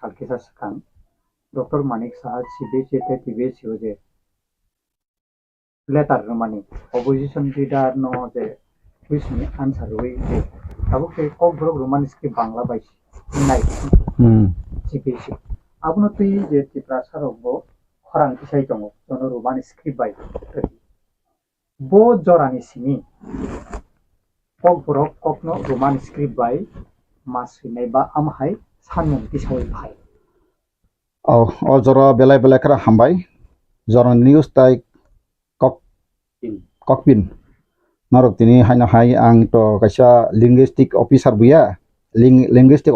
salkisa sekan Dr. Manik Saha CBC te TBC je letter mani opposition leader no je question answer we je abo ke kok bro roman script bangla bai nai CBC abno tui je tipra sarogbo khorang kisai tongo jono roman script bai bo jorani sini kok bro kokno roman script bai masui ba amhai sanmung tisoi bhai o jora belai belai kara hambai jora news tai kokpin norok tini haina hai ang to kaisa linguistic officer buya linguistic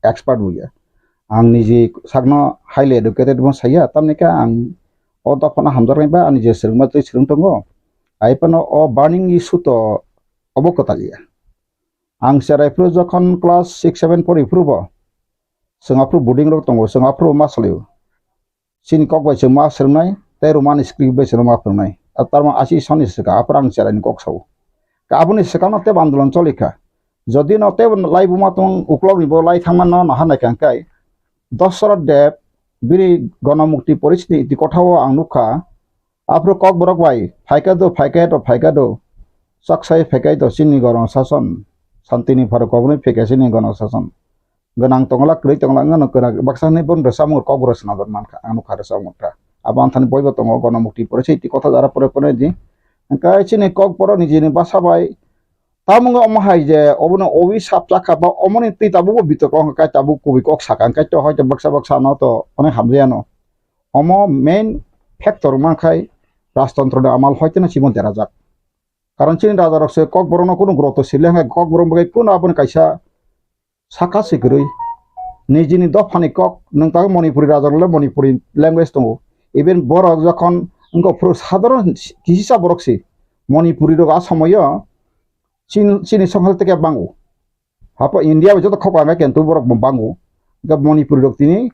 expert buya ang niji sakno highly educated bon saya tamne ka ang o dopana hamdar ba ani je serma tui serung tongo ai pano o burning issue to obokotalia ang serai pro jokhon class 6 7 pori prubo singapur boarding rok tongo singapur masleu sin kok bai sema sermai te roman script bai serma pernai atarma asi soni seka aprang serai kok sau ka abuni sekano te bandolon cholika যদি নতে live মাতং উকলব নিব লাই থামান ন হানাই কাংকাই দশরথ দেব বিরি গণমুক্তি পরিস্থিতি কথাও আং নুখা আপ্রো কক বরক বাই ফাইকাদো saksaই ফেকাইতো চিনি গণ শাসন শান্তিনি ভারত কবনি ফেকাইছিনি গণ শাসন গনাং তংলা ক্রৈ তংলা ngano kera baksani bon resamur কক বরসনা দর মানখা আং নুখা resamurta aban thani boibo tongo গণমুক্তি পরিস্থিতি কথা যারা পরে পরে দি কাই চিনি কক বর নিজেনি বাসাবাই tamungo omahai je obono obi sapchaka ba omoni ti tabu bitok kai tabu kubi kok sakan kai to hoyto baksa no to onek hamjano omo main factor mankhai rajtantro da amal hoyto na simon terajak karon chini raja rokse kok borono kono groto sile hai kok borom bagai kono apon kaisa saka sigrui nijini dofani kok nang ta manipuri raja le manipuri language tongo even borok jokhon ngo pro sadharon kisa boroksi manipuri ro asamoyo Chini songhal teke bangu apa India bejo to khokwa ngai kentu borok bangu ga Manipur dok tini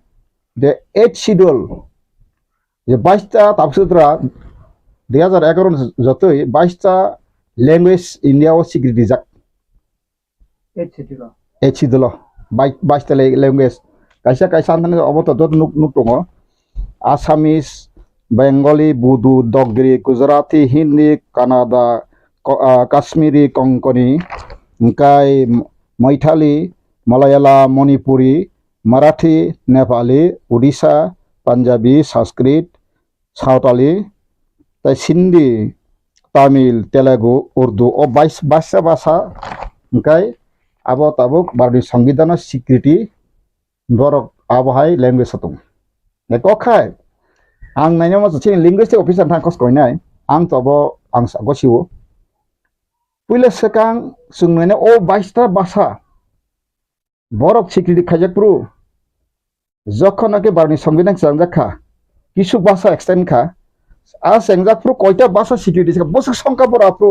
the 8 schedule je 22 ta tapsutra 2011 jotoi 22 ta language India o security jak 8 schedule 22 ta language kaisa antane oboto dot nuk tongo Assamese Bengali Bodo Dogri Gujarati Hindi Kannada Kashmiri Konkani Nkai Maithili Malayala Manipuri Marathi Nepali Odisha Punjabi Sanskrit Sautali tai Sindhi Tamil Telugu Urdu o 22 bahasa Nkai abo tabuk bardi সংবিধানের স্বীকৃতি borok abohai language satung nekokhai ang naino mo chini linguistic officer thang kos koinai ang tobo ang sagosiwo Pula sekang sungnene o 22 ta bahasa borok স্বীকৃতি খাইজাক pro যখন আগে বারনি সংবিধান সংজাখা কিছু ভাষা extend খা আ সংজাক pro কয়টা ভাষা স্বীকৃতি বসক সংখ্যা বড় আপু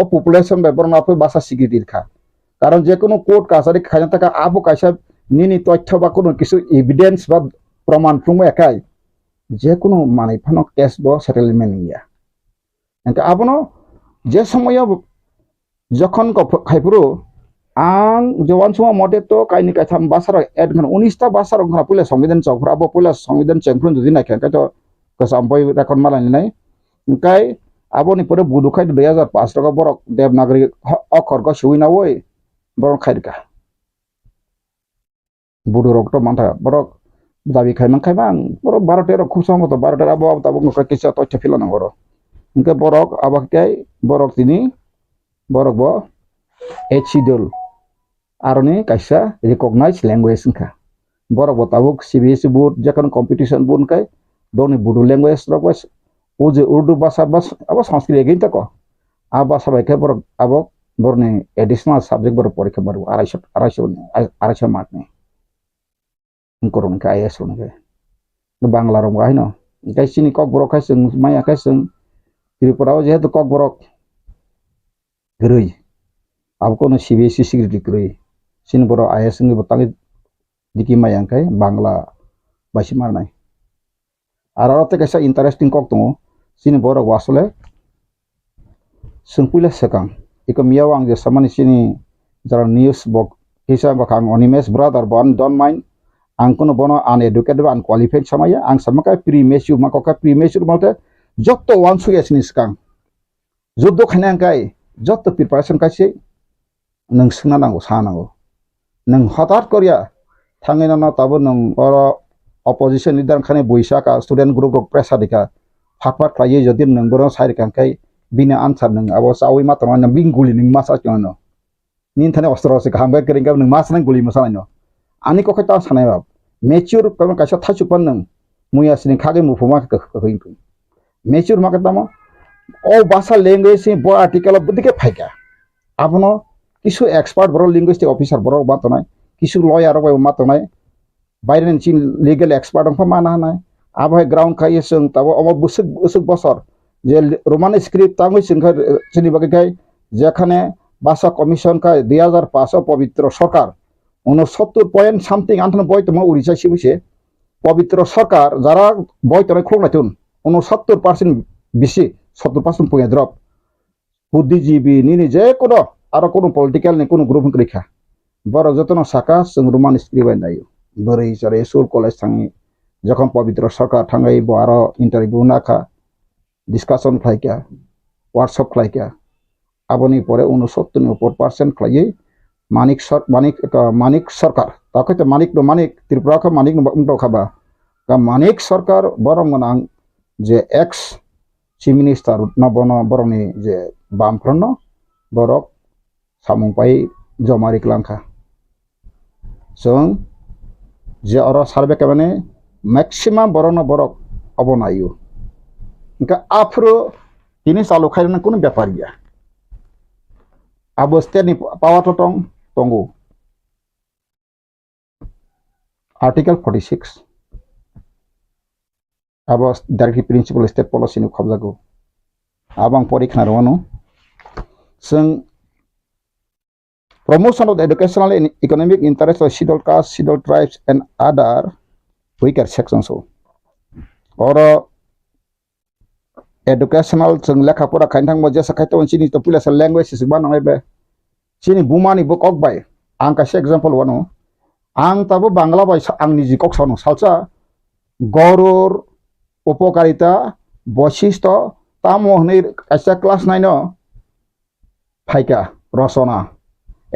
ও পপুলেশন বে বড় আপু ভাষা স্বীকৃতি খা কারণ যে কোনো কোর্ট কাছারি খাইনা থাকা আবু কাইসা নিনি তথ্য বা কোনো কিছু এভিডেন্স বা প্রমাণ প্রমাণ একাই যে কোনো মানে ফানো কেস ব সেটেলমেন্ট ইয়া এনকা আপনো যে সময় যখন খাইপুরো আং জওয়ান সময় মতে তো কাইনি কাইথাম বাসার এড খান 19 টা বাসার খান পুলে সংবিধান চৌফরা ব পুলে সংবিধান চেংফ্রুন যদি না খাই তো কসাম্পই রেকর্ড মালানি নাই কাই আবনি পরে বুদু খাই 2005 টাকা বড় দেবনাগরী অক্ষর ক সুই না ওই বড় খাইকা বুদু রক্ত মাথা বড় দাবি খাই মান খাইবাং বড় 12 13 খুব সমত 12 টাকা আবো তাবো কিছু তথ্য ফিলানো বড় ইনকে বড় আবাকাই বড় তিনি borok bo echidol arone kaisa recognized language ka borok bo tabuk CBSE board jakon competition bun kai doni bodo language rokwas uje urdu basa bas abo sanskrit egin ta ko aba sabai ke borok abok borne additional subject bor porikha baru 250 mark ne koron ka IS ron ke bangla rom ga hino kai sini kok borok kai sing maya kai sing Tripura jehetu kok borok Gerui, aku kono CBSE security gerui, sini boro ayah sengi botangi dikima yang kai Bangla basi marnai. Ararate kaisa interesting kok tungo, sini boro wasole, sengpule sekang, iko miawang je samani sini jara news bok, kisa bakang onimes brother bon don't mind, ang kono bono uneducated ba unqualified samaya ang samaka premature makoka premature malte jotto wansu yasni skang joddo khanan kai jotto preparation kaise nang suna nango sanango nang hatat korea thangena na tabo nang oro opposition leader khane boisaka student group pressure dika fatpat khaye jodi nang boro sai kan kai bina answer nang abo sawi matro nang binguli ning masa chono nin thane ostro se khamba keringa nang mas nang guli masa no ani ko khata sanai bab mature kam kaisa thachupan nang muya sini khage mu phuma ka hoin mature ma katama o basa language se bo article budike phaika apno kisu expert boro linguistic officer boro batonai kisu lawyer ro batonai Byron চিন legal expert অংফা মানা হানায় আবহাই ground খাইয়ে जों তাবো of বুসুক বুসুক বছর যে Roman script তাঙ্গই সিনখা চিনি বাকি খাই যেখানে ভাষা কমিশন খাই 2005 পবিত্র সরকার 69 পয়েন্ট সামথিং আন্তন বই তোমা উড়িষ্যা সিবিসে পবিত্র সরকার যারা বই তনে খোংনাইতুন 69% বেশি 70% পয়ে ড্রপ বুদ্ধিজীবী নিনি যে কোনো আর কোনো পলিটিক্যাল নি কোনো গ্রুপ রেখা বড় যতন সাকা जों রোমান স্ক্রিপ্ট নাইও বরই চরে স্কুল কলেজ থাঙ্গি যখন পবিত্র সরকার থাঙ্গাই বড় ইন্টারভিউ নাখা ডিসকাশন খাইকা ওয়ার্কশপ খাইকা আবনি পরে 69% খাইয়ে মানিক সরকার তাকে মানিক ত্রিপুরা খা মানিক খাবা মানিক সরকার বরং গনাং যে এক্স চিফ মিনিস্টার নবন বরংনি যে বামফ্রন্ট বরক সামুংপাই জমারিক লাংখা जों যে or survey কামানে maximum boron Borok অবনায়ু Inca Afro তিনি চালু খাইনা কোনো ব্যাপার গিয়া আবস্থানি পাওয়া টং টঙ্গু আর্টিকেল 46 আবস ডাইরেক্টলি প্রিন্সিপাল স্টেট পলিসি নি খবজাগো আবাং পরীক্ষা রওনো जों promotion of the educational and economic interest of scheduled castes, scheduled tribes, and other weaker sections. Or educational जों लेखाफोरा खायथां मजे साखायथ सिनि तो पुलिस language is ban नङाबे सिनि बुमानि बुक अक बाय आं कासे एग्जांपल वनो आं ताबो बांग्ला बाय आंनि जि कक सानो सालसा गरुर उपकारिता बशिष्ट तामो हनै कासे क्लास 9 फाइका रचना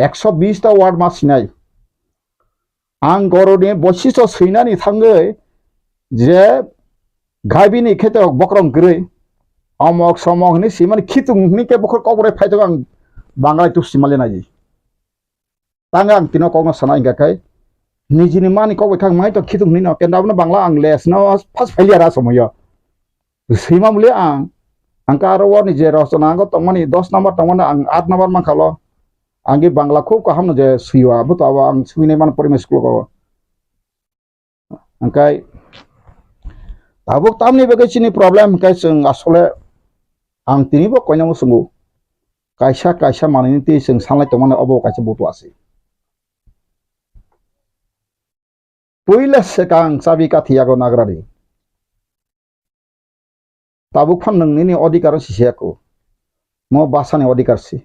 120টা ওয়ার্ড मा सिनाय आं गरनि बशिष्ट सैनानि थाङै जे गाबिनि खेते बक्रं गरै अमक समक नि सिमानि खितुंनि के बखर कबरे फाइतो आं बांग्ला तु सिमाले नायि तांगा आं तिनो कौनो सनाय गाखाय निजिनि मानि कबे खां माइ तो खितुंनि न केन्दाबनो बांग्ला आं लेस न फार्स्ट फेलियर समय सैमा मुले आं कारो नि जे रचना गो तमनि 10 नम्बर तमनि आं 8 नम्बर मा खालो आंगे बांग्ला खूब कहम जे सुइवा बतो आं सुइने मान परिमेश स्कुल को अंकाय ताबो तामनि बेगेसिनि प्रॉब्लेम काय जों आसले आं तिनिबो कयनामो सुंगु कायसा मानिनि ति जों सानलाय तमने अबो कायसा बतो आसे पहिले सेकां साबि काथियागो नागरानि ताबो फान नोंनि अधिकार सिसेको मो भाषानि अधिकार सि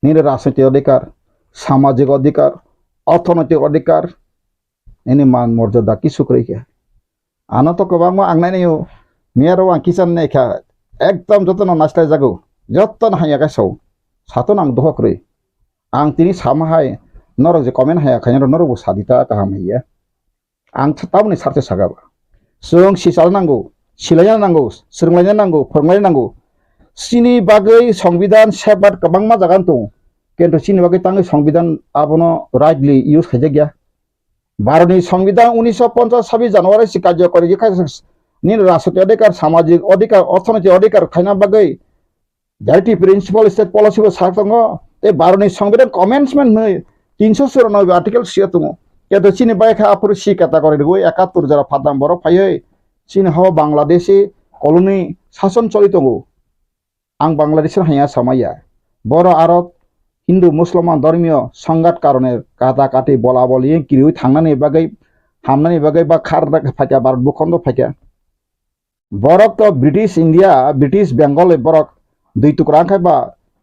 নিরে রাজনৈতিক অধিকার সামাজিক অধিকার অর্থনৈতিক অধিকার এনে মান মর্যাদা কিছু করেকে আনা তো কবাং আংনাইনিও মেয়ারো আং কিসান নেখা একদম যতন নাস্তায় জাগো যতন হাইয়া গাছাও সাতন আং দহকরে आं तिनी सामाहाय नरक जे कमेन्ट हाया खायनो नरक सादिता गाहाम हैया आं ताबनि सारथे सागाबा जों सिसाल नांगौ सिलायना नांगौ सोलोंलायना नांगौ फोरोंलायना नांगौ सिनि बागै संविधान सेबाट गोबां मा जागान दं किन्तु सिनि बागै तांनि संविधान आबनो राइटलि इउज खायजा गया भारतनि संविधान 1950 জানুয়ারি सि कार्यकरी नि राष्ट्रीय अधिकार सामाजिक अधिकार अर्थनैतिक अधिकार खायना बागै डायरेक्टली प्रिंसिपल स्टेट पॉलिसी को साख दङ ते भारतनि संविधान कमेन्समेन्ट नै 394 आर्टिकल सिया दङ किन्तु सिनि बायखा आफुर सि कैटेगरी गो 71 जरा फादाम बर फायै सिनि हाव बांग्लादेशी कलोनी शासन चलित दङ आं बांग्लादेश हाया सामाया बर आरब हिंदू मुसलमान धर्मीय संघात कारणे काटा काटी बला बलि किरि थांनानै बागै हामनानै बागै बा खार फायका भारत भूखंड फायका बरक तो ब्रिटिश इंडिया ब्रिटिश बेंगल बरक दुई टुकड़ा खायबा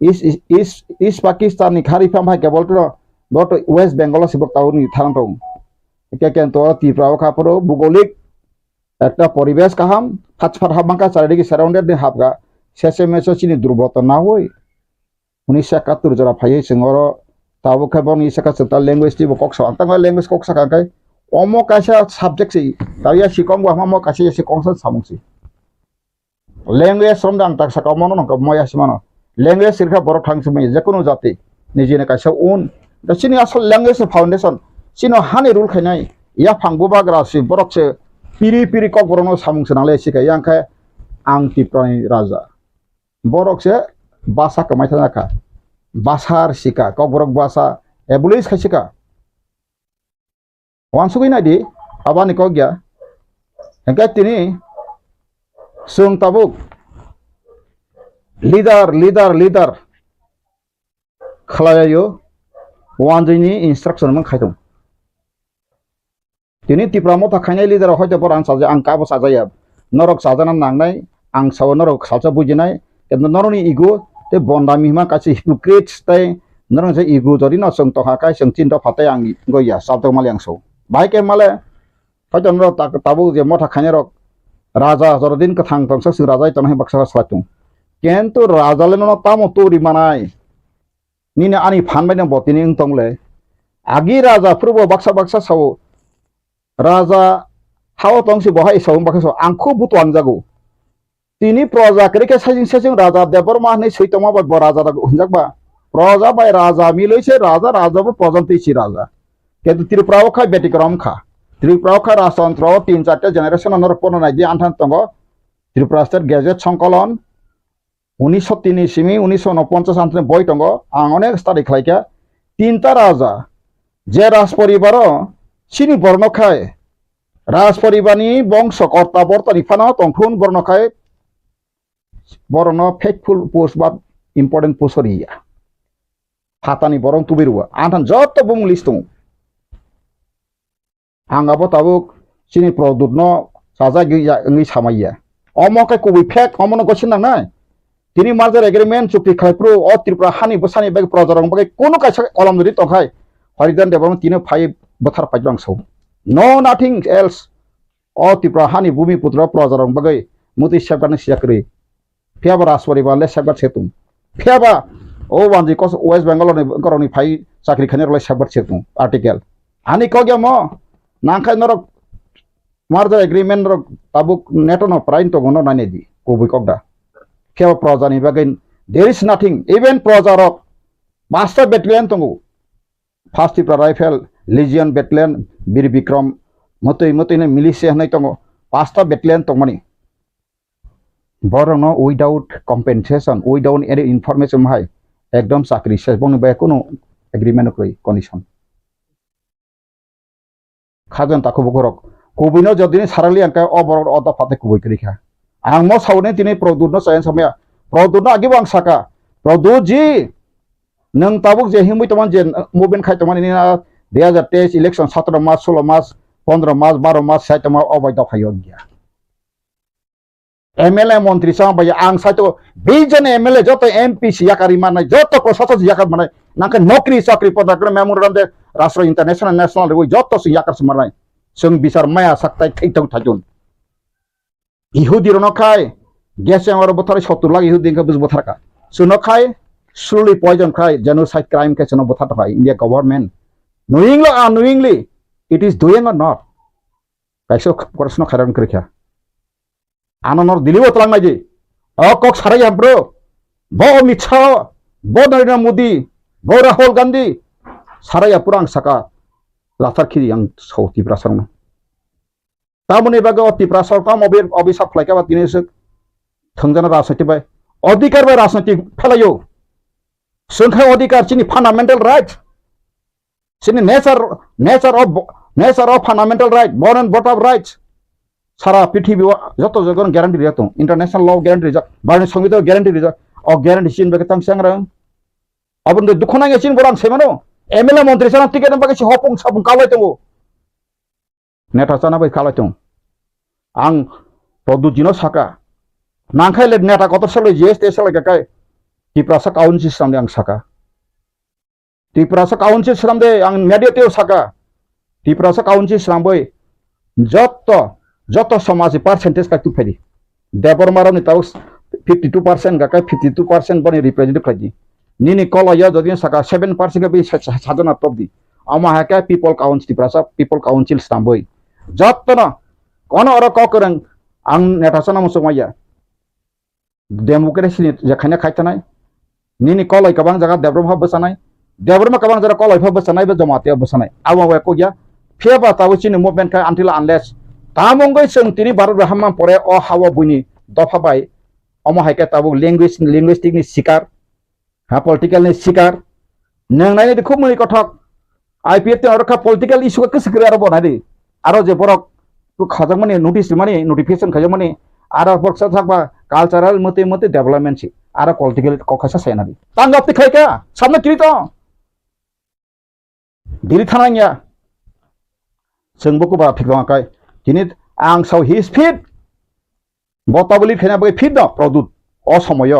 ईस्ट पाकिस्तान नि खारिफाम फायका बोलतो बट वेस्ट बेंगल सिबक ताउनि थांग दं কিন্তু ত্রিপুরা খাপুরো ভৌগোলিক একটা পরিবেশ কাহাম ফাটফাট হাবাঙ্কা চারিদিকে সারাউন্ডেড হাবগা শেষে মেসে চিনি দুর্বলতা না হই 1971 jara phai singoro tabu khabon isaka seta language ti bokok sa tang language kok sa kai omo kaisa subject si tawia sikong wa mo kaisa sikong sa samung si language som dang tak saka mono no moya simano language sirkha borok thang sumai je kono jati nijine kaisa un da sini asal language foundation sino hani rule khainai ya phangbu bagra si borok se piri piri kok borono samung sanale sikai yang kai ang tiprani raja borok se bahasa kemai tanaka bahasa sika kau borok bahasa ebulis kasika wan sugui nadi abani kau gya engkai tini sung tabuk leader khalayo wan jini instruction mang khaitung tini tipramo takhainai leader hoyto boran saja ang kabo sajaya norok sajana nangnai ang sawo norok salsa bujinai কিন্তু নরনি ego তে বন্ডা মিহমা কাছে hypocrite তাই নরং যে ego যদি ন song Taha কাই song চিন্তা ফাতে আং গইয়া সাবত মালিয়াং সৌ বাইকে মালে হয়তো নর তাবু যে মথা খানে রক রাজা জরদিন কথাং তংস সং রাজাই তনহে বাক্সা সালাতুং কিন্তু রাজালে ন তামো তোরি মানাই নিনে আনি ফানবাই ন বতিনি তংলে আগি রাজা প্রভু বাক্সা সাও রাজা হাও তংসি বহাই সাও বাক্সা আংখু বুতু আংজাগো তিনি প্রজা কেরিকে সাজিং রাজা দেববর্মা হই সৈতমা বা রাজা হইজাকবা প্রজা বাই রাজা মিলইছে রাজা রাজাবো প্রজন্তিছি রাজা কিন্তু ত্রিপুরাও খাই বেটিক্রম খা ত্রিপুরাও খা রাজতন্ত্র 3-4 জেনারেশন অনর পন নাই যে আনথান তঙ্গ ত্রিপুরা স্টেট গেজেট সংকলন 1903 ইসিমি 1949 আনথে বই তঙ্গ আং অনেক স্টাডি খাইকা তিনটা রাজা যে রাজ পরিবার সিনি বর্ণ খায় রাজ পরিবারনি বংশ কর্তা বর্তানি ফানা তংখুন বর্ণ খায় বরং ফেকফুল পোস্ট বা ইম্পর্টেন্ট পোস্ট হরিয়া হাতানি বরং তুবিরুয়া আনথান যত বুং লিস্ট দং আঙ্গাবো তাবুক চিনি প্রদুত ন সাজা গই সামাইয়া অমকে কবি ফেক অমন গছিন না নাই তিনি মার্জার এগ্রিমেন্ট চুক্তি খাইপ্রু অ ত্রিপুরা হানি বসানি বেগ প্রজারং বাগে কোন কাইসা কলম ধরি তখাই হরিদান দেবরং তিনি ফাই বথার পাইলাং সৌ নো নাথিং এলস অ ত্রিপুরা হানি ভূমিপুত্র প্রজারং বাগে মুতি সাবগান সিয়াকরি Fiaba raswari le sabar setung. Fiaba o wanji kos West Bengal ni koroni phai chakri khane role sabar setung article. Ani ko gya mo nangkai norok merger agreement norok tabuk neto no prain to gono nane di kubi kokda. Fiaba proja ni bagai there is nothing even proja rok master battalion tongu. First Tripura Rifle Legion battalion Bir Bikram motoi ne militia nai tongu. Pasta battalion tongmani. বরং without compensation without any information হাই একদম চাকরি শেষ বং বাই কোনো agreement কই condition খাজন তাকো বকরক কবিনো যদি সারালি আঙ্কা অবর অদা ফাতে কই করিখা আং মো সাউনে তিনি প্রদুত চায়ন সময়া প্রদুত আগে বাং সাকা প্রদুত জি নং তাবুক যে হিমুই তমান যে মুভমেন্ট খাই তমান ইনা 2023 election 17 March 16 March 15 March 12 March সাইতমা অবৈধ ফাইও গিয়া MLA মন্ত্রী সাবাই আং সাইতো বিজন MLA যত MP সিয়াকারি মানে যত প্রশাসক সিয়াকার মানে নাকে নকরি চাকরি পদা করে মেমোরান্ডাম দে রাষ্ট্র ইন্টারন্যাশনাল ন্যাশনাল রে যত সিয়াকার সমানাই সং বিচার মায়া সাকতাই থাইতাও থাজুন ইহুদি রনখাই গেছে আমার বথারে 70 লাখ ইহুদি কে বুঝ বথারকা সুনখাই slowly poison খাই genocide crime কে সনো বথাটা ভাই India government knowingly it is doing or not কাইসো প্রশ্ন খারান করিখা আনন্দর দিলিও তলাং নাই যে কক সারাই ব্রো ব অমিত শাহ ব নরেন্দ্র মোদি ব রাহুল গান্ধী সারাই পুরাং সাকা লাথার খিরি আং সৌ ত্রিপুরা সরকার তামনি বাগে ত্রিপুরা সরকার অভিশাপ ফ্লাইকা বা তিনি থংজানা রাজনীতি বাই অধিকার বাই রাজনীতি ফেলাইও সংখ্যা অধিকার চিনি ফান্ডামেন্টাল রাইট চিনি nature of fundamental right born and bot of rights সারা পৃথিবী যত জগন গ্যারান্টি দিত ইন্টারন্যাশনাল ল গ্যারান্টি দিত বার্ন সংবিধান গ্যারান্টি দিত অ গ্যারান্টি চিন বেকে তাং সংগ্রাম অবন দুঃখ নাগে চিন বরাং সেমানো MLA মন্ত্রী সানা টিকেট বাকে হপং সাপং কালাই তঙ্গো নেতা চানা বাই কালাই তং আং প্রদুজিনো সাকা নাংখাইলে নেতা কত সালে জিএসটি সালে গাকাই ত্রিপুরা কাউন্সিল সামনে আং সাকা ত্রিপুরা কাউন্সিল সামনে আং মেডিয়েটিভ সাকা ত্রিপুরা কাউন্সিল সামবই যত সমাজ পার্সেন্টেজ কাটু ফাইদি দেবরমার তাও 52% গাকাই 52% বনি রিপ্রেজেন্টেটিভ খাইদি নিনি কলয়া যদি সাকা 7% বি সাধনা প্রবদি আমা হাকা পিপল কাউন্সিল সামবই যত না কোন অর ককরং আং নেতাসনা মুসমাইয়া डेमोक्रेसी जेखाने खायथानाय निनि कलय गोबां जागा देब्रमा बसानाय देब्रमा गोबां जागा कलय बसानाय बे जमाते बसानाय आवा को गया फेबा तावचिनि मुभमेंट का आनटिल अनलेस तामंगै जों तिनि भारत हामा परे अ हावा बुनि दफा बाय अम हायके ताबु लिंगुइस्टिक नि शिकार हा पॉलिटिकल नि शिकार नंनायनि खूब मनि कथक आईपीएफ ते अरखा पॉलिटिकल इशू के सिक्रे आरो बनादि आरो जे बरक खजमनि नोटिस माने नोटिफिकेशन खजमनि आरो बक्सा थाबा कल्चरल मते डेवलपमेंट सी आरो पॉलिटिकल कखासा सेनादि तांगाप ते खायका सामने किरितो दिरि थानाया जोंबो बा फिकबाकाय दिनि आं साव हिज फिट बताबलि फेना बे फिट द प्रदुत असमय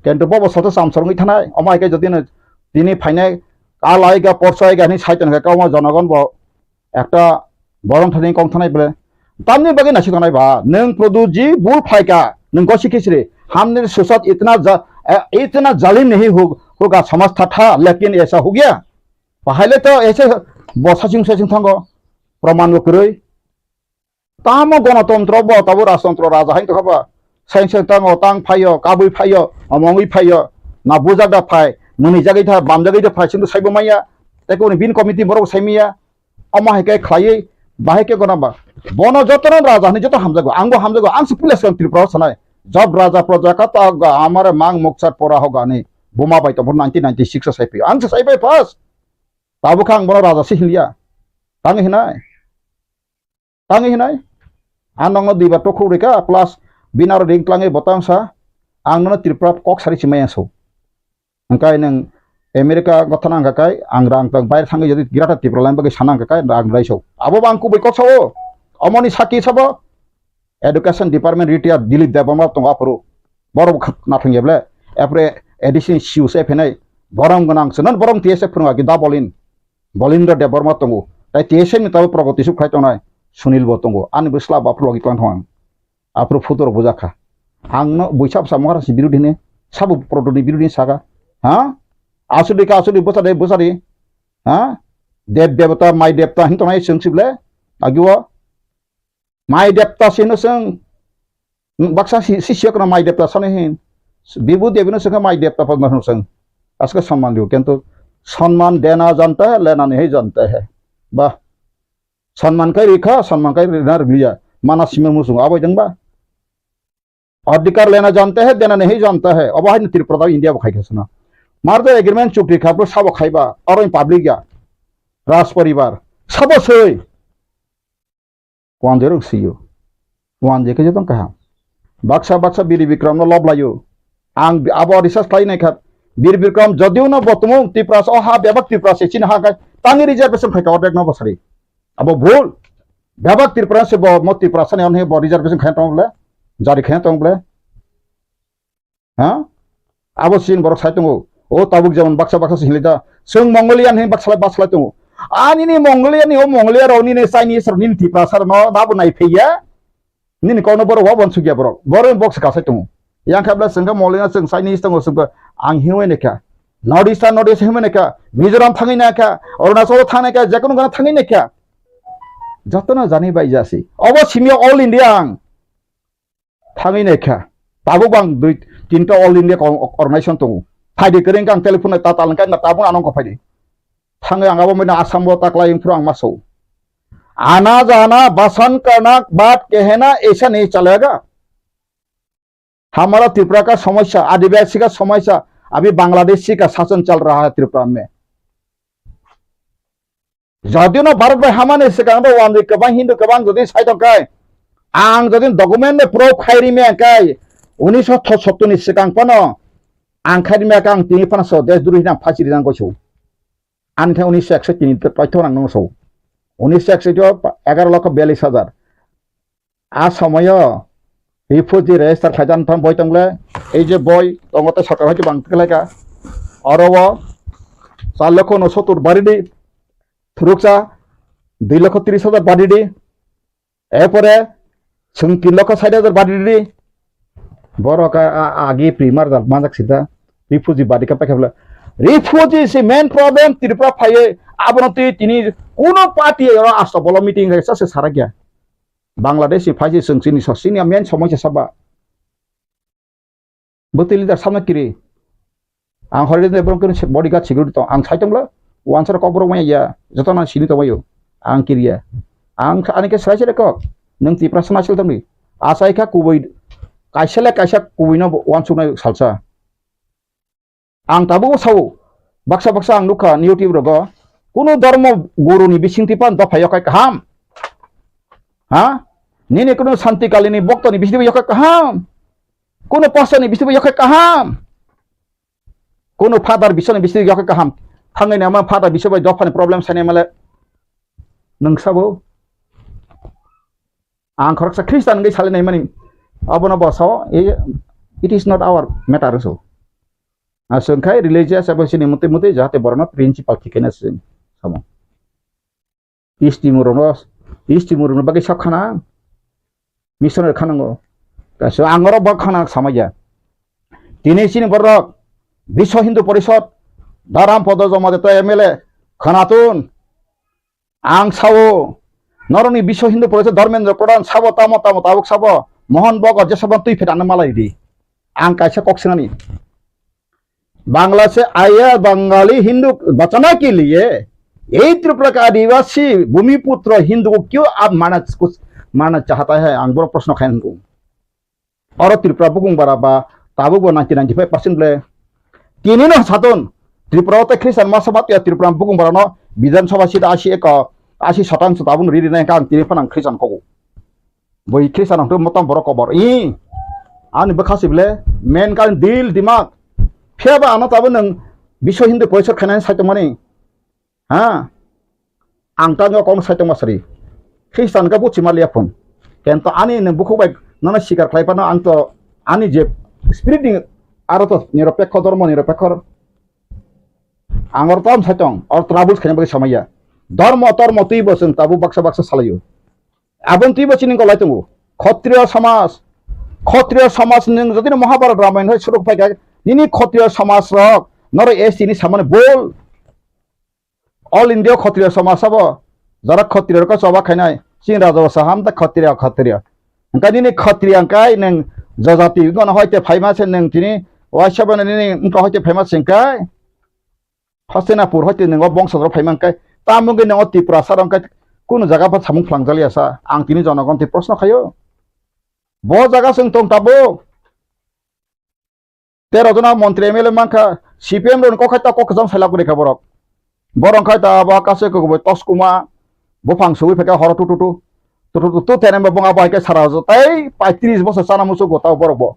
केन्टु बबो सतो सामसरंगै थानाय अमायके जदिनो दिनि फाइनाय कालायगा परसायगा नि साइतन का कामा जनगण ब एकटा बरं थानि कम थानाय बले तामनि बगे नासि थानाय बा नों प्रदुत जी बुल फायका नों गसि किसरे हमने सोसात इतना जालिम नहीं होगा समझता था लेकिन ऐसा हो गया पहले तो ऐसे बसासिंग सेसिंग थांगो प्रमाण करे तामो गणतंत्र ब ताबो राजतंत्र राजा हाइन तखबा साइंस तांगो तांग फायो काबुइ फायो अमंगै फायो ना बुजादा फाय मनि जागै था बाम जागै था फायसिंग साइबो माया तेको बिन कमिटि बरो साइमिया अमा हायके खायै बाहायके गनाबा बनो जतन राजा नि जत हामजागो आं पुलिस त्रिपुरा सनाय जब राजा प्रजा का तो हमारे मांग मुक्सर पोरा होगा नहीं बुमा बाई तो 1996 से आं से साइबाय फर्स्ट ताबो खां बनो राजा से हिलिया तांगे हिनाय आं नंग दिबा तो खुरिका प्लस बिनार रिंग क्लांगे बतां सा आं न त्रिपुरा कक सारि सिमाया सौ अंकाय नों अमेरिका गथना गाकाय आं रां तंग बाय थांगे जदि गिराटा त्रिपुरा लाइन बगे साना गाकाय रां रायसौ आबो बांकु बैकक सौ अमनि साखि सबो education department retire Dilip Debbarma दं आपरो बरम नाथंगेब्ले एप्रे एडिशन सिउस एफेनाय बरम गनां सनन बरम टीएसए फोरङा कि दा बलिन्द्र देवबर्मा दं ताइ टीएसए नि ताबो प्रगति सुख खायतनाय सुनील बतंगो आनि बस्ला बाफ्रो लगि क्लान थां आपरो फुटर बुजाखा आंनो बैसाब सामहारासि बिरुदिने साबु प्रदनि बिरुदिने सागा हा आसुदि बसादे हा देव देवता माइ देवता हिंतनाय सोंसिब्ले आगिवा माइ देवता सेनो जों बक्सा शिष्यकना माइ देवता साने हिन बिबु देवनो जों माइ देवता पद्मन जों आसका सम्मान दियो किंतु सम्मान देना जानता है लेना नहीं जानता है वाह सम्मान का रेखा सम्मान का रिनार बिया माना सिमे मुसुं आबैदोंबा अधिकार लेना जानता है देना नहीं जानता है अब हाय त्रिपुरा इंडिया बखायखसना मारदो एग्रीमेंट चुक्ति खाबो साबो खायबा अरय पब्लिक या राज परिवार सबो सै wan jeruk siyo wan je ke jotong kaha baksa biri bikram no lob layo ang abo research lai nai khat biri bikram jodiu no botumo tipras o ha bebak tipras se chin ha ka tangi reservation khai ka ordek no basari abo bhul bebak tipras se bo mo tipras ne on he bo reservation khai tong ble jari khai tong ble ha abo sin borok sai tongo o tabuk jamon baksa sinlida sung mongolian he baksa tongo ani ni Mongolia ni o Mongolia ro ni Chinese ro ni tipasar no dabu nai pheya ni kono boro wa bon sugya boro box ka sai tu yang khabla sengka Mongolia seng Chinese tang sung ang hiwe ne ka North hiwe ne ka Mizoram thangi na ka Arunachal thangi ka jekono gana thangi ne ka jotona jani bai jasi obo simio all India ang thangi ne ka tabu bang dui tinta all India organization tu phaidi kering kang telephone ta tal ka na tabu anong ko phaidi थांगे आंगाबो मैंने आसाम बो तकलाई इंफ्रो आंग मासो आना जाना बसन करना बात कहना ऐसा नहीं चलेगा हमारा त्रिपुरा का समस्या आदिवासी का समस्या अभी बांग्लादेशी का शासन चल रहा है त्रिपुरा में जदिव ना भारत में हमारे सिकांग तो वांदे कबां हिंदू कबां जदि साइतो काय आंग जदि डॉक्यूमेंट में प्रूफ खाइरी में काय 1977 नि सिकांग पनो आंग खाइरी में कांग तिनि पनसो देश दुरि ना फासि रिजां गसौ आनथे 1961 तथ्य नांगौ सौ 1961 आ समय रिफुजी रेजिस्टार खायजान थाम बय तंगले ए जे बय तंगते सरकार हायति बांगतलायका अरव 4,70,000 बारिदि थुरुकसा 2,30,000 বাড়ি দি এরপরে जों 3,60,000 বাড়ি দি বড় আগে প্রিমার মাজাক সিধা রিফিউজি বাড়ি কা পাকে বলে রিফিউজি সে মেন প্রবলেম ত্রিপুরা ফাইয়ে আবনতি তিনি কোন পার্টি আসতো বলো মিটিং হয়েছে সে সারা গিয়া বাংলাদেশ ফাইজি जों চিনি সসিনি মেন সমস্যা সাবা বতি লিডার সামনে কিরি आं हरिदे ब्रंकन बडीगार्ड सिकिउरिटी दं आं साइटंब्ला वानसार कबर माया जतना सिनि दबायो आं किरिया आं आनिके साइसे रेक नों तिप्रासन आसल दंनि आसाइखा कुबै काइसेले काइसा कुबैनो वानसुनाय सालसा आं ताबो साव बाक्सा बाक्सा आं नुखा निउटिव रग कुनु धर्म गुरुनि बिसिंतिपान दफाय काय काम हा निने कुनु शान्तिकालिनी भक्तनि बिसिबो यका काम कुनु पासनि बिसिबो यका काम কোনো ফাদার বিশ্বনি বিশ্বনি যখন কাহাম থাঙ্গাই নামা ফাদার বিশ্ব বাই দফানি প্রবলেম সাইনে মালে নংসাবো आं खरकसा ख्रिस्टान गै सालिनाय मानि अबन बसाव it is not our matter so आसंखाय रिलीजियस एबसिनि मते मते जाहाते बरना प्रिन्सिपल थिकेना सिन सामो इस्टिमुरनो बागै सबखाना मिशनर खानांगो गासो आंगरो बखाना समाया दिनैसिम बरक विश्व हिंदू परिषद दाराम पद जमा देता एमएलए खनातुन आं सावो नरनी विश्व हिंदू परिषद धर्मेंद्र प्रधान साबो तामो तामो ताबुक साबो मोहन बगर जेसबा तुई फेटानो मालाई दी आं कैसे कक्सिनानी बांग्ला से आया बंगाली हिंदू बचाने के लिए यही त्रिपुरा का आदिवासी भूमिपुत्र हिंदू को क्यों आप माना चाहता है आं बड़ा प्रश्न खाएं और त्रिपुरा बुकुंग बराबा ताबुक 90-95% ले तीन सातन त्रिपुरा ख्रिस्टान मासाबात या त्रिपुरा बुकुंग बरानो विधानसभा सीट 80% ताबुन रिरि नाय कां तिनि फनां ख्रिस्टान को बै ख्रिस्टान हंतो मतम बर कबर आनि बखासिबले मेन कान दिल दिमाग फेबा आना ताबो नों विश्व हिंदू परिषद खानाय साइट माने हा आं तानो कौन साइट मासरी ख्रिस्टान का बुचि मालिया फन केनतो आनि नों बुखुबाय नाना सिकार खायपानो आं तो आनि जे स्पिरिटिंग आरो तो निरपेक्ष धर्म निरपेक्ष आंगर ताम साइटं और ट्राबुल्स खाने बगे समया धर्म धर्म तुई बसं ताबु बक्सा बक्सा सालायो आबन तुई बसिनि गलाय तंगु क्षत्रिय समाज नों जदिनो महाभारत रामायण होय सुरु फायगा निनि क्षत्रिय समाज रक नर एसटी नि सामने बोल ऑल इंडिया क्षत्रिय समाज सब जरा क्षत्रिय का सभा खानाय सिं राजा साहाम ता क्षत्रिय अंका निनि क्षत्रिय अंकाय नों जजाति गन होयते फाइमासे नों तिनि वाइसाबन निनि उनका होयते फेमस सिंकाय हस्तिनापुर होयते नों बंशधर फाइमांकाय तामुगे नों त्रिपुरा सारंकाय कुनु जगह पर सामुं फ्लांगजालियासा आं तिनि जनगण ति प्रश्न खायो ब जगह जों दं ताबो 13 जना मन्त्री एमएलए मानखा सीपीएम रन कखायता कखजम साइलागुरि खबरक बरंखाय ता बाकासे गबो तस्कुमा बुफां सुबि फेका हर टुटु तेनेम बंगा बायके सारा जतै 35 বছর साना मुसु गताव बरबो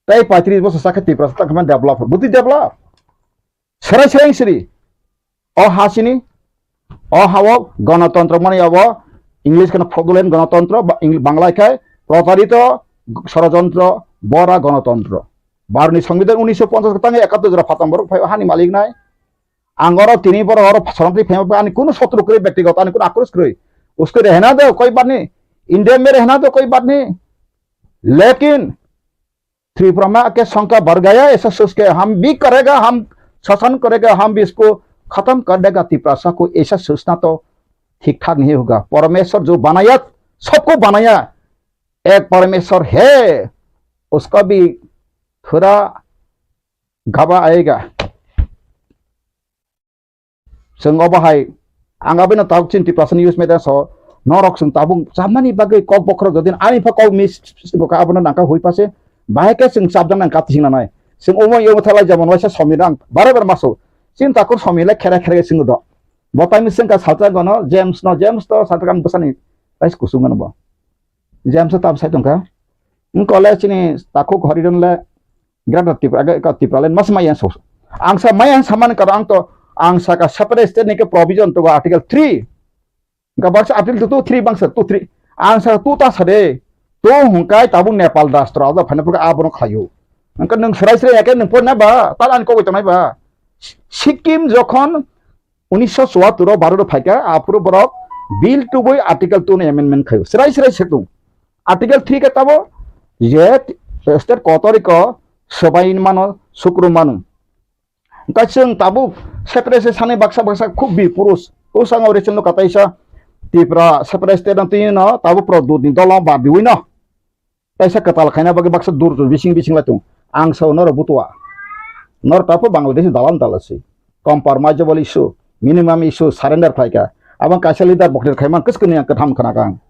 तै 35 বছর साखे त्रिपुरा तखमान डेभलप बुद्धि डेभलप सराय सिरि अ हासिनी अ हाव गणतंत्र माने अब इंग्लिश के फ्रॉडुलेंट गणतंत्र बांग्ला खाय प्रतारित षड़यंत्र बरा गणतंत्र भारतनि संविधान 1950 तांगे 71 जरा फाताम बर हानि मालिक नाय आंगर तिनि बर और सरंति फेम आनि कुनु शत्रु करे व्यक्तिगत आनि कुनु आक्रोश करे उसको रहना दो कोई बात नहीं इंडिया में रहना दो कोई बात नहीं लेकिन त्रिपुरा में के संख्या बढ़ गया ऐसा सोच के हम भी करेगा हम शासन करेगा हम भी इसको खत्म कर देगा त्रिपुरा को ऐसा सोचना तो ठीक ठाक नहीं होगा परमेश्वर जो बनाया सबको बनाया एक परमेश्वर है उसका भी थोड़ा घबा आएगा जों बाहाय आंगाबेनो ताउचिन त्रिपुरा न्यूज मेदा सो नरक जों ताबुं जामानि बागै कक बखर जदिन आनि फा कक मिस बका आबनो नाका होय पासे बाहायके जों साबदान नां काथिं नानाय जों ओमो यो थालाय जामन वाइसा समिरां बारे मासो सिन ताको समिले खेरा खेरा सिंग द बताइनि सिंग का सालता गनो जेम्स तो सातकाम बसानि राइस कुसुंगन ब जेम्स ताब साइतंका इन कॉलेजनि ताको घरिदनले ग्राड त्रिपुरा मस माया सो आंसा माया सामान कर आं तो आंसा का सेपरेट स्टेट के प्रोविजन तो आर्टिकल 3 का बक्स आर्टिकल 2 3 बंस 2 3 आंसा 2 ता सरे तो हुंकाय ताबुं नेपाल राष्ट्र आदा फनपुर आबनो खायो अंका नों सरायसरे याके नों पना बा ताल आन को गतनाय बा सिक्किम जखन 1974 भारत फायका आपुर बरक bill 2 boy article 2 ne amendment khayo serai setung article 3 ke tabo je state kotori ko sobain mano sukru manu kaseng tabu separate sane baksa khub bi purus usang origin no kataisa tipra separate state nanti no tabu produt ni dolam ba biwi no taisa katal khaina bagi baksa dur bising latung ang sau nor butua nor tapu bangladesh dalam talasi compromisable issue minimum issue surrender khaika abang kasal lidar bokter khaiman kiskuni ang katham khanakang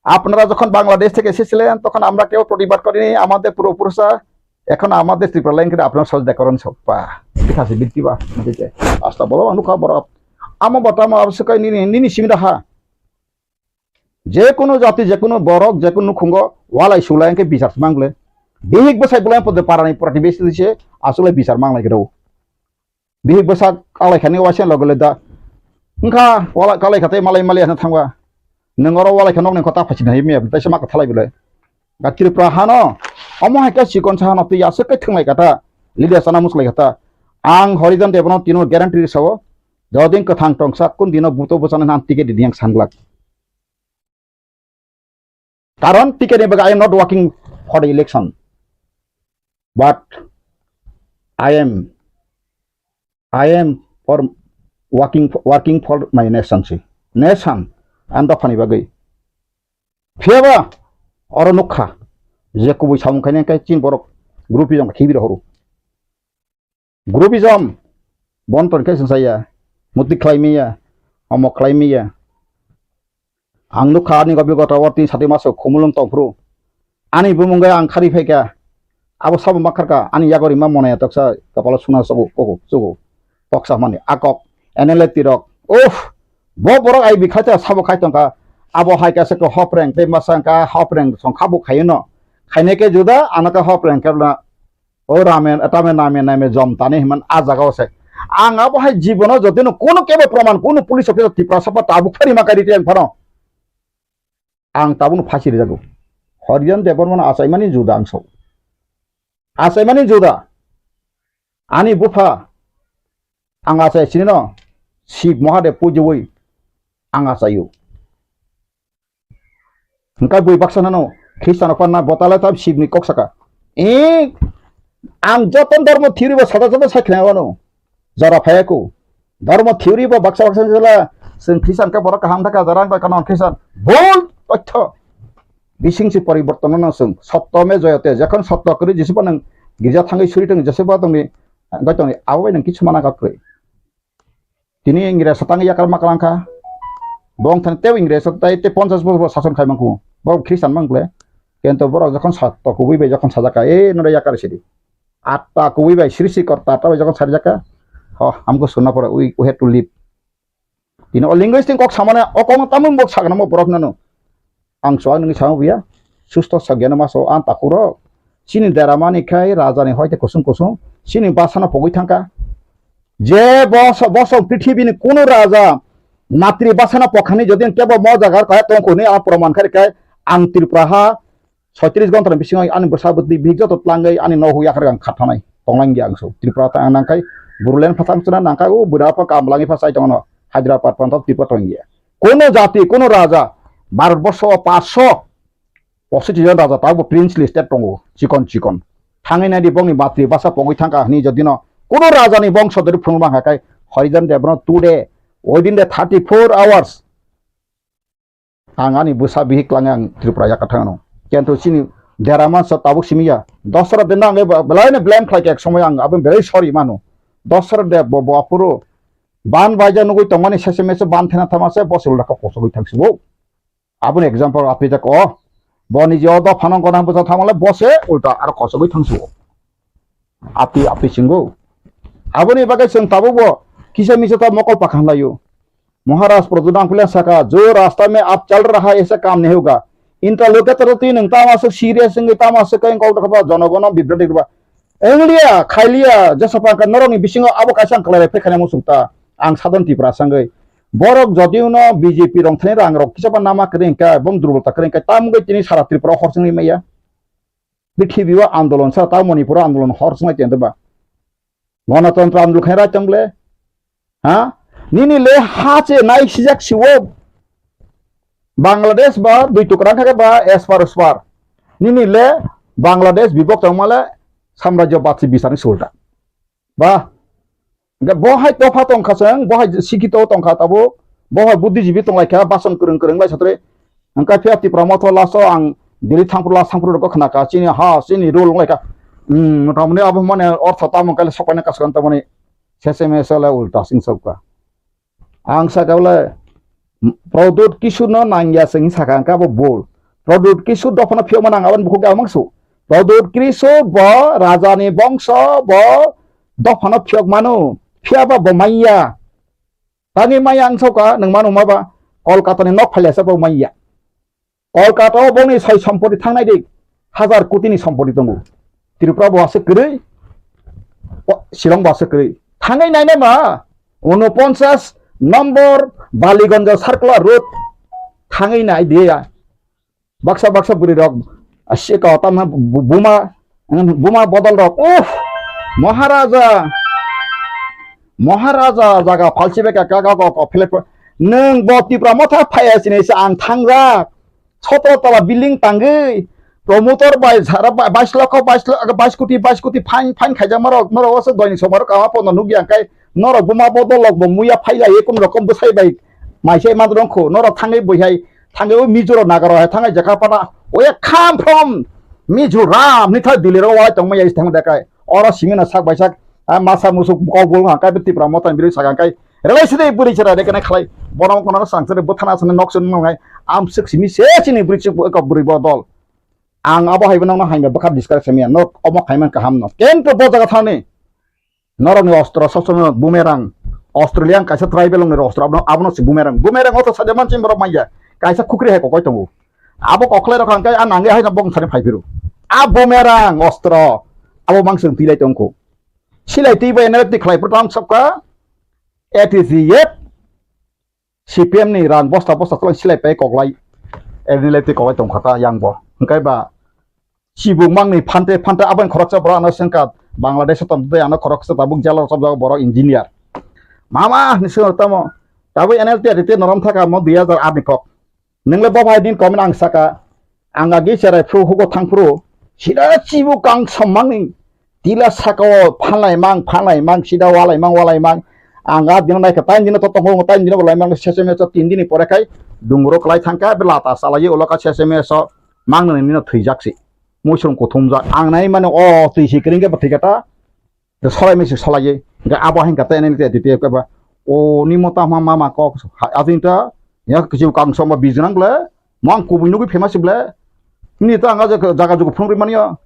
আপনারা যখন বাংলাদেশ থেকে এসেছিলেন তখন আমরা কেউ প্রতিবাদ করিনি আমাদের পূর্বপুরুষরা এখন আমাদের ত্রিপুরা লাইনকে আপনারা সহজ দেখরণ সব ঠিক আছে বিদ্যিবা বুঝেছে আস্তা বলো অনুকা বড় আমা বতামা আবশ্যক নিনি সিমিরাহা যে কোনো জাতি যে কোনো বড় যে কোনো খুঙ্গ ওয়ালাই সুলাইকে বিচার মাংলে বিহিক বসাই বলাই পদে পারানি পুরাটি বেশি দিছে আসলে বিচার মাংলাই গেও বিহিক বসা কালাইখানি ওয়াসেন লগলে দা ওংখা ওয়ালা কালাইখাতে মালাই আনা থাংবা नोंगरो वाला खनक ने खता फासिना हिमे तैसे माका थालाय बिलाय गातिर प्राहानो अमो हाका सिकन साहानो तै यासे कै थंलाय गाता लिदे साना मुसलाय गाता आं हरिजन देबनो तिनो ग्यारान्टी रिसाव ददिन कथां टंसा कुन दिनो बुतो बसाना नाम टिकेट दियां सानग्लाक कारण टिकेट ने बगा I am not working for the election but I am for working for my nation anda phani bagai pheba oro nokha je kubui samung khaine kai chin borok groupism khibir horu groupism bonton kai saya muti khlaimiya amok khlaimiya ang nokha ni gobi gota warti sati maso khumulung tongpru ani bumungai ang khari phaika abo sab makharka ani yagori ma monaya toksa kapala suna sabu koko sugo toksa mani akok enele tirok borok ai bikhaita sabo khaitongka abo haika se ko hopreng te masangka hopreng song khabu khayno khaine ke juda anaka hopreng kerna o ramen atamen name jom tane himan a jaga se ang abo hai jibono jotino kono kebe proman kono police officer tipra sapa tabu khari makari ten phano ang tabun phasi ri jago horijan debormon asaimani juda angso asaimani juda ani bufa ang asai sinino Shiva Mahadev পুজোই আঙা চাইও হংকা বই বাক্সানানো খ্রিস্টান পান্না বতালে তাব শিবনি ককসাকা আং যতন ধর্ম theory বা সাদা সাদা সাইখনায়ানো জরা ফায়াকো ধর্ম থিওরি বা বাক্সা জলা जों খ্রিস্টান কা বড় কাহাম থাকা জারাং বা কানন খ্রিস্টান ভুল তথ্য বিশিংসি পরিবর্তন जों সত্যমে জয়তে যখন সত্য করে যেসব নং গির্জা থাঙ্গै সুরিতং যেসব তুমি গতনি আবাই নং কিছু মানা গাকরে তিনি ইংরেজ সাতাঙ্গি yakar makalangka bong tan tew ingres tai te 50 bor শাসন খাই মাংকু বং খ্রিস্টান মাংলে কিন্তু বড় যখন সত্য কবি বে যখন সাজাকা নরে yakar সিদি আত্মা কবি বে সৃষ্টি কর্তা তা যখন সাজাকা আমকো শোনা পড়ে উই হ্যাভ টু লিভ তিনি লিঙ্গুইস্টিক কক সামনে অকং তামুং বক সাগনা মো বরক নানো আং সো ননি সামু বিয়া সুস্থ সাগেনা মাসো আন তাকুর সিনি দেরামানি খাই রাজানি হয়তে কুসুম সিনি বাসানা পগই থাকা যে বস পৃথিবীর কোন রাজা মাতৃভাষা পখানি যদি কেবল ম জায়গার কয় তখনই প্রমাণ খারিকায় আং ত্রিপুরাহা 36 ঘন্টার বেশি আনি বসাবতী বিগত তলাঙ্গাই আনি নহুয়া খারগাং খাথানাই তংলাঙ্গি আংসো ত্রিপুরা তা নাংকাই বুরলেন ফাতাংসনা নাংকা ও বুড়াপা কামলাঙ্গি ফাসাই তং হায়দ্রাবাদ পর্যন্ত ত্রিপুরা তংগিয়া কোন জাতি কোন রাজা ভারতবর্ষ 565 জন রাজা তাও প্রিন্সলি স্টেট তঙ্গ চিকন থাঙে নাইদি বংনি মাতৃভাষা পগই থাকা নি যদিন কোন রাজানি বংশধর ফুংবা হাকাই হরিজন দেবন টুডে ওইদিন 34 hours आंगानी बुसा बिहिक लांग आं त्रिपुरा याकाथानो केंतु सिनि देरामा स ताबुक सिमिया दसरा देना आंगे बलायने ब्लेम खाइक एक समय आं आबे बेरै सरी मानु दसरा दे बपुरो बान बाजा नुगै तंमानि सेसेमेसे बान थेना थामासे बसुल लाका कसगै थांसिबो आबुन एग्जांपल आपि जाक बनि जे अद फानं गना बुसा थामाले बसे उल्टा आरो कसगै थांसिबो आपि सिंगो आबुनि बागै जों ताबुबो किसे मिसे ता मकल पाखान लायो महाराज प्रजुदान खुले सका जो रास्ता में आप चल रहा है ऐसा काम नहीं होगा इनका लोग तरती नंतामासे सीरियस तामासे कहीं कौट खबा जनगण बिब्रति खबा एंगलिया खाइलिया जसपा का नरंनि बिसिंग आबो काइसां खलाय फेखाने मुसुंता आं साधन तिप्रा संगै बरक जदिउनो बीजेपी रंथने रां रक किसबा नामा करेंका बम दुर्बलता करेंका तामुगै तिनि सारा त्रिपुरा हरसंनि मैया पृथ्वीवा आंदोलन सा ता मणिपुर आंदोलन हरसंय तेंदबा गणतंत्र आंदोलन खैरा चंगले हा निनी ले हाचे नाइ सिजाक सिवो Bangladesh ba dui tukrang kake ba esfar nini le Bangladesh bibok tangmale samrajyabad si bisani sulta ba bohai tofa tongkha seng bohai sikito tongkha tabo bohai buddhijibi tonglaikha bason kurung lai satre angka fiati pramoto laso ang dili thangpur ko khnaka chini ha chini rule laika motamoni abo mane ortho tamon kale sokane kaskan tamoni seseme sala ulta sing sobka ang sakawle produk kisu no nangya sing sakangka bo bol produk kisu dofana phio manang aban buku ga mangsu produk kisu bo rajani bongso bo dofana phio manu phia ba bo maya tani maya ang soka nang manu maba kolkata ni nok phalesa bo maya kolkata bo ni sai sampoti thangnai dik 1000 koti ni sampoti tongo Tripura bo ase kri Shillong bo ase kri thangai nai na ma 49 নম্বর Ballygunge circular road থাঙাই নাই দিয়া বাক্সা বুড়ি rock আসে কাম বুমা বদল rock উফ মহারাজা জায়গা ফালসিবে কাকা ফেলে নং বতিপ্রা মথা ফায়াসিনে আং থাংজা 17 তলা বিল্ডিং তাঙ্গৈ প্রমোটর বাই ঝারা 22 লক্ষ 22 কোটি ফাইন খাইজা মারক নরওয়াসে দৈনিক সমার কামা পন নুগি আংকাই নরক বুমা বদল লক মুয়া ফাইলাই কোন রকম বসাইবাই মাইসে মাদরংখো নরক থাঙ্গৈ বইহাই থাঙ্গৈ মিজোর নাগারহাই থাঙ্গৈ জাকাপানা ওয়ে খাম ফ্রম মিজোরাম নিথা দিলের ওয়াই তংমাই আইস থাং দেখাই অর সিমিনা সাক বাইসাক মাসা মুসু কবল হাকাই বিতিপ্রা মতান বিরি সাগাंकाय রেলাইসিদে বুরি ছরা দেখাই খালাই বরং কোন সাংসরে বথানা সনে নকসন নংহাই আম সিমি সেচিনি বুরি ক বুরি বদল आं abo haibana na haimba bakar discuss semia no omo khaiman ka hamno kento bo jaga thane norok ni ostro sosono bumerang Australian kaisa tribal ni ostro abno si bumerang oto sajaman chim borok maya kaisa khukri hai kokoi tongo abo koklai rok angkai anange hai na bong thane phaifiru a bumerang ostro abo mangsung tilai tongko silai ti bai enerti khlai protam sabka atz CPM ni ran bosta tolai silai pai koklai ernilai ti kokoi tongkhata yangbo angkai ba Sibuk mangni phante aban khoroksa bora ana sengka Bangladesh tamde ana khoroksa tabuk jala sabja bora engineer mama niso tamo tabu NLT adite noram thaka mo 2008 ni kok ningle babai din komen ang saka anga gi serai fru hugo thangfru sida sibuk kang sammangni tila saka phanlai mang sida walai mang anga din nai ka tain din to tong tain din walai mang seseme so 3 din pore kai dungro klai thangka belata salai oloka seseme so mangni ni no thuijaksi Muslim ko thumja angnai mane o tuisi kringe bathikata de solai mesi solai ga abo hen kata ene te te ka ba o ni mota mama ko azinta ya kisu kang soma bijnang ble mang ku binu bi famous ble ni ta anga jaga jugo phungri mania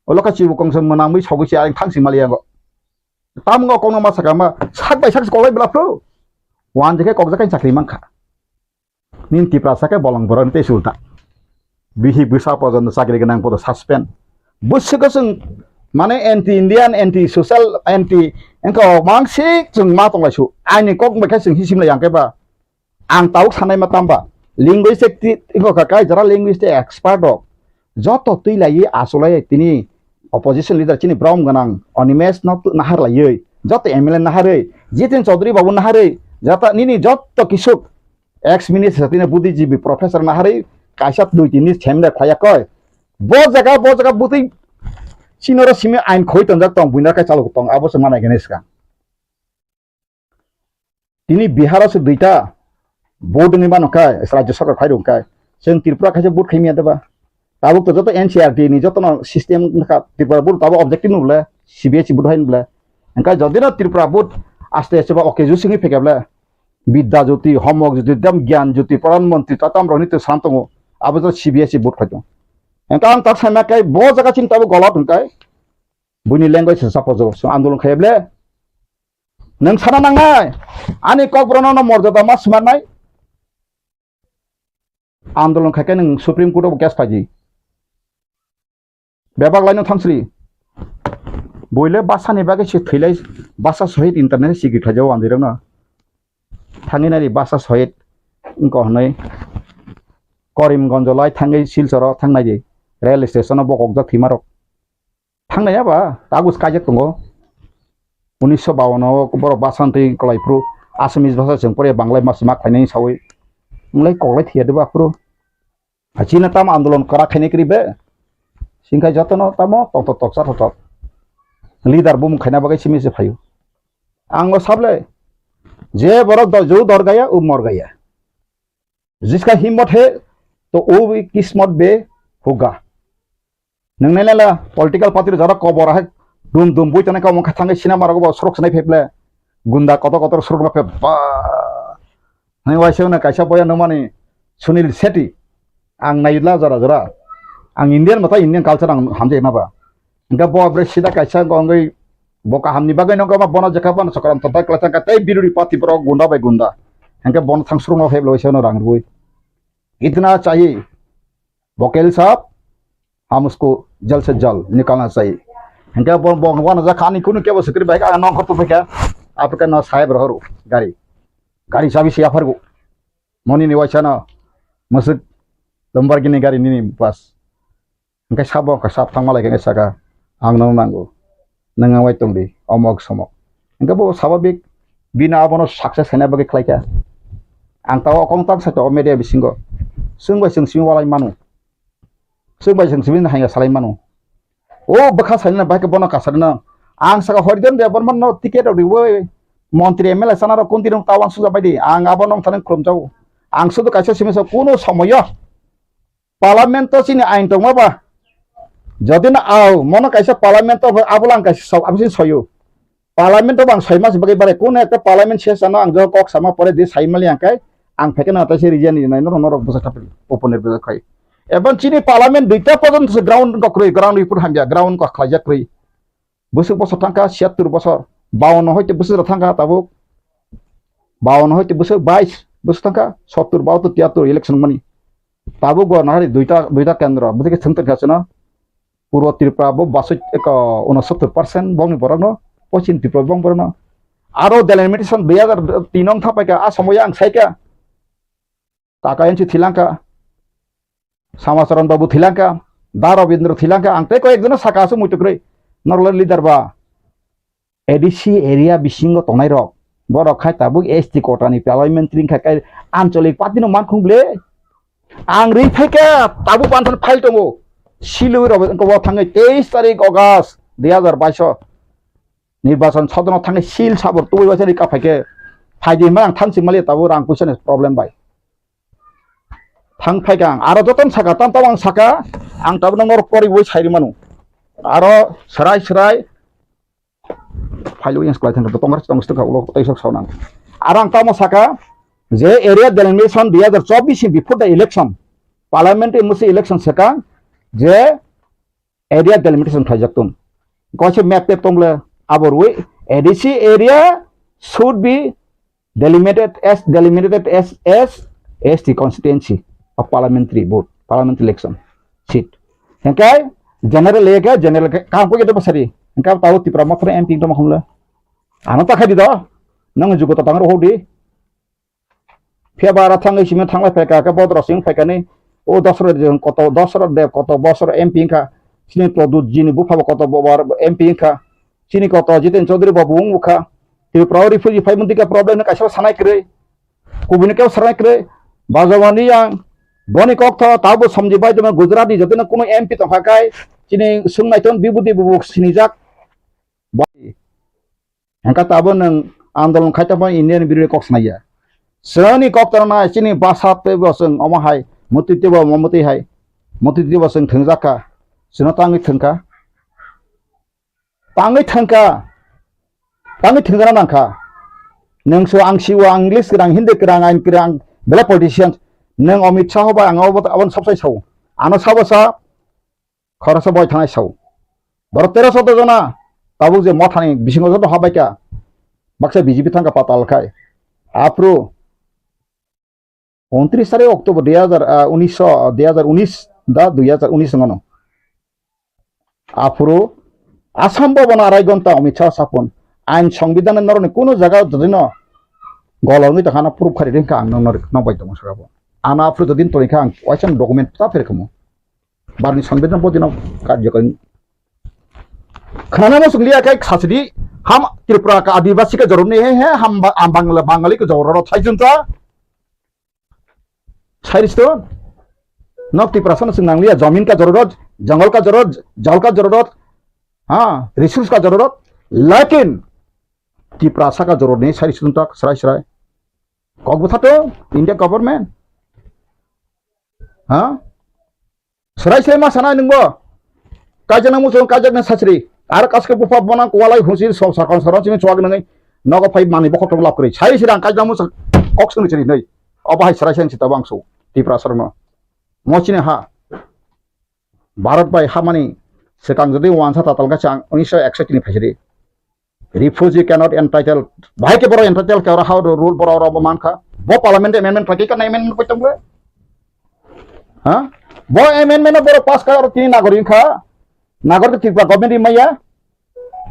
oloka chi kong sam manang mi sogi ai thang sing malia go tam go kong ma saka ma sak bai sak ko lai bla pro wan jeke kok jaka chakri mangkha nin ti prasake bolong boron te sulta bihi bisa pojon sakri genang podo suspend busukasung mane anti Indian anti social anti engko mangsik jung ma tong laisu ani kok mekai sing hisim la yang ba ang tauk sanai matamba linguistic engko kakai jara linguistic expert dok joto tui lai asolai tini opposition leader chini brom ganang onimes not nahar lai joto MLA nahare Jitin Chaudhary babu nahare jata nini joto kisuk ex minister tini buddhijibi professor nahare kaisat 2-3 ni semda khaya koi bo jaga buti sinoro simi ain khoi tonjak tong buinar kai chalok tong abo semana geneska tini bihar se duita board ni banokai rajya sarkar khai dongkai seng Tripura kaise board khaimia deba tabuk to joto NCRT ni joto no system ka Tripura board tabo objective nule CBSE board hain bla engka jodina Tripura board aste ba oke ju singi phekabla bidya jyoti homok jyoti dam gyan jyoti pradhan mantri tatam ronit santongo abo to CBSE board khaito engka ang tak sama kai bo jaga chin tabo golat engkai buni language suppose so andolon khayble nang sana nangai ani kok brono no morjada mas manai andolon khake nang supreme court of case phaji bebak laino thamsri boile basani bage se thilai basa sohit internet sigi khajau andirang na thanginari basa sohit ingko hanai Karimganj lai thangai Silchar thangnai je rail station bokok ja thimarok thangnaya ba tagus kajak tongo 1952 boro basantei kolaipru Assamese bhasha jeng pore Banglai masma khainai sawi mulai kolai thiya deba pro achina tam andolon kara khane kribe singkai jotono tamo tok tok sa tok leader bum khaina bagai simi se phayu anglo sable जे बरक जो दर गया वो मर गया जिसका हिम्मत है तो वो भी किस्मत बे होगा नंगने ला पॉलिटिकल पार्टी जरा कबर है दुम दुम बुई तने का मुख थांगे सिनेमा रगो सरक सनाय फेप्ले गुंडा कत कत सरक बा बा नै वाइसे ना कायसा बया न माने सुनील शेट्टी आं नायला जरा जरा आं इंडियन बता इंडियन कल्चर आं हामजे ना बा इनका बब्रे सिदा कायसा गंगै boka hamni bagai nongka ma bona jakapan sakaram tata kelatan katai biruri pati pro gunda by gunda hengke bon thangsrung no heblo isono rang rui इतना चाहिए वकील साहब हम उसको जल्द से जल्द निकालना चाहिए हंके bon bon wana za khani kunu ke bosukri bai ka nong khatu peka apka na sahib rohru gari sabi sia fargo moni ni wachana masuk lembar gini gari ni pas hengke sabo ka sab thangma lai saka ang nang nango नंगा Y तंग दी अमक समक इनका वो स्वाभाविक बिना abono success hena bagi klaika ang tawa kong tang sa to media bisingo sungbai sungsi walai manu sungbai sungsi bin hanga salai manu o bakha saina ba ke bono kasarna ang saka horidan de bon no ticket ri wo মন্ত্রী MLA সানার কোন দিন তাওয়ান সুজা বাইদি আং আবনং থানেন ক্রমজাও আং শুধু কাছে সিমেস কোনো সময় parliament চিনি আইন দংমাবা যদি না আও মনে কাইসা পার্লামেন্ট আবলাং কাইসা সব আমি সয়ো পার্লামেন্ট বাং সয়মাস বাগে বারে কোন একটা পার্লামেন্ট শেষ জানো আং জ কক সামা পরে দি সাইমালি আংকাই আং ফেকে না তাসে রিজিয়ন নি নাই নর বসা থাপি ওপনের বসা খাই এবং চিনি পার্লামেন্ট দুইটা পর্যন্ত গ্রাউন্ড কক্রই গ্রাউন্ড রিপোর্ট হামজা গ্রাউন্ড ক খাইজা ক্রই বছর বছর টাকা 76 বছর 52 হইতে বছর থাকা তাবো 52 হইতে বছর 22 বছর থাকা 70 72 73 ইলেকশন মানি তাবো গনারি দুইটা কেন্দ্র বুঝে সেন্টার কাছে না পূর্ব ত্রিপুরা বো 69% বংনি বরনো পশ্চিম ত্রিপুরা বং বরনো আরো ডেলিমিটেশন 2003 নং থাপাইকা আসাময়া আং সাইকা কাকায়েনচি থিলাঙ্কা সামাচরণ বাবু থিলাঙ্কা দা রবীন্দ্র থিলাঙ্কা আং তে কয়েকজন সাকাসু মুইতক্রই নরল লিডার বা এডিসি এরিয়া বিশিঙ্গ তনাই রক বড় খাই তাবুক এসটি কোটানি পার্লামেন্টারি খাই আঞ্চলিক পাতিনো মান খুংলে আং রি ফাইকা তাবু পানথন ফাইল দङो শিলুই রব কব থাङै 23 তারিখ আগস্ট 2022 নির্বাচন সদন থাङै সিল সাবর তুই বাছারি কা ফাইকে ফাইদি मा आं थांसि माले ताबु रां कुइसन प्रॉब्लम बाय थां फाइका आरो जतन साका ताम ताम आं साका आं ताबु नंगर करि बय साइरि मानु आरो सराय फाइलो इंस क्लाइथन तो तंगर तंगस्त का उलो तैसक सावनां आरो आं तामो साका जे area delimitation 2024 before the election parliamentary मुसे इलेक्शन साका जे एरिया डेलिमिटेशन खाइजाक्तुम गसे मैप टेप तंगले आबरवे ADC area should be delimited as the constituency of parliamentary vote parliamentary election seat hengkai general lega general kam ko gedo basari hengkai tahu ti promoter mp to makhumla ano ta khadi do nang jugo to tangar hodi febara thangai sime thanglai phaika ka bodro sing phaika ni o dosro de koto bosor mp ka sini produt jini bu phaba koto bobar mp ka sini koto jiten chaudhary babu mukha ti prauri fuji phai munti ka problem na kaisa sanai kre kubuni ka sanai kre bazawani yang boni kok tho tabu somji bai de gujarati jotena kono mp to phakai sini sungnai ton bibudi bubuk sini jak hengka tabu nang andolon khaita ba indian birure kok sanaya sani kok tarna sini basa te boseng omahai mutiti ba momoti hai mutiti boseng thengjaka sino tangi thengka tangi thengana nangka nengso angsiwa english kerang hindi kerang ain kerang bela politicians neng Amit Shah ba angau abon sabsai sau ano sabasa khorasa boy thanai sau bar 1300 jona tabu je mothani bisingo joto habaika baksa bijepi thangka patal khai apro 29 October 2019 da 2019 ngono apro asam bobona arai gonta Amit Shah sapon আইন সংবিধানের নরনে কোনো জায়গা যদি না গলমি তখন proof খারি রেখা আং নবাই দङ সরাবো আনা আফ্রু দিন তো রেখা আং ওয়াইসান ডকুমেন্ট তা ফেরকমো বারনি সংবিধান পদিন কার্যকরী खाना मसुक लिया kai khasidi ham tripura ka adivasi ka jorone he ham Bangla Bangali का जरूरत है जनता साइरिस तो नक त्रिपुरा से नांगलिया जमीन का जरूरत, जंगल का जरूरत, जल का जरूरत, हाँ रिसोर्स का जरूरत, लेकिन त्रिपुरा का जरूरत नहीं साइरिस तक सराय सराय कौन बता तो इंडिया गवर्नमेंट हाँ सराय सराय मा साना नंगो काजना मुसुं काजना सासरी आरो कासके बुफा बना कोवालाई हुसी सब साखन सराव चिनि चवाग नङै नगो फाइ मानि बखत लाब करै साइ सिरां काजना मुसुं कक्सन चिनि नै अबाहाय सराय सराय चिता बांसौ त्रिपुरा सरनो मचिने हा भारत बाय हामानि सेकां जदि वानसा तातालगा चां 1961 नि फाइसरि refugee cannot entitled भाई के बरो entitled के how the rule बरो रो मानखा बो पार्लियामेंट अमेंडमेंट पाके का अमेंडमेंट पटंगले हां बो अमेंडमेंट बरो पास का और तीन नागरिक खा नागरिक त्रिपुरा गवर्नमेंट मैया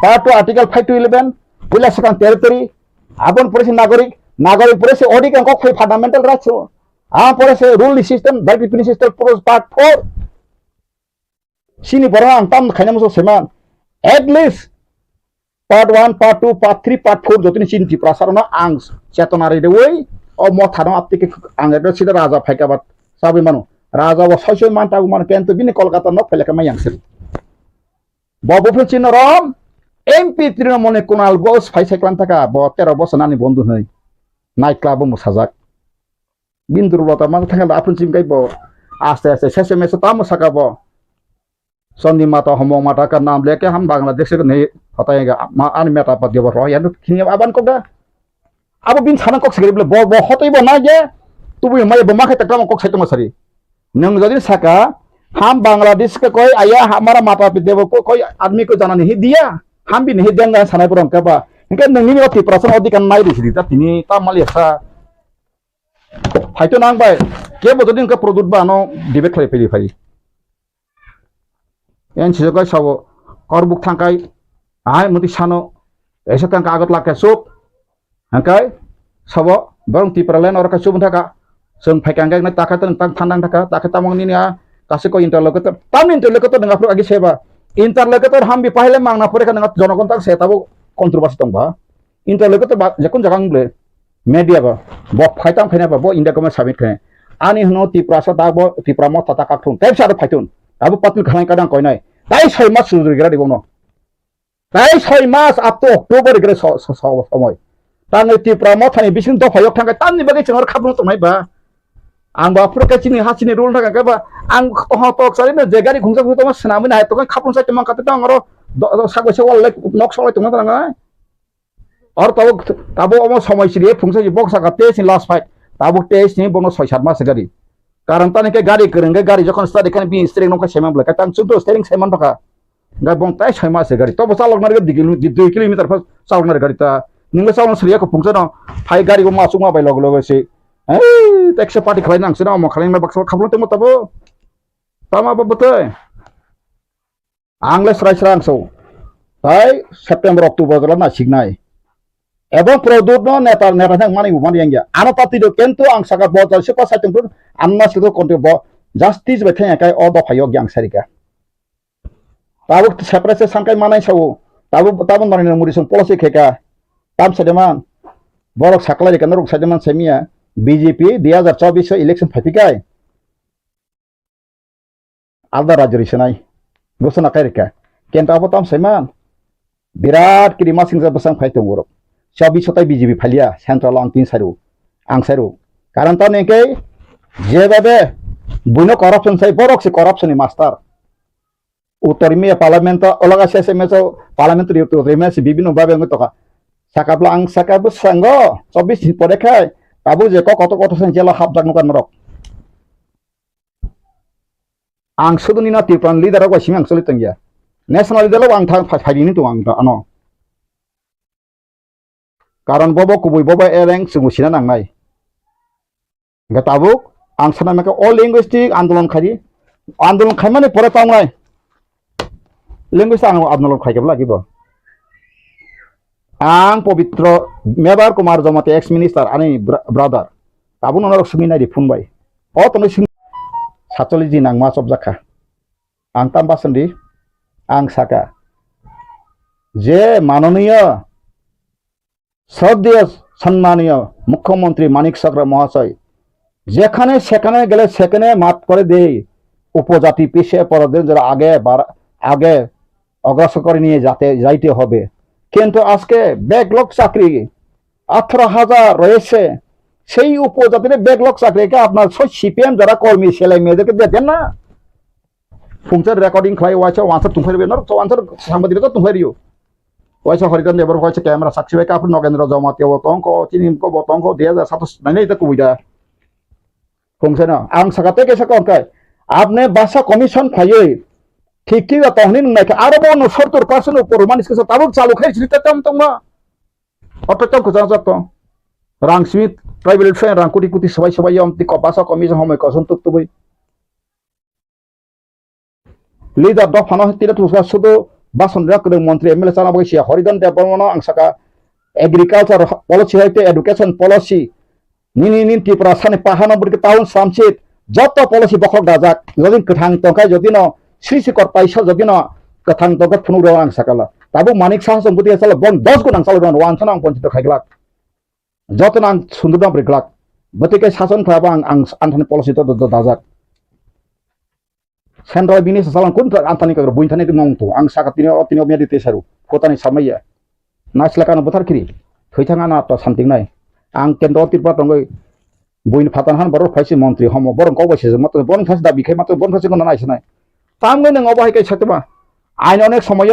पार्ट 2 आर्टिकल 5 to 11 पुला सेकां टेरिटरी आबन पुरेसे नागरिक नागरिक पुरेसे ओडिकन को फै फंडामेंटल राइट्स आ पुरेसे rule system by definition system पुरोस पार्ट 4 सिनि बरो आं ताम खाइना मसो सेमान at least part 1 part 2 part 3 part 4 जतनि चिन त्रिपुरा सरनो आं चेतनारि देवै ओ मथानो आपतिके आं एदो सिदा राजा फाइकाबात साबै मानु राजा व सयसय मानता मान केन्तो बिनि कलकाता न फैलेका मायांसिल बबुफुल चिन रम एमपी तृणमूल कुणाल घोष फाइसाइक्लान थाका ब 13 बছর नानि बंधु नै नाइट क्लाब मुसाजाक बिन्दुरलता मा थांगा आफुन चिमगाय ब आस्ते आस्ते सेसे मेसे ताम साका ब सन्दी माता हमो माता का नाम लेके हम बांग्लादेश को नहीं हटाएगा आन मेटा पद देव रो यानो खिनि आबान को दा अब बिन छाना को सगरे ब ब हतै ब ना जे तुबु मै ब माखे तकरा को सैतो मसरी नंग जदि साका हम बांग्लादेश के कोई आया हमारा माता पिता को कोई आदमी को जाना नहीं दिया हम भी नहीं देंगे सानाय परम का बा इनके नंगनि अति प्रश्न अधिकार नाय दिसि ता तिनि ता मालिसा फाइतो नांग बाय के बजदि इनके प्रोडक्ट बानो डिबेट खाइ फैदि फाइ एन छिजोगा सावो करबुक थांकाय आय मति सानो एसे थां कागत लाके सुप हांकाय सावो बरं त्रिपुरालेन और का सुब थाका जों फाइकांगाय ना ताका तन तां थांदां थाका ताका तामंगनि निया कासेको इंटरलोकेटर ताम इंटरलोकेटर नङा फ्रो आगे सेबा इंटरलोकेटर हम भी पहले मांगना पड़े का नङा जनगण तक सेताबो कंट्रोवर्सी दंबा इंटरलोकेटर जखन जगांब्ले मीडिया बा ब फाइतां फाइना बा ब इंडिया गवर्नमेंट सबमिट खाय आनि हनो त्रिपुरा सा दाबो त्रिपुरा म ताता काथुन तेब सार फाइतुन अब पत्नी खानाय कादां कयनाय ताई 6 मास सुजुरिगरा दिबोनो ताई 6 मास अप टू अक्टोबर गरे समय तांग त्रिपुरा म थानि बिसिन दफायाव थांगा तामनि बागै जोंर खाबु तनाय बा आं बा प्रकाचिनि हासिनि रुल थांगा बा आं तह तक सारि जे गारि खुंसा खुंसा म सनामनि हाय तो खाबु साइते मा काते तांग रो सागसे वाल नक सलाय तंग तांगा और ताबो अम समय सिरि फुंसा जि बक्सा गाते सिन लास्ट फाइट ताबो टेस्ट नि बनो 6-7 मास गारि कारण ताने के गारि करंगे गारि जखन स्टार्ट खाने बि स्ट्रेंग नका सेमान ब्ला तां सुदो स्टेरिंग सेमान तका गा बं ताय 6 मास गारि तो बसा लगनार गे 2 किलोमीटर फस सावनार गारि ता निंगे सावन सरिया को फुंसा न फाइ गारि को मासुक मा बाय लग लग से ए टेक्स पार्टी खालाय नांसो न म खालाय मा बक्सा खाबलो तम तबो तामा बबते आंले सराय सरांसौ ताय सेप्टेम्बर अक्टोबर गला ना सिगनाय एबं प्रोडक्ट न नेता नेता थां मानि उमान यांगिया आनो पार्टी दो केंतो आं सागा बजार से पास आइटम आन्ना सिदो कोन्टे ब जस्टिस बेथाय काय अ दफायो ग्यां सारिका ताबो सेपरेट सांकाय मानाय सावो ताबो माने मुरिसं पलिसि खेका ताम सदेमान बरक साकलाय केन रक सदेमान सेमिया बीजेपी 2024 इलेक्शन फाइफिकाय आलदा राज्य रिसनाय घोषणा कायरिका केन्टा अब ताम सेमान बिराट किरि मासिं जा बसां फाइतों बरक 24 बीजेपी फालिया सेंट्रल आं 3 सारु आं सारु कारण ता नेके जेबाबे बुनो करप्शन साइ बरक से करप्शन मास्टर उत्तर में पार्लियामेंट अलगा से में पार्लियामेंट रियो रेमे से बिबिनो बाबे ng तका साकाब्ला आं साकाबो संगो 24 दिन परे खाय बाबु जे कत सन जेला हाब जागनो kan मरक आं सुदुनि ना तिरपान लिडार को सिं आं सलितं गया नेशनल लिडार आं थां फाइदिनि तो आं अनो कारण बबो कुबुय बबो एरें सुमुसिना नांनाय गताबुक आं साना मेका अल लिंग्विस्टिक आंदोलन खायमाने परे तांनाय लिंग्विस्टिक आंदोलन खायकेबला गिबो आं पवित्र मेबार कुमार जमाते एक्स मिनिस्टर आनि ब्रादार ताबु नरक सुमिनाय फुनबाय अ तने सिं 47 दिन आं मा सब जाखा आं तामबासन्दि आं साका जे माननीय श्रद्धेय सम्मानीय मुख्यमंत्री मानिक सागरा महाशय যেখানে সেখানে গেলে সেখানে মাত করে দেয় উপজাতি পিছিয়ে পড়াদের যারা আগে অগ্রসর করে নিয়ে যাইতে হবে। কিন্তু আজকে ব্যাকলগ চাকরি 18,000 রয়েছে, সেই উপজাতির ব্যাকলগ চাকরিকে আপনার সিপিএম যারা কর্মী ছেলে মেয়েদেরকে দেখেন না, ফুংসার রেকর্ডিং খাই ওয়াইছে ওয়ানসার তুমফেরবে না, তো ওয়ানসার সাংবাদিকতা তুমফেরিও ওয়াইছে হরিজন দেবর হয়েছে ক্যামেরা সাক্ষী ভাই আপনি নগেন্দ্র জমাতে বতঙ্ক চিনিমক বতঙ্ক 2027 নাইনে এটা কবিতা ফুংসে না आं সাকাতে কেসে কনকাই আপনি বাসা কমিশন ফাইয়ে ঠিক কি তহনি নাকি আরো 70% উপর মানুষকে তাবুক চালু খাইছিল তেম তোমরা অততম কোজা যত রাংসমিত ট্রাইবেল ফ্রেন্ড রাং কোটি কোটি সবাই অমতি বাসা কমিশন সময় কসন তুকতুবই লিডার দফানো তিরা তুসা শুধু বাসন রাখতে মন্ত্রী এমএলএ চালা বসিয়া হরিজন দেব বর্মন আं সাকা এগ্রিকালচার পলিসি হইতে এডুকেশন পলিসি নিনি ত্রিপুরা সানি পাহানো বর্গে টাউন সামসিত যত পলিসি বখক দাজাক যদি কথাং তংকাই যদি ন শ্রীশিকর পাইছা যদি ন কথাং তংকা ফুনুর আं সাকালা তাবু মানিক সাহা সম্পত্তি আসলে বন 10 গুণ সাল রন ওয়ান সান আं পঞ্চিত খাইগলাক যত আं সুন্দরদাম ব্রিগলাক বতিকে শাসন খাবা আं আনথানি পলিসি তো দাজাক सेंट्रल बिजनेस सालां कुन आंतानि का बुइनथानि मावंतो आं साखातिनि अतिनि मियादि तेसारु कोतानि सामैया नासलाकानो बोथारखिरि थैथाङा ना त सान्तिंनाय आं केन्द्र त्रिपुरा तंगै बुइन फातानहान बर फाइसि मन्त्रि हम बरं कबाइसे मत बरं फाइसि दा बिखाय मत बरं फाइसि कोन नायसनाय तामगै नों अबाहायकै सातमा आइन अनेक समय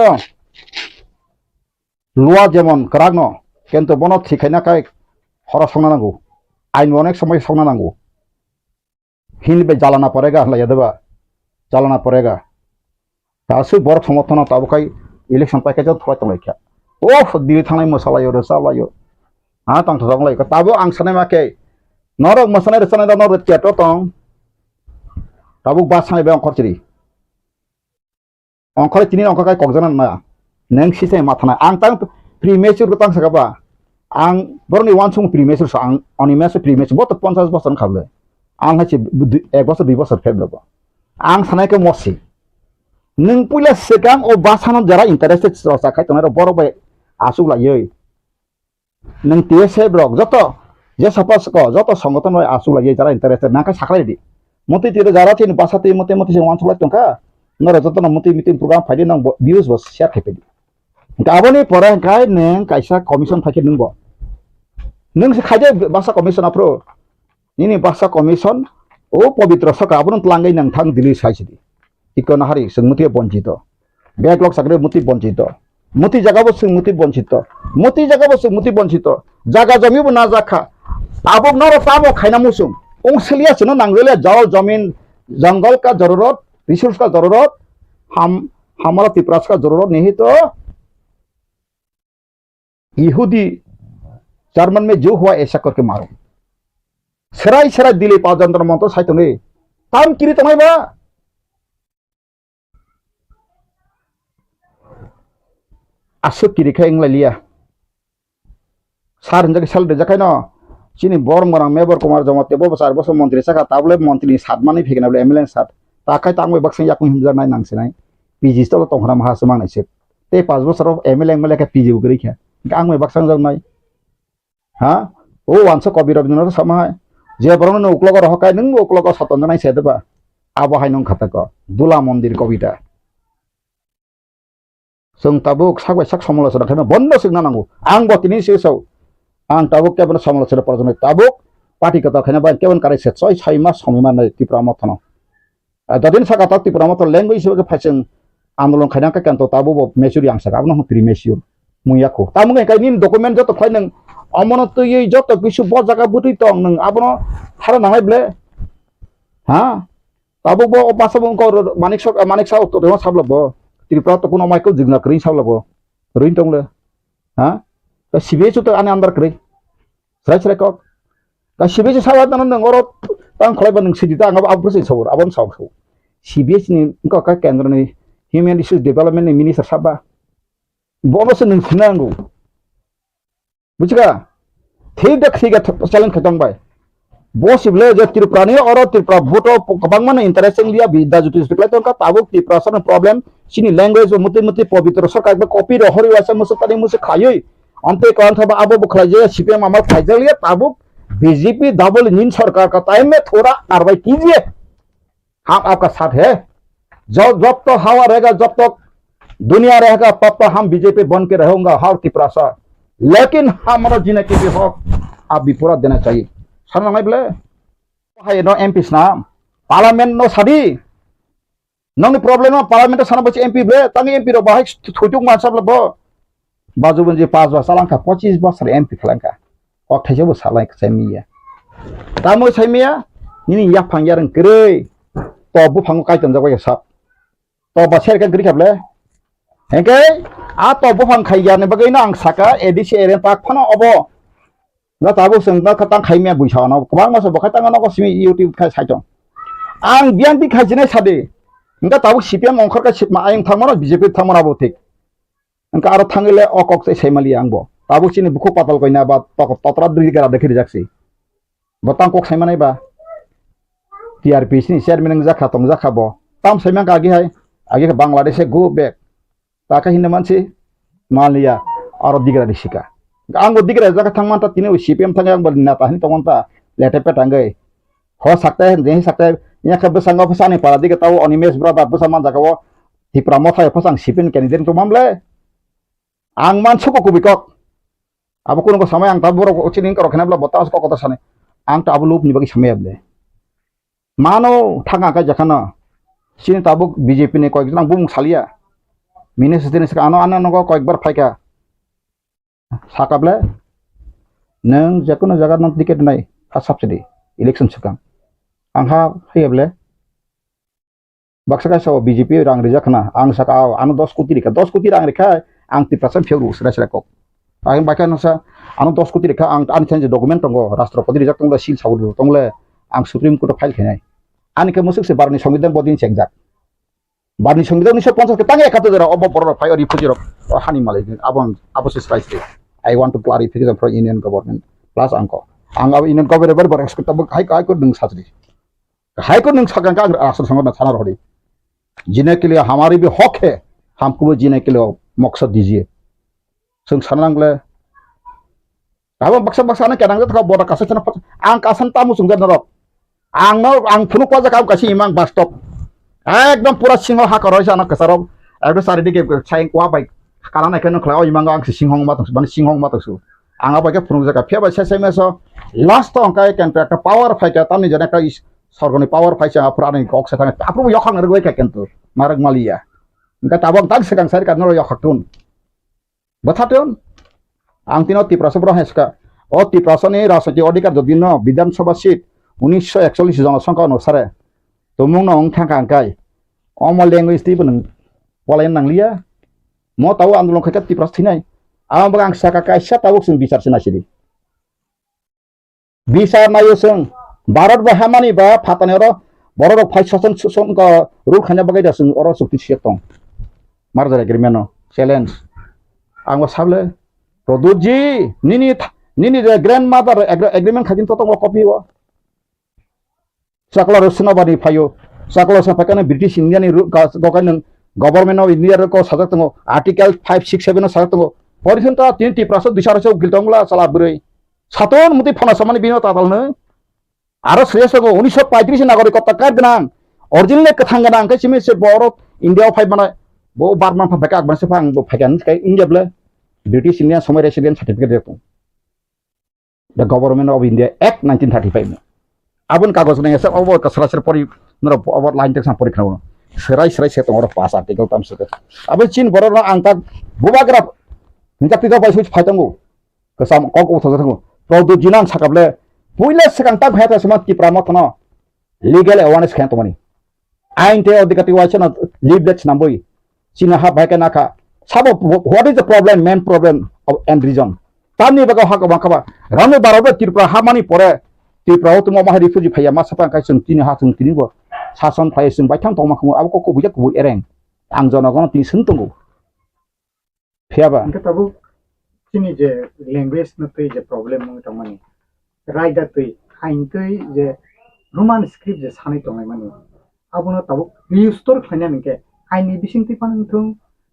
लुआ जेमन करागनो केन्तो बन थिखायनाखाय हर संना नांगौ आइन अनेक समय संना नांगौ हिनबे जालाना परेगा हलायदबा चालाना पड़ेगा दासु बर समर्थन ताबुखाय इलेक्शन पैकेज थोड़ा तंलायखा ओफ दिल्ली थांनाय मोसालायो रोसालायो हाँ तंथ तंलायखा ताबु आं सानाय माके नरक मोसानाय रोसानाय दा नरक केट तंग ताबु बासानाय बे अंखरचिरि अंखर तिनि अंखरखाय कगजाना ना नों सिसे माथानाय आं तां प्रिमेचुर तां सागाबा आं बरनि वानसुं प्रिमेचुर आं अनिमेस प्रिमेचुर बत 50 बोसोर खाबले आं हाचे 1 बोसोर 2 बोसोर फेबलबो आं सानायखौ मसि नों पुला सिगां ओ बासानो जरा इन्टारेस्टेड साखाय तंनाय बरबाय आसु लायै नों टीएसए ब्लक जत जे सपास को जत संगठन होय आसु लायै जरा इन्टारेस्टेड नाका साखाय दि मति तिरे जरा थिन बासाते मते से वान सलाय तंका नर जत न मति मिटिं प्रोग्राम फाइदे नं व्यूज बस शेयर खायपेदि गाबोनि परे गाय नों कायसा कमिशन फाइके नंगो नों से खायदे बासा कमिशन आप्रो निनि बासा कमिशन ओ पवित्र सका आबुन तलांगै नोंथां दिल्ली साइसिदि इकन हारि संमुति बंचित बैकलग सागरे मुति बंचित मुति जगाबो संमुति बंचित मुति जगाबो संमुति बंचित जागा जमीबो ना जाखा आबो नर ताबो खायना मुसुम ओंसलिया सनो नांगले जाओ जमीन जंगल का जरूरत रिसोर्स का जरूरत हमारा त्रिपुरा का जरूरत नहीं तो यहूदी जर्मन में जो हुआ ऐसा करके मारो सेराय सेराय दिले पाजंतर मंत्र साइतंगे ताम किरि तमायबा आसु किरिखा इंगलालिया सार जगे साल देजाखाय न चिनि बरमरां मेबर कुमार जमाते बो 4 बोसोर मंत्री साखा ताबले मंत्री सातमानै फेगनाबले एमएलए सात ताखाय तांगै बक्सं याकुं हिमजानाय नांसिनाय पिजिस तो तंहरा माहासो मांनायसे ते 5 बोसोर एमएलए का पिजि उगरिखा आंमै बक्सं जंनाय हा ओ वानस कबि रविन्द्रनाथ समाय जे बरन उक्लग रहकाय नों उक्लग सतनजनाय सेदबा आबहाय नों खातक दुला मंदिर कविता जों ताबुक सागबाय साग समालोचना खायमा बन्द सिगना नांगौ आं बतिनि सेसौ आं ताबुक केबन समालोचना परजने ताबुक पार्टी कथा खायना बाय केबन कारे से 6 मास समिमा नै त्रिपुरा मथन ददिन सागा ता त्रिपुरा मथन लैंग्वेज से फाइसिं आंदोलन खायना का केंतो ताबुक मेचुरि आं सागा आबनो प्रि मेचिउर मुयाखौ तामुगे कायनि डकुमेन्ट जत फाय नों अमनत ये जत किछु ब जागा बुथि तंग नों आबनो थारा नांगाय ब्ले हा ताबुक बो बासाबो मानिक सा तो देवा साबलबो त्रिपुरा तो कोनो माइकल जिगना करि साबलबो रइन तंगले हा ता सिबेसु तो आने अंदर करि सराय सराय क ता सिबेसु सावा तन नों अर तां खलायबा नों सिदिता आंगा आबुसै सबर आबन सावखौ सिबेस नि का केन्द्र नि ह्यूमन रिसोर्स डेभलपमेन्ट नि मिनिस्टार साबा बबसो नों सुनांगौ बुझगा ठीक चैलेंज खतंबाय बसिबले जे त्रिपुरानि और त्रिपुरा भोट गोबां इंटरेस्टिंग लिया बिदा जुति स्पिकलाय तंका ताबुक त्रिपुरा सन प्रॉब्लेम सिनि लैंग्वेज मुति पवित्र सरकार बे कॉपी रहरि वासा मुसतानि मुसे खायै अन्ते कान थबा आबो बखलाय जे सीपीएम आमा फाइजलिया ताबुक बीजेपी डबल इंजन सरकार का टाइम में थोड़ा कार्रवाई कीजिए, हम आपका साथ है। जब जब तक हवा रहेगा, जब तक दुनिया रहेगा, तब तक हम बीजेपी बन के रहेंगे हर त्रिपुरा से। लेकिन हमारा जीने के भी हक आप भी पूरा देना चाहिए। सारा नहीं बोले हाय नो एमपी नाम पार्लियामेंट नो सादी नंग प्रॉब्लम पार्लियामेंट साना बच्चे एमपी बे तंग एमपी रो बाहाय थुजुक मानसा लब बाजु बंजी 5 बा सालांका 25 बोसोर एमपी खालांका अक थाइजोबो सालाय सैमिया दामो सैमिया नि या फांगियारन गरै तो बुफांग कायतन जाबाय साब तो बासेर का गरि खाबले हेंके आ तो बुफांग खाइयाने बगैना आं साका एडिसे एरेन पाक फाना अबो ना ताबो संगा खतां खाइमिया बुइसाना गोबां मास बखातांगा नगो सिमी यूट्यूब खाय साइटं आं बियान बि खाजिनाय सादे इंगा ताबो सिपिएम अंखरका सिपमा आं थांमोना बीजेपी थांमोनाबो थिक इंका आरो थांगले अकक सैमालि आंबो ताबो सिनि बुखु पाताल कइना बा ततरा द्रिगारा देखि जाक्सि बतां कक सैमानाय बा टीआरपी सिनि चेयरमैन जाखा तंग जाखाबो ताम सैमां आगे बांग्लादेश गो बेक ताका हिन्ना मानसि मालिया आरो दिगरा दिसिका आंगो दिगरा जाका थांमानता तिनि सिपिएम थांगा आंबो नेता हिन तंगनता लेटेपे थांगै हो सकता है नहीं सकता है या खबर संगा फसाने पारा दिगा ताऊ अनिमेश ब्रदर बसामान जागावो हिप्रा मथाय फसां सिपिन कैंडिडेट तो मामले आं मानसुको कुबिकक अब कुनको समय आं ताबुरो ओचिनिं करो खनाब्ला बतास को कथा साने आं ताबु लुप निबा समयब्ले मानो थांगा का जखाना सिनि ताबु बीजेपी ने कयक जन बुं सालिया मिनिस्टार से आनो आनो नगो कयक बार फायका साकाब्ले नों जेकुनो जागा नों टिकेट नाय फार्स्ट सब्सिडी इलेक्शन सिगां आंहा होयोब्ले बाक्सा सो बीजेपी रां रिजाखना आं साका आनो 10 कोटी रां रेखा आं 3% फेवरु सरासराको आं बाका नसा आनो 10 कोटी रेखा आं आनि चेंज डकुमेन्ट दंगो राष्ट्रपति रिजाक दंगो सिल सावदु दंगले आं सुप्रीम कोर्ट फाइल खेनाय आनिके मुसुकसे बारनि संविधान बदिन चेकजाक बारनि संविधान 1950 के तांगे एकातो जरा अब बर फाइ रिफुजि रक हानि मालै आबन अबसिस right I want to clarify for Indian government plus आंको आं अब इंडियन गवर्नमेंट बर एक्सपेक्ट अब हाई कोर्ट नों साजरी हाई कोर्ट नों सागां का राष्ट्र संघ थाना रही जीने के लिए हमारी भी हक है हमको भी जीने के लिए मकसद दीजिए जों साननांगले अब बक्सा ने केनांग था बड़ा कासे चना आं कासन तामु सुंगा नरक आं फुनु को जाका कासी इमां बास्तव एकदम पूरा सिंह हा करय जाना कसारब एकदम सारिदि के साइं क्वा बाइक काना नायखन खलाव इमां आं सिंहं मातस माने सिंहं मातसु आंगा बाइक फुनु जाका फेबा सेसे मेसो लास्ट अंका कन्ट्रैक्ट पावर फाइटा तामनि जने का सरगनि पावर फाइसा पुरानि कक से थाङे ताप्रु यखांग रगय का केन्तु मारग मालिया इंका ताबं ताग सेगां सारि कानो यखाक्तुन बथातुन आं तिनो तिप्रास ब्र हेसका ओ तिप्रासनि राजनीति अधिकार जदिन विधानसभा सीट 1941 जन संख्या अनुसार तमुं नंग थांका अंकाय अम लैंग्वेज ति बन पलायन नांलिया म ताव आंदोलन खैका तिप्रास थिनाय आं बगां साका कायसा ताव जों बिचार सिनासिदि बिचार नायो जों भारत बहामानि बा फातानेर बरर फाइट शासन का रुल खाना बगायदा जों अर सुक्ति सियतं मारजार एग्रीमेंट चैलेंज आंबो साबले प्रदुत जी निनी ग्रैंड मदर एग्रीमेंट खाजिन तो कॉपी हो सकल रसनाबादी फायो सकल सफाकाने ब्रिटिश इंडिया नि गकान गवर्नमेंट ऑफ इंडिया को सजक तंगो आर्टिकल 5 6 7 सजक तंगो परिसंता 30% दिसारसो गिलतंगला साला बुरै सातन मुति फना सामानि बिनो तातालनो आरो श्रेयसगो 1935 नागरिकता कार्ड गोनां अरिजिनल कथां गोनां कैसिमे से बर इंडिया फाइ माने बो बारमान फाका आगबानसे फां बो फागान काय इंडियाब्ले ब्रिटिश इंडिया समय रेसिडेंट सर्टिफिकेट देतो the government of India act 1935 में आबन कागज ने सब अब कसरासर परि नर अब लाइन टेक्स परि खानो सराय से तंगर पास आर्टिकल ताम सके अब चीन बरर आंता बुबाग्रा हिंजा पिगा बाइस फाइतंगो कसम कक उथजथंगो प्रदुत जिनां साकाबले पुइले सेकांता भायता समा तिप्रा मथन लीगल अवेयरनेस खेन तमनि आइन ते अधिकति वाचन लीवलेट्स नम्बई चिना हा भायका नाका सब what is the problem main problem of and reason तानि बगा हा कबा रानो बाराबो तिप्रा हामानि परे तिप्राव तुम मा रिफ्यूजी फाया मा सफा काय जों तिनि हा जों तिनिबो सासन फाय जों बायथां तंमाखौ अब को बुया को एरें आं जनगन ति सनतंगो फेयाबा इनका तबु चिनि जे लैंग्वेज न तै जे प्रॉब्लम म तमनि राइदा तै हाइन तै जे रोमान स्क्रिप्ट जे सानै तंनाय माने आबुनो तबु रिस्टोर खायना नके आइनि बिसिंति पानथों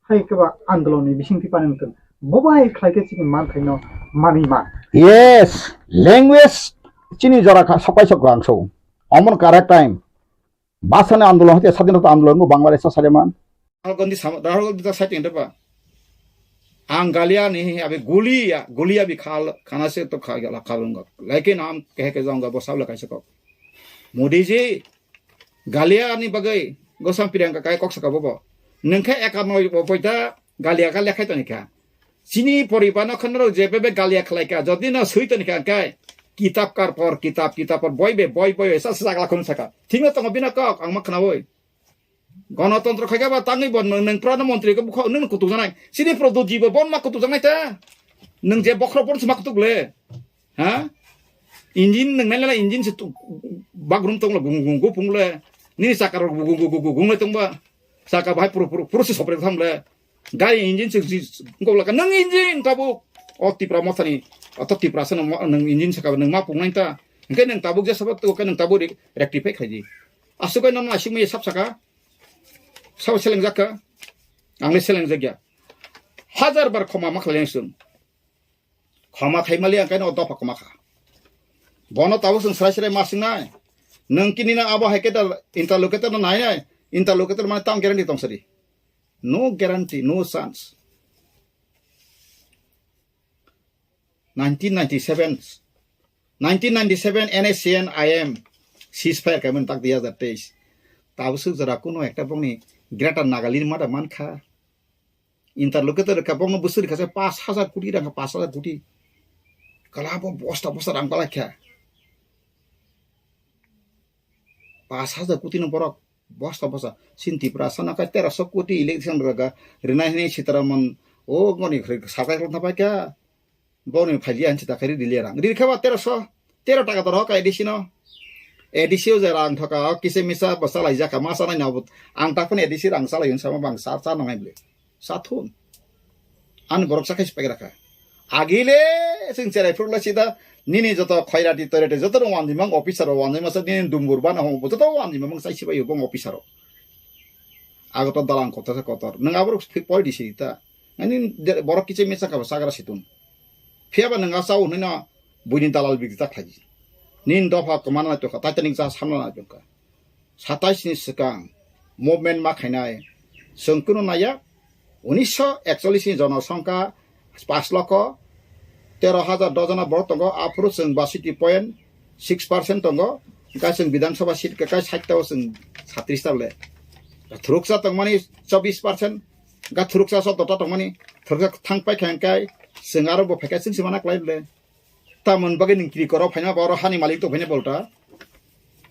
हायकेबा आन्दोलननि बिसिंति पानथों बबाय खायके चिनि मान थाइनो मानि मा यस लैंग्वेज চিনি জরা সবাই সব গাংস অমন কারেক্ট টাইম বাসনে আন্দোলন হতে স্বাধীনতা আন্দোলন বাংলাদেশ সালেমান রাহুল গান্ধী সাইটিং দেবা आं गालिया नहीं अबे गोलिया भी खाना से तो खा गया खाऊंगा लेकिन हम कह के जाऊंगा बसाव लगा सको मोदी जी गालिया नहीं बगै गोसाम प्रियंका काय कक सका बबो नोंखे एकामय बयदा गालिया का लेखाय तो निका सिनी परिबानो खनरो जेबे गालिया खलायका जदि न सुइ तो निका काय किताब पर बय ऐसा सागला खन सका थिंग तो बिना कक आं मखना बय गणतंत्र खायबा तांगै बन नों प्रधानमंत्री को बुख नों कुतु जानाय सिनि प्रदुत जीव बन मा कुतु जानाय ता नों जे बख्र बन मा कुतुले हा इंजिन नों नायला इंजिन से बागरुम तंगला गुंगु फुंगले नि साकार गुंगु गुंगले तंबा साका भाई प्रोसेस ऑपरेट थामले गाड़ी इंजिन से गला नों इंजिन ताबु अति प्रमथनि अति प्रासन नों इंजिन साका नों मा पुंनाय ता ओंखाय नों ताबु जे सबत तो नों ताबु रेक्टिफाई खायजि आसुगाय नों आसिमै साब साका साव सेलें जाखा आंनि सेलें जागिया हाजार बार खमा मा खालायनोसों खमा थाइमालि ओंखायनो दफा खमा खा बनो ताबो जों स्राय मासिंनाय नों किनिना आबो हाइकेटा इंटरलोकेटर नायनाय इंटरलोकेटर माने तां ग्यारान्टी दंसरी no guarantee no chance 1997 NSCN IM ceasefire kamen tak 2023 ताबसो जरा कोनो एकटा बंनि ग्रेटर नागालिन मादा मानखा इंटरलोकेटर का बंनो बोसोर खासे 5000 कोटी रां 5000 कोटी कलाबो बस्ता रां बालाख्या 5000 कोटी न बरक बस्ता सिन्ति प्रासना का 1300 कोटी इलेक्शन रगा रिनाहिनी सीतारामन ओ गनि साकाय खलना पाक्या बनि फाइलिया आनछि ताखारि दिले रां रिखाबा 13 टाका दर का एडिसिनो एडिसियो जरा आं थका किसे मिसा बसा लाइजाका मा सानाय नाव आं ताखन एडिसि रां सालायन सामा बां सा नङायब्ले साथुन आन बरक साखाय स्पायराखा आगिले जों जेरायफोरला सिदा निनि जत खयराति तरेटे जत वानजिमां अफिसार वानजिमासा निनि दुमबुरबा ना हम जत वानजिमां साइसि बायो बं अफिसार आगत दालां कतर नङाबो पय दिसि ता नि बरक किसे मिसा का सागरा सितुन फियाबा नङा साव नैना बुनि दालाल बिगता खाजि nin dofa kemana tu kata tening sa samna jongka 27 ni sekang movement ma khainai sengkuno naya 1941 ni जनसंख्या 5 लक्ष 13,000 डजना बर तंग आफरो जों 62.6% तंग गासों विधानसभा सीट का 60 ताव जों 36 ताले थुरुकसा तंगमानि 24% गा थुरुकसा 17 तंगमानि थुरुकसा थांपाय खांकाय जों आरो बो फेकासिन सिमाना क्लाइबले तामन बगे निंक्रि करो फाइना बर हानि मालिक तो फाइना बोलता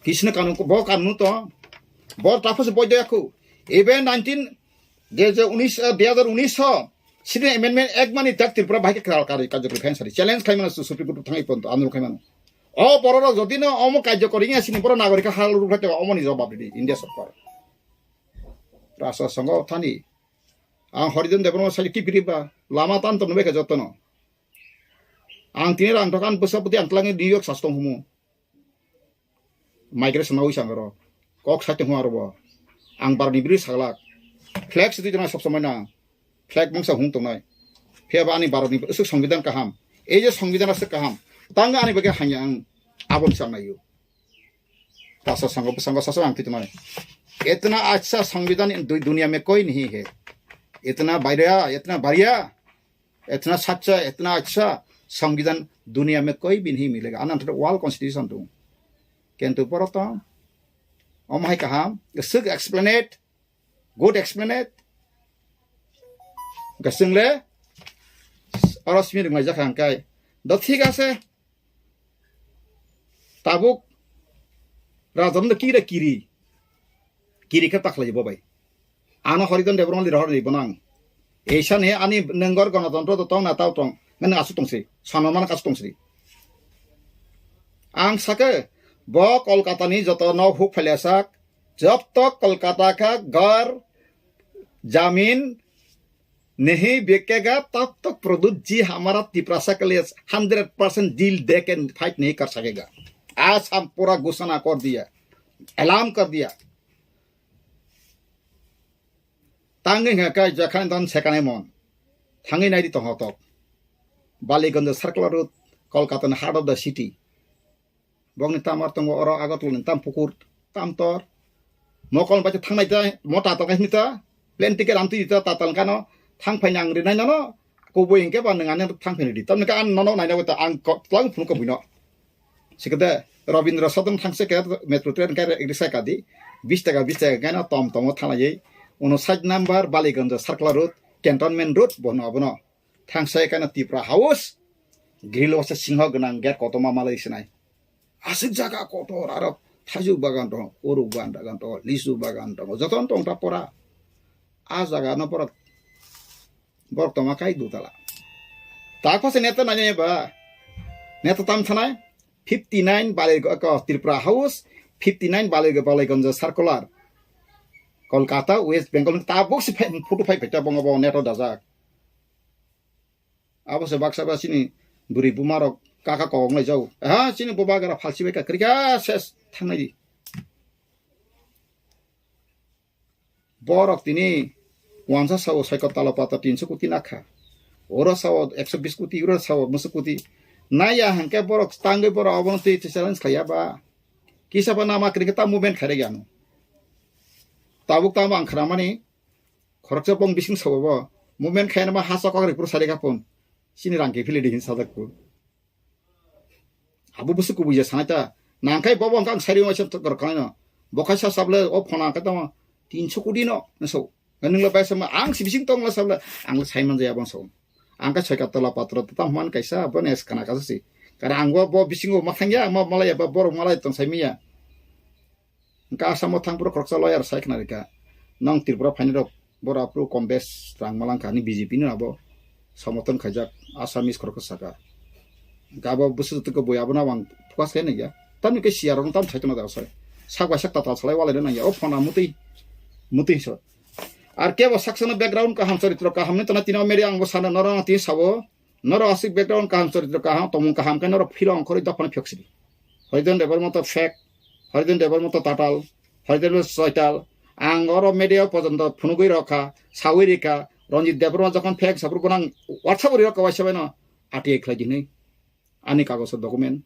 किसने कानून को बो कानून तो बो ताफस बयदयाखौ एबे 2019 सिने अमेंडमेंट एक्ट मानि तक त्रिपुरा भागे कार्यक्रम फैनसारि चैलेंज खाइमानो सुप्रीम कोर्ट थाङै पन्त आन्दोलन खाइमानो अ बरर जदिनो अम कार्यकरि सिने बर नागरिक हाल रुफाते अमनि जवाब दिदि इंडिया सरकार राष्ट्र संघ थानि आं हरिजन देबन सालि किपिरिबा लामा तान तो नबेका जतन आं तिने रां थकान बोसापति आंतलाङै न्यूयर्क सास्तों हुमु माइग्रेशन आव सांगरो कक साइते हुआ रबो आं बारनि ब्रि सागलाक फ्लैग सिटी जना सब समय ना फ्लैग मंगसा हुं तंनाय फेबा आनि भारतनि उसु संविधान काहाम ए जे संविधान से काहाम तांगा आनि बगे हाया आं आबन सांनायो तासा संघ सासा आं तितनाय इतना अच्छा संविधान दुनिया में कोई नहीं है इतना बढ़िया इतना सच्चा इतना अच्छा संविधान दुनिया में कोई भी नहीं मिलेगा अनंत वर्ल्ड कॉन्स्टिट्यूशन तो किंतु परतो अमाय कहा गसक एक्सप्लेनेट गुड एक्सप्लेनेट गसंले अरसमी रंगाय जाखांकाय द ठीक आसे ताबुक राजन किरी का ताखलाय बबाय आनो हरिदन देबरमलि रहर बनआं एसान हे आनि नंगर गणतंत्र तो तंग ना ताव तंग नों आसु तंसै सानमान कासु तंसै आं साके ब कोलकातानि जत न हुक फैलासाक जब तक कोलकाता का घर जमीन नहीं बेचेगा तब तक प्रदूत जी हमारा तिपरासा के लिए 100% डील दे के फाइट नहीं कर सकेगा आज हम पूरा घोषणा कर दिया ऐलान कर दिया तांगे का जखान दन सेकाने मन थांगे नाइदि तहतक Ballygunge circular road Kolkata heart of the city bong ni tam ar tongo oro agot ni tam pukur tam tor mokol baca thang nai ta mota to kai ni ta plane ticket am ti ta tal kano thang phainang ri nai no ko boing ke ba nang an thang phaini di tam ka an no nai na ta ang ko tlang phun ko bino sikada Rabindra Sadan thangse ke metro train ka riksa ka di 20 টাকা gana tom thalai uno side number Baliganj circular road cantonment road bono abono thangse kana Tripura house grill wasa singho gnang get kotoma malai sinai asik jaga kotor aro thaju bagan to oru bagan to lisu bagan to joton tong ta pora a jaga no pora bor toma kai dutala ta ko se neta nanya ba neta tam thanai 59 Tripura house 59 Baliganj circular Kolkata West Bengal ta box photo phai pheta bongabo neto dajak abo se baksa ba sini buri bumarok kaka ko ngai jau ha sini boba gara phalsi beka krika ses thanai borok tini 50 sawo saiko talapata 300 koti nakha ora sawo 120 koti euro sawo 50 koti naya hangke borok tangge borok abon ti challenge khaya ba kisa pa nama kriketa movement khare gyano tabuk tama ang kharamani khoroksa pong bising sawo movement khayna ma hasa ko ripur sare ka pon sini rangke phile dihin sadak ko abu busu ku buja sanata nangkai bobong kang sari ma chap kar kana bokasa sable o phona ka tama 300 kodi no so nang la paisa ma ang sibising tong la sable ang saiman jaya bang so angka cheka tala patra tam man kaisa bones kana kasasi kara angwa bo bisingo mathangya ma malaya ba bor malay tong saimia ka samo thang puro kroksa lawyer saikna rika nang Tripura phainiro bor apru kombes rang malang kani BJP ni abo samoton khajak asamis kroksa ka gabo busu tuko boya bana wang puas kene ya tam ke siarong tam thaitona da sai sakwa sakta ta salai wala na ya o phona muti so R K সাকসনা background কাহাম চরিত্র কাহাম নে তনা তিনা Mary আঙ্গ সানা নর তি সাবো নর Asik background কাহাম চরিত্র কাহাম তমুন কাহাম কে নর feel অঙ্করি দফন ফিক্সিবি হরিদন দেবর মতো ফেক হরিদন দেবর মতো টাটাল হরিদন সয়টাল আঙ্গর মিডিয়া পর্যন্ত ফুনুগুই রখা সাউই রেখা রঞ্জিত দেবর যখন ফেক সাপুর গোনাং হোয়াটসঅ্যাপ রেখা ওয়াইসাবে না আটিয়ে খেলাইদিনে আনি কাগজ ডকুমেন্ট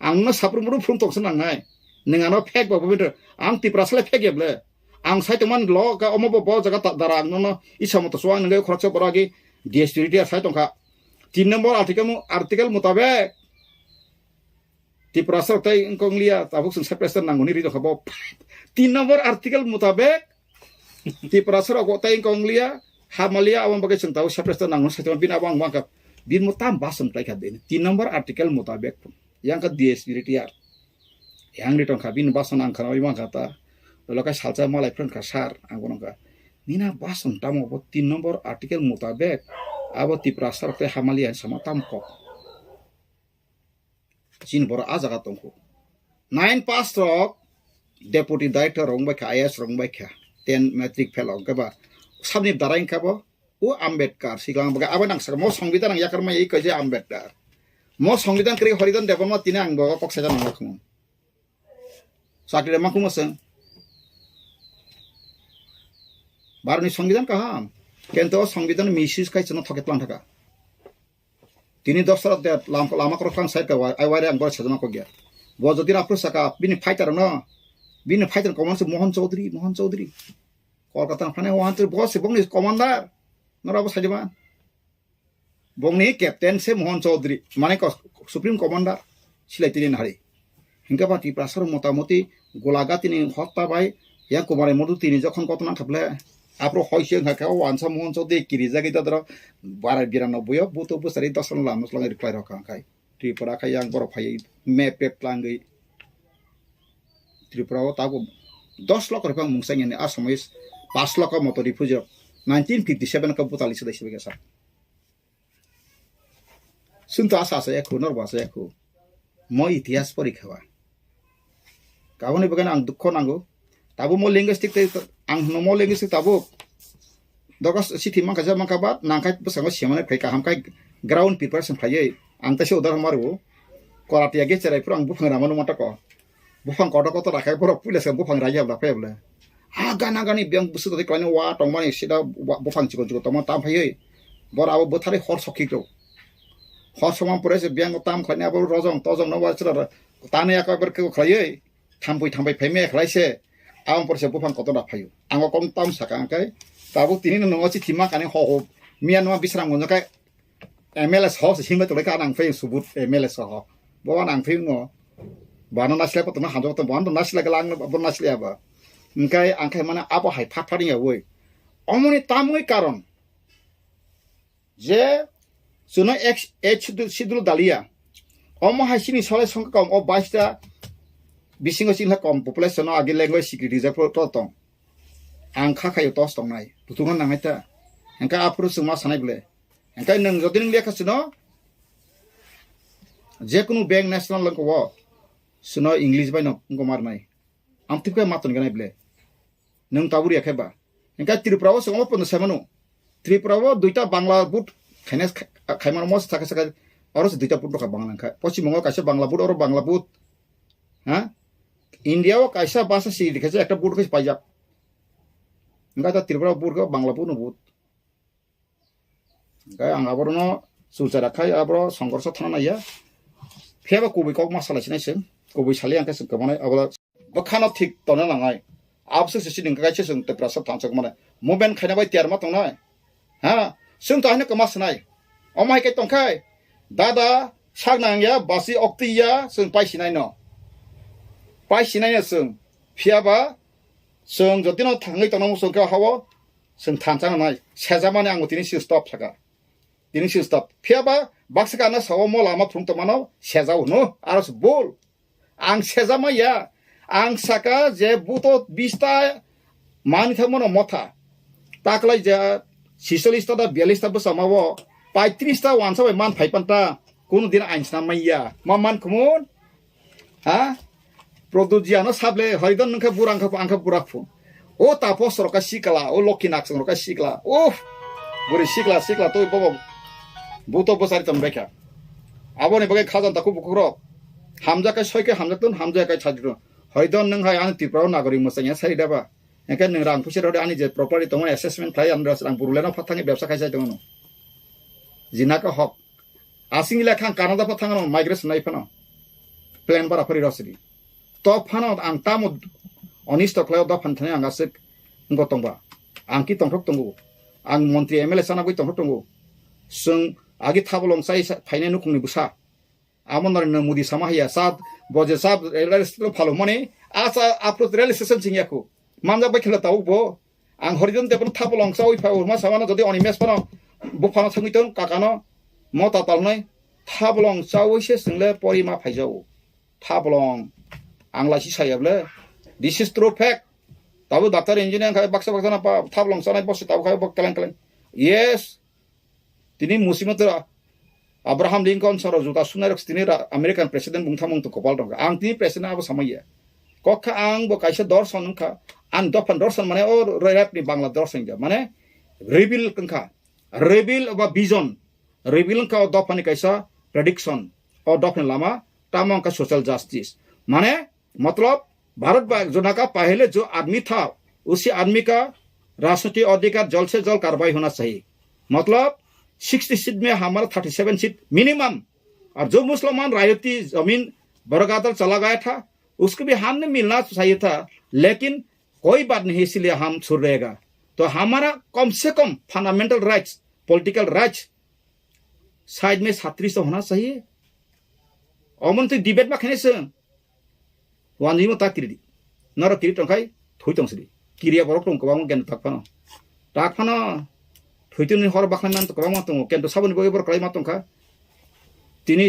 আংনো সাপুর মুরু ফোন তকছ নাংনাই নोंङानो फेक बाबो बिदर आं तिप्रासले फेक येबले आं साइतमान ल का अमबो ब जगा दारां न इसामतो सो आं नंगे खरच बरागी DSTD साइतंखा 3 नंबर आर्टिकल मुताबिक तिप्रासर तै इंकोंगलिया ताबुक सं सेप्रेसन नांगुनि रिदो खबो 3 नंबर आर्टिकल मुताबिक तिप्रासर अगो तै इंकोंगलिया हामलिया आवं बगे सं ताबु सेप्रेसन नांगु साइतमान बिन आवं माका बिन मुताम बासम तै देन 3 नंबर आर्टिकल मुताबिक yang ke DSTD yang di tongka bin bason ang kana imang kata lokai salsa malai pren kasar ang bonongka nina bason tamo bo 3 nomor artikel mutabek abo tiprasar te hamalian sama tamko jin bor ajaga tongko 9 pass rock deputy director rong ba IAS rong ba 10 metric fellow ka ba sabni darain ka bo o Ambedkar siglang baga abo nang sa mo সংবিধান ang yakar ma ei ka je Ambedkar mo সংবিধান kri horidan deborma tine ang bo kok saja nang lakmu sakire maku maseng barni সংবিধান kaham kento সংবিধান misis kai chano thoket lang thaka tini dosar de lama krokang side ka ai ware ang bor sajana ko gya bo jodi apro saka bini fighter no bini fighter commander Mohan Chaudhary kolkata phane wanter boss bongni commander nora bo sajama bongni captain se Mohan Chaudhary mane ko supreme commander silai tini hari hingga ba tiprasar motamoti golaga tini hotta bai yang kumare modu tini jokhon kotona khaple apro hoise ngaka wansa Mohan Chaudhary kirija gita dro 1292 buto busari dosan lamus lang reply rokha kai Tripura kai yang bor phai map plangai Tripura o tago 10 lakh rupiah mungsang ni asamis 5 lakh moto refugee 1957 ka butali sedai sebagai sa sunta asa sa ekho norba sa ekho mo ইতিহাস পরীক্ষা ba kaboni bagan ang dukho nango tabu mo linguistic ang mo linguistic tabu dogas sithi mangka ja mangka bat nangkai besango siamane phai ka hamkai ground preparation phai ang ta se udar maru korati age cherai purang bufang ramanu mata ko bufang kodo ko to rakai pura pulis ka bufang raja bla phai bla agana gani biang busu to klaine wa tongmani sida bufang chiko chiko toma tam phai bor abo bothari hor sokhi ko hor সময় পরে যে bank তাম খানে আবার রজং তজং না ওয়াচরা tane aku berke khlai thampai pheme khlaise ang porse bufang koto da phayu ang kom tam saka angkai tabu tini no ngochi thima kane ho mian no bisram ngon kai MLS ho se himba to ka nang phei subut MLS ho bo nang phei ngo bana nasle pa to na hanjo to bon nasle ka lang bon nasle ba angkai angkai mana apa hai phat phat ya woi omoni tamoi karon je suno x sidul dalia omo hasini sole songka kom o 22 bisingo sinha kom population no agi language security ja pro tong ang kha khayo tos tong nai tutungan nangaita engka apro suma sanai bele engka nang jodi nang lekha suno je kunu bank national lang ko wo suno english bai no ngo mar nai am tipka maton ganai bele nang taburi akheba engka tripura wo songo pon samano tripura wo duita bangla but khaines khaimar mos thaka saka oros duita put ka bangla kha pochi mongo kaise bangla but oro bangla but ha India wo kaisa bahasa sih dikasih ekta but ke pajak enggak ta tripura but ke bangla but no but enggak ang abro no susara khai abro songkorso thana ya pheba kubi kok masala sinai sen kubi sali angka se kamane abro bakhana thik tona langai absu se siding ka se te prasap thansok mane moben khaina bai tiar ma tong ha sung ta hina kamas nai omai ke tong khai dada sagnang ya basi okti ya sung pai sinai no pai sinai ya sung phiaba sung jotino thangai tong sung ka hawo sung thanchang nai sejamane ang tini si stop saka tini si stop phiaba baksaka na sawo mo lama thung to mano sejau no aros bol ang sejama ya ang saka je buto 20 mani thamono motha taklai ja 46 ta 42 ta besamawo pai 30 ta wan sabai man phaipanta kun din ainsna maiya maman kumun ha produjiano sable hoidon nangka burang ka angka burak fu o tapos roka sikala o lokinak song roka sikla buri sikla to bobo buto bosari tambeka abone bagai khazan taku bukuro hamja ka soike hamja tun hamja ka chadru hoidon nang hai an tipro nagori musanya sari daba engkan nang rang pusir ani je property tong assessment khai andra sang burulena phathangi ব্যবসা খাইসা tong no jinaka hok asingila khang kanada phathang no migration nai phano plan bara phari rosidi to phano ang tamu onisto kleo da phanthane anga sek ngotongba angki tongthok tongu ang montri mla sana boi tongthok tongu sung agi thabolong sai phaine nukungni busa amon na mudi samahya sat boje sab relestro phalo mone asa approach rail station singyaku mamja bai khela tau bo ang horizon te pon thabolong sai pha urma samana jodi oni mes pano bu phano thangitong kakano mota talnai thabolong chawoi se single porima phaijau thabolong angla si sayable this is true fact tabu doctor engineer khai baksa na pa thabolong sanai bos tabu khai bok kalang yes tini musimatura Abraham Lincoln soro juta sunarok tini American president bungthamong to kopal dong ang tini president abo samaya kokha ang bo kaisa dorson kha an dopan dorson mane o rap ni bangla dorson ja mane reveal kangkha reveal ba vision reveal ka dopan ni kaisa prediction o dopan lama tamong का social justice माने मतलब भारत जो का पहले जो आदमी था उसी आदमी का राजनीतिक अधिकार जल्द से जल्द कार्रवाई होना चाहिए मतलब 60 सीट में हमारा 37 सीट मिनिमम और जो मुसलमान रायती जमीन बरगादर चला गया था उसको भी हमने मिलना चाहिए था लेकिन कोई बात नहीं इसलिए हम छूट रहेगा तो हमारा कम से कम fundamental rights political rights side में 37 तो होना चाहिए अमन तो डिबेट मा खेनेसो वानी म ताकिरि नर किरि टंखाय थुइतंसरि किरिया बरक टं गोबां गेन ताकफानो थुइतनि हर बाखनान तो गोबां मातंग केन्ट साबनि बगे बर क्लाय मातंखा तिनि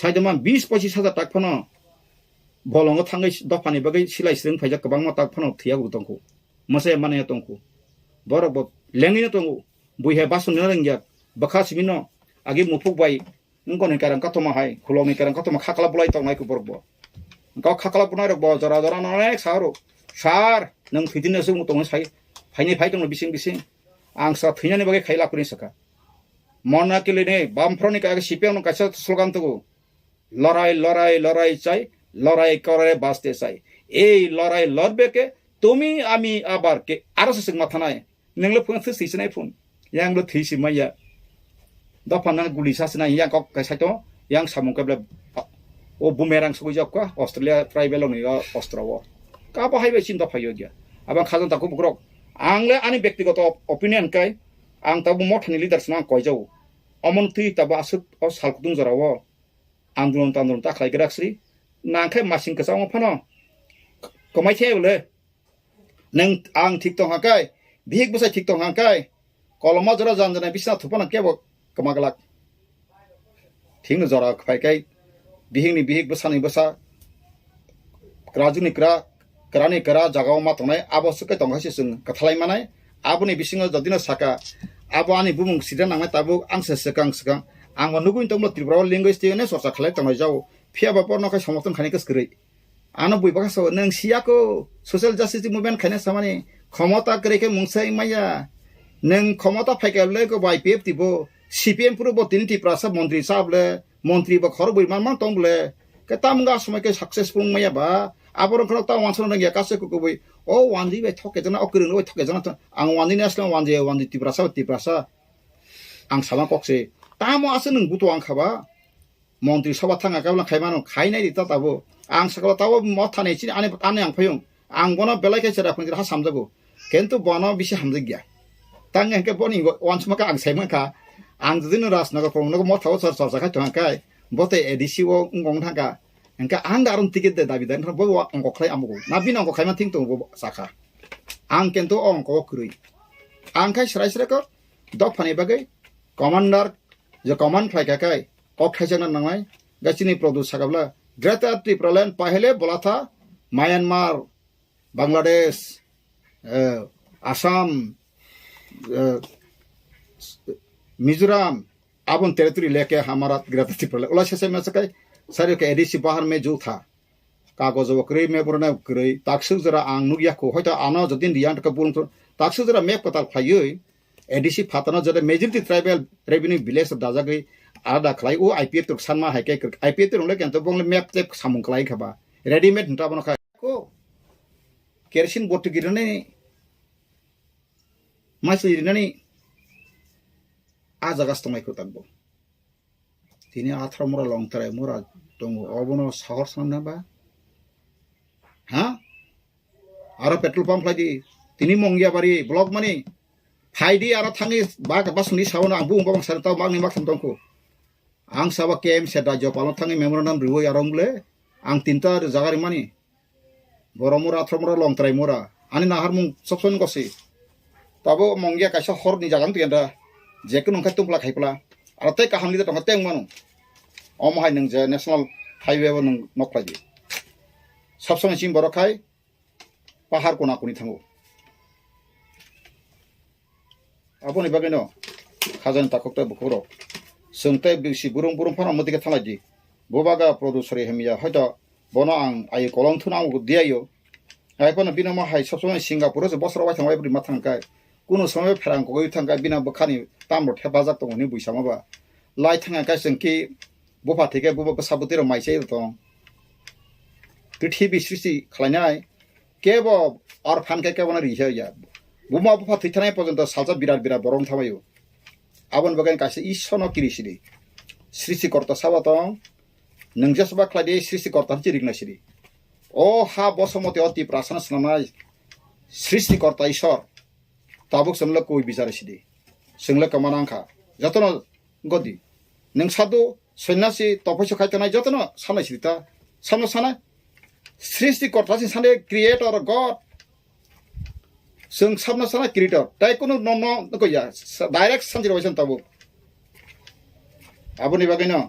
साइदमा 20-25 हजार ताकफानो बलंग थाङै दफानि बगे सिलाय स्रिं फाइजा गोबां मा ताकफानो थिया गुतंखौ मसे माने तंखौ बरक ब लेंगिनो तंगौ बुइहे बासन नरंगिया बखा सिमिनो आगे मुफुक bye ngoni karang katoma hai khulong ni karang katoma khakala bulai tong nai ku borbo ka khakala bunai rok bo jara jara nek saru sar nang phidine sung tong sai phaini phai tong bising ang sa phina ni bage khaila kuni saka mona ke ne bamfroni ka sipiang no kaisa slogan to लड़ाई लड़ाई लड़ाई চাই লড়াই করে বাঁচতে চাই এই লড়াই লড়বে কে তুমি আমি আবার কে আরো সে মাথা নাই নংলে ফোন থিসি নাই ফোন यांगलो থিসি মাইয়া दफाना गुली सासना yang kok kaisa to yang samung ka o bumerang suku jawab ka Australia tribal ni Australia ka apa hai be cinta phayo dia abang khazan taku bukrok angle ani ব্যক্তিগত opinion kai ang tabu mothani leaders na koi jau amon tui taba asuk o salkutung jarawo andron tandron ta khlai graksri nangkai masing kesang phano komai theule nang ang thik tong hakai bihik busai thik tong hakai koloma jara janjana bisna thupana kebo kamagalak thing jara khai kai bihing ni bihik busani busa krajuni kra krani kra jagao ma tongnai abo sukai tonghasi sung kathalai manai aboni bisingo jodino saka abo ani bumung sidan nangmai tabu angse sekang ang manuguin tonglo tribral linguistic ne sorsa khalai tongai jau phia bapor no kai somotong khani kaskrei ano bui bakaso nang siako social justice movement khane samani ক্ষমতা kreke mungsai maya nang ক্ষমতা phaikale ko bai pep tibo CPM puro bo tinti prasab mantri sable mantri ba khor bui man tongle ke tamga সময় ke successful maya ba abor khno ta wanson nang ya kase ko bui o wanji be thoke jana okrung no thoke jana ang wanji ne aslan wanji ti prasa ang sama kokse tamo ase nang buto ang khaba মন্ত্রী সভা থাকা কাবলা খাইমানো খাইনাই দিতা তাবো আং সকল তাবো মথানে চিনি আনে আনে আং ফয়ং আং বন বেলাকে সেরা ফিন হা সামজাগো কিন্তু বন বিশি হামজে গিয়া তাং একে বনি ওয়ানসমাকা আং সাইমাকা আং দিন রাসনগর ফংনগো মথাও সর সর সাখাই তংকাই বতে এডিসি ও ngong থাকা এনকা আং দারুন টিকেট দে দাবি দেন বো অঙ্ক খাই আমগো না বিন অঙ্ক খাইমা থিং তংবো সাখা আং কিন্তু অঙ্ক ক্রুই আং খাই সরাই সরাকো দক ফানি বাগৈ কমান্ডার যে কমান্ড ফাইকাকাই অক্ষাইজানা নামাই গাছিনি প্রদূষ সাকাবলা গ্রেটা ত্রিপুরাল্যান্ড পাহেলে বলা থা মায়ানমার বাংলাদেশ আসাম मिजोरम आबन टेरिटरी लेके हमारा ग्रेटा त्रिपुराल्यांड उला से में सकै सारे के एडीसी बाहर में जो था कागज वक्रे में पुरना करे ताक्सु जरा आं नुगिया को होता आना जदिन दियान का बुल ताक्सु जरा मैप कताल फायो एडीसी फातना जरे मेजॉरिटी ट्राइबल रेवेन्यू विलेज दाजा गई आदा खलाई ओ आईपीएफ तो सानमा हाइके आईपीएफ तो लेके तो बंगले मैप ते सामुं खलाई खबा रेडीमेड नटा बनो खा को केरोसिन बोट गिरने मासि गिरने आ जगास तमाय को तकबो तिनि आथरा मोरा लंगतराय मोरा दङ अबनो सहर साननाबा हा आरो पेट्रोल पंप लादि तिनि मंगिया बारि ब्लक मानि फाइदि आरो थांनि बासुनि सावना आंबो उंबा सारताव मागनि माखम दंखौ आं साबा केएम से राज्य पालन थांनि मेमोरेंडम रिवो यारंगले आं तिनता जागारि मानि बरमोरा आथ्रमोरा लंगतराय मोरा आनि नाहार मुं सबसन गसि ताबो मंगिया काइसा हरनि जागां तियन्दा जेको नंखा तुमला खाइपला आरो तै काहामनि दङ तें मानु अमहाय नों जे नेशनल हाइवे नों नखलायदि सब समय सिम बरखाय पाहार कोना कोनि थांगो आबनि बागैनो खाजन ताककता बुखरो सोंथाय बिसि बुरुं फाना मदिके थालायदि बोबागा प्रदूसरी हेमिया हयतो बनो आं आइ कलम थुना दियायो आइपन बिनमा हाय सब समय सिंगापुर से बसरा वाय थांबाय बुरि माथांकाय कुनु समय फेरां गय थांकाय बिना बखानि तामरो हेफाजाब दङनि बुइसामाबा लाइ थांकाय जोंखि बोफा थेके बोबा साबुतेर माइसे दं पृथ्वी सृष्टि खालायनाय केबो आर फानके केबोना रिहया बुमा बोफा थैथानाय पर्यन्त सालजा बिराट बरं थाबायो आबन बगान कासे इसनो किरिसिरि सृष्टिकर्ता साबा दं नोंजेसबा खालायदि सृष्टिकर्ता चिरिगनासिरि ओ हा बसमते अति प्रार्थना स्नानाय सृष्टिकर्ता ईश्वर ताबुक समला कोई बिचारसिदि सोंला कमानांखा जतन गदि नों सादु सन्यासी तपस्या खायतनाय जतन सानायसिता सामना साना सृष्टिकर्ता साने क्रिएटर गॉड जों सामना साना क्रिएटर ताइ कुनु न गया डाइरेक्ट सानजिरवायसन ताबु आबनि बागैनो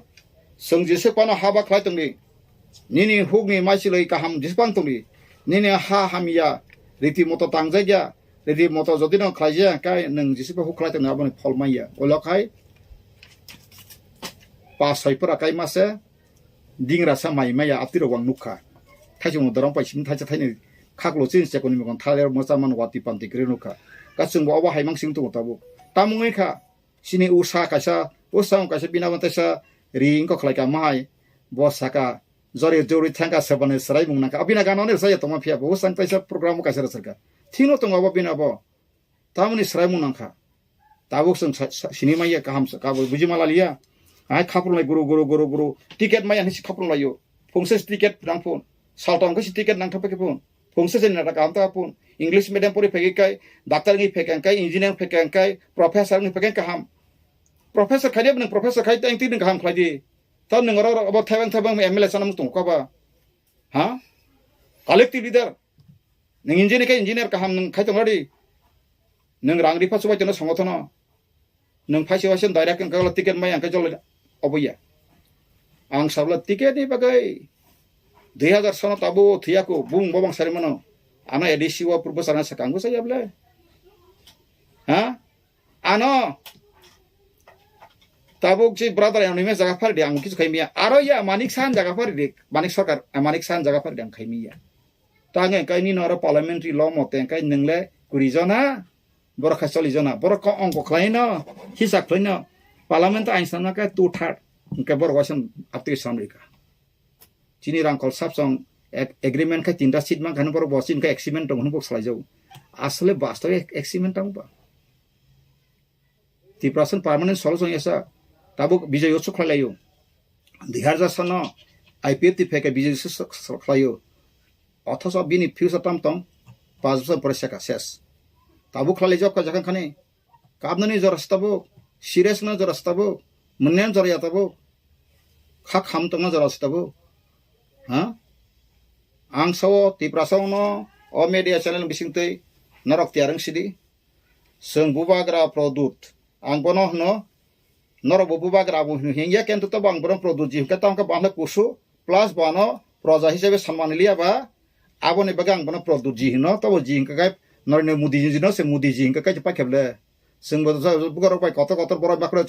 जों जेसेबानो हाबा खालायतंनि निनि हुगनि माइसिलै गाहाम जेसेबां तंनि निनि हा हामिया रिति मतो तांजायया रिति मतो जदिनो खालायया काय नों जेसेबा हुखलायतंनि आबनि फलमाया अलाखाय पासयफोरा काय मासे दिंग्रासा माइमाया आतिरवां नुखा थाइजों दरं पाइसिम थाइजा थाइनि खागलो चिन सेकोनि मगन थालेर मोजामान वाति पान्ति ग्रेनुखा गासों बावा हाइमांसिं दङ ताबु तामुङैखा सिनि उसा कायसा बिनाबन्तायसा रिंको खलायका माहाय बसाका जरे जोरि थांका सबने सराय मुंनाका अबिना गानने सय तमा फिया बहु संतायसा प्रोग्राम कायसा सरका थिनो तंगाबो बिनाबो तामुनि सराय मुंनाका ताबुक जों सिनेमाया गाहाम काबो बुजिमालालिया आइ खापुरनाय गुरु टिकेट माया हिसि खापुरलायो fungsi tiket nang pun saltong ke tiket nang thapa ke pun fungsi sen nata kam ta pun English medium puri phegi kai doctor ngi phegi kai engineer phegi kai professor ngi phegi kaham professor khadi nang professor khai ta ingti nang kaham khladi ta nang ro abo thabang MLA sanam tung ko ba ha collective leader nang engineer kaham nang khai tong ladi nang rang ripa subai jono songothono nang phaisi wasen direct kan kala tiket mai ang ka jol oboya ang sabla tiket ni bagai 2000 sono tabu thiaku bung bobang sarimano ana edisi wa purbo sana sakanggo saya ble ha ano tabuk si brother yang nime jaga par diang kisu khaimia aro ya manik san jaga par dik manik sarkar manik san jaga par diang khaimia tange kai ni nora parliamentary law moten kai ningle kurizona bor khasoli jona bor ko ongko khlaina hisak khlaina parliament ain sana ka 2/3 ke bor wasan apti samrika chini rangkol sapsong agreement ka tinta seat mang kan bor bosin ka agreement tong hunuk salai jau asle bastave agreement tang ba 3% permanent solution yasa tabuk bijay yosu khlayo dihar jasana IPF ti feke bijay yosu khlayo অথচ বিনি future টাম তং 5 বছর পরে শেখা শেষ তাবু খালি job কা যখন খানে কাবনানি জরাস্তাবো সিরিয়াস না জরাস্তাবো মন্যান জরিয়াতাবো খা খাম তং না জরাস্তাবো হ্যাঁ আং সাও তিপ্রাসাও ন অ মিডিয়া চ্যানেল বিসিংতৈ নরক তিয়ারং সিদি जों बुबाग्रा प्रदुत आं बनो हनो नर बुबाग्रा बु हिंगिया केंतु तो बां बनो प्रदुत जिम का तांका बांला कुसु प्लस बानो प्रजा हिसाबै सन्मान लियाबा आबोनि बगां बनो प्रदुत जि हिनो तो जि हिंका गाय नरने मुदि जिनो से मुदि जि हिंका काय पाखेबले जों बुगार पाय कत कत बर बाखरो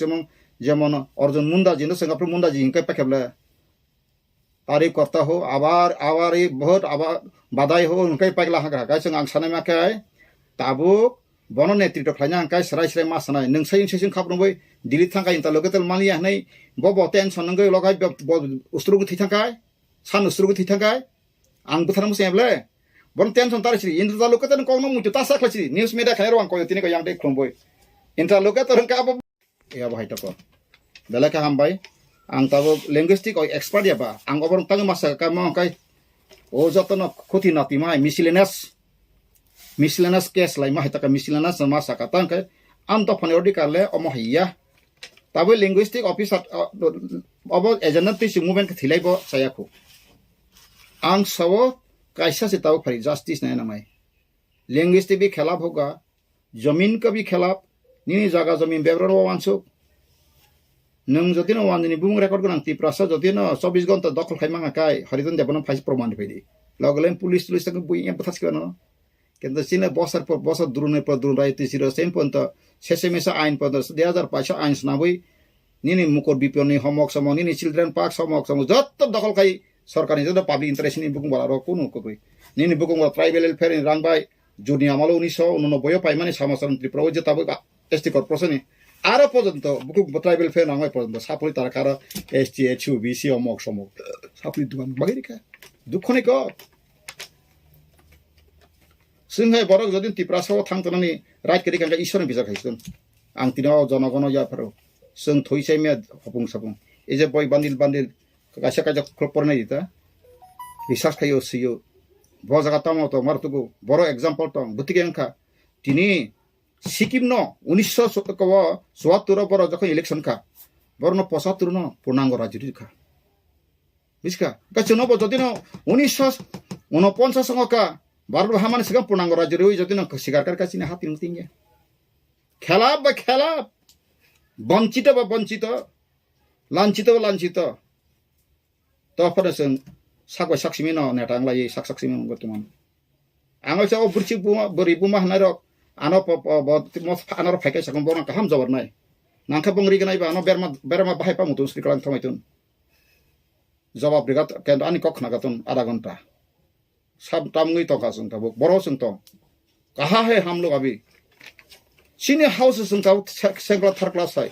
जेमन अर्जुन मुंडा जिनो सिंगापुर मुंडा जि हिंका पाखेबले तारिफ करता हो आबार बहुत आबार बादाय हो उनकाय पागला हागा गाय जों आं सानाय माखाय Tabuk bono netrito khlanya angkai serai masanai nungsai sesing khaprongbai dili thangkai inta logetel mania nei bobo tension nanggai logai ustrugu thithangkai san ustrugu thithangkai ang butharam seble bon tension tarisi inta logetel kongno mutu tasa khlasi news media khairo ang koyo tini ko yang dei khlongboi inta logetel ka abo ya bahai toko belaka hambai ang tabo linguistic oi expert ya ba ang oborong tang masa ka mo kai o jotono khoti nati mai miscellaneous case lai ma hitaka miscellaneous sama sakatan kai anto phone kale omo hiya tabu linguistic officer obo agent ti movement ka thilai bo sayakhu ang sawo kaisa se tabu phari justice na namai linguistic bi khilaf hoga zamin ka bi khilaf nini jaga zamin bebron wansuk nung jodino wandini bung record gonang ti prasa jodino 24 ঘন্টা দখল খাইমাঙ্গা kai hariton debon ফাইস প্রমাণ পেদি লগলেন police তাকে বুই M পাথাস কেন কিন্তু চিনে বছর পর বছর দুরুনের পর দুরুন রাইতে ছিল সেম পর্যন্ত শেষে মেশা আইন পর্যন্ত 2005 আইন শোনাবই নিনি মুকর বিপণী হমক সম নিনি চিলড্রেন পার্ক সমক সম যত দখল খাই সরকারি যত পাবলিক ইন্টারেস্ট নি বুকুং বলার কোনো কই নিনি বুকুং ট্রাইবেল ওয়েলফেয়ার রাংবাই জুনি আমলো 1989 পাইমানি সমাজতন্ত্র ত্রিপুরা যে তাবো এসটি কর্পোরেশন আরো পর্যন্ত বুকুং ট্রাইবেল ওয়েলফেয়ার রাংবাই পর্যন্ত সাপরি তার কার এসটি এইচইউ বিসি অমক সমক সাপরি দুমান বাগিরিকা দুঃখনি ক जोंहाय बरक जदि तिप्रासाव थांतनानै राइट करि कांगा ईश्वरनि बिजा खाइसोन आं तिनाव जनगण याफोर जों थइसाय मे हपुं सापुं एजे बय बान्दिल कासा काजा खलपरनाय दिता रिसार्च खायो सियो ब जागा तामाव तो मारतुगु बर एग्जाम्पल तो बुतिके अंखा तिनि सिक्किम न 1974 बर जखन इलेक्शन खा बरनो 75 न पूर्णांग राज्य खा बिसका गाचनो ब जदि न 1949 संगका बारु हामान सिगां पूर्णांग राज्य रही जदि न सिगारकार कासिने हाति मुतिंगे खेलाब बा खेलाब वंचित बा वंचित लांचित बा लांचित तो फरसन सागवा साक्षिमे न नेटांगलाय साक्षिमे गतमान आंगल साव बुरचि बुमा बरि बुमा हनारक आनो आनार फाइकाय सागम बरन काहाम जबरनाय नांखा बंगरि गनाय बा आनो बेरमा बाहाय पामुतुन श्रीकलां थमायतुन जवाब रिगात केन आनि कखना गातुन आधा घंटा सब तामंगी तो का संता बरो संतो कहा है हम लोग अभी सीने हाउस संता सेंगला थर्ड क्लास है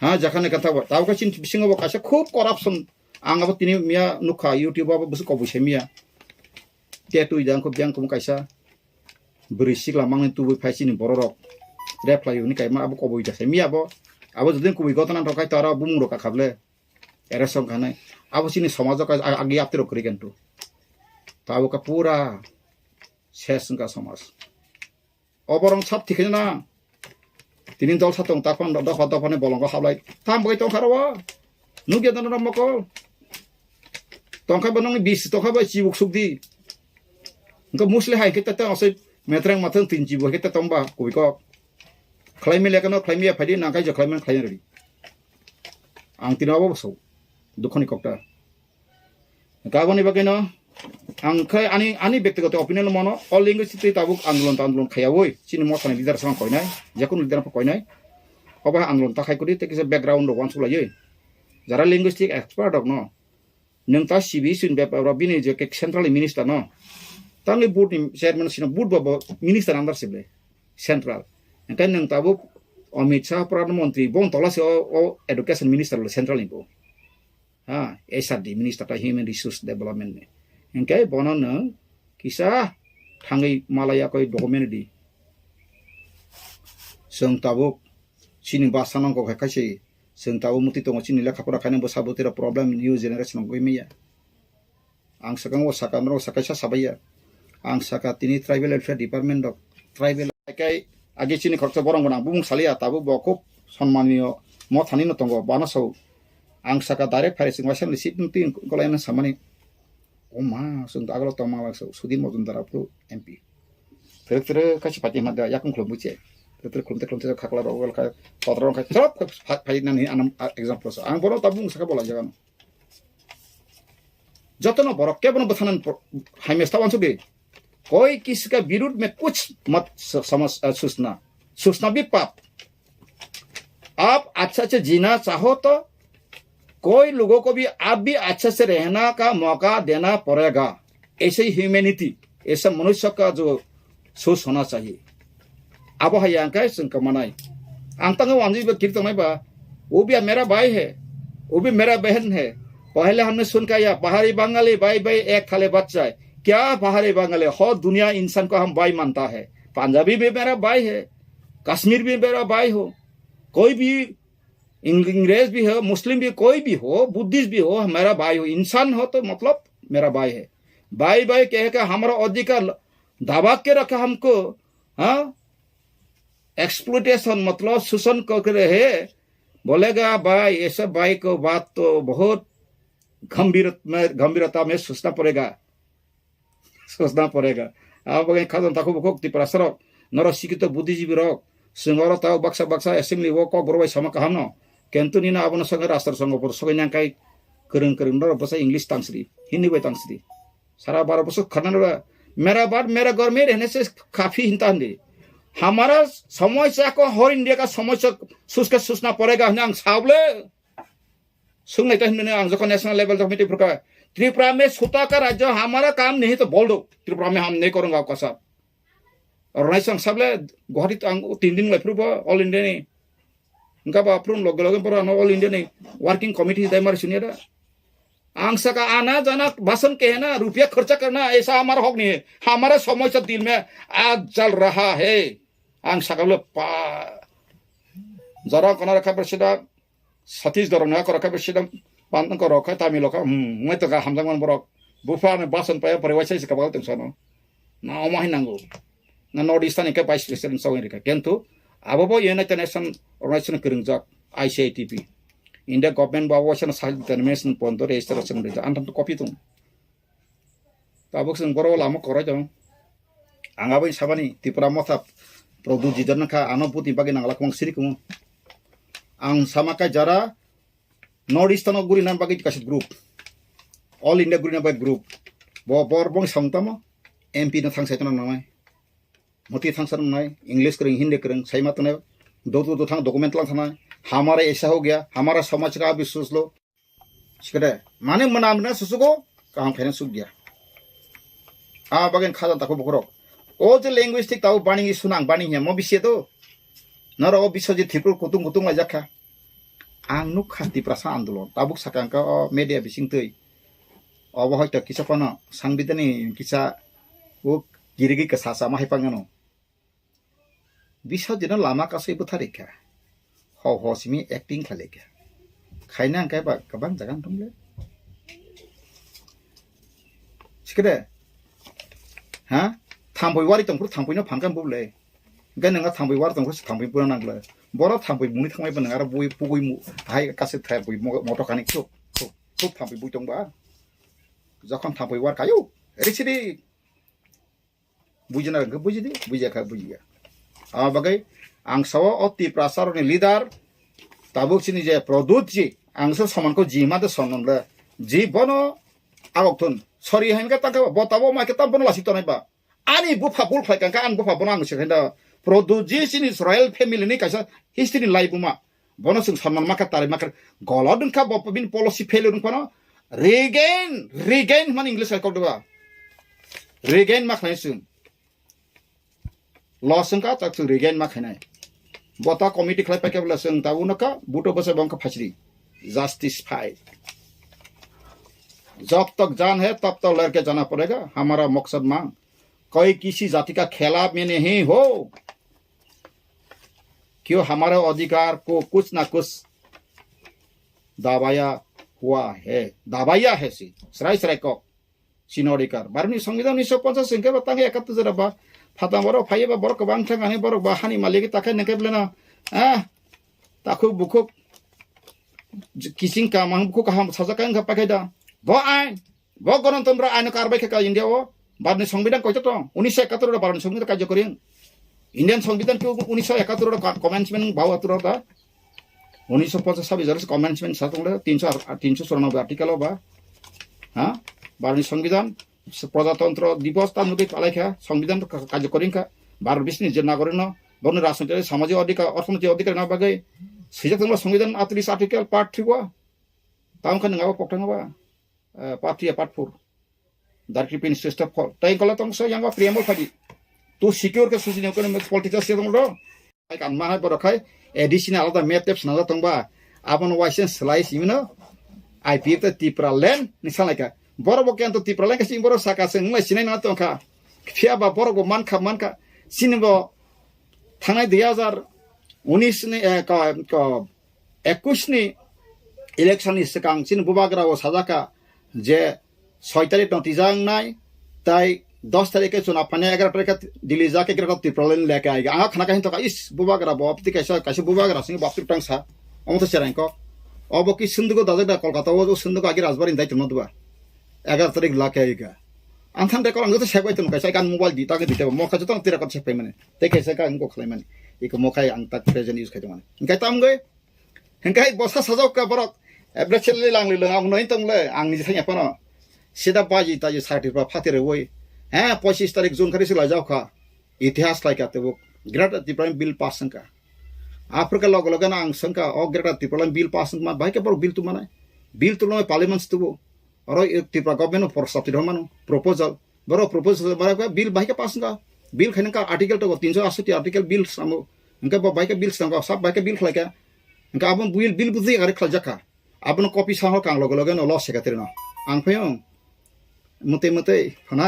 हां जखाने कथा ताव का चिन बिसिंग बो कासे खूब करप्शन आंगाबो तिनि मिया नुखा यूट्यूब बाबो बुस कबु सेमिया टेटु जां को ब्यांग को कायसा बरि सिगला मांगनि तुबु फाइसिनि बररक रेप्लाय उनि कायमा आबो कबु जासे मिया बो आबो जदिन कुबि गतना रकाय तारा बुमुं रका खाबले एरेसं खानाय abo sini समाज का आगे आप तेरे करेंगे तो ताबो का पूरा शेष का समाज अबरंग सब ठीक है ना तीन दल सातों तापन दफा दफा ने बोलों को हावलाई ताम बगे तो खारवा नुगे दन रम को तोंखा बनों बीस तोंखा बे चिबुक सुक्ति उनका मुस्लिम है kita tahu असै मेट्रेंग माथं तीन चिबुक kita तंबा कोई को claim लेकर claim या फैदी नाकाई जो claim claim रही आंग तीन अब बसो दुखनी कोकटा गाबोनी बगे न आं खै आनी व्यक्तिगत ओपिनियन मनो अल लैंग्वेज ताबुक आंदोलन खायावै चिनि मथानि लिडार सँग कयनाय जेकुन लिडार कयनाय अबा आंदोलन ताखाय करि तेकिसे बैकग्राउंड रो वानसु लायो जरा लिंग्विस्टिक एक्सपर्ट दग न नों ता सिबि सिन बेपार बिनि जे सेंट्रल मिनिस्टर न तांनि बोर्ड चेयरमैन सिन बोर्ड बाबो मिनिस्टर अंदर सिबले सेंट्रल एंकाय नों ताबुक अमित शाह प्रधानमंत्री बं तलासे ओ एडुकेशन मिनिस्टर सेंट्रल इबो हां एसआरडी मिनिस्टर ता ह्यूमन रिसोर्स डेवलपमेंट ने एंकाय बोनो न किसा थांगै मालाया कोई डॉक्यूमेंट दी जों ताबुक सिनि बासानांगौ खायसे जों ताबुक मुति दङ सिनि लेखाफोरा खायनो बसाबोतेरा प्रब्लेम न्यू जेनेरेशन गयमिया आं सकां साकानरो साकायसा साबाया आं साका तिनि ट्राइबल वेलफेयर डिपार्टमेंट दक ट्राइबल एकाय आगे सिनि खर्च बरंग ना बुं सालिया ताबु बको सम्माननीय मथानि न दङ बानासौ आं साका डाइरेक्ट फाइसिं वासन लिसिट तिन गलायना सामानि Oma, sunt aglo toma wakso sudin modun darapro MP. Tere kasi pati mada yakun klub buce. Tere klub kakla rogol ka patron ka trop payit nani anam example so. Ang boro tabung saka bola jagan. Jotono borok ke bono bathanan haime stawan sude. Koi किसका विरुद्ध में कुछ मत सूचना भी पाप आप अच्छा से जीना चाहो तो कोई लोगों को भी आप भी अच्छे से रहना का मौका देना पड़ेगा ऐसे ही ह्यूमैनिटी ऐसा मनुष्य का जो सोच होना चाहिए अब है यहाँ का संक मनाई अंतंग वांजी कीर्तन है बा वो भी मेरा भाई है वो भी मेरा बहन है पहले हमने सुन का या पहाड़ी बंगाली भाई भाई एक थाले बच्चा है क्या पहाड़ी बंगाली हो दुनिया इंसान को हम भाई मानता है पंजाबी भी मेरा भाई है कश्मीर भी मेरा भाई हो कोई भी अंग्रेज भी हो मुस्लिम भी कोई भी हो बुद्धिस्ट भी हो मेरा भाई हो इंसान हो तो मतलब मेरा भाई है भाई भाई कह के हमारा अधिकार दबा के रखा हमको हाँ एक्सप्लोटेशन मतलब शोषण कर रहे बोलेगा भाई ऐसा भाई को बात तो बहुत गंभीरता में सोचना पड़ेगा आप खादन ताको बको तिपरासर नर शिक्षित बुद्धिजीवी रक सिंगर ताव बक्सा एसेंब्ली वो को बरबाय समा कहम न केंतु निना आबन संग राष्ट्र संघ पर सगैना काय करंग नर बसा इंग्लिश तांसरी हिंदी बाय तांसरी सारा 12 बस खरना मेरा बात मेरा घर में रहने से काफी हिंता दे हमारा समस्या को हर इंडिया का समस्या सोचना पड़ेगा ना साबले सुनने तो हमने आंजो को नेशनल लेवल तक मीटिंग प्रकार त्रिपुरा में छोटा का राज्य हमारा काम नहीं तो बोल दो त्रिपुरा में हम नहीं करूंगा आपका साहब और नहीं सबले गुवाहाटी 3 दिन लफ्रू ऑल इंडिया नहीं उनका बापरून लोग पर ऑल इंडिया नहीं वर्किंग कमिटी दाई मार सुनिए आंसा का आना जाना भाषण के है ना रुपया खर्चा करना ऐसा हमारा हक नहीं है हमारा समस्या दिल में आग जल रहा है आंसा का जरा कना रखा प्रसिद्ध सतीश दरंगा को रखा प्रसिद्ध पांतन को रखा तामिल का मैं तो हमजंगन बरक बुफा में भाषण पाया परिवार से कबाल तुम सनो ना ओमाही नांगो ना नॉर्थ ईस्टर्न के वाइस प्रेसिडेंट सौरिका किंतु अब यूनाइटेड नेशन ऑर्गेनाइजेशन करंजाक ICITP India government bawa sana sahil determination ponto registration reza antam to copy tung tabuk sen boro lama kora jang anga bai sabani tipra motha produce jidan ka anoputi bagi nang lakong siri kum ang sama ka jara north eastern guri nan bagi kasit group all India guri nan bagi group bo borbong sangtama MP na thang saitana namai moti thang san namai English kering Hindi kering sai matane दो थांग document लांग थाना हमारा ऐसा हो गया हमारा समाज का भी सोच लो सिकरे माने मनामना सुसुको काम खाने सुख गया आ बगन खादा ताको बकरो ओ जे लैंग्वेजिक ताऊ बाणी सुनांग बाणी है मो बिसे तो नर ओ बिसो जे थिपुर कुतुंग लाजाखा आं नु खाति प्रसा आंदोलन ताबुक साकांका मीडिया बिसिं तै अब हयतो किसापना सांबिधानी किसा वो गिरिगि का सासा माहिपांगनो bisa jena lama kasih ibu tarika ho simi acting kali ya kaina angkai ba kabang jangan dong le सिखदे हा थांबय वारि तंखौ थांबयनो फानगोन बुले गै नोंहा थांबय वारि तंखौ थांबय बुना नांगले बर' थांबय बुनि थांबाय बन आरो बय बय हाय कासे थाय बय मट' खानि खुब थांबय बुय दंबा जखन थांबय वार कायौ रिसिदि बुजिना बुजिदि बुजियाखा बुजिया आ बागै आं साव अति प्रासारनि लिडार ताबुकसिनि जे प्रदूत जी आंसो समानखौ जिमादो सननले जी बनो आवक्तन सरि हानका ताका बताबो माके ता बनो लासित नायबा आनि बुफा बुल फाय कांका आं बुफा बनो आं सेखेन्दा प्रदूत जी सिनि रॉयल फैमिली नि कासा हिस्ट्री लाइबुमा बनो जों सनमान माका तारि माका गलदन का बपिन पॉलिसी फेलियर खनो रिगेन मान इंग्लिश कौदबा रिगेन मा खायसुन लॉसन का तक रिगेन मा खायनाय बता कमिटी खालाय पाकेबला जों ताउनका बुटो बसे बंका फाचरी जस्टिस फाइट जब तक जान है तब तक लड़के जाना पड़ेगा हमारा मकसद मांग कोई किसी जाति का खिलाफ में नहीं हो क्यों हमारे अधिकार को कुछ ना कुछ दाबाया है सी सराय को सिनोडिकार बारनि संविधान 1950 संख्या बतांगे 71 जराबा फाता बरो फाइबा बरो को बांग थांगाने बरो बाहानि मालिक ताके नकेबलेना ताखु बुखु किसिं का मांग बुखु का साजाकान का पाकेदा ब आइन ब गणतंत्र आइन कारबाय का इंडिया ओ बारनि संविधान कयतो तो 1971 बारनि संविधान कार्य करिन इंडियन संविधान को 1971 कमेंसमेंट भावतुर दा 1950 साबि जरस कमेंसमेंट सातंगले 394 आर्टिकल बा हां बारनि संविधान प्रजातंत्र दिवस तानुके कालायखा संविधान कार्य करिनका भारत बिसनि जे नागरिक न बन राजनीतिक सामाजिक अधिकार अर्थनैतिक अधिकार ना बागै सिजतंगला संविधान 38 आर्टिकल पार्ट 3 वा तामखा नङाबा पक्टङबा पार्ट 3 पार्ट 4 डायरेक्टली पिन सिस्टम फॉर ताइ कला तंगस यांगा प्रियमल फादि तो सिक्योर के सुजिनो कोन पॉलिटिकल सिस्टम रो आइ कान मा बरखाय एडिशनल आलादा मेप टेप्स ना तंगबा आबन वाइसेन स्लाइस इनो आईपी त तिप्रा लैंड निसालायका बरो बकेन तो तिप्रा लैंड सिं बरो साका से नलाय सिनाय ना तंखा फियाबा बरो गो मानखा सिनबो थांनाय 2019 नि 21 नि इलेक्शन नि सिगां सिन बुबाग्राव साजाका जे 6 तारिख नतिजां नाय ताइ 10 तारिख चुनाव फाने 11 तारिख दिल्ली जाके ग्रेट तिप्रा लैंड लेके आएगा आंगा खाना कहिन तो इस बुबाग्रा बपति कैसे बुबाग्रा सिंग बापति टांगसा अमत सेरांको अब कि सिंधुको दाजदा कोलकाता वो सिंधुको आगे राजबारी दाइ तुम दुबा 11 तारिख लाके आएगा आंथान रेकॉर्ड अंगो तो सेबाय तुम कैसे कान मोबाइल दी ताके दिते मोखा जतो तेरा कर सेपाय माने ते कैसे का अंगो खलाय माने इको मोखाय आं तक प्रेजेंट यूज खायतो माने इनकाय ताम गय इनकाय बसा सजाव का बरक एब्रेचले लांगले लंगाव नय तंगले आंनि जे थाया पनो सिदा बाजी ताजे सार्टिफा फातेरे वय हां 25 तारिख जून खरि सिला जावखा इतिहास लायका ते वो ग्रेट तिप्रा बिल पास संका आफ्रिका लग लगना आं संका ओ ग्रेट तिप्रा बिल पास मा भाई के बर बिल तु माने बिल तु नो पार्लियामेंट तु और तिप्रा गवर्नमेंट फॉर सब्सिडी मानो प्रपोजल बरो प्रपोजल बरा बिल भाई के पास का बिल खैन का आर्टिकल तो 368 आर्टिकल बिल सामो इनका भाई के बिल संगा सब भाई के बिल खलायका इनका अपन बिल बुझि आरे खलजाका अपन कॉपी साहो कां लग लगन लॉस सेक्रेटरी न आं फयो मते फना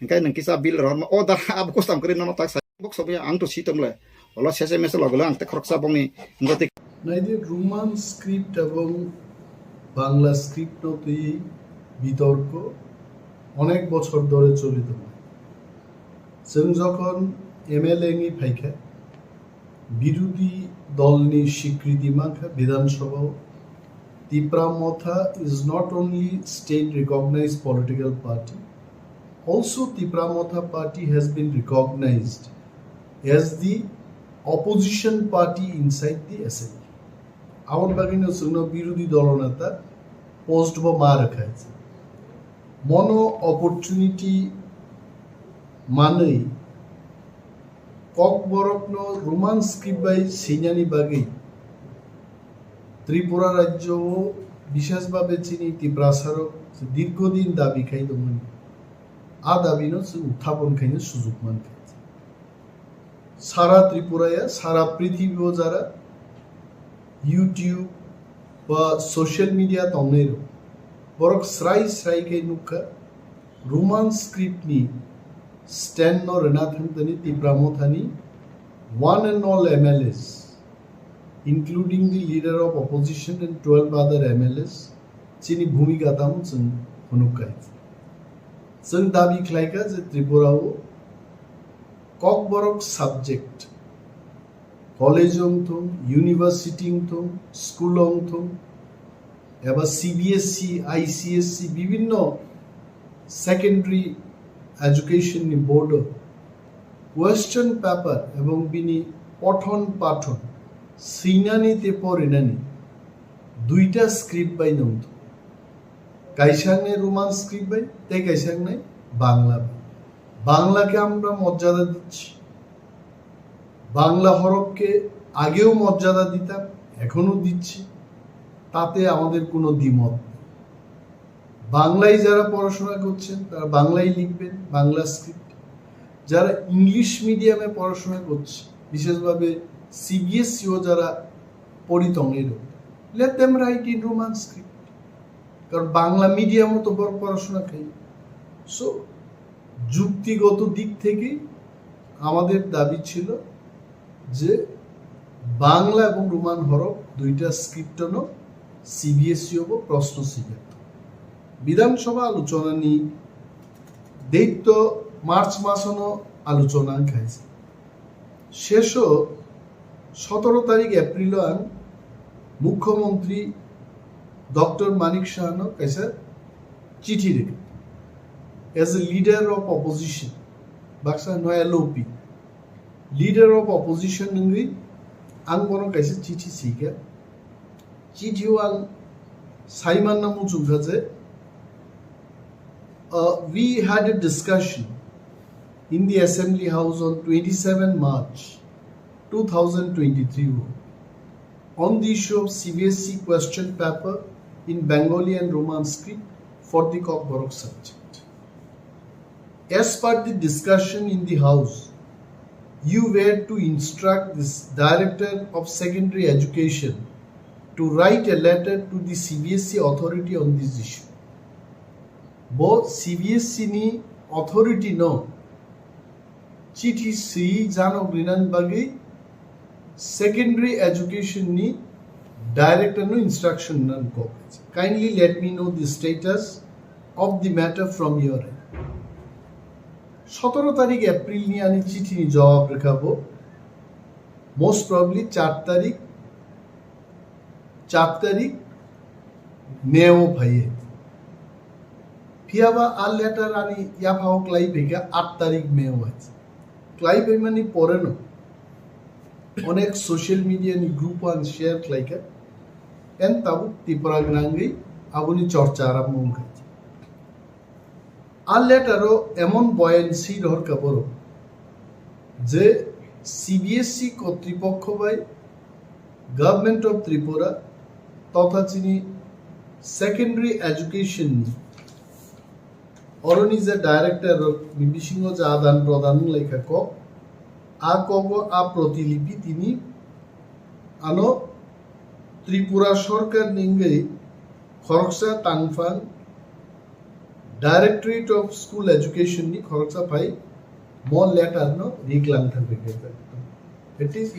इनका नंकिसा बिल रहमा ओ दा अब कोस्ताम करे न ताक बक्स सब आं तो सितमले अला सेसे मेसे लगला आं ते खरकसा बंनि गति नाइदे रोमान स्क्रिप्ट एवं बांग्ला स्क्रिप्ट नते বিতর্ক অনেক বছর ধরে চলিত जों যখন এমএলএ नि फाइखा বিরোধী দলनि স্বীকৃতি মাখা বিধানসভা তিপ্রা মথা is not only state recognized political party also Tipra Motha party has been recognized as the opposition party inside the assembly আমার বাগিনো जोंनो বিরোধী দলনেতা পোস্ট বা মা রাখা আছে মনো অপরচুনিটি মানেই ককবরকন রোমান স্ক্রিপ্ট বাই সিনানি বাগি ত্রিপুরা রাজ্য বিশেষভাবে চিনি তিপ্রাসারক দীর্ঘদিন দাবি খাইদমন আ দাবিনো উত্থাপন খাইনো সুযোগ মান খাইছে সারা ত্রিপুরায় সারা পৃথিবীও যারা ইউটিউব বা সোশ্যাল মিডিয়া তংনের बरक स्राय के नुका रोमान स्क्रिप्ट नि स्टैंड नो रना थंतनी तिप्रा मोथानी one and all MLAs including the leader of opposition and 12 other MLAs चिनी भूमिका तामु जों हुनुकाय जों दाबि खालायगा जे त्रिपुराव ककबरक साबजेक्ट कलेज थं इउनिभार्सिटी थं स्कुल थं एबा सीबीएसई आईसीएसई विभिन्न सेकेंडरी एजुकेशन नि बोर्ड क्वेश्चन पेपर एवं बिनि पठन पाठन सैनानि ते परिनानि दुईटा स्क्रिप्ट बाय नंथ कायसांने रोमान स्क्रिप्ट बाय ते कायसांने बांग्ला বাংলাকে আমরা মর্যাদা দিচ্ছি বাংলা হরফকে আগেও মর্যাদা দিতাম এখনো দিচ্ছি তাতে আমাদের কোনো দ্বিমত নেই বাংলায় যারা পড়াশোনা করছেন তারা বাংলায় লিখবেন বাংলা স্ক্রিপ্ট যারা ইংলিশ মিডিয়ামে পড়াশোনা করছে বিশেষভাবে সিবিএসই ও যারা পরিতঙ্গের let them write in Roman script কারণ বাংলা মিডিয়ামও তো বড় পড়াশোনা খাই সো যুক্তিগত দিক থেকে আমাদের দাবি ছিল যে বাংলা এবং রোমান হরফ দুইটা স্ক্রিপ্টনো সিবিএসই হব প্রশ্ন সিলেক্ট বিধানসভা আলোচনা নি দৈত্য মার্চ মাসনো আলোচনা খাইছে শেষ 17 তারিখ এপ্রিল আন মুখ্যমন্ত্রী ডক্টর মানিক সাহানো কাছে চিঠি রেখে as a leader of opposition baksa no LOP leader of opposition ngi ang bono kaise chichi sika chichi wal saiman namu chungha je we had a discussion in the assembly house on 27 March 2023 on the issue of CBSE question paper in Bengali and Roman script for the Kokborok subject. As per the discussion in the house, you were to instruct this Director of Secondary Education to write a letter to the CBSE authority on this issue. Both CBSE ni authority no chithi si jano grinan bagi secondary education ni director no instruction nan ko. Kindly let me know the status of the matter from your end. 17 তারিখ April নিয়ে আমি চিঠি জবাব রেখাবো most probably 4 তারিখ মেও ভাইয়ে ফিয়াবা আর letter আনি ইয়া ভাও ক্লাই ভেগা 8 তারিখ মেও আছে ক্লাই মানে পরে না অনেক সোশ্যাল মিডিয়া নি গ্রুপ আন শেয়ার ক্লাইকা এন তাবু ত্রিপুরা গ্রাঙ্গি আবুনি চর্চা আরম্ভ হয় আর লেটারও এমন বয়ানসি দরকার পড়ো যে সিবিএসই কর্তৃপক্ষ বাই গভর্নমেন্ট অফ ত্রিপুরা তথা চিনি সেকেন্ডারি এডুকেশন অরনি যে ডাইরেক্টর বিবিসিংহ যে আদান প্রদান লেখা কব আ প্রতিলিপি তিনি আনো ত্রিপুরা সরকার নিঙ্গে খরকসা টাংফাং Directorate of School Education ni khorcha pai more letter no reclam thabe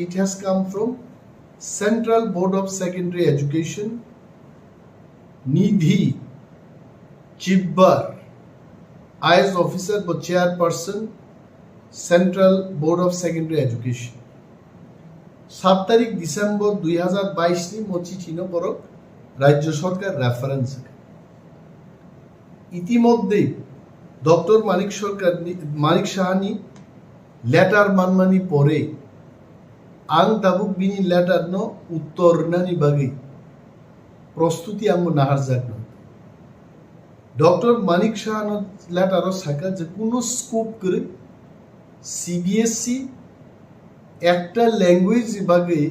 it has come from Central Board of Secondary Education Nidhi Chibbar IAS officer but chairperson Central Board of Secondary Education 7 তারিখ December 2022 নি মোচি চিনো পরক রাজ্য সরকার reference ইতিমধ্যে doctor মানিক Sahani letter মানমানি পরে আং দাবুক বিনি letter ন উত্তর নানি বাগে প্রস্তুতি আঙ্গ নাহার জাগ ডক্টর মানিক সাহান লেটারও সাকা যে কোনো স্কোপ করে সিবিএসই একটা ল্যাঙ্গুয়েজ বাগে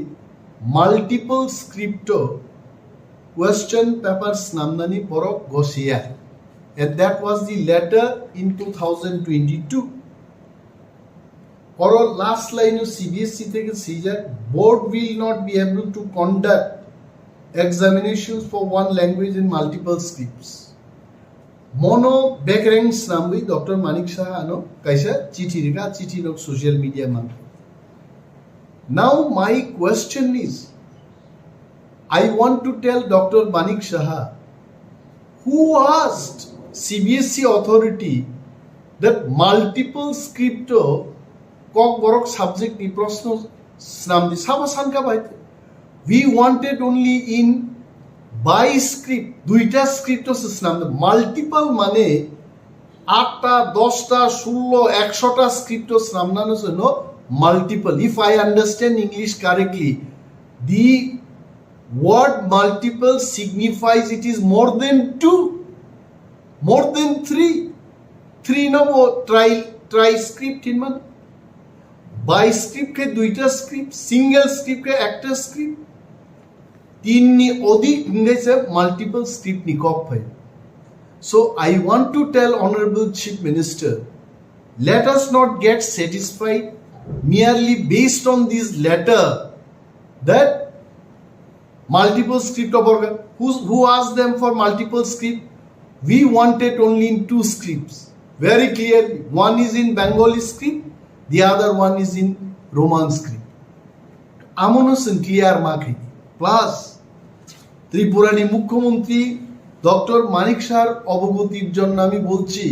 মাল্টিপল স্ক্রিপ্ট কোয়েশ্চন পেপারস নামনানি পরক গসিয়া and that was the letter in 2022 or last line of CBSE থেকে caesar board will not be able to conduct examinations for one language in multiple scripts mono backranks nambi Dr. Manik Shah ano kaisa chithi rega chithi log social media man now my question is I want to tell Dr. Manik Shah who asked CBSE authority that multiple script kok borok subject ni proshno snam di saba sanka baite. We wanted only in by script duita script snam multiple mane 8টা 10টা 16 100টা script snamnano no multiple. If I understand English correctly, the word multiple signifies it is more than 2, more than 3 no try script in man. By script ke duita script, single script ke একটা script, তিননি অধিক ইংরেজি multiple script ni kok bhai. So I want to tell Honorable Chief Minister, let us not get satisfied merely based on this letter that multiple script of organ. Who asked them for multiple script? We wanted only in 2 scripts. Very clearly. One is in Bengali script, the other one is in Roman script. Amonosan clear marking. Plus, ত্রিপুরানি মুখ্যমন্ত্রী doctor মানিক শাহর অবগতির জন্য আমি বলছি,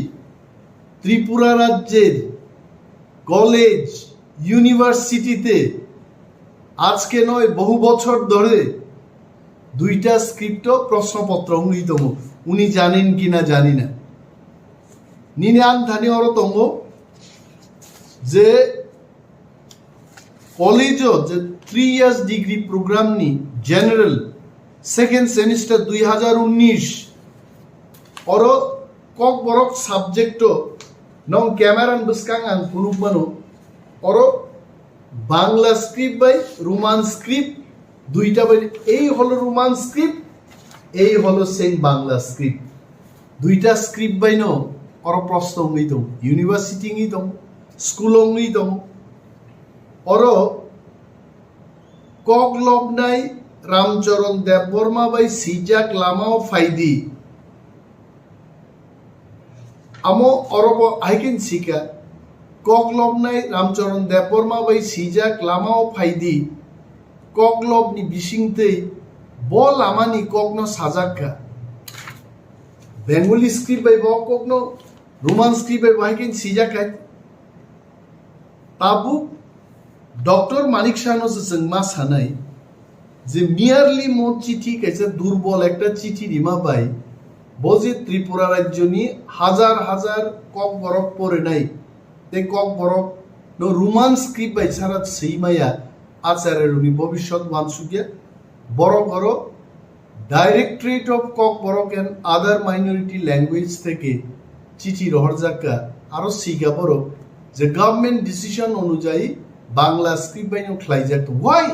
ত্রিপুরা রাজ্যের college ইউনিভার্সিটিতে আজকে নয় বহু বছর ধরে 2টা স্ক্রিপ্ট প্রশ্নপত্র অঙ্গিতম। উনি জানেন কিনা জানি না। নিনান ধানি অরতঙ্গ যে কলেজও যে 3 ইয়ার্স ডিগ্রি প্রোগ্রাম নি জেনারেল সেকেন্ড সেমিস্টার 2019 অর কক বরক সাবজেক্ট নং ক্যামেরান বসকাং আং পুরুবানো অর বাংলা স্ক্রিপ্ট বাই রোমান স্ক্রিপ্ট 2টা বাই এই হলো রোমান স্ক্রিপ্ট, এই হলো সেই বাংলা স্ক্রিপ্ট। 2টা স্ক্রিপ্ট বাই ন অর প্রশ্ন অঙ্গিত ইউনিভার্সিটি অঙ্গিত স্কুল অঙ্গিত অর কক লবনাই রামচরণ দেববর্মা বাই সিজাক লামাও ফাইদি আমো অরব আইকেন সিকা কক লবনাই রামচরণ দেববর্মা বাই সিজাক লামাও ফাইদি কক লবনি বিসিংতেই বল আমানি ককনো সাজাক্কা বেঙ্গলি স্ক্রিপ্ট বাই বক ককনো রোমান স্ক্রিপ্ট বাই আইকেন সিজাকা তাবু ডক্টর মানিক শাহনো जों সানাই যে মিয়ারলি মো চিঠি কেছে দুর্বল একটা চিঠি রিমা বাই বজে ত্রিপুরা রাজ্য নিয়ে হাজার হাজার কক বরক পরে নাই তে কক বরক নো রোমান স্ক্রিপ্ট বাই সারা সেইমায়া আচারের উনি ভবিষ্যৎ মানসুকিয়া বড় বড় directorate of Kokborok and other minority language থেকে চিঠি রহরজাকা আরো সিগা বড় যে গভর্নমেন্ট ডিসিশন অনুযায়ী বাংলা স্ক্রিপ্ট বাই নো খ্লাইজাক ওয়াই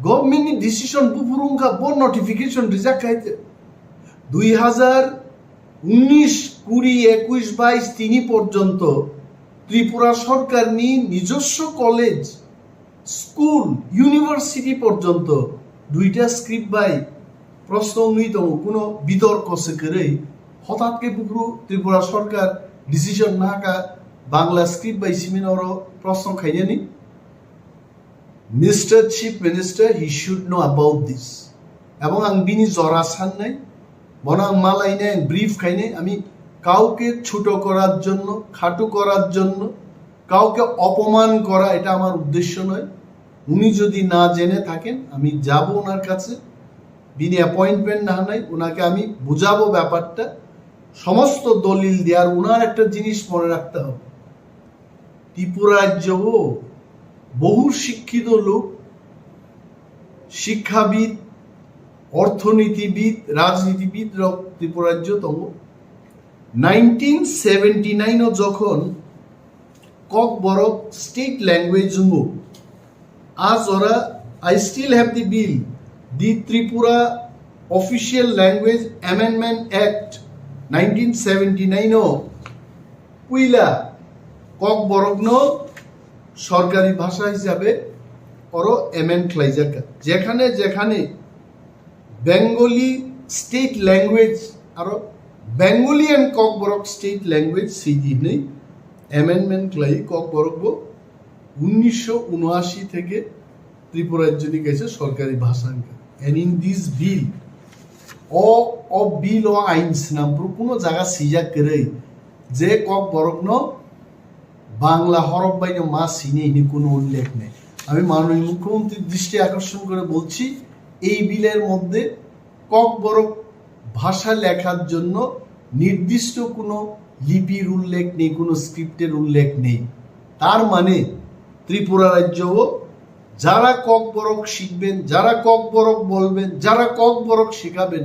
গভর্নমেন্টনি ডিসিশন বুফুরুঙ্গা ব নোটিফিকেশন রিজাক খাইতে 2019 20 21 22 3 পর্যন্ত ত্রিপুরা সরকার নি নিজস্ব কলেজ স্কুল ইউনিভার্সিটি পর্যন্ত 2টা স্ক্রিপ্ট বাই প্রশ্ন অঙ্গিত কোনো বিতর্ক সেকরে হঠাৎকে বুফুরু ত্রিপুরা সরকার ডিসিশন নাকা বাংলা স্ক্রিপ্ট বাই সিমিনার প্রশ্ন খাইনি। Mr. Chief Minister, he should know about this. এবং আং বিনি জরা সান নাই বনাং মালাই নাই ব্রিফ খাই নাই। আমি কাউকে ছোট করার জন্য খাটো করার জন্য কাউকে অপমান করা এটা আমার উদ্দেশ্য নয়। উনি যদি না জেনে থাকেন আমি যাব ওনার কাছে, বিনি অ্যাপয়েন্টমেন্ট না নাই ওনাকে আমি বুঝাবো ব্যাপারটা সমস্ত দলিল দিয়ে। আর ওনার একটা জিনিস মনে রাখতে হবে, ত্রিপুরা রাজ্য বহু শিক্ষিত লোক, শিক্ষাবিদ, অর্থনীতিবিদ, রাজনীতিবিদ ত্রিপুরা রাজ্য তম 1979 যখন কক বরক স্টেট ল্যাঙ্গুয়েজ আজ ওরা I still have the bill the Tripura official language amendment act 1979 কুইলা কক বরগ্ন সরকারি ভাষা হিসাবে অরো এমএন খ্লাইজাকা যেখানে যেখানে বেঙ্গলি স্টেট ল্যাঙ্গুয়েজ আর Bengali and cock Borok state language সেই দিনে অ্যামেন্ডমেন্ট ক্লাই কক বরক 1979 থেকে ত্রিপুরা রাজ্যে গেছে সরকারি ভাষা। এন্ড ইন দিস বিল ও বিল ও আইনস নাম কোনো জায়গা সিজা করে যে কক বরগ্ন বাংলা হরফ বাইনে মা সিনে ইনি কোনো উল্লেখ নেই। আমি মাননীয় মুখ্যমন্ত্রীর দৃষ্টি আকর্ষণ করে বলছি, এই বিলের মধ্যে কক বরক ভাষা লেখার জন্য নির্দিষ্ট কোনো লিপির উল্লেখ নেই, কোনো স্ক্রিপ্টের উল্লেখ নেই। তার মানে ত্রিপুরা রাজ্যও যারা কক বরক শিখবেন, যারা কক বরক বলবেন, যারা কক বরক শেখাবেন,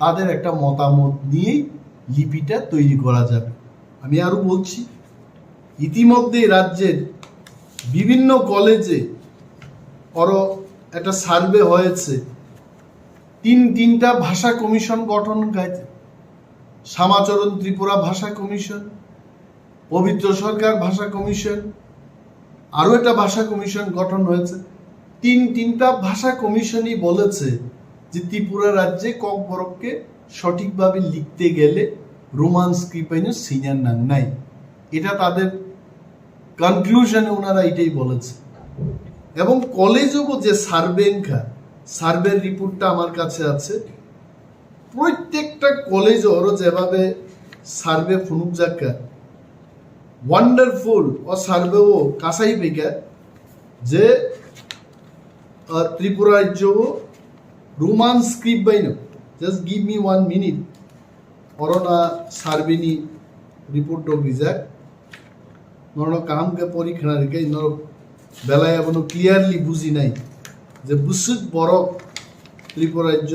তাদের একটা মতামত নিয়েই লিপিটা তৈরি করা যাবে। আমি আরো বলছি, ইতিমধ্যে রাজ্যের বিভিন্ন কলেজে একটা সার্ভে হয়েছে, তিনটা ভাষা কমিশন গঠন হয়েছে। শ্যামাচরণ ত্রিপুরা ভাষা কমিশন, পবিত্র সরকার ভাষা কমিশন, আরো একটা ভাষা কমিশন গঠন হয়েছে। তিনটা ভাষা কমিশনই বলেছে যে ত্রিপুরা রাজ্যে কক বরককে সঠিকভাবে লিখতে গেলে রোমান স্ক্রিপ্ট সিনিয়র নাম নাই। এটা তাদের কনক্লুশনে ওনারা এটাই বলেছে। এবং কলেজও যে সার্ভের রিপোর্টটা আমার কাছে আছে, প্রত্যেকটা কলেজ ওরও যেভাবে সার্ভে ফুনুক জাকা ওয়ান্ডারফুল ও সার্ভেও কাছাই পেকা যে ত্রিপুরা রাজ্য রোমান স্ক্রিপ্ট বাইন। জাস্ট গিভ মি 1 মিনিট অরনা সার্ভেনি রিপোর্ট বিজাক নর কামকে পরীক্ষা রেখে নর বেলায় এখনো ক্লিয়ারলি বুঝি নাই যে বুসুক বরক ত্রিপুরা রাজ্য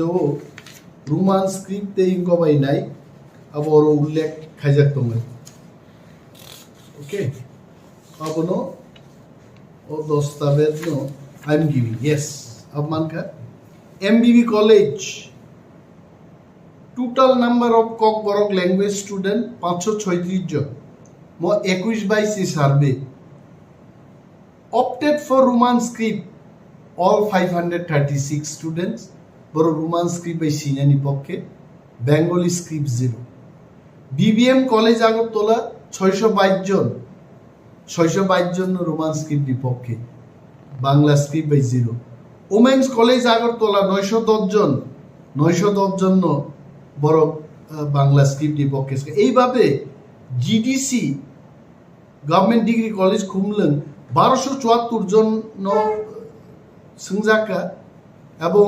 রোমান স্ক্রিপ্টে ইনকবাই নাই আবার উল্লেখ খাইজাক তোমায়। ওকে, अपनो और दस्तावेज नो आई एम गिविंग यस। अब मान का MBB college total number of Kock Barak language student 536 जन मो 21-22 survey opted for Roman script all 536 students बरो रोमान स्क्रिप्ट बाई सिनियनी पक्षे Bengali script 0। BBM college Agartala 622 জন রোমান স্ক্রিপ্ট বিপক্ষে বাংলা স্ক্রিপ্ট বাই 0। ওমেন্স কলেজ আগরতলা 910 জন বড় বাংলা স্ক্রিপ্ট বিপক্ষে। এইভাবে GDC government degree college Khumulwng 1274 জন সংজাকা এবং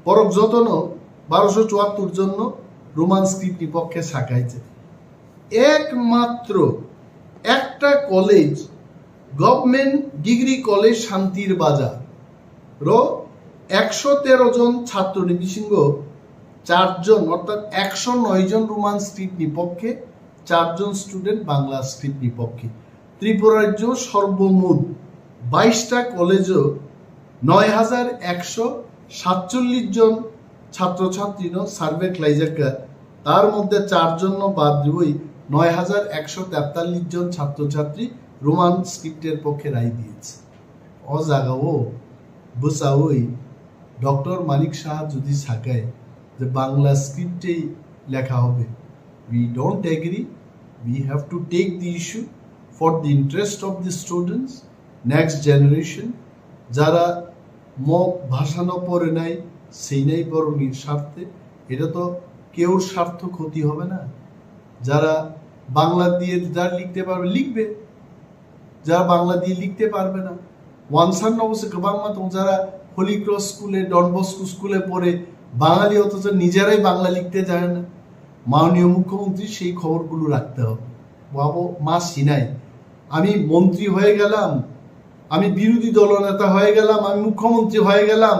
বরক যতন 1274 জন রোমান স্ক্রিপ্ট বিপক্ষে শাখাইছে। একমাত্র একটা কলেজ গভর্নমেন্ট ডিগ্রি কলেজ শান্তির বাজার 113 জন ছাত্র নিবিসিংহ 4 জন অর্থাৎ 109 জন রোমান স্ক্রিপ্ট বিপক্ষে, 4 জন স্টুডেন্ট বাংলা স্ক্রিপ্ট বিপক্ষে। ত্রিপুরা রাজ্য সর্বমোট 22টা কলেজও 9147 জন ছাত্রছাত্রী সার্ভে ক্লাইজাকা, তার মধ্যে 4 জন বাদ দিয়ে 9143 জন ছাত্রছাত্রী রোমান স্ক্রিপ্টের পক্ষে রায় দিয়েছে। ও জাগাও বুসাওই ডক্টর মানিক শাহ যদি সাকায় যে বাংলা স্ক্রিপ্টেই লেখা হবে, we don't agree. We have to take the issue for the interest of the students, next generation. যারা মক ভাষা ন পড়ে নাই সেই নাই বরং স্বার্থে, এটা তো কেউ স্বার্থ ক্ষতি হবে না। যারা বাংলা দিয়ে যারা লিখতে পারবে লিখবে, যারা বাংলা দিয়ে লিখতে পারবে না ওয়ানসান অবশ্য বাংলা তো যারা হোলি ক্রস স্কুলে ডন বস্কো স্কুলে পড়ে বাঙালি অথচ নিজেরাই বাংলা লিখতে জানে না। মাননীয় মুখ্যমন্ত্রী সেই খবরগুলো রাখতে হবে। বাবু মা সিনাই আমি মন্ত্রী হয়ে গেলাম, আমি বিরোধী দলনেতা হয়ে গেলাম, আমি মুখ্যমন্ত্রী হয়ে গেলাম,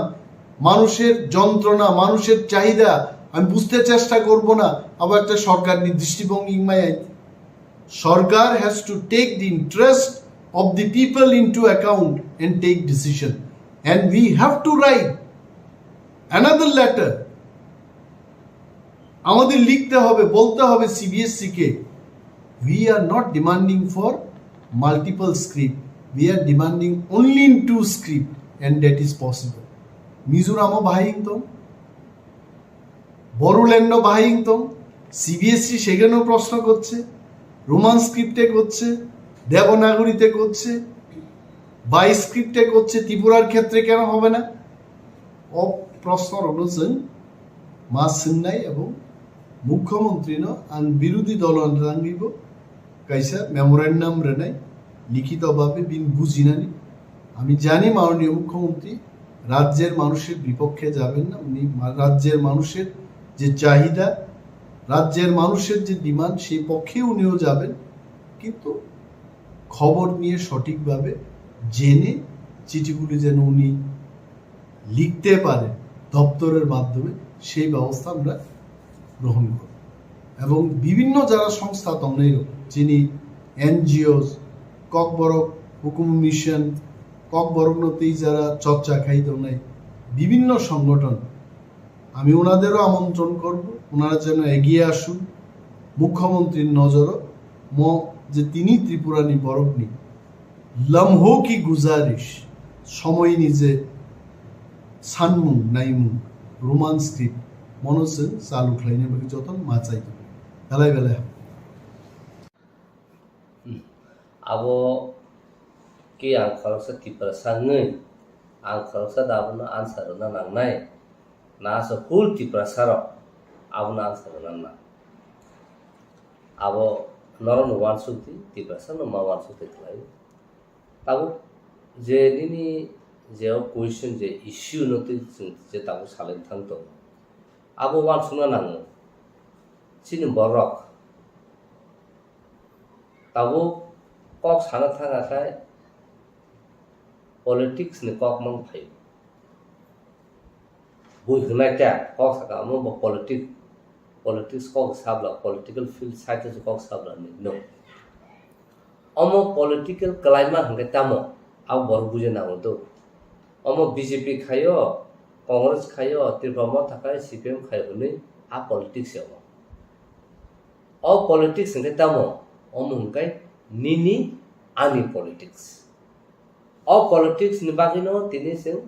মানুষের যন্ত্রণা মানুষের চাহিদা আমি বুঝতে চেষ্টা করব না, আবার একটা সরকার দৃষ্টিভঙ্গি সরকার has to take the interest of the people into account and take decision and we have to write another letter. আমাদের লিখতে হবে, বলতে হবে CBSE K, we are not demanding for multiple script, we are demanding only in 2 script and that is possible. মিজোরামও বাহিংতম, বড়োল্যান্ডও বাহিংতম, CBSE সেখানেও প্রশ্ন করছে, রোমান স্ক্রিপ্টে করছে, দেবনাগরীতে করছে, বাই স্ক্রিপ্টে করছে, ত্রিপুরার ক্ষেত্রে কেন হবে না? প্রশ্ন অনুযায়ী মা সিন্নাই এবং মুখ্যমন্ত্রী আন বিরোধী দল কাইসা মেমোরেন্ডাম রেনাই লিখিতভাবে বিন বুঝিনানি আমি জানি মাননীয় মুখ্যমন্ত্রী রাজ্যের মানুষের বিপক্ষে যাবেন না, উনি রাজ্যের মানুষের যে চাহিদা, রাজ্যের মানুষের যে ডিমান্ড, সেই পক্ষে উনিও যাবেন, কিন্তু খবর নিয়ে সঠিকভাবে জেনে চিঠিগুলি যেন উনি লিখতে পারেন দপ্তরের মাধ্যমে, সেই ব্যবস্থা আমরা গ্রহণ করব। এবং বিভিন্ন যারা সংস্থা তন্নেই যিনি এনজিওস, ককবরক হুকুম মিশন, ককবরকনতেই যারা চর্চা খাইত নাই বিভিন্ন সংগঠন, আমি ওনাদেরও আমন্ত্রণ করব, ওনারা যেন এগিয়ে আসুন। মুখ্যমন্ত্রীর নজরও যে তিনি ত্রিপুরানি বরকনি লম্হো কি গুজারিশ সময় নিজে সানমুং নাইমুং রোমান স্ক্রিপ্ট মনোসেন চালু খাইনে বাকি যতন মাচাই বেলায় বেলায় abo ki ang kharoksa tipra sangnui ang kharoksa dabuna answer na nangnai na so full tipra saro abuna answer nanna abo noron wan sukti tipra san ma wan sukti thlai tabo je nini je question je issue noti je tabo salen thangto abo wan suna nango sini borok tabo kok sana thanga khai politics ni kok mang phai bui hnai ta kok saka mo politics kok sabla political field site je kok sabla ni no omo political climate hangke tamo au bor buje na to omo BJP khayo Congress khayo Tripura thakai CPM khayo ni a politics yo o politics hangke tamo omo hangkai nini ani politics all politics ni bagino tini sing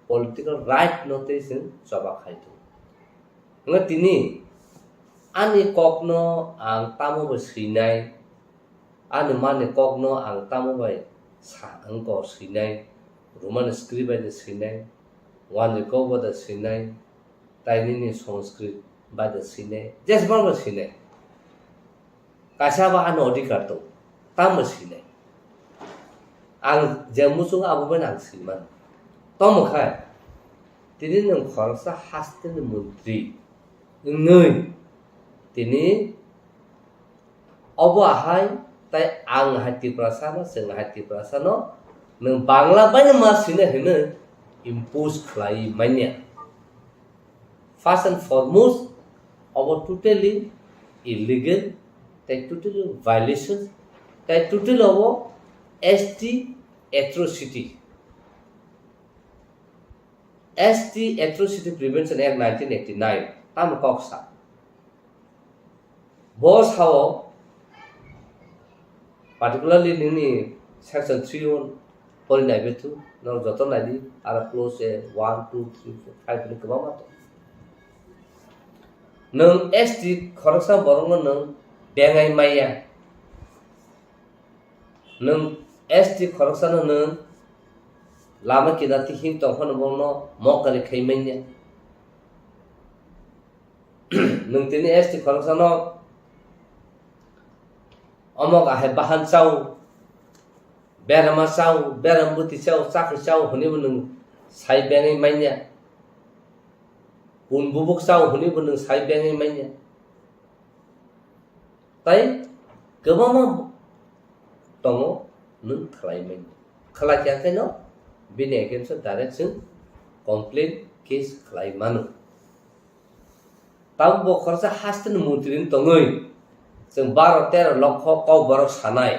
political right note sing soba khaitu nga tini ani kokno ang tamu ba sinai ani mane kokno ang tamu ba sa ang ko sinai roman script ba de sinai wan ko ba de sinai taini ni sanskrit ba de sinai jes ba sinai kasa ba an odikar to tam sinai ang jamusung abu benang siman tom khai tini nang kharsa hasten mantri ngei tini obo hai tai ang hati prasana seng hati prasana nang bangla bana ma sine hene impose khlai manya first and foremost obo totally illegal tai totally violations tai totally obo ST atrocity Prevention Act 1989 tam koksa boss how particularly nini section 3 pori nai betu no joto nai di ara close 1 2 3 4 5 ni kama to nang ST khoroksa borong nang bengai maya nang ST khoroksa nang lama kita tihin tongkhon bono mokari khaimanya nang tini ST khoroksa no amok ahe bahan chau berama chau berambuti chau chakri chau huni bunung sai bengai manya bubuk chau huni bunung sai bengai manya tai gabama tongo nung khlai manya khlai kya kaino bini against direction complaint case khlai manu tam bo kharsa hasten mutrin tongoi जों 12-13 लक्ष कौ बरक सानाय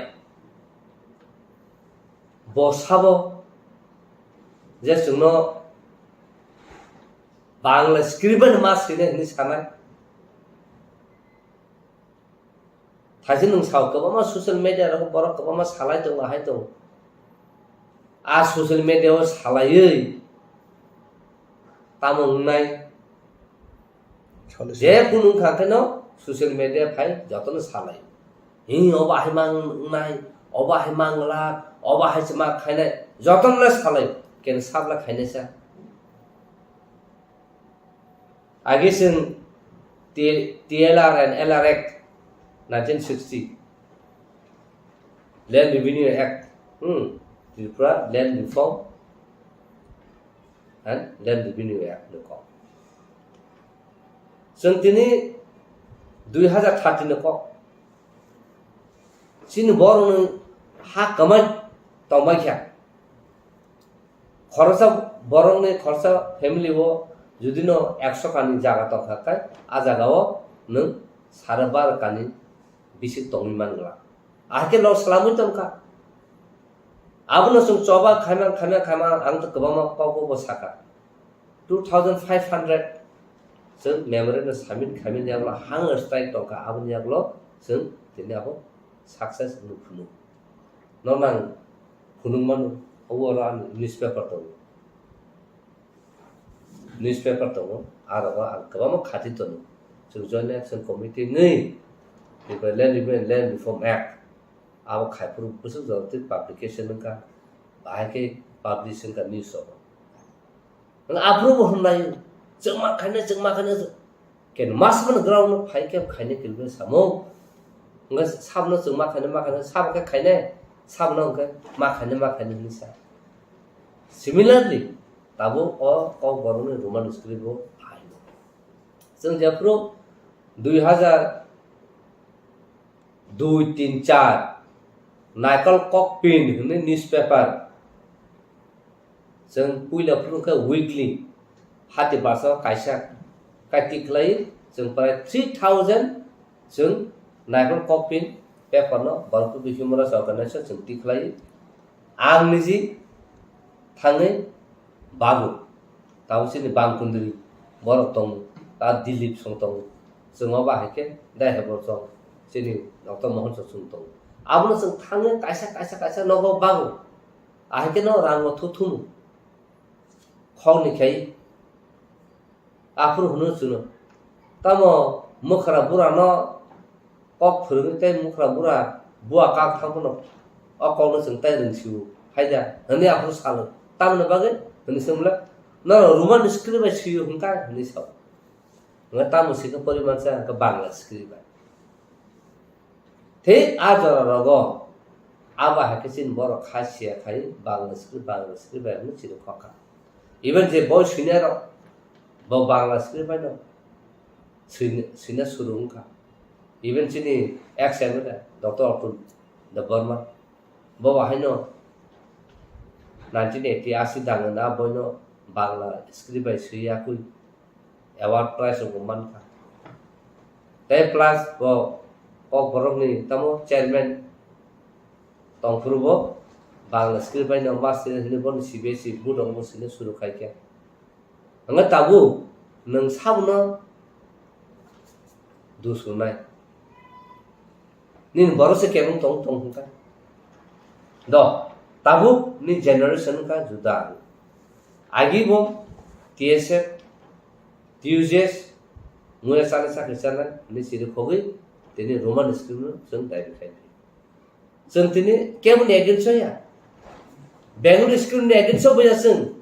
बसाबो जे जोंनो Bangla script मा सिने नि सानाय थाजि नों साव गोबां ससियेल मिडिया रो बरक गोबां सालाय दं आहाय दं आ ससियेल मिडिया आव सालायै तामंनाय जे कुनु खाखनो social media phai jotone salai hi oba himang nai oba himang la oba haisma khaine jotonle salai ken sabla khaine sa age sin TLR and LR Act 1960 Land Revenue Act, Tripura Land Reform and Land Revenue Act no ko. Sung tini 2013 no ko. Sin borong ha kamai tomai kya. Khorsa borong ne khorsa family wo judino 100 kani jaga to khakai a jaga wo nung sarabar kani bisi tongi mangla. Ahke lo selamu tongka. Abno sung coba khama ang to kebama pau bo saka. 2500 sung memorandum submit khamin yaglo hang strike tongka abun yaglo sung tini abo success nu phunu. Nonang phunung manu overall newspaper to. Newspaper to araba kebama khati to. Sung joint action committee ngai the Land Reform Act. Our Kaipur Pusu publication ka bahake publishing ka news so. Ang approve honai jengma khane ken masman ground phai ke khane kilbe samo. Nga sabno jengma khane sab ka khane sabno ka ma khane ni sa. Similarly tabo o ko borone Roman script ho hai. Sung japro 2002-3-4 Naikal Kokpin ini newspaper Seng puila pun ke weekly hati bahasa kaisa katik lain seng pada 3000 seng Naikal Kokpin paper no Bangku Humorous Organization seng tik lain ang niji thangai bagu tahu sini Bangkundri borok tong ta Dilip song tong seng oba heke dai hebo song sini Dr. Mohan song tong abno sung thangai kaisa nogo bagu ahke no rango thuthum khong ni khai apur hunu suno tamo mukhra bura no kok phurung te mukhra bura bua ka thang no akong no sung tai ring siu haida hani apur sal tamna bagen hani sumla no roman script ba siu hungka hani sa ngata musik pariman sa ka bangla script thế a giờ là go aba hakisin boro khasia khai bangla script ba mu chi ko ka even je boy senior bo bangla script ba no senior surung ka even chini exam da dr atul the burma bo wa haino 1980 dang na bo no bangla script ba suya ku award prize ko man ka te plus bo kok borok ni tamo chairman tong purbo bangla script by no master ni bon CBC budong mo sine suru khai kya anga tabu nang sabno du sunai nin borose kemung tong ka do tabu ni generation ka juda agi bo TSF TUJS mula sale sa kesana ni siru khogi tini Roman script sung dai khai sung tini kemun against ya Bengal script ni against boya sung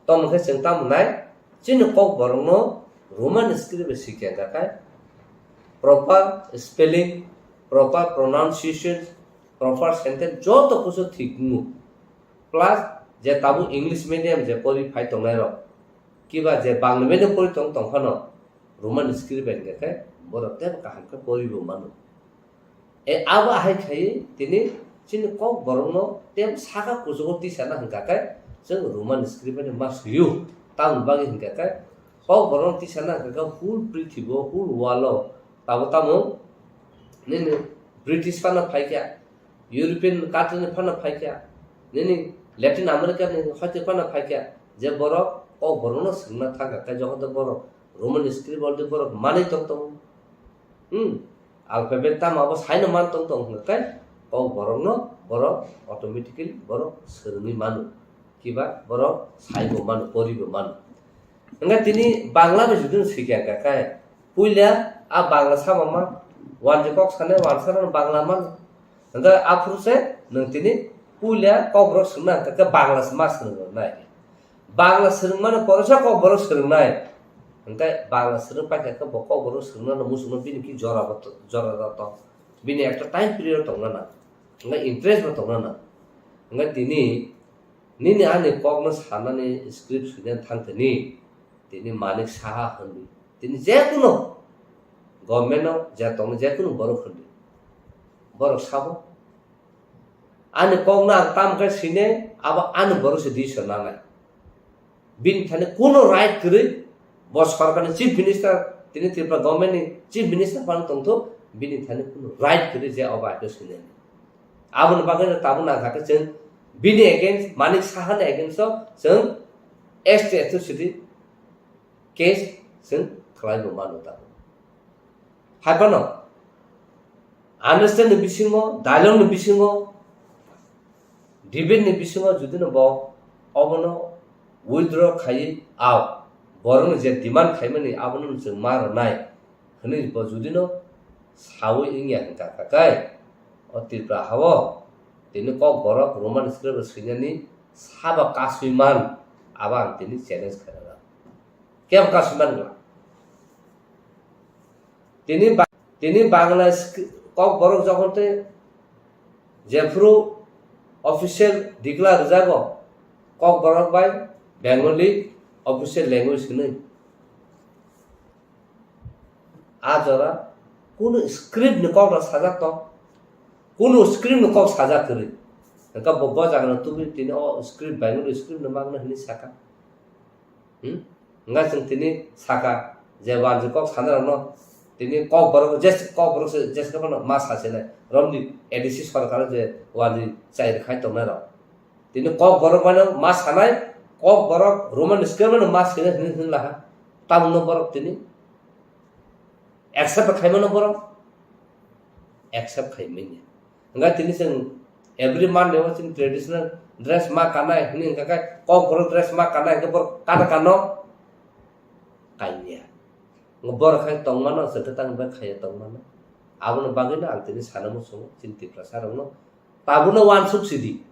tom kha sung tam nai chin kok borong no Roman script sikya ka kai proper spelling proper pronunciation proper sentence joto kuso thik nu plus je tabu English medium je pori phai tong nai ro kiba je Bangla medium pori tong khano Roman script ben ka kai borok tem kaham ka poribo manu e aba hai khai tini chin kok borong no tem saka kujogoti sana hangka kai jeng Roman script ni mas yu tam bagi hangka kai kok borong ti sana ka full prithibo full walo tamu nini British pana phai kya European country pana phai kya nini Latin America ni hate pana phai kya je borok kok borong no singna thaka kai jokot borok Roman script bolte borok mani tong alphabet tam abo saina man tong kai ko borong no borok automatically borok serni manu kiba borok saibo manu poribo manu enga tini bangla be judun sikya kai puila a bangla sama wan je kok sane wan sana bangla man enga apru se nang tini puila ko borok suna ka bangla mas nai bangla serng man porosa ko borok serng nai engkai bangla serung pakai ke bokok baru serung na musuh bini ki jora to bini একটা time period tong na nga interest ba tongna na nga nini ani kogna sanani script sunen thangtani tini manik saha handi tini jekono government no jetong jekono borok handi borok sabo ani kogna tam ka sine aba ani borok se di sonana bin thane kono right kre bo sarkar chief minister tini Tripura government ni chief minister pan tongto bini thane kono right kre je aba ka sine abun bagen tabuna thaka chen bini against manik sahan against seng state atrocity case seng khlai bo manu ta haipano understand ni bisingo dialogue ni bisingo debate ni bisingo judino bo obono withdraw khai aw borong je demand khaimani abono seng mar nai hne bo judino sawi ingya ka kai o Tripura hawo tini kok borok roman script sinyani saba kaswiman abang tini challenge kara kem kaswiman la tini bangla kok borok যখন te jefru official declare jago kok borok bai bengali official language ni ajara কোন script ni kok la saja to কোনো script cock সাজা করে কা বব্বা জাগনা তুমি তিনি ও script Bangla script নমাগনা honey Saka nga sing tini saka je wan je kok sanar no tini kok boro just kok boro just ka no mas hasele romni edisi sarkar je wali chai khai to na ro tini kok boro mano mas hanai kok boro roman script no mas kene hin la tam no boro tini accept khai no boro accept khai menya enggak tini sing every man dewa sing traditional dress ma kana ini enggak kok bro dress ma kana ke bor kana kano kainya ngebor khai tong mana sedetang ba khai tong mana abun bagina antini sanamu sungu cinti prasarano tabuna wan subsidi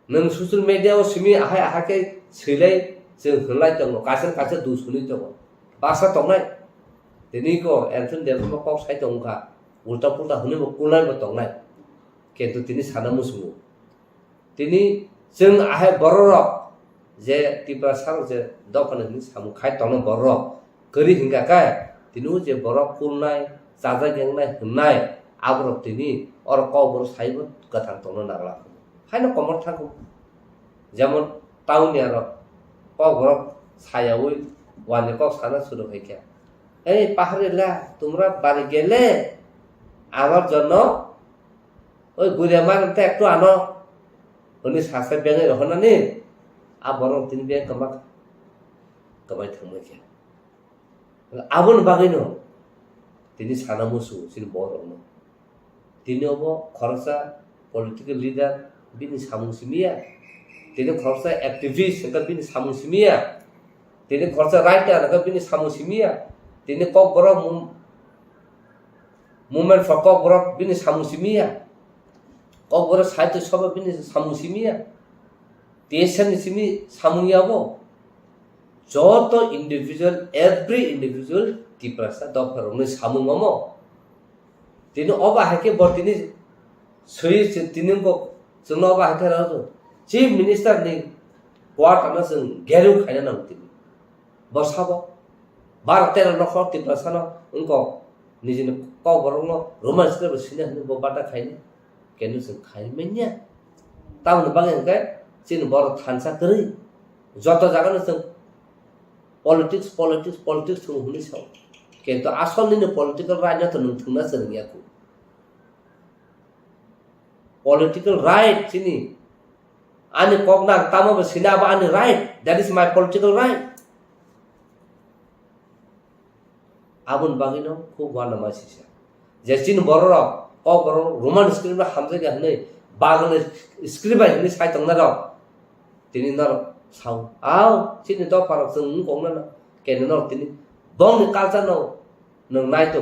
nang social media o simi ahai ke silai sing hulai tong kasen du suni tong basa tong nai tini ko anthon dewa kok sai tong ka ulta pulta hune mo kulai mo tong nai kentu tini sanamu sungu tini jeng ahai borok je Tripura sang je dokan ni samu khai tong borok keri hingga kai tinu je borok kulnai jaja gengnai hnai abrok tini or ko bor saibo kathang tong nagla haino komor thaku যেমন টাউনে আর cock borok সায়াওই ওয়ানে cock সানা শুরু হইকে এই পাহাড়েলা তোমরা বাড়ি গেলে আমার জন্য ওই গুড়িয়া মারতে একটু আনো উনি সাসে বেঙে রহনানি আর বরং তিনি বেঙ কামাই থাকবে আবুন বাগাইনো তিনি সানা মুসু তিনি বড় তিনি হব খরচা পলিটিক্যাল লিডার বিনি সামুসিমিয়া তিনি খরচা অ্যাক্টিভিস্ট এটা বিনি সামুসিমিয়া তিনি খরচা রাইটার এটা বিনি সামুসিমিয়া তিনি কক বড় Movement for kok borok bini samusimia kok borok saito soba bini samusimia tesan simi samuyabo joto individual every individual Tripura dokar oni samungomo tini oba hake bor tini sui tini ko jono oba hake rajo chief minister ni kwat ana sing geru khaina nang tini bosabo 12-13 nokhor Tripura sano unko নিজে cock বরং Roman script সিনে হনে বাটা খাইনে কেন সে খাইমেনিয়া তাউন বাগেন কে চিন বড় থানসা করি যত জায়গানো সে পলিটিক্স থু হনি সাও কিন্তু আসল নিনে পলিটিক্যাল রাইট তো নং থুনা সরনিয়াকু পলিটিক্যাল রাইট চিনি আনি কগনা তামব সিনাবা আনি right that is my political right আবুন বাগিনো খুব ভালো মাসিসা যে চিন বড় ক বড় রোমান স্ক্রিপ্ট হামজে গে হনে বাগনে স্ক্রিপ্ট হনে সাই তংনা র তিনি নর সাউ আও চিনি দ ফারক जों গমনা না কেন নর তিনি বন কালচার ন নং নাই তো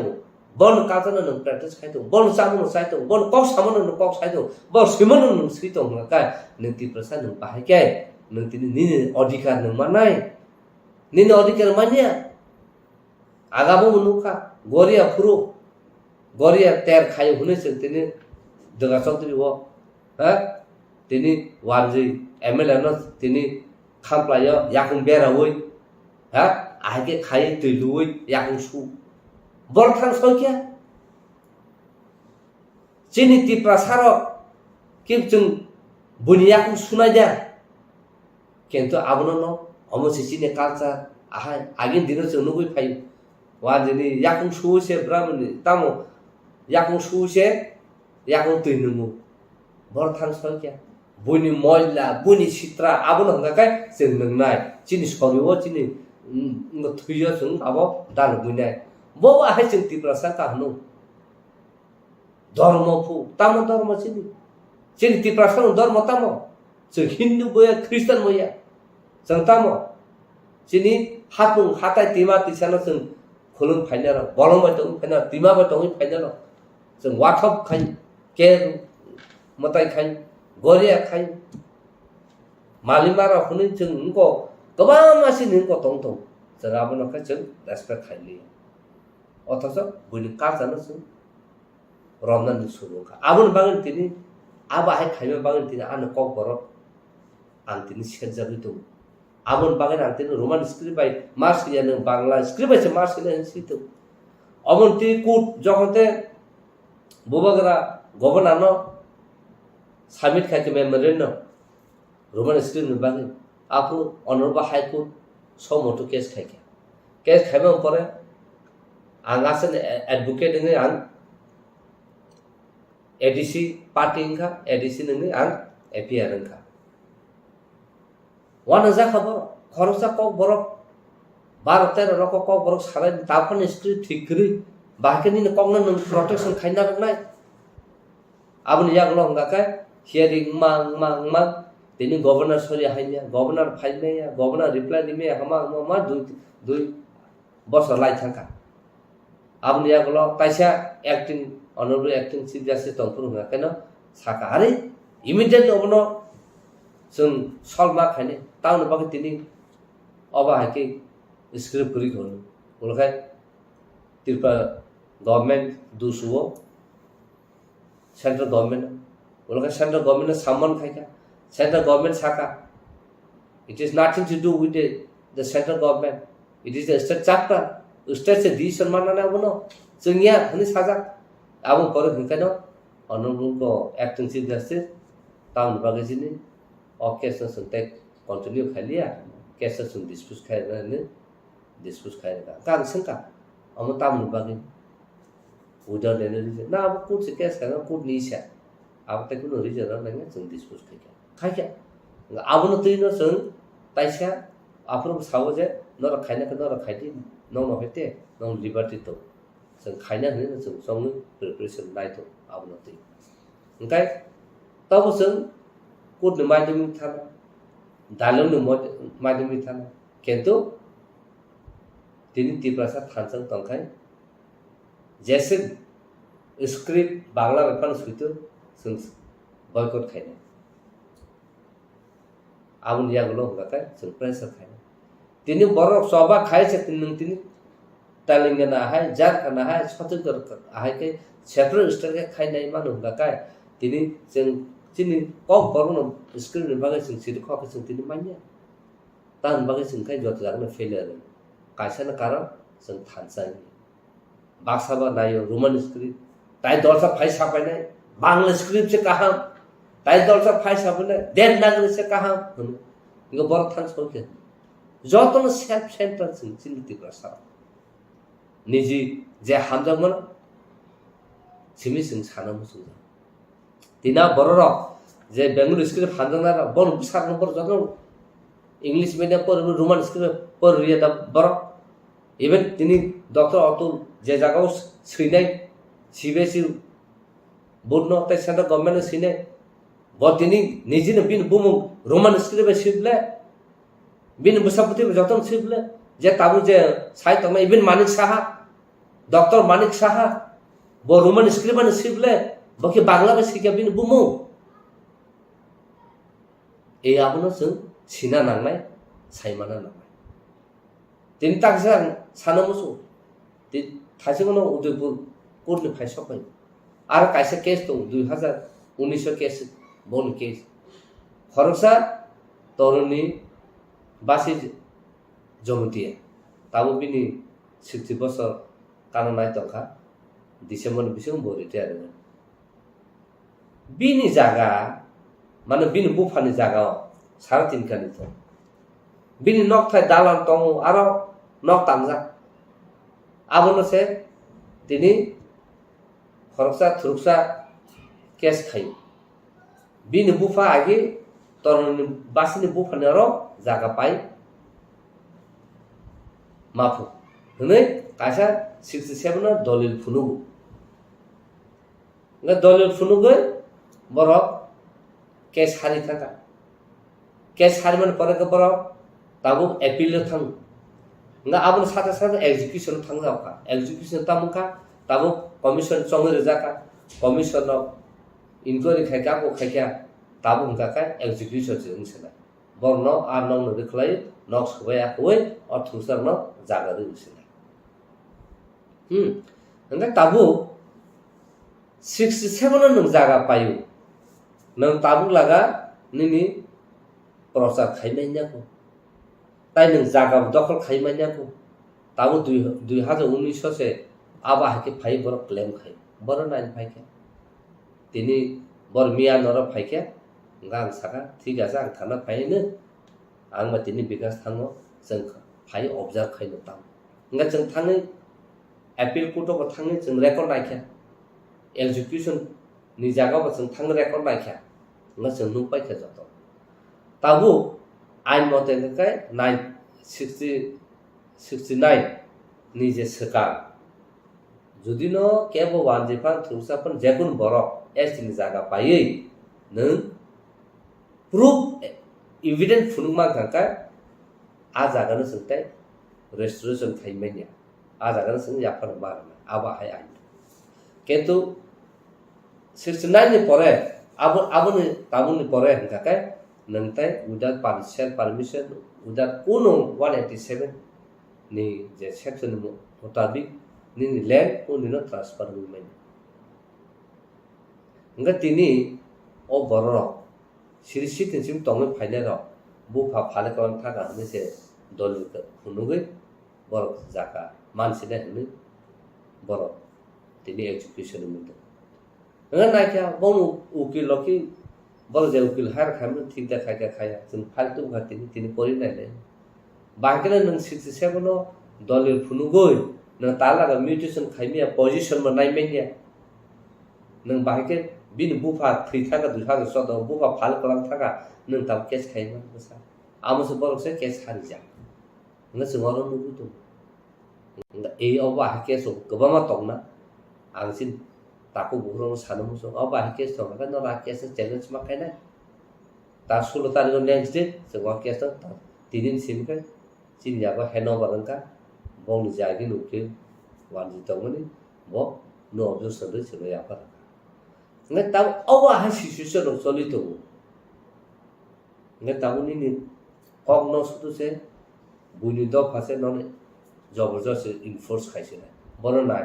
বন কালচার নং প্র্যাকটিস খাই তো বন সামন সাই তো বন কক সামন নং কক সাই তো বন সিমন নং সি তো কাই নং Tripura নং বাহাই কে নং তিনি নি অধিকার নং মানাই নি অধিকার মানিয়া আগাবো মুনুকা গরিয়া ফুরু গরিয়া তের খাই হুনে তিনি dengan Chowdhury wo, tini warji MLA no tini khamplayo yakung berawoi, ahke khai tuilui yakung su, borthang sokia, cini tipra saro, kim jeng buni yakung sunaja, kento abono no, omo sisine culture, agin dino jeng nugui payu, warjini yakung su se brahmani tamo, yakung su se yakung tuinumu, borthang sokia. Buni moila, buni sitra, abono ngakai jeng nengnai, cini soriwo cini thuyo jeng abo dal bunai, bo ahai jeng tipra saka hanu, dharma pu, tamo dharma cini tipra saka dharma tamo, jeng Hindu boya, Kristen boya, jeng tamo, cini hatung hatai tima tisana jeng khulung painara, bolong batong painara, tima batong painara, jeng wathop kain, keru, matai kain. Goria kain, malimara hunin jeng engko, kebang masih engko tong, jerabu nak jeng respect kain liya. Otoso bunyi kasa nasu, Ramadan disuruh ka. Abun bangun tini, abah kain bangun tini anu kau borok, antini sekerja itu. Abun bangun antini Roman script by Mars yang Bangla script by Mars yang situ. Abun tini kut jokote, bubagara governor no. Submit खाके memorandum Roman screen में बांगे आपको honourable high court 100 मोटो case खाइमे परे आंगासन advocate ने आं ADC party का ADC ने आं एपीआर का वन जा खबर खरसा को बरक 12-13 रको को बरक सारा तापन स्क्रीन ठीक करी बाकी ने कॉग्न प्रोटेक्शन खाइना नाय अब निया गलो हंगा का hearing mang tini governor sorry hanya governor failnya ya governor reply dime hama dui bos lai thangka abni ya golo taisa acting honorable acting chief justice tongpur nga keno saka hari immediate obno jeng solma khaine taun bagi tini oba hake script kuri kono ulkai tirpa government dusuo central government उनका central government ने सामान खाया central government साका it is nothing to do with the central government it is the state chapter state से दी सम्मान ना बनो जोंनिया हनि साजा आबो पर हनकानो अनबुल को एक्टिंग चीफ जस्टिस टाउन बागजिनि ऑकेशन सुनते कंटिन्यू खालिया केस सुन डिस्प्यूट खायने डिस्प्यूट खायगा कान संका अम टाउन बागि उदर देने ना अब कुछ केस का कुछ नीसा अब तक कुछ रीजन नहीं जों डिस्पोज खाइया अब न तुइनो जों ताइसा आफरो सावो जे नर खाइना के नर खाइदि न होते न लिबर्टी तो जों खाइना होनो जों संग प्रिपरेशन नाइतो अब न तुइ ओंखाय तब जों कुट माध्यमिक थाना दालम माध्यमिक थाना किंतु तिनी तिप्रासा थानसं तंखाय जैसे स्क्रिप्ट बांग्ला रेफरेंस हुइतो boycott खाइने आबुन या गलो होगा जों प्रेसर खाइने तिनी बरक सभा खाइ छ तिनी तेलंगाना है झारखंड है छत्तीसगढ़ है के क्षेत्र स्तर के खाइने मान होगा तिनी जों तिनी कक बरन स्क्रीन बागे जों सिरि खक जों तिनी मान्या तान बागे जों खाइ जत जागने फेलियर काइसन कारण जों थानसाय बाक्साबा नायो रोमन स्क्रिप्ट ताइ दर्शक फाइ सापाइने बांग्ला स्क्रिप्ट से कहा ताई दर्शक फाइ सापने देन नागरिक से कहा इनको बर थान सोके जतन सेल्फ सेंटर चिन्तित प्रसा निजी जे हामजमन सिमि सिं सानम सुजा तिना बरर जे बेंगलुरु स्क्रिप्ट हामजना बन सार नंबर जतन इंग्लिश मीडियम पर रोमन स्क्रिप्ट पर रिया बर इवन तिनी डॉक्टर अतुल जे जगह सिनाय सीबीएसई बोर्ड नो ते सेंट्रल गवर्नमेंट सिने बतिनी निजिन बिन बुम रोमन स्क्रिप्ट सिबले बिन बसपति जतन सिबले जे ताबु जे साहित्य में इवन मानिक साहा डॉक्टर मानिक साहा बो रोमन स्क्रिप्ट सिबले बकि बांग्ला में सिके बिन बुमु ए आबनो जों सिना नांनाय साइमाना नांनाय तिन ताकसा सानमसु ति थासिगनो उदयपुर कोर्टनि फाइसबाय আর কাইসা কেস দं 2019 কেস বন কেস খরচা তরুণী বাসি জমতিয়া তাবো বিনি 60 বছর কানো নাই তখা ডিসেম্বর বিসং বরিতে আর বিনি জায়গা মানে বিনি বুফানি জায়গা 3.5 খানি তো বিনি নক থাই দালান দं আরো নক তামজা আবনো সে তিনি খরচা থুরুকসা কেস খাই বিনি বুফা আগে তরুণী বাসিনি বুফানি আরো জায়গা পাই মাফু হনে কাইসা 67 দলিল ফুনুগু দলিল ফুনুগৈ বরক কেস হারি থাকা কেস হারি মানে পরে বরক তাবো এপিল থাং আবনো সাথে সাথে এক্সিকিউশন থাং যাওকা এক্সিকিউশন তামুকা তাবো কমিশন চঙে জাকা কমিশন ইনকোয়ারি খাইকা কো খাইকা তাবো হংকা এক্সিকিউশন जोंसना বর্ণ আর নং নখলাই নক সবায়া কই অর্থসার ন জাগা দিছেনা হংকা তাবো 67 নং জাগা পায়ু নং তাবো লাগা নিনি প্রচার খাইমাইনাকো তাই নং জাগা দখল খাইমাইনাকো তাবো 2019 সে আবা হাকে ফাই বড় ক্লেম খাই বড় নাইন ফাইকে তিনি বড় মিয়া নর ফাইকে গাं साका ठीक আছে आं थाना फाइनो आं मा तिनि बिकास थाङो जों फाइ अबजार्भ खाइनो ताम इंगा जों थाङै एपिल कोर्ट अफ थाङै जों रेकर्ड नायख्या एग्जीक्यूशन नि जागाव जों थाङ रेकर्ड नायख्या इंगा जों नु पाइख्या जत ताबु आइन मते नकाय 69 नि जे सका जुदि न केबो वानजिफान थुसापन जेकुन बरक एसनि जागा पायै नों प्रूफ एविडेंस फुनुमा काका आ जागानो संते रेस्टोरेशन खाइमेनिया आ जागानो सं याफार मारना आबा हाय आइन किंतु 69 नि परे आबोनि ताबुनि परे काका नंताय विदाउट परमिशन विदाउट कोनो 187 नि जे सेक्शन मुताबिक नि लैंड उनिनो ट्रांसफर हुइमेन इंगा तिनी ओ बररो सिरिसि तिनसिम तंगे फाइनेरो बुफा फाले कन थाका हने से दलिल फुनुगै बर जाका मानसिने हने बर तिनी एजुकेशन मुते नगा नायख्या बन उकिल लकी बर जे उकिल हार खामनो ठीक दा खाया खाया जों फालतु घातिनि तिनी परि नायले बाकेले नों 67 दलिल फुनुगै नों तालागा म्यूटेशन खाइमिया पोजीशन मा नायमेनिया नों बाके बिन बुफा थै थाका दुहागा सद बुफा फाल कलाम थाका नों ताब केस खाइमा बसा आमसे बरसे केस हारि जा नों जोंआरो नुगु दं ए अबा केस गोबामा तंना आंसिन ताको बुरो सानमु सो अबा केस तंगा न रा केस चैलेंज मा खाइना ता 16 तारिख नेक्स्ट डे जोंआ केस तिनिन सिमके चिनियाबा हेनोवर अंका बंग जागी नुके वानजि तंगनि बो नो ऑब्जर्वेशन दे चलो याफा nge tahu awa ha situation soli to nge tahu ni kogno sutu se buni do phase non जबरदस्त enforce खाइसे ना बरो ना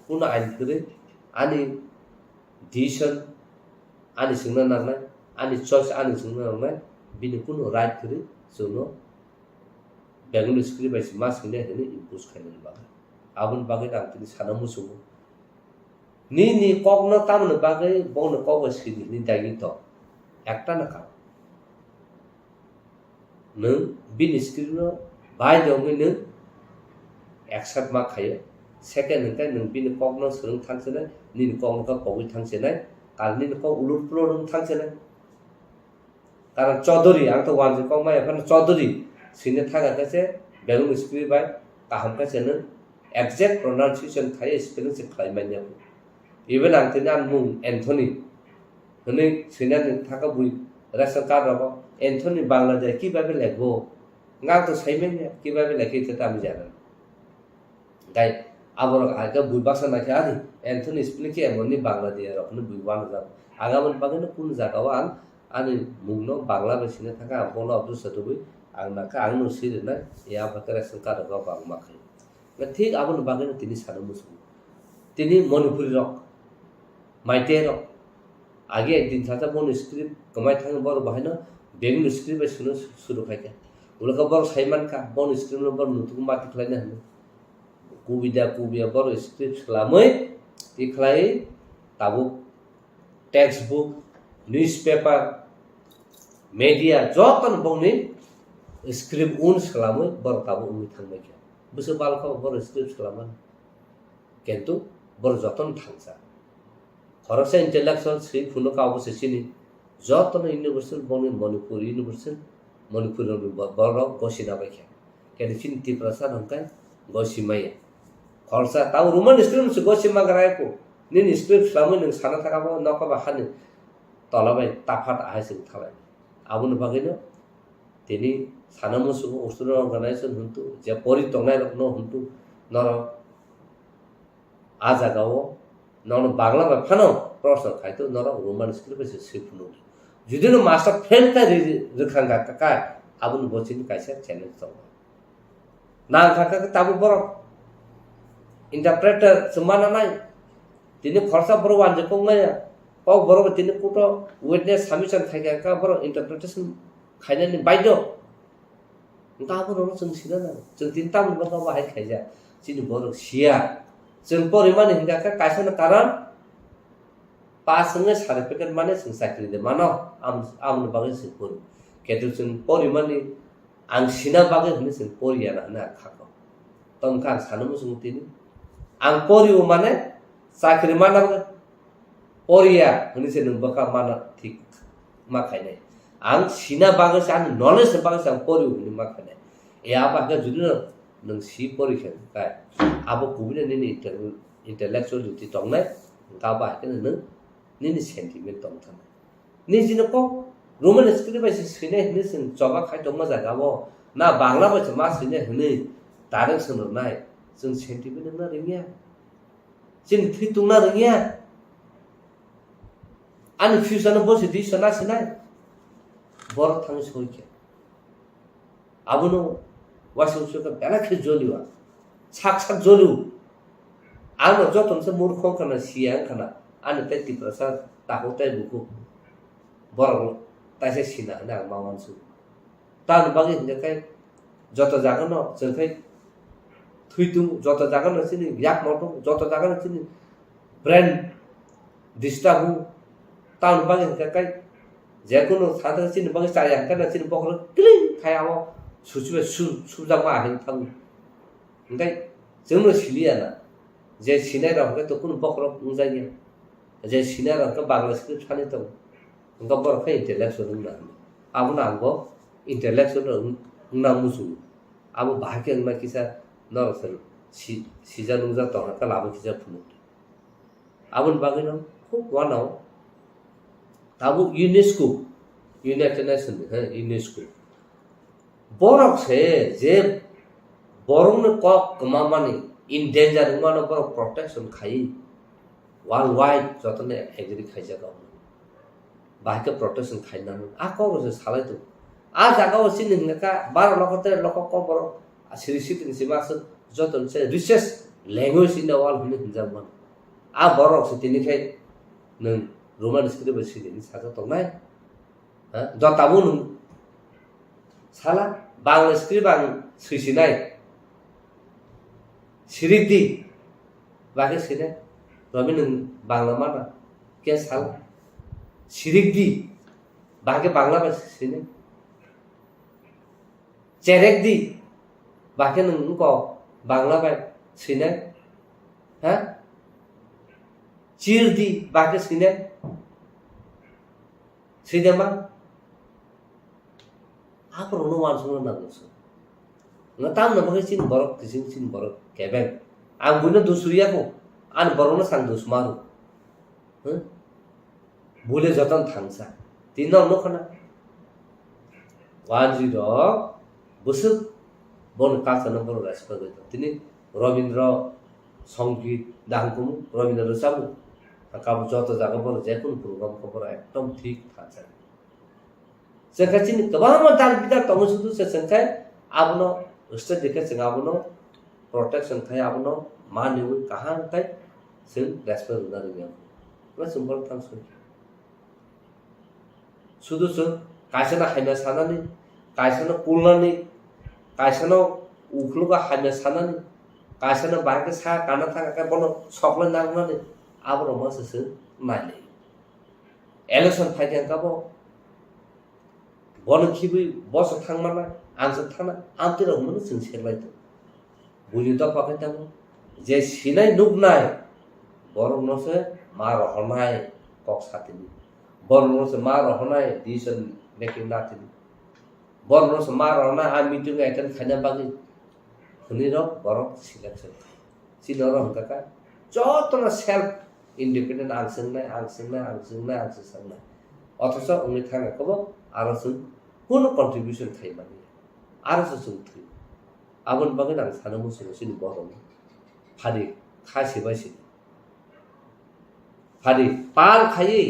कुन आइन करे आनी डिसिजन आनी सिंगना नांगना आनी चॉइस आनी सिंगना नांगना बिनि कुन राइट करे जोनो बेंगलुरु स्क्रिप्ट बाइस मास किने हेने इम्पोज खाइने बागा आबुन बागे आं तिनि साना मुसु ni kogno tamno bagai bongno kogo sini ni dagi to ekta na ka nung bini skrino bai dongi nung accept ma khayo second nung nung bini kogno surung thangsena ni kogno ka kogi thangsena kal ni ko ulur pro nung thangsena karan chaudhary ang to wan ko ma এখন chaudhary sine thaga kache belung script bai kaham kache nung exact pronunciation khaye spelling se khlai manya even antinan mung Anthony hone sinan thaka bui ration card rabo Anthony Bangladesh ki babe legbo ngang to saimen ki babe lekhi ta am jana gai abor aga bui baksa na khari Anthony spelling ki emoni Bangladesh ro hone bui wan ja agaman bagene kun jaga wa ani mungno Bangladesh ne thaka bono abdu satubui ang na ka ang no sir na ya bakare ration card ro bang makhai na thik abon bagene tini sanu musu tini Manipuri ro माइटेर आगे एक दिन साचा बन script कमाई थांग बर बाहायनो Bengaluru script सुनो शुरू खायके उलका बर साइमान का बन स्क्रिप्ट बर नुतुक माति खलायनो हनो कुबिया बर स्क्रिप्ट खालामै ति खलाय ताबु text book newspaper media jotan bongni script un selama ber tabu umi thangmai ke busu balka ber script selama kentu ber jotan thangsa khorasa intellectual sri phuno ka obose sini jotan university bongni manipur university manipur ber gosina baikha ke chin ti prasad hangkai gosimai khorsa tahu roman student se gosima garai ko nin script selama ning sana thakaba naka ba khani talabai tafat ahasing thalai abun bagino tini sanamu suku student organization huntu je pori tongnai no huntu noro ajagao nono bangla ba phano proshno khaito noro roman script se sipnu judino master fail ka rekhanga ka abun bochin kaisa challenge to na khaka tabu boro interpreter semana nai tini khorsa boro wanje kongmaya pau boro tini kuto witness submission thaiga ka boro interpretation khaina ni baido ta boro chung sina na chung tin tam ba ka hai khaija chini boro sia chung poriman hinga ka kaisa na karan pas nge certificate mane chung sakri de mano am bagai sipur ketu chung poriman ni ang sina bagai ni chung poria na khako tongkan sanamu chung tini ang poriu mane sakri mana Poria, ini saya nembaka mana tik makanya. Ang sina bagus an knowledge bagus ang poriu ini makanya. Apa kan judul neng si pori kan, kayak apa kubina ini intellectual itu tongnai, kaba kan ini sentiment tongtan. Ini sini kok Roman script baca sini ini sen coba kai tongma jaga wo, na Bangla baca mas sini ini tarik senur naik, sen sentiment na ringnya, sen hitung na ringnya. Ani fusion bos di sana senai bor thang soike abuno wasu suka bela ke joliwa sak jolu amo joton se murkhon kana siang kana ani te prasad ta hotai buku bor ta se sina na mawansu tan bagi kai joto jagano jerkai thuitung joto jagano sini yak moto joto jagano sini brand distabu tahun bagi kakai jagono sadar sini bagi saya kan sini pokok kling kayak apa susu sudah mahin tahu enggak jono siliana je sinai dah ke tu pun pokok muzanya je sinai dah ke Bangladesh ke sana tu enggak berapa intellectual orang abu nanggo intellectual orang musuh abu bahkan nak kisah normal si jangan uzak tahu kalau abu kisah pun abu bagi no kok wanau tabu UNESCO United Nations UNESCO borok se je borong ne kok kemamani in danger umano borok protection khai worldwide jotone agree khai jaga bahke protection khai na a ko se salai tu a jaga o sin ngaka bar lokote lokok ko borok asiri sitin simas joton se research language in the world hine hinjaman a borok se tini khai nang Roman script sini ini satu tongnai, jauh tabun salah Bangla script bang susinai, siriti, bagai sini, Roman Bangla mana, kia salah, siriti, bagai Bangla bahasa sini, cerekdi, bagai nengko Bangla bahasa sini, cirdi bagai sini. Sidema apa orang wan semua nak dosa. Ngatam nama kesin borok kesin borok keben. Angguna dosuria ko, an borona sang dos maru. Boleh jatan thangsa. Tina no kana. 10 busuk bon kasa nombor respect itu. Tini Rabindra Sangeet dangkum Rabindra Sabu. কাবু যত জায়গা বলো যে কোন programme খবর একদম ঠিক থাকে সেখানে কবাম তার বিদার তম শুধু সে সংখ্যায় আপনো উস্তে দেখে সে আপনো প্রোটেকশন খায় আপনো মান নিউ কাহান খায় সে রেসপেক্ট উদার নিয়া जों बर थांसै सुदु जों कायसना हायना सानानै कायसना कुलनानै कायसना उखलुगा हायना सानानै कायसना बारके सा काना थांगा बनो सकले नांनानै आबरो माससो नायले इलेक्शन फाइटें काबो बन खिबि बस थांमाना आंसो थाना आमतिर हमनो जों सेरलायदो बुलि द पाके तामो जे सिनाय नुगनाय बरनोसो मा रहनाय कक साथिनि बरनोसो मा रहनाय डिसिजन मेकिं नाथिनि बरनोसो मा रहनाय आ मीटिंग अटेंड खाना बागि हुनिरो बरक सिलेक्शन सिनरो हंका जतना सेल्फ इंडिपेंडेंट आंसंनाय अथच उनि थांगाखौबो आरो जों कोनो कन्ट्रिबिउशन थायो माने आरो जों थै आबन बागै आं सानो मोसो सिनि बरन फारि खासे बायसि फारि पाल खायै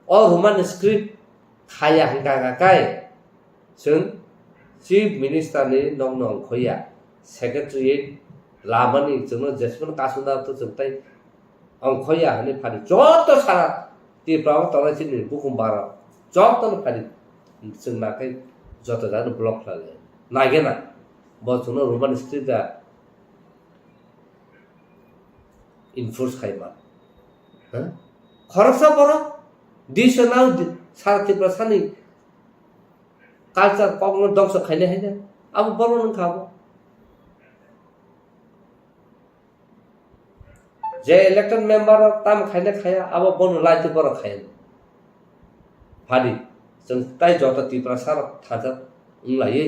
अ रोमान स्क्रिप्ट खाया हंका गाय जों चीफ मिनिस्टर नि नंग खोया सेक्रेटारिएट लामानि जोंनो जेसेबां कासुना तो जोंताय अंखया हने फारि जत सारा तिफ्राव तरासिनि बुकुमबार जतन फारि जों नाकै जत जानो ब्लक लाले नागेना बसनो रोमान स्क्रिप्ट इनफोर्स खायमा खरसा बर दिसनाव सारा तिफ्रा सानि कालचार पगनो दंस खायने हैने अब बरो नों खाबो जे इलेक्टेड मेंबर ताम खायने खाया अब बनो लाइति बर खायन फादि जों ताइ जत तिफ्रा सारा थाजा उलायै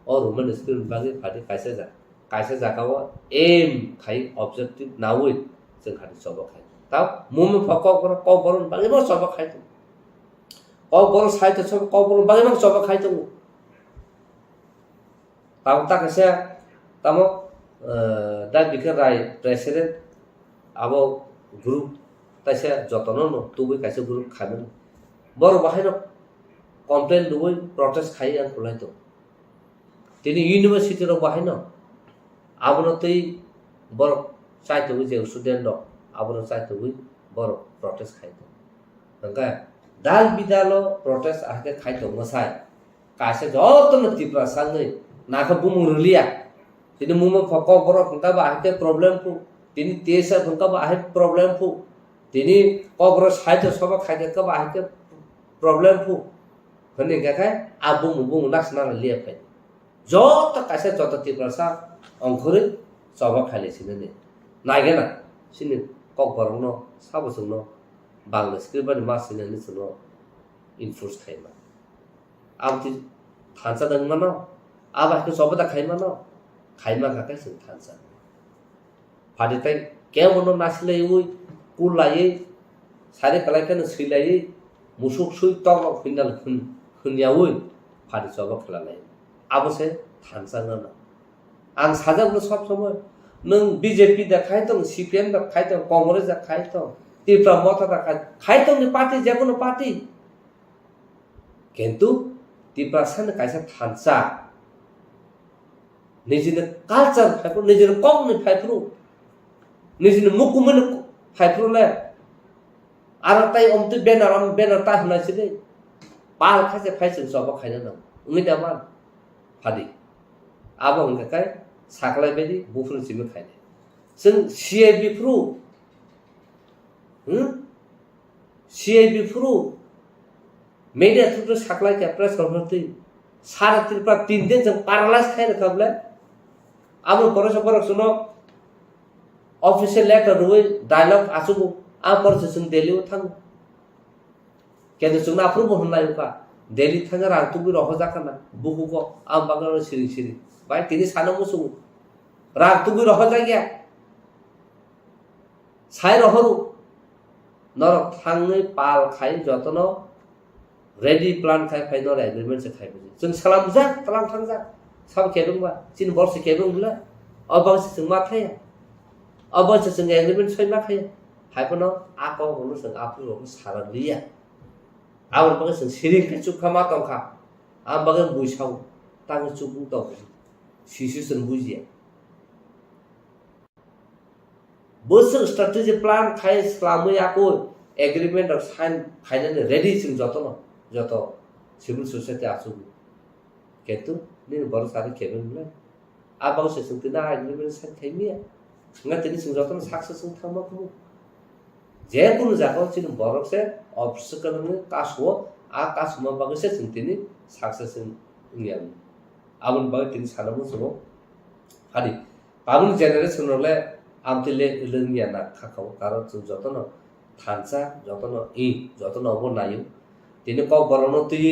और रोमान स्क्रिप्ट बागै फादि कायसे जाकाव एम खाय ऑब्जेक्टिव नावै जों खादि सब खाय ता मुम फक बर क बरन बागै बर सब खाय क बर साइते सब क बरन बागै बर सब खाय त ताव ता कसे तामो दा बिखे राय प्रेसिडेंट अब ग्रुप तैसे जतनो न तुबै कायसे ग्रुप खानो बर बाहायनो कमप्लेन दुबै प्रोटेस्ट खाय आं खुलायतो तिनि यूनिवर्सिटी रो बाहायनो आबनो तै बर चाइतो जे स्टूडेंट द आबनो चाइतो बर प्रोटेस्ट खायतो हंगा दाल बिदालो प्रोटेस्ट आके खायतो मसाय कासे जतनो तिप्रा सांगै नाखा बुमुरलिया तिनि मुम फक बर खंता बाहायते प्रॉब्लम को तिनी तेसा खंका बाहाय प्रॉब्लम को तिनी कबर साइतो सब खायते का बाहायते प्रॉब्लम को हने गाखाय आबु मुबु नासना लिया फाय जत कासे जत तिप्रा सा अंखरे सब खायलेसिने ने नागेना सिनि कक बरनो साबसनो बांला स्क्रिप्ट मासिने ने सुनो इनफोर्स खायमा आमति थानसा दंमनो आबाखौ सबदा खायमानो खायमा गाखाय जों थानसा फादिताय केमनो नासले उइ कुलायै सारे कलायखनो सैलायै मुसुक सुइ तंग फिनल खुनयावै फादि सब खलालाय आबसे थानसा ना आं साजाबनो सब समय नों बीजेपी दा खायतो सीपीएम दा खायतो कांग्रेस दा खायतो तिफ्रा मथा दा खायतो नि पार्टी जेकोनो पार्टी किन्तु तिफ्रा सान कायसा थानसा निजिनो कालचार फाइफ्रु निजिनो कमनि फाइफ्रु निजिनो मुकुमन फाइफ्रुले आरो ताइ अमते बेनार ता हुनासिदे पाल खासे फाइसिन सब खायना न उमिदा मान फादि आबो हंगाय साखलाय बायदि बुफुन सिबो खायने जों सीआईबी फ्रु media थ्रु साखलाय के प्रेस कॉन्फ्रेंस सारा तिरपा 3 दिन जों पारालाइज खायनो खाबले आबो परस सुनो ऑफिशियल लेटर रुइ डायलॉग आसुगु आ परस जों दिल्ली थांगु केदो जों आफ्रुबो होनलायका दिल्ली थांगा रांतुबि रह जाखाना बुकुको आम बागान सिरि बाय तिनि सानो मुसु रांतुबि रह जागिया साइ रहरु नर थांनै पाल खाय जतनो रेडी प्लान खाय फाइनल एग्रीमेंट से खाय जों सलाम जा तलाम थां जा सब केबंबा 3 वर्ष केबंबला अबस जों मा खाय अबस जों एग्रीमेंट सय मा खाय हायपनो आको होनो जों आफु सारा लिया आवर बगे जों सिरिं के चुखा मा तंखा आम बगे बुइसाव तांग चुबु त सिसु जों बुजिया बोसोर स्ट्रेटेजी प्लान खाय स्लामै आको एग्रीमेंट साइन खाइनानै रेडी जों जत सिभिल सोसाइटी आसुगु किन्तु नि बर सारि खेबेनले आबावसे जों तिना एग्रीमेंट साइन खाइमिया nga tini जों जत सक्सेस जों थांबाखौ जे कुनु जागाव जों बरकसे obstacle नि कासो आ कासमा बागसे जों तिनि सक्सेस नियाम आबुन बाग तिनि सानामु जों फारि आबुन जेनारेशन रले आमतिले इलनिया ना खाखाव कारण जों जतन थानसा जतन जतन अब नायु तिनि क बरनो तुइ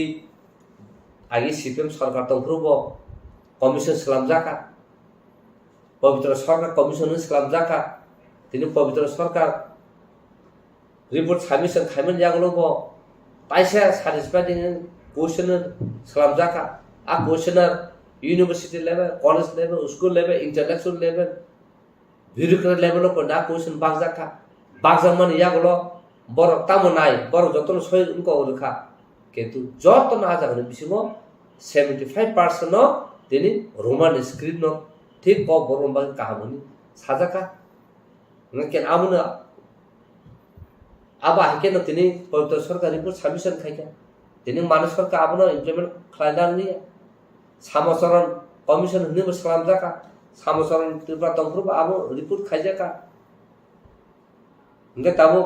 आगे सीपीएम सरकार तंफ्रुबो कमिसन सलामजाका पवित्र सरकार कमिसन सलामजाका तिनि पवित्र सरकार रिपोर्ट सबमिशन खाइमन जागलोबो पाइसा सैटिस्फाइडिंग क्वेश्चन सलामजाका आ questionnaire university level college level school level intellectual level bureaucrat level को ना क्वेश्चन बागजाका बागजामन यागलो बर तामनाय बर जतन सय उनको रखा किन्तु जतन आजागन बिसिमो 75% न तिनि रोमान स्क्रिप्ट न ठीक क बरम बाग कहामनि साजाका नकेन आमुन आबा हेके न तिनि पवित्र सरकार रिपोर्ट सबमिशन खाइका तिनि मानस सरकार आबन इम्प्लिमेंट खालायनानि सामसरन कमिसन हनिबो सलामजाका सामसरन त्रिपुरा तंफ्रुब आबो रिपोर्ट खाइजाका Enggak tahu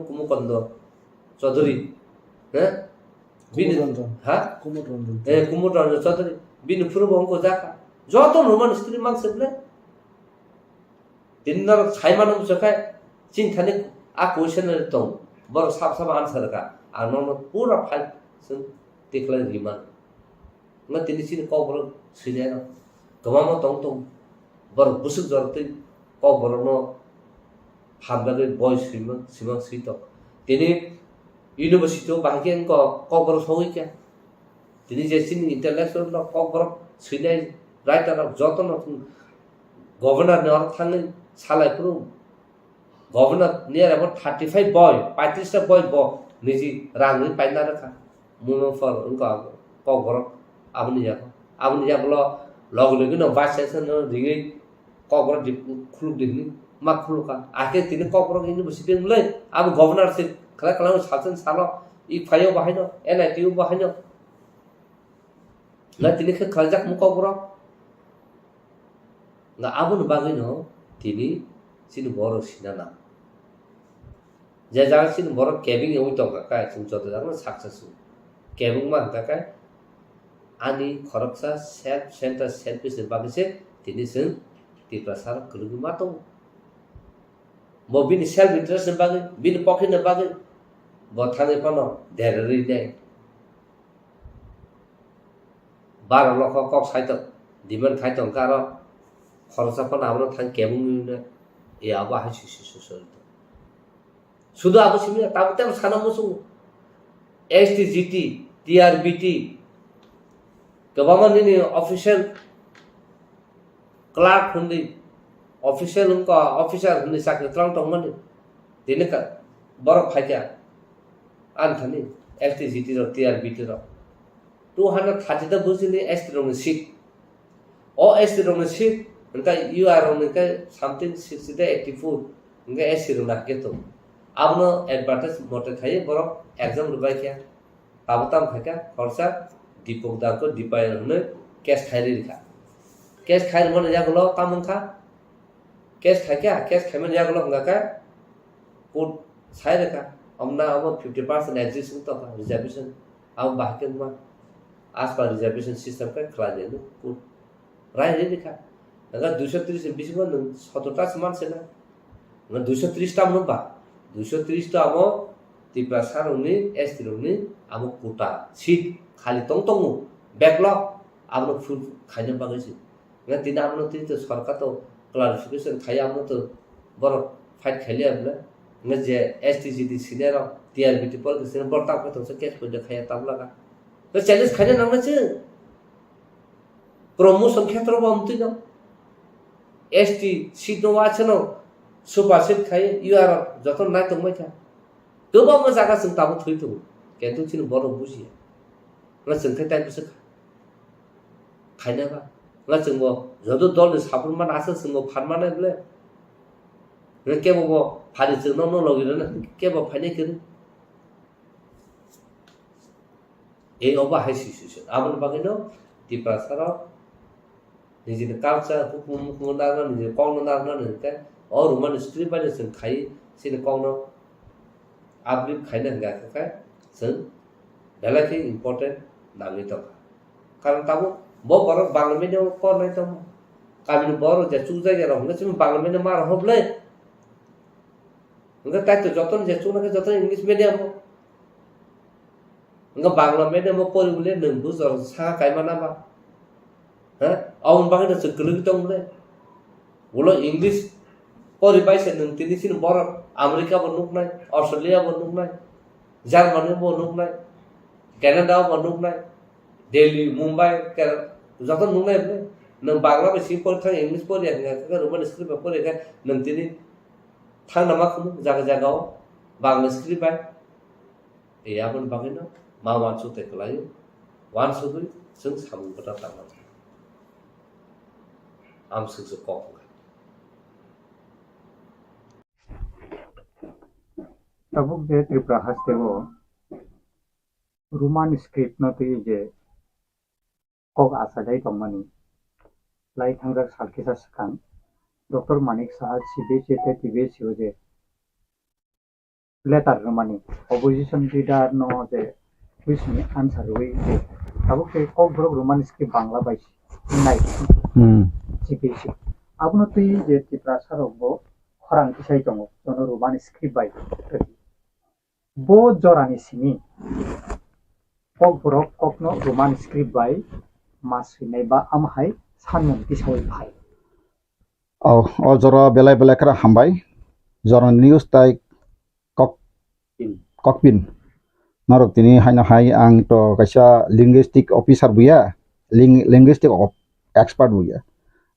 कुमुकन्द चौधरी कुमुररंजन चौधरी बिनु फुरुबो हमको जाका जतो रोमान स्त्री मांगसबले दिनर छाइमान मुसकाय चिंथाने आ क्वेश्चन तो बर साफ साफ आंसर का आनो पूरा फाइल सुन देखला रिमान न तिनि सिन कबर सिनेन गमामा तंग बर बुसुक जरते क बरनो हामदागे बॉय सिमं सित तिनि यूनिवर्सिटी बाहिकेन क बर सगै क्या तिनि जेसिन इंटेलेक्चुअल ल क बर सिनाय राइटर अफ जतन गवर्नर ने और थांग सालायपुर governor near about 35 boy 35 by ब निजि रांगै पाइना रखा मुनो फर उनका क बर आबनि जागलो लग लगन वासेसन रिङै कबर खुलुक दिनि मा खुलुका आके तिनि कबर यूनिवर्सिटी मुलै अब गवर्नर से खला खला सासन सालो इ फायो बाहायनो एनआईटी बाहायनो ल तिनि ख खलजाक मु कबर ल आबुन बागैनो तिनि सिन बर सिनाना जे जाग सिन बर केबिङ एउ त का सिन जत जाग सक्सेस केबिङ मा का ani खरकसा सेल्फ सेंटर सर्विस बागसे तिनि जों तिप्रासार कलुगु मातो म बिनि सेल्फ इंटरेस्ट बागै बिनि पकेट बागै बथाने पनो धेररै दे 12 लख कक साइट डिमान्ड खाइत कार खरसा पन आबो थां केबुंनि ए आबो हासि सुसुल सुदु आबो सिमि ताबते सानामसु एसटीजीटी टीआरबीटी गवर्नमेंट ऑफिशियल क्लार्क हुँदै ऑफिशियल उनका ऑफिसर हुँदै साके त्रङ टङमन दिने का बरफ फाइका आन्थनि एसटीजीटी र टीआरबीटी र 230 द बुझिले एसटी रंग सीट ओ एसटी रंग सीट उनका यूआर रंग का समथिंग 60 द 84 उनका एसटी रंग के तो आबनो एडवर्टाइज मोटे खाइ बरफ एग्जाम रुबाय क्या ताबताम खाका खर्चा दीपक दाको दीपाय हुने कैश खाइरि रिखा कैश खाइर मन जागलो तामंखा कैश खा क्या कैश खाइमन जागलो हंगाका कोड छाइ रेखा हमना अब 50% एग्जिस्टिंग तो रिजर्वेशन अब बाकी मा आसपास रिजर्वेशन सिस्टम का खला देनु कोड राय रेखा अगर 230 20 मन 17 समान से ना 230 टा मन बा 230 टा अब तिप्रासार हुने एसटी हुने अब कोटा सीट खाली तंग बैकलॉग आबनो फुल खाइने बागैसि न दिन आबनो ति तो सरकार तो क्लारिफिकेशन खाइ आबनो तो बर फाइट खेले आबले न जे एसटीजीटी सिनेर टीआरबीटी पर के सिने बर्ता को तो केस को देखाया तब लगा तो चैलेंज खाइने नंग छ प्रमोशन क्षेत्र बमति न एसटी सीट नो वाछनो सुपर सीट खाइ यूआर जतन नाय तो मै था गोबां म जागा जों ताबो थैतो केन्तु थिन बर बुजिया ल जोंखै टाइम बिसो खाइनाबा ल जोंबो जदो दल साफुरमा नासो जोंबो फानमानायले কেবো ফানি जों न লগি না কেবো ফানি করে এই অবাহাই সিচুয়েশন আমন বাগিনো ত্রিপুরা নিজের কালচার হুকুম দাঁড়ানো নিজের কর্ণ দাঁড়ানো নিজেকে রোমান স্ক্রিপ্ট বানিয়ে जों খাই সিনে কর্ণ আপনি খাইনা গাखाय जों বেলাকে ইম্পর্টেন্ট নামি তো কারণ তাবো বড় বাংলা মিডিয়াম করনাই তো কাবিন বড় যে চুক জায়গা রহলে তুমি বাংলা মিডিয়াম আর হবলে nga তাই তো যতন যে চুনাকে যতন English medium nga Bangla medium পড়ি বলে নং বুঝর সা কাইমা নামা হ্যাঁ আউন বাগিনা চকলুক দংলে বলো ইংলিশ পড়ি বাইছে নং তিনিসিন বড় আমেরিকা বনুক নাই অস্ট্রেলিয়া বনুক নাই জার্মানি বনুক নাই কানাডা বনুক নাই দিল্লি মুম্বাই যতন নুক নাই নং বাংলা বেশি পড়ি থাক ইংলিশ পড়ি nga রোমান স্ক্রিপ্ট পড়ি নং তিনি थांना मा खुनु जागा जागाव बांग्ला स्क्रिप्ट बाय ए आबन बागैनो मा वानसु तेखलायो वानसु दुई जों सामु कथा तामा आम सुसु कफ tabuk je Tripura hastego Roman script no tui je kok asadai tongmani lai thangrak salkisa sakang Dr. Manik Saha CBC te TBC je letter romani opposition leader no je question answer we je tabuk ke kok borok Roman script bangla bai nai CBC abno tui je Tripura sarok bo khorang kisai tongo jono Roman script bai bo jorani sini kok borok kokno Roman script bai masrinai ba amhai sanmung kisai bhai jora belai belai kara hambai jora news tai kokpin norok tini haina hai ang to kaisa linguistic officer buya linguistic expert buya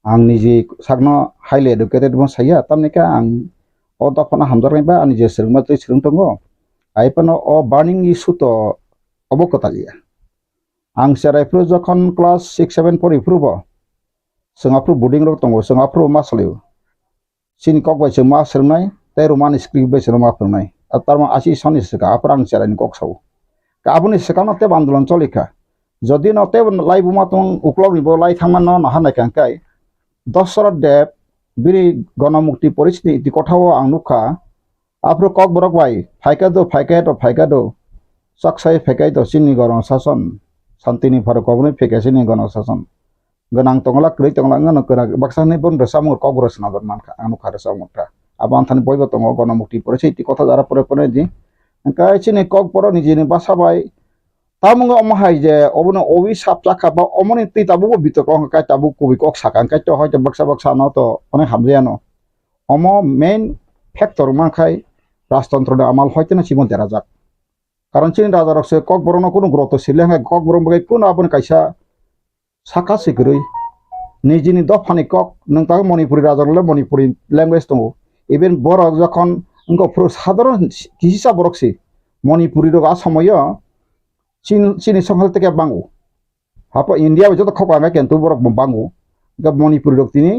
ang niji sagno highly educated bon saya tamne ka ang o dapana hamjar ba ani je serma tui sirung tongo ai pano o burning issue to obokotaliya ang serai pro jokhon class 6 7 pori prubo sengapru boarding rok tongo sengapru masleu sin kok bai sema sermnai te Roman script bai serma pernai atarma asi soni seka aprang serai kok sau ka abuni sekana te bandolon cholika jodi no te live ma tong uklog ni bo lai thangman no nahanai kangkai 10 sorot deb biri গণমুক্তি পরিস্থিতি কথাও ang nukha apro kok borok bai phaika do saksai phekai to sini gorong sason santini pharok obni phekai sini gorong sason ganang tongla krei tongla ngano kera baksani bon resamur kok boros na dorman ka anu khare samukta aban thani boibo tongo গণমুক্তি পরিস্থিতি কথা যারা pore di kai sini kok boro nijini basa bai tamungo omahai je obono obi sapchaka ba omoni ti tabu bitor kong kai tabu kubi kok sakang kai to hoyto baksa no to onek hamjano omo main factor mankhai রাজতন্ত্র আমাল হয়তো না Simon রাজা কারণ চিনি রাজা রকছে cock বরণ কোনো গ্রত ছিল কক বরণ বাই কোন আপন কাইসা সাকা সিগরই নিজিনি দফানি কক নং মণিপুরি রাজাগুলো মণিপুরি ল্যাঙ্গুয়েজ দङ ইভেন বরক যখন সাধারণ হিসাব বরকছি মণিপুরি রোগ আসাময় চিনি সংহাল থেকে বাঙ্গু হাপ ইন্ডিয়া যত খোকা কিন্তু বরক বাঙ্গু মণিপুরি রোগ তিনি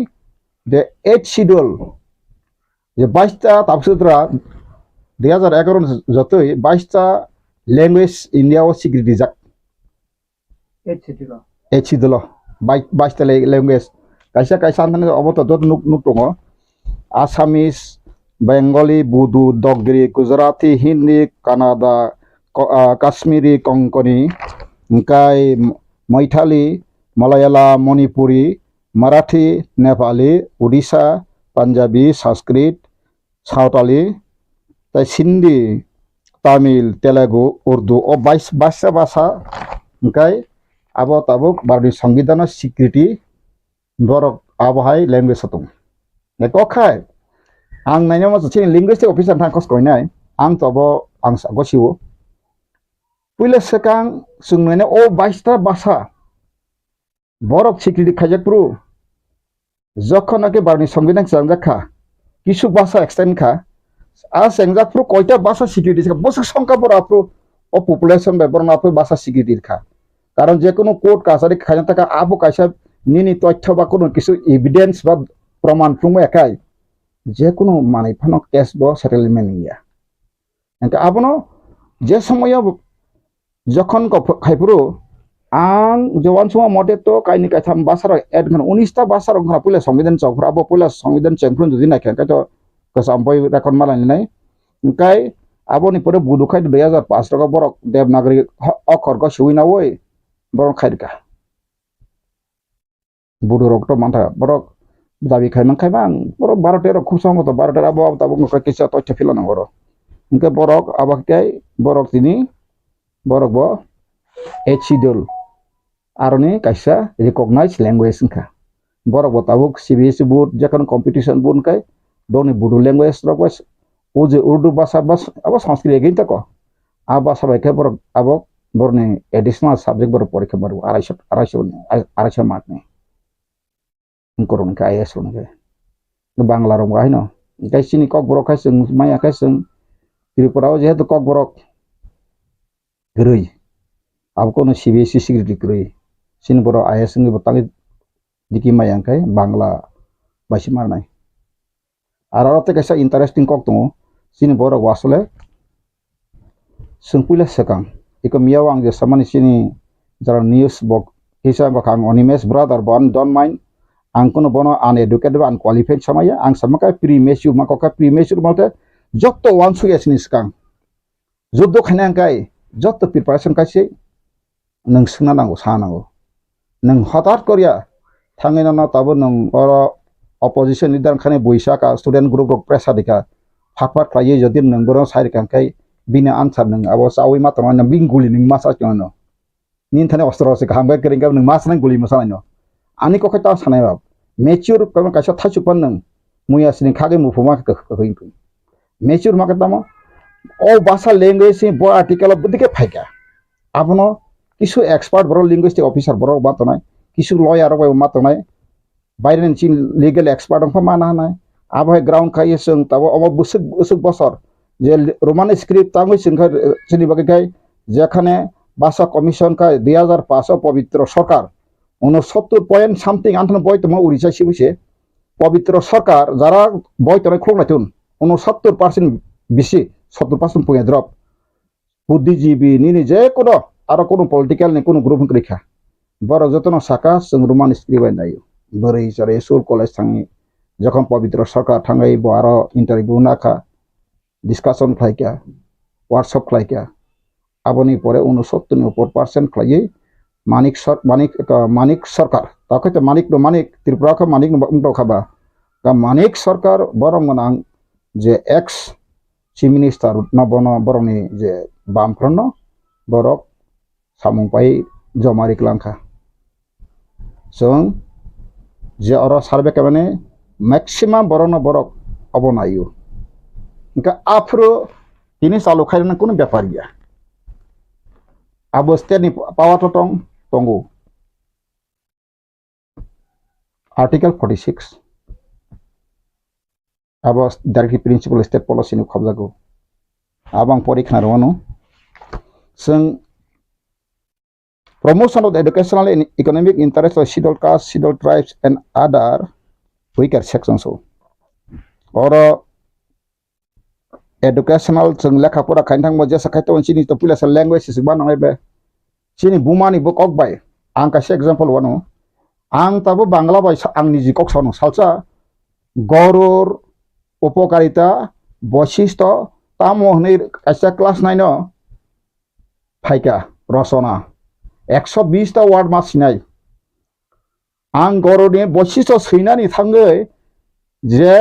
দে 8 শিডিউল যে 22টা তাপসুত্রা 2011 যতই 22টা ল্যাঙ্গুয়েজ ইন্ডিয়াও স্বীকৃতি যাক এচিদল 22টা ল্যাঙ্গুয়েজ কাইসা আনথানে অবত যত নুক দङ আসামিস বেঙ্গলি বুদু দগরি গুজরাটি হিন্দি কানাডা কাশ্মীরি কঙ্কনি ওমকাই মৈথালি মালায়ালা মণিপুরি মারাঠি নেপালি উড়িষ্যা পাঞ্জাবি সংস্কৃত সাঁওতালি তাই সিন্ধি তামিল তেলেগু উর্দু ও 22টা ভাষা ওমকাই আবো তাবুক भारतनि संविधान स्वीकृति बरक आबहाय लैंग्वेज दङ nekokhay ang naino ma chini linguistic officer thang kos koinai ang tobo ang sagosiwo puile sekang sungne o 22টা ভাষা বরক স্বীকৃতি খাইজাকপ্রু যখন নাকি भारतनि संविधान চাংজাখা কিছু ভাষা এক্সটেন্ড খা আ সেংজাকপ্রু কয়টা ভাষা স্বীকৃতি বসক সংখ্যা বড় আপ্রু ও পপুলেশন ব্যবরণ আপ্রু ভাষা স্বীকৃতি খা কারণ যে কোনো কোর্ট কাছারি খাইনা থাকা আবো কাইসা নিনি তথ্য বা কোনো কিছু এভিডেন্স বা প্রমাণ প্রুম একাই যে কোনো মানে ফানো কেস ব সেটেলমেন্ট ইয়া এনকা আবনো যে সময় যখন খাইপুরো आं जवान समाव मते तो कायनि कायथाम बासार एड खन 19टा बासार खन पुले संविधान चौखरा बो पुले संविधान चेंफ्रुन जुदि नायखे काय तो कसामपय रेकर्ड मालानि नाय ओंखाय आबोनि परे बुदुखाय 2005 टका बरक देवनागरी अक्षर को सुइना वय बरक खायका बुदु रक्तो मानथा बरक दाबि खायमान खायबां बरक 12 खूब समत 12 आबो ताबो किसा तथ्य फिलाना बरो ओंखाय बरक आबाखाय बरक तिनि बरक बो एचिडल आरने कायसा रिकॉग्नाइज लैंग्वेज इनका बरक बताबुक सीबीएसई बोर्ड जखन कंपटीशन बोर्ड काय दोनि बुडु लैंग्वेज रबस उजे उर्दू भाषा बस अब संस्कृत एगिन तक आ भाषा बायके बरक अब बरने एडिशनल सब्जेक्ट बर परीक्षा बर 250 मार्क ने इनकरन का आईएस ने बांग्ला रंग गायनो गायसिनि कक बरक खाय जों माया खाय जों त्रिपुराव जेहेतु कक बरक गरै अब कोनो सीबीएसई सिक्रेटरी गरै sin boro ayas ngi botangi diki mayang kai bangla basi marnai arate kaisa interesting kok tongo sin boro wasole sungpula sekang iko miyawang je samani sini jara news bok kisa bakang onimes brother bon don't mind ang kono bono uneducated unqualified samaya ang samakai premature makoka premature malte jotto wansu yasini sekang joddo khanang kai jotto preparation kaise nang sungna nango sanango नों हठात करिया थांगैना ना ताबो नों और opposition leader खाने बोइसा का student group of press दिखा फाटफाट खाये जदि नों बरो साइड कांखाय बिना आंसर नों अब सावै मात्र नों बिं गुलि नों मासा चनो निन थाने अस्त्र से खांबाय करिंगा नों मास नों गुलि मसा नो आनि को खता सानाय बाब मेच्योर कम कासा थाचुपन नों मुया सिनि खागे मुफुमा कखै मेच्योर माकतामा ओ भाषा लैंग्वेज से बो आर्टिकल बुदिके फाइका आपनो किसु एक्सपार्ट बरो लिंग्विस्टिक ऑफिसर बरो बातनाय किसु लॉयर बरो बातनाय बायरेन चिन लीगल एक्सपार्ट अंफ माना नाय आबहाय ग्राउंड खाय जों ताबो अम बुसुक बुसुक बसर जे रोमान स्क्रिप्ट तांगै सिनखा सिनि बागै खाय जेखाने भाषा कमिशन का 2005 पवित्र सरकार 69 पॉइंट समथिंग आंथन बयतम उड़ीसा सिबुसे पवित्र सरकार जारा बयतनाय खोंनायथुन 69% बिसि 70% पॉइंट ड्रप बुद्धिजीवी निनि जे कोनो आरो कोनो पॉलिटिकल ने कोनो ग्रुप रखा बरक जतन साका जों रोमान स्क्रिप्ट नायो बोरै जरै स्कुल कलेज थाङि जखन पवित्र सरकार थाङै बारो इंटरव्यू नाखा डिस्कशन खायका वर्कशॉप खायका आबनि परे 69% खायै मानिक सरकार ताकैते मानिक त्रिपुरा का मानिक नो खाबा का मानिक सरकार बरम गोनां जे एक्स चीफ मिनिस्टर नबन बरनि जे बामफ्रन बरक सामुंपाय जमारिक लांखा जों जे अर सार्वे माने मैक्सिमाम बरन बरक अबनायो इनका आफ्रो तिनि चालु खायना कोनो ब्यापार गया अब स्टेटनि पावर तो तंगो आर्टिकल 46 अब डायरेक्टली प्रिंसिपल स्टेट पॉलिसी नि खबजागो आबां परीक्षा रवनो जों promotion of the educational and economic interest of scheduled castes, scheduled tribes, and other weaker sections. Or educational जों लेखा फरा खायथां मजे सखायथ सिनि तो पुलिस लैंग्वेज सिबा नङै बे सिनि बुमानि बुक अक बाय आं कासे एग्जांपल वनो आं ताबो बांला बाय आंनि जि कक्सानो सालसा गरुर उपकारिता बशिष्ठ तामो हनै कासे क्लास 9 नो फाइका रचना 120टा वार्ड मा सिनाय आं गरनि बशिष्ठ सैनानि थाङै जे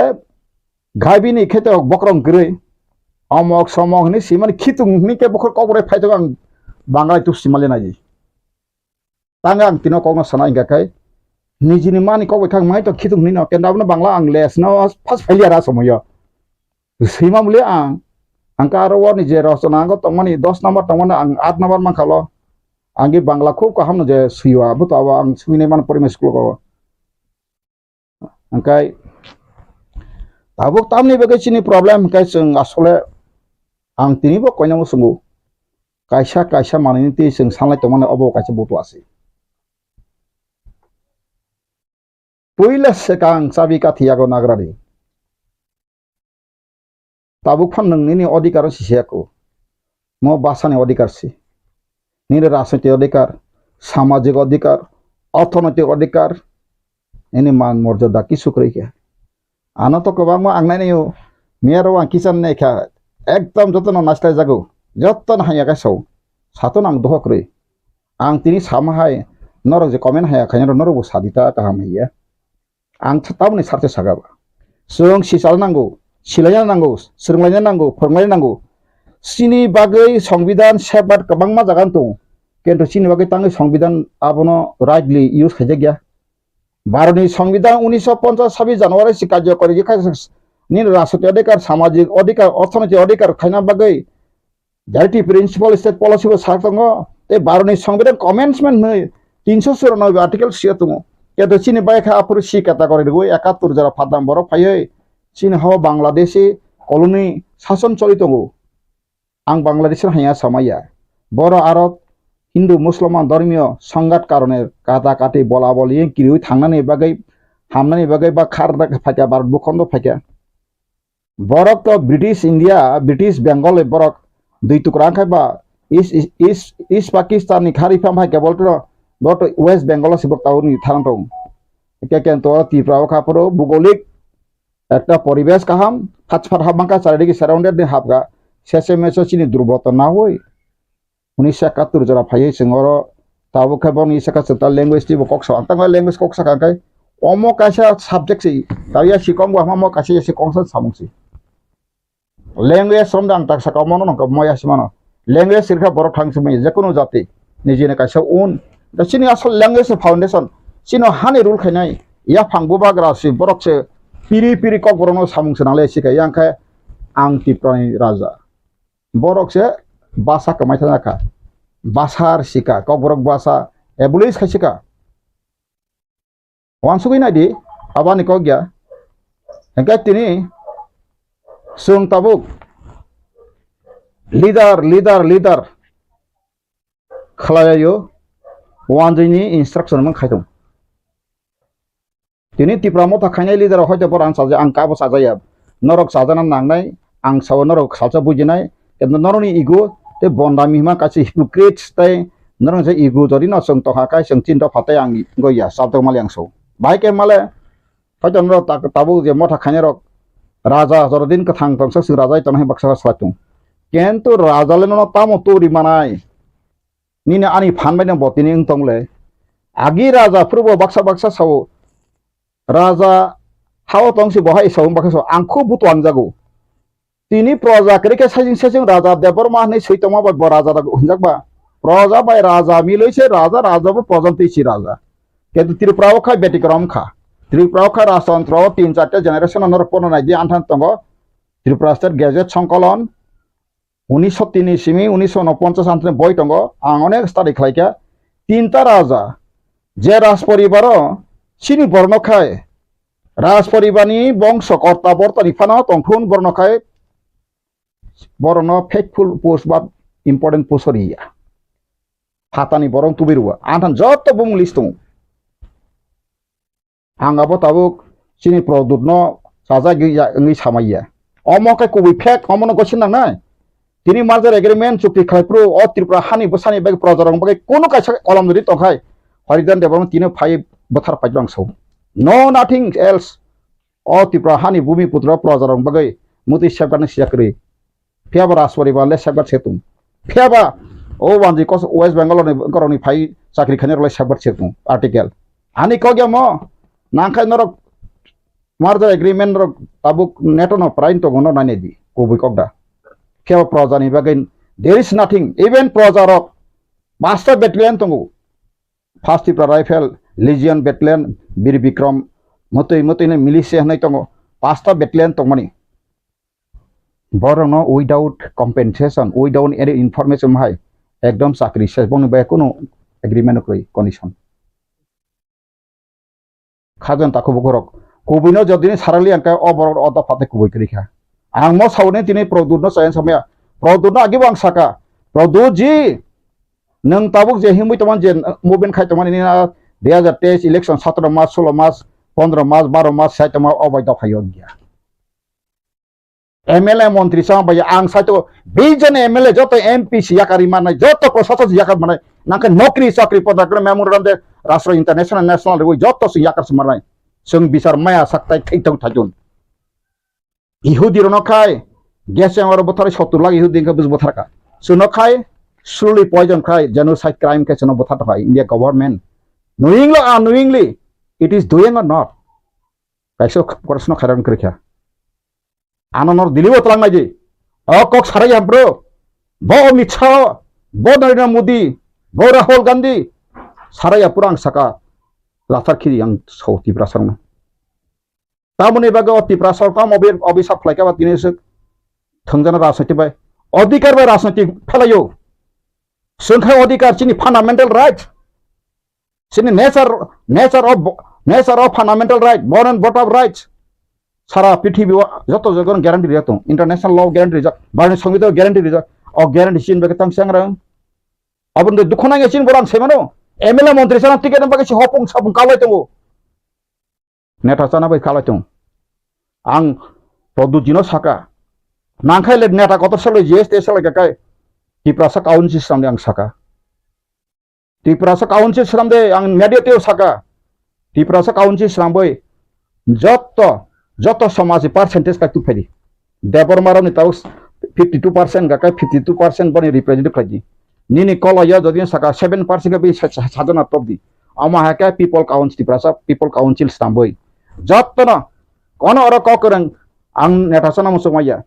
गाबिनि खेते बक्रम गरै अमक समक नि सिमान खितुंनि के बखर कबरे फाइतो आं बांगाय तु सिमाले नायि तांगा आं तिनो कौन सनाय गाखाय निजिनि मानि कबे खां माय तो खितुंनि न केन्दाबनो बांला आं लेस न फास फाइलियारा समय सैमा मुले आंका आरो वनि जे रचना आंगो तंमानि 10 नम्बर तंमानि आं 8 नम्बर माखालो आंगे बांला खूब कहम जे सुइवा बतो आं सुइने मान परिमेश स्कुल को अंकाय ताबुक तामनि बगे सिनि प्रॉब्लम काय जों आसले आं तिनिबो कयनामो सुंगु कायसा मानिनि ति जों सानलाय तमाने अबो कायसा बतो आसे पुइला सेकां साबि काथियागो नागरानि tabuk fan nini odikar sisiaku mo basani odikar si nini রাজনৈতিক অধিকার সামাজিক অধিকার অর্থনৈতিক অধিকার ini মান মর্যাদা কিছু করে কে আনা তো কবা মো আংনাই নিও মিয়ারো আং কিসান নাই খা একদম যতন নাস্তায় জাগো যতন হাইয়া গাছাও সাতন আং দহ করে আং তিনি সামাহাই নরক যে কমেন্ট হায়া খাইনা নরক সাদিতা গাহাम হইয়া आं ताबनि सारथे सागाबा जों सिसाल नांगौ सिलायना नांगौ सोरंलायना नांगौ फोरमायना नांगौ सिनि बागै संविधान सेबाट गोबां मा जागान दं किन्तु सिनि बागै तांनि संविधान आबनो राइटलि इउज खायजा गैया भारतनि संविधान 1950 জানুয়ারি सि कार्यकरी नि राष्ट्रीय अधिकार सामाजिक अधिकार अर्थनैतिक अधिकार खायना बागै डाइरेक्टिव प्रिन्सिपल स्टेट पलिसि सार दङ ते भारतनि संविधान कमेन्समेन्ट नै 394 आर्टिकल सिया दङ কিন্তু চিনি বাইখা আপুর সি ক্যাটাগরি গো 71 যারা ফাদাম বড় ফাইয়ে চিনি হাওয়া বাংলাদেশে কলোনি শাসন চলিত গো আং বাংলাদেশের হাইয়া সামাইয়া বড় আরব হিন্দু মুসলমান ধর্মীয় সংঘাত কারণে কাটা কাটি বলা বলি কিরুই থাংনানি বাগै বা খার ফাইকা ভারত ভূখণ্ড ফাইকা বরক তো ব্রিটিশ ইন্ডিয়া ব্রিটিশ বেঙ্গল বরক দুই টুকরা খাইবা ইস্ট পাকিস্তানি খারিফা ফাইকা বলতো বট ওয়েস্ট বেঙ্গল সিবক টাউনি থানাং দं কেকেন্ত ত্রিপুরা খাপরো ভৌগোলিক একটা পরিবেশ কাহাম ফাচফাট হাবাঙ্কা চারিদিকে সারাউন্ডেড নি হাবগা শেষে মেসো চিনি দুর্বত না হই 1971 যারা ফাইয়ে সিংহর তাবো খাবং ইসাকা সতা ল্যাঙ্গুয়েজ টি বকস আন্তং ল্যাঙ্গুয়েজ কক্সা কাঙ্কাই অমো কাশা সাবজেক্ট সি তাইয়া সিকং বা মো কাশি সিকং সামংসি ল্যাঙ্গুয়েজ সম দাং তাক সাকা মনো নক ময়া সিমানো ল্যাঙ্গুয়েজ সিরখা বড় থাংসুমি যে কোনো জাতি নিজেনে কাশা উন दा सिनी आसल लैंग्वेज फाउंडेशन सिनो हानि रूल खाइनाय या फांगबा ग्रासि बरकसे पिरि पिरि कक बरनो सामुंसे नाले सिका यांखाय आं तिप्रानि राजा बरकसे भाषा कमाइथानाखा भाषार सिका कक बरक भाषा एबुलिस खाइसिका वानसुगै नायदि आबानि कक गया हेंका तिनि जों ताबुक लिडार खालायो वानजैनि इंस्ट्रक्शन मन खायदों दिनै तिप्रामो थाखायनाय लिडार हयतो बर आं साजा आं काबो साजाया नरक साजाना नांनाय आं साव नरक साजा बुजिनाय किन्तु नरनि इगो ते बन्दा मिमा कासि हिपोक्रेट्स ताय नरं जे इगो जरि न जों तहाकाय जों चिन्ता फाताय आं गया साबदो माले आं सौ बाइके माले हयतो नर ताबो जे म थाखायनाय रक राजा जरदिन कथां तंस सि राजा तनहाय बक्सा सालातुं किन्तु राजाले न तामो तोरि मानाय निने आनि फानबाय दं बतिनि तंले आगि राजा फोरबो बाक्सा साव राजा हाव तंसि बहाय साव बाक्सा आंखौ बुतवां जागौ तिनि प्रजा केरेके साजिं राजा देबरमा नै सैतमा बा राजा हुनजाकबा प्रजा बाय राजा मिलैसे राजाबो प्रजन्तिसि राजा किन्तु त्रिपुराव खा बेटिक्रम खा त्रिपुराव खा राजतंत्र 3-4 जेनारेशन नर पन नायदि आन्थान तंग त्रिपुरा स्टेट गेजेट संकलन 1903 सिमी 1949 आंथने बय दङ आं अनेक स्टाडि खालायखा तीनटा राजा जे राज परिबार सिनि बर्णखाय राज परिबारनि बंश कर्ता बर्तानि फाना तंखुन बर्णखाय बरन फेथफुल पोस्ट बा इम्पोर्टेंट पोस्टरिया फातानि बरं तुबिरुवा आंथान जत्त बुं लिस्ट दं आंगाबो ताबुक सिनि प्रदुतनो साजा गैया ओंगै सामाइया अमके कुबि फेक अमनो गसिन नांनाय তিনি মার্জার এগ্রিমেন্ট চুক্তি খাইপ্রু অ ত্রিপুরা হানি বসানি বাকি প্রজারং বাকি কোনো কাইসা কলম ধরি তখাই হরিদান দেবরং তিনি ফাই বথার পাইলাং সৌ নো নাথিং এলস অ ত্রিপুরা হানি ভূমিপুত্র প্রজারং বাকি মুতি সেবগানি সিয়াকরি ফিয়াবা রাজপরি বালে সেবগার সেতুম ফিয়াবা ও ওয়ানজি কস ওয়েস্ট বেঙ্গল করনি ফাই চাকরি খানি রলে সেবগার সেতুম আর্টিকেল আনি কগে ম নাংখাই নরক মার্জার এগ্রিমেন্ট রক তাবুক নেটনো প্রাইন তো গনো নানি দি কবি কগদা Kau proza ni bagian there is nothing even proza rock master battalion tunggu first Tripura Rifle Legion battalion Bir Bikram motoi ni militia nai tunggu pasta battalion tungmani borong no without compensation without any information mahai ekdom sakri ses bong ba kono agreement koi condition khajan takho borok kubino jodini sarali angka oborok oda phate kuboi krikha आं म सावने तिनि प्रदुतनो सायन समया प्रदुतनो आगि बां साका प्रदुत जी नों Tabuk जे हिमै तमान जे movement खाय तमान नि 2023 इलेक्शन 17 मार्च 16 मार्च 15 मार्च 12 मार्च साय तमा अबाय दा फायो गया MLA মন্ত্রী sampai ang satu bijan MLA joto MP siakari mana joto proses siakar mana nangka nokri sakri pada kena memorandum de Rastro International National Reward joto siakar semarang sung bisar maya saktai kaitau tajun Yahudi rono kai gas yang orang botar 70 lagi Yahudi ke bus botar ka suno kai slowly poison kai genocide crime ke suno botar ka India government knowingly it is doing or not kaisa korasno kharan kerja Anonor diliwo telang aja. Oh kok saraya bro. Bo Mitcha, bo Narendra Modi, bo Rahul Gandhi. Saraya purang saka latar kiri yang so tiprasar na. Tamu ni baga tiprasar ka mobil obisa fly ka bat gini se thongjana rasniti bai. Odikar bai rasniti phelayo. Sungkha odikar chini fundamental right. Chini nature of fundamental right, born and brought up rights. সারা পৃথিবী যত জগন guarantee দিত international law guarantee দিত বার্ন সংবিধান guarantee দিত অ guarantee চিন বেকে তাং সাংরাং অবন দুখনা গেছিন বরান সেমানো এমএলএ মন্ত্রী সারা টিকেট বাকে হপং সাবং কালাই তঙ্গো নেতা চানা বাই কালাই তং আং পদুজিনো সাকা নাংখাইলে নেতা কত সালে জিএসটি সালে গাকাই টিপ্রাসা কাউন্সিল সামনে আং সাকা টিপ্রাসা কাউন্সিল সামনে আং মেডিয়েটিভ সাকা টিপ্রাসা কাউন্সিল সামবই যত সমাজে পার্সেন্টেজ কাটু ফেরি দেবর মারানি তাও 52% গাকা 52% বনি রিপ্রেজেন্ট খাজি নিনি কলয়া যদি সাকা 7% কে বি সাধনা প্রবদি আমা হাকা পিপল কাউন্সিল প্রাসা পিপল কাউন্সিল স্টাম্বই যত না কোন অর ক করং আং নেটাসনা মুসমাইয়া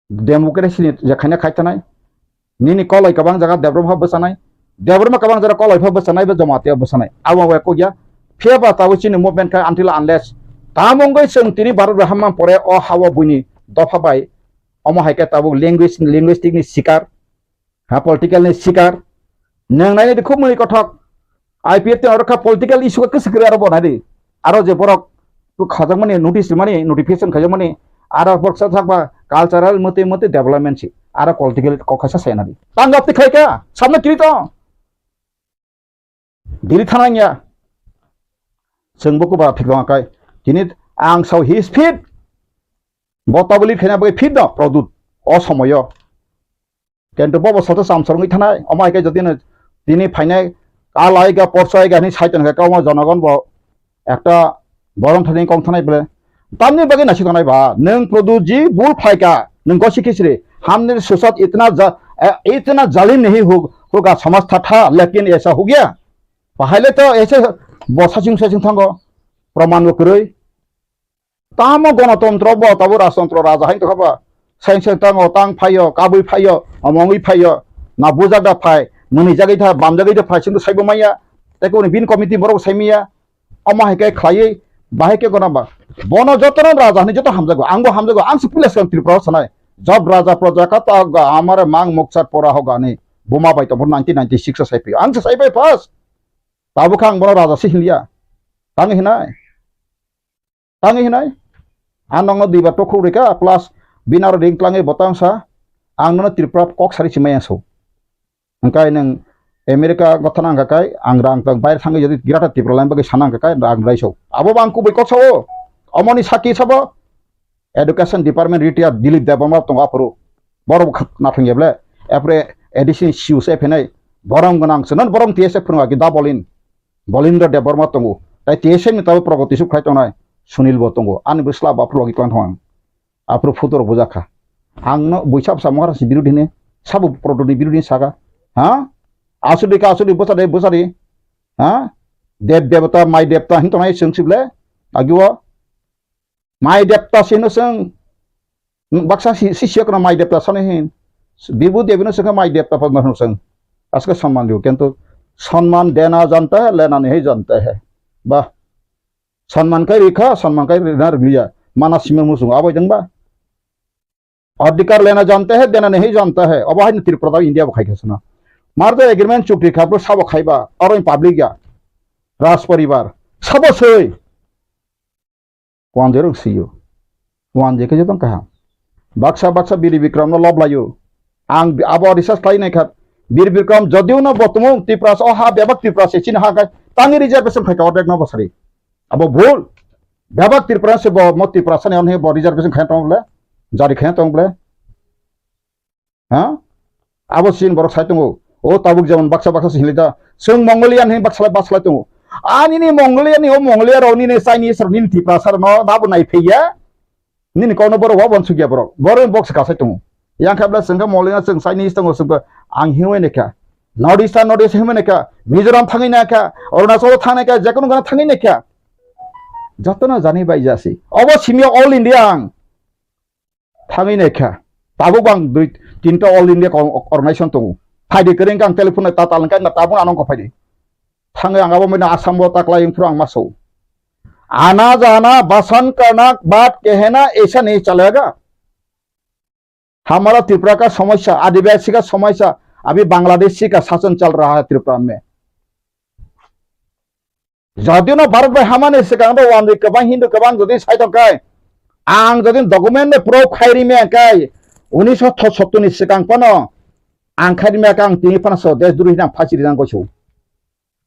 ডেমোক্রেসি যেখানে খাইতানাই নিনি কলাই কবাং জায়গা দেবরমা বসানাই দেবরমা কবাং জায়গা কলাই বসানাই বা জমাতে বসানাই আওয়া কো গিয়া ফেবা তাও চিনি মুভমেন্ট খাই until unless Tamongoi seng tini baru rahman pore o hawa bunyi dofa bai omo haike tabu linguistic ni sikar ha political ni sikar nang nai ni khub muni kothok IPF te orka political issue ke sikri aro bonadi aro je borok tu khajak mani notice mani notification khajak mani aro borsa thakba cultural mate development si aro political kokhasa sainadi tanggap ti khaika samne kiri to dili thananya seng boku ba phikwa kai Kini ang sau his feed botabuli khena bai feed no product অসময় কিন্তু ববসত সামসরঙ্গি থানায় অমাইকে যদি তিনি ফাইনাই কালাইগা পরসাইগা নি সাইতন কা কম জনগণ ব একটা বরং থানি কম থানাই বলে তামনি বাগে নাসি থানাই বা নং প্রদুত জি বুল ফাইকা नों को सिखिसरे हमने सोसात इतना जालिम नहीं होगा समझता था लेकिन ऐसा हो गया पहले तो ऐसे बसासिंग ससिंग थांगो प्रमाण करे तामो गणतंत्र ब ताबो राजतंत्र राजा हाइन तखबा साइंस तांगो तांग फायो काबुइ फायो अमंगि फायो ना बुजादा फाय मनि जागै था बाम जागै था फासिंग साइबो माया तेको बिन कमिटि बरो साइमिया अमा हाइके खायै बाहायके गनाबा बन जतन राजा नि जत हामजागो आंसु पुलिस kan त्रिपुरा सनाय जब राजा प्रजा का ता हमारे मांग मोक्षात परा होगा ने बोमा बाय तो 1996 साइपि आंसु साइपि पास ताबो खां बन राजा सिहिलिया तांगि हिनाय आनंग दिबा टखौ रेका प्लस बिनार रिंक्लाङै बतांसा आंनो त्रिपुरा कक सारि सिमायासौ अंकाय नों अमेरिका गथना अंगाकाय आं रां तंग बाय थाङै जदि गिराटा त्रिपुरा लाइन बगे सानांगाकाय रां रायसौ आबो बांकु बैकसौ अमनि साखि सबो education department retire Dilip Debbarma तंग आपरो बरम नाफिंगेब्ले एप्रे एडिशन सिउसे फेनाय बरम गनां सनन बरम टीएसए फोरङा गि दा बलिन्द्र देबरमा तंग ताइ टीएसए नि ताबो प्रगति सु खायतनाय सुनील बतंगो आनि बस्ला बाफ्लो गिक्लां थां आपरो फुतर बुजाखा आंनो बैसाब सामहारासि बिरुदिने साबु प्रदनि बिरुदिने सागा हा आसुदि बसादे हा देव देवता माइ देवता हिंतनाय सोंसिबले आगिवा माइ देवता सिनो सों बाक्सा सिसियकना माइ देवता सने हिन बिबु देवनो सों माइ देवता पद्मनो सों आसके सम्मान दियो किंतु सम्मान देना जानता है लेना नहीं जानता है बा सम्मान का रेखा सम्मान का रिनार बिया माना सिमे मुसुं आबैदोंबा अधिकार लेना जानता है देना नहीं जानता है अब हाय त्रिपुरा इंडिया बखायखसना मारदो एग्रीमेंट चुक्ति खाबो साबो खायबा अरय पाब्लिक या राज परिवार साबो सै wan jeruk siyo wan jeke jotong kaha baksa biri bikram no loblayo ang abo research khai nai khat biri bikram jodiu no botumo tipras o ha bebak tipras se chin ha ga tangi reservation khai ka odek no basari abo bhul bebak tipras se bo mo tipras ne on he bo reservation khai tong le jari kaya tong ble ha abo sin borok sai tongo o tabuk jeman baksa sinlida seng Mongolian hin baksa tongo ani ni Mongolian ni o Mongolia ro ni ne Chinese ro ni tipra sar no dabu nai pheya ni kono borok wa bon sugya borok box ka sai tongo yang kabla sengka Mongolian seng Chinese tongo sengka ang hiwe ne ka North East hiwe ne ka Mizoram thangai na ka Arunachal thangai ka jekono gana thangai ne ka jotona jani bai jasi obo simio all India ang thangai ne ka tabu bang dui tinta all India organization tongo phaide kereng kang telephone ta talangkai na tabun anong ko phaide thangai ang abo mena Assam bo takla imprang maso आना जाना बसन करना बात कहना ऐसा नहीं चलेगा हमारा त्रिपुरा का समस्या आदिवासी का समस्या अभी बांग्लादेशी का शासन चल रहा है त्रिपुरा में जदिव ना भारत में हमारे सिगां वन कबां हिंदू कबां जदि साइड काय आं जदि डॉक्यूमेंट में प्रूफ खाइरी में काय 1977 नि सिगां पनो आं खाइरी में आं तिनि पनसो देश दुरि नां फासिरि नां गसौ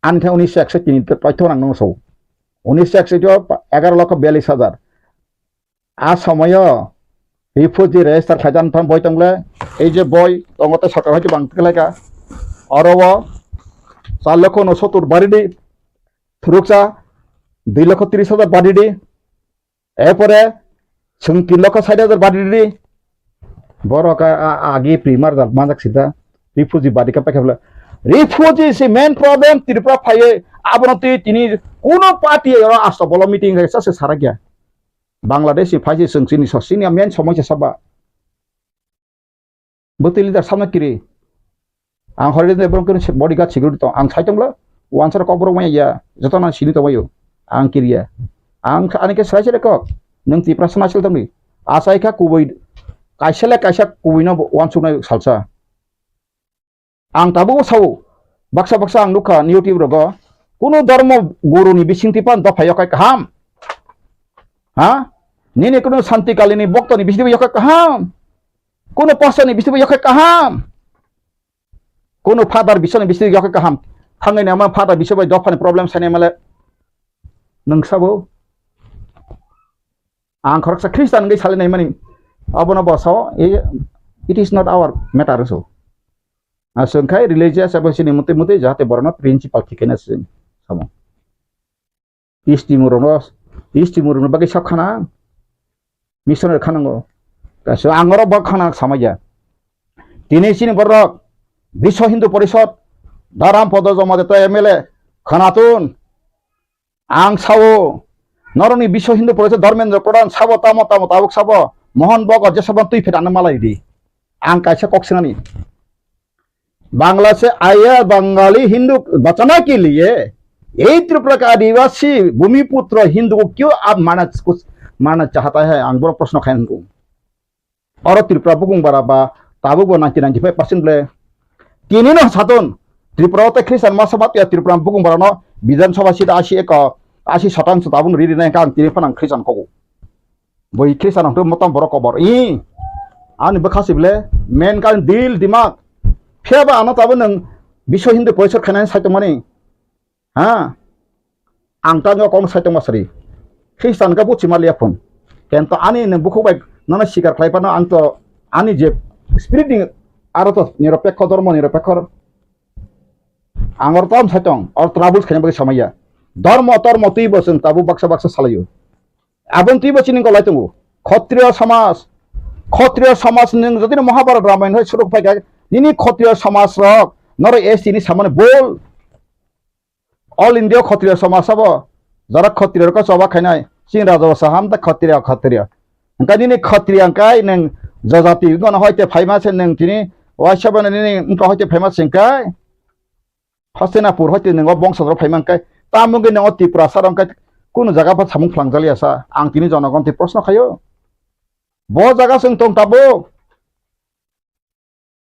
आनथे 1961 नि तथ्य नां नसौ 1961 आ समय रिफ्यूजी रेजिस्टार खाइजान थाम बय तंगले এই যে বই তঙ্গতে সরকার হইতে বাংতে লাগা অরব 4,69,000 বাড়িডি থুরুকসা 2,30,000 বাড়িডি এরপরে 3,60,000 বাড়িডি বড় আগে প্রিমার মাজাক সিধা রিফিউজি বাড়ি কা পাকে রিফিউজি সে মেন প্রবলেম ত্রিপুরা ফাইয়ে আবনতি তিনি কোন পার্টি আস্ত বল মিটিং হয়েছে সে সারা গিয়া বাংলাদেশ ফাইজি সংসিনি সসিনি মেন সমস্যা সবা বতি লিডার সামনে কিরি आं हरिदे ब्रंकन बॉडीगार्ड सिकिउरिटी तो आं साइतंब्ला वानसार कबर माया जतना सिनि तो मायो आं किरिया आं आनिके साइसे लेको नों तिप्रासना सिलतंनि आसाइखा कुबै काइसा कुबैनो वानसुनाय सालसा आं ताबो साव बाक्सा आं लुखा निउटिव रगो कुनु धर्म गुरुनि बिसिंतिपान दफाय काय काहाम हा निने कुनु शान्तिकालिनी भक्तनि बिसिबो यका काहाम कुनु पासनि बिसिबो यका काहाम कुनु फादार बिसनि बिसिबो यका काहाम थांगै नामा फादार बिसिबो दफानि प्रब्लेम साने माले नोंसाबो आं खरकसा ख्रिस्टान गै सालिनाय मानि अबनो बसाव it is not our matter so आसंखाय रिलिजियस एबसिनि मते मते जाहाते बरना प्रिन्सिपल थिकेना सिन सामो इस्टिमुरनो बागै सबखाना मिशनर खानांगो गासो आंगरो बखाना समाया दिनैसिनि बरक विश्व हिंदू परिषद दाराम पद जमा देता एमएलए खनातुन आं सावो नरनि विश्व हिंदू परिषद धर्मेन्द्र प्रधान साबो तामो ताबुक साबो मोहन बगर जेसबा तुई फेदानो मालायदि आं काइसा कक्सिनानि बांग्ला से आया बंगाली हिंदू बचाना के लिए यही त्रिपुरा का आदिवासी भूमिपुत्र हिंदू को क्यों आप मानना चाहता है आं बड़ा प्रश्न खाएं को और त्रिपुरा बुकुं बराबा ताबुक 95% ले तीन न सातन त्रिपुरा ते ख्रिस्टान मासबात या त्रिपुरा बुकुं बरानो विधानसभा सीट 80% ताबुं रिरि नाय कां तिनि फनां ख्रिस्टान को बै ख्रिस्टान तो मतम बरो खबर आनि बखासिबले मेन कान दिल दिमाग फेबा आना ताबो नों विश्व हिंदू परिषद खानाय साइतो माने हा आं तानो कोन साइतो मासरि ख्रिस्टान का बुचि मालिया फन केनतो आनि नों बुखौ बाय नाना सिगार खायपानो आं तो आनि जे स्पिरिटिंग आरो तो निरपेक्ष धर्म निरपेक्ष आंगर ताम साइतों और ट्राबल्स खाने बागै समाया धर्म तुई बसन ताबु बाक्सा सालायो आबन तुई बसिनि को लाइतंगो क्षत्रिय समाज नों जदिनो महाभारत रामायण होय सुरक फायगा निनी क्षत्रिय समाज रक नर एसटी सामने बोल ऑल इंडिया क्षत्रिय समाज सब जरा क्षत्रिय का सभा खानाय सिं राजा साहाम दा क्षत्रिय अंका निनी क्षत्रिय अंकाय नों जजाति गन होयते फाइमास नों तिनि वाइसबन निनी उनका होयते फेमस सिंकाय हस्तिनापुर होयते नों बंशधर फाइमांकाय तामुगे नों त्रिपुरा सारंकाय कुनु जगह पर सामुं फ्लांगजालियासा आं तिनि जनगणति प्रश्न खायो ब जगह जों दं ताबो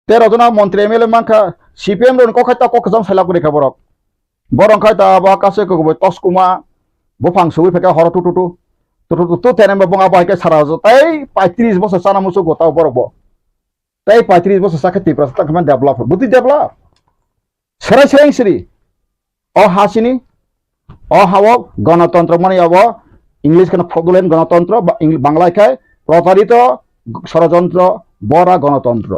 13 जना मंत्री एमएलए मानखा सीपीएम रन कखायता कखजम साइलागुरि खबरक बरंखाय ता बाकासे को तस्कुमा बुफां सुइ फेका हर टुटु तेनेम बंगा बायके सारा जताय 35 बছর साना मुसु गताव बरबो ताय 35 बছর साखे त्रिपुरा तकमान डेभलप बुद्धि डेभलप सेराय सिरि अ हासिनि अ हाव गणतंत्र माने अब इंग्लिश कन फ्रडुलेंट गणतंत्र बांग्ला खाय प्रतारित ষড়যন্ত্র বড়া গণতন্ত্র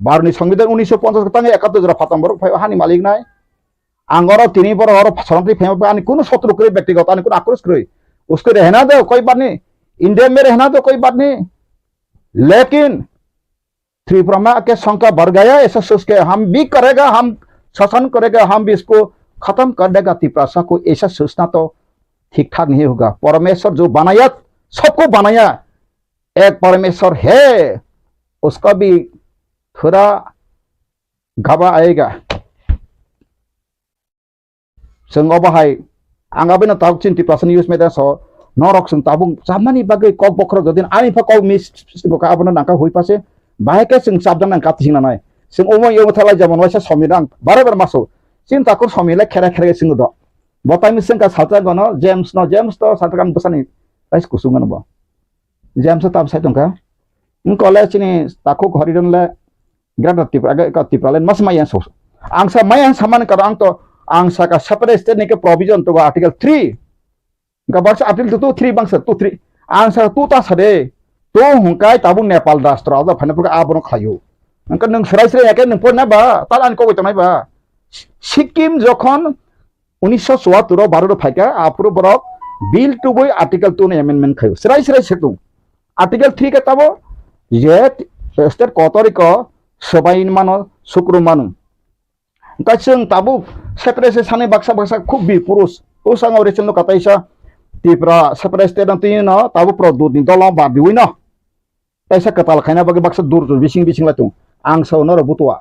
भारतनि संविधान 1950 tangi 71 jora phatam borok phai hani malik nai angoro tini bor oro saranti phai ani kuno शत्रु करे व्यक्तिगत ani kuno आक्रोश करे उसको रहना दो कोई बात नहीं इंडिया में रहना दो कोई बात नहीं लेकिन त्रिपुरा के संख्या बढ़ गया ऐसा सोच के हम भी करेगा हम शासन करेगा हम भी इसको खत्म कर देगा त्रिपुरा को ऐसा सोचना तो ठीक ठाक नहीं होगा परमेश्वर जो बनाया सबको बनाया एक परमेश्वर है उसका भी थोड़ा घाबा आएगा जों बाहाय आंगाबो न ताव चिन्ति प्रासन न्यूज में सो नरक जों ताबुं जामानि बागै कक बखर जदिन आनि फा कक मिस बका आबन नाका होई पासे बाहायके जों साबदां नाका थिंना नाय जों अमो यो थालाय जामन वाइसा समिरां बारे बार मासो चिन ताको समिले खेरा खेरा सिंग द बताइ मिसन का सालता गनो जेम्स तो सालतान बसानि राइस कुसुंगन बो जेम्स ताब साइतंका इन कॉलेज चिनि ताको घरिदनले ग्रादा तिप्रा तिप्रालेन मस मायान सो आंसा मायान सामान कर आं तो आंसा का सेपरेट स्टेट ने प्रोविजन तो आर्टिकल 3 का बक्स आर्टिकल 2 3 बंस 2 3 आंसा 2 ता सदे तो हुंकाय ताबु नेपाल राष्ट्र आदा फनेपुर आबन खायो नंका नों सरायसरे याके नों पना बा ताल आन को गतनाय बा सिक्किम जखन 1974 भारत फाइका आपुर बरक बिल टू बय आर्टिकल 2 ने अमेंडमेंट खायो सरायसरे सेतु आर्टिकल 3 के ताबो ये स्टेट कोतरिक सबाइन मानो शुक्र मानो गासों ताबु सेपरेट साने बक्सा खूब भी पुरुष ओ सांगाव रेचन कताइसा तिप्रा सेपरेट स्टेट न ताबु प्रदूत नि दला बा बिवै न तैसा कताल खाइना बगे बक्सा दूर बिसिं लातु आं सौ नर बुतवा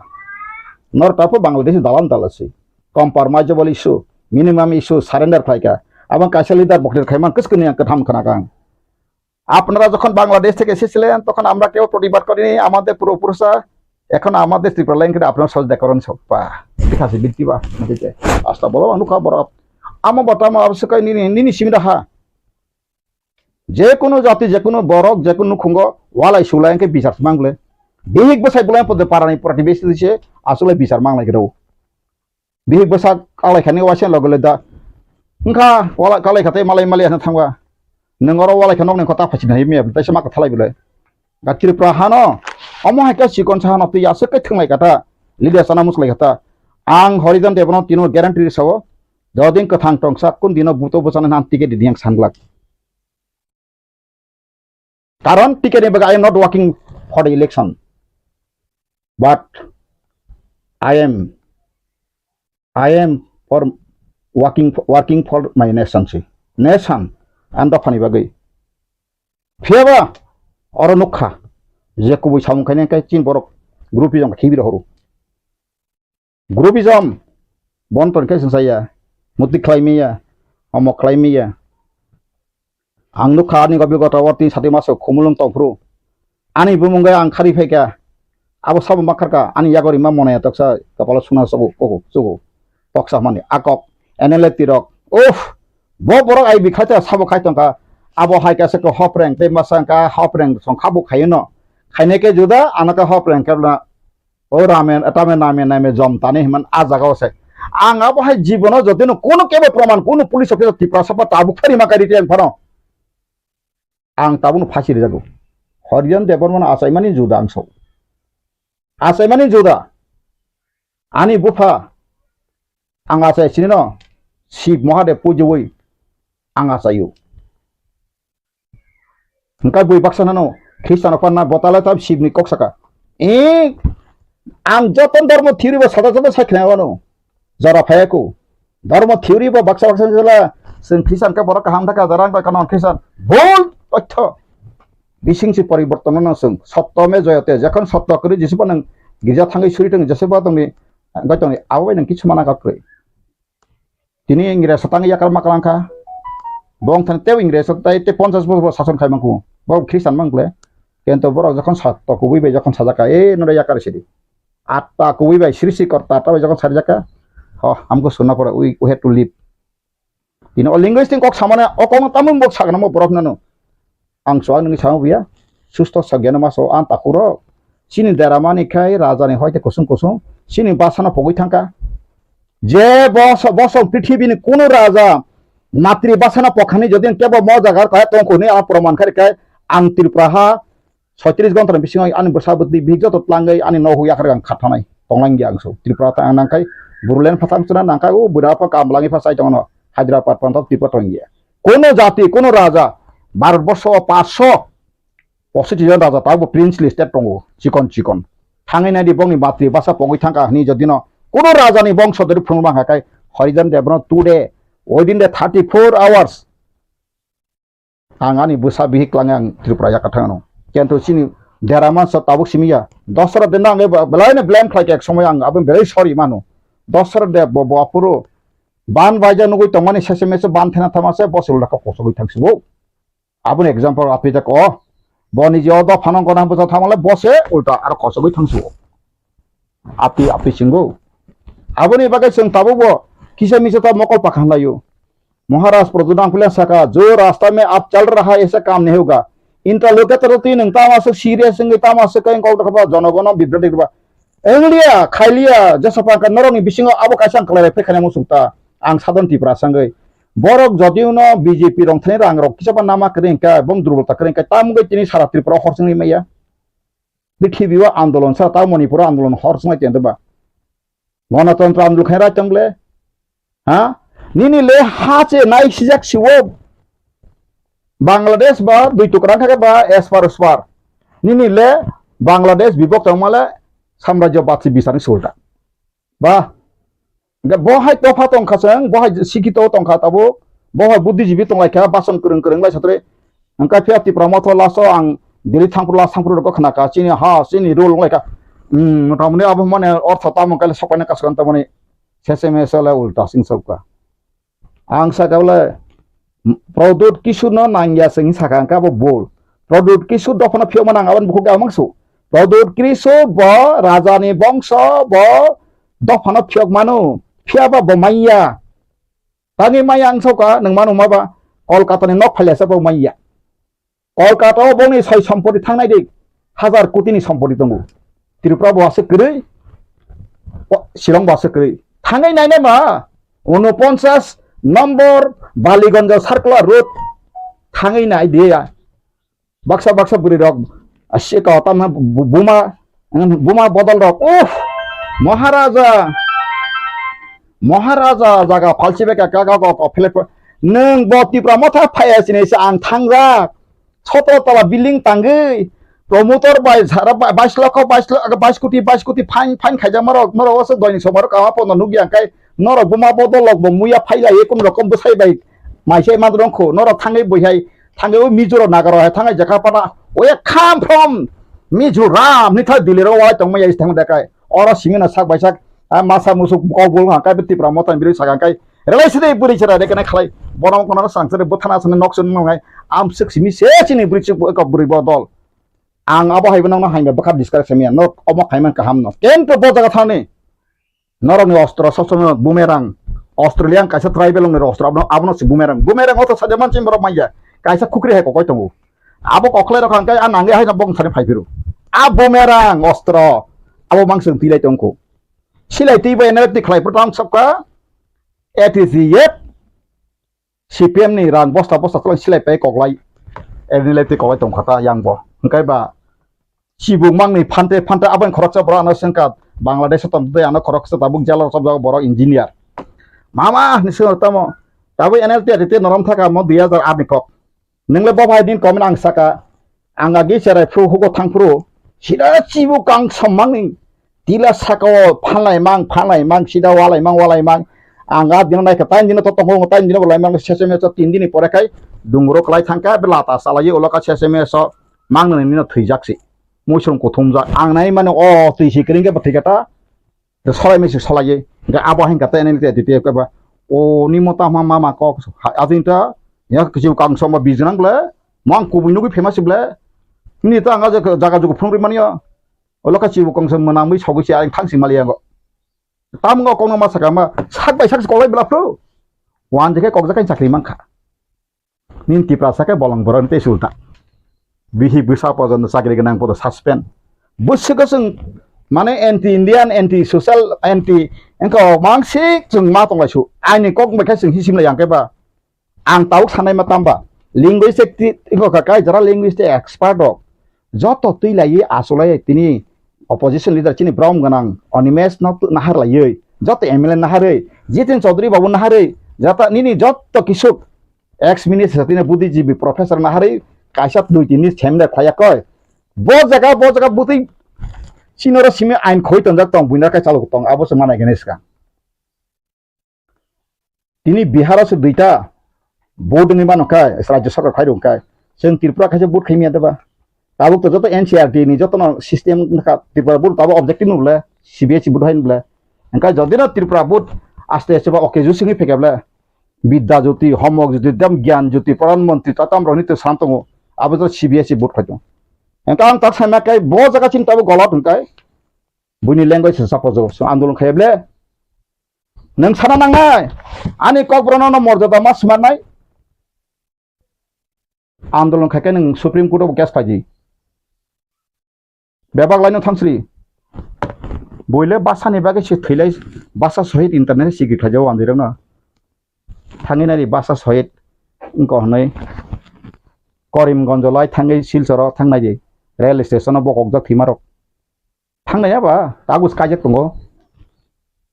नर तापो बांग्लादेश दालान दालासै compromisable issue minimum issue surrender फाइका आबां काइसा लिडार बकटेर खाइमान किसकनि कथाम खानागां আপনারা যখন বাংলাদেশ থেকে এসেছিলেন তখন আমরা কেউ প্রতিবাদ করিনি আমাদের পূর্বপুরুষরা এখন আমাদের ত্রিপুরা লাইনকে আপনারা সহজ দেখরণ সপ্পা ঠিক আছে বিদ্যিবা বুঝতে আস্তা বলো অনুকা বড় আমা বটামা আবশ্যক নিনি সিমিরাহা যে কোনো জাতি যে কোনো বড়ক যে কোনো খুঙ্গ ওয়ালাই সুলাইকে বিচার মাংলে বিহিক বসাই বলাই পদে পারানি প্রতিবেশী দিছে আসলে বিচার মাংলাই গেও বিহিক বসা কালাইখানি ওয়াসেন লগলে দা ओंखा वाला कालाय खाते मालाय मालाय थांबा नोंगरो वालाय खानो नों खता फासिनो हाय मेब तैसे माका थालाय बिलाय गातिर प्राहानो अमो हायका सिकन साहानो तै यासे कै थंलाय खाता लिडिया साना मुसलाय खाता आं हरिजन देबनो तिनो ग्यारान्टी रिसावो ददिन कथां टंसा कुन दिनो बुतो बसानो नाम टिकेट दिदियां सानग्लाक कारण टिकेट ने बगा I am not working for the election but I am for working for my nation and the funny bagay fiaba or nokha je ko bui sam khane kai chin borok groupism khibir horu groupism bon ton kai saya muti klaimia amok klaimia ang nokha ni gobi gota warti sati maso khumulung topru ani bumungai ang khari pheka abo sab makarka ani yagori ma monaya toksa kapala suna sabu koko sugo toksa mani akok enele tirok bo borok ai bikhata sabo khaitongka abo haika se ko hopreng te masangka hopreng song khabu khayeno khaine ke juda anaka hopreng karna o ramen atamen name jom tani himan a jaga se ang abo hai jibono jodino kono kebe proman kono police officer tipra sapa tabu khari makari ten phano ang tabun phasi ri jago horion debormon asaimani juda angso asaimani juda ani bufa ang asai sinino Shiv Mahadev Pujawai ang asayo engkai bui baksanano Krishna panna botala tab Shiv ni koksaka ang joton dharma theory ba sada sakhnaano jara phayako dharma theory ba baksa jala sen Krishna ka borak ham thaka jarang ka kanon Krishna bol totho bisingsi pariborton na sung sattome joyote যখন সত্য করে যেসব নং গির্জা থাঙ্গি সুরিটং যেসব তংনি গতংনি away নং কিছু মানা কাকরে তিনি ইংরেজ সাতাং ইয়াকার মাকালাংকা বং থান তেও ইংরেজ সাতাই তে 50 বছর শাসন খাইমাংকু বং খ্রিস্টান মাংলে কিন্তু বড় যখন সত্য কবিবাই যখন সাজাকা নরে ইয়াকার সিদি আত্মা কবিবাই সৃষ্টি কর্তা আত্মা যখন সাজাকা আমকো সুনা পড়া উই হ্যাভ টু লিভ তিনি লিঙ্গুইস্টিক কক সামানে অকং তামুং বক সাগনা মো বরক নানো आं soal ngi samu biya susto sagyana maso an takuro sini daramani kai rajani hoite kusung sini basana pogoi thangka je boss পৃথিবী ni kono raja matri basana pokhani jodin kebo mo jagar kaya tongko ni a proman khari kai ang tirpraha 36 घन्टा बिसिङाव आंनि बोसाबोदि बिजत तलांगै आंनि नहु याखर आं खाथानाय तंलांगि आंसो त्रिपुरा ता नांखाय बुरलेन फाथामसना नांखाय ओ बुदाफा कामलाङि फासाय दङ हायद्राबाद पान्थाव त्रिपुरा तंगिया कोनो जाति कोनो राजा भारतबर्ष 500 पसिटिजन राजा ताबो प्रिन्सलि स्टेट दङ चिकन चिकन थाङै नायदि बंनि बात्रि बासा पगै थांका नि जदिनो कोनो राजानि बंशधर फुंबां हाकाय हरिजन देबनो टुडे within the 34 hours आं आंनि बोसा बिहिक्लाङै आं त्रिपुरा याकाथाङानो केन्टु सिनि देरामान स ताबुक सिमिया दसरा दिन आं बेलायनो ब्लेम खालाय एक समय आं आबो भेरि सरि मानु दसरा दे बपुरो बान बायजा नुगै तंमानि सेसे मेसे बान थेना थामासे बसुल लाका कसगै थांसिबो आबुन एग्जांपल आपिजा क बनि जे अद फानं गना बसा थामाले बसे उल्टा आरो कसगै थांसिबो आपि सिंगो आबुनि बागै जों ताबुबो किसे मिसे ता मकल पाखानलायो महाराज प्रजुदां पुलिस सका जो रास्ता में आप चल रहा है ऐसा काम नहीं होगा इंटरलोकेटर तीन तामासे सीरियस संगे तामासे कहीं कौट खबा जनगण बिब्रति खबा एंगलिया खाइलिया जसपा का नरनि बिसिङाव आबो काइसां कलाय फेखाने मुसुंता आं साधन तिप्रा संगै बरक जदिउनो बीजेपी रंथने रां रक किसबा नामा करेंका बम दुर्बलता करेंका तामगै तिनि सारा त्रिपुरा हरसंनि मैया पृथ्वीवा आंदोलन सा ता मणिपुर आंदोलन हरसंय तेंदबा गणतंत्र आंदोलन खैरा तंगले हा निनी ले हाचे नाइ सिजाक सिवो बांग्लादेश बा दुई टुकरा थाके बा एसपार स्पार निनी ले बांग्लादेश विभक्त माले साम्राज्यबादि बिसानि सुलता बा बहाय तफा तंखासं बहाय सिकित तंखा ताबो बहाय बुद्धिजीबी तंलायखा बासन करं करं लाय सत्रे अंका फियाति प्रमथ लासो आं दिल्ली थांपुर को खनाका चिनि हा चिनि रोल लायका मतामने अब माने अर्थ तामकाले सपायना कासकन तामने सेसेमेसला उल्टा सिं सबका आं सागावले प्रदुत किशु न नांगिया सिं सागांका बोल प्रदुत किशु दफना फियमा नांगावन बुखु गामंसु प्रदुत किशु ब राजानि बंश ब दफना फियक मानु फियाबा बमाइया तानि माया आं सका नों मानु माबा कलकातानि नक फाइलासा बमाइया कलकातायाव बंनि सय सम्पति थांनाय दे 1000 कोटिनि सम्पति दङ त्रिपुरा बहासो गरै शिलं बहासो गरै थाङै नायनाय मा 49 नम्बर बालीगंज सर्कुलर रोड थाङै नाय दिया बक्सा बुरी रक असिका तमा बुमा बदल रक उफ महाराजा जागा फालसिबेका कागा ग फिलेप नों बतिप्रा मथा फायासिने आं थांगा 17 तला बिल्डिं तांगै प्रमोटर बाय झारा 22 कोटी फाइन खाइजा मरक मरक दयनि समर कामा पन नुगिया काय नरक बुमा बदल लग मुया फाइला एकुन रकम बसायबाय माइसे माद्रंखौ नरक थाङै बहाय थाङै मिजोर नागाराव थाङै जाखापाना ओए खाम फ्रम मिजोराम निथा दिलेराव वाय तंमाय इस थाङ देखाय अर सिंगना साक बायसाक मासा मुसु गबल हाकाय बेतिप्रा मतन बिरि सागांकाय रेलायसिदे बुरि छरा देखाय खालाय बरम कोना सांसरे बथाना सने नक्सन मावनाय आम सिक्सिमि सेचिनि ब्रिच को बुरि बदल आं आबो हायबनावना हायबा बखा डिसकास सेमिया न अम खायमान काहाम न केन्ट बजागा थाने नरनि अस्त्र ससन बुमेरां ऑस्ट्रेलियन कायसा ट्राइबल ने अस्त्र आबनो सि बुमेरां अथ साजे मानसिम बर माइया कायसा खुक्रि है कोय तंगु आबो कखले रखांकाय आ नांगे हाय बंग सारे फाइफिरु आ बुमेरां अस्त्र आबो मांसं तिलाय तंगु सिलाय तिबो एनर्टि खलायफोर ताम सबका एटीजीएट सीपीएम नि रान बस्ता तल सिलाय पे कगलाय एनिलेटि कगलाय तंखाता यांबो ओंखायबा सिबु मांनि फान्ते आबन खरकसा बरा न संका बांग्लादेश तम दे आनो खरकसा ताबुक जाला सब बरा इंजिनियर मामा निसो तम ताबो एनएलटी आते नरम थाका म 2008 नि कप नंगले बबाय दिन कमेन आं साका आंगा गेसेराय फ्रु हुगो थांफ्रु सिदा सिबु कां सम्मांनि दिला साकाव फानलाय मां सिदा वालाय मां आंगा दिन नायका टाइम दिन तो तंगो टाइम दिन बलाय मां सेसेमे 3 दिन परेखाय दुंगरो कलाय थांका बे लाता सालायो ओलका सेसेमे मांनो निनो थैजाक्सि मोसुम कोथुमजा आं नाय माने अ तैसि करिंगे बथैगाता सलाय मेसि सलायो गा आबो हेंगाता एनएलटी दिते कबा ओ निमता मामा क आजिंता या किसिम कांसम बिजनांगले मां कुबिनुगि फेमासब्ले निता आंगा जागा जुगु फुंरि मानिया ओलका चिबु कंसम मनामै सगैसि आं थांसि मालियागो तामगो कौन मासाका मा साक बाय साक कलाय ब्लाफ्रो वान जेके कगजाकाय साख्रि मांखा निन्ति प्रासाके बलं बरन ते सुलता बिहि बिसा पजन साख्रि गोनां पद सस्पेंड बुसगोसों माने anti Indian anti social anti एंको मांसिक जों मा तंलायसु आइनि कक मेखाय जों हिसिमलाय आंकेबा आं ताउ सानाय मा तामबा लिंगुइस्टिक इको काकाय जरा लिंगुइस्टिक एक्सपर्ट दक joto tui lai asolai tini opposition leader chini brom ganang onimes nahar lai joto MLA nahar Jitin Chaudhary babu nahar jata nini joto kisuk ex minister tini buddhijibi professor nahar kaisat 2-3 chemda khaya koi bo jaga buti sinoro simi ain khoi tonjak tong buina kai chalok tong abo semana geneska tini bihar se duita board ni manokai rajya sarkar khai rongkai seng tripura kaise board khaimia deba tabuk to joto NCRT ni joto no system ka tripura board tabo objective nubla CBSE board hain bla engka jodino tripura board aste aste ba oke jusingi phekabla bidya jyoti homok jyoti dam gyan jyoti pradhan mantri tatam roni to santongo abo to CBSE board khaito engka ang tak sama kai bo jaga chin tabo golat engkai buni language sapojo so andolon khayble nang sana nangnai ani kokbrono no morjada mas manai आंदोलन खाके नों supreme court case फाजी बेबाग line थांसरी बयले बासानि बागे से थैलाय बासा सहित internet सिगि खाजाव आंदिरव ना थांगिनारि बासा सहित इनको हनै करिमगंज लाय थांगै सिलचर थांनाय दे रेल स्टेशन बकक जा थिमारक थांनाया बा कागज काजे दंगो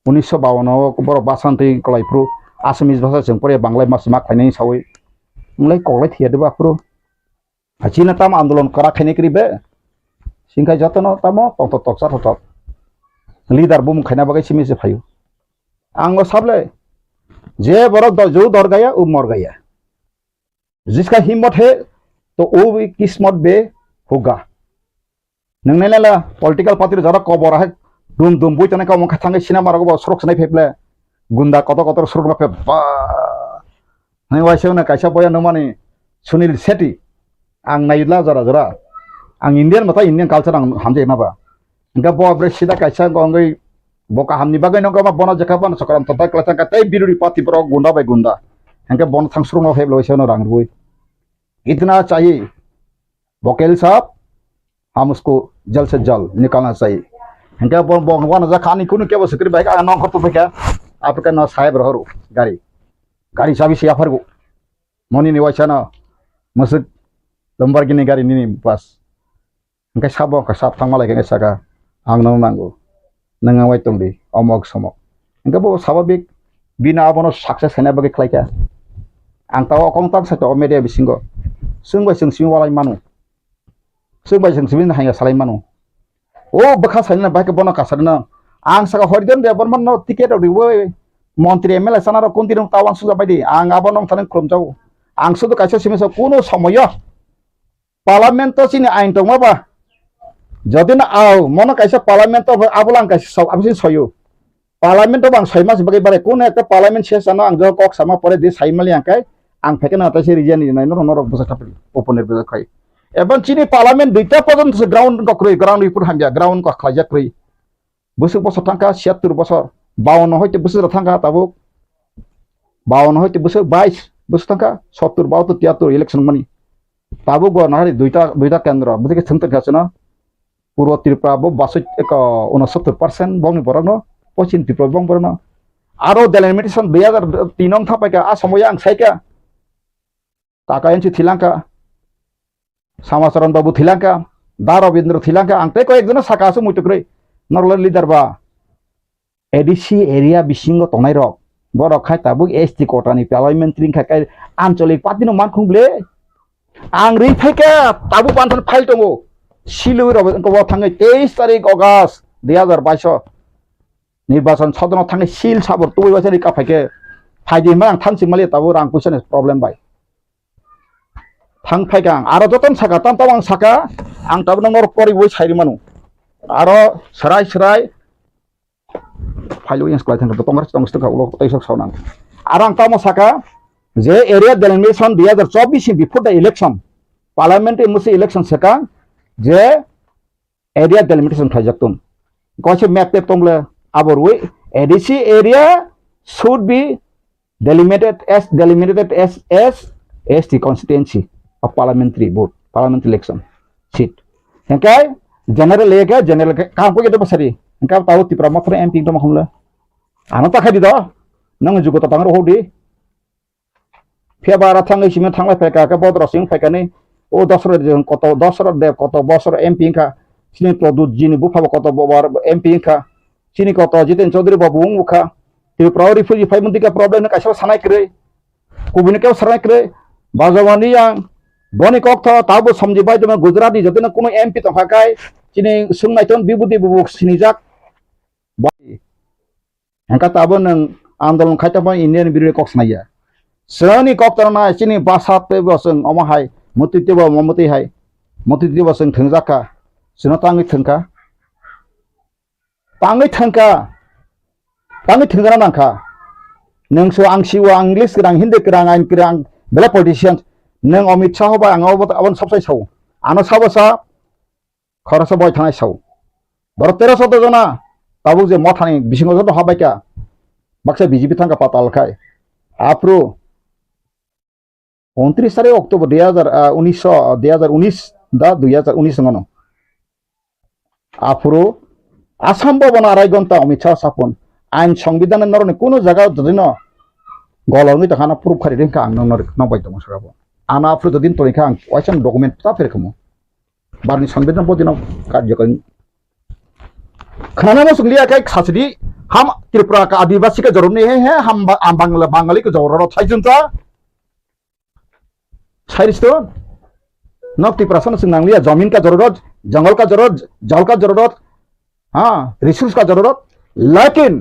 1952 बर बासान्ति कलायफ्रु आसामिस भाषा जों परे Bangla मासमा खायनाय सावै mulai kolai thia deba pro achina tam andolon kara khane kribe singkai jotono tamo tok tok sar tok leader bum khaina bagai simi se phayu ango sable je borok do jo dor gaya u mor gaya जिसका हिम्मत है तो वो भी किस्मत बे होगा नंगने ला political party जरा cover है दुम दुम बुई तने का मुख थांगे सिनेमा रगो सरक सनाय फेफले गुंडा कत कत सरक बा बा नों वाइसो ना कायसा बया नमानि सुनील शेट्टी आं नायला जरा जरा आं इंडियन मता इंडियन कल्चर आं हामजे नाबा इनका बब्रे सिदा कायसा गंगै बका हामनि बागै नंगा मा बना जखाबान सकराम तता क्लासा का तै बिरुडी पार्टी पर गुंडा बाय गुंडा इनका बन थांसुर न फेबलो वाइसो ना रांगरुई इतना चाहिए वकील साहब हम उसको जल्द से जल्द निकालना चाहिए इनका बन जा खानी कुनु के बसकरी बाइक आ न खतो फेका आपका न साहेब रहरो गाड़ी चाबी से आफरगो मनी नि वाइसा ना मसुद लम्बरगिनी गाड़ी नि पास इनका साबो का साब थांमा लागे सागा आं न नांगो नंगा वाइ तंदि अमक समक इनका बो स्वाभाविक बिना आबनो सक्सेस हैना बगे खलाइका आं ताव अकंतां सातो मेडिया बिसिंगो सोंबाय सोंसिम वालाय मानु सोंबाय सोंसिम हाया सालाय मानु ओ बखा साइना बाके बना कासरना आं सागा हरदेन दे बन न टिकेट रिवै मन्त्री एमएलए सानार कोनतिरं तावां सुजा बायदि आं आबनो थाने ख्रमजाव आं सुदु काइसा सिमेसा कोनो समय पार्लियामेन्ट सिनि आइन दंमाबा जदिन आव मन काइसा पार्लियामेन्ट आबलां काइसा सब आबिसि सयो पार्लियामेन्ट बां 6 मास बगे बारे कोन एकटा पार्लियामेन्ट सेसना आं जो कक सामा परे दे साइमालि आंकाय आं फेकेन आतासे रिजियन नि नाइन नर बसा थापलि ओपन एरबे खाय एबन चिनि पार्लियामेन्ट दुइटा पर्यन्त ग्राउन्ड कक्रै ग्राउन्ड रिपोर्ट हामजा ग्राउन्ड का खायजाख्रै बोसोर बोसोर थांका 76 बोसोर 52 हयते बोसोर थांका ताबो 52 हयते बोसोर 22 बोसोर थांका 70 72 73 इलेक्शन मनि ताबो गनारि दुइटा केन्द्र बुझे थंत गासना पूर्व त्रिपुरा बो 69% बंगनि बरनो पश्चिम त्रिपुरा बंग बरनो आरो डेलिमिटेशन 2003 थापायका आसामया आं सायका काकायनसि थिलांका सामाचरण बाबू थिलांका दा रविन्द्र थिलांका आं तेको एकजना साकासो मुतुक्रै नरल लिडार बा एडीसी एरिया बिसिंग तनाय रक बर खाय ताबुक एसटी कोटानि पार्लियामेंट्री खाय आंचलिक पार्टीनो मानखुंब्ले आं रि फायका ताबु पानथन फाइल दंगो सिलु रबो थाङै 23 तारिख अगस्त 2022 निर्वाचन सदन थाङै सिल साबर तुबै वासनि का फायके फायदि मा आं थांसिमाले ताबु रां पैसानि प्रब्लेम बाय थां फायका आरो जतन साका ताम ताम आं साका आं ताबु नंगर परि बय साइरि मानु आरो सराय फाइल इन्स क्लाइथन तो तंगर तंगस्त का उलो तैसक सावनां आरो आं ताम साका जे area delimitation 2024 before the election parliament मुसे इलेक्शन सेका जे एरिया डेलिमिटेशन खायजाक्तुम गसे मैप पे तंगले आबरवे ADC area should be delimited as ST constituency of parliamentary vote parliamentary election seat hengkai general lega general ka ko gedo basari hengka tahu ti promoter MP to mahumla ana ta khadi do nang jugo ta tangro hodi febara thangai sime thangla pheka ka bodro sing pheka ni ও দশরথ দেব কত বছর MP Inca চিনি প্রদুত জিনি বুফাবো কত MP Inca চিনি কত জিতেন চৌধুরী বাবু মুখা Tripura refugee ফাইমন্দিকা problem কাইসা সানাই করে কুবুনি কেউ সানাই করে বাজবানি yang boni kok tho tabo somjibai dome Gujarati jotino kono MP tongkakai chini sungnaiton bibudi bubuk sinijak hangka tabo nang andolon khaitama Indian biroi kok snaya seni kok tarna chini basate boseng omahai mutitiba momuti hai mutitiba seng thengjaka sino tangi thengka thengjana nangka nengso angsiwa English kerang Hindi kerang ain kerang bela politician neng Amit Shah ba ang abon sabsai sau ano sabasa khorasa boy thanai sau bor 1300 jona tabu je mothani bisingo joto habaika baksa BJP thangka patal khai apro 29 Oktober 2019 da 2019 ngono apro Asam bana arai gonta Amit Shah sapon ain সংবিধানের নরনে কোন জায়গা যদিনো গলংনি তাখানা proof খারি রেখা আং নবাই দङ সরাবো আনা Afro যদিন তরিখা আং ওয়াইসাম document তা ফেরকমো বারনি সংবিধান পদিন কার্যকরী खाना मसुक लिया काय खासरी हम त्रिपुरा का आदिवासी का जरूर नहीं है हम बंगाली का जरूरत है जनता साइरिस्तो नक त्रिपुरा सन सिंग लिया जमीन का जरूरत जंगल का जरूरत जल का जरूरत हाँ रिसोर्स का जरूरत लेकिन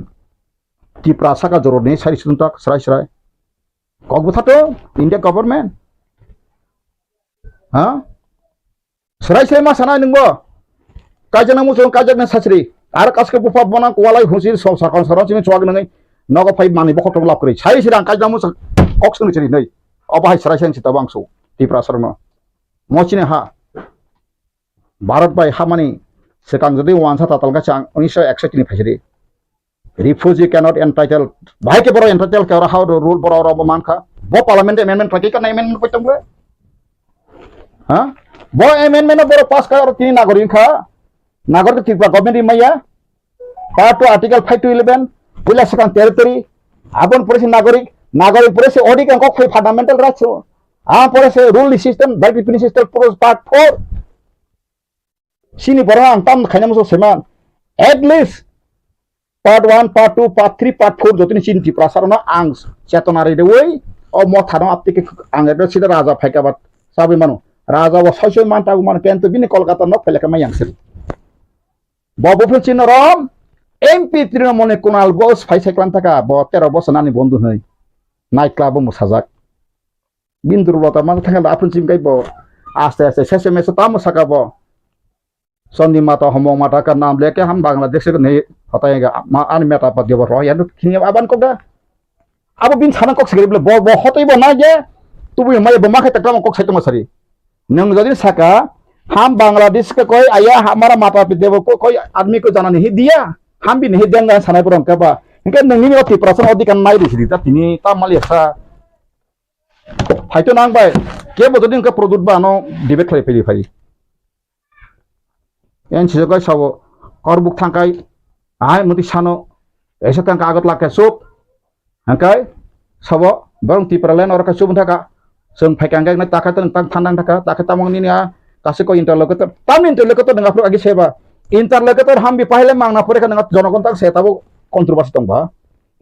त्रिपुरा का जरूरत नहीं साइरिस्तो तक सराय कब बता तो इंडिया गवर्नमेंट हाँ सराय मा साना नंगो काजन मुसुं काजन सासरी आरो कासके बुफा बना कोवालाय हुसि सरकार सरचिनि चवाग नङै नग फाइ मानि बखत लाब करै साइ सिरां काजन मुसुं कक्सनि चरि नै अबाहाय सराय सेन सिता बांसौ त्रिपुरा सरनो मचिने हा भारत बाय हामानि सेकां जदि वानसा तातालगा चां 1961 नि फाइसरि refugee cannot entitled भाई के बरो entitled के हाउ रूल बरो रो मानखा बो पार्लियामेंट अमेंडमेंट पाके का अमेंडमेंट पतंग हां बो अमेंडमेंट बरो पास का और तीन नागरिक खा नागरिक त्रिपुरा गवर्नमेंट इमाया पार्ट 2 आर्टिकल 5 to 11 पुला सेकां टेरिटरी आबन पुरेसे नागरिक पुरेसे ओडिक को खै फंडामेंटल राइट्स आ पुरेसे रूल सिस्टम बाइक पिनि सिस्टम पुरो पार्ट 4 सिनि बरो आं ताम खाइना मसो सेमान at least part 1 part 2 part 3 part 4 jotini chin Tripura सरनो आं चेतनारि देवै ओ मथानो आपतिके आं एबे सिदा राजा फाइकाबात साबै मानु राजा व सयसय मानतागु मान केन्तो बिनि कलकाता न फैलाका मायांसिल बबुफुल चिन रम एमपि तृणमूल कुणाल घोष फाइसाइक्लान थाका ब 13 বছর नानि बंधु नै नाइट क्लाब मो साजाक बिन्दुर बता मान थाका आफुन चिम गाइब आस्ते आस्ते सेसे मेसे तामो सकाब सन्दी माता हमो माता का नाम लेके हम बांग्लादेश को नहीं हटाएगा आन मेटा पद देव रो यानो खिनि आबान कोगा अब बिन छाना कोक सगरि बो बो हतैबो ना जे तुबु मय बमा खै तकला कोक सैतम सरी नंग जदि साका हम बांग्लादेश के कोई आया हमारा माता पिता को कोई आदमी को जाना नहीं दिया हम भी नहीं देंगे सानाय परम केबा इनके नंगनि अति प्रश्न अधिकार नाय दिसि ता तिनि ता मालिया फाइतो नांबाय केबो जदि इनके प्रोडक्ट बानो डिबेट खाय फैरि फाइ एन सिजोगाय सावो करबुक थांकाय आय मति सानो एसे थांका आगत लाके सुप हांकाय सावो बरं त्रिपुरालेन और का सुब थाका जों फाइकांगाय ना ताका तन थांदां थाका ताका तामंगनि ना कासेको इंटरलोकेटर ताम इंटरलोकेटर नङा फ्रो आगे सेबा इंटरलोकेटर हम बि पाहिले मांगना परेखा नङा जनगण ताक सेताबो कन्ट्रोवर्सी दंबा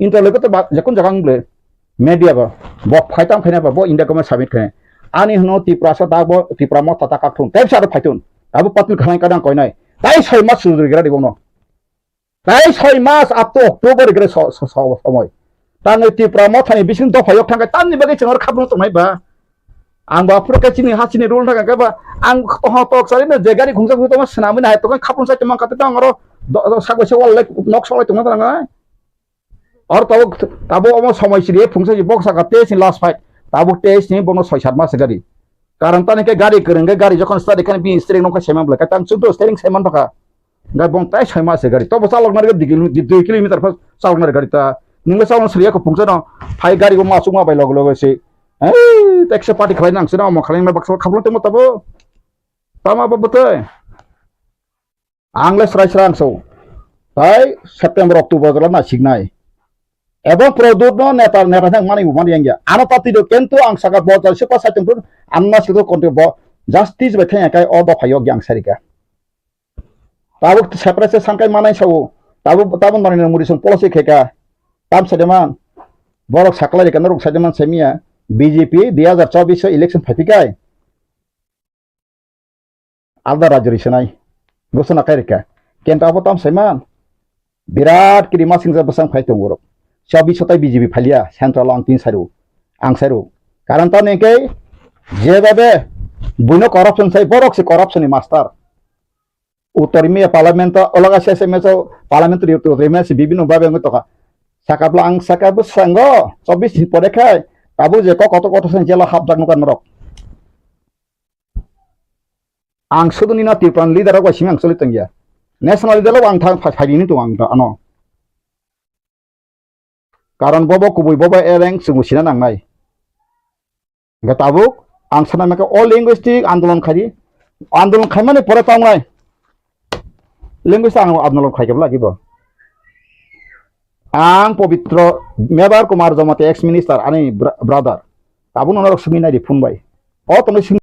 इंटरलोकेटर जखन जगां ब्ले मीडिया बा ब फाइतां फैना बा ब इंडिया गवर्नमेंट सबमिट खाय आनि हनो त्रिपुरा सा दाबो त्रिपुरा म ताता काथुन तेब सार फाइतुन अब पत्नी खानाय कादां कयनाय ताई 6 मास सुजुरिगरा दिबोनो ताई 6 मास अप टू अक्टोबर गरे समय तांगे त्रिपुरा म थानि बिसिन दफायाव थांगा तामनि बागै जोंर खाबनो तनाय बा आं बा प्रकाचिनि हासिनि रुल थांगा केबा आं तह तक सारिनो जे गारि खुंसा खुंसा मा सनामिना हाय तक खाबनो साइते मा काते तांगरो सागसे वाल नक सलाय तंगा तांगा और ताबो अम समय सिरि फुंसा बक्सा काते सिन लास्ट फाइट ताबो टेस्ट नि बनो 6-7 मास गारि कारण ताने के गारि करंगे गारि जखन स्टार्ट खान बि स्टेरिंग नका सेमा ब्ला तां सुदो स्टेरिंग सेमान तका गा बं ताय 6 मास गारि तो बसा लगनार 2 किलोमीटर फस सावनार गारि ता निंगे सावन सरिया को फुंसा न फाइ गारि को मासुक मा बाय लग लग से ए टेक्स पार्टी खालाय नांसि ना म खालाय बक्सा खाबलो ते मतबो तामा बबते आंले सराय सरांसौ ताय सेप्टेम्बर अक्टोबर गला ना सिगनाय एबं प्रदुत न नेता थां मानि उमानि यांगिया आनो पार्टी दो केंतु आं सागा बजार सेपा साइतुन आन्ना सिगो कन्टे ब justice bai thaya kai o dofai o gyang sarika tabuk separate sangkai manai sawo tabun manai muri sung policy kheka tam sademan borok saklai kan rok sademan semia BJP 2024 election phapikai alda rajori sanai gosona kairika kenta abo tam seman birat kiri masing besang phai tongorok 24 BJP phalia central ang tin saru ang saru karan ta neke jebabe buino corruption sai borok se corruption ni master utorimi parliament olaga sms parliament rime se bibino babe ngotoka sakabla ang sakabu sango 24 din pore khai tabu je kot sen jela hab jak nukan morok ang suduni na tipran leader ko simang solit tengya national leader lo ang thang phai ni tu ang ano karon bobo kubui bobo ereng sungusina nangnai gatabuk ang sana meka all linguistic andolon khai mane pore tangnai linguistic andolon khai kebla gibo ang pabitro mebar kumar jamate ex minister ani brother tabun onor sumina di phun bai o tono sing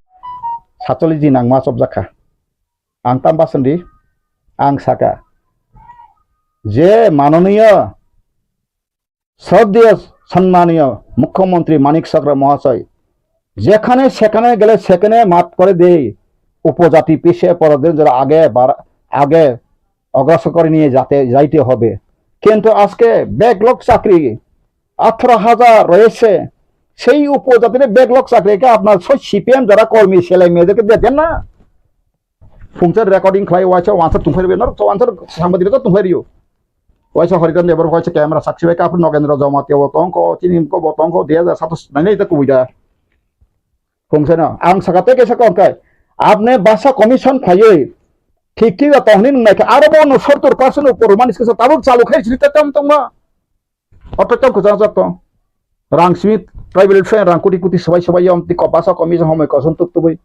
47 din ang mas objaka ang tambasandi ang saka je manoniya শ্রদ্ধেয় সম্মানীয় মুখ্যমন্ত্রী মানিক সাকরা মহাশয় যেখানে সেখানে গেলে সেখানে মাত করে দেয় উপজাতি পিছিয়ে পড়াদের যারা আগে অগ্রসর করে নিয়ে যাইতে হবে কিন্তু আজকে ব্যাকলগ চাকরি 18,000 রয়েছে সেই উপজাতির ব্যাকলগ চাকরিকে আপনার সিপিএম যারা কর্মী ছেলে মেয়েদেরকে দেন না ফুংচার রেকর্ডিং খাই ওয়াইছা তুমফাইবে না ওয়ানসার সাংবাদিকতা তুমফাইরিও waisa horidan debar waisa kamera saksi baik apa Nogendra Jawmati botongko cinimko botongko dia ada satu nanya itu kuida fungsena ang sakate ke sakonkai apne basa commission khayoi ঠিক ঠিক তহনিন নাকি আরো 70% উপর মানুষ কে তাবুক চালু খাই ছিল তেম তোমরা অততম খোঁজা যত রাং স্মিথ ট্রাইবেল ফ্রেন্ড রাং কুটি সবাই আমতি বাসা কমিশন সময় কসন তুক তুই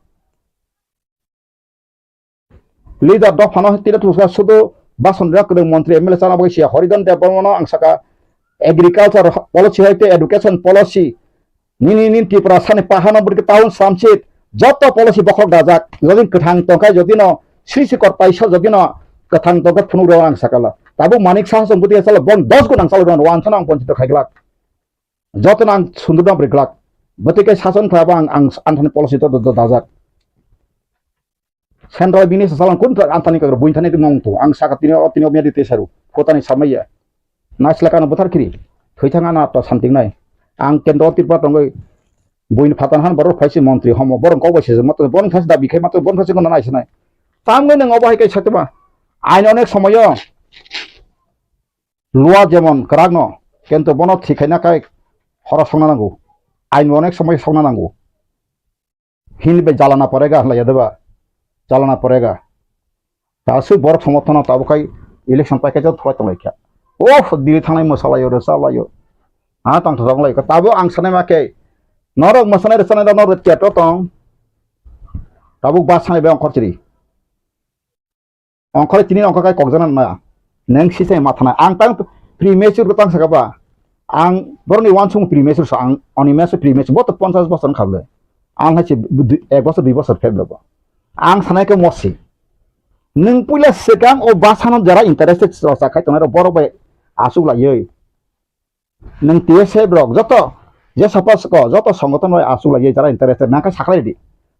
লিডার দফানো তিরা তুসা শুধু বাসন রাখতে মন্ত্রী এমএলএ চালা বসিয়া হরিদন দেববর্মন আংসাকা এগ্রিকালচার পলিসি হইতে এডুকেশন পলিসি নিনি ত্রিপুরা সানি পাহানো বড় টাউন সামচিত যত পলিসি বখক দাজাক যদি কথাং তকাই যদি ন শ্রীশিকর পাইছ যদি ন কথাং তকা ফুনুর আংসাকালা তাবু মানিক সাহা সম্পত্তি আসলে বন 10 গুণ আংসাল রন ওয়ান সনাং পঞ্চিত খাইগলাক যত নাং সুন্দর ব্রিকলাক বতিকে শাসন খাবা আং আনথানি পলিসি তো দাজাক Central Bini sasalan kun antani kagar buin thani mong tu ang saka tino mia dite saru kotani samaya naslakan bothar kiri thoithanga na to santing nai ang kendro tirpa tongoi buin phatan han borok phaisi mantri homo borong ko bose mato bon phas da bikhai mato bon phasi kono naisnai tamgoi nang obai kai satba ain onek somoyo lua jemon kragno kento bono thikaina kai hora songna nango ain onek somoy songna nango hinbe jalana porega hala yadaba চালানা পড়েগা তাসু বড় সমর্থন তাবকাই election package থয় তলাইখা ও দিলি থানাই মশালাयो রসালাयो হ্যাঁ তং থংলাই তাবো আং সানাই মাকে নরক মশানাই রসানাই নর তিয়াটো তং তাবো বাসাই বে অঙ্করচিরি অঙ্করে তিনি অঙ্ককাই ককজানা না নেং সিসে মাথানা আং তাং প্রিমেচুর তাং সাকাবা আং বরনি ওয়ানসুং প্রিমেচুর আং অনিমেস প্রিমেচুর বত 50 বছর খাবলে আং হাসি 1 বছর 2 বছর ফেবলব ang sanai ke mosi nung pula sekang o basano jara interested sa kai tonero boro bai asu la yoi nung TSA blog joto je suppose ko joto সংগঠন হয় asu la yoi jara interested na ka saklai di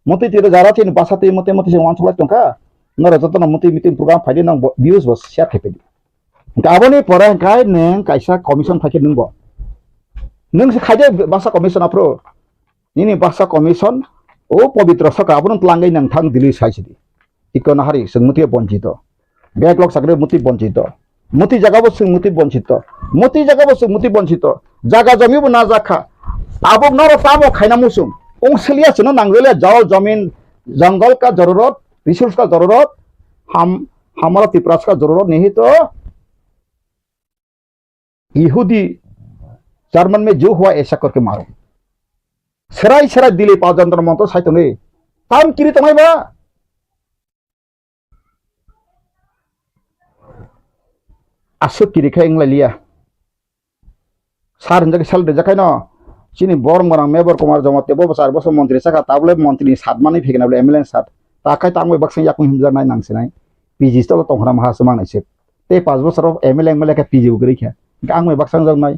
moti tire jara tin basate moti se wan sula tongka nore joto na moti meeting program faide nang views bos share thepe di aboni pore kai neng kaisa commission thake nungbo nung se khaide basa commission apro nini basa commission ও পবিত্র সকা আপন তলাঙ্গাই নাং থাং দিলি সাইছিদি ইকোনা হারি সংমতি বঞ্চিত backlog সাগরে মতি বঞ্চিত মতি জাগাবো সংমতি বঞ্চিত মতি জাগাবো সংমতি বঞ্চিত জাগা জমিবো না জাখা আবো নর তাবো খাইনা মুসুম ওংসলিয়া সনো নাংগলে জল জমিন जंगल का जरूरत रिसोर्स का जरूरत हमारा त्रिपुरा का जरूरत नहीं तो यहूदी जर्मन में जो हुआ ऐसा करके मारो serai serai dile pajantar monto saito ne tam kiri tamai ba asu kiri khai ngla liya sar njak sal de jakai no sini borong barang member kumar jama tebo besar bos menteri saka tablet menteri sat mani fik na MLN sat takai tangwe baksan yak himjar nai nang sinai PG sto tong hram ha semang nai sip te 5 bosor MLN ka PG ugri kha angwe baksan jang nai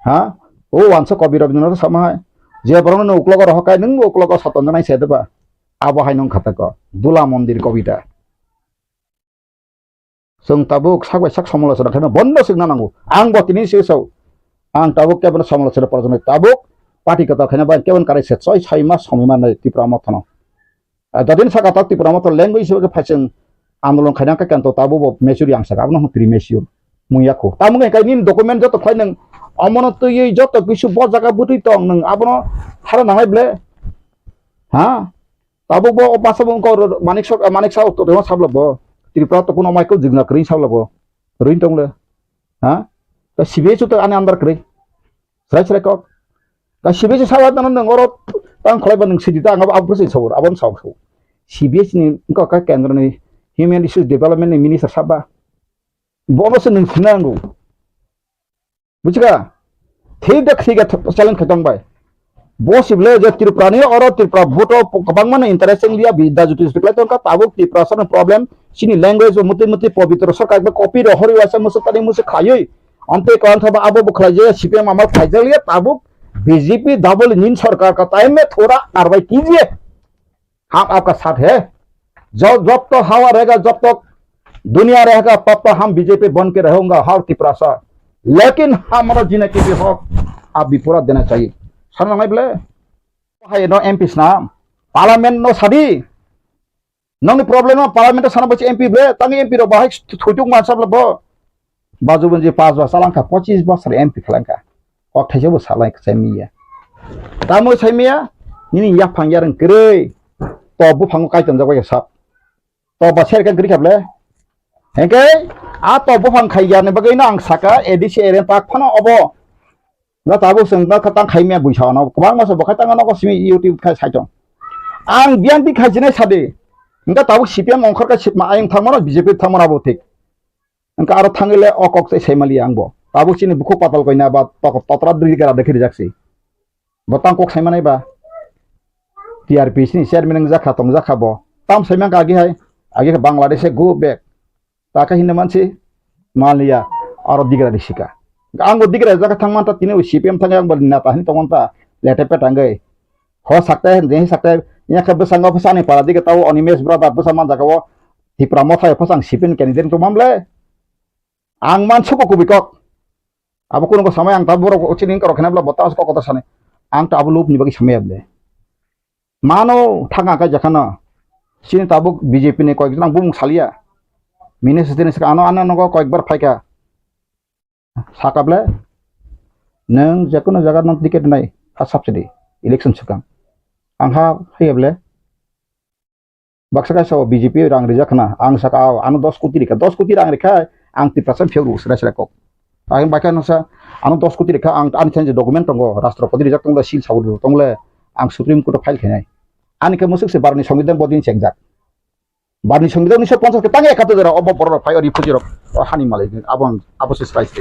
ha o wanso kobir rabindranath sama je borong no uklogo rohkai nung uklogo saton nai sedeba abo hai nong khata ko dula mondir kobita sung tabuk sakwe sak samolosona khana bondo signa nangu ang botini sesau ang tabuk ke bana samolosona porjone tabuk party kata khana ba kebon kare se 6 mas samima nai tipra mothano dadin saka ta tipra moth language ke phacheng आंदोलन खायना का कंतो ताबो बो मेचुरी आंग सका आपन pre mature मुयाको तामुगे काई निन document जतो खाय नों अमन तो ये जतो किछु ब जागा बुति तो नों आपन थारा नाहाय ब्ले हा ताबो बो पासबो को मानिक सा तो देवा साबलबो त्रिपुरा तो कोनो माइको जिगना करि साबलबो रिन तंगले हा का सिबे तो आने अंदर करि सराय सराय को का सिबे सावा तन नों और तां खलायबा नों सिदिता आंगा आबुसै सावर आबन सावखौ सिबे नि का केंद्र नि Human Issues Development Minister Sabah, bonus nung sinangu. Bukan? Tidak challenge ketong bay. Bos ibla jat Tripura ni orang Tripura voto kabang mana interesting dia bida juti sebelah tu kan tabuk Tripura sana problem. Sini language muti pabitra so kagak copy rohori wasa musuh tadi musuh kayoi. Ante kawan thaba abo bukhla je CPM amal faizal ya tabuk BJP double nin सरकार का time में थोड़ा कार्रवाई कीजिए. हम आपका साथ है. जब तक हवा रहेगा जब तक दुनिया रहेगा तब तक हम बीजेपी बन के रहेंगे हर त्रिपुरा सा लेकिन हमारा जीने के भी हक आप भी पूरा देना चाहिए सर नहीं बोले हाय नो एमपी नाम पार्लियामेंट नो सादी नंग प्रॉब्लम नो पार्लियामेंट साना बचे एमपी बे तंग एमपी रो बाहाय थुटुक मानसा लब बाजु बंजे 5 बा सालांका 25 बछर एमपी खलांका हक थाइसेबो सालाय सैमिया तामो सैमिया निनि याफां यारं गरै तो बुफांग कायतम जाबाय सा तो बसेर kan geri kable hengke a to bofang khaiya ne bagai na ang saka edisi eren tak phano obo na tabu seng na khatang khaimya buisa na kubang maso bakatang na ko simi youtube khai saitong ang bian bi khajine sade engka tabu CPM ongkhar ka sipma ayang thangmano BJP thangmana bo thik engka aro thangile okok se semali angbo tabu sini buku patal koina ba totra dri kara dekhiri jaksi botang kok saimanai ba TRP sini chairman ja khatong ja khabo tam saimang ka agi hai आगे बांग्लादेश से go back ताका हिंद मानसी मान लिया और दिगरा दिशिका आंगो दिगरा जगह थंग मानता तिने CPM थंग आंग बलिना ताहिन तो मानता लेटे पे टांगे हो सकता है नहीं सकता है यहाँ कब संग फसाने पारा दिखे ताऊ अनिमेश ब्रदर बसा मान जागा वो त्रिपुरा मोथा फसांग CPM कैंडिडेट तो मामले आंग मान सुको कुबिकक अब कोनो को समय आंग ताबुरो को चिनिंग करो खना बला बताओ को कता साने आंग ताबु लूप निबगी समय अबले मानो थांगा का जखना sini tabuk BJP ni koik jang bung salia minister ni ano no koik bar faika sakable neng jakono jaga nang tiket nai ha subsidy election sukam angha hayable baksa ka so BJP rang rejakna ang saka ano 10 koti rang rekha ang 30% feuru sira kok ang baka no sa ano 10 koti rekha ang an change document tongo rashtrapati rejak tongla sil sauru tongle ang supreme court file khenai ani ke musuk se barni সংবিধান bodin chengjak barni সংবিধান 1950 ke tangi ekatu jara obo poror fire refugee hani malai abang aposis rights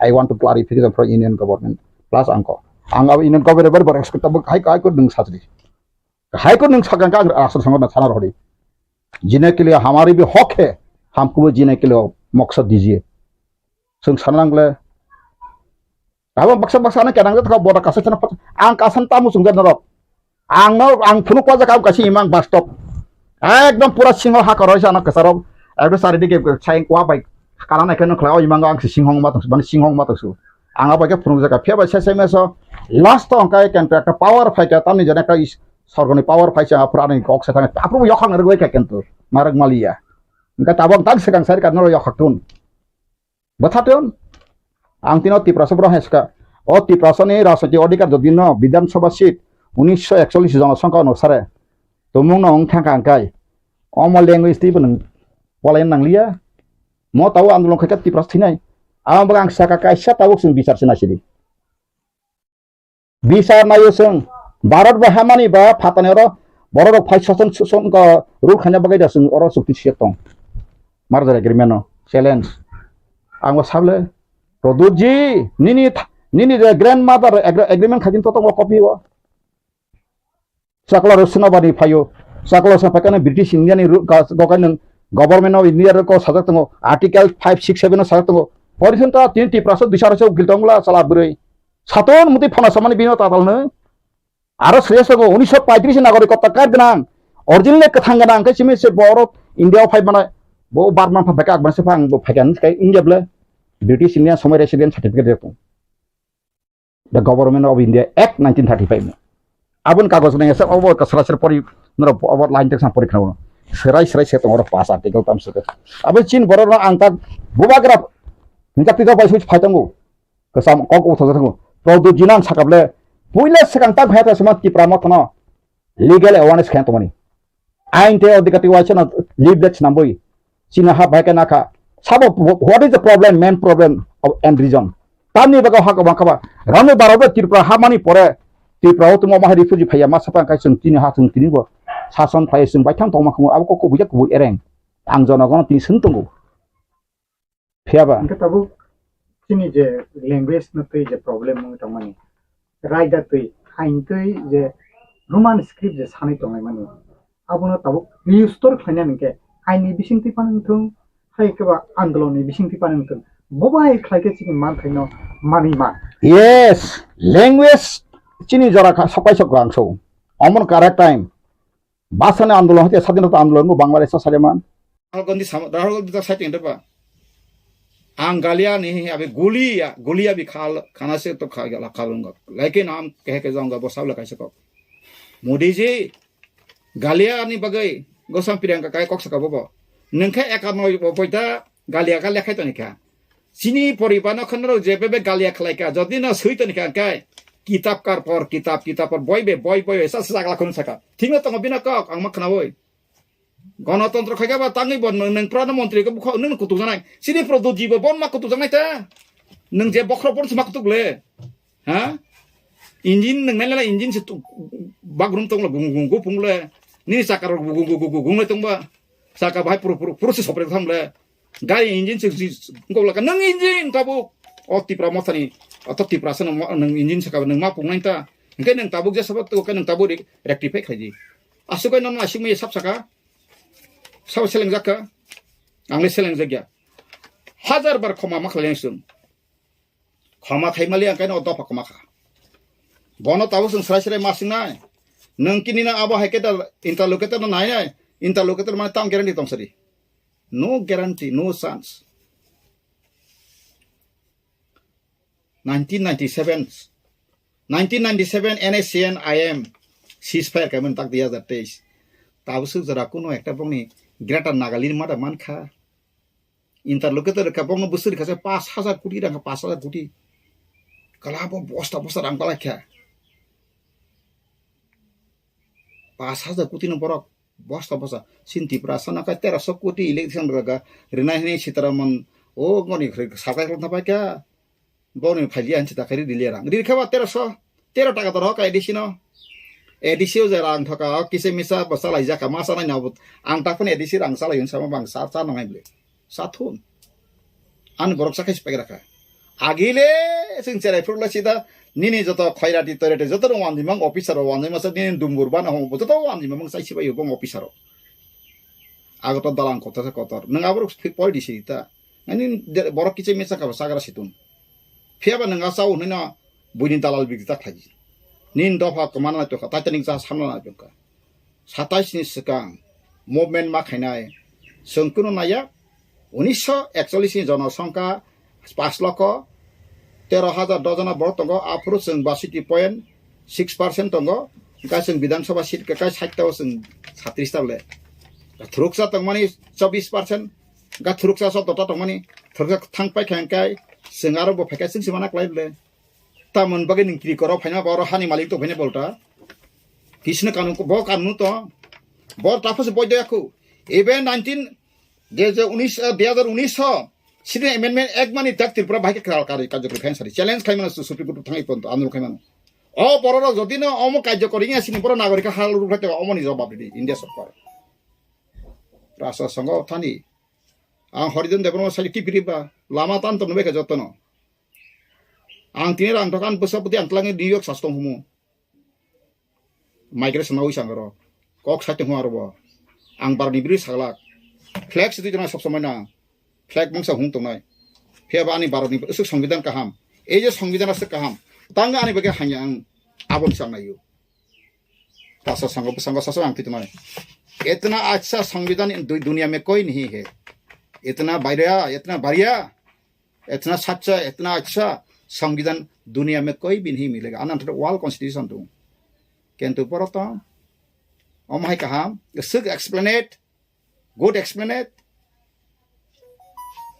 I want to clarification for Indian government plus angko anga Indian government bar expect tab high court nung satri high court nung sagan ka asal संगठन थाना रोड़ी जीने के लिए हमारी भी हक है हमको भी जीने के लिए मकसद दीजिए संग सानंगले अब बक्सा ने केनांग त बोरा कासन आं कासन तामु सुंगन रब आं फुनु kwaja kam kasi imang bus stop एकदम पूरा सिंह हा करो जाना कसरब एकदम सारी दिके छाइं क्वा बाइक काना नायखन खलाव इमांग आं सिंहंग मा तस बन सिंहंग मा तसु आंगा बाइक फुनु जका फेबा सेसे मेसो लास्ट तो अंका कन्ट्रैक्ट पावर फाइटा तामनि जने का सरगनि पावर फाइसा पुरानि कक से थाङे आपु यखang रगoi का केन्तो मारग मालिया इंका ताबं तां सेगां सारि कानो यखक्तुन बथातुन आं तिनो तिप्रासब्र हेसका ओ तिप्रासनि राजनीति अधिकार जदिन विधानसभा सीट 1941 जनसंख्या अनुसार तुमुंग नong थांखांखाय अम लैंग्वेज ति बन पलायन नांलिया म ताव आंदोलन खैका तिप्रास थिनाय आं बगां साका कायसा तावक जों बिचार सिनासिरि बिचार नायो जों भारत बहामानि बा फातानेर बरर फाइसासन सुसन का रुल खाना बगायदा जों अर सुक्ति सेक्टं मारजाय एग्रीमेन्ट चैलेंज आं साबले प्रदुत जी निनि Nini the grandmother agreement kajin to copy wa. Sakla Rusna bani payo. Sakla sa pakana British Indian gokan government of India ko sadak tango article 5 6 7 sadak tango. Portion ta 20% disarso giltongla salat bure. Saton muti phana samani bino tatal ne. Aro sreso go 1935 নাগরিকত্ব card গানাং original কথাং গানাং কে সিমি সে বড় India phi মানে bo barman pa beka akban se phang bo phagan kai india ble British Indian somewhere resident certificate dekho. The Government of India Act 1935 abon kagos nang sa over ka sarasar pori nora over line tek sam pori khano serai se tomor pass article tam se abe chin boror na angka bubagraf ninka pika pai switch phaitango ka sam ko ko thosa thango produ jinan sakable puila sekang tak bhata sama ti pramotono legal awareness khan tomani ain te odikati wachana leave that namboi China ha baika naka sabo what is the problem main problem of and reason tamni baga ha ka ba ranu barobe tripura ha mani pore tripura to mo ma refugee phaya ma sapa kai sung tin ha sung tin go sason phai sung bai thang tong ma khu abo ko buja ku ereng ang jona gon tin sung tongo phiaba Angka tabu sini je language na tu je problem mo tamani right da tu hain tu je Roman script je sani tongai mani abuna tabu restore khanya nke aini bisingti panung hai ke ba andoloni bisingti panung bobai khlaike chikin man thaino mani ma yes language chini jara sapai sok gangso amon correct time basane andolon hate স্বাধীনতা আন্দোলন mo bangladesh saleman rahul gandhi ta setting da ba anggalia ni abe gulia bi khana se to khagala khalunga lekin am ke jaunga bo sabla kaise ko modi ji galia ni bagai gosam pirangka kai kok saka bobo nengka ekanoi boita galia ka lekhai to nika sini poribana khonro jebebe galia khlaika jodi na sui to nika kai kitab por boy esa sagala khon saka thingna to bina kok ang makhna boy গণতন্ত্র খাইকা বা তাঙ্গি বন নং প্রধানমন্ত্রী কে বুখ নং কুতু জানাই সিনি প্রদু জীব বন মা কুতু জানাই তা নং যে বখর পর সमा কুতুলে ha injin nang nela injin se bagrum tong gung pungle ni sakar gung le tong ba saka bai proses opre tham le gai injin se ngol ka nang injin tabu oti pramotani atoti prasana nang injin saka nang ma pungnai ta ngai nang tabu je sabat to ka nang tabu rectify khaji asukai non asing me sap saka Sao seleng zaka angle seleng zagya hajar bar khoma makhleng sung khoma khaimali ang kaino dopa khoma kha bono tabu sung srai masing nai nang kinina abo haiketa interlocutor no nai interlocutor man tam guarantee tong sari no guarantee no chance 1997 NACN IM ceasefire kamen tak dia zateis tabu su jara kuno ekta bongni Greater Nagaland mada mankha interlocutor ka bongno busur khase 5000 কোটি টাকা 5000 কোটি kalabo bosta rang palakha 5000 কোটি no borok bosta sinti prasana ka 1300 কোটি election raga renai sitaraman o ngoni sakai khlna paika boni phali anchi takari dilerang dir khaba 13 টাকা dor ka edisino edisio jarang thoka kise misa basalai jaka masana nyabut ang takon edisi rang salayun sama bang sa nongai ble sathun an borok sakai spagera agile sing cerai furla sida nini joto khairati torete joto wanji mang officer wanji masa nini dumbur bana ho joto wanji mang sai sibai bong officer agoto dalang kota kotor nang abruk poi disi ta ani borok kise misa ka sagara situn fiaba nang asau nina buinin dalal bigita khaji nin dofa kemana itu kata tening sah samla juga 27 ni sekang movement makhainai sengkuno naya 1941 জনসংখ্যা 5 লক্ষ 13,000 ডজনা বড় তঙ্গ আফরো जों 62.6% তঙ্গ গাসং বিধানসভা seat কাই 60 টাও जों 36 টালে থুরুকসা তংমানি 24% গা থুরুকসা সতটা তংমানি থুরুকসা থাংপাই খাংকাই जों आरो बो फेकाय जों सिमाना क्लाइबले tamun bagai ningkiri koro phina boro hani malik to phine bolta kisne kanun ko bo kanun to bor tapos boyde aku even 2019 sini amendment ek mani tak tripura bhai kral kari kajokri khain sari challenge khaimana supreme court thangai ponto andol khaimana o bororo jodi no omo kajokori ngi sini boro nagarika hal rukhate omo ni jawab di india sarkar rasa sango thani ang horizon development sali tipiriba lama tan to nebe ka jotono ang tini rang tokan besapati ang telangi New York sastong humu migration nawi sangaro kok sating huarbo ang barni biri saglak flag situ jana sob samay na flag bangsa hung tongnai pheba ani baroni usuk সংবিধান kaham ei je সংবিধান ase kaham tanga ani bage hanya ang abon sangnayu tasa sango sasa ang titunai इतना अच्छा संविधान दुनिया में कोई नहीं है इतना बढ़िया इतना सच्चा इतना अच्छा संविधान दुनिया में कोई भी नहीं मिलेगा अनंत वर्ल्ड कॉन्स्टिट्यूशन तो किंतु परतो ओमाय कहा गसक एक्सप्लेनेट गुड एक्सप्लेनेट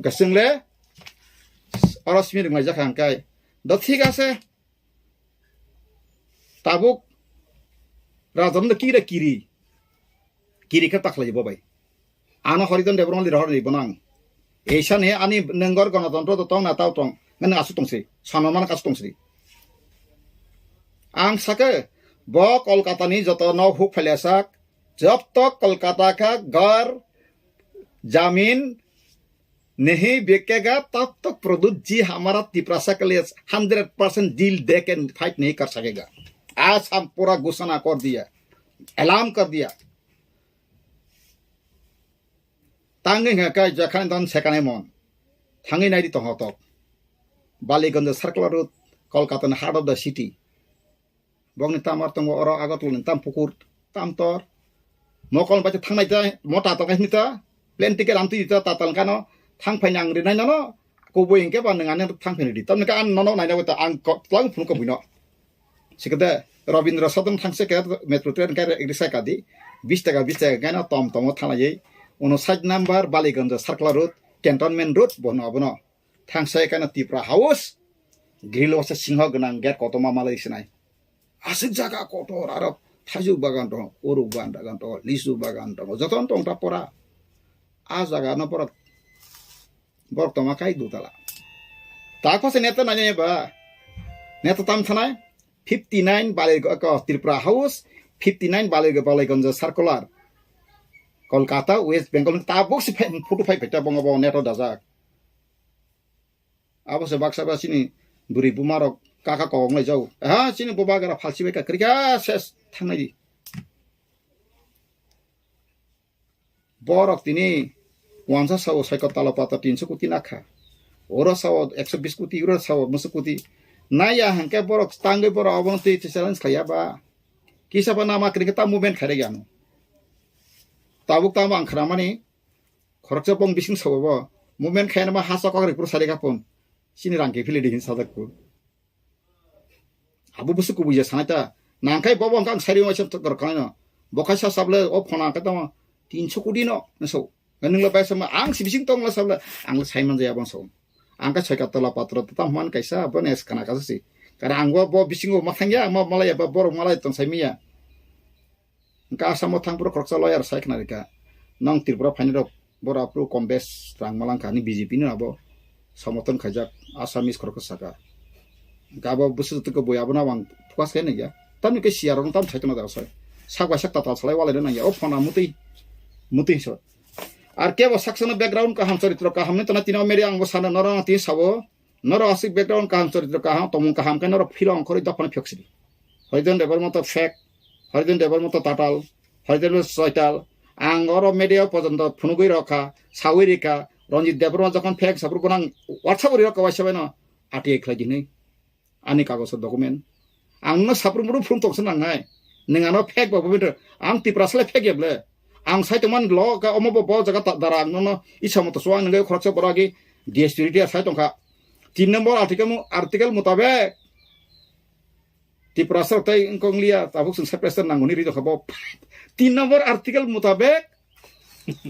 गसंगले और अस्मिर मजा खांकाय द ठीक আছে ताबुक राजन किरी kiri ke tak lagi babai. Ano horitan debrong li rohor li bonang. Esan he ani nenggor ganatantra to tong na tau tong ngan asu tong si. Sanoman kasu tong si. Ang sake bo Kolkata ni joto no huk phalesak जब तक कोलकाता का घर जमीन नहीं बिकेगा तब तक प्रदूत जी हमारा तिपरासा के लिए 100% डील दे के फाइट नहीं कर सकेगा। आज हम पूरा घोषणा कर दिया, ऐलान कर दिया। तांगे का जखान दन सेकाने मन थांगे नाइडी तो होतो बालीगंज सर्कुलर रूट कोलकाता न हार्ट ऑफ द सिटी बगनि तामार तंग और आगतुल ताम पुकुर ताम तोर मकल बाचे थांनाय जाय मोटा तंगाय निता प्लेन टिकेट आमति दिता ताताल कानो थां फाइनां रिनाय ननो कोबो इंके बा नंगाने थां फैनि तमने का आन ननो नायना बता आं क्लां फुन को बिनो सिकदे रविन्द्र सदन थांसे के मेट्रो ट्रेन का रिक्सा का दी 20 टाका गाना तम तम थानाय उनो 7 number Ballygunge circular road cantonment road बनो थांसे काना तिप्रा हाउस ग्रिल वसे सिंह गनां गेट कतमा मालै सिनाय आसिक जागा कटर आरो थाजु बागान दं ओरु बागान दं लिसु बागान दं जतन दं ता परा आ जागा न परा बर्तमा काई दुताला ताकसे नेता नाने बा नेता ताम थानाय 59 Ballygunge Tripura house 59 Ballygunge circular Kolkata west Bengal ताबुक से फोटो फाइ फेटा बंगबो नेटो दाजाक आबो से बाक्सा बासिनी बुरि बुमारक काका कवंगलाय जाऊ हा सिनि बोबागरा फालसिबाय का क्रिका सेस थांनायदि बरक तिनि 50 साव साइको तालपाता 300 कोटी नाखा ओरो साव 120 कोटी यूरो साव 50 कोटी नाया हंके बरक तांगे बर अवनति चैलेंज खयाबा किसाबा नामा क्रिकेटा मुभमेन्ट खरे गानो ताबुक ताम आंखरामानि खरकसा बं बिसिं सावबो मुभमेन्ट खायनामा हासा कगरि पुर सारेगापन सिनि रांके फिलिदि हिन सादाकु आबु बुसु कुबुया सानाता नांखाय बबं कां सारि वाइसम तकर खाना बखासा साबले ओ फना का तमा 300 कोटी न नसौ नंगला बायसम आं सिबिसिं तंगला साबले आं साइमन जाया बंसौ आंका छयका तला पात्र तम मान कैसा बनेस खाना कासि कारण आंगो ब बिसिंगो माथांया मलाई बा बर मलाई तन साइमिया का आसामो थांपुर खरकसा लयार साइखना रेका नंग त्रिपुरा फाइनर बराप्रु कमबेस रां मालांका नि बीजेपी न आबो समर्थन खजाक आसामिस खरकसा का गाबो बुसु तक बयाबना वां फकास खाय नया तमनि के सियारन तम छाइतना दासय सागवा सकता ता सलाय वाले नया ओ फना मुतै सो आर के बो सक्सन बैकग्राउंड का हम चरित्र का हमने तना तिना मेरे अंग साना नर ति साबो नर आसिक बैकग्राउंड का हम चरित्र का हम तमु का हम के नर फिलम खरि दफन फेक्सि हरिजन देवर मत फेक हरिजन देवर मत टाटाल हरिजन सयटाल आंगर मीडिया पर्यंत फुनुगै रखा सावरिका रंजित देवरमा जखन फेक सापुर गोनां WhatsApp रि रखा वाइसबाय न आटिए खलाइदिनै आनि कागज डकुमेन्ट आंनो साफ्रोमबो फुन तक्सन नांनाय नोंगानो फेक बाबो बिदर आं तिप्रासले फेक येबले आं साइतमान ल का अमबो ब जगा दारा आंनो इसामत सो आं नंगे खरकसा बरागी डीएसपीटी साइतंखा 3 नंबर आर्टिकल मुताबिक तिप्रासर तै इंकोंगलिया ताबुक संसा प्रेसर नांगुनि रिदो खबो 3 नंबर आर्टिकल मुताबिक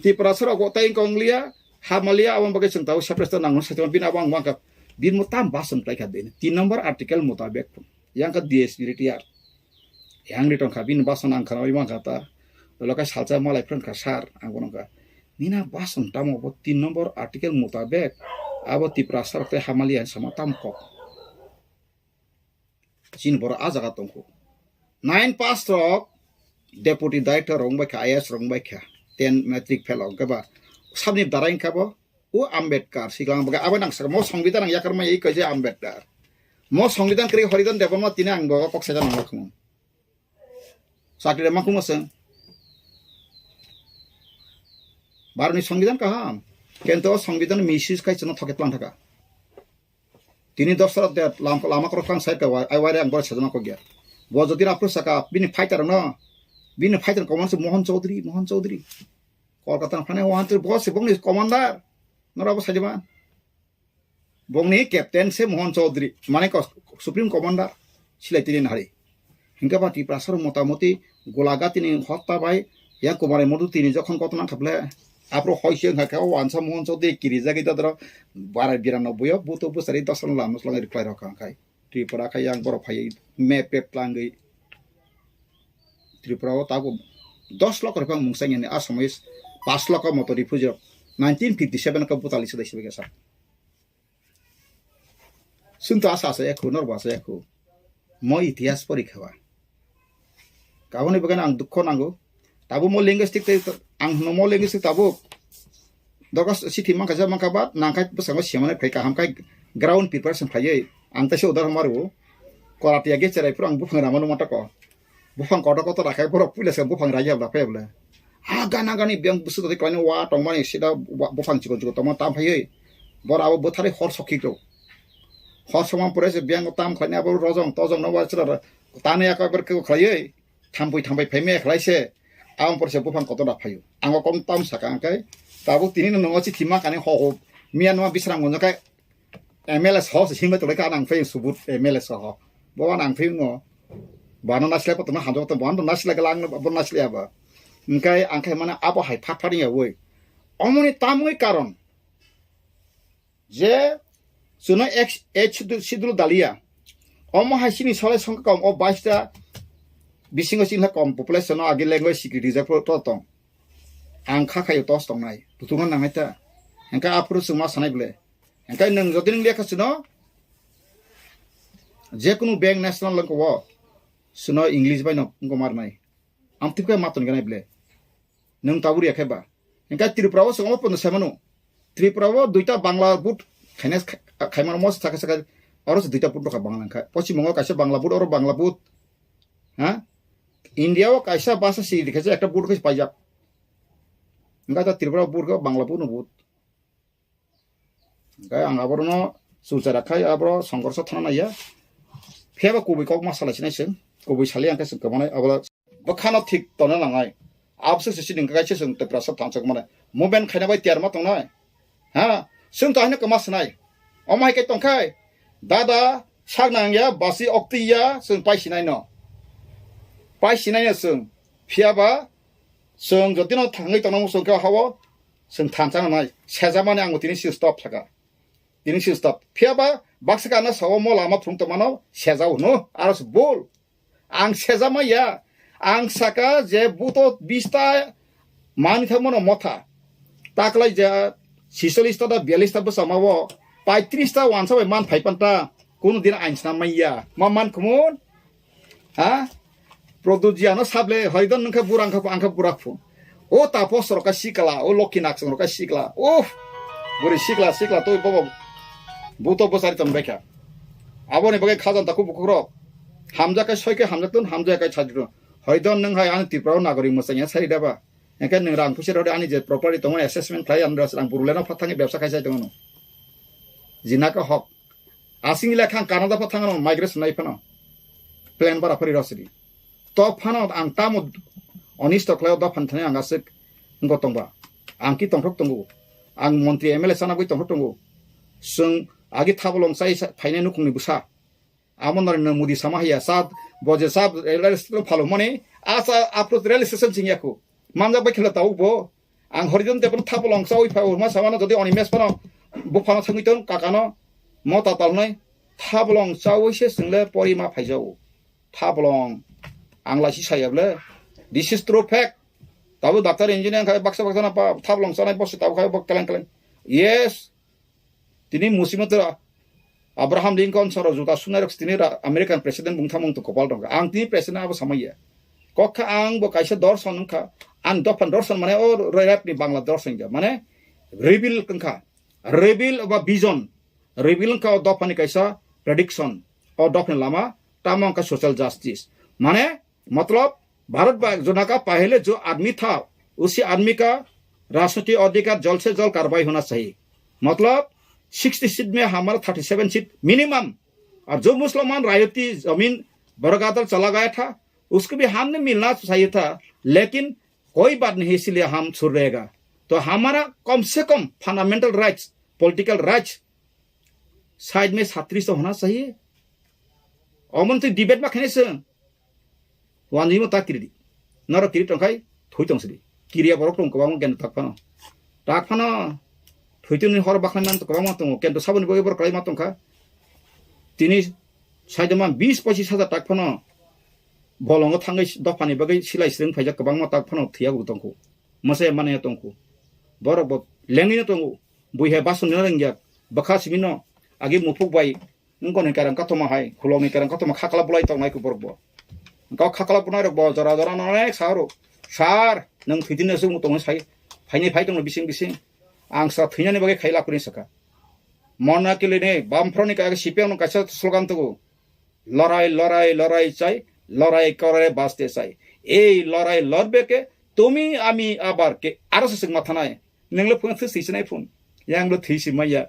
तिप्रासर अगो तै इंकोंगलिया हामालिया अवं बगे संताव सप्रेसर नांगुन साइतमान बिना बांग बांग bin mutam basam taika den 3 number artikel mutabek yang ka DSPT yang ditong ka bin basan ang kana imang kata loka salsa malai pran ka sar angon ka nina basan tamo 3 number artikel mutabek abo tiprasar te hamalia sama tamko jin bor ajaga tongko 9 pass rock deputy director rong ba ka IS rong ba ka 10 metric fellow ka ba sabni darain ka bo o Ambedkar sigang baga aban ang mo संविधान याकर में यही कहे Ambedkar mo সংবিধান kri horidan depan ma tini ang bawa kok saja nang khum sakri ma khum seng barni সংবিধান kaham kento সংবিধান misis kai chana thoket plan thaka tini dosra de lama kro kang sai ka ai ware ang bor sajana ko gya bo jodi apro saka bini fighter no bini fighter command se mohan chaudhary kolkata phane wahan te boss bong ni commander nora bo sajaba bong ni captain se mohan chaudhary mane ko supreme commander silai tini nari hingga ba ti prasar motamoti golaga tini hotta bai ya kumare modu tini jokhon kotna thable apro hoise ngaka wansa mohan chaudhary kirija gita dro 1292 buto busari dosan lamus lang reply raka kai tripura kai yang bor phai me pep langai tripura tago 10 lakh rupiah mungsang ini asamis 5 lakh moto refugee 1957 ka butali sedai sebagai sa sunta asa ekho nor basa ekho mo ইতিহাস পরীক্ষা কাবনি বাগান আং দুঃখ নাঙ্গো তাবো mo linguistic ang mo linguistic tabo dogas sithi mangka bat nangkai besango siamane phai kaham kai ground preparation phai ang ta se udar maru korati age cherai purang bufang ramanu mata ko bufang kodo ko to rakai puro pulis ka bufang raja bla pebla ha gana gani biang busu to klani wa tongmani sida bufang chiko toma tam phai bor abo bothare hor sokhi ro hor somam pore se biang tam khani abo rojong tojong no wa chra tane akabar ko khlai thampai phai me khlai se ang porse bufang koto da phai ang kom tam saka kai tabo tini no ngochi thima kane ho mian ma bisram ngono kai MLS ho se singba to le ka nang phai subut MLS ho bo nang phai ngo bana nasle pa to na hanjo to bon nasle ga lang bo nasle aba ngkai angkai mana abo hai pha phari ya woi omoni tamoi karon je suno h sidul dalia omo hai sini sole songka kom o 22 ta bisingo sinha kom population no agi language security ja pro to tong ang kha khayo tos tong nai tutungan nang eta engka apro suma sanai ble engka nang jodi nang lekha suno je kunu bank national langko wo suno english bai no ngomar nai am tipka maton ganai ble nang taburi akheba engka tripura wo songo pon samanu tripura wo duita bangla but khaines khaiman mos thaka saka oros duita put ka bangla kha pochimbango kaisa bangla but oro bangla but ha india wo kaisa basa si dikhaise ekta but kais paijak engka ta tripura but ka bangla but no but engka ang aborno sucara khai abro songkorso thana ya pheba kubi kok masala sinai sing kubi sali angka sing kamane abla bakhano thik tona langai abse sining ka kaise sing te prasa tangchak mane movement khaina bai tiar ma tongnai ha sing ta hina kama sanai omai ke tongkai dada sagnang ya basi oktiya sing pai sinai no pai sinai sing phiaba sing jotino thangai tonang sing ka hawo sing thanchang nai sejamane ang tini si stop saka tini si stop phiaba baksaka na sawo mo lama thung to mano sejau no aros bol ang sejama ya ang saka je buto 20 ta mani thamono motha taklai ja 46 ta 42 ta basamawo 35 ta wansa bai man phaipanta kono din ainsna maiya maman kumun ha produjiano sable hoidon nangka burangka angka burakfu o tapos roka sikala o lokinak roka sikla o buri sikla to bobo buto bosari tambeka aboni bagai khajan taku bukro hamja ka soike hamjatun hamja ka chadru hoidon nang hai an tipro nagori musanya sari daba engka nang rang pusir ode ani je property tongo assessment khai andras rang burulena phathangi ব্যবসা খাইসা tongo jinaka hok asing lekhan canada phathang migration nai phano plan bara phari rosri to phano ang tamo onisto klayo da phanthane anga sik ngotongba angki tongthok tongo ang montri mla sana goi tongthok tongo sung agi thabolong sai phaine nukungni busa amon na mudi samahya sad boje sab rail station phalo mone asa approach rail station jingyako mamja bai khela tau bo ang horizon te pon thabolong sai phau ma samana jodi oni mes pano bufano thangiton kakano mota talnai thabolong chawi single porima phaijau thabolong angla si sayable this is true fact tabu doctor engineer khai baksa na pa thabolong sanai bos tabu khai bok kalang yes tini musimatra Abraham Lincoln soro juta sunarok tini American president bungthamung to kopal dong ang tini president abo samaya kokha ang bo kaisa dorson kha ang dopan dorson mane or rap ni bangla dorson ja mane reveal kangkha reveal ba vision reveal ka dopani kaisa prediction और doctor Lama तमाम का social justice माने मतलब भारत योजना का पहले जो आदमी था उसी आदमी का राजनीतिक अधिकार जल्द से जल्द कार्रवाई होना चाहिए। मतलब 60 सीट में हमारा 37 सीट मिनिमम, और जो मुसलमान रायती जमीन बरकरार चला गया था उसको भी हमने मिलना चाहिए था, लेकिन कोई बात नहीं, इसलिए हम छूट रहेगा। तो हमारा कम से कम fundamental rights, political rights side में 37 होना चाहिए। अमन तो डिबेट में खेने से वांजी में ताक किरी नर किरी टंकाई थुई टंसरी किरिया बरक टंग कबां गेन ताकफानो थुइतुनि हर बाखनान तो कबां टंग केन तो साबन बगे बर कलाई मा टंका तिनी साइड में 20-25 हजार ताकफानो बलंग थांगै दफानि बगे सिलाइ स्रिं फाइजा कबां मा ताकफानो थिया गुतंखौ मसे माने टंखौ बरक ब लेंनि टंगौ बुइहे बासन रंगिया बखा सिमिनो आगे मुफुक बाय नंगने कारन काथमा हाय खुलंनि कारन काथमा खाखला बुलाय तंनायखौ बरक गाव खाखला बुनाय रक ब जरा जरा नय सारो सार नों थैदिनो जों तंनो साय फाइनि फाइ दंनो बिसिं बिसिं आं सा थैनानि बगे खाइला पुनि सका मना केलेने बामफ्रनि का सिपियानो कासा स्लोगान तगो लड़ाई लड़ाई लड़ाई चाই लड़ाई करे बास्ते চাই এই লড়াই লড়বে কে তুমি আমি আবার কে আরো সসিক মাথা নাই नोंलो फोन थैसिनाय फोन यांगलो थैसि माया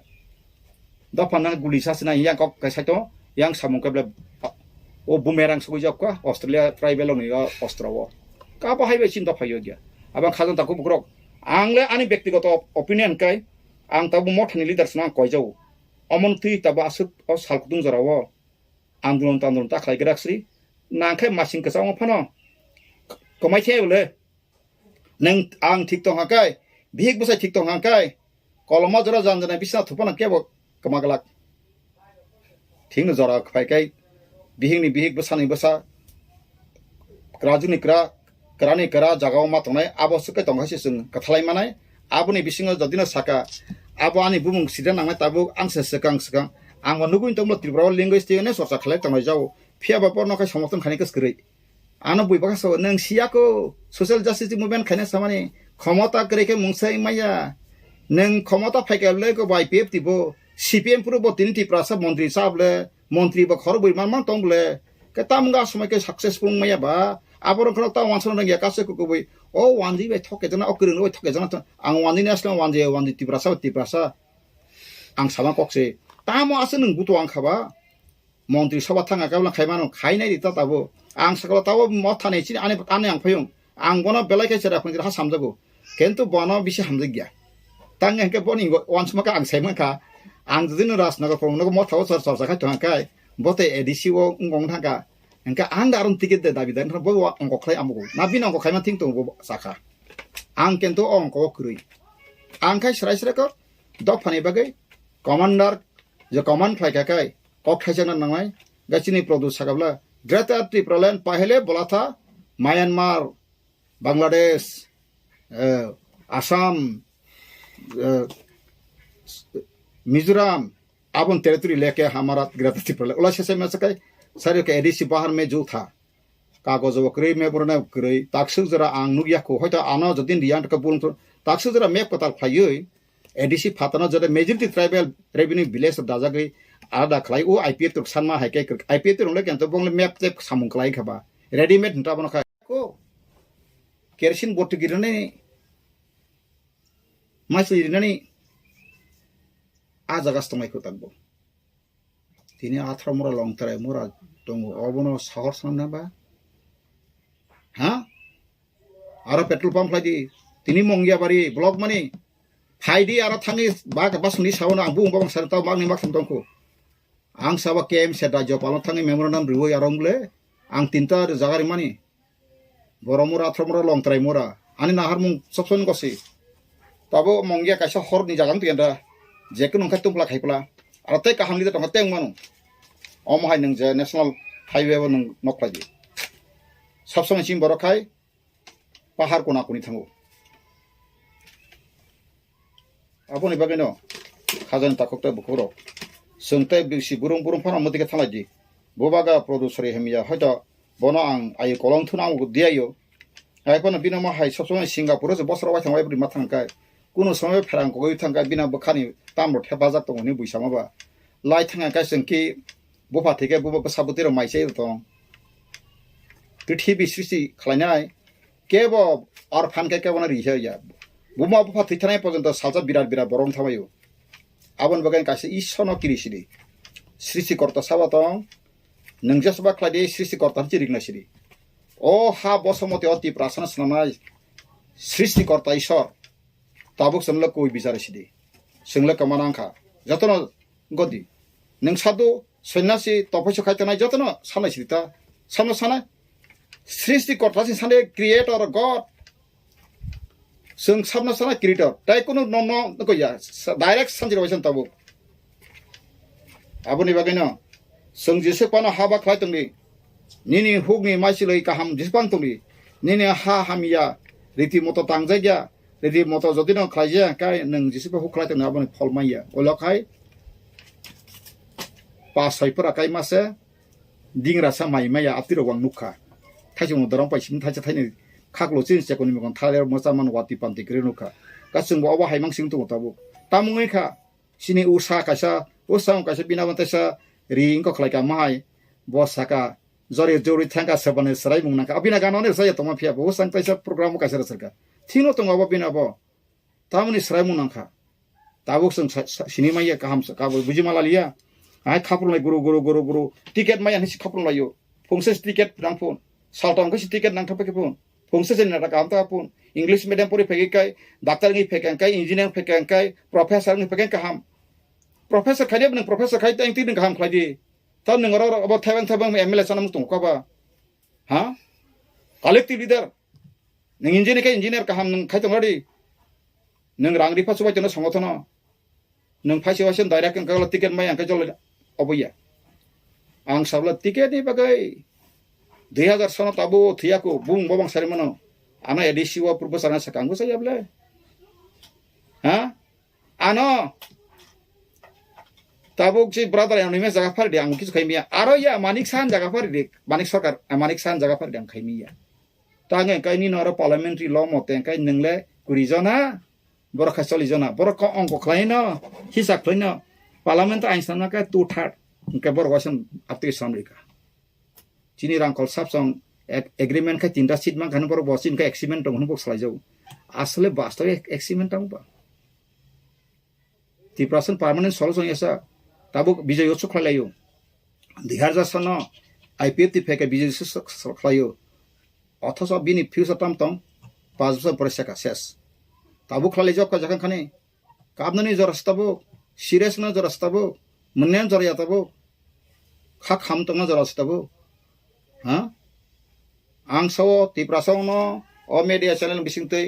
दफाना गुलि सासना यां क कासाइतो यां सामुंकाब्ला ओ बुमेरां सगै जाकवा ऑस्ट्रेलिया ट्राइबल नि अस्ट्राव का बाहायबाय चिन्ता फायो गया आबां खाजन ताको बुग्रक आंले आनि व्यक्तिगत ओपिनियन काय आं ताबु मठनि लिडार्स ना कयजाव अमन थि ताबा असुत अ सालकुदुं जराव आन्दोलन तान्दोलन ताखाय गराक्सि नांखाय मासिं कसाव फनो कमाइथेबले नों आं ठीक दं हाकाय बिहिक बसाय ठीक दं हाकाय कलमा जरा जानजना बिसना थुपाना केबो कमागलाक थिंग जरा फायकाय बिहिंनि बिहिक बसानि बसा ग्राजुनि ग्रा ग्रानि ग्रा जागाव मा तंनाय आवश्यक दंगासि जों कथालाय मानाय आबुनि बिसिङाव जदिनो साका आबो आनि बुमुं सिदा नांनाय ताबु आंसो सिगां सिगां आं नुगुइन तंबो त्रिपुरा लेंगुवेज टेने सरसा खालाय तंनाय जाव फियाबा परनखाय समर्थन खाने कसगरै आनो बुइबाखासो नों सियाको सोशल जस्टिस मुभमेन्ट खाने सामानि क्षमता करेके मुंसाय माया नों क्षमता फाइकाले को बाइपीएफ तिबो सीपीएम पुरो बतिनि तिप्रासा मन्त्री साबले मन्त्री बा खर बुइमान मान तंबले के तामगा समय के सक्सेसफुल माया बा आबरन खन ता वानसन नगिया कासे को बुइ ओ वानजी बे थके जना अकरन ओ थके जना आं वानजी नेसनल वानजी तिप्रासा आं सामा कक्से तामो आसे नों गुतो आं खाबा मन्त्री सभा थाङा गाबला खायमानो खायनाय दिता ताबो आं सकला ताबो मथानै छि आने आं फयं आं बना बेलायके सेरा फंजरा हा सामजागो किन्तु बना बिसे हामजि गया तांगे के बनि वानसमाका आं सायमाका आं जदिनो राजनगर प्रमनगो मथाव सरसा खाय थांकाय बते एडिसी ओ गंग थांका enka ang darum tiket de david dan bo angko khlai amugo na bin angko khaima ting tong bo saka ang kento angko krui ang khai srai srai ko dok phani bagai commander je command khai kai kok khai jana nangai gachini produ sagabla greater triproland pahle bola tha myanmar bangladesh assam Mizoram आबन territory लेके हमारा greater Tripura ओला से में सकै सारे के ADC बाहर में जो था कागज वक्री में बरना ग्रई ताक्सु जरा आं नुगिया को होता आना जदिन रियान का बुलुं ताक्सु जरा मैप पताल फायो एडीसी फातना जरा मेजॉरिटी ट्राइबल रेवेन्यू विलेज दाजा गई आदा खलाई ओ आईपीएफ तो सानमा हाइके आईपीएफ तो लेके तो बंगले मैप ते सामुं खलाई खबा रेडीमेड नटा बन खा को केरोसिन बोट गिरने मासि गिरने आ जागास तंनायखौ ताकबो तिनि आथ्रा मुरा लंथराय मुरा दङ अबनो सहर सामनाबा हा आरो पेट्रोल पाम्प लादि तिनि मंगियाबारि ब्लक मानि फाइदि आरो थाङि बासनि सावना आं बुंबा बां सारता मागनि माखम दंखौ आं साबा केएम से राज्य पालन थाङि मेमोरेन्डाम रिवै आरंगले आं तिनता जागारि मानि बरमुरा आथ्रा मुरा लंथराय मुरा आनि नाहार मुं सबसन गसि ताबो मंगिया कायसा हरनि जागां तियन्दा जेको नंखा तुमला खाइपला आरो तै काहामनि दं तै मानु अमहाय नों जे नेशनल हाइवे नों नखलादि सब समय सिम बरखाय पाहार कोना कोनि थांगो आबोनि बागैनो खाजन ताककता बखरो सोंतै बिसि बुरुं बुरुं फाना मदिके थालादि बोबागा प्रदुसरि हेमिया हयतो बनो आं आइ कलम थुनांगो दियायो आइफोन बिनो हाय सब समय सिंगापुर जे बसरा वाइ थांबाय बुरि माथांकाय कुनो समय फेरांखौ थांगा बिना बखानि तामरो हेफाजाब दङ नि बुइसामाबा लाइ थाङा गायसोंखि bufa thike buba ko sabutiro maisai tong prithibi srishti khlainai kebo orphan ke kebo na rihe ya buma bufa thithanai porjonto salsa birat birat borong thamayo abon bagan kaise ishono kirisiri srishti korta sabatong nongjasba khlade srishti korta chirigna siri o ha bosomoti oti prasana snamai srishti korta ishor tabuk samla koi bichara sidi singla kamanangkha jatono godi neng sadu sonyasi topasya khaitanai jatono sanai sirita samna sanai srishti korta sin sanai creator god sing samna sanai creator dai kono no ko ya direct sanjirwaisan tabuk aboni bagino sing jese pano haba khaitongni nini hugni maisiloi kaham jispang tongni nini ha hamia riti moto tangjaya riti moto jodino khlaija kai nang jisipa huklai tong aboni pholmaiya olokai pa saipura kai mase dingra sa maimaya aptiro wang nukha thaijung dorong paisim thaija thaini khaklo chin chekoni mekon thaler mosaman wati panti kre nukha kasung bo aba haimang sing tong tabu tamungai kha sini usa kaisa usang kaisa binawantesa ring ko khlai ka mai bo saka jori jori thangka sabane sarai mungna ka abina ganone saya toma phia bo sang paisa program ka sera sarka thino tong aba bina bo tamuni sarai mungna kha tabuk sang sinima ya kaham sa ka bujimala liya ai khapru lai guru tiket maya ni khapru lai yo pungses tiket rang phone saltong ka tiket nang thapake phone pungses na ka am ta phone english medium puri phege kai doctor ngi phege kai engineer phege kai professor ngi phege kaham professor khaliab nang professor khai tang tin kaham khlai tan nang ro abo thabang MLA sanam tung ka ba ha collective leader nang engineer kaham nang khai tong radi nang rang ripa subai jona songothono nang phasiwasen direct ka tiket mai ang ka jol oboya ang sabla tiket ni bagai 2000 sono tabu thiaku bung bobang sarimano ana edisiwa purposana sakanggo saya ble ha ano tabuk si brother yang nimes jaga par diang kisu khaimia aro ya manik san jaga par di manik sarkar manik san jaga par diang khaimia tange kai ni noro parliamentary law moten kai ningle kurijona bor khasali jona bor ko ongko khlaina hisa khlaina parliament ainsana ka tu third ke bor wasan apti samrika chini rangkol sapsong agreement ka tinda sit mang kan bor bosin ka agreement tong hunbok slajau asle bastave agreement tong ba 3% permanent solution yasa tabuk bijay utsuk khlayo 2000 sono IPF ti pheke bijay khlayo অথচ বিনি future টাম তং 5 বছর পরে শেখা শেষ তাবু খালি job কা জাখান খানে কাবনানি জরাস্তাবো সিরিয়াস না জরাস্তাবো মন্যান জরায়াতাবো খা খাম তং না জরাস্তাবো হ্যাঁ আংসাও তিপ্রাসাও ন অ মিডিয়া চ্যানেল বিসিংতৈ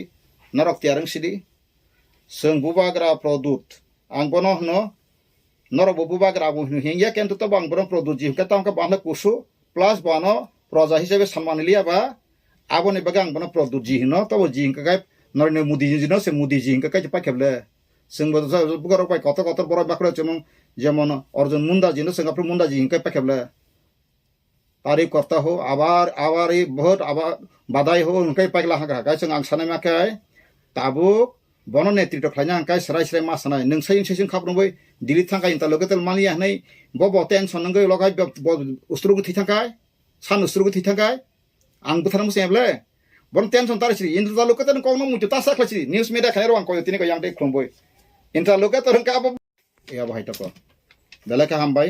নরক তিয়ারং সিদি जों बुबाग्रा प्रदुत आं बनो हनो नर बुबाग्रा बु हिंगिया केन तो बां बनो प्रदुत जिम का ताम का बांला कुसु प्लस बनो प्रजा हिसाबै सम्मान लिया बा आबोनि बगां बनो प्रदुत जि हनो तो जि हिंका गाय नरेन्द्र मोदी जि नो से मोदी जि हिंका काय पाखेबले जों बुगार पाय कत कत बर बाखरा जेमन अर्जुन मुंडा जि नो सिंगापुर मुंडा जि हिंका पाखेबले तारीफ करता हो आबार बहुत आबार बादाई हो उनके पागला हागा गाय जों आं सानाय माखाय Tabuk bono netrito khlanya angkai serai masanai nungsai sesing khapnoi dilit thangkai inta logetel mania nei bobo tension ngai logai ustrugu thithangkai san ustrugu thithangkai ang butharam seble bon tension tarisri inta logetel kongno mutu tasa khlasi news media khairo ang koyo tini ko yang dei khlomboi inta logetel ka abo ya bahai tako dalaka hambai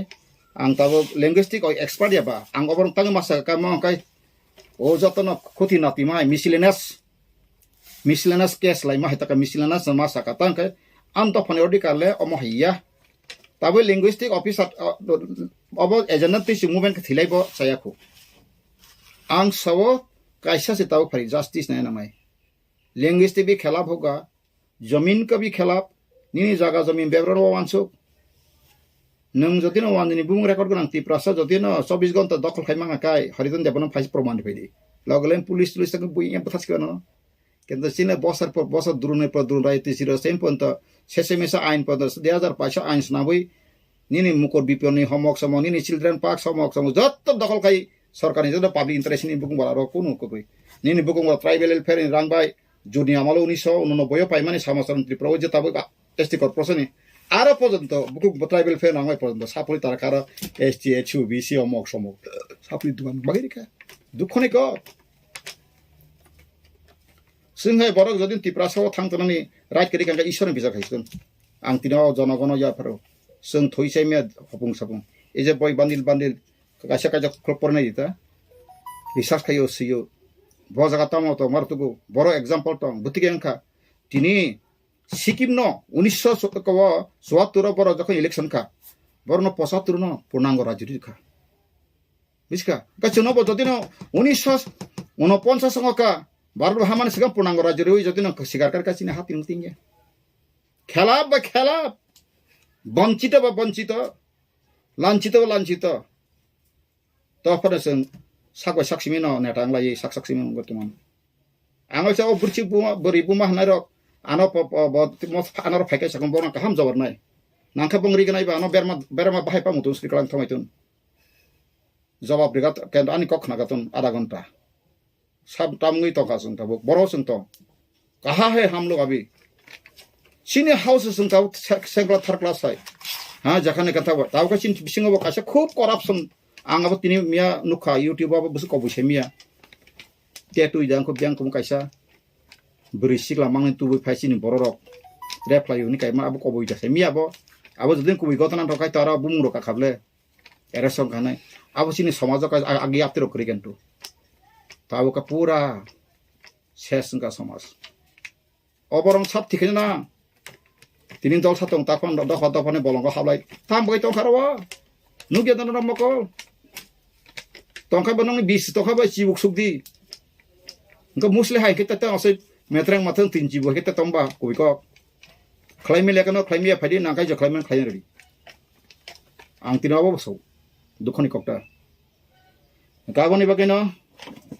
ang tabo linguistic expert ya ba ang oborong tang masa ka mo kai o jotono khoti nati mai miscellaneous case lai ma hitaka miscellaneous masa katang kai am to phone ordi karle omohiya tabu linguistic officer obo agent ti movement ka thilai bo sayakhu ang sawo kaisa se taw phari justice na namai linguistic bi khilaf hoga जमीन का भी खिलाफ नी जागा जमीन बेब्रो वांसो नों जति न वाननि बुंग record गोनां ति प्रासा जति न 24 घन्टा दखल खाइमाङा काय हरिजन देबन फाइस प्रमाण फैदि लगलेन पुलिस तक बुइया पथास गनो কিন্তু চিনে বছর দুরুনে পর দুরুন রাইতে ছিল সেম পর্যন্ত শেষে মেশা আইন পর্যন্ত 2005 আইন শনাবই নিনি মুকর বিপিএনি হোমওয়ার্ক সম নিনি চিলড্রেন পার্ক হোমওয়ার্ক সম যত দখল খাই সরকারি যত পাবলিক ইন্টারেস্ট নি বুকুং বলা কোনো কই নিনি বুকুং ট্রাইবেল ওয়েলফেয়ার রাংবাই জুনি আমলো 1989 পাই মানে সমাজতন্ত্রী প্রয়োজ্য তাবো এসটি কর্পোরেশন आरो पर्यन्त बुकु ट्राइबल फेन आंगाय पर्यन्त सापरि तारा खारा एसटी एचयू बीसी अमक समक सापरि दुमान बागिरिका दुखनि को जोंहाय बरक जदि तिप्रासाव थांतनानै राइट करि कांगा ईश्वरनि बिजा खाइसोन आं तिनाव जनगण याफोराव जों थइसाय मे हपुं सापुं एजे बय बान्दिल बान्दिल कासा काजा क्लपरनाय दिता रिसार्च खायो सियो ब जागा तामाव तो मारतुगु बरो एग्जाम्पल तो बुतिके अंखा तिनी सिक्किम न 1974 बर जखन इलेक्शन खा बर न 75 न पूर्णांग राज्य खा बिस्का गचनो ब जदिन 1949 संग का भारत हामान सिगां पूर्णांग राज्य रे जदिन सिगार कर कासिने हातिं तिंगे खेला बा खेला वंचित बा वंचित लांचित बा लांचित तो फरसन सागवा साक्षिमे न नेटांलायै साक्षिमे गतमान आंगो साव बुरची बुमा बोरि बुमा हनारक आनो आनो फाइका सकम बोना कहम जबरनाय नांखा बंगरि गनाय बा आनो बेरमा बाहाय पामुतुन स्ट्रिकलां थमायतुन जवाब रिगात केन आनि कखना गातुन आधा घंटा सब तामगै तो गासुन तब बरो सुन तो कहा है हम लोग अभी सिने हाउस सुन तो सेंगला थर्ड क्लास है हां जखाने कथा ताव का सिन बिसिंगो कासे खूब करप्शन आंगाबो तिनि मिया नुखा यूट्यूब आबो बुसु कबुसे मिया टेटु इदांखौ बियांखौ कायसा बोरै सिगला मांनि तुबु फाइसिनि बररक रेप्लाय उनि कायमा आबो कबुइ जासे मिया आबो जदिन कुबि गतना थकाय तारा बुमुरो का खाबले एरेसं खानाय आबो सिनि समाज का आगे आप्तिर करि केन्तु ताव का पूरा शेष का समाज अबरं सब थिखै ना तिनि दल सातं ताफन दखा दफाने बलंग हाबलाय थाम बगै तो खारवा नुगे दन रमको तंखा बनंग 20 तखा बा जिबुक सुकदि इनका मुसले हाय केता ता असै मेट्रेंग माथं 3 जिबु केता तंबा कुबिको क्लाइमे लेकनो क्लाइमे फाइदि नांखाय ज क्लाइमे खाय रेडी आं तिनाबो बसौ दुखनि कक्टा गाबनि बगैनो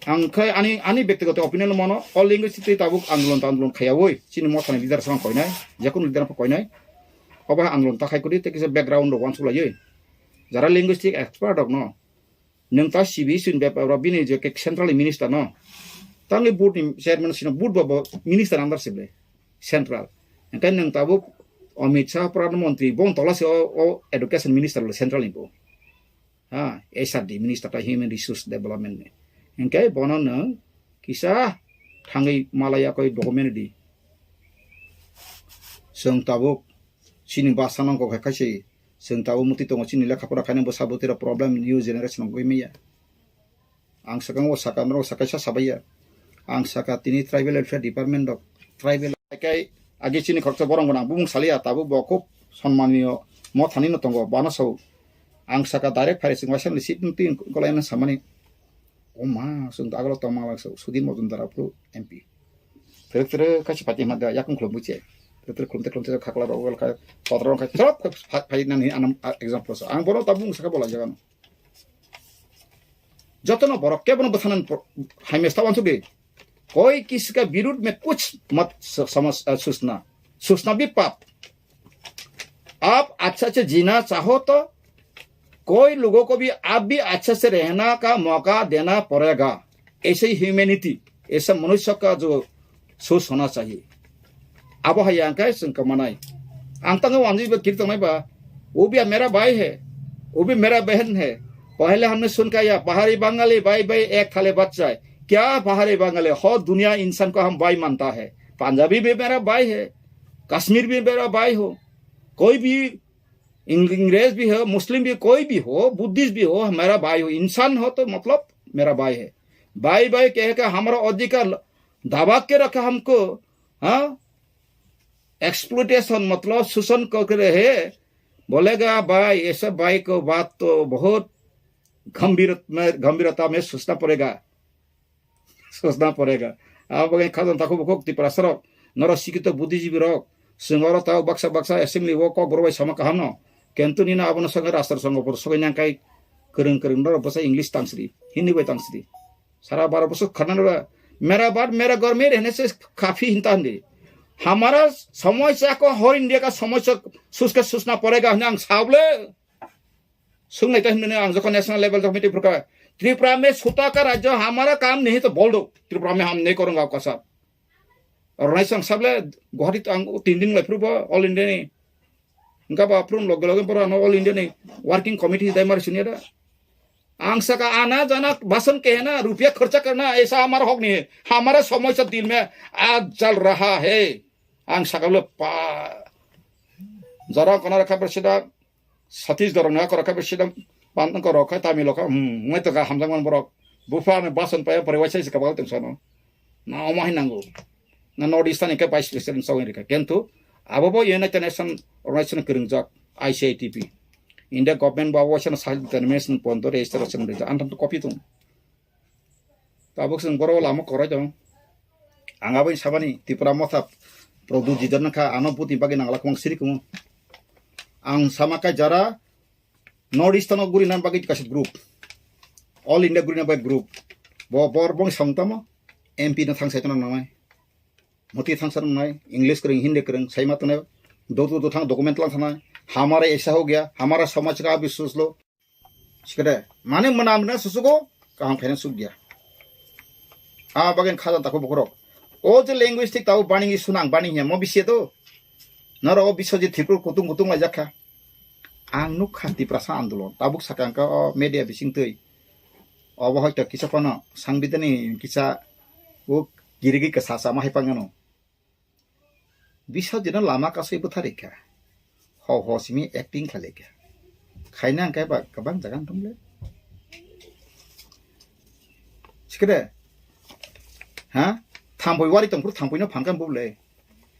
आं खै आनि व्यक्तिगत ओपिनियन मनो अल लैंग्वेज ति ताबुक आन्दोलन खायावै सिनि मथानि लिडार सँग कयनाय जेकुन लिडार कयनाय अबा आन्दोलन ताखाय करि तेकिसे बैकग्राउंड रवान सुलायै जरा लिंग्विस्टिक एक्सपर्ट दं न नोंता सिबि सिन बेपार बिनि जे सेंट्रल मिनिस्टर न तांनि बोर्ड चेयरमैन सिन बोर्ड बाबो मिनिस्टर आंदारसिबले सेंट्रल एकाय नोंताबो अमित शाह प्रधानमंत्री बं तलासे ओ एडुकेशन मिनिस्टर सेंट्रल निबो हां एसआरडी मिनिस्टर ता ह्यूमन रिसोर्स डेवलपमेंट ने एकाय बनन किसा थांगै मालाया कय डकुमेंट दि जों ताबो सिनि बासानांगौ खायसे जों ताबो मुति दङ सिनि लेखाफोरा खायनो बसाबोतेरा प्रब्लेम न्यू जेनेरेशन गयमिया आं सकांगो साकानरो साकायसा साबाया आं साका तिनि ट्राइबल वेलफेयर डिपार्टमेंट दक ट्राइबल आइकाय आगे सिनि खर्च बरंगना बुं सालिया ताबो बखौ सम्माननीय म थानिनो दङ बानसौ आं साका डाइरेक्ट फाइसिं वासन लिसिट नुति गलायना सामानि ओ मा जों आगल तमालासौ सुदिन मजुमदाराफोर एमपि तेरे काछि पाति मादा याकुं खलबुचे तेरे खुलते खाकला रगल का पत्रन का सब फाइनानि आनम एग्जांपल आं बरो ताबुं साका बोला जागान जतन बरो केबन बथानन हाइमेस्ता वांसुगे कोई किसी का विरोध में कुछ मत समझ सूचना भी पाप आप अच्छा से जीना चाहो तो कोई लोगों को भी आप भी अच्छे से रहना का मौका देना पड़ेगा ऐसे ही ह्यूमैनिटी ऐसा मनुष्य का जो सोच होना चाहिए अब है यहाँ का संकमनाई अंतंग वांजी कीर्तन बा वो भी मेरा भाई है वो भी मेरा बहन है पहले हमने सुनकर या पहाड़ी बंगाली भाई भाई एक थाले बच्चा है क्या पहाड़ी बंगाली हो दुनिया इंसान को हम भाई मानता है पंजाबी भी मेरा भाई है कश्मीर भी मेरा भाई हो कोई भी अंग्रेज भी हो मुस्लिम भी कोई भी हो बुद्धिस्ट भी हो मेरा भाई हो इंसान हो तो मतलब मेरा भाई है भाई भाई कह के हमारा अधिकार दबा के रखा हमको हाँ एक्सप्लोटेशन मतलब शोषण कर रहे बोलेगा भाई ऐसा भाई को बात तो बहुत गंभीरता में सोचना पड़ेगा अब खाजन ताको बखोक तिपरा सरक नर शिक्षित बुद्धिजीवी रक सिंगर ताव बक्सा एसेंब्ली वो क बरबाय समा कहन केन्तु निना आबन संग राष्ट्र संघ पर सगैनांकाय करं नर बसा इंग्लिश तांसरी हिंदी बाय तांसरी सारा 12 बस खनन मेरा बात मेरा घर में रहने से काफी हिंता दे हमारा समस्या को हर इंडिया का समस्या सोचना पड़ेगा आं सावले सुनने तो हमने जब नेशनल लेवल तक मीटिंग प्रकार त्रिपुरा में छोटा का राज्य हमारा काम नहीं तो बोल दो त्रिपुरा में हम नहीं करूंगा आपका साथ और नहीं संग सबले गुवाहाटी 3 दिन लफ्रुब ऑल इंडिया ने enggak ba approve log pura no all India ni working committee dai mar sunia da ang saka आना जाना भाषण के है ना रुपया खर्चा करना ऐसा हमारा हक नहीं है हमारा समस्या दिल में आज चल रहा है ang saka lo pa जरा कना रखा बेसिदा सतीश दरंगा को रखा बेसिदा पान को रखा तामिल का मैं तो का हमजंग बरक बुफा ने भाषण पाया परिवार से कबाल तंसनो ना ओमाहि नांगो ना नॉर्थ ईस्टर्न के पाइस प्रेसिडेंट साउंड का किंतु अब यूनाइटेड नेशन ऑर्गेनाइजेशन किरंजक ICITP India government bawa wacana sahil determination ponto registration berita antam tu kopi tu tabuk sing boro lama kora jong angabai sabani tipra mothap produk jidan ka ano puti bagi nang lakwang siri kumu ang sama ka jara North Eastern guri nan bagi kasit group All India guri nan bagi group bo bor bong samtama MP na thang setan namai moti thang san namai English kering Hindi kering sai matne दो थंग document ला थाना हमारा ऐसा हो गया हमारा समाज का भी सोच लो सिकरे माने मनामना सुसुगो काम फेन सुग गया आ बगन खाजा तको बकरो ओ जे लैंग्वेजिक ताउ बाणी सुनांग बाणी हे म बिसे तो नरो बिसजि थिपुर कुतुं कुतुं ला जाखा आं नु खान्ति प्रसा आंदोलन ताबुक साकांका मीडिया बिसिं तै अब हयतो किसापना सांबिधानि किसा ओ गिरिगि का सासा माहि पांगनो bisa jena lama kasih butarika ho simi acting khaleka khaina kai ba kabang jagan tumle sikre ha thamboi wari tongpur thamboi no phangkan buble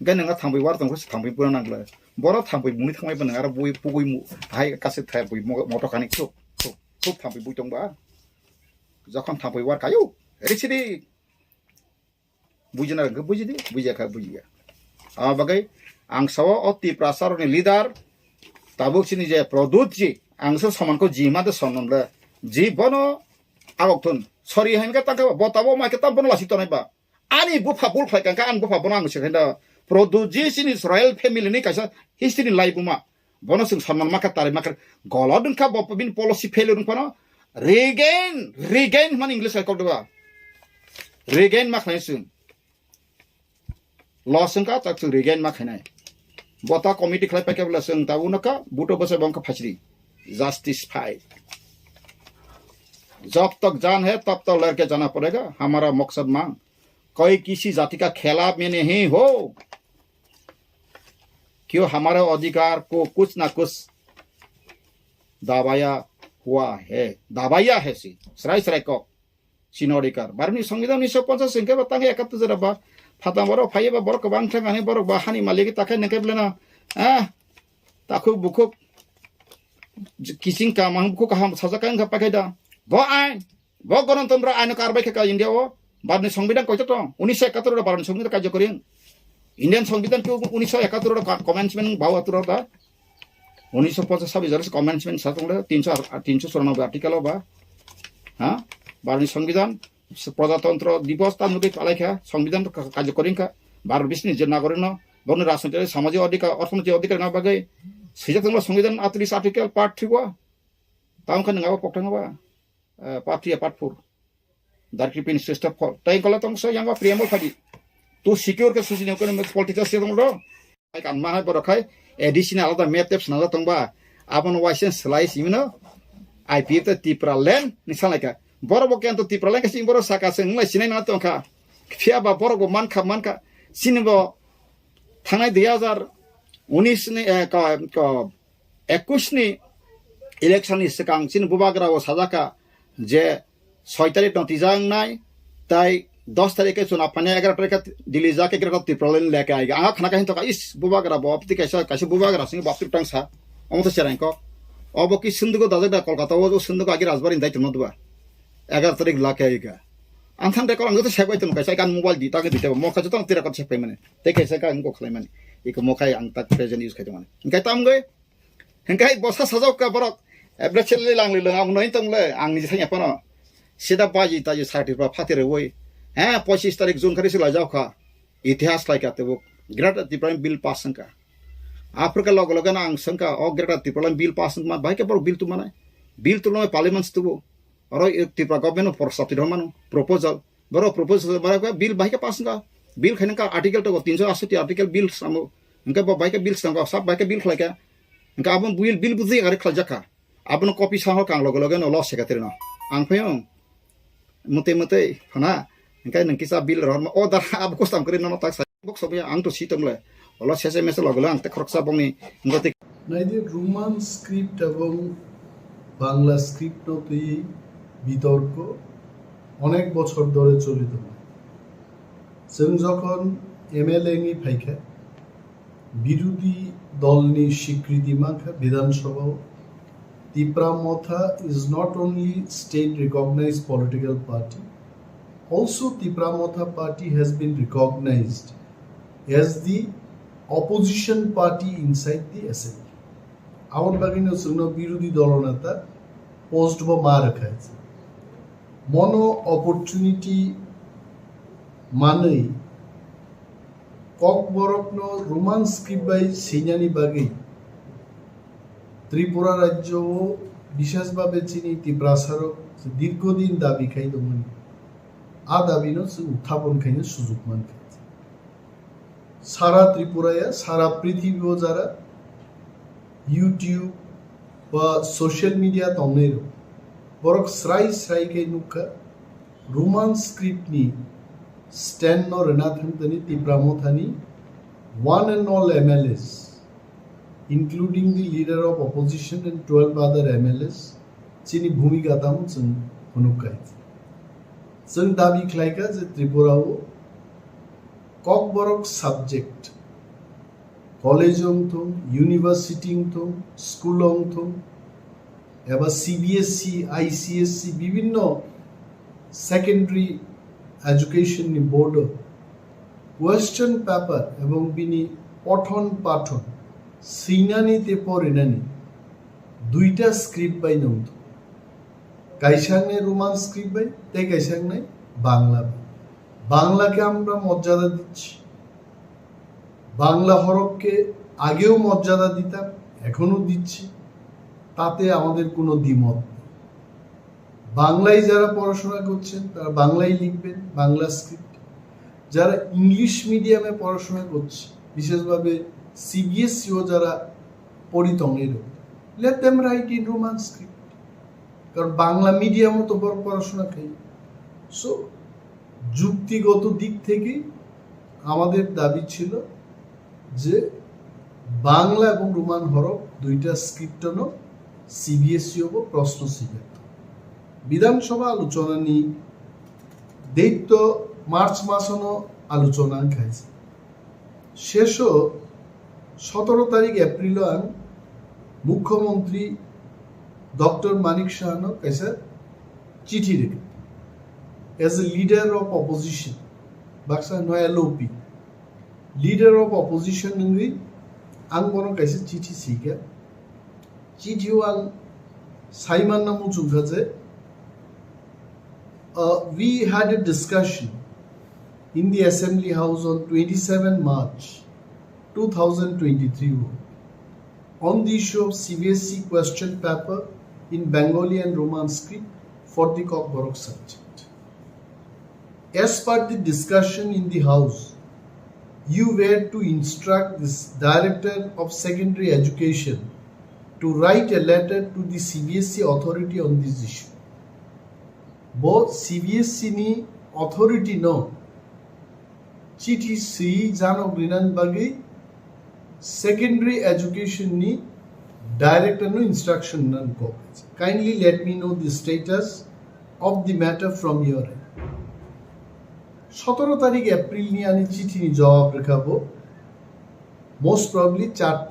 gananga thamboi war tongpur thamboi pura nangle boro thamboi muni thangmai ban ara boi pugoi mu hai kasih thai boi moto kanik so thamboi bui tongba যখন thamboi war kayu risidi bujina ge bujidi bujaka bujiya bagai angsawa oti prasar ni leader tabuk sini je produt ji angsa saman ko jima de sonon le ji bono agokton sorry hen ka taka botabo ma ka tampono lasito nai ba ani bufa bul phai kan ka an bufa bono ang sekhenda produt ji sini Israel family ni kaisa history life ma bono sing saman ma ka tare ma ka golodun ka bopin policy failure kono regain man english ka kodwa regain ma khain sing Losing ka tak tu regain mak henai. Bota committee kelai pakai belas seng tahu naka buto besar bangka fasri. Justice fight. जब तक जान है तब तक लड़के जाना पड़ेगा हमारा मकसद मांग कोई किसी जाति का खिलाफ में नहीं हो क्यों हमारे अधिकार को कुछ ना कुछ दाबाया है सी सराय को सिनोडिकार बारनी संविधान 1950 संख्या बतांगे 71 जरा बा फाता बरो फाये बा बरो कबां थांगाने बरो बा हानि मालिक ताके नके ब्लेना ताखु बुखु किसिं का मां बुखु का हम साजाकां का पाकेदा bo ain bo gণতন্ত্র আইন কারবাই ka India o barni সংবিধান কইতো তো 1971 র বারণ সংবিধান কার্যকরী ইন্ডিয়ান সংবিধান কি 1971 র কমেন্সমেন্ট ভাওয়াতুর দা 1950 জরস কমেন্সমেন্ট সাতংলে 394 আর্টিকেল বা হ্যাঁ বারনি সংবিধান প্রজাতন্ত্র দিবস তানুকে পালাইখা সংবিধান কার্যকরী কা ভারত বিশ্বের যে নাগরিক বর্ণ রাজনৈতিক সামাজিক অধিকার অর্থনৈতিক অধিকার না বাগে সেজন্য সংবিধান 38 আর্টিকেল পার্ট 3 wa তাম খান ngawa pokthang ba part 3 part 4 dari pin system tai kalau tong so yang preamble tadi to secure ke susine ko political system do ai kan ma ba rakhai additional da methods na tong ba apon wisen slice imino IP te tipra len misalnya ka boro boken to tipra len ke sing boro saka sing ngai sinai na tong ka fia ba boro go man ka sinbo thanai 2019 ni ka 21 ni election ni sekang sin bubagra o sajaka যে 6 তারিখ नतीजा নাই তাই 10 तारीख चुनाव पाने 11 तारीख दिल्ली जाके प्रॉब्लम लेके आएगा आ खाना कहीं तो इस बुबागरा बापति कैसे बुबागरा सिंह बापति टंगसा अमत सेराइन को अब कि सिंधु दादा कोलकाता वो जो सिंधु आगे राजबारी दायित्व न दुआ 11 तारीख लाके आएगा आंथान देखो अंग तो सेबाय तुम कैसे कान मोबाइल दिता के दिते मौका जतो तेरा कर सेबाय माने ते कैसे का इनको खलाय माने इको मौका अंग तक प्रेजेंट यूज खाय माने इनका ताम गए इनका बसा सजाव का बरक एब्रा चले लांगले लंगा नय तंगले आंनि थाया पन सिदा बाजी ताजी सार्टिफा फातेरे वय हे 25 तारिख जून खारि सिला जावखा इतिहास लायकाते वो ग्रेट डिफरेंट बिल पास संका आफ्रिका लग लगन आं संका ओ ग्रेट डिफरेंट बिल पास मा बाय के पर बिल तु माने बिल तु नय पार्लियामेंट तु और तिप्रा गवर्नमेंट फॉर सब्सिडी मानो प्रपोजल बरो प्रपोजल बाय बिल बाय के पास संका बिल खैन का आर्टिकल तो 380 आर्टिकल बिल सामो उनका बाय के बिल संका सब बाय के bill खलायका engka abon bil buzi ari khaljaka abon kopi saho kang logo logo no los sekatir no ang phayong mute phana engka nangkisa bil ron o dar ab ko sam kre no tak sa bok sobya ang to sitom le olo sese mese logo ang te khoroksa bongni ngoti নাইদে Roman script এবং Bangla script তৈরি বিতর্ক অনেক বছর ধরে চলিত जों যখন এমএলএ নি ফাইখা বিরোধী দলনি স্বীকৃতি মাখা বিধানসভাও Tipra Motha is not only state recognized political party, also Tipramotha party has been recognized as the opposition party inside the assembly. আমার বাগিনো জন্য বিরোধী দলনেতা পোস্ট বা মা রাখা আছে মনো অপরচুনিটি মানেই ককবরকন রোমান স্ক্রিপ্ট বাই সিনানি বাগি ত্রিপুরা রাজ্য বিশেষভাবে চিনি তীব্রাসারক দীর্ঘদিন দাবি খাই দমন আ দাবিনো উত্থাপন খাইনো সুযোগ মান খাইছে সারা ত্রিপুরায় সারা পৃথিবীও যারা ইউটিউব বা সোশ্যাল মিডিয়া তংনের বরক স্রাই খাই নুখা রোমান স্ক্রিপ্ট নি স্ট্যান্ড নো রেনাথনি তীব্রামথানি one and all MLAs, including the leader of opposition and 12 other MLAs, chini bhumika tam chung hunukai. Chung dabi khlaika je Tripura o kokborok subject college thum, university thum, school thum, eba CBSC, ICSC bibhinno secondary education ni board question paper এবং বিনি পঠন পাঠন সিনানিতে পড়িনানি দুইটা script বাই নমত কাইসাংনে রোমান স্ক্রিপ্ট বাই তাই কাইসাংনে বাংলা বাংলাকে আমরা মর্যাদা দিচ্ছি বাংলা হরফকে আগেও মর্যাদা দিতাম এখনো দিচ্ছি তাতে আমাদের কোনো দ্বিমত নেই বাংলায় যারা পড়াশোনা করছেন তারা বাংলায় লিখবেন বাংলা স্ক্রিপ্ট যারা ইংলিশ মিডিয়ামে পড়াশোনা করছে বিশেষভাবে সিবিএসসি ও যারা পরিতঙ্গের let them write in Roman script কারণ বাংলা মিডিয়ামও তো পড়াশোনা খাই সো যুক্তিগত দিক থেকে আমাদের দাবি ছিল যে বাংলা এবং রোমান হরফ দুইটা স্ক্রিপ্টনো সিবিএসসি হব প্রশ্ন শিখে বিধানসভা আলোচনা নিয়ে দৈত্য মার্চ মাসনো আলোচনা খাইছে শেষ 17 তারিখ এপ্রিল আন মুখ্যমন্ত্রী ডক্টর মানিক সাহানো কাছে চিঠি রেখে as a leader of opposition Baksa নয় এলওপি লিডার অফ অপোজিশন নঙ্গি আং বনো কাছে চিঠি শিখে চিঠিও আং Saiman নামু চুঙ্গাছে we had a discussion in the Assembly House on 27 March 2023 on the issue of CBSC question paper in Bengali and Roman script for the Kokborok subject. As per the discussion in the House, you were to instruct this Director of Secondary Education to write a letter to the CBSC authority on this issue. Both CBSC ni authority no chithi si jano grinan bagi secondary education ni director no instruction nan ko kindly let me know the status of the matter from your end 17 তারিখ April ni ani chithi ni jawab rakhabo most probably 4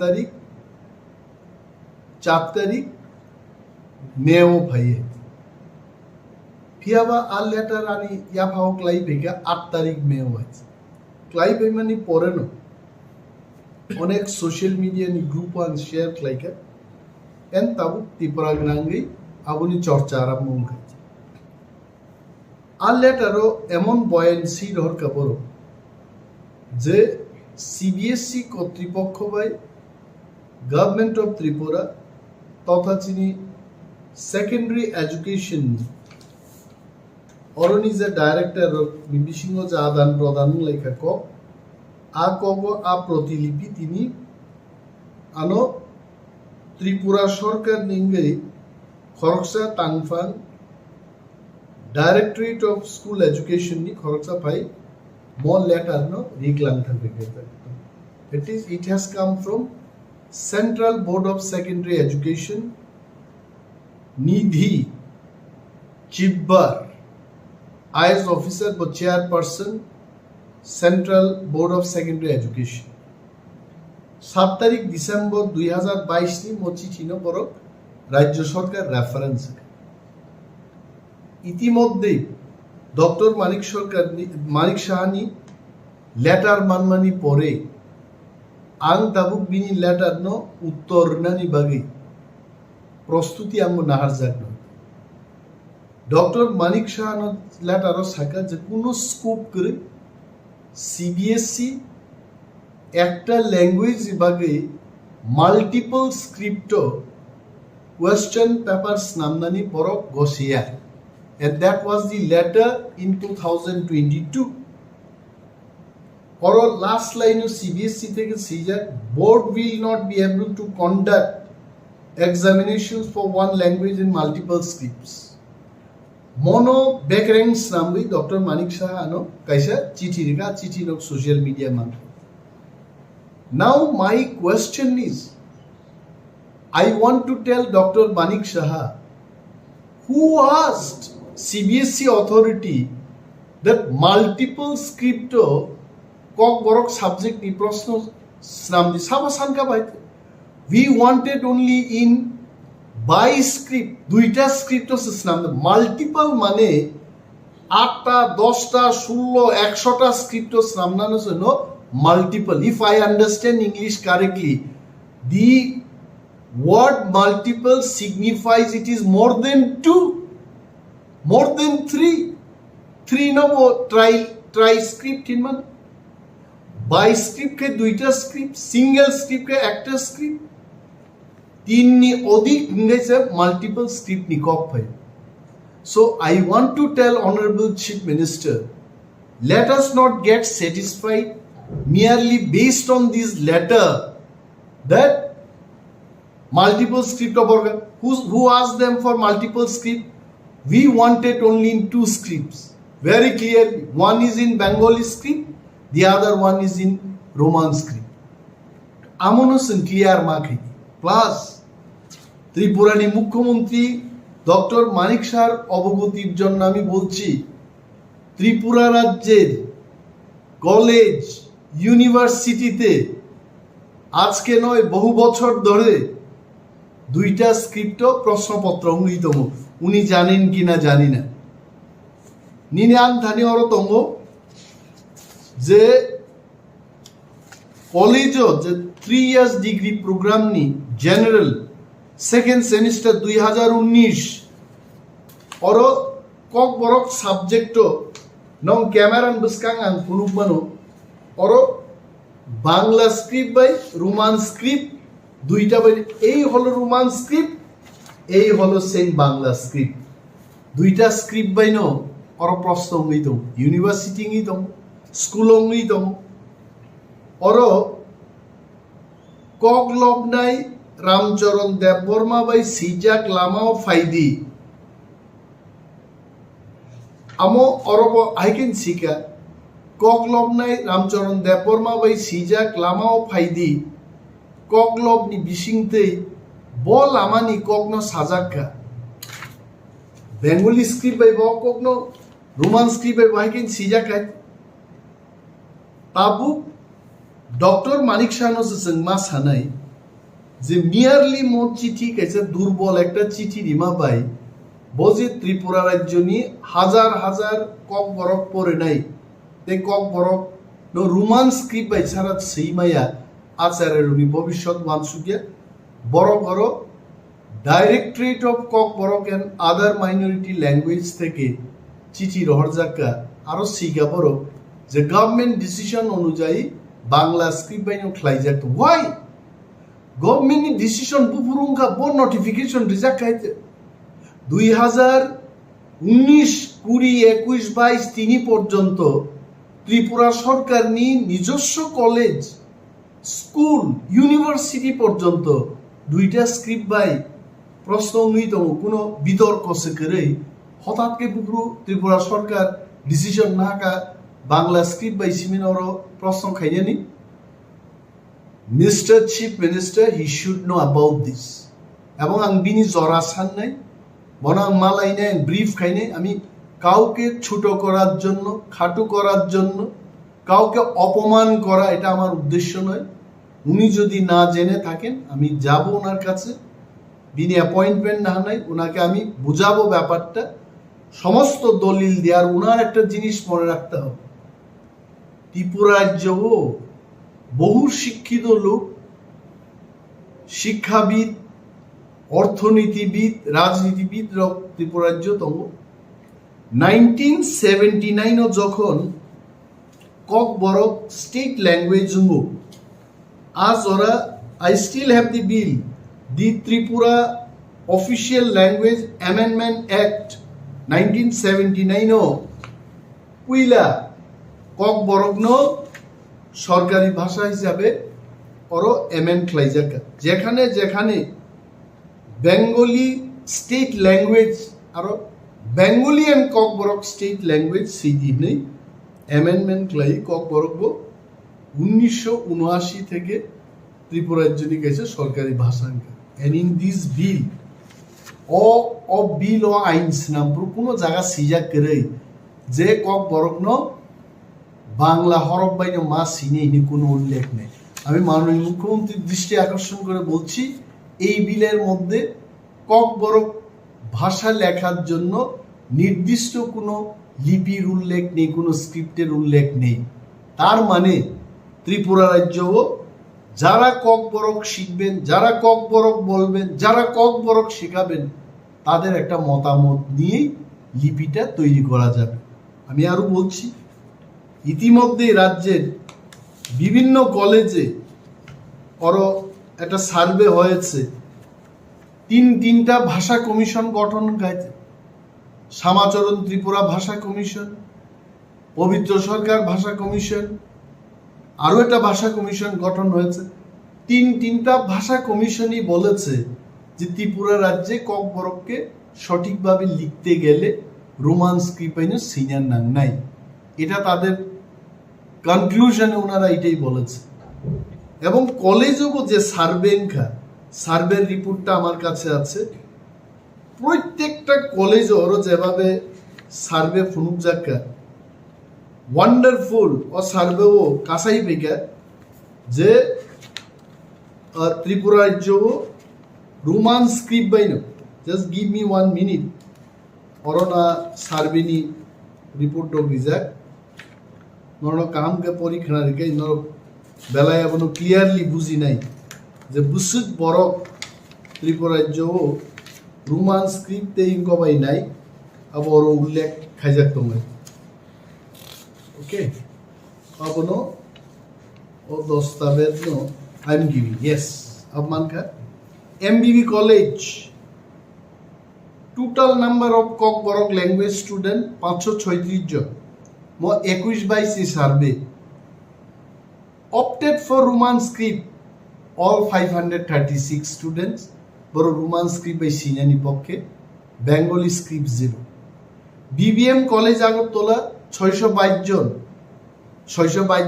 তারিখ meo bhaiye ফিয়াবা আর letter আনি ইয়া ফাও ক্লাই বেগা 8 তারিখ মে হয়েছে ক্লাই বেমানি পরে ন অনেক সোশ্যাল মিডিয়া নি গ্রুপ আন শেয়ার ক্লাইকা এন তাবু ত্রিপুরা গ্রাঙ্গি আবুনি চর্চা আরম্ভ হয়েছে আর লেটারও এমন বয়ানসি রহর কাপড় যে সিবিএসসি কর্তৃপক্ষ বাই গভর্নমেন্ট অফ ত্রিপুরা তথা চিনি সেকেন্ডারি এডুকেশন অরনি যে ডাইরেক্টর বিবিসিংহ যে আদান প্রদান লেখা ক আ প্রতিলিপি তিনি আনো ত্রিপুরা সরকার নিঙ্গে খরকসা টাংফাং directorate of school education ni khoroksa pai more letter no riglang thangbe it has come from Central Board of Secondary Education Nidhi Chibbar IS officer but chairperson Central Board of Secondary Education 7 তারিখ December 2022 নি mo চিঠি no borok রাজ্য সরকার reference ইতিমধ্যে doctor মানিক Sahani letter মানমানি পরে আং তাবুক বিনি letter ন উত্তর নানি বাগে প্রস্তুতি আমো নাহার জাগন ডক্টর মানিক সাহান লেটার সাকা যে কোনো স্কোপ করে সিবিএসসি একটা ল্যাঙ্গুয়েজ বাগে মাল্টিপল স্ক্রিপ্ট কোয়েশ্চন পেপারস নামনানি পরক গসিয়া and that was the letter in 2022 or last line of CBSE থেকে caesar board will not be able to conduct examinations for one language in multiple scripts mono backranks nambi Dr. Manik Shah ano kaisa chithi no social media man. Now my question is I want to tell Dr. Manik Shah who asked CBSE authority that multiple script kok borok subject ni proshno snamdi sabasan ka baite we wanted only in by script duita script snamdi multiple mane 8টা 10টা 16 100টা script snamnano jono multiple if I understand English correctly the word multiple signifies it is more than 2 more than 3 no try script in man by script ke duita script single script ke একটা script তিন ni অধিক ইংরেজি multiple script ni kok bhai so I want to tell honorable chief minister let us not get satisfied merely based on this letter that multiple script of organ who asked them for multiple script we wanted only in 2 scripts very clearly one is in Bengali script the other one is in Roman script amonosen clear mark plus ত্রিপুরানি মুখ্যমন্ত্রী doctor মানিক শাহর অবগতির জন্য আমি বলছি ত্রিপুরা রাজ্যের college ইউনিভার্সিটিতে আজকে নয় বহু বছর ধরে 2টা স্ক্রিপ্ট প্রশ্নপত্র অঙ্গিতম উনি জানেন কিনা জানি না নিনান ধানি অরতম যে কলেজও যে 3 ইয়ার্স ডিগ্রি প্রোগ্রাম নি জেনারেল সেকেন্ড সেমিস্টার 2019 অর কক বরক সাবজেক্ট নং ক্যামেরান বসকাং আং পুনুবানো অর বাংলা স্ক্রিপ্ট বাই রোমান স্ক্রিপ্ট 2টা বাই এই হলো রোমান স্ক্রিপ্ট এই হলো সেম বাংলা স্ক্রিপ্ট 2টা স্ক্রিপ্ট বাই নো অর প্রশ্ন হইতো ইউনিভার্সিটি হইতো স্কুল হইতো অর কক লবনাই রামচরণ দেববর্মা বাই সিজাক লামাও ফাইদি আমো অরব আইকেন সিকা কক লবনাই রামচরণ দেববর্মা বাই সিজাক লামাও ফাইদি কক লবনি বিসিংতেই বল আমানি ককনো সাজাক্কা বেঙ্গলি স্ক্রিপ্ট বাই বক ককনো রোমান স্ক্রিপ্ট বাই আইকেন সিজাকাই তাবু ডক্টর মানিক শাহনো जोंमा सानाय যে মিয়ারলি মো চিঠি কাছে দুর্বল একটা চিঠি রিমা বাই বজে ত্রিপুরা রাজ্য নি হাজার হাজার কক বরক পরে নাই তে কক বরক নো রোমান স্ক্রিপ্ট বাই ছাড়া সেইমায়া আচারের উনি ভবিষ্যৎ মানসুকিয়া বড় বড় directorate of Kokborok and other minority language থেকে চিঠি রহরজাকা আরো সিগা বড় যে গভর্নমেন্ট ডিসিশন অনুযায়ী বাংলা স্ক্রিপ্ট বাই নো খ্লাইজাক ওয়াই গভর্নমেন্ট ডিসিশন বুফুরুঙ্গা বোর নোটিফিকেশন রিজাক খাইতে 2019 20 21 22 3 পর্যন্ত ত্রিপুরা সরকার নিজস্ব কলেজ স্কুল ইউনিভার্সিটি পর্যন্ত দুইটা স্ক্রিপ্ট বাই প্রশ্ন নিত কোনো বিতর্ক সে করে হঠাৎ বুকরু ত্রিপুরা সরকার ডিসিশন না কা বাংলা স্ক্রিপ্ট বাই সিমিনার প্রশ্ন খাইনি mister chief minister he should know about this এবং আং বিনি জরা সান নাই বনাং মালাই নাই ব্রিফ খাইনি আমি কাউকে ছোট করার জন্য খাটো করার জন্য কাউকে অপমান করা এটা আমার উদ্দেশ্য নয় উনি যদি না জেনে থাকেন আমি যাব ওনার কাছে বিনি অ্যাপয়েন্টমেন্ট না নাই ওনাকে আমি বুঝাবো ব্যাপারটা সমস্ত দলিল দেওয়ার ওনার একটা জিনিস মনে রাখতে হবে ত্রিপুরা রাজ্য বহু শিক্ষিত লোক শিক্ষাবিদ অর্থনীতিবিদ রাজনীতিবিদ ত্রিপুরা রাজ্য তম 1979 যখন ককবরক স্টেট ল্যাঙ্গুয়েজ আজ ওরা I still have the bill the Tripura Official Language Amendment Act 1979 পুইলা Kokborok সরকারি ভাষা হিসাবে ওরা এমেন্ড খাইজাকা যেখানে যেখানে বেঙ্গলি স্টেট ল্যাঙ্গুয়েজ আর Bengali and Kokborok state language সেই দিনে অ্যামেন্ডমেন্ট লাই ককবরক 1979 থেকে ত্রিপুরা রাজ্যে গেছে সরকারি ভাষা এন্ড ইন দিস বিল ও বিল ও আইনস নাম কোনো জায়গা সিজা করে যে ককবরক বাংলা হরফ বাইন মা সিনে ইনি কোনো উল্লেখ নেই আমি মাননীয় মুখ্যমন্ত্রীর দৃষ্টি আকর্ষণ করে বলছি এই বিলের মধ্যে ককবরক ভাষা লেখার জন্য নির্দিষ্ট কোনো লিপির উল্লেখ নেই কোনো স্ক্রিপ্টের উল্লেখ নেই তার মানে ত্রিপুরা রাজ্য যারা ককবরক শিখবেন যারা ককবরক বলবেন যারা ককবরক শেখাবেন তাদের একটা মতামত নিয়েই লিপিটা তৈরি করা যাবে আমি আরো বলছি ইতিমধ্যে রাজ্যের বিভিন্ন কলেজে একটা সার্ভে হয়েছে তিনটা ভাষা কমিশন গঠন হয়েছে শ্যামাচরণ ত্রিপুরা ভাষা কমিশন পবিত্র সরকার ভাষা কমিশন আরো একটা ভাষা কমিশন গঠন হয়েছে তিনটা ভাষা কমিশনই বলেছে যে ত্রিপুরা রাজ্যে ককবরককে সঠিকভাবে লিখতে গেলে রোমান স্ক্রিপ্ট সিনিয়র নাম নাই এটা তাদের কনক্লুশনে ওনারা এটাই বলেছে এবং কলেজও যে সার্ভের রিপোর্টটা আমার কাছে আছে প্রত্যেকটা কলেজ ওর যেভাবে সার্ভে ফুনুক যাকা ওয়ান্ডারফুল ও সার্ভে ও কাসাই পেকা যে ত্রিপুরা রাজ্য রোমান স্ক্রিপ্ট বাইন জাস্ট গিভ মি 1 মিনিট অরনা সার্ভেনি রিপোর্ট রিজাক নর কাম কে পরীক্ষা রেখে নর বেলায় এখনো ক্লিয়ারলি বুঝি নাই যে বুসুক বরক ত্রিপুরা রাজ্য রোমান স্ক্রিপ্টে ইনকবাই নাই আবার উল্লেখ খাইজাক তোমায় ওকে আপনো ও দস্তাবেজ no I am giving yes अब मान का MBB college total number of Kokborok language student 536 जन मो 21/22 survey opted for Roman script all 536 students বড় রোমান স্ক্রিপ্ট বাই সিনানি পক্ষে Bengali script 0 BBM college Agartala 622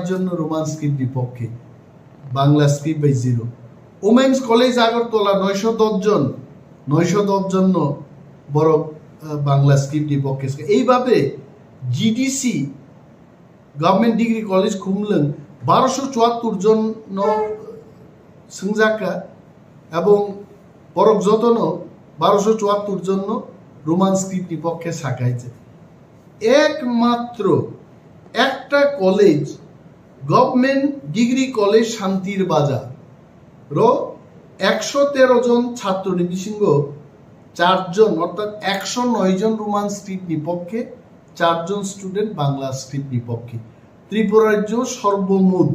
জন রোমান স্ক্রিপ্ট বিপক্ষে বাংলা স্ক্রিপ্ট বাই 0 ওমেন্স কলেজ আগরতলা 910 জন বড় বাংলা স্ক্রিপ্ট বিপক্ষে এইভাবে GDC government degree college Khumulwng 1274 জন সংজাকা এবং বরক যতন 1274 জন রোমান স্ক্রিপ্ট বিপক্ষে শাখাইছে একমাত্র একটা কলেজ গভর্নমেন্ট ডিগ্রি কলেজ শান্তির বাজার র 113 জন ছাত্র নিবিসিংহ 4 জন অর্থাৎ 109 জন রোমান স্ক্রিপ্ট বিপক্ষে 4 জন স্টুডেন্ট বাংলা স্ক্রিপ্ট বিপক্ষে ত্রিপুরা রাজ্য সর্বমোট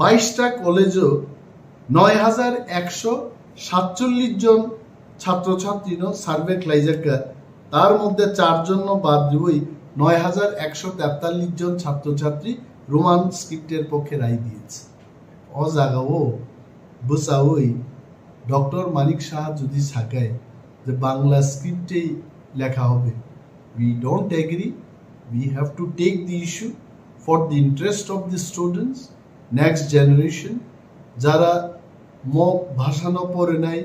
22টা কলেজও 9147 জন ছাত্রছাত্রী সার্ভে ক্লাইজাকা তার মধ্যে 4 জন বাদ দিয়ে 9143 জন ছাত্রছাত্রী রোমান স্ক্রিপ্টের পক্ষে রায় দিয়েছে ও জায়গাও বুসাওই ডক্টর মানিক সাহা যদি সাকায় যে বাংলা স্ক্রিপ্টেই লেখা হবে, we don't agree. We have to take the issue for the interest of the students, next generation. যারা ভাষানো পড়ে নাই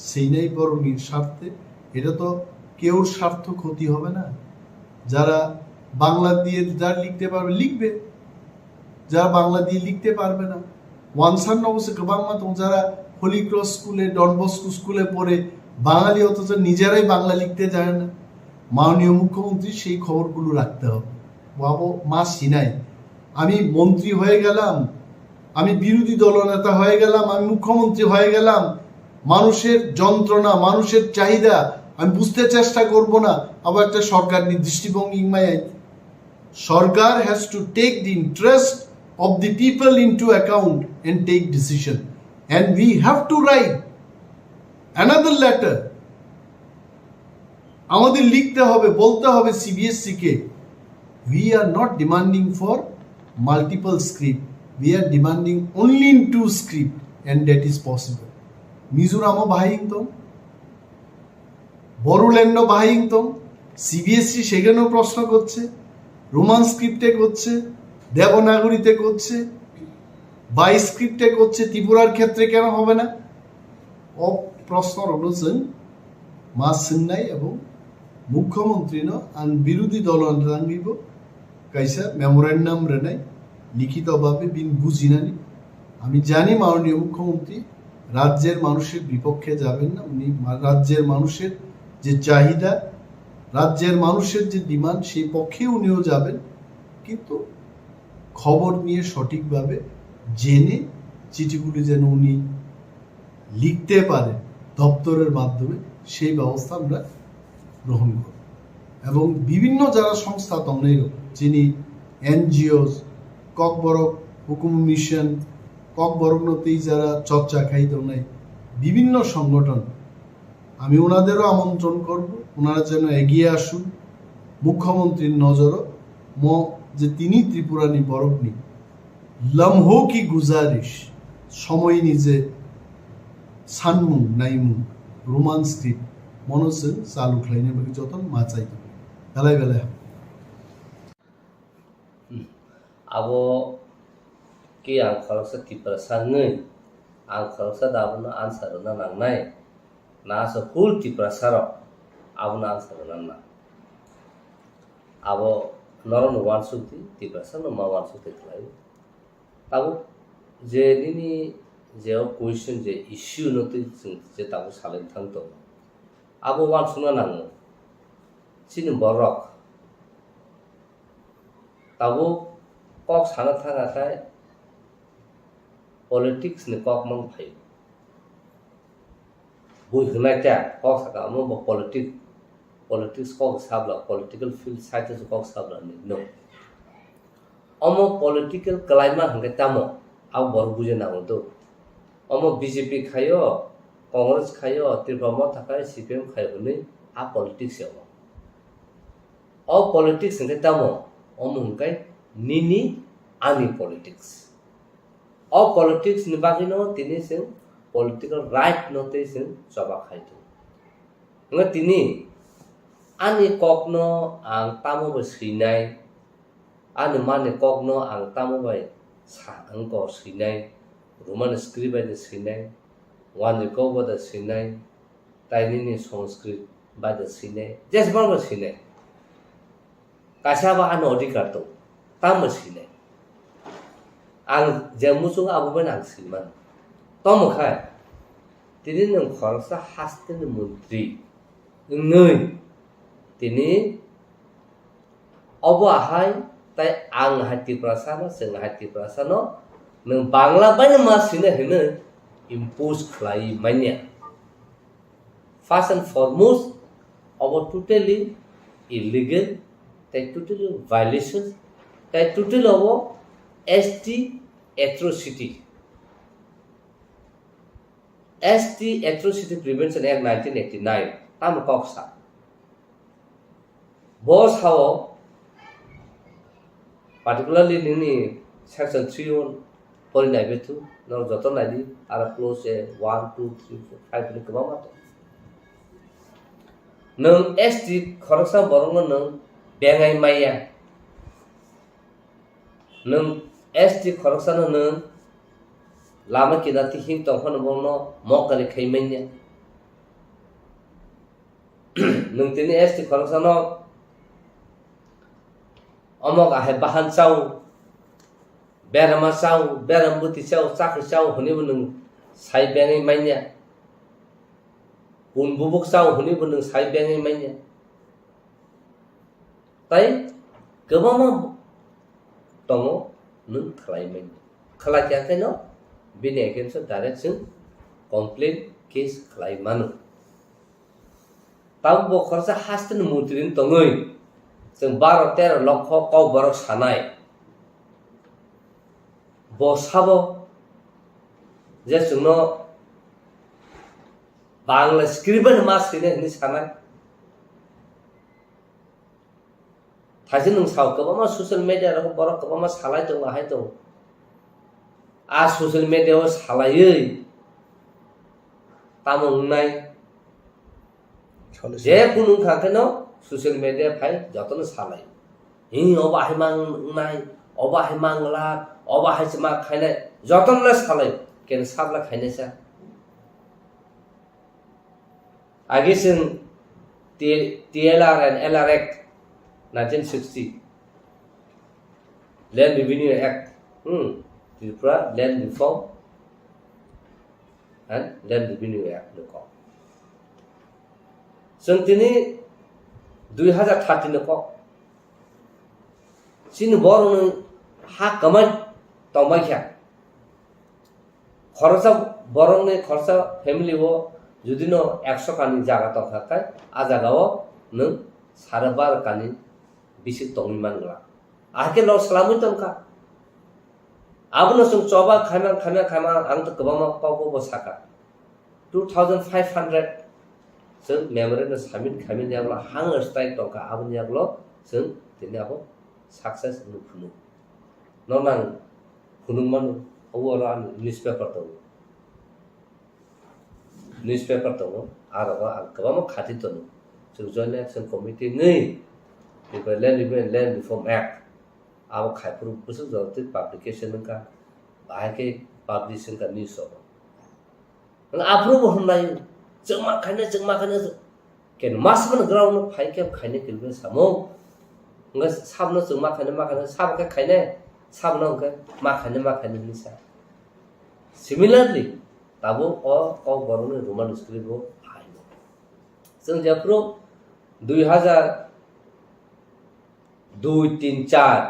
সেই নাই বরং স্বার্থে, এটা তো কেউ স্বার্থ ক্ষতি হবে না। যারা বাংলা দিয়ে যারা লিখতে পারবে লিখবে, যারা বাংলা দিয়ে লিখতে পারবে না ওয়ানসান অবশ্য বাংলা তো যারা হোলি ক্রস স্কুলে ডন বস্কো স্কুলে পড়ে বাঙালি অথচ নিজেরাই বাংলা লিখতে জানে না, মাননীয় মুখ্যমন্ত্রী সেই খবরগুলো রাখতে হবে। বাবু মা সিনাই, আমি মন্ত্রী হয়ে গেলাম, আমি বিরোধী দলনেতা হয়ে গেলাম, আমি মুখ্যমন্ত্রী হয়ে গেলাম, মানুষের যন্ত্রণা মানুষের চাহিদা আমি বুঝতে চেষ্টা করব না, আবার একটা সরকার দৃষ্টিভঙ্গি সরকার has to take the interest of the people into account and take decision, and we have to write another letter. আমাদের লিখতে হবে, বলতে হবে CBSE K, we are not demanding for multiple script, we are demanding only in 2 script, and that is possible. Mizoram বাহিংতম, Bodoland বাহিংতম, CBSE সেখানেও প্রশ্ন করছে, Roman স্ক্রিপ্টে করছে, দেবনাগরীতে করছে, বাই স্ক্রিপ্টে করছে, ত্রিপুরার ক্ষেত্রে কেন হবে না? প্রশ্ন অনুযায়ী মা সিন্নাই এবং মুখ্যমন্ত্রী আন বিরোধী দল রাঙ্গিব কাইসা মেমোরেন্ডাম রেনাই লিখিতভাবে বিন বুঝিনানি। আমি জানি মাননীয় মুখ্যমন্ত্রী রাজ্যের মানুষের বিপক্ষে যাবেন না, উনি রাজ্যের মানুষের যে চাহিদা, রাজ্যের মানুষের যে ডিমান্ড সেই পক্ষে উনিও যাবেন, কিন্তু খবর নিয়ে সঠিকভাবে জেনে চিঠিগুলি যেন উনি লিখতে পারেন দপ্তরের মাধ্যমে, সেই ব্যবস্থা আমরা গ্রহণ করব। এবং বিভিন্ন যারা সংস্থা তমনেই যিনি NGOs, ককবরক হুকুম মিশন, ককবরকনতেই যারা চর্চা খাইত নাই বিভিন্ন সংগঠন, আমি ওনাদেরও আমন্ত্রণ করব, ওনারা যেন এগিয়ে আসুন। মুখ্যমন্ত্রীর নজরও যে তিনি ত্রিপুরানি বরফনি লম্হো কি গুজারিশ সময় নিজে সানমু নাইমু রোমান স্ক্রিপ্ট মনোসেন চালু খাইনে বাকি যতন মাচাই বেলায় বেলায় abo ki ang khalsa tipra sangai ang khalsa dabna answer na nangnai na sa full tipra saro abna answer na abo নরন ওয়ান সুতি তিপাসা নমা ওয়ান সুতি খাই তাবো যে দিনি যে কোয়েশ্চন যে ইস্যু নতি যে তাবো সালেন থাকতো আবো ওয়ান শুনা নাঙো চিনি বরক তাবো কক সানা থাকায় পলিটিক্স নি কক মন ভাই বই হনাইটা cock Saka Md politics kok sabla political field site to kok sabla ni no omo political climate hangke tamo au bor buje na do omo BJP khayo congress khayo tripama thakai CPM khayo ni a politics yo o politics hangke tamo omo hangkai nini ani politics o politics ni bagino tini sen political right note sen soba khaito nga tini ani kokno ang tamo ba sinai ani mane kokno ang tamo ba sa ang ko sinai roman script ba de sinai wan ko ba de sinai taini ni sanskrit ba de sinai jes ba sinai kasa ba an odikar to tam sinai ang jamu sung abu ba nang siman tom khai tinin ng kharsa hasten mantri ngai তিনি অবহাই তাই আং হাতি প্রাসানো जों হাতি প্রাসানো नों বাংলা বাইনে মাসিনে হেনে impose খাই মাইনে first and foremost of totally illegal তাই টোটালি ভায়োলেশন তাই totally of ST atrocity Prevention Act 1989 tam koksa Boss how particularly in section 3 pori nai betu no joto nai di ara close 1 2 3 4 5 ni kama ma to nung ST khoroksa borong nung bengai maya nung ST khoroksa nung lama kina ti hing tong phon bong no mokali khai menya nung tini ST khoroksa no amok ahe bahan chau berama chau beram buti chau chak chau huni bunung sai bengai manya un bubuk chau huni bunung sai bengai manya tai kebama tongo nung khlai manya khala kya kai no bini against direction complaint case khlai manu tau bo khorsa hastin mutrin tongoi जों 12-13 लक्ष कौ बरक सानाय बसाबो जे जोंनो Bangla script मा सिने नि सानाय थाजि नों साव गोबां ससियेल मिडिया रो बरक गोबां सालाय दं आहाय दं आ ससियेल मिडिया आव सालायै तामंनाय जे कुनु खाखनो social media phai jotono salai hi oba himang nai oba himang la oba haisma khaine joton la salai ken sabla khaine sa age sin TLR and LR Act 1960 Land Revenue Act Tripura Land Reform and Land Revenue Act no ko sung tini 2013 ko sin borong ha kamai tomai kya khorsa borong ne khorsa family wo jodi no 100 kani jaga to khakai a jaga o nung sarabar kani bisi tongi mangla ake lo salamu tonka abno sung choba khama ang to kabama ko bo saka 2500 जों मेमोरेन्डाम submit खालामनाय जाब्ला हांगर strike दंखा आबनि जाब्ला जों दिनै आबो success नुफुनु ननां खुनुमान अवरा newspaper दं आरो आं गोबां खाथि दं जों जॉइंट एक्शन कमिटि नै लैंड रिफॉर्म एक्ट आबो खायफोर बोसोर जरते पब्लिकेशन का बाहायके पब्लिशिंग का न्यूज़ हो आप्रुव होनाय जों मा खायने केन मासमन ग्राउंड फाइ के खायने केलबे सामो nga sabno जों मा खायने साब के खायने sabno के मा खायने निसा सिमिलारली ताबो अ बरनो रोमान स्क्रिप्ट हो हाइनो जों जाप्रो 2002-3-4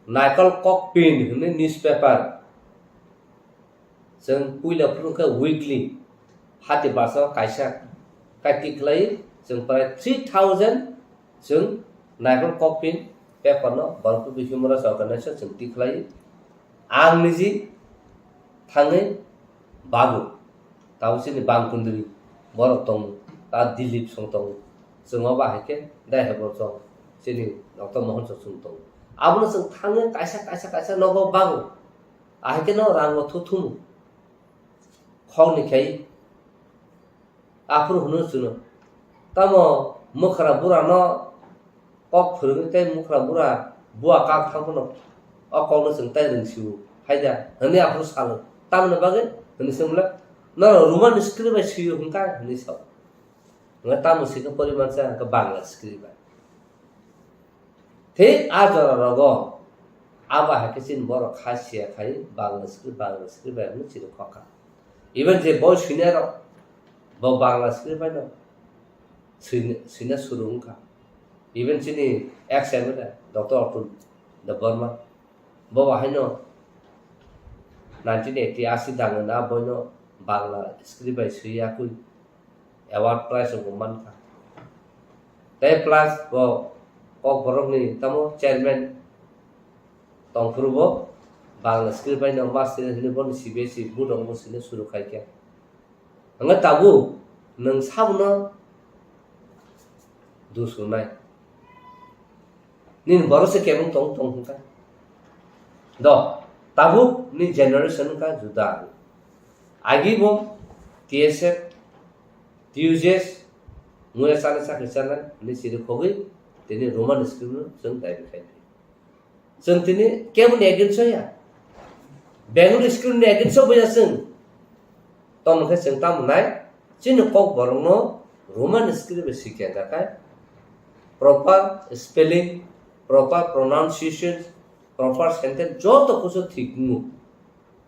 नाइकल कॉकपिन होनो न्यूज़पेपर जों पुइला फुंखा वीकली हाति बासा कायसा काटिक्लाई जों प्राय 3000 जों नाइकल कॉकपिन पेपर न बरफ बिहुमरा अर्गनाइजेशन जों टिक्लाई आं निजि थाङै बाबु तावसिनि बांकुन्द्रि बरफ दं ता दिलीप सं दं जों बाहायके दायहबर दं जोंनि डॉक्टर मोहन ससुन दं आबनो जों थाङै कायसा नगो बाबु आहायके न रांग थुथुम खौनिखाय आफुर हुनु सुनो तम मुखरा बुरा न कक फोरोंते मुखरा बुरा बुआ का थांबनो अकौनो जों ताय रोंसिउ हायदा हने आफुर सालो तामनो बागे हने सोमला न रोमान स्क्रिप्ट बाय सियो हुंका हने साव न तामो सिको परिमाण सा का बांग्ला स्क्रिप्ट थे आजरा रगो आबा हाकेसिन बर खासिया खाइ बांग्ला स्क्रिप्ट बाय हने सिरो खका इवन जे बय सिनेर ब बांग्ला स्क्रिप्ट बाय न सिने सुरुंका इवन सिनि एक्स-एम डॉक्टर अतुल द बर्मा ब हायनो 1980 दांगना बयनो बांग्ला स्क्रिप्ट बाय सियाकुइ अवार्ड प्राइज को मानका ते प्लस ब कक बरकनि तमो चेयरमैन तंफुरबो बांग्ला स्क्रिप्ट बाय न मास्टर हिने बन सीबीएसई बुदंग बसिने सुरु खायके हंगा ताबु नों साबनो दुसुनाय निन बरसे केबं तंग हंका the tabuk ni generation ka juda agi bo TSF TUJS muya sana sa kisana ni siri khogi tini Roman script sung dai khai sung tini kemun against ya Bengali script ni against boya sung tom kha sung tam nai chin kok borong no Roman script sikya ka kai proper spelling proper pronunciation proper sentence joto kuso thik nu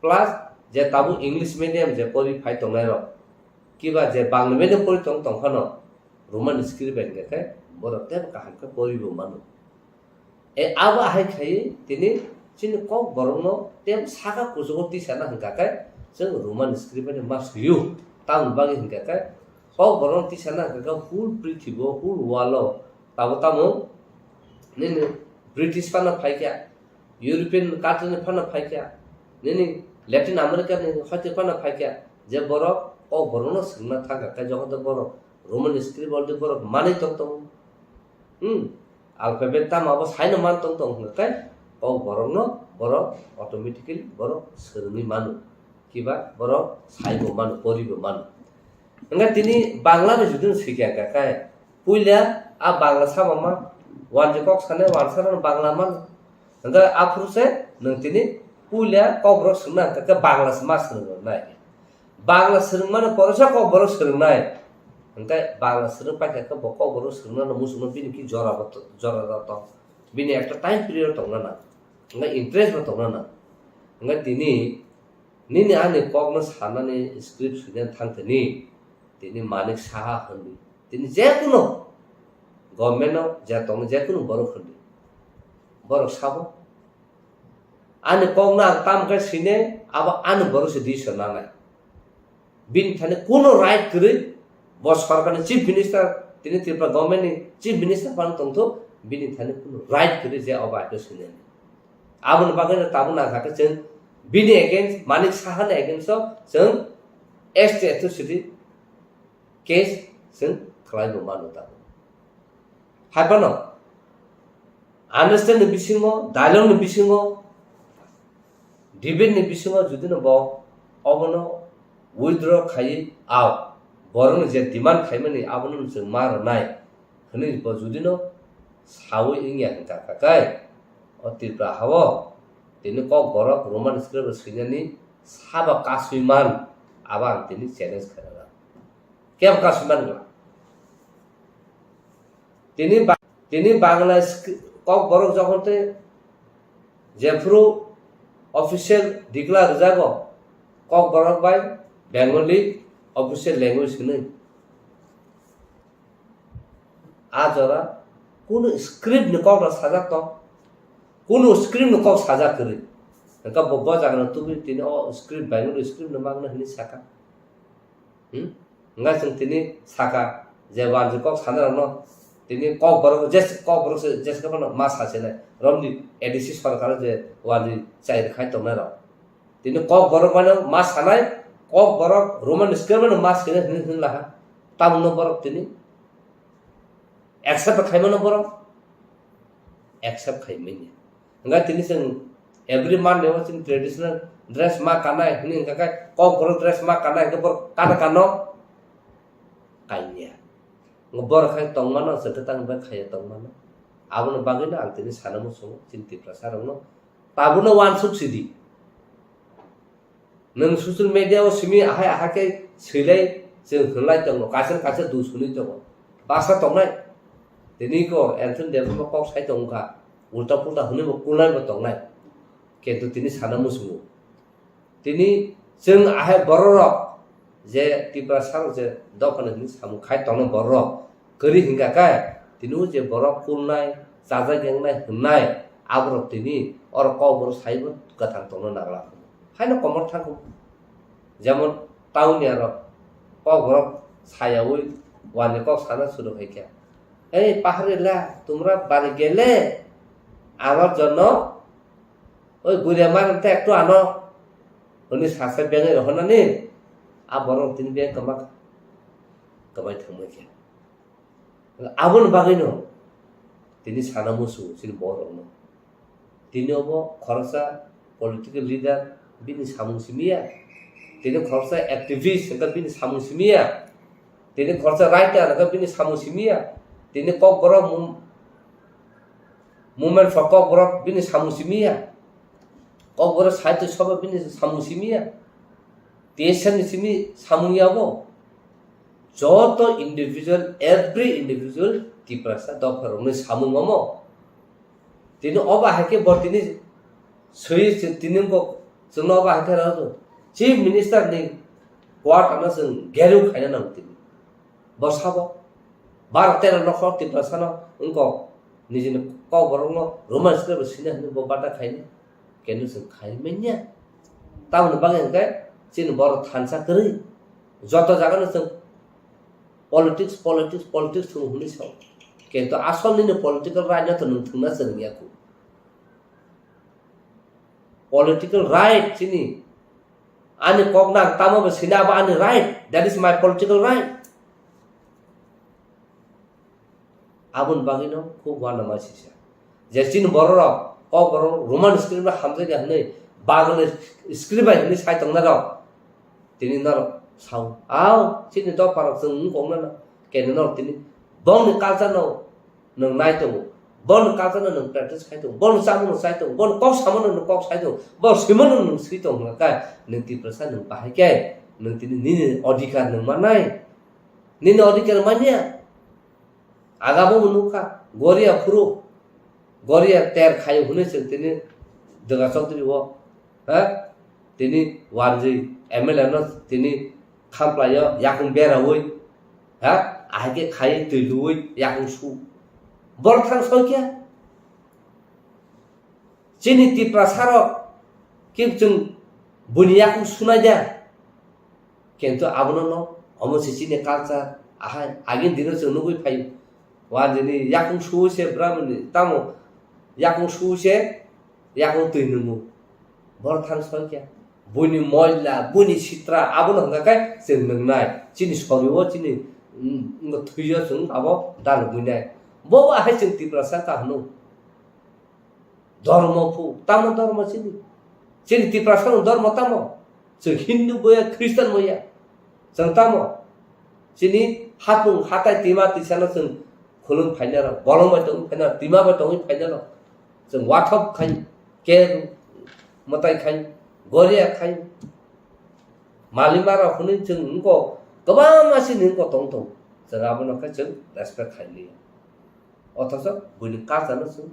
plus je tabu English medium je pori phai tong nai ro kiba je Bangla medium pori tong tong khano Roman script ben ke borok tem kahan ka pori bo manu e aba hai khai tini chin kok borong no tem saga kuso ti sana hangka kai jeng Roman script ben mas yu tam bagi hangka kai kok borong ti sana ka full prithibo full walo tabu tamu ni British pana phai kya European country pana phai kya ni Latin America ni hati pana phai kya je borok o borong no singna thaka ka jokot borok Roman script bolde borok mani tong tong alphabet tam abo saino man tong tong kai o borong no borok automatically borok serni manu kiba borok saibo manu poribo manu enggak tini Bangla be judun sikya ka kai puila a Bangla sama wan jekok sane wan saran Bangla man enggak apruse nang tini puila kok borok sena ka Bangla semas nai Bangla sereng mana porosa kok borok sereng nai enggak Bangla sereng pakai ka kok borok sereng na musuh bini ki jora to bini একটা time period tong na enggak interest ba tong na enggak tini nini ane kok no sanane script sudan thangteni tini manik saha handi tini je kuno government no je tong je kuno borok handi borok sabo ane kok na tam ka sine aba ane borok se di sona nai bin thane kuno right kre bos sarkar chief minister tini Tripura government ni chief minister pan tong tho bini thane kuno right kre je aba ka sine abun bagen tabun na ka chen bini against manik saha against jeng state atrocity case jeng khlai bo manu ta haibano understand ni bisingo dialogue ni bisingo debate ni bisingo judi no bo obono withdraw khai aw borong je demand khai mani abono jeng mar nai khani bo judi no sawi ingya ka kai o Tripura hawo tini kok borok Roman script sinyani saba kasuiman abang tini challenge kara kem kasuiman la tini Bangla kok borok যখন তে jefru official declare jago kok borok bai Bengali official language ni ajora কোন script ne kok সাজা তো কোন script ne kok সাজা করে ka bobba jagna tumi tini o script Bengali script ne magna hini saka nga sing tini saka je wan je kok sana no tini kok borok jes ka no mas hase na romni edisi sarkar je wani chai khai to na tini kok borok mano mas hanai kok borok Roman script no mas kene hin la tam no borok tini accept khai mano borok accept khai meni nga tini sing every man ne was in traditional dress ma kanai hini ka kai kok borok dress ma kanai ke borok kana kano kainya ngobor khai tong mano setetang ba khai tong mano abun bagina ang tini sanamu so cinti prasarang no tabuna wan subsidi nang social media o simi ahai ahake silai jeng hlai tong no kasen du suni tong basa tong nai tini ko anthon de ko kok sai tong ka ulta pulta huni mo kulai ba tong nai কিন্তু তিনি সানামু সুমু তিনি जों आहाय बररक जे Tripura सार जे दखन नि सामु खाय तनो बररक करि हिंगा काय तिनु जे बरक कुलनाय जाजा गेंनाय हनाय आब्रक तिनि और क बर साइबो गथां तनो नागला हायनो कमर थांगो जेमन टाउनियार क बरक सायावै वाने क साना सुरु हयख्या ए पाहारेला তোমরা বাড়ি গেলে আমার জন্য ওই বুড়িয়া মারতে একটু আনো উনি সাসে ব্যাঙে রহনানি আর বরং তিনি ব্যাং কামাই থামে আবন বাগাইনো তিনি সানা মুসু তিনি বড় তিনি হব খরচা political leader bini samung simia tini khorsa activist ka bini samung simia tini khorsa writer ka bini samung simia tini kok borok movement for kok borok bini samung simia kok borok sahitya sabha bini samung simia tesan simi samung yabo joto individual every individual tiprasa dokar umne samung momo tini oba hake bor tini sui tini ko sungno oba hake rajo chief minister ni what ana sung geru khaina nam tini bosabo 12-13 nokhor tiprasa no unko nijine ko borong romance ke besina ni bobata khaina kenu sung khai menya taun bagen kai chin bor thansa kri joto jaga no sung politics thung huni sau কিন্তু আসল নিনে political right না তো নথুনা সঙ্গিয়াকু political right চিনি আনি কগনা তামবে সিনাবা আনি right that is my political right আবুন বাগিনো খুব ওয়ানা মাসিসা যে চিন বড়র ক বড় রোমান স্ক্রিপ্ট হামজে গাহনে বাগলে স্ক্রিপ্ট হনি সাইতং না র তিনি নর সাউ আও চিনি দ পারক जों কংনা না কেন ন তিনি bong culture no nung nai tu bon culture no nung practice khai tu bon samu no sai tu bon kok samu no kok sai tu bon simon no nung si tu ka nung ti prasa nung bahai ke nung ti ni odhikar nung manai ni odhikar mania agamo munuka goria furu goria ter khai hune se tini daga chok ti wo ha tini wanji ml no tini khamplayo yakung bera hoi ha আগে খাই তুই Luis এখন সু বড় থাং সইকিয়া চিনি তি প্রাসার কিন্তু বুনিয়াকু শুনাই দেয়া কিন্তু আবনো ন অমসি চিনি কালচার আহাই আগিন দিন जों নুগুই ফাই ওয়ান দিনি ইয়াকুং সুসে ব্রাহ্মণি তামো ইয়াকুং সুসে ইয়াকুং তুই নুমু বড় থাং সইকিয়া বুনি ময়লা বুনি সিত্রা আবনো হঙ্গাকাই जों नोंनाय চিনি সরিও চিনি thuyo sung abo dan bunai bo ba hai chung ti prasa ka hnu dharma phu tamo dharma chini ti prasa no dharma tamo chung hindu boya christian boya chung tamo chini hatung hatai tima ti sana chung khulung phaina ra bolong ba tong phaina tima ba tong phaina ra chung wathop khai ke matai khai goria khai malimara hunu chung ko goba masih nin ko tong tong serabu no ka chung respect khali othoso buni ka jano su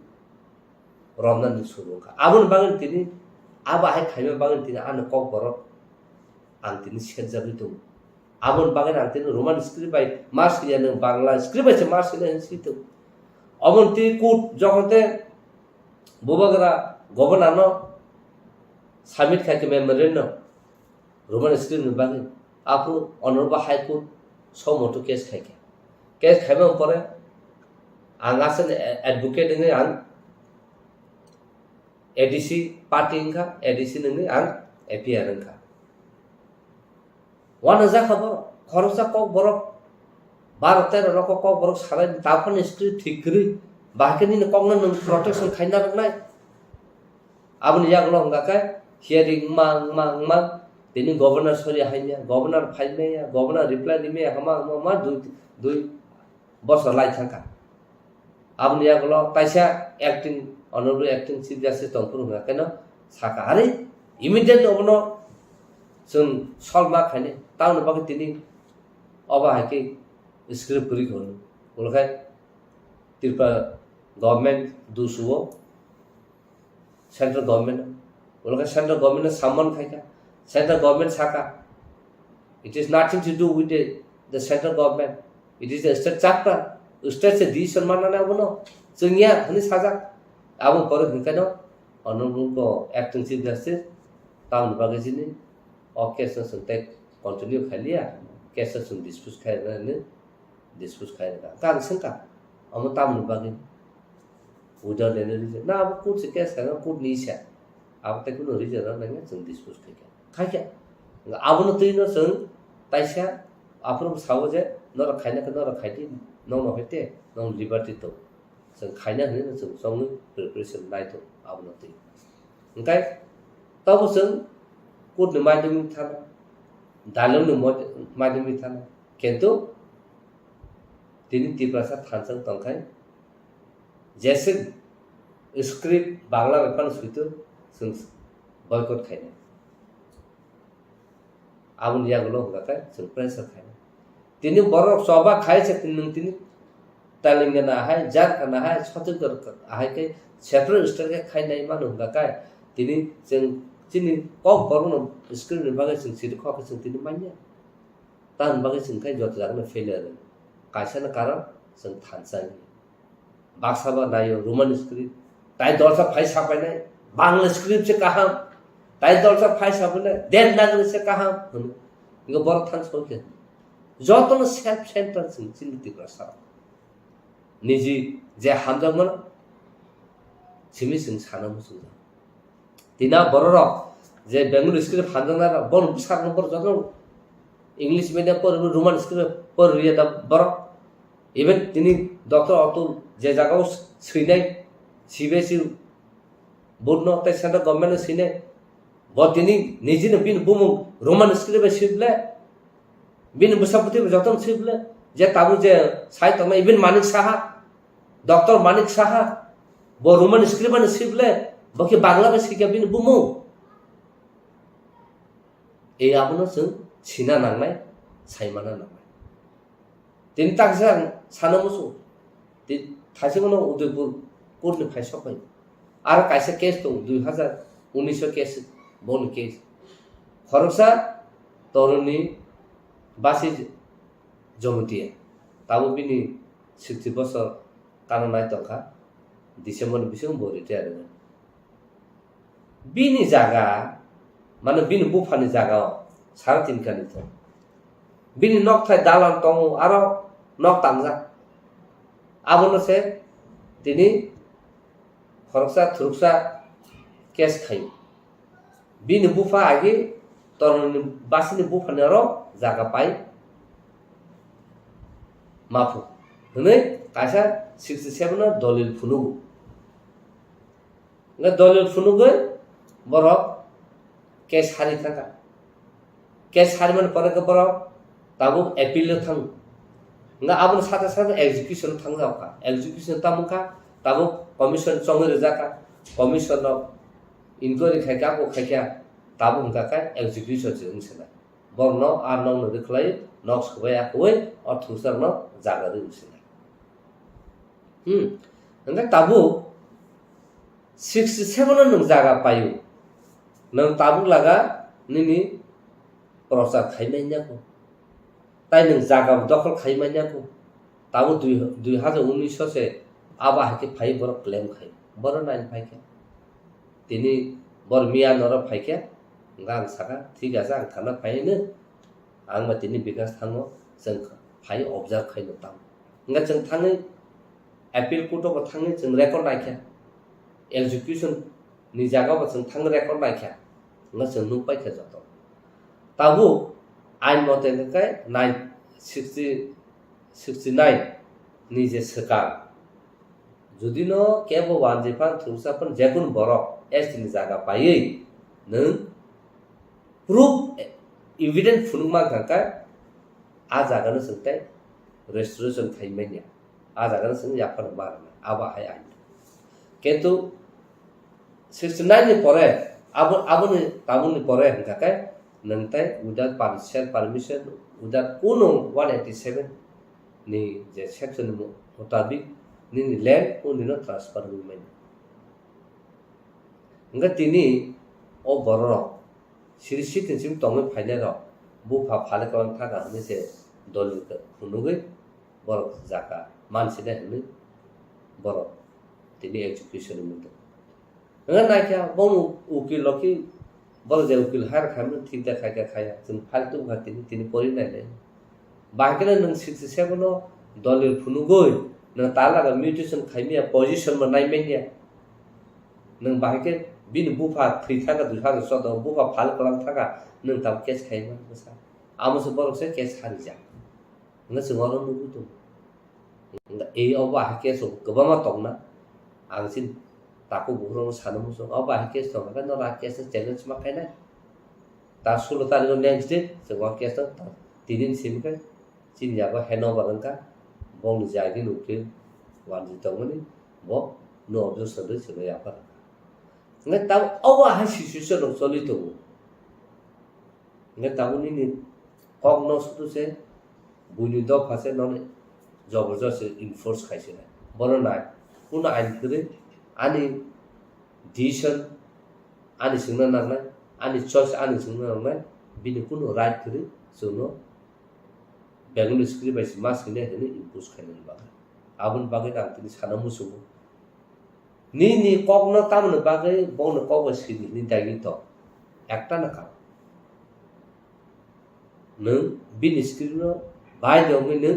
romna ni suru ka abun bangun tini aba hai khaime bangun tini an kok boro an tini sejari tu abun bangun an tini roman script by mas kiya no bangla script by mas kiya situ abun ti kut jokote bobagara governor no submit khai memorandum no roman script no bangun आपको অনরবা high court সমটো case খাইকে case খাইবে পরে আঙ্গাসন advocate নে আং ADC party Inca ADC নে আং APR Inca one যা খবর খরচা কক বড় 12-13 রক কক বড় সারাই তাফন স্ক্রিপ্ট ঠিক করি বাকিনি কংনা নং প্রটেকশন খাইনা নাই আবনি ইয়াগলো হঙ্গাকাই হিয়ারিং মাং তিনি গভর্নর সরি হাইয়া গভর্নর ফাইমেয়া গভর্নর রিপ্লাই দিমে হামা মা দুই বছর লাই থাকা আপনি এগুলো তাইসা অ্যাক্টিং অনরু অ্যাক্টিং চিফ জাস্টিস তংপুর হঙ্গা কেন সাকা আরে ইমিডিয়েট অবনো जों सल्मा खाने टाउन बाकी तिनी अबा हाके स्क्रिप्ट करी खनु बोलखाय त्रिपुरा गवर्नमेंट दुसुओ सेंट्रल गवर्नमेंट बोलखाय सेंट्रल गवर्नमेंट सामन खाइका सेंट्रल गवर्नमेंट साका it is nothing to do with the central government it is the state chapter state से decision मानना ना बोलो जोंनिया हनि साजा आबो करे हनकानो अननुको एक्टिंग चीफ जस्टिस टाउन बाकी जिनि occasion suntai continue khalia case sun dispute khaira ne dispute khaira kan sangka am tam bagi udah le reason na ab kut se case kana kut ni sha ab ta kuno reason na ne sun dispute khaika abun tino sun taisa apro sawo je nor khaina ka nor khaiti no no hete no liberty to sun khaina ne sun song preparation nai to abun ti ngai tahu seng kut ni mai demi thana dalong ni mai demi thana কিন্তু তিনি ত্রিপ্রাসা থানসং তংখাই जैसे script Bangla रेफान सुइतो जों बयकट खायना आबुन यागलो होगाखाय जों pressure खायना तिनि बरक सभा खायसे तिनि तालिंगना हाय जारखाना हाय सतगर हायके सेफ्र स्टरके खायनाय मानो होगाखाय तिनि जों तिनि कक बरनो स्क्रिप्ट बागै जों सिरि खके जों तिनि मान्या तान बागै जों खाय जत जागनो फेलियर कायसाना कारण जों थानसाय बाक्साबा नायो रोमन स्क्रिप्ट ताई दर्शक फाइ सापाइनाय बांग्ला स्क्रिप्ट से कहा ताई दर्शक फाइ सापाइनाय देवनागरी से कहा इको बर थान सके जतन सेल्फ सेंटर जों चिन्ति प्रसार निजी जे हामजामन सिमि जों सानामु जों दिना बरर जे बेंगलुरु स्क्रिप्ट हामजाना बन सार नम्बर जतन इंग्लिश मीडियम पर रोमन स्क्रिप्ट पर रिया बर इवन तिनी डॉक्टर अतुल जे जगह सैनाय सीबीएसई बोर्ड न तै सेंट्रल गवर्नमेंट सैनाय बतिनी निजिनो बिन बुमु रोमन स्क्रिप्ट सिबले बिन बसापति जतन सिबले जे ताबु जे साहित्य में इवन मानिक साहा डॉक्टर मानिक साहा बो रोमन स्क्रिप्ट न सिबले बके बांग्ला में सिके बिन बुमु ए आबनो जों सिना नांनाय साइमाना नांनाय तिन ताकसा सानमुसु थाइसेखौनो उदयपुर कोर्टनि फायसबाय आरो कायसे केस दं 2019 केस बन केस खरसा तरुणी बासि जमतिया ताबो बिनि 60 बोसोर काननाय तखा डिसेम्बर बिसं बो रिटायार बिनि जागा माने बिनि बुफानि जागा 3.5 कानि दं बिनि नक थाय दालान दं आरो नक तामजा आबोनो से तिनी खरसा थुरसा केस खायो बिनि बुफा आगे तरुणी बासिनि बुफानि आरो जागा पाइ माफु हनै कायसा 67 न दलिल फुनुगु न दलिल फुनुगु बर केस हारि थाका केस हारि मन परक बर ताबु एपिल थां nga abon sata sata execution thangja ka execution tamuka tabu commission chongre jaka commission of inquiry khaika ko khaika tabu hungka ka execution jeng sena borno ar nong no dekhlai nox khobaya koi or thusar no jaga de usena nga tabu 67 no nung jaga payu nang tabu laga nini prasad khainai nya ko ताई नों जागा दखल खाइमानिया को ताबो 2019 से आबा हाके phi बर claim खाइ बर नाइन फाइके तिनी बर मिया नर फाइके गां साका ठीक आसा आं थाना फाइनो आं मा तिनी बिकास थाङो जों फाइ ऑब्जर्व खाइनो ताम nga जों थाङै एपिल कोर्ट आव थाङै जों रेकर्ड नायख्या एग्जीक्यूशन नि जागा बा जों थाङ रेकर्ड नायख्या nga जों नु पाइखे जतो ताबो आइन मते नकाय 69 नि जे सरकार जुदि न केबो वानजिफान थुसापन जेकुन बरक एसनि जागा पायै नों प्रूफ एविडेंस फुनुमा गाका आ जागानो सोंताय रेस्टोरेशन खाइमानिया आ जागानो सों याफान बारना आबा हाय आइन किन्तु 69 नि परे आबुनि ताबुनि परे गाकाय नंताय without permission without kuno 187 ni je section mutabik ni land kuno no transfer humen nga tini o borro sirisi tinsim tongme phaile ro bu pha phale kon thaga ni se dolil ka kunuge borok jaka mansi de ni borok tini execution muto nga naikya bon ukil loki बल जे उकिल हार खामनो ठीक दा खाया खाया जों फालतु खातिनि तिनि परि नायले बाकेले नों 67 नो दलिल फुनुगय नों तालागा म्यूटेशन खाइमिया पोजीशन म नायमेनिया नों बाके बिन बुफा थैथागा दुहागा सद बुफा फाल कलाम थागा नों ताब केस खाइमा बसा आमसे बरकसे केस हारि जा नों जोंआरो नुगु दं ए अबा case गोबामा तंना आंसिन taku burung sana musuh oh bah kes to kan no ra kes challenge ma kai na ta 16 tarik next day semua kes to tinin sim kan chin ya ba heno ba kan bong ni jai ni nuke wan ji tong ni bo no objo sadu se ya pa ngai ta awa ha si so no soli to ngai ta ni kogno su se buni do phase no জবরদস্ত enforce খাইছে না বড় না কোন আইন করে আনি decision আনি সিংনা নাংনাই আনি চয়েস আনি সিংনা নাংনাই বিনি কোন রাইট করে जोंनो বেঙ্গলি স্ক্রিপ্ট বাইছে মাস কিনে হেনে ইম্পোজ খাইনে বাগে আবুন বাগে আং তিনি সানা মুসু ni kogno tamno bagai bongno kogwa sini ni dagi to একটা না কাম नों बिनि स्क्रिप्टनो बायदोंमोन नों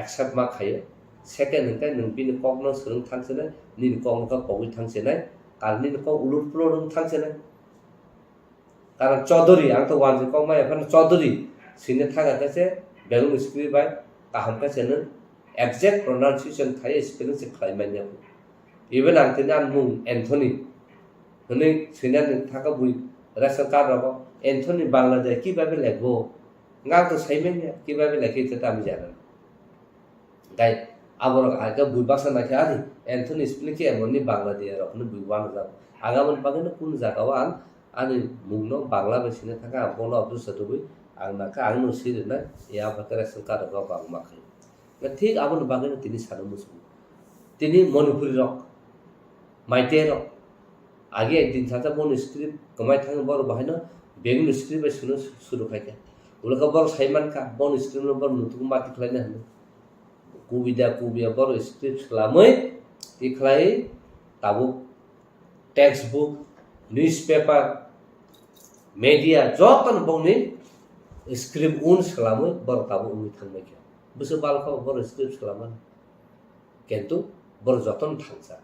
एक्सेप्ट मा खायो सेकेन्ड नोंखाय नों बिनि कगनो सोलों थांसोनाय निनि कगनोखौ कगै थांसोनाय आरो निनि कग उलुट पुलुट थांसोनाय कारण चौधरी आं तो वानजे कग माय फन चौधरी सिने थागा कासे बेंगल स्क्रिप्ट बाय काहाम कासे नों एक्जेक्ट प्रोनाउंसिएशन थायो स्पेलिंग से खालामनाय इवन आं तिना मुं एन्थनी हनै सिना थागा बुइ रेशन कार्ड रबो एन्थनी बांग्लादेश কিভাবে লিখবো না তো সাইমেন কিভাবে লিখে তা আমি জানি গাই আবার আগে বুই ভাষা নাকি আদি এন্থনি স্পেলিং কি এমনি বাংলাদেশ রকম বুইবান যাব আগামন পাগেন কোন জায়গাও আনি মুংনো বাংলা বেসিনে থাকা বলো আব্দুল সাদুবই আং নাকা আং নসিরে না ইয়া বাকারে সরকার গাও বাং মাখে ঠিক আবন বাগেন তিনি সানো মুসু তিনি মণিপুরি রক মাইতে রক আগে একদিন সাথে বন স্ক্রিপ্ট কমাই থাঙ্গে বড় বাহাইনো বেঙ্গল স্ক্রিপ্ট শুনো শুরু খাইকে উলকা বড় সাইমান কা বন স্ক্রিপ্ট বড় নতুন মাটি খাইনা হলো কুবিদা কুবিয়া বড় স্ক্রিপ্ট খালাमै ইখলাই তাবু text book news paper media যতন বংনি স্ক্রিপ্ট উন খালাमै বড় তাবু উনি থাंबाय কে বুঝো বালকা বড় স্ক্রিপ্ট খালামান কিন্তু বড় যতন থাংসা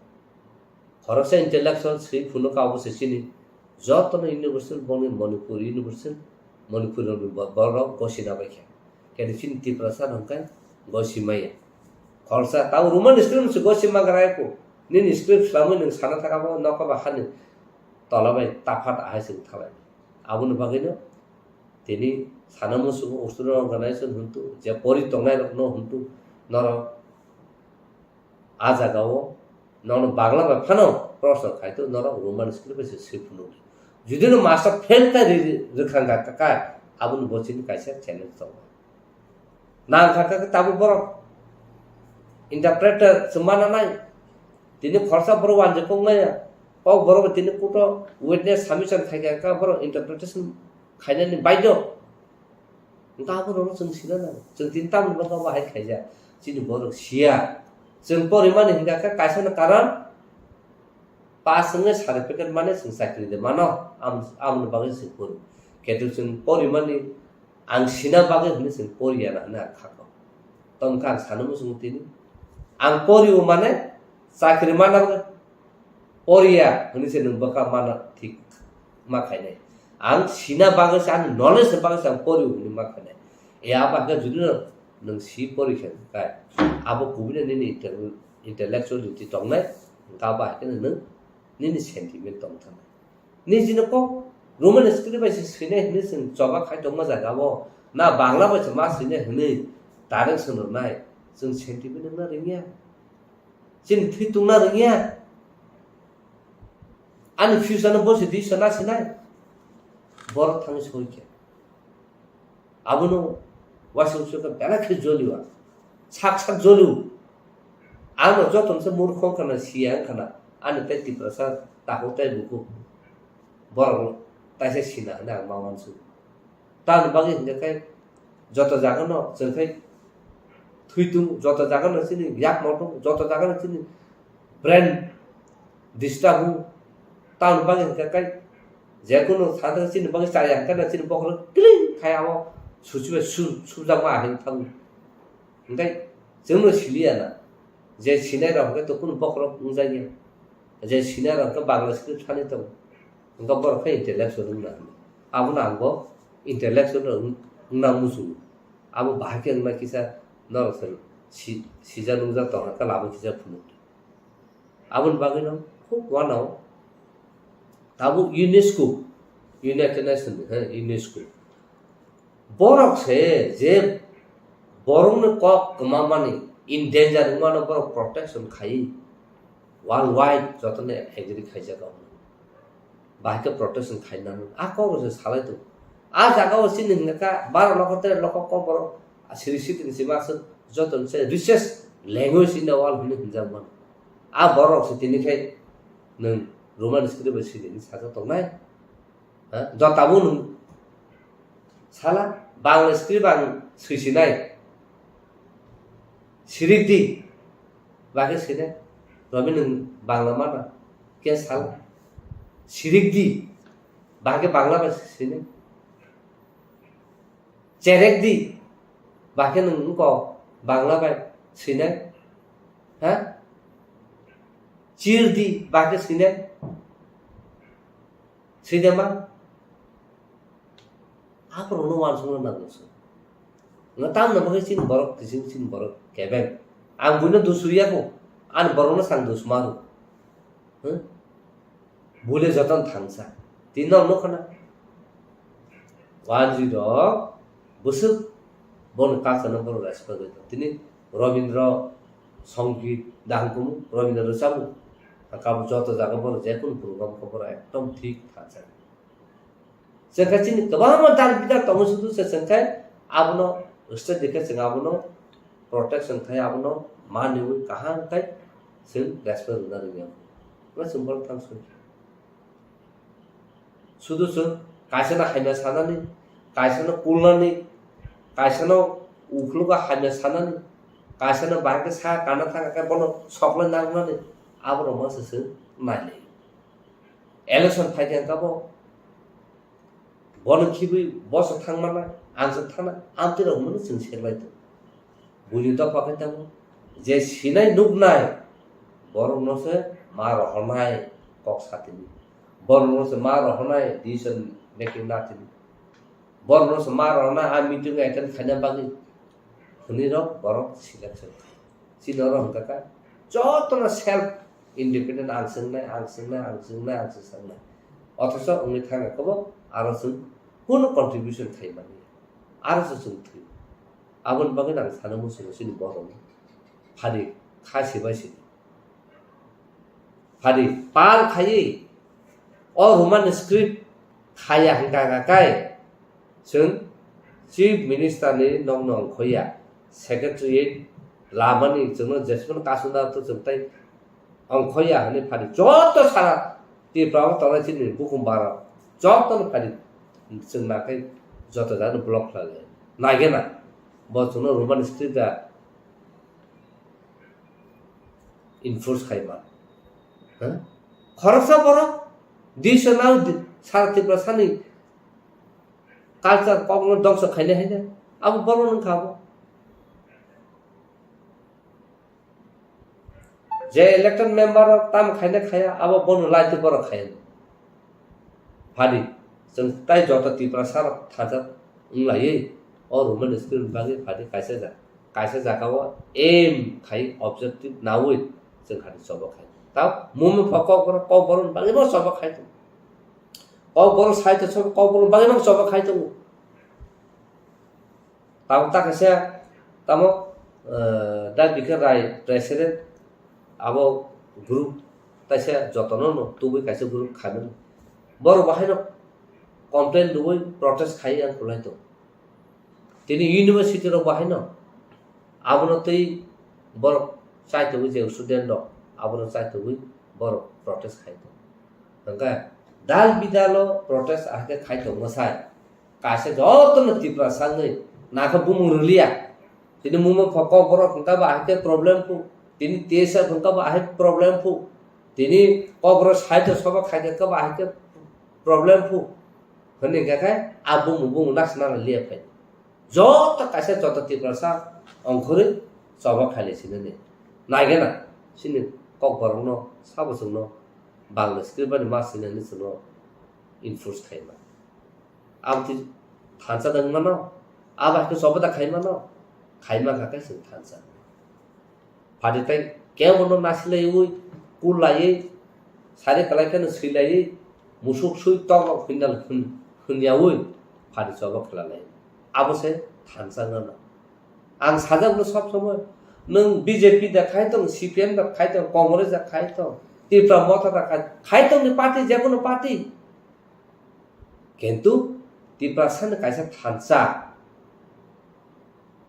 খরচা ইন্টেলেকচুয়াল শ্রী ফুনো কাবসে চিনি যতন ইউনিভার্সিটি বংনি মণিপুর ইউনিভার্সিটি মণিপুর বড় গসিনা বাইকে কেন চিন্তি প্রসাদ হংকাই গসিমায়া খরচা তাও রোমান স্ক্রিপ্ট সে গসিমা গরায়কো নিনি স্ক্রিপ্ট খালাमै नों साना थाखाबो नखाबा हानो তলাবাই তাফাত আহাইছে থালাই আবুন বাগैनो তিনি সানামুসু অস্ট্রেলিয়ান অর্গানাইজেশন হন্তু যে পরিতংনাই রকনো হন্তু নর আজাগাও নন বাংলা বা ফানো প্রশ্ন খাইতো নর রোমান স্ক্রিপ্ট সে সিফুনো যদিনো মাস্টার ফেল কা রেখাঙ্গা কাকা আবুন বচিন কাইসা চ্যালেঞ্জ তো না কাকা তাবু বড় ইন্টারপ্রেটার সমানা নাই তিনি খরচা বড় ওয়ানজে কংনায়া কক বড় তিনি কুটো উইটনেস সাবমিশন থাকা কা বড় ইন্টারপ্রিটেশন খাইনানি বাইদো তা বড় जों सिना ना जों তিন তাম বড় বাহাই খাইजा চিনি বড় সিয়া जों परिमाण हिंगा का कायसन कारण पास संगे सार्टिफिकेट माने जों साख्रि दे मानो आम बागै जों पर केतु जों परिमाण आं सिना बागै होनो जों परिया ना खाखो तमका सानमु जों तिनि आं परिउ माने साख्रि माना परिया होनो जों बका माना ठीक मा खायनाय आं सिना बागै आं नलेज बागै आं परिउ होनो मा खायनाय ए आबागा जुदि नों सि परिखा काय आबो कुबिने निनि इंटेलेक्चुअलिटी दंनाय गाबा केन नों निनि सेंटिमेन्ट दं थानाय निजिनो को रोमान स्क्रिप्ट बायसे सिने हने जों जबा खाय दं मजा गाबो ना बांला बायसे मा सिने हने डाइरेक्ट सोननाय जों सेंटिमेन्ट ना रिंगिया जों थैतुंना रिंगिया आनि फ्यूचरनो बसे दि सना सिनाय बर थाङो सयके आबोनो वासुसुका बेलाखे जलिवा साक जलिउ आंनो जतनसे मूर्ख खाना सिया खाना आनि तेति प्रसाद ताको ताइ बुकु बर ताइसे सिना ना मावानसु तान बागे हिंगाय जत जागन जोंखाय थैतु जत जागन सिनि याक मटो जत जागन सिनि ब्रेन डिस्टार्ब तान बागे हिंगाय जेकुनो सादा सिनि बागे चाया खाना सिनि बखर क्लिं खायाव सुचिबे सुजामा हें थां ओंखाय जोंनो सिलियाना जे सिनाय रावखौ तो कुन बखर बुंजायो जे सिनाय रावखौ बांला स्क्रिप्ट थाने दं ओंखा बरखौ इंटेलेक्चुअल ना आबो नांगो इंटेलेक्चुअल ना मुसु आबो बाहाके ना किसा नरसन सिजा नुजा तो का लाबो किसा फुनु abun bagino khub wanao tabu UNESCO United Nations UNESCO borok se je borong ne kok kemamani in danger ngano borok protection khai worldwide jotone agree khai jaga bahike protection khai na a ko se salai to a jaga o sin ngaka 12 লক্ষ 13 লক্ষ ko borok asirisi tin simasun joton se research language in the world hine hinjaman a borok se tini khai nung roman script se ni saja to nai ha jotabu nung sala bangla script bang suisinai sirikdi bage sine rami nung bangla mana ke sala sirikdi bage bangla ba sine cherekdi bage nung ko bangla ba sine ha chirdi bage sine sidema apa rono wan sunga na dosu ngatam na bage sin borok sin borok keben ang buna dusuya ko an borona sang dus maru bule joton thangsa tinno no khana wanji ro busuk bon kasana bor respect tini Rabindra সঙ্গীত দাহকুম রবীন্দ্র সাবু কাবু যত জায়গা বড় যে কোন programme খবর একদম ঠিক থাকে সেখানে কেবল তার বিদার তম শুধু সে সংখ্যায় আপনো উস্তে দেখে সে আপনো প্রোটেকশন খায় আপনো মানি উই কাহা খায় সে রেসপেক্ট না রিয়া না সিম্পল থাংস শুধু কাইসনা হাইনা সানানি কাইসনা কুলনানি কাইসনা উখলুকা হাইনা সানানি kaisana bahake sa kana thanga ka bono sokla nangna ne abro masa se male election phaikan ka bo bono khibi boso thangmana ansa thana amtira humna sin serlai to buli to pakata mo je sinai nugnai boro no se mar honai kok satini boro no se mar honai decision making natini boro no se mar honai a meeting attend khana bagi huniro borok selection sinoro hangka jotona self independent angsungna othoso ungni thanga kobo aro sung kono contribution thai mani aro sung thai abon bagi nang sanamu sung sini borok phari khasi baisi phari pal khai o roman script khaya hangka kai sung chief minister ni nong khoya secretariat lamani जोंनो जेसमन कासुना तो जोंताय अंखया हने फारि जत सारा ति प्राव तले चिनि बुकुमबार जतन फारि जोंनाखै जत जानो ब्लक लाले नागेना बचनो रोमान स्क्रिप्टआ इनफोर्स खाइमा ह खरसा बर दिसनाउ सारा ति प्रसानि कल्चर कग्न दंस खाइने हैन अब बरन खाबो जे इलेक्टेड मेंबर ताम खाइने खाया अब बनु लाइते बर खायन फादि जों ताइ जत तिप्रा सार थाजा उंलायै और हुमन स्किल बागे फादि काइसे जाकाव एम खाइ ऑब्जेक्टिव नावै जों खादि सब खाइ ता मुम फक बर क बर बागे ब सब खाइ त क बर साइते सब क बर बागे ब सब खाइ त ताव ता कसे तामो दा बिखर राय president abo group taise jotono no tubi kaise group khaben bor bahino complain dubai protest khai an kulai to tini university ro bahino abono tei bor sai to je student do abono sai to bor protest khai to tanga dal bidalo protest ahke khai to masai kaise jotono tipra sangai nakha bumurliya tini muma phoko bor khunta ba ahke problem ku তিনি তেসা ভঙ্কা বা আহে problem ফু তিনি কবর সাইতে সব খাইতে কা বা আহে প্রবলেম ফু হনে গাখায় আবু মুবু নাসনা লিয়া ফাই যত কাছে যত তিপ্রাসা অংখরে সব খাইলে সিনে নাইগে না সিনে কবর ন সাবসুন বাংলা স্ক্রিপ্ট মা সিনে নিসন ইনফোর্স খাইমা আমতি থানসা দংমা ন আবাকে সবদা খাইমা গাখায় সিন থানসা फादिताय केवनो नासिले उइ कुलायै सारे कलायखौनो सैलायै मुसुक सुई टक हुइनाल हुनियावै फारि सबक खेलालाय आबसे थानसाङो ना आं साजाबनो सब समय नों बीजेपी दा खाय दं सीपीएम दा खाय दं कांग्रेस दा खाय दं त्रिपुरा मथा दा खाय दं नि पार्टी जेकोनो पार्टी किन्तु त्रिपुरा सान कायसा थानसा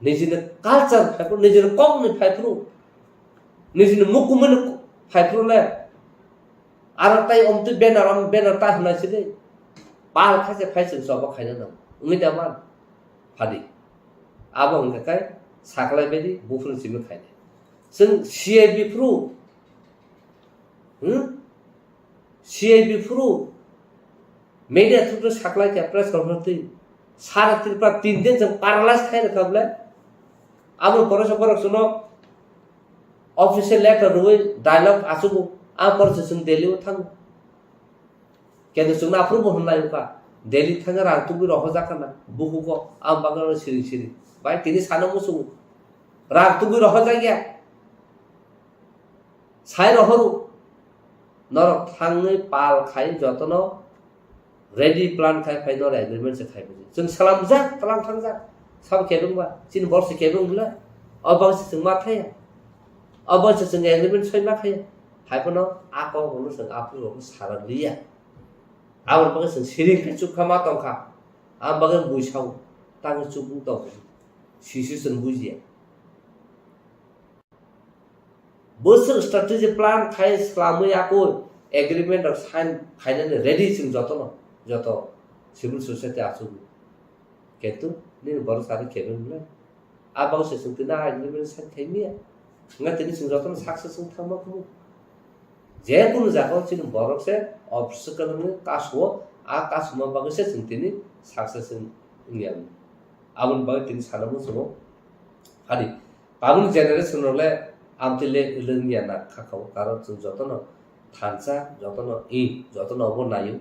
निजिनो कालचार फाइफ्रु निजिनो कमनि फाइफ्रु निजिनो मुकुमन फाइफ्रुले आरो ताई अमतु बेनार ता होनायसै दे पाल खासे फाइसो सब खायनो दं उमिदा मान फादि आबो हंखाय साखलाय बायदि बुफुन सिमो खायनाय जों सीआईबी फ्रु सीआईबी फ्रु media थ्रु साखलाय के प्रेस कॉन्फ्रेंस सारा त्रिपुरा 3 दिन जों पारालाइज खाय रखबले आबो परस सुनो ऑफिशियल लेटर रुई डायलॉग आसुगु आ परस जों दिल्ली थां केन जों नाफ्रुबो होनलायका दिल्ली थां रांतुबि रहो जाखाना बुहुको आम बागन सिरि बाय तिनि सानो मुसु रांतुबि रहो जागिया साइ रहरु नर थांनै पाल खाय जतन रेडी प्लान खाय फाइनल एग्रीमेंट से खाय जों सलाम जा तलाम थां जा सब केबुंबा 3 वर्ष केबुंबला अबसे जों माथाया अबसे जों एग्रीमेंट सैमा खाय हायफनो आको होनो जों आपुरो सारलिया आवर बगे जों सिरिखै चुखा मा तंखा आम बगे बुइसाव तांग चुबु दं सिसुसन बुजिया बोसोर स्ट्रेटेजी प्लान खाय स्लामै आको एग्रीमेंट और साइन खायने रेडी जों जत सिविल सोसाइटी आसु केतु नि बर सारे केबुंले आबावसे जों तिना एग्रीमेंट साइन खायमिया nga tini sing joton success sing thangma ku je kun jago chin borok se obstacle ni kaswo a kasma bagse sing tini success sing ngiam abun bag tini salamu sumo hari abun generation ole amtile ilungia na khakau karo chung jotono thansa jotono jotono obo nayu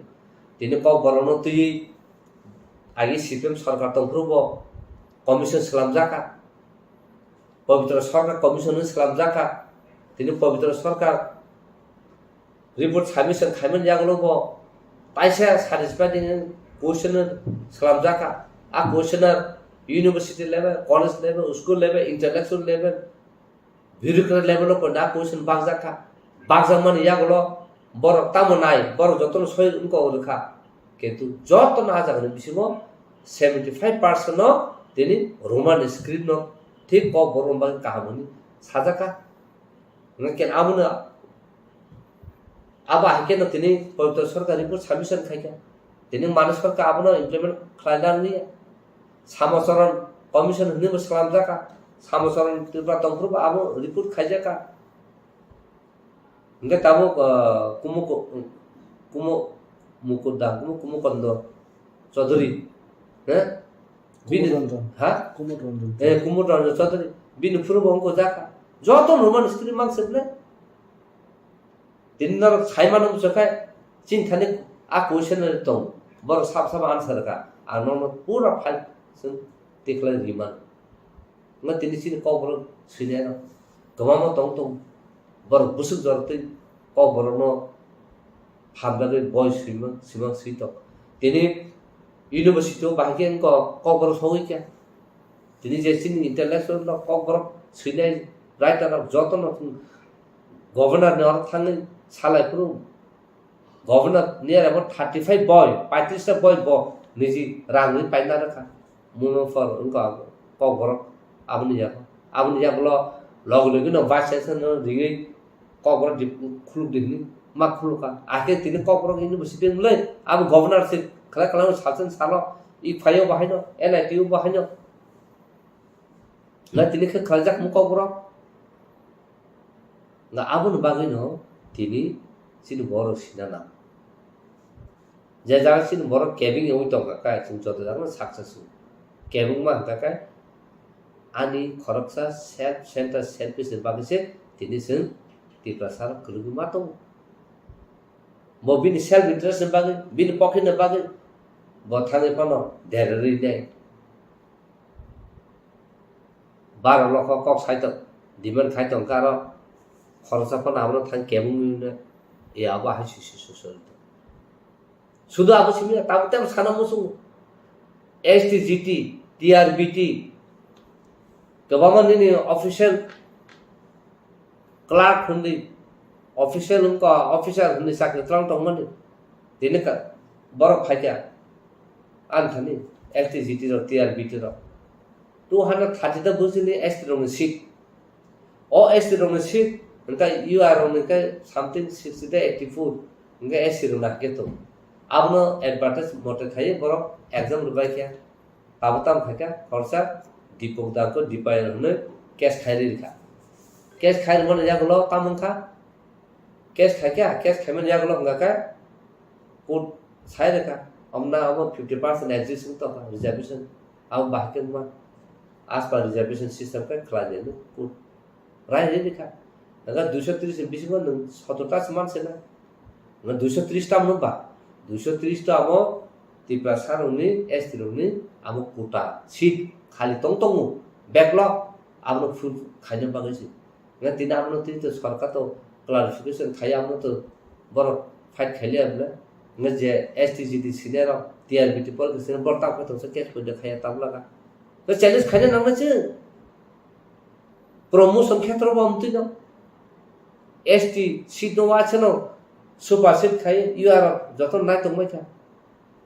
tini ko borono tui agi CPM सरकार तंफ्रुबो commission सलामजाका पवित्र सरकार commission सलामजाका तिनी पवित्र सरकार report submission खायमन जागलोबो पाइसा satisfied question सलामजाका आ questionnaire university level college level school level intellectual level bureaucrat level को ना क्वेश्चन बागजाका बागजामन यागलो बर तामनाय बर जतन सय उनको रखा किंतु जतन आजागन बिसिमो 75% न तिनी रोमान स्क्रिप्ट न ठीक को बरम बाग कहामनि साजाका नकेन आमुना आबा हाके न तिनी पवित्र सरकार रिपोर्ट सबमिशन खायका तिनी मानस सरकार आबनो इम्प्लिमेंट खालायनानि सामसरन कमिशन हनि बसलाम जाका सामसरन त्रिपुरा तंफ्रुब आबो रिपोर्ट खायजाका इंगे ताबो कुमो कंद चौधरी हैं कुमुद रंजन चौधरी बिन फुरबंको जाका जतो रोमान स्त्री मांगसेबले दिनर खायमान मुसखाय चिंथाने आ क्वेश्चन तो बर साब आंसर का आनो पूरा फाइल जों देखला रिमान न तिनि सिन कबर सिने न गमाम तो बर बुसुक जरते कबर न हाबलागे बॉय सिमा सितो तिनि यूनिवर्सिटी बाहिकेन को कबर सौई क्या तिनि जेसिन इंटेलेक्चुअल न कबर सिने राइटर अफ जतन गवर्नर ने और थांगे सालायफोर governor near about 35 boy 35 boy निजी रांगनि पाइना रखा मुनो फर उनका कबर आबनि जाबलो लगलगि न वाइस चांसलर रिङै कबर खुलुक दिनि मा खुलुका आके तिनि कबर यूनिवर्सिटी लै अब गवर्नर से खला सासन सालो इ फायो बाहायनो एनआईटी बाहायनो ला तिनि ख खलजाक मु कबर ना आबुन बागैनो तिनि सिन बर सिनाना जे जागा सिन बर केबिंग एवै दंगा का सिन जतो जागा सक्सेसफुल केबिंग मा का आनि खरकसा सेल्फ सेंटर सेल्फ से बागैसे तिनि सिन तिप्रसार कुलुगु मातो म बिनि सेल्फ इंटरेस्ट बागै बिनि पकेट बागै बथाङै पन धेररै दे 12 लाख कक साइट डिमान्ड खाइ दंका र খরচাপন আমরা থাকি কেমন এই আবহাওয়া শিশু শুধু আবু সিমিয়া তাবতে আমি সানা মুসুং एसटी जीटी टीआरबीटी गवर्नमेंट ने ऑफिशियल क्लार्क हुंदी ऑफिशियल उनका ऑफिसर हुंदी साके त्रंग तंग मने दिने का बरफ फाइका आंथनी एसटी जीटी रो टीआरबीटी रो 230 दा बुजिनि एसटी रो सीट ओ एसटी रो सीट उनका यूआर उनका समथिंग 60 दा 84 उनका एसटी रो ना के तो आपनो एडवर्टाइज मोटे खाए बरफ एग्जाम रुबाय क्या ताबताम खाका खर्चा दीपक दार को दीपाय हने कैश खाइरे लिखा कैश खाइर मन जागलो तामन खा कैश खा क्या कैश खाइमन जागलो हंगा का कोड साइ रेखा हमना अब 50% एग्जिस्टिंग तो रिजर्वेशन अब बाकी में आस पर रिजर्वेशन सिस्टम का खला देने कोड राय रे लिखा अगर 230 20 को 70 समान से ना 230 टा मन बा 230 टा अब त्रिपुरा सारौनि एसटी रौनि आमो कोटा सीट खाली तंग तंग बैकलॉग आमनो फुल खाइनो बागैसि ना दिन आमनो ति तो सरकार तो क्लारिफिकेशन खाइ आमनो तो बर फाइट खाइले आबले न जे एसटी जीटी सिनेर टीआरबीटी पर के सिने बर्ता को तो केस को देखाया ताबलागा तो चैलेंज खाइने नामने छ प्रमोशन क्षेत्र बमति न एसटी सीट नो वाछनो सुपर सीट खाइ युआर जतन नाय तो मैथा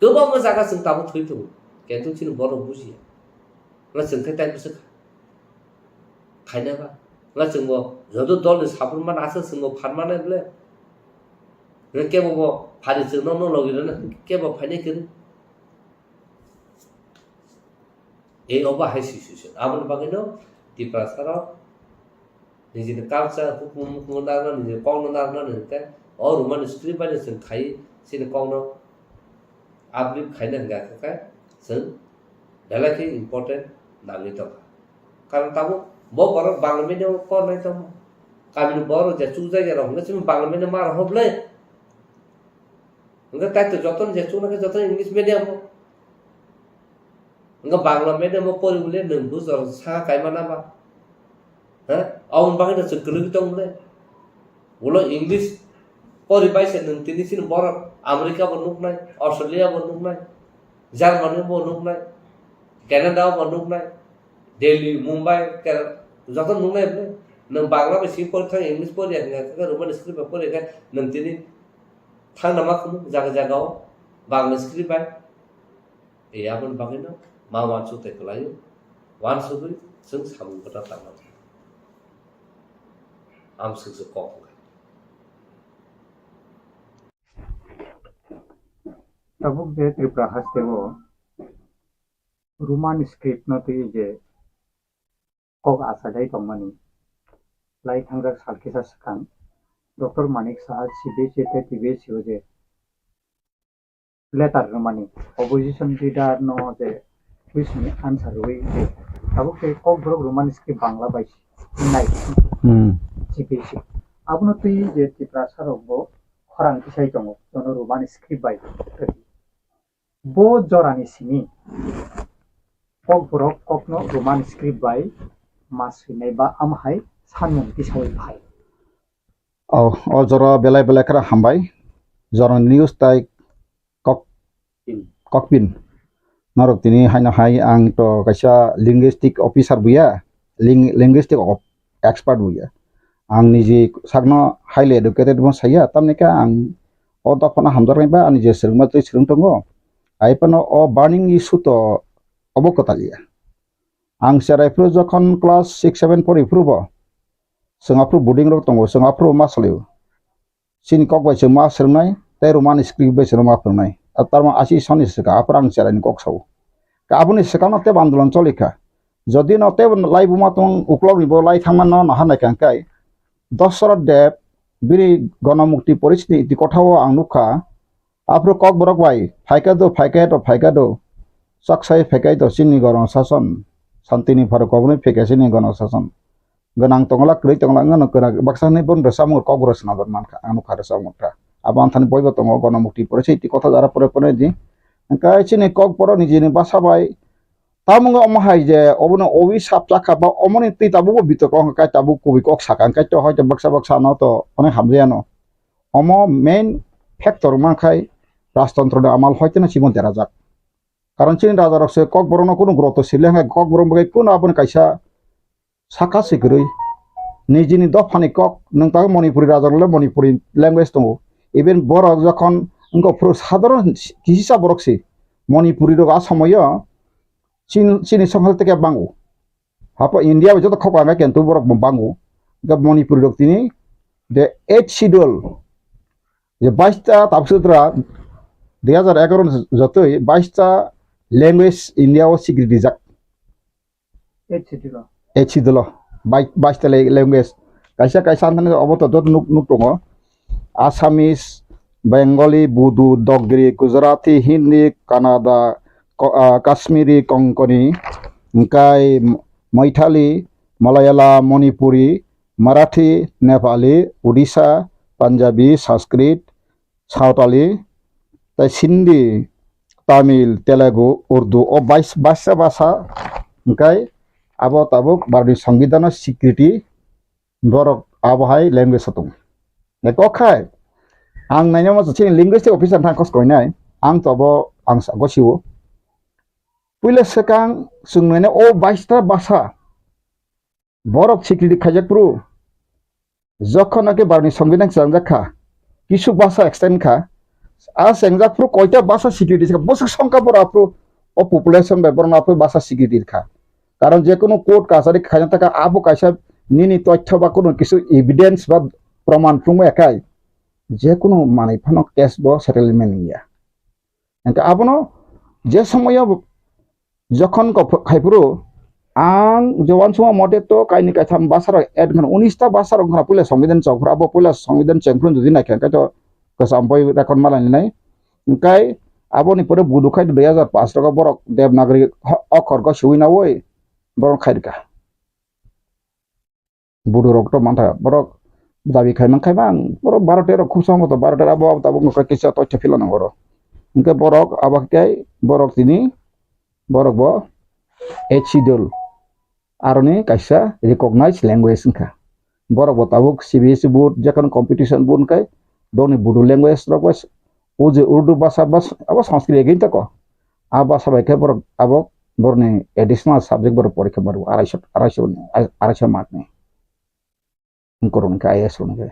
गोबां जागा जों दाबो थैथौ केन्तु थिन बर' बुजिया ना जोंखाय टाइम बिसो खायनाबा ना जोंबो जदो दलनि साफ्रोमबा नासो जोंबो फारमानाय बले ने केबो फारि जोंनो न लगिरना केबो फाइनाय करे ए अबा हाइ सिचुएशन आमन बागैनो त्रिपुरा सारा निजिनि कालचार हुकुम मुदारना निजि कौन नारना ने और मन स्क्रिप्ट बाय जों खाय सिने कौन आबलिप खाइना हंगा का जों दालाखि इम्पोर्टेंट नांगै तो कारण ताबो बो बर बांग्ला मीडियम को नै तो काबिन बर जे चु जायगा रह हंगा सिम बांग्ला मीडियम मार हबले हंगा ताय तो जतन जे चु ना जतन इंग्लिश मीडियम हंगा बांग्ला मीडियम परिबले नंबु जर सा कायमाना बा ह आउन बागै तो गलि दंले बोलो इंग्लिश परिबायसे नों तिनिसिन बर अमेरिका बनुकनाय अस्ट्रेलिया बनुकनाय जार्मानी बनुकनाय कैनाडा बनुकनाय दिल्ली मुंबई जतन नुनाय बे नों बांग्ला बेसि परि इंग्लिश परि का रोमान स्क्रिप्ट परि का नों तिनि थांना मा खम जागा जागाव बांग्ला स्क्रिप्ट बाय ए आबन बागैनो मा मा चुते खलायो वान सुबुय जों सामु कथा थांना आम सुजु कक tabuk je Tripura hastebo Roman script no tui je kok asadai tongmani lai thangjak salkisa sakang Dr. Manik Saha CBC te TBC je letter romani opposition leader no je question answer we je tabuk je kok borok Roman script bangla baisi nai CBC abno tui je Tripura sarokbo khorang kisai tongo jono Roman script bai bo jorani sini kok borok kokno Roman script bai masrinai ba amhai sanmung tisawai bhai o jora belai belai kara hambai jora news tai kokpin norok tini haina hai ang to kaisa linguistic officer buya linguistic expert buya ang niji sagno highly educated bon saya tamne ka ang o dokona hamdar ba ani je serma tui serung tongo aipano o burning issue to obokotaliya ang serai pro jokhon class 6 7 pori prubo singapur boarding rok tongo singapur masaliu sin kok bai sema sernai te roman script bai serma pernai atarma asi soni seka aprang serai kok sau ka abuni sekano te bandolon cholika jodi no te live ma tong uklog ni bo lai thangman no nahanai kangkai 10 sora deb biri গণমুক্তি পরিস্থিতি কথাও আং নুখা আপরো cock বরক বাই ফাইকাদো সাকসাই ফেকাইতো চিনি গণ শাসন শান্তিনি fur কবনি ফেকাইছিনি গণ শাসন গনাং তংলা ক্রই তংলা ngano kera baksani bon besamur কক বরস না মানকা আং নুখা রেসামুটা আবান থানি বইব তং গণমুক্তি পরিস্থিতি কথা যারা পরে পরে দি কাই চিনি কক বড় নিজে বাসা by Tamu nggak mahai je, obono owi sap cakap ba omoni ti tabu ko bitok kong kai tabu ko bikok sakan kai to hoy baksa no to one hamzia no. Omo main factor mangkai rastantro da amal hoy na simon terajak. Karon cini raja rokse kok borono kuno groto sileng kok borom bagai kuno abon kaisa saka sigrui. Nijini dofani kok nang tahu Manipuri raja le Manipuri language tongo. Even borok যখন engko pro সাধারণ kisisa borok si Manipuri ro asamoyo Chini songhal teke bangu. Apa India bejo to khokwa nga kentu borok bangu. Ga Manipuri rok tini the 8 schedule je 22টা tapsutra 2011 jotoi 22টা language India o স্বীকৃতি যাক H schedule 22টা language kaisa antane oboto dot nuk tongo Assamese, Bengali, Bodo, Dogri, Gujarati, Hindi, Kannada, Kashmiri, Konkani, Nkai, Maithili, Malayalam, Manipuri, Marathi, Nepali, Odisha, Punjabi, Sanskrit, Sautali, Sindhi, Tamil, Telugu, Urdu, o bahasa Nkai, abot bari Sangbidana Security, borok abohai language satung. Nekokai, ang nanya mas cini linguistic officer tangkos koinai, ang tobo ang sagosiwo. Pula sekang sungnene o baista bahasa, borok security kajak pro. Jokon ake barni সংবিধান sangjak kha, kisu bahasa extend kha, a sangjak pro koita bahasa security kha, bosok songka bora pro o population beborna pro bahasa security kha. Karon je kono court kasari khajan taka abo kaisa nini তথ্য বা কোনো কিছু evidence বা প্রমাণ প্রমাণ একাই যে কোনো মানে ফানো কেস ব সেটেলমেন্ট ইয়া এনকা আবনো যে সময় যখন খাইপুরো আং জওয়ান সময় মতে তো কাইনি কাইথাম বাসার এড ঘন 19টা বাসার ঘন পুলে সংবিধান চক্র আবো পুলে সংবিধান চেংফ্রুন যদি না কেন তো কসাম্পই রেকর্ড মালানি নাই এনকাই আবনি পরে বুদু খাই 2005 টাকা বড় দেবনাগরী অক্ষর গ সুইনা ওই বড় খাইরকা বুদু রক্ত মাথা বড় dabi khai mang khai bang borok 12 খুব সম্ভবত 12 abo tabuk ngka kisa totcha filana boro ngke borok abak kai borok tini borok bo schedule aroni kaisa recognized language ngka borok bo tabuk CBSE board jakan competition board kai doni budu language rok bas uje urdu bahasa bas abo sanskrit egin ta ko aba sabai kai borok abok borni additional subject borok porikha baru 250 mark ne korun ka ayas run ke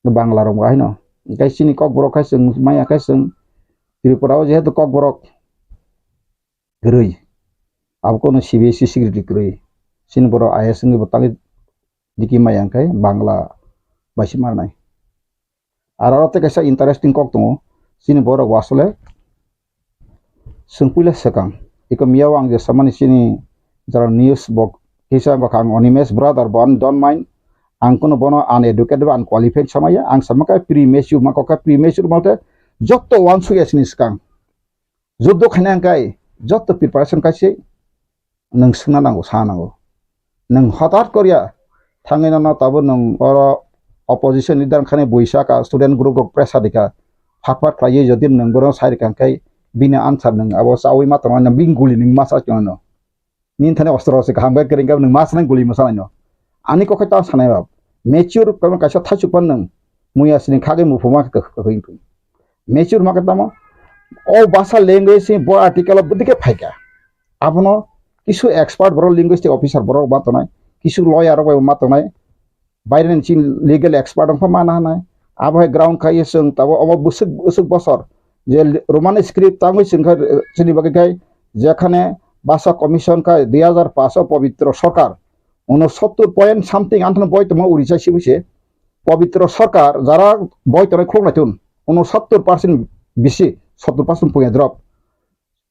bangla rom ga hino kai sini kok borok kai sing maya kai sing tripura je to kok borok gerui ab kono CBSE security gerui sini borok ayas ngi botangi diki mayang kai bangla basi marnai ararote kaisa interesting kok tongo sini borok wasle sungpula sekang iko miawang je samani sini jara news bok kisa bakang onimes brother bon don't mind ang kono bono uneducated ba unqualified samaya ang samaka premature makoka premature malte jotto wansu yasni skang joddo khanang kai jotto preparation kaise nang sungna nango sanango nang hatat korea thangena na tabo nang oro opposition leader khane boisa ka student group rok pressure dika hakpat khaye jodi nang bono sair kan kai bina answer nang abo sawi matro na binguli ning masa chono nin thane ostro se khangba kering ka nang mas nang guli masala no ani ko khata sanai bab mature kamu kaisa thachu pannang muya sini khage mu phuma ka hoin tu mature ma katamo o basa language bo article budike phaika apno kisu expert boro linguistic officer boro batonai kisu lawyer bo matonai Byron চিন legal expert ong phamana nai abai ground khai sung tabo obo busuk bosor je roman script tangi singha chini bagai kai যেখানে ভাষা commission ka 2005 পবিত্র সরকার 69 something antano boy toma urisha sibuse পবিত্র সরকার যারা boy tore khong naitun 69% বেশি 70% পুয়া drop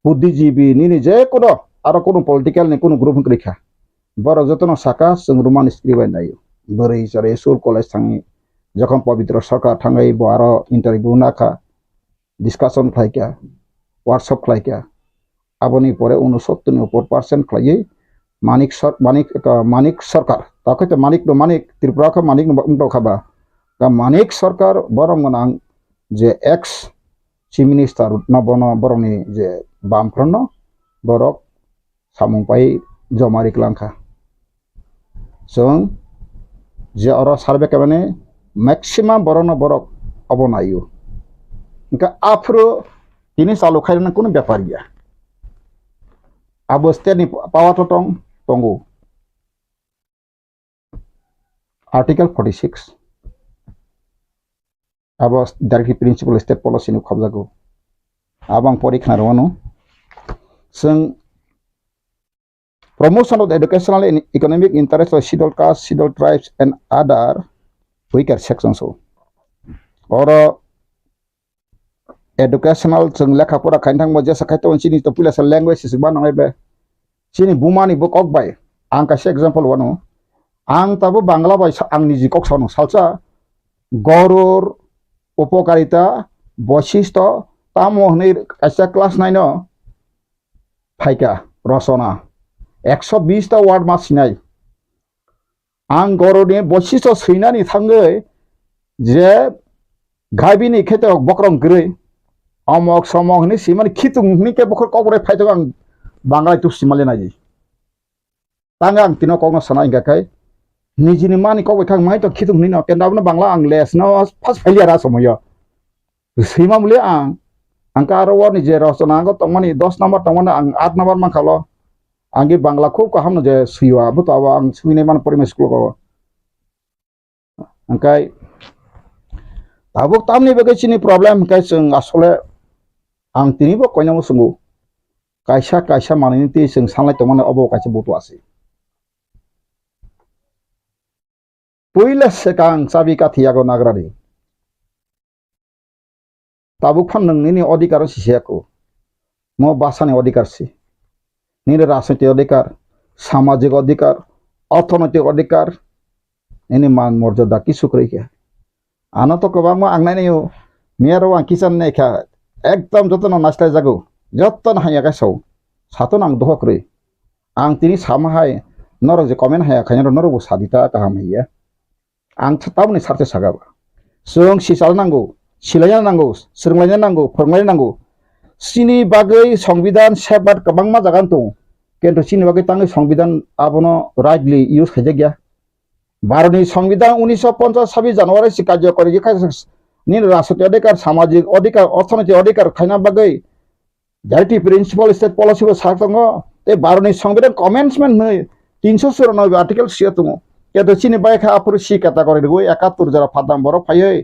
বুদ্ধিজীবী নিনি যে কোনো আর কোনো পলিটিক্যাল নে কোনো গ্রুপ রেখা বড় যতন শাখা সং রোমান স্ক্রিবাই নাই বরে ইসারে স্কুল কলেজ থাঙ্গি যখন পবিত্র সরকার থাঙ্গাই বড় ইন্টারভিউ নাখা ডিসকাশন খাইকা ওয়ার্কশপ খাইকা aboni pore 69% khlai manik sarkar takai te manik no manik tripura ka manik no khaba ka manik sarkar borong nang je ex chief minister na bono boroni je bamfrono borok samung pai jomari kelangka. Song je oro sarbe kemane maximum borok borok abonayu. Engka afro ini selalu kaitan kuno byapar ya. Abo state ni power totong tonggu. Article 46. Abo directive principle state policy ni khobjago. Abang porikna rono. Sing promotion of the educational and economic interests of scheduled castes, scheduled tribes, and other weaker sections. Or educational jeng lekha pura kaintang mo jasa kaito sini to pula language is ban be sini bumani book ok bai ang ka example wano ang tabo bangla bai ang niji kok sono salsa goror upokarita বৈশিষ্ট্য tamo hni kaisa class 9 no phaika rosona 120 ta word ma sinai ang gorone বৈশিষ্ট্য sinani thangai je gaibini khete bokrong grei amok somok ni simani khitung ni ke bokor kokore phaito ang bangai tu simale naji tangang tino kokno sana inga kai nijini mani kokwe khang mai to khitung ni no kendabna bangla ang les no pas phailia somoyo sima mule ang angka aro ni je rosona go tongmani 10 number tongmana ang 8 number man khalo angi bangla khub ko hamno je suiwa bu tawa ang suine man porimes school ko angkai tabuk tamni bege chini problem kai sing asole ang tini bo koina musungu kaisa manini ti sing sanglai tomane obo kaisa butu ase puila sekang sabi ka thiago nagrari tabuk phan nang ni odikar sisiako mo basani odikar si ni রাজনৈতিক অধিকার সামাজিক অধিকার অর্থনৈতিক অধিকার ini মান মর্যাদা কিছু করে কি আনা তো কবা মা আংনাই নিও মেয়ারো আং কিসান নাই খা একদম যতন নাস্তায় জাগো যতন হাইয়া গাছাও সাতন আং দহ করে আং তিনি সামাহাই নর যে কমেন হায়া খাইন নরবো সাদিতা কাহাম হইয়া আং তাবনি সারতে সাগাবা जों सिसाल नांगौ सिलायना नांगौ सोलोंलायना नांगौ फोरोंलायना नांगौ सिनि बागै संविधान सेबाट गोबां मा जागान दं किन्तु सिनि बागै तांनि संविधान आबनो राइटलि इउज खायजे गया भारतनि संविधान 1950 জানুয়ারি से कार्यकरी नि राष्ट्रीय अधिकार सामाजिक अधिकार अर्थनैतिक अधिकार खायना बागै डाइरेक्टिव प्रिन्सिपल स्टेट पलिसि बो साख दङ ए भारतनि संविधान कमेन्समेन्ट नै 394 आर्टिकल सिया दङ किन्तु सिनि बायखा आफुर सि क्याटागरि गो 71 जरा फादाम बर फायै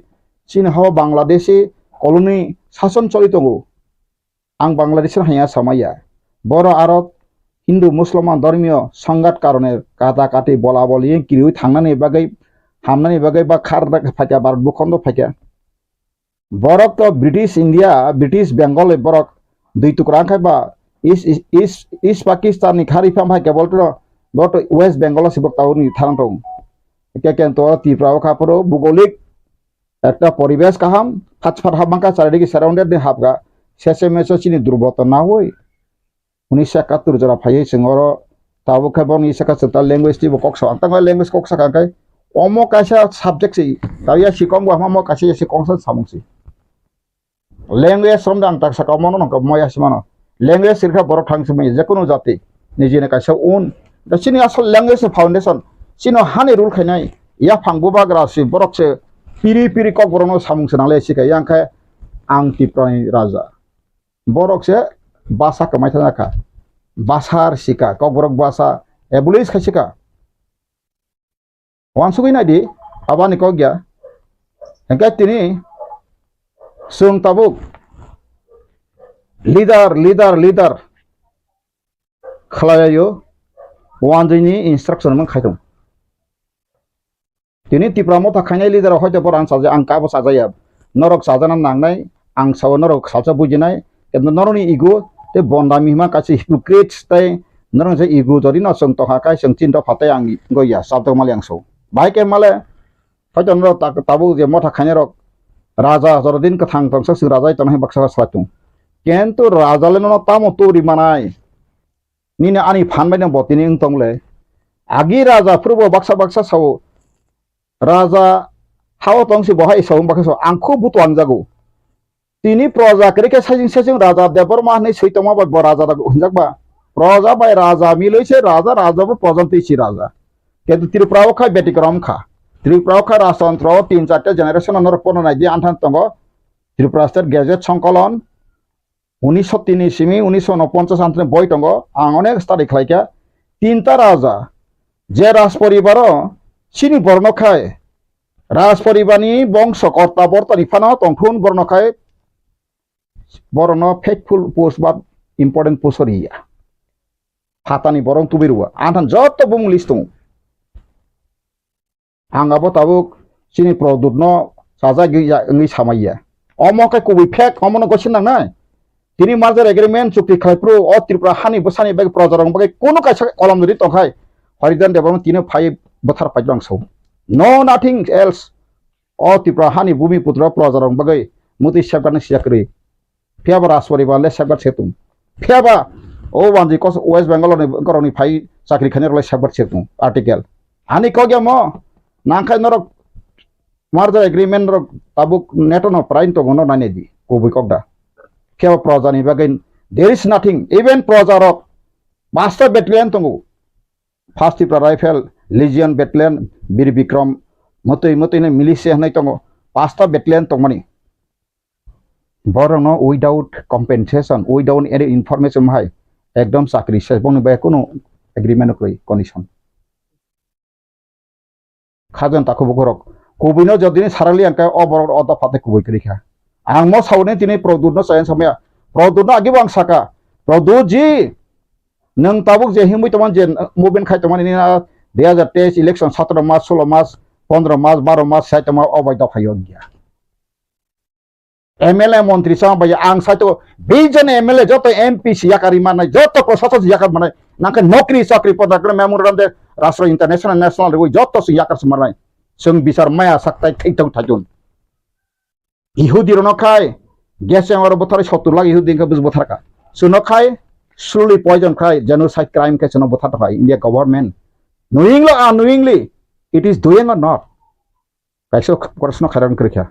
सिनि हाव बांलादेशी कलोनी शासन चलित दङ आं बांलादेशर हाया सामाया बर आरब हिंदू मुसलमान धर्मीय संघात कारणे काटा काटी बला बलि किरि थांनानै बागै हामनानै बागै बा खार फाइका भारत भूखंड फाइका बरक तो ब्रिटिश इंडिया ब्रिटिश बेंगल बरक दुई टुकड़ा खाइबा ईस्ट पाकिस्तान नि खारि फाम फाइका बोलतो बट वेस्ट बेंगल सिबक टाउन नि थांग दं एके केन्तो तिप्राव खापरो भूगोलिक একটা পরিবেশ কাহাম ফাটফাট হাবাঙ্কা চারিদিকে সারাউন্ডেড নি হাবগা শেষে মেসে চিনি দুর্বলতা না হই 1971 जरा फायै सिंगर ताबो खाबन इसेका सेता लैंग्वेज ति बकस अंतंग लैंग्वेज कक्सा कांकाय अमो कासा सब्जेक्ट सि ताया सिकम गो हमो कासे सिकंस सामुसि लैंग्वेज समदा अंत सका मनो नक मया सिमानो लैंग्वेज सिरखा बर थांसि जेकुनु जाति निजेने कासा उन दसिनि असल लैंग्वेज फाउंडेशन सिनो हानि रुल खायनाय या फांगबा ग्रासि बरकसे पिरि पिरि कक बरनो सामुंस नाले सिका यांखाय आं तिप्रानि राजा बरकसे बासा कमाय थानाखा बासार सिका कबरक बासा एबुलिस खासिका वानसुगै नायदि आबानि कगया हेंका तिनि जों ताबुक लिडार खालायो वानजोनि इन्स्ट्राक्शन मन खायदों तिनि तिप्रामो थाखायनाय लिडार हयतो बरान साजे आं काबो साजाया नरक साजाना नांनाय आं साव नरक साजा बुजिनाय केन नरनि इगो ते बन्दा मिमा कासि हिपोक्रेट्स तै नरं जे इगो जरि न सं तहा काय सं चिन्ता फातै आं गया साबद माले आं सौ बाय के माले हयतो नर ताबु जे मथा खायनाय रक राजा जरदिन का थांग तंग सं राजा तनहे बक्सा सातुं केन्तु राजाले न तामो तोरि मानाय निने आनि फानबाय न बतिनि तंगले आगि राजा फुरबो बक्सा साव राजा हाव तंसि बहाय साव बक्सा आंखौ बुतो आंजागौ तिनी प्रजा केरेके साजिं राजा देबरमा नै सैतमा बा राजा दा हुनजाकबा প্রজা বাই রাজা মিলইছে রাজা রাজাবো প্রজান্তিছি রাজা কিন্তু ত্রিপুরাও খাই ব্যতিক্রম খা ত্রিপুরাও খাই রাজতন্ত্র 3-4 জেনারেশন অনরপন নাইজি আনথান তঙ্গ ত্রিপুরা স্টেট গেজেট সংকলন 1903 ইসিমি 1949 আন্তনে বই তঙ্গ আং অনেক স্টাডি খাইকা 3টা রাজা যে রাজ পরিবার চিনি বর্ণ খায় রাজ পরিবারনি বংশ কর্তা বর্তানি ফানা তংখুন বর্ণ খায় বর্ণ ফেকফুল পোস্ট বা ইম্পর্টেন্ট পোস্টরিয়া ফাতানি বরং তুবিরুয়া আনথান যত বুং লিস্ট দं आंगाबो ताबुक चिनि प्रदुतनो साजा गई सामाइया अमके कुबि फेक हमनो गसिन नांनाय तिनि मार्जार एग्रीमेंट चुक्ति खाइप्रो अ त्रिपुरा हानि बसानि बेग प्रजारं बगे कोनो काइसा कलम दरि तखाय हरिदान डेभलपमेंट तिनो फाइ बथार फाइलां सौ नो नाथिं एल्स अ त्रिपुरा हानि भूमि पुत्र प्रजारं बगे मुति सेबगान सियाकरि फेबा राजपरि बाले सेबगार सेतुम फेबा ओ वानजि कस वेस्ट बेंगल नि गरनि फाइ चाकरि खानेरले सेबगार सेतुम आर्टिकल हानि कगे म नांखाय नरक मार्जार एग्रीमेंट रक ताबुक नेटनो प्राइन तो गनो नाने दि कोबि कगदा केव प्रजानि बागै देयर इज नथिं इवन प्रजारक मास्टर बेटलियन तंगु first Tripura rifle legion battalion Bir Bikram मतै मतैने मिलिशिया हनै तंगु पांचटा बेटलियन तंगमानि बरनो without compensation without any information हाय एकदम चाकरि सेबनि बे कोनो एग्रीमेंट कै कंडीशन खाजन ताको बगरक कुबिनो जदिनि सारालि अंका अबर अदा फाते कुबै करिखा आं म सावने दिनै प्रदुतनो सायन समया प्रदुतनो आगिबो आं साका प्रदुत जी नों ताबुक जे हिमै तमान जे मुभमेन्ट खाय तमान नि 2023 इलेक्शन 17 मार्च 16 मार्च 15 मार्च 12 मार्च साय तमा अबायदा फायो गया एमएलए मंत्री सा बाय आं सायतो बेजन एमएलए जत एमपी सियाकारि मानाय जत प्रशासन सियाकार मानाय नाका नौकरी चाकरी पदाकर मेमोरेंडम दे राष्ट्र इंटरनेशनल नेशनल रे जत सियाकार मानाय जों बिचार माया साक्ताय खैथौ थाजुन इहुदी रनखाय गेस एमआर बथार 70 लाख इहुदी का बुझ बथारका सुनखाय स्लुली पॉइजन खाय जेनोसाइड क्राइम के सनो बथार थाय India government knowingly it is doing or not कायसो प्रश्न खारन करखा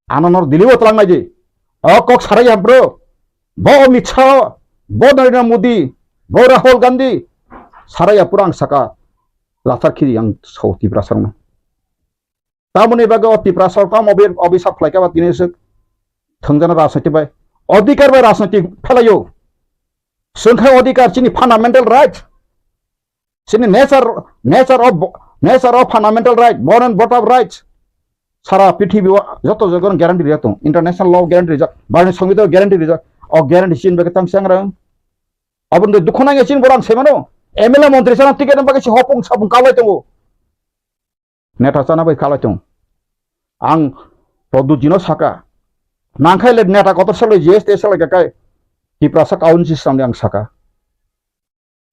आननर दिलिबो तलांनाय जे अ कक साराय हाब्रो बो अमित शाह बो नरेंद्र मोदी बो राहुल गांधी साराया पुरां साका लाथारखि आं सौति प्रासरनो तामने बागे अति प्रासर काम अभिशाप फ्लाइका दिनेसो थंजना राजनीति बाय अधिकार बाय राजनीति फेलायो संख्या अधिकार चिनि फंडामेंटल राइट चिनि nature of fundamental right born and bought of rights सारा पृथ्वी जत जगन ग्यारंटी रिजा इंटरनेशनल लॉ ग्यारंटी रिजा भारत संविधान ग्यारंटी रिजा अ ग्यारंटी चिन बागे तां सांग्रा अबन दुखनाय चिन बरां सेमानो एमएलए मंत्री साना टिकेट बागे हपुं सापुं कालायतो नेता साना बाय कालायतो आं प्रदुजिनो साका नांखायले नेता कतर साले जीएसटी साले गाय त्रिपुरा काउन्सिल सामने आं साका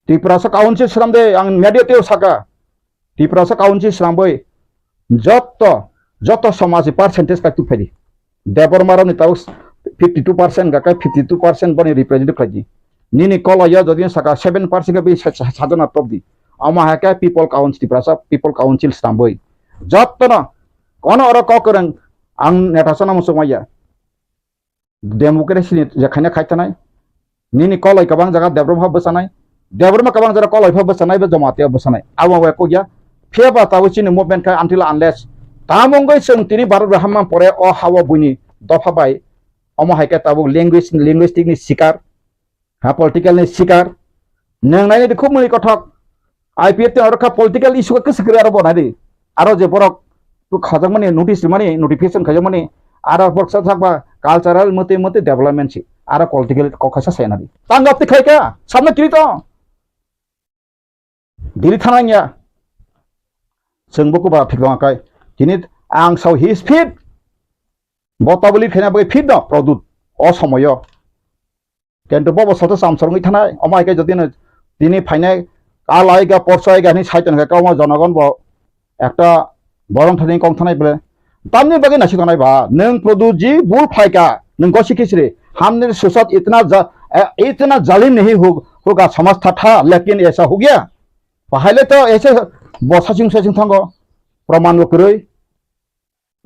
त्रिपुरा काउन्सिल सामने आं मेडिएटिव साका त्रिपुरा काउन्सिल सामने जत समाज परसेंटेज का तुफेरी देवरमारावनि ताव 52% गाय 52% बनि रिप्रेजेंट खाजि निनि कलया जदि साका 7% का बे साधना तबदि अमा हाका people council Tripura people council सामने जतन कोन अर ककरं आं नेता सना मुसमाया डेमोक्रेसी जखाने खायथानाय निनि कलय गोबां जागा डेभलप बसानाय डेभलप गोबां जागा कलय बसानाय बे जमाते बसानाय आवा को गया फेबा तावचिनि मुभमेंट का आनटिल अनलेस तामंगै जों तिनि भारत हामा परे अ हावा बुनि दफा बाय अमा हायका ताबु लिंग्विस्टिक नि शिकार हा पॉलिटिकल नि शिकार नंनाय नि खूब मुलि कथक आईपीएफ ते अरखा पॉलिटिकल इशू का किस क्रिया बनादि आरो जे बरक तो खाजक माने नोटिस माने नोटिफिकेशन खाजक माने आरो बक्सा थाकबा कल्चरल मते मते डेभलपमेंट छि आरो पॉलिटिकल कखासा सायनादि तांगापति खायका सामने किरितो दिरि थानाया जोंबो को बा फिगलांखाय दिनै आं साव हिज फिट बताबलि फेना बे फिट द प्रदुत असमय केन्टु बबसत सामसरङै थानाय अमायके जदिनो दिनै फाइनाय आलायगा परसायगा नि साइतन का काव जनगण ब একটা বরং থানি কম থানাই বলে तामनि बागे नासि थानाय बा नों प्रदुत जी बुल फाइका नों गसि किसरे हमने सोसात इतना जालिम नहीं होगा समझता था लेकिन ऐसा हो गया पहले तो ऐसे बसासिं सासिं थांगो प्रमाण करे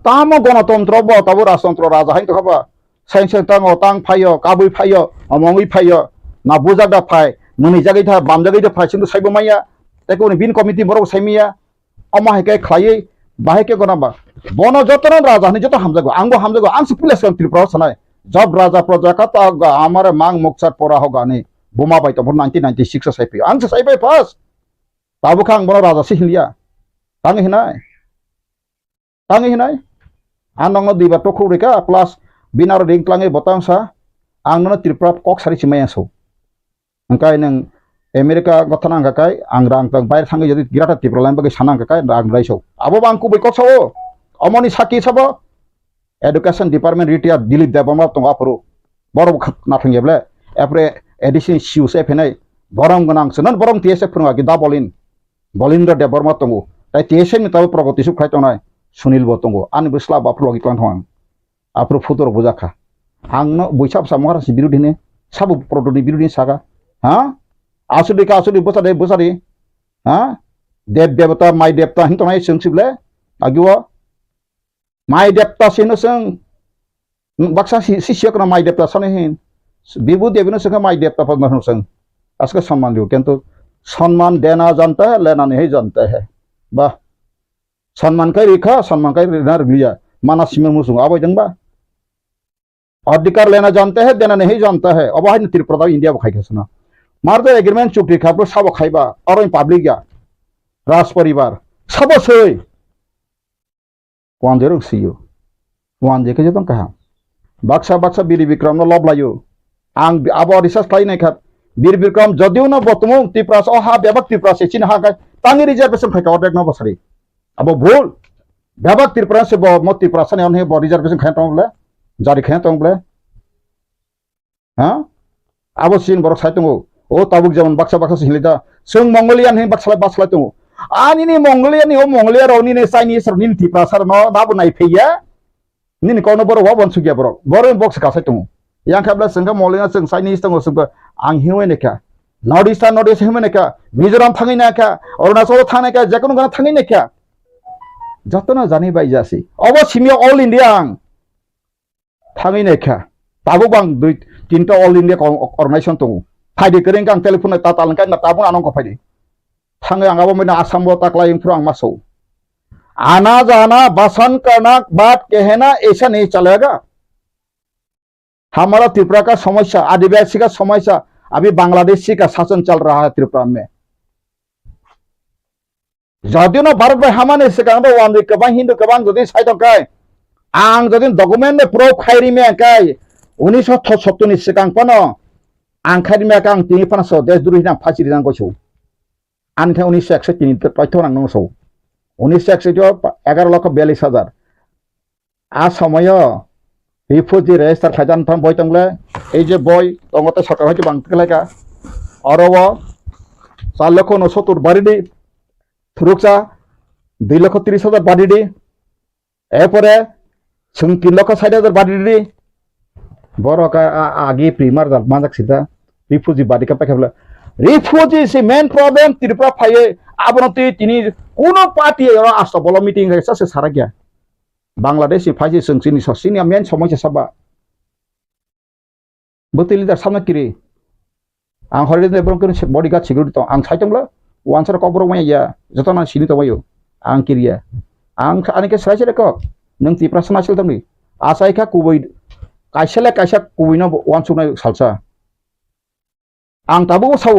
ताम गणतंत्र ब तब राजतंत्र राजा हाय तखबा साइंस तांगो तां फायो काबुइ फायो अमंगै फायो na bujak da phai muni jagai tha bam jagai da phai sindu saibo maya te ko ni bin committee borok saimiya ama hekai khlai bahai ke gona ba bono jotono raja ni joto hamjago angbo hamjago ang sipilas kan tripura sanai job raja proja ka ta amare mang moksar pora hoga ni boma bai to 1996 sai pi ang sai bai pas tabu khang bono raja si hindia tangi hinai anong diba to khurika plus binar ring klange botang sa ang no tripura kok sari chimaya so angkai nang Amerika gotana angkai ang rang tang bair sange jadi girata tripura lam bagai sanang angkai rang rai so abo bangku bai kok so amoni saki sabo education department retire Dilip Debama tong apro boro nathang yeble apre edition siu se phenai borom ganang sunan borom tiese phunga gi da bolin ro Debama tongo tai tiese mi taw pragoti su khai tonai Sunil bo tongo an bisla ba apro gi klan thang apro futur bujaka angno boisap samara si biru dine sabu produk biru dine saga ha asudi bosade ha dev devata mai devta hintonai sengsible agiwa mai devta sino seng baksa sisya kana mai devta sane hin bibu devino seng mai devta padma seng aska सम्मान दियो किंतु सम्मान देना जानता है लेना नहीं जानता है बा सम्मान का रेखा सम्मान का रिनार बिया मानस में मुसुंग आबो जंगबा अधिकार लेना जानते हैं देना नहीं जानता है अब हाई त्रिपुरा इंडिया बखाई खेसना मारदे एग्रीमेंट चुक्ति खाबो साबो खाइबा और पब्लिक या राज परिवार सबो सै wan jeruk siyo wan jeke jotong kaham baksa biri bikram no lob layo ang abo research khai nai khat bir bikram jodiu no botumu tipras o ha bebak tipras se chin ha ga tangi reservation khai ka odek no basari abo bhul bebak tipras se bo mot tipras ne on he bo reservation khai tong le jari khai tong le ha abo sin borok sai tong o tabuk jamon baksa se hilida sung mongolian he baksa tong ani ni Mongolia ni o Mongolia ro ni ne Chinese ro ni tipras no dabu nai pheya ni kono boro wa bon sugya boro box ka sai tong yang khabla sengka Mongolia seng Chinese tong sung ang hiwe ne ka north hiwe ne ka Mizoram thangai na ka Arunachal thangai ka jekono gana thangai ne ka jotona jani bai jasi obo simio all India ang thangai ne ka tabu bang dui tinta all India organization tong phaide kereng kang telephone ta talangkai na tabu anong ko phaide थांगे आंगाबो मैंने आसाम बो तकला इंफ्रो आंग मासो आना जाना बसन करना बात कहना ऐसा नहीं चलेगा हमारा त्रिपुरा का समस्या आदिवासी का समस्या अभी बांग्लादेशी का शासन चल रहा है त्रिपुरा में जदि न भारत में हमारे सिकांग वन कबां हिंदू कबां जदि साइड काय आं जदि डॉक्यूमेंट में प्रूफ खाइरी में काय 1977 नि सिकांग पनो आं खाइरी में कांग तिनि पनसो देश दुरि ना फासि रिजां गसौ आनथे 1961 तथ्य नांगौ सौ 1961 11,42,000 आ समय रिफ्यूजी रेजिस्टार खाइजान थाम बय तंगले ए जे बय तंगते सरकार हयतो बांगतलायका अरब 4,69,000 बारिडी थुरुकसा 2,30,000 बारिडी एरपरे जों 3,60,000 बारिडी बरका आगे प्रीमार मानक सिदा रिफ्यूजी बारिका पाकेबला रिफ्यूजी से मेन प्रॉब्लम त्रिपुरा फाये आबनति तिनी कोनो पार्टी एरा आस्तबल मीटिंग है ससे सारा गया बांग्लादेश फाजे संसिनी ससिनी मेन समस्या सबा बति लिडार सामना किरि आं हरिदे ब्रंकन बॉडीगार्ड सिक्युरिटी तो आं साइतंगला वानसर कबरो माया जतना सिनि तबायो आं किरिया आं आनिके साइसे क नों त्रिपुरा समासल तंनि आसाइका कुबै काइसा कुबैना वानसुनाय सालसा आं Tabo Sao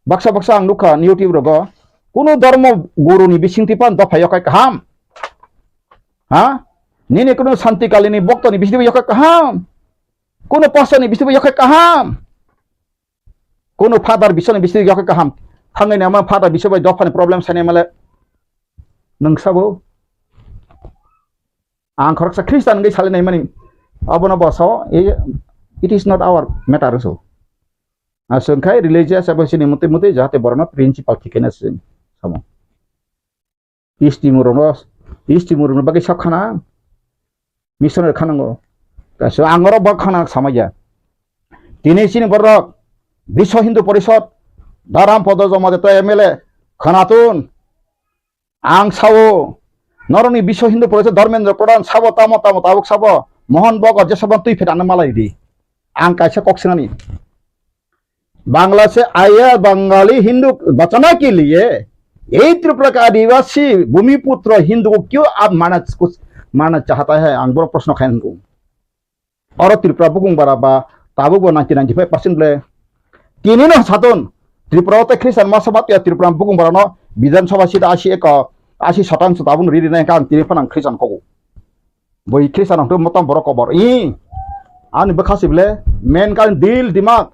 baksa ang nuka YouTube rogo kuno dharma guru ni bisingti pan da phayokai kaham ha nini kuno santi kalini bokto ni bisingti yokai kaham kuno pastor ni bisingti yokai kaham kuno father bisoni bisingti yokai kaham thangai na ma father bisobai dofani problem sane male nang sabo ang khoroksa Christian ngai sale nai mani abona boso it is not our matter so asengkai religious apa sini muti jahate borona principal kikena sin samo istimurono bagai sab khana missioner khanango kaso angoro bak khana samaya tini sini borok bisho hindu porishod daram podo jomade to MLA khanatun ang sawo noroni bisho hindu porishod dharmendra pradhan sabo tamo tabuk sabo mohan bog aja saban tui fetana malai di ang kaisa koksinani Bangla से आया बंगाली हिंदू बचाना के लिए यही त्रिपुरा का आदिवासी भूमिपुत्र हिंदू को क्यों आप मानना चाहता है आं बड़ा प्रश्न खाइन को और त्रिपुरा बुकुंग बराबा ताबु बो 95% ले किनी न सातन त्रिपुरा ते ख्रिस्टान मासबात या त्रिपुरा बुकुंग बरानो विधानसभा सीट 80% ताबुन रिरि नै का तिनि फनां ख्रिस्टान को बई ख्रिस्टान हंतो मतम बरो कबर आनि बखासिबले मेन का दिल दिमाग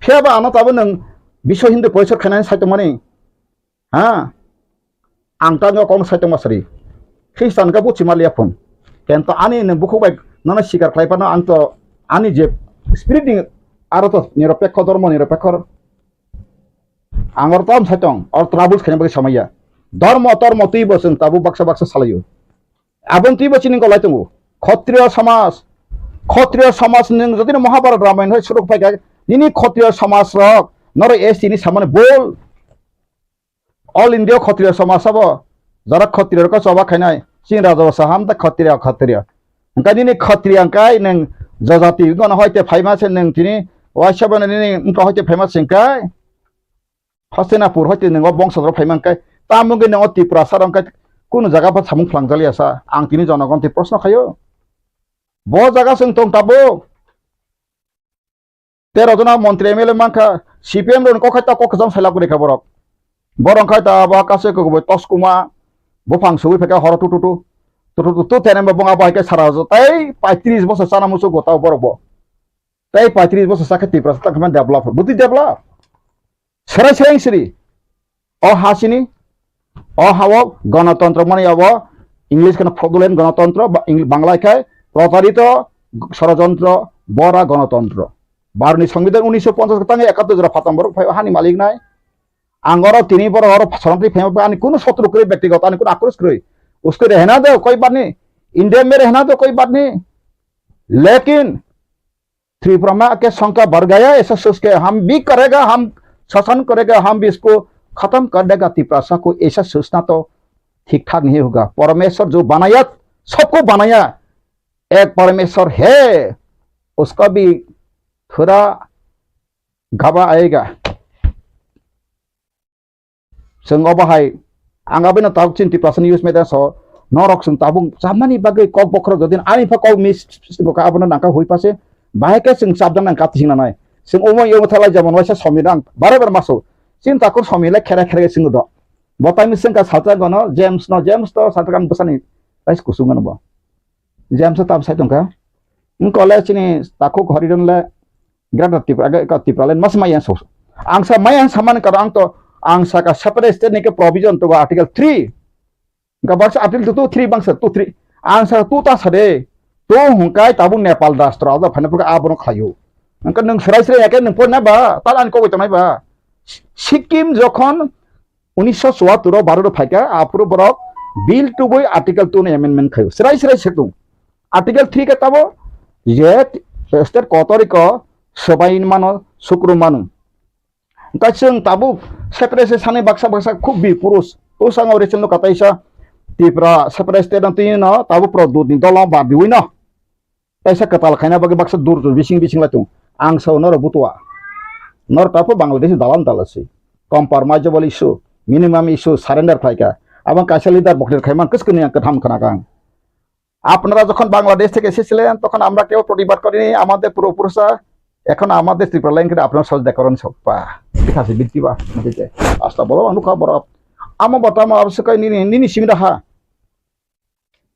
फेबा आनो ताबु नों विश्व हिंदू परिषद खानाय साइतमानि हा आंटानो कौन साइतमा सरी ख्रिस्टान का बुचिमा लियाफोन केनतो आनि नों बुखौ बाय नाना सिगार खालायपानो आंतो आनि जे स्पिरिटिंग आरो तो निरपेक्ष धर्म निरपेक्ष आंगर तम साइतं और ट्राबल्स खाने बगे समया धर्म धर्म तुई बसं ताबु बक्सा सालायो आबन तुई बचिनि गलायतंगो क्षत्रिय समाज नों जदिनो महाभारत रामायण होय सुरु फायगा निनि क्षत्रिय समाज रक नर एसटी नि सामने बोल ऑल इंडिया क्षत्रिय समाज अब जरा क्षत्रिय का सभा खानाय सिं राजा साहाम दा क्षत्रिय अंका निनि क्षत्रिय अंकाय नों जजाति गन होयते फाइमासे नों तिनि वाइसबन निनि उनका होयते फेमस सिंकाय हस्तिनापुर होयते नों बंशधर फाइमांकाय तामुगे नों त्रिपुरा सारंकाय कुन जगह पर सामुं फ्लांगजालियासा आं तिनि जनगण ति प्रश्न खायो ब जगह जों दं ताबो 13 जना मंत्री एमएलए मांखा सीपीएम रन कखायता कखजम साइलागु रेखा बरक बरंखाय ता बा कासे को तस्कुमा बफां सुइ फेका हर टुटु तेने बंगा बायके सारा जतै 35 बছর साना मुसु गताव बरबो तै 35 बছর साखे त्रिपुरा तकमान डेभलप बुद्धि डेभलप सराय सिरि अ हासिनी अ हाव गणतंत्र माने अब इंग्लिश कन फ्रॉडुलेंट गणतंत्र बांग्ला खाय प्रतारित षড়যন্ত্র बरा गणतंत्र भारतनि संविधान 1950 तांगे 71 जरा फाताम बर फाय हानि मालिक नाय आंगर तिनी बर और सरंत्री फेम आनि कोनो शत्रु करे व्यक्तिगत आनि कोनो आक्रोश करे उसको रहना दो कोई बात नहीं इंडिया में रहना दो कोई बात नहीं लेकिन त्रिपुरा में के संख्या बढ़ गया ऐसा सोच के हम भी करेगा हम शासन करेगा हम भी इसको खत्म कर देगा त्रिपुरा को ऐसा सोचना तो ठीक ठाक नहीं होगा परमेश्वर जो बनाया सबको बनाया एक परमेश्वर है उसका भी थोड़ा घबा आएगा जों बाहाय आंगाबो ना ताव चिन्ति पासन यूज मेदा सो नरक जों ताबुं जामानि बागै कक बखर जदिन आनि फा कल मिस का आबनो नाका होय पासे बाहायके जों साबदां नां कातिसिना नाय जों अमो यो थालाय जामन वाइसा समिदां बारे बार मासो चिन ताको समिले खेरा जों द बताइम जों का साता गनो जेम्स तो सातकान बसानि राइस कुसुंगन ब जेम्स ताब साइतंका इन कॉलेज नि ताको घरिदनले ग्राडति का तिप्रालेन मास माया सो आंसा माया सामान का आं तो आंसा का सेपरेट स्टेट ने के प्रोविजन तो आर्टिकल 3 का बस आर्टिकल 2 3 बांसा 2 3 आंसा 2 ता सदे तो हुंकाय ताबु नेपाल राष्ट्र आदा फनेपुर आबनो खायो अंका नों सरायसरे याके नों पना बा तालान को गतनाय बा सिक्किम जखन 1974 भारत फाइका आपुर बरक बिल टू बय आर्टिकल 2 ने अमेंडमेंट खायो सरायसरे सेतु आर्टिकल 3 के ताबो ये स्टेट कतरिक सबाइन मानो शुक्र मानु गासों ताबु सेपरेट सानै बाक्सा खूब बि पुरुष तो सांगाव रेसन लो कताइसा त्रिपुरा सेपरेट स्टेट न ताबु प्रदूत नि दला बा बिवै न तैसा कताल खायना बागे बाक्सा दूर बिसिं लातु आं सौ नर बुतवा नर तापो बांग्लादेश दालान दालासै compromisable issue minimum issue surrender फाइका आबां कासे लिडार बकलेर खायमान किसकनि आं कथाम खानागा আপনারা যখন বাংলাদেশ থেকে এসেছিলেন তখন আমরা কেউ প্রতিবাদ করিনি আমাদের পূর্বপুরুষরা এখন আমাদের ত্রিপুরা লাইনকে আপনারা সহযোগিতা করেন সব ঠিক আছে বিক্রিবা মধ্যে আসলে বলো অনুকা বড় আমার বর্তমান আবশ্যক নিনি সিমিরাহা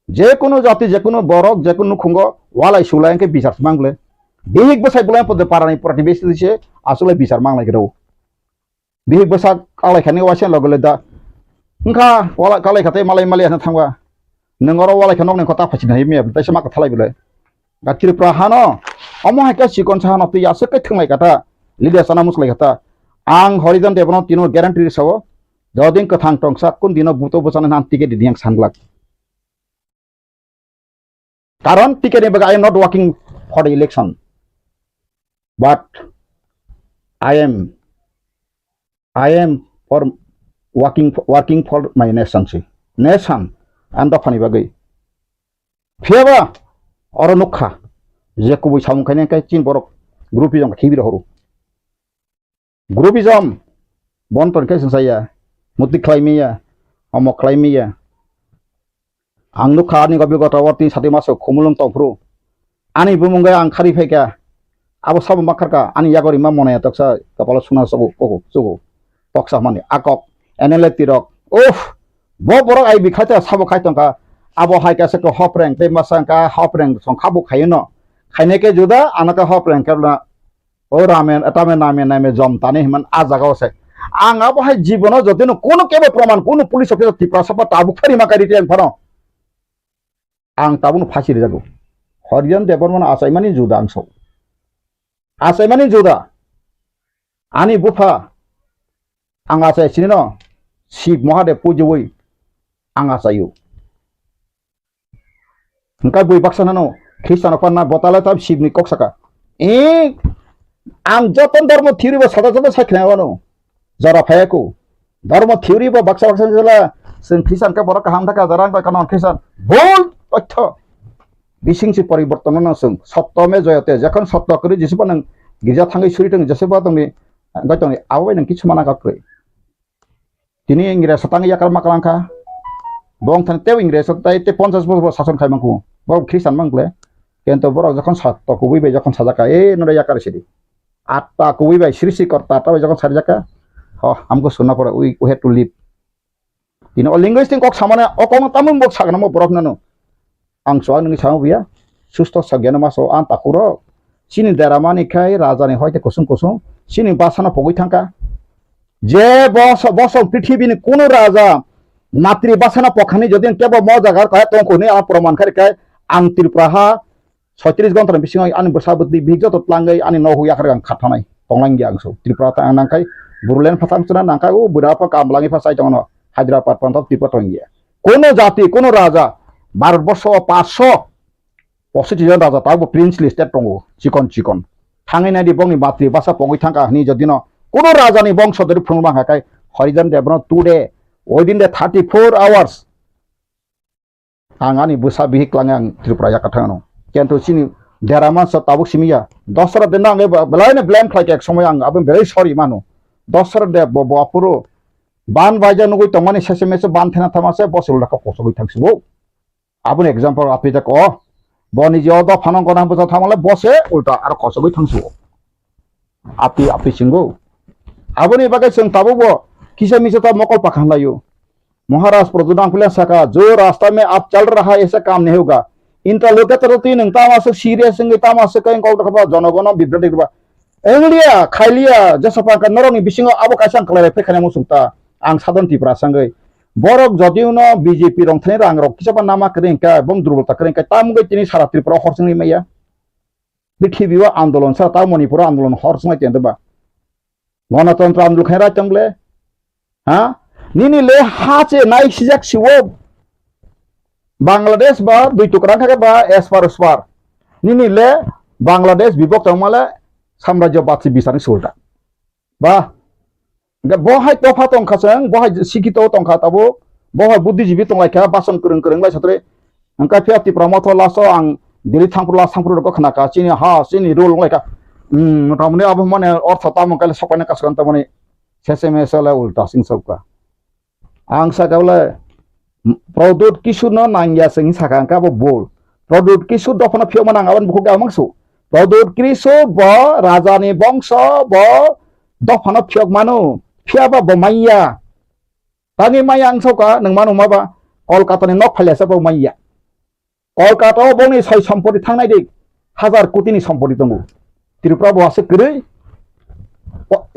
যে কোনো জাতি যে কোনো বড় যে কোনো খুঙ্গ ওয়ালাই সুলাইকে বিচার মাংলে বিহিক বসাই বলাই পদে পারানি প্রতিবেশী দিছে আসলে বিচার মাংলাই গেও বিহিক বসা কালাইখানি ওয়াসেন লগলে দা ओंखा वाला कालाय खाते मालाय मालायानो थांबा नोंगरो वालाय खनक नों खता फासिनो हायो मेब तैसे माखा थालाय बिलाय गाथिरप्रा हानो अमो हायका सिकन सानो तै आसे कै थंलाय खाता लिडिया साना मुसलाय खाता आं हरिजन देबनो तिनो ग्यारान्टी सावो जदिन कथां टंसा कोन दिनो बुतो बसानो नाम टिकेट दियां सानग्लाक कारण टिकेट एबा I am not working for the election but I am for working for my nation and the funny bagay fiaba or nukha je ko bu samung kane kai chin borok group yong khibir horu Grupizam bonton kai saya muti klaimia amok klaimia angnu khani gobi gotawati sati maso khumulung topru ani bumungai ang khari pheka abo sab makarka ani yagori ma mone toksa kapala suna sogo koko sogo toksa mane akok eneleti rok bo borok ai bikhata sabo khaitongka abo haika se ko hopreng te masangka hopreng song khabu khayno khaineke juda anaka hopreng karna o ramen atame name jom tane himan a jagao se ang abo hai jibono jodino kono kebe proman kono police officer tipra sapa tabu khari makari tiang phano ang tabun phasi jago horijan deborman asaimani juda angso asaimani juda ani bufa ang asai sinino Shiv Mahadev pujoi ang asayu engkai bui baksanano Kristen panna botala tab Shiv ni koksaka ang joton dharma theory ba sada sakhnaano jara phayako dharma theory ba baksa jala sen Kristen ka boraka hamdaka jarang ba kanon Kristen bol তথ্য বিশিংসি পরিবর্তন না song সত্যমে Jayate যখন সত্য করে যেসব নং গির্জা থাঙ্গি সুরিতং যেসব তুমি গতনি আবাই নং কিছু মানা গাকরে তিনি ইংরেজ সাতাং ইয়াকার মাকালাংকা বং থান তেও ইংরেজ তাই তে 50 বছর শাসন খাইমাংকু বড় খ্রিস্টান মাংলে কিন্তু বড় যখন সত্য কবিবে যখন সাজাকা নরে ইয়াকার সিদি আত্মা কবিবে সৃষ্টি কর্তা আত্মা যখন সাজাকা আমগো শোনা পড়ে উই হ্যাড টু লিভ তিনি লিঙ্গুইস্টিক কক সামনে অকম তামুম বক সাগনামো বরফ নানো ang soal ngi sang biya susto sagyana maso an takuro sini daramani kai raja ni hoite kusum sini basana pogoi thangka je boso পৃথিবী ni kono raja matri basana pokhani jodin kebo mo jagar ka tong kone a proman khari kai ang tirpraha 36 gontra bisingai ani bersabut di bigjo tot langai ani no huya kharang khathanai tonglangi angso tirpraha ta nangkai burulen phatang suna nangkai budapa kamlangi phasai tongno Hyderabad pantok tipe tongia kono jati kono raja Bharatvarsha 565 জন রাজা তাও princely state দङ চিকন थाङै नायदि बंनि मातृभाषा पङै थांका नि जदिनो कोनो राजानि बंशधरि फुंबां हाकाय हरिजन देवनो today within the 34 hours angani busa bihiklang ang Tripura yakathano kento sini deraman sa tabuk simia dosra den nang belaine blame khlai ek somoy ang abem very sorry manu dosra de bopuro ban baja nugui tomani sms ban thena thamase bosul laka kosogoi thangsibo abun example api ta ko boni je odo phanong konang bosa thamale bose ulta ar kosogoi thangsibo api singo abuni bagai sing tabubo किसे मिसे तो मकल पखान लायो महाराज प्रजुदान खुले सका जो रास्ता में आप चल रहा है ऐसा काम नहीं होगा इंटरलोकेटर तीन तामास सीरियस संगे तामास कहीं कॉल रखबा जनगण बिब्रति रखबा एंगलिया खाइलिया जसपा का नरनि बिसिंग अब कासां कलाय फेखाने मुसुक्ता आं साधन तिप्रा संगे बरक जदिउनो बीजेपी रंथने रांग रक किसबा नामा करें का बम दुर्बलता करें का तामगे तिनि सारा त्रिपुरा हरसंनि मैया पृथ्वीवा आंदोलन सा ता मणिपुर आंदोलन हरसंग तेंदबा गणतंत्र आंदोलन खैरा चंगले हाँ नीनी ले हाचे नाइक सिजक सिवो बांग्लादेश बा दुई टुकरा थाके बा एसपार उसपार नीनी ले बांग्लादेश विभक्त माले साम्राज्यवादी बिसानि सुलता बा बहाय तफा तंखासं बहाय सिखित तंखा ताबो बहाय बुद्धिजीवी तंलायखा बासन करं लाय सत्रे अंका फियाति प्रमथ लासो आं दिल्ली थांपुला सांपुर को खनाका चिनि हा चिनि रोल लायका मटामने अब माने अर्थ तामकाले सपाने कासकन तामने सेसेमे सला उल्टा सिं सबका आं सागावले प्रदुत किसु न नांगिया सिं साकांका बोल प्रदुत किसु दफना फियो मानां आवन बुखु गामंसु प्रदुत किसु ब राजानि बंश ब दफना फियो मानु फियाबा बमाइया तानि माया आं सबका नों मानु माबा कलकातानि नक फाइलासा बमाइया कलकाता बनि सय सम्पति थांनाय दि 1000 कोटिनि सम्पति दङ त्रिपुरा बहासो गरै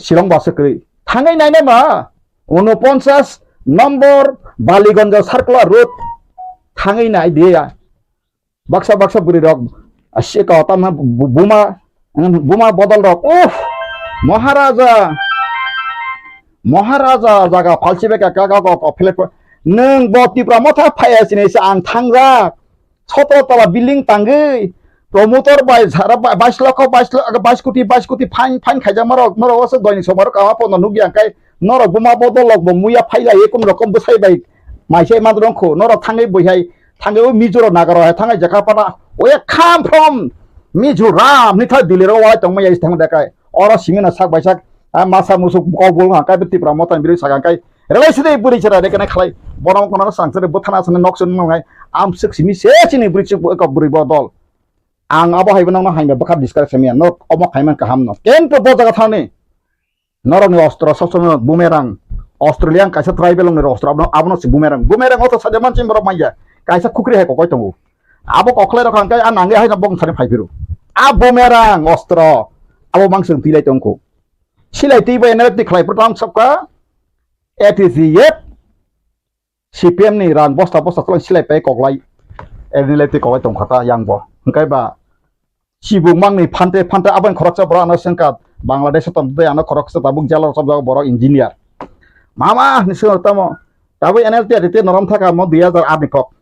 शिलं बहासो गरै थांगै नायनाय मा 49 नम्बर बालीगंज सार्कुलार रोड थांगै नाय दिया बक्सा बुरी रक असेका तमा बुमा बदल रक महाराजा जागा फालसिबेका कागा को फ्लेट नों बतिप्रा मथा फायासिने आं थांगा 17 तला बिल्डिं तांगै प्रमोटर बाय झारा 22 लाख 22 कोटी फाइन खाइजा मारक नरवासो दयनि समर कावा पन नुगिया काय नरक बुमा बदल लक मुया फाइला एकम रकम बसाय बाय माइसे माद्रंखो नरक थांगै बहाय थांगै मिजोर नागार थांगै जकापाना ओए खाम फ्रम मिजोराम निथा दिल्ली रो वाय तंगमै इस थांग देखाय और सिंगना साक बायसाक masa musuh kau bol ngangkai beti pramotan biru sagangkai relasi deh buri cara deh kena kalai borong kono sangser botana sana noksun ngai amsek sini sini buri cuk kau buri bodol ang abo hai benang hai bakat diskar semia no omok haiman kaham no ken to bojaga thane norong ostro sosno bumerang Australian kaisa tribal ng ostro abno si bumerang oto saja mancing borok maya kaisa kukri hai kokoi tongu abo kokle ro kangkai anange hai na bong sane phai biru a bumerang ostro abo mangsung pilai tongku silai tiba energi kelai pertama sabka etiziyet CPM ni ran bosta telah silai pay koklai energi koklai tong kata yang bo engkai ba sibung mang ni pante aban korok sa borang sengkat Bangladesh tam de ana korok sa tabuk jalor sab borok engineer mama ni seur tamo tabu energi adite norom thaka mo 2008 ni kok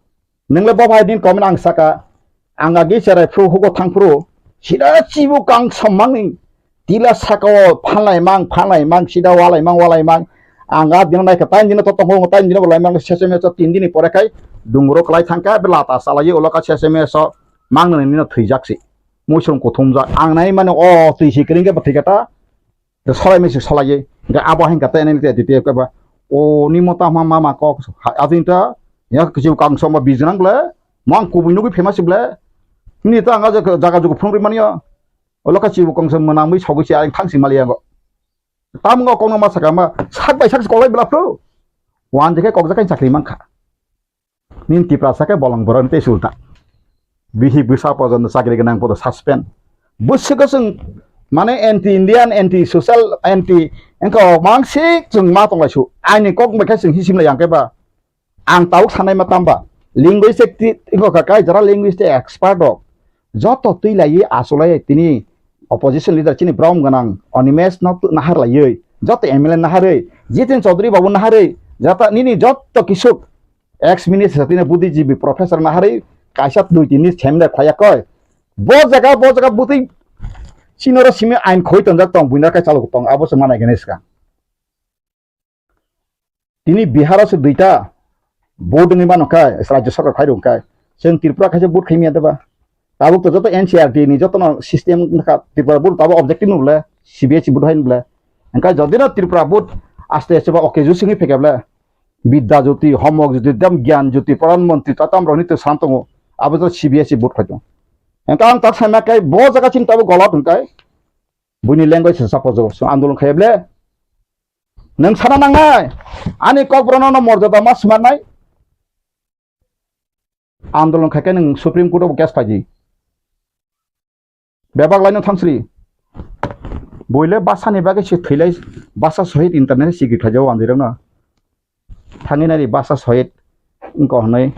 ningle bo bhai din komen ang saka angagi serai fru hugo thangfru sida cibu kang samang ni tila sako phalai mang sida walai mang anga dina nai katain dina to tongo ngatain dina walai mang seseme so 3 dini pore kai dungro klai thangka belata salai uloka seseme so mang ni no thuijaksi musung ko thumja ang nai mane o tui sikring ke bathikata de solai me solai ga abo hen kata ene te te ka ba o ni mota mama ko adinta ya kisu kang soma bijnang ble mang kubinu ki famous ble ni ta anga jaga jugo phungri mania Ola ka cibu kong semana mui sogu si aing tangsi malia kok. Tam ngo kong nama sakama sak bai sak sekolah bela pro. Wan jeke kok zakai sakri mangka. Nin ti prasa ke bolong boron te sulta. Bihi bisa pojon sakri genang poto suspend. Bus ke seng mane anti Indian anti social anti engko mangsik jeng ma tong lasu. Ani kok mereka seng hisim la yang ke ba. Ang tauk sanai matamba. Linguistic engko kakai jara linguistic expert dok. Joto tui lai asolai tini opposition leader chini Braum ganang Onimes nahar lai joto MLA nahar Jitin Chaudhary babu nahar jata nini joto kisuk ex minister satine buddhijibi professor nahar kaisat 2-3 chemda khaya koi bo jaga buti sinoro simi ain khoi tonjak tong buinar kai chalu tong abo semana genes ka tini Bihar se duita board ni banokai rajya sarkar khai rongkai seng Tripura kaise board khaimi adaba tabuk to joto NCRT ni joto no system ka Tripura board tabo objective no bla CBSE board hain bla engka jodina Tripura board aste ba oke ju singi phekabla Bidya Jyoti homok jyoti dam gyan jyoti pradhan mantri tatam roni te santongo abo to CBSE board khajo engka ang tak sama kai bo jaga chin tabo golat engkai buni language sapojo so andolon khayble nang sana nangai ani kok brono no morjada mas manai andolon khake nang Supreme Court of gas phaji Bebak lain tangsri, boleh bahasa ni bagai sih thilai bahasa Sohit internet sih kita jauh anjir na, thangi nari bahasa Sohit, engkau nai,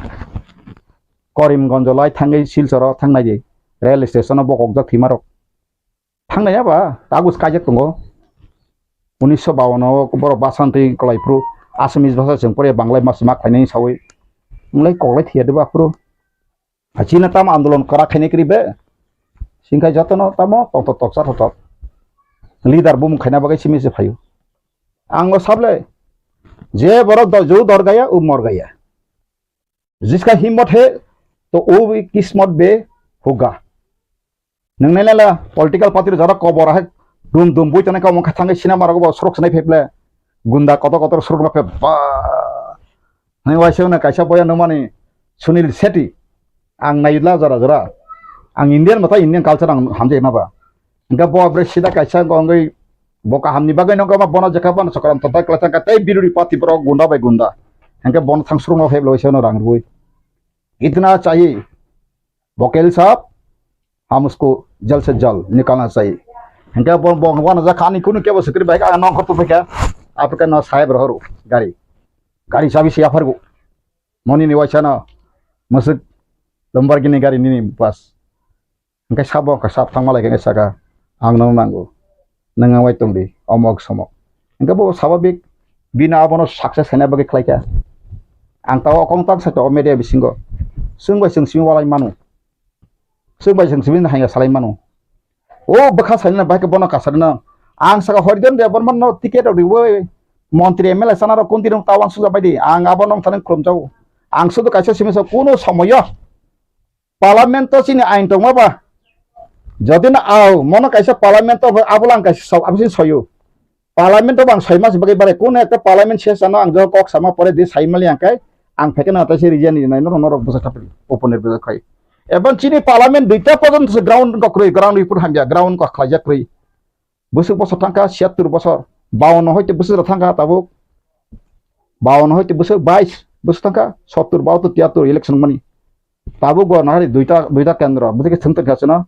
Korimganj lai thangi Silchar thang nai rail station bokok jak thimarok, thang nai apa, tagus kajak tunggu, 1952 boro bahasa nanti kalau pro, Assamese bahasa sengpore Bangla mas mak kaini sawi, mulai kolai tiada bah pro, Cina tam andolon kerak ini kribe. Singkai jatuh no tamo tok sar hotok leader bum खाना बगे सिमी से भाइयो आंगो सबले जे बरक जो दर गया वो मर गया जिसका हिम्मत है तो वो भी किस्मत बे होगा नंगने ला पॉलिटिकल पार्टी जरा कबर है दुम बुई तने का मखा थांगे सिनेमा रगो सरक सनाय फेबले गुंडा कत सरक बा बा नै वाइसे ना काइसा बया नमानि सुनील सेठी आं नायला जरा ang Indian mata Indian culture ang hamje na ba engka bo abre sida kaisa gongai boka hamni bagai nongka ma bona jakaban sakaram tata klasan ka tai biruri pati pro gunda bai gunda engka bon thangsru no heblo se no rang rui इतना चाहिए वकील साहब हम उसको जल्द से जल्द निकालना चाहिए engka bon bon जा खानी कुनु के बस करी बाइक नong खतो पे क्या आपका ना साहेब रहरो गाड़ी साबि से आफरगो मनि नि वाइसा मसुद लम्बरगिनी गाड़ी नि बस engkai sabo ka sap thangma lai saka ang nang nango nanga wai tongdi omok somok engka bo sababik bina abono success hena bagi klaika ang taw kong tak sa to media bisingo sungbai sungsi walai manu sungbai sungsi na hanga salai manu o bakha salina ba ke bono kasarna ang saka horidan de bon no ticket ri we মন্ত্রী MLA sanaro kuntirung tawang suja baidi ang abonom thanen kromjau ang sudu kaisa simisa kuno samoyo parliament to sini ain tongma ba যদি না আও মনে কাইসা parliament আবলাং কাইসা সব আবসিন সয়ু parliament to bang saima sebagai bare kun ekta parliament session ang jo kok sama pore di saimali angkai ang feken ata se region ni no no basa tapri open basa khai ebon chini parliament duita pojont se ground ko kroi ground ipur hambia ground ko khlaja kroi busuk bosor thangka 76 bosor 52 hoite busuk thangka tabuk 52 hoite busuk 22 busuk thangka 70 72 73 election mani tabuk go nahari duita kendra budike thangta khasna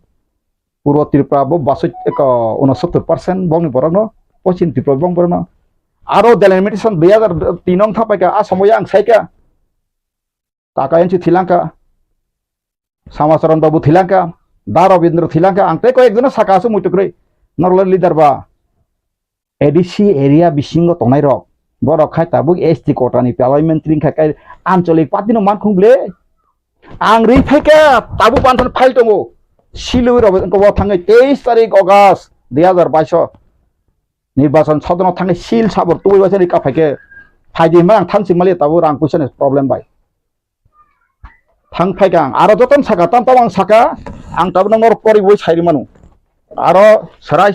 purbo tripura bo 69% bongni borano pochin tripura bong borano aro delimitation 2003 nong thapaika asamoya ang saika takayan si thilangka samasaran babu thilangka darobindra thilangka ang teko ekjona sakasu mutukre normal leader ba ADC area bisingo tongnai rok borok khai tabuk ST kotani parliamentary khai ancholik patino mankhungle ang ri pheke tabuk panthon file tongo শিলুর অবস্থা থাঙ্গে 23 তারিখ August 2022 নির্বাচন সদন থাঙ্গে শিল সাবর তুই বছর কা ফাইকে ফাইদি মান থানসিং মালি তাবো রাং question problem by থাং ফাইগাং আরো যতন সাকা তাম তাম সাকা আং তাবো নংর পরি বই সাইরি মানু আরো সরাই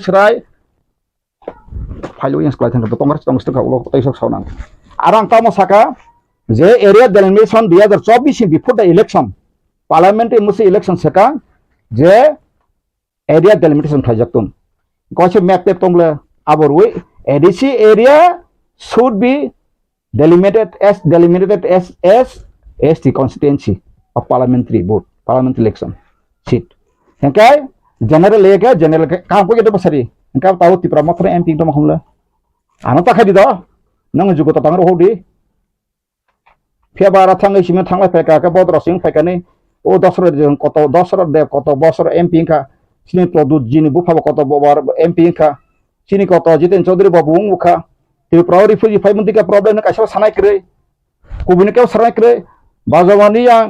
ফাইল উইন্স ক্লাই থাঙ্গে তংর তংস্ত কা উলো তাইসক সাউনাং আর আং তাম সাকা যে area delimitation 2024 before the election parliamentary মুসি ইলেকশন সাকা যে area delimitation khajaktum koise map tep tongle aborwe ADC area should be delimited as ST constituency of parliamentary vote parliamentary election seat engkai general kam ko gedo basari engkai tahu ti promoter MP to makhumla ano ta khadi do nang jugo ta tangro hodi febara thangai sime thanglai pheka ka bodro sing pheka ni ও দশরথ দেব কত বছর MP খা চিনি প্রদুত জিনি বুফাব কত ববার MP খা চিনি কত জিতেন চৌধুরী বাবু মুখা Tripura refugee ফাইমন্তিকা problem কাইসা সানাই করে কুবিনি কেউ সানাই করে বাজবানি আং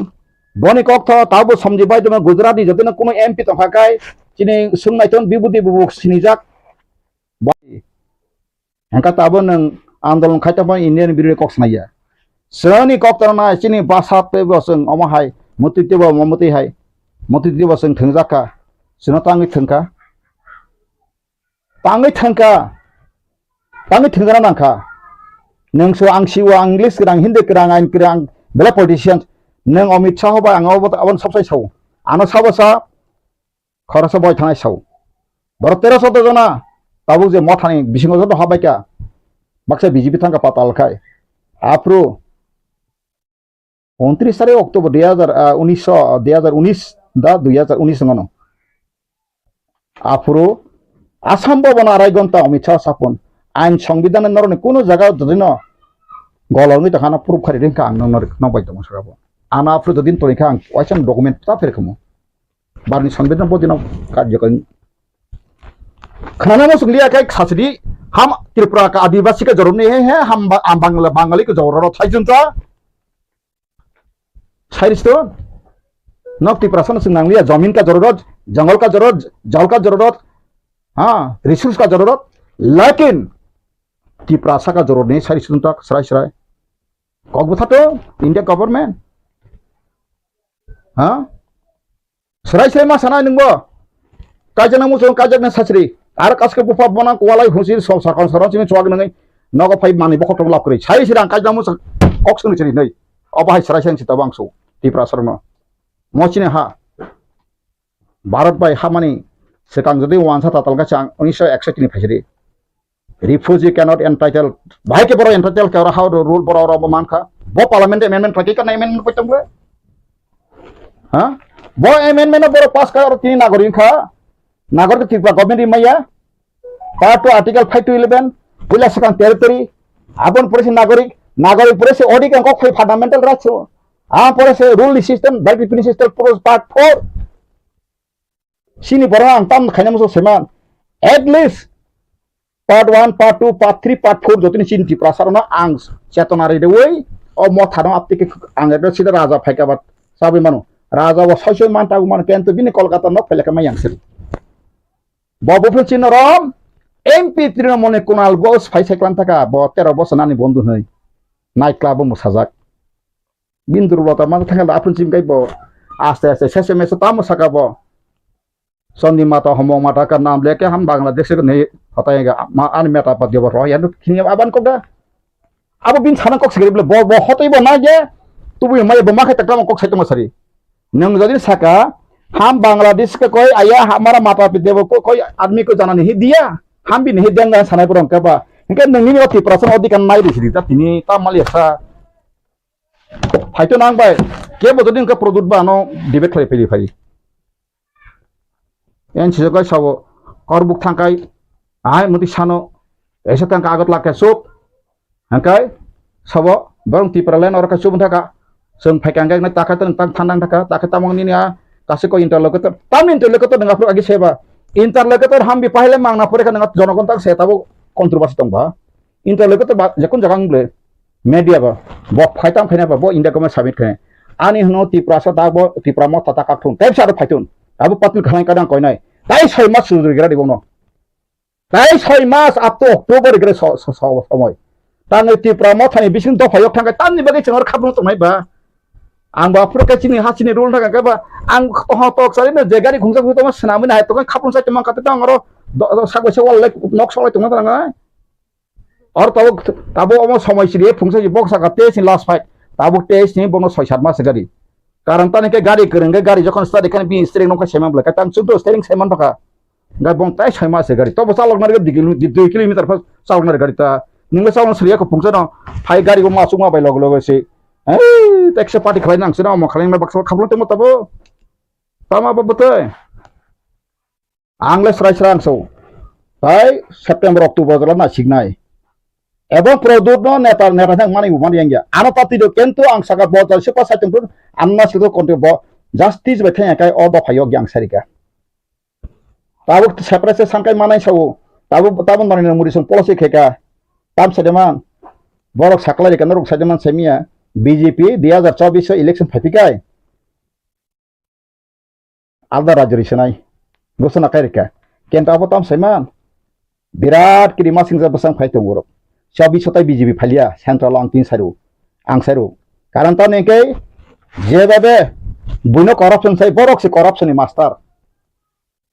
বনি কক তাবো সমজিবাই তুমি গুজরাটি যদি না কোনো এমপি তো ফাকাই চিনি সুংনাইতন বিবুদি বুবুক সিনিজাক হেঙ্কা তাবো নং আন্দোলন খাইতাম ইন্ডিয়ান বিরোধী কক সানাইয়া সোনি কক তরনা চিনি বাসাতে বসং অমাহাই মতিতিবা মমতি হাই মতিতিবা जों थंजाका जों ताङै थंगा नांखा नोंसो आं सिवा इंग्लिश गोनां हिन्दी गोनां आइन गोनां बेला पलिटिशियान नों अमित शाह बा आं आवन सबसाय साव आनो साबसा खरसा बय थानाय साव बर 1300 जना ताबु जे मथानि बिसिङाव जतो हाबायका बाक्सा बिजेपि थांगा पातालखाय आफ्रो 29 तारिख अक्टोबर 2019 दा 2019 ngano afro asam bobona arai gonta Amit Shah sapon ain সংবিধানের নরনে কোন জায়গা দদিন গলংনি তাখানা প্রুফ খারি রেখা আং নর নবাই দম সরাবো আনা afro দদিন তরিখা আং ওয়াইসান ডকুমেন্ট তা ফেরখমু বারনি সংবিধান বদিন কার্যকরী खाना मसुक लिया काय खासरी हम त्रिपुरा का आदिवासी का जरूर नहीं है हम बंगाली का जरूर थाइजुनता साइरिस्तो नक त्रिपुरा सन सिंग नांगलिया जमीन का जरूरत जंगल का जरूरत जल का जरूरत हाँ रिसोर्स का जरूरत लेकिन त्रिपुरा का जरूरत नहीं साइरिस्तो तक सराय कक बथातो इंडिया गवर्नमेंट हाँ सराय मा साना नंगबो काजना मुसुं काजना सासरी आरो कासके बुफा बना कोवालाय हुसिर सब सरकार सरचिनि चवाग नङै नग फाइ मानि बखटम लाब करै साइ सिरां काजना मुसुं अक्सन चरि नै अबाहाय सरायसेन सिता बांसौ त्रिपुरा सरनो मचिने हा भारत बाय हामानि सेकां जदि वानसा तातालगा चां 1961 नि फाइसरि रिफ्यूजी कैनॉट एंटाइटल भाई के बरो एंटाइटल के हाउ रूल बरो मानखा बो पार्लियामेंट अमेंडमेंट फाकि का अमेंडमेंट पचमले हां बो अमेंडमेंट बरो पास का और तीन नागरिक खा नागरिक त्रिपुरा गवर्नमेंट मैया पार्ट 2 आर्टिकल 5 to 11 पुला सकां टेरिटरी आबन पुरेसे नागरिक पुरेसे ओडिक अंक फै फंडामेंटल राइट्स आ पुरेसे रूल सिस्टम डाइरेक्टिव सिस्टम पुरो पार्ट 4 सिनि बरो आं ताम खायनामसो सेमान at least part 1 part 2 part 3 part 4 जतिनि सिन त्रिपुरा सरनो आं चेतनारि देवै ओ मथानो आपतिके आं एदो सिदा राजा फाइकाबाद साबि मानु राजा व सयसय मानतागु मान केन्तो बिनि कलकाता न फैलेका मायांसरि बाबुफोर चिनरम एमपि तृणमूल कुणाल बोस फाइसाइक्लान थाका ब 13 बोसोर नानि बन्धु नै नाइट क्लाब मुसाजाक बिन्दुरबता मान थाका आफुन चिमगाय ब आस्ते आस्ते सेसे मेसे ताम साका ब Sondi mata homong mata kan nam leke ham Bangladesh ke ne hotai ga ma an meta pat jobo roh ya nu kini aban kok da abo bin sana kok segeri bo bo hotai bo na je tubu mai bo ma kha takam kok sai sari nang jadi saka ham Bangladesh ke koi ayah हमारा माता पिता को कोई आदमी को जाना नहीं दिया हम भी नहीं देंगे sana पुरम के बा इनके नंगी ने प्रश्न अधिक नाइ दिसि ता तिनी ता मालिसा फाइतो नांग बाय के बदि इनके प्रोडक्ट बा नो डिबेट खाइ फैलि फाइ एन छिजो सावो करबुक थांकाय आय मुति सानो एसे थांका आगत लाके सुप हंकाय सावो बरं तिप्रालेन और का सुब थाका जों फाइकांगाय न ताका तन थांदां थाका ताका तामंगनि निया kasih interlokutor, tamin interlokutor dengan apa lagi saya interlokutor hambi pahile mang na pore kan dengan jonokon tak saya tahu kontroversi tong ba interlokutor jakun jakang ble media ba bo phaitam khane ba bo india government submit khane ani hno ti prasa ta bo ti pramo tata kakthun tab sar phaitun abu patul khanai kadang koi nai tai 6 mas suru gira dibono tai 6 mas up to october gira somoy tangai ti pramo thani bisin to phayok thangkai tanni bagi chengor khapno tongai ba ang bapur ke sini hasini rule thaka ba ang tok sari na jegari khungsa khu toma snamin hai to kan khapun sai tama kate tang ro sagwe se wal nok solai tong tang ngai or tabo omo somoi siri phungsa ji box sakate sin last fight tabo test ni bono 6-7 mas gari karan tane ke gari kereng gari jokon start kan bi steering nok semam bla ka tam chudo steering seman thaka ga bong tai 6 mas gari to salok nar 2 kilometer pas salok nar gari ta ningwe salok sriya ko phungsa no phai gari ko masuk ma bai log se taxi party khalai nang sina mo khalai ma bakso khablo temo tabo tama ba betul angles rai serang so tai September Oktober dalam na signai ebong produk no neta nang mani umani yang ya ana pati do kento ang saka botol sepa sa tempur anna sido konte bo justice bethanya kai odo phayog yang sarika tabuk separate sangkai manai so tabun mani muri song policy kheka tam sedeman borok sakla kan ruk sedeman semia BJP 2024 election फैपिकाय आलदा राज्य रिसनाय घोषणा कायरिका केन्टा अबताम सैमान बिराट किरिमा सिंजा बसां फाइतों गरब 24 सताय BJP फालिया central आं तीन सारु आं सारु कारण त नेकै जेबाबे बुनो करप्शन साइ बरक से करप्शन मास्टर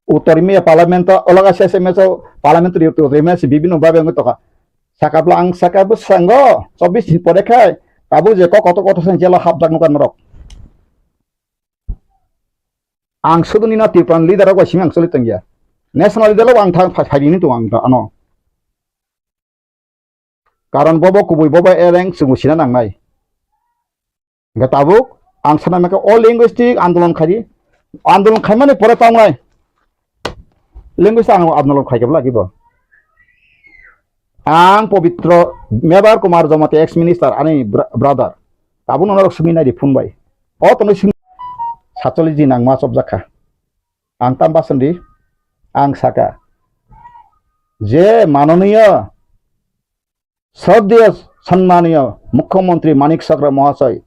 उत्तर में पार्लियामेंट अलगा से में पार्लियामेंट रिमेस विभिन्न भाबे ngtoka sakapla ang sakab sango 24 दिन परे खाय Abu je kok koto sen jela hab jak nukan rok ang suduni na tipran leader ko simang solit tengya national leader ang thang phai ni to ang ano karon bobo kubui bobo ereng sungusina nangnai gatabu ang sana meka all linguistic andolon khaimane pore tangnai linguistic andolon khaikebla gibo ang pabitro mebar kumar jamate ex minister ani brother tabun onor sumina di phun bai o tono sing 47 din ang mas objaka ang tambasandi ang saka je manoniya শ্রদ্ধেয় সম্মানীয় মুখ্যমন্ত্রী মানিক সাকরা মহাশয়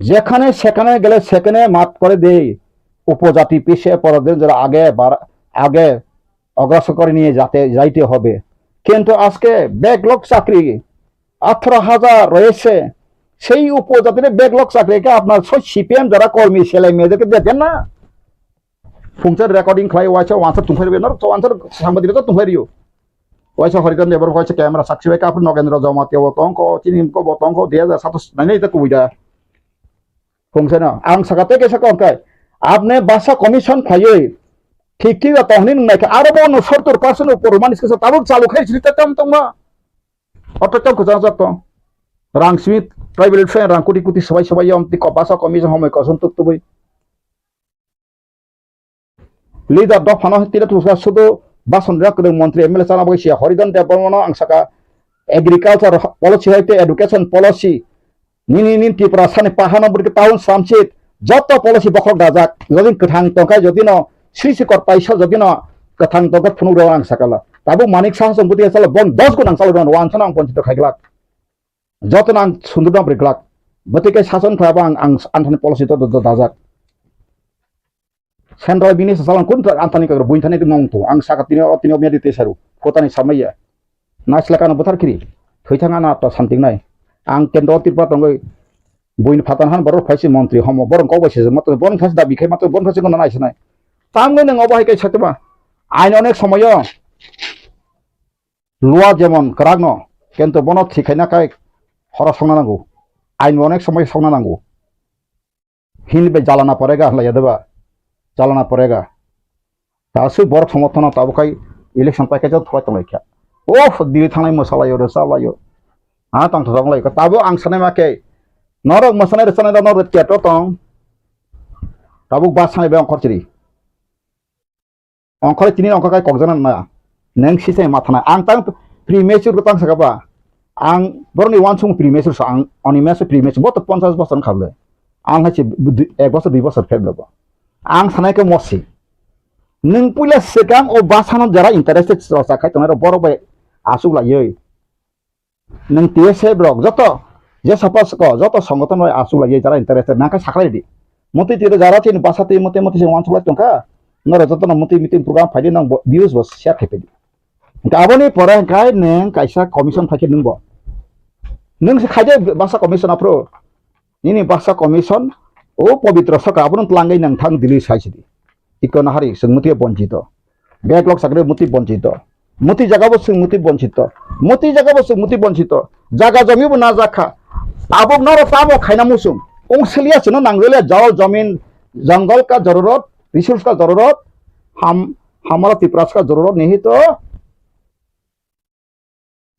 যেখানে সেখানে গেলে সেখানে মাত করে দেয় উপজাতি পিছিয়ে পড়াদের যারা আগে অগ্রসর করে নিয়ে যাইতে হবে কিন্তু আজকে ব্যাকলগ চাকরি 18,000 রয়েছে সেই উপজাতির ব্যাকলগ চাকরিকে আপনার সিপিএম যারা কর্মী ছেলে মেয়েদেরকে দেন না ফুংচার রেকর্ডিং খাই ওয়াইছে ওয়ান্সার তুমফাইবে না তো ওয়ান্সার সাংবাদিকতা তুমফাইরিও ওয়াইছে হরিগন দেবর ওয়াইছে ক্যামেরা সাক্ষী বেকা আপনি নগেন্দ্র জমাতে বতঙ্ক চিনিমকো বতঙ্ক 2027 নাই তো কইদা ফুংছে না আং সাকাতে কেসা কনকাই আপনি বাসা কমিশন খাইয়ে ঠিক ঠিক তহনি নাকি আরো 70% উপর মানুষ কেসা তাবুক চালু খাইছিলি তাম তোমরা অতটাও কোজা যত রাং স্মিথ ট্রাইবেল ফ্রেন্ড রাং কোটি কোটি সবাই আমতি বাসা কমিশন সময় কসন তো বই লিডার দফানো তিরা তুসা শুধু বাসন রাখদों মন্ত্রী এমএলএ চানা বইছে হরিদন দেববর্মন আংসাকা এগ্রিকালচার পলিসি হইতে এডুকেশন পলিসি নিনি ত্রিপুরা সানি পাহানা বুরকে টাউন সামচিত যত পলিসি বখক দাজাক যদি কথাং তকাই যদি ন শ্রীশিকর পাইছ যদি ন কথাং তকা ফুনুর আংসাকালা তাবু মানিক সাহা সম্পত্তি আসলে বন 10 গুণ আংসাল দন ওয়ান সানা পঞ্চিত খাইগলাক যত নাং সুন্দর ব্রেকলাক বতিকে শাসন খাবা আং আনথানি পলিসি তো দাজাক Sentral bini sasalan kun antani kagro buin thani mongto ang sakatini otini obnya dite saru kotani samaya naslakana bothar kiri thoithanga na to santing nai ang kendro tirpa tongoi buin phatan han baro phaisi mantri homo borong ko baise mato bon phas dabi khai mato bon phasi kono nai sanai তামগে নং অবহাইকে সাথেবা আইন অনেক সময় লুয়া যেমন করাগ ন কিন্তু বন ঠিকাইনাকাই হরা সংনা নাंगौ আইন অনেক সময় সংনা नांगौ হিনবে জ্বালানা পড়েগা হলাইয়া দেবা জ্বালানা পড়েগা दासो बरक समर्थन ताबोखाय इलेक्शन पैकेजाव थराय तंलायखा ओ दिल्ली थांनाय मोसालायो रोसालायो हा थांथलायो ताबो आं साननाय माखे नरक मोसानाय रोसानाय दा नरक थिएटर दं ताबो बास सानाय बे अंखरसिरि अंखर तिनि अंखरखाय कगजाना ना नों सिसे माथाना आं तां प्रिमेचुर तां सगाबा आं बरनि वान सं प्रिमेचुर आं अनिमेस प्रिमेचुर बत 50 बोसोर खाबले आं हाचे 1 बोसोर 2 बोसोर फेबलबो आं सानायखौ मरसि नों पुला सिगां ओ बासानो जरा इन्टारेस्टेड जाखाय तनाय बर' बाय आसु लायो नों टीएसए ब्लक जत जे सपोज को जत संगठन बाय आसु लायो जरा इन्टारेस्टेड नाका साखलाय दि मते तिरे जरा थिन बासाते मते मते से वान सुला तंका नर जत न मते मिटिं प्रोग्राम फाइदे नं व्यूज बस शेयर खेपे दि गाबोनि परे गाय नों कायसा कमिशन फाके नंबो नों से खायदे बासा कमिशन आप्रो निनि बासा कमिशन ओ पवित्र सका आबोन लांगै नों थां दिल्ली साइसि इकोन हारि संमुति बंचित बैकलॉग सागरे मुति बंचित मुति जगह संमुति बंचित मुति जगह संमुति बंचित जागा जमी ना जाखा ताबो नर ताबो खाइना मुसुम ओंसलिया सनो नांगले जाओ जमीन जंगल का जरूरत रिसोर्स का जरूरत हमारा तिपरास का जरूरत नहीं तो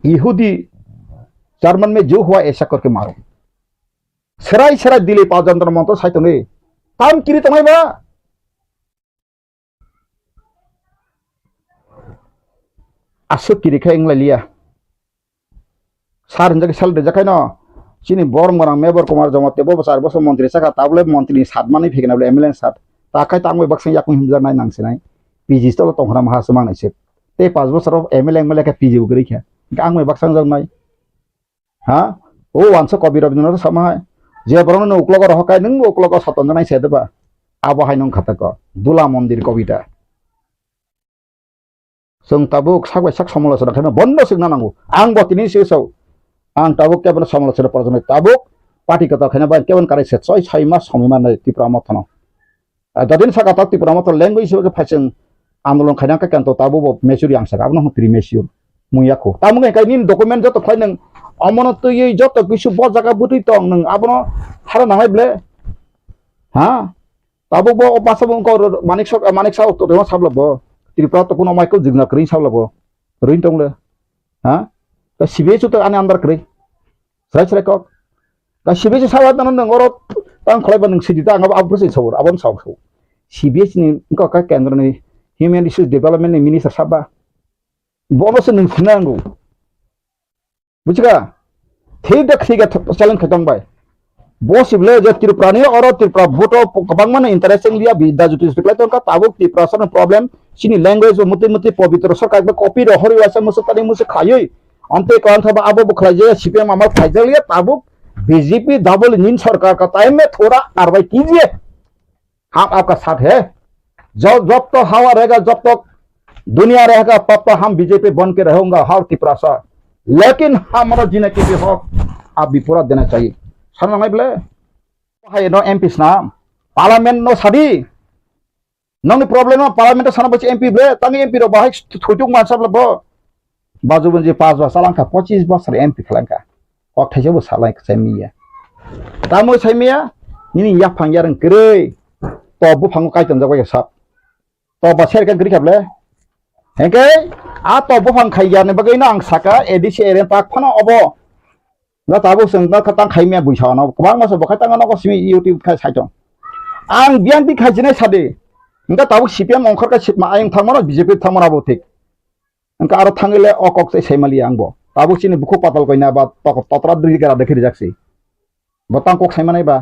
यहूदी जर्मन में जो हुआ ऐसा करके मारो सराय सराय दिले पाजंतर मंतो साइतने ताम किरी तमाय बा आसुक किरिखा इंग्लालिया सार हिंजाके साल देजाखाय न चिनि बरम गरां मेबर कुमार जमाते बो 4 बोसोर मंत्री साखा ताबले मंत्री सातमानि फेगनाबले एमएलए सात ताखाय तांबो बक्सं याकुं हिमजानाय नांसिनाय पिजिस्टल तंखरा माहासो मांनायसे ते 5 बोसोर एमएलए का पिजि उगरिखा आंबो बक्सं जानाय हा ओ वानस कबि रविन्द्रनाथ समाय जे बरन उक्लग रहकाय नों उक्लग सतन जानाय सेदबा आबहाय नों खाताक दुला मन्दिर कविता जों ताबुक सागबाय साग समालोचना खालामनो बन्द सिगना नांगौ आं बतिनि सिगाङाव आं ताबुक केबन समालोचना प्रजन ताबुक पार्टी कथा खाना बाय केबन कारे से 6 मास समय नै त्रिपुरा मथन ददिन सागा ता त्रिपुरा मथन लैंग्वेज के फाइसिं आन्दोलन खाना का कान्तो ताबुक मेचुरि आं सागा आबनो प्रिमेसियर मुयाखौ तामुगे काइनि डकुमेन्ट जत खाय नों अमनतयै जत किसु ब जागा बुथि तंग नों आबनो थारा नांगाय ब्ले हा ताबुक बो पासबो को मानिक सा तो रेवा साबलबो त्रिपुरा तो कोनो माइको जिगना करि साबलबो रइन तंगले हा ता सिबे तो आने अंदर करि सराय सराय को ता सिबे सावा तन नों और तां खलायबा नों सिदिता आंगा आबुसै सौर आबन सावसौ सिबिएस नि को का केंद्र नि ह्यूमन रिसोर्स डेभलपमेंट नि मिनिस्टार साबा बोनस नों सिनांगौ बुझगा ठीक चैलेंज खतम बाय बसिबले जे त्रिपुरानि और त्रिपुरा भोटो गोबां माने इंटरेस्टिंग लिया बिदा जुटिस दिखलाय तो का ताबुक त्रिपुरा सन प्रॉब्लेम सिनि लैंग्वेज मुते मुते पवित्र सरकार बे कॉपी रहरि वासा मुसतानि मुसे खायै अंते कान थबा आबो बखलाय जे सीपीएम अमर फाइजलिया ताबुक बीजेपी डबल इंजन सरकार का टाइम में थोड़ा कार्रवाई कीजिए हम आपका साथ है जब तो हवा रहेगा जब तक दुनिया रहेगा तब तक हम बीजेपी बन के रहूंगा हर त्रिपुरा सा लेकिन हमारा जीने के लिए हक आप भी पूरा देना चाहिए सारनांगाय ब्ले हाय नो एमपी ना पार्लियामेंट नो सादी नोंनि प्रॉब्लेम पार्लियामेंट साना बचे एमपी ब्ले तांनि एमपी रो बाहाय थुइटुक मानसाब्लाबो बाजुबन जे 5 बा सालांका 25 बोसोर एमपी खालांका अथायसेबो सालांका साइमिया तामो साइमिया निनि याफां यारं गरै तो बुफांगो कायतन जाबाय साब तो बसेर का ग्रिखाब्ले हेंके आ तो बुफां खाययाने बगैना आं साका एडिसि एरेन पाक फना अबो ना ताबो संदा खतां खायमिया बुइसाना गोबां मासो बखायतांगा नगो सिमि यूट्यूब खाय साइटं आं बियानबि खायजिनाय सादे इंगा ताबो सीपीएम अंखर का सिपमा आं थांमोना बीजेपी थांमोनाबो थिक इंगा आरो थांगले अकक से सेमालि आंबो ताबो सिनि बुखो पातल गयना बा ततरा दुइगरा देखि जाक्सि बतां कक सायमानाय बा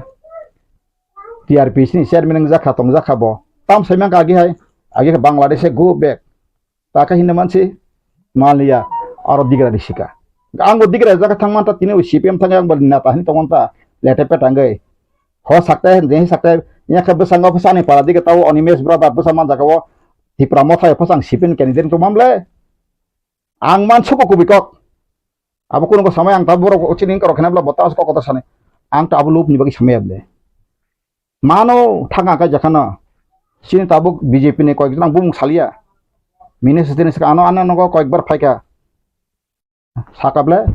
टीआरपी सिनि चेयरमैन जाखा तंग जाखाबो ताम सायमा गागि हाय आगे बांग्लादेश गो बेक ताका हिन्ने मानसि मालिया आरो दिगरा दिसिका आंबो दिगरा जाखा थांमानता तिनि सीपीएम थांगा आंबो नेता हिनि तंगनता लेटेपे थांगै हो सकता है जे सकता है या खब संग फसाने पारा दिगे ताव अनिमेश ब्रदर फसामान जागाव त्रिपुरा मथाय फसां सीपीएम कैंडिडेट तो मामले आं मानसुको कुबिकक अब कोनो समय आं ता बरो ओचिनिं कर खनाब्ला बतास को कथा साने आं ता अब लुप नि बगि समय आबले मानो थांगा का जखाना sini tabuk BJP ni koi kita bung salia minus sini sekarang anak nogo koi bar faika sakable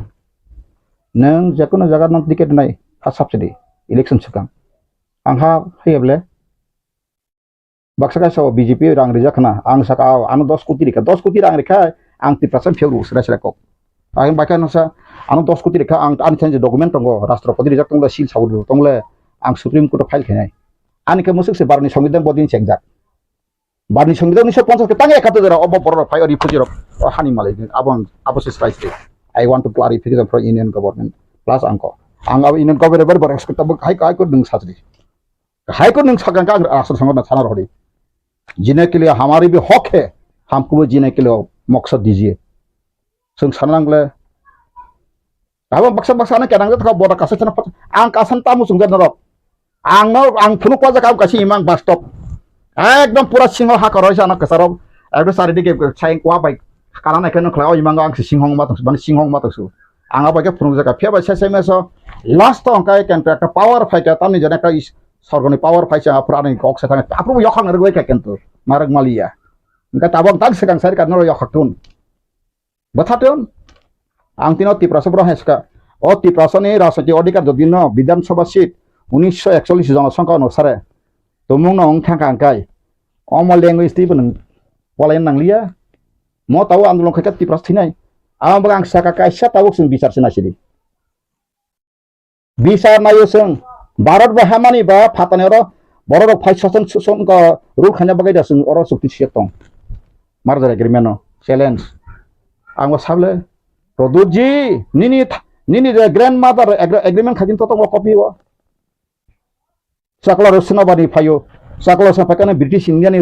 neng jakono jaga nang tiket nai has subsidy election sekarang angha hayable baksa kai so BJP rang rejak na ang sakau anu 10 koti rang reka ang 3% fiuru sira kok ang bakan sa anu 10 koti reka ang an change dokumen tongo rastrapati rejak tongla sil sauru tongle ang supreme court file khenai ani ke musuk se barni সংবিধান bodin chengjak barni সংবিধান 1950 ke tangi ekatu dera obo boror file refugee hani malai abang aposis rights I want to clarify for Indian government plus angko ang Indian government ber expect high court nung satri high court nung sagang ka asal संगठन थाना रही जीने के लिए हमारी भी हक है हमको भी जीने के लिए मकसद दीजिए संग सानलांगले अब बक्सा बक्सा ना क्या नांगले तो बोरा कासे चना आंग कासन तामु सुंगर नरक आंग फुनु क्वाजा काम कासी इमांग बास्टॉप एकदम पूरा सिंह हा करो जाना कसरो एकदम सारी दिके छाइं क्वा बाइक काना ना केनो खलाओ इमांग आंग सिंहंग मा तस बन सिंहंग मा तसु आंगा बाइक फुनु जका फेबा सेसे मेसो लास्ट तो अंका कन्ट्रैक्टर पावर फाइटा तामनि जने का सरगनि पावर फाइसा पुरानि कक से थाङे आप्रु यखां रगै का केन्तु मारग मालिया इनका ताबं ताग सेगां सारि कानो यखाक्तुन बथातुन आं तिनो तिप्रास ब्र हेसका ओ तिप्रासनि राजनीति अधिकार जदिन विधानसभा सीट 1941 जनसंख्या अनुसारे तमुंग नong थांखांखाय अमल लैंग्वेज ति बन पलायन नांलिया म ताव आन्दोलन खैका तिप्रास थिनाय आं बगां साका कायसा तावक जों बिचार सिनासिदि बिचार नायो जों भारत बाहामानि बा फातानेर बरक फाइससन सुसन का रुल खाना बगाय दासुं अर सुक्ति सेतं मारजार एग्रीमेंट चैलेंज आंबो साबले प्रदुत जी निनी ग्रैंडमदर एग्रीमेंट खाजिन तो कॉपी हो सकला रसनाबादी फायो सकला सफाकाने ब्रिटिश इंडिया नि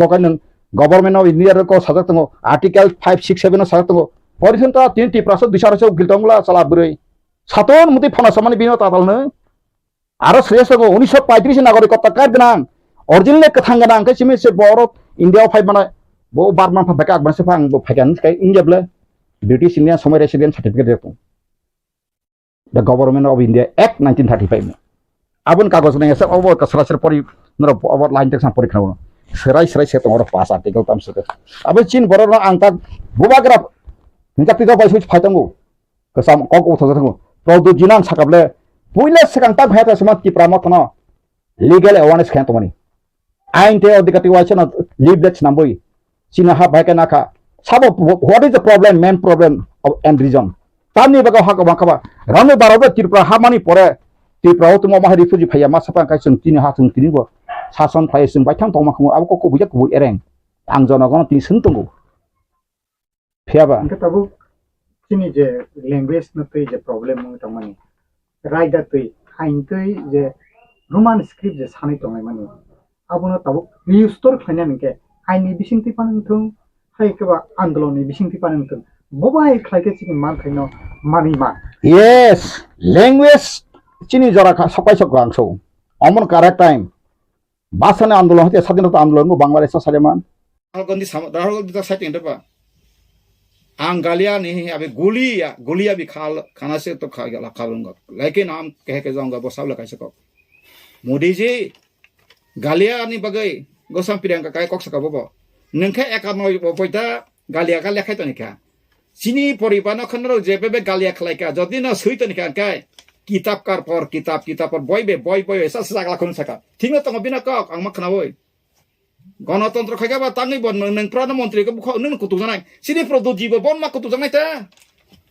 गकान गवर्नमेंट ऑफ इंडिया को साजतंगो आर्टिकल 5 6 7 साजतंगो परिसंता 3% बिसारसो गिलतंगला साला ब्रै सातन मुति फना समानि बिनो तातालनो आरो श्रेष्ठको 1935 नागरिकता कार्ड गोनां अरिजिनल गोथां गोनां के सिमिसे बर इंडिया फाइबाना बो बारमान फाका आगबानसे फां बो फागान स्काय इंडियाब्ले ब्रिटिश इंडिया समय रेसिडेंट सर्टिफिकेट देतो the government of India act 1935 आबुन कागज ने सब अब कसरासर परि नर अब लाइन तक परीक्षा हो सराय से तो पास आर्टिकल ताम से अब चीन बर आंता बुबाग्रा निका पिका बाइस फाइतंगो कसम कक उथजथंगो प्रदुत जिनां साकाबले पुइले सेकां ता भाया समा तिप्रा मथन लीगल अवेयरनेस खान तमनि आइन ते अधिकति वाइसन लीवलेट्स नम्बई चिना हा भाइका नाखा सब what is the problem main problem of and reason तामनि बगा हाका बाखाबा रानो बाराबो तिप्रा हामानि परे तिप्रा तुम मा रिफ्यूजी फाया मा सफा काय जों तिनि हा जों तिनिबो सासन फाय जों बाइथां तमाखौ अब को बुया को एरें आं जनगण ति सोंतंगो फेयाबा इनका ताबु चिनि जे लैंग्वेज न तै जे प्रॉब्लम म तमनि राइडा तै खाइन तै जे रोमान स्क्रिप्ट जे सानै तंगाय माने आबुनो ताबु रिस्टोर खायनानके आइनि बिसिंति पानंथों हायकेबा आन्दोलननि बिसिंति पानंथों बबाय खायके चिनि मान खायनो मानि मा यस लैंग्वेज चिनी जरा सपाय सब गांसौ अमन करेक्ट टाइम बासने आंदोलन होते स्वाधीनता आंदोलन को बांग्लादेश सालेमान राहुल गांधी साइटिंग दबा आं गालिया नहीं अबे गुलिया भी खाना से तो खा गया खाऊंगा लेकिन हम कह के जाऊंगा वो सब लगाई सको मोदी जी गालिया नहीं बगै गोसाम प्रियंका काय कक सका बबो नंखे एकानय बयता गालिया का लेखाय तो निका चिनी परिबान खनरो जेबे गालिया खलायका जदि न सैत निका काय किताबकार पर किताब पर बय ऐसा सागला खन सका थिंग तो बिना कक आं मखना ओय गणतंत्र खायगा तांगै बन नों प्रधानमंत्री को बुख नों कुतु जानाय सिनि प्रदुत जीबो बन मा कुतु जानाय ता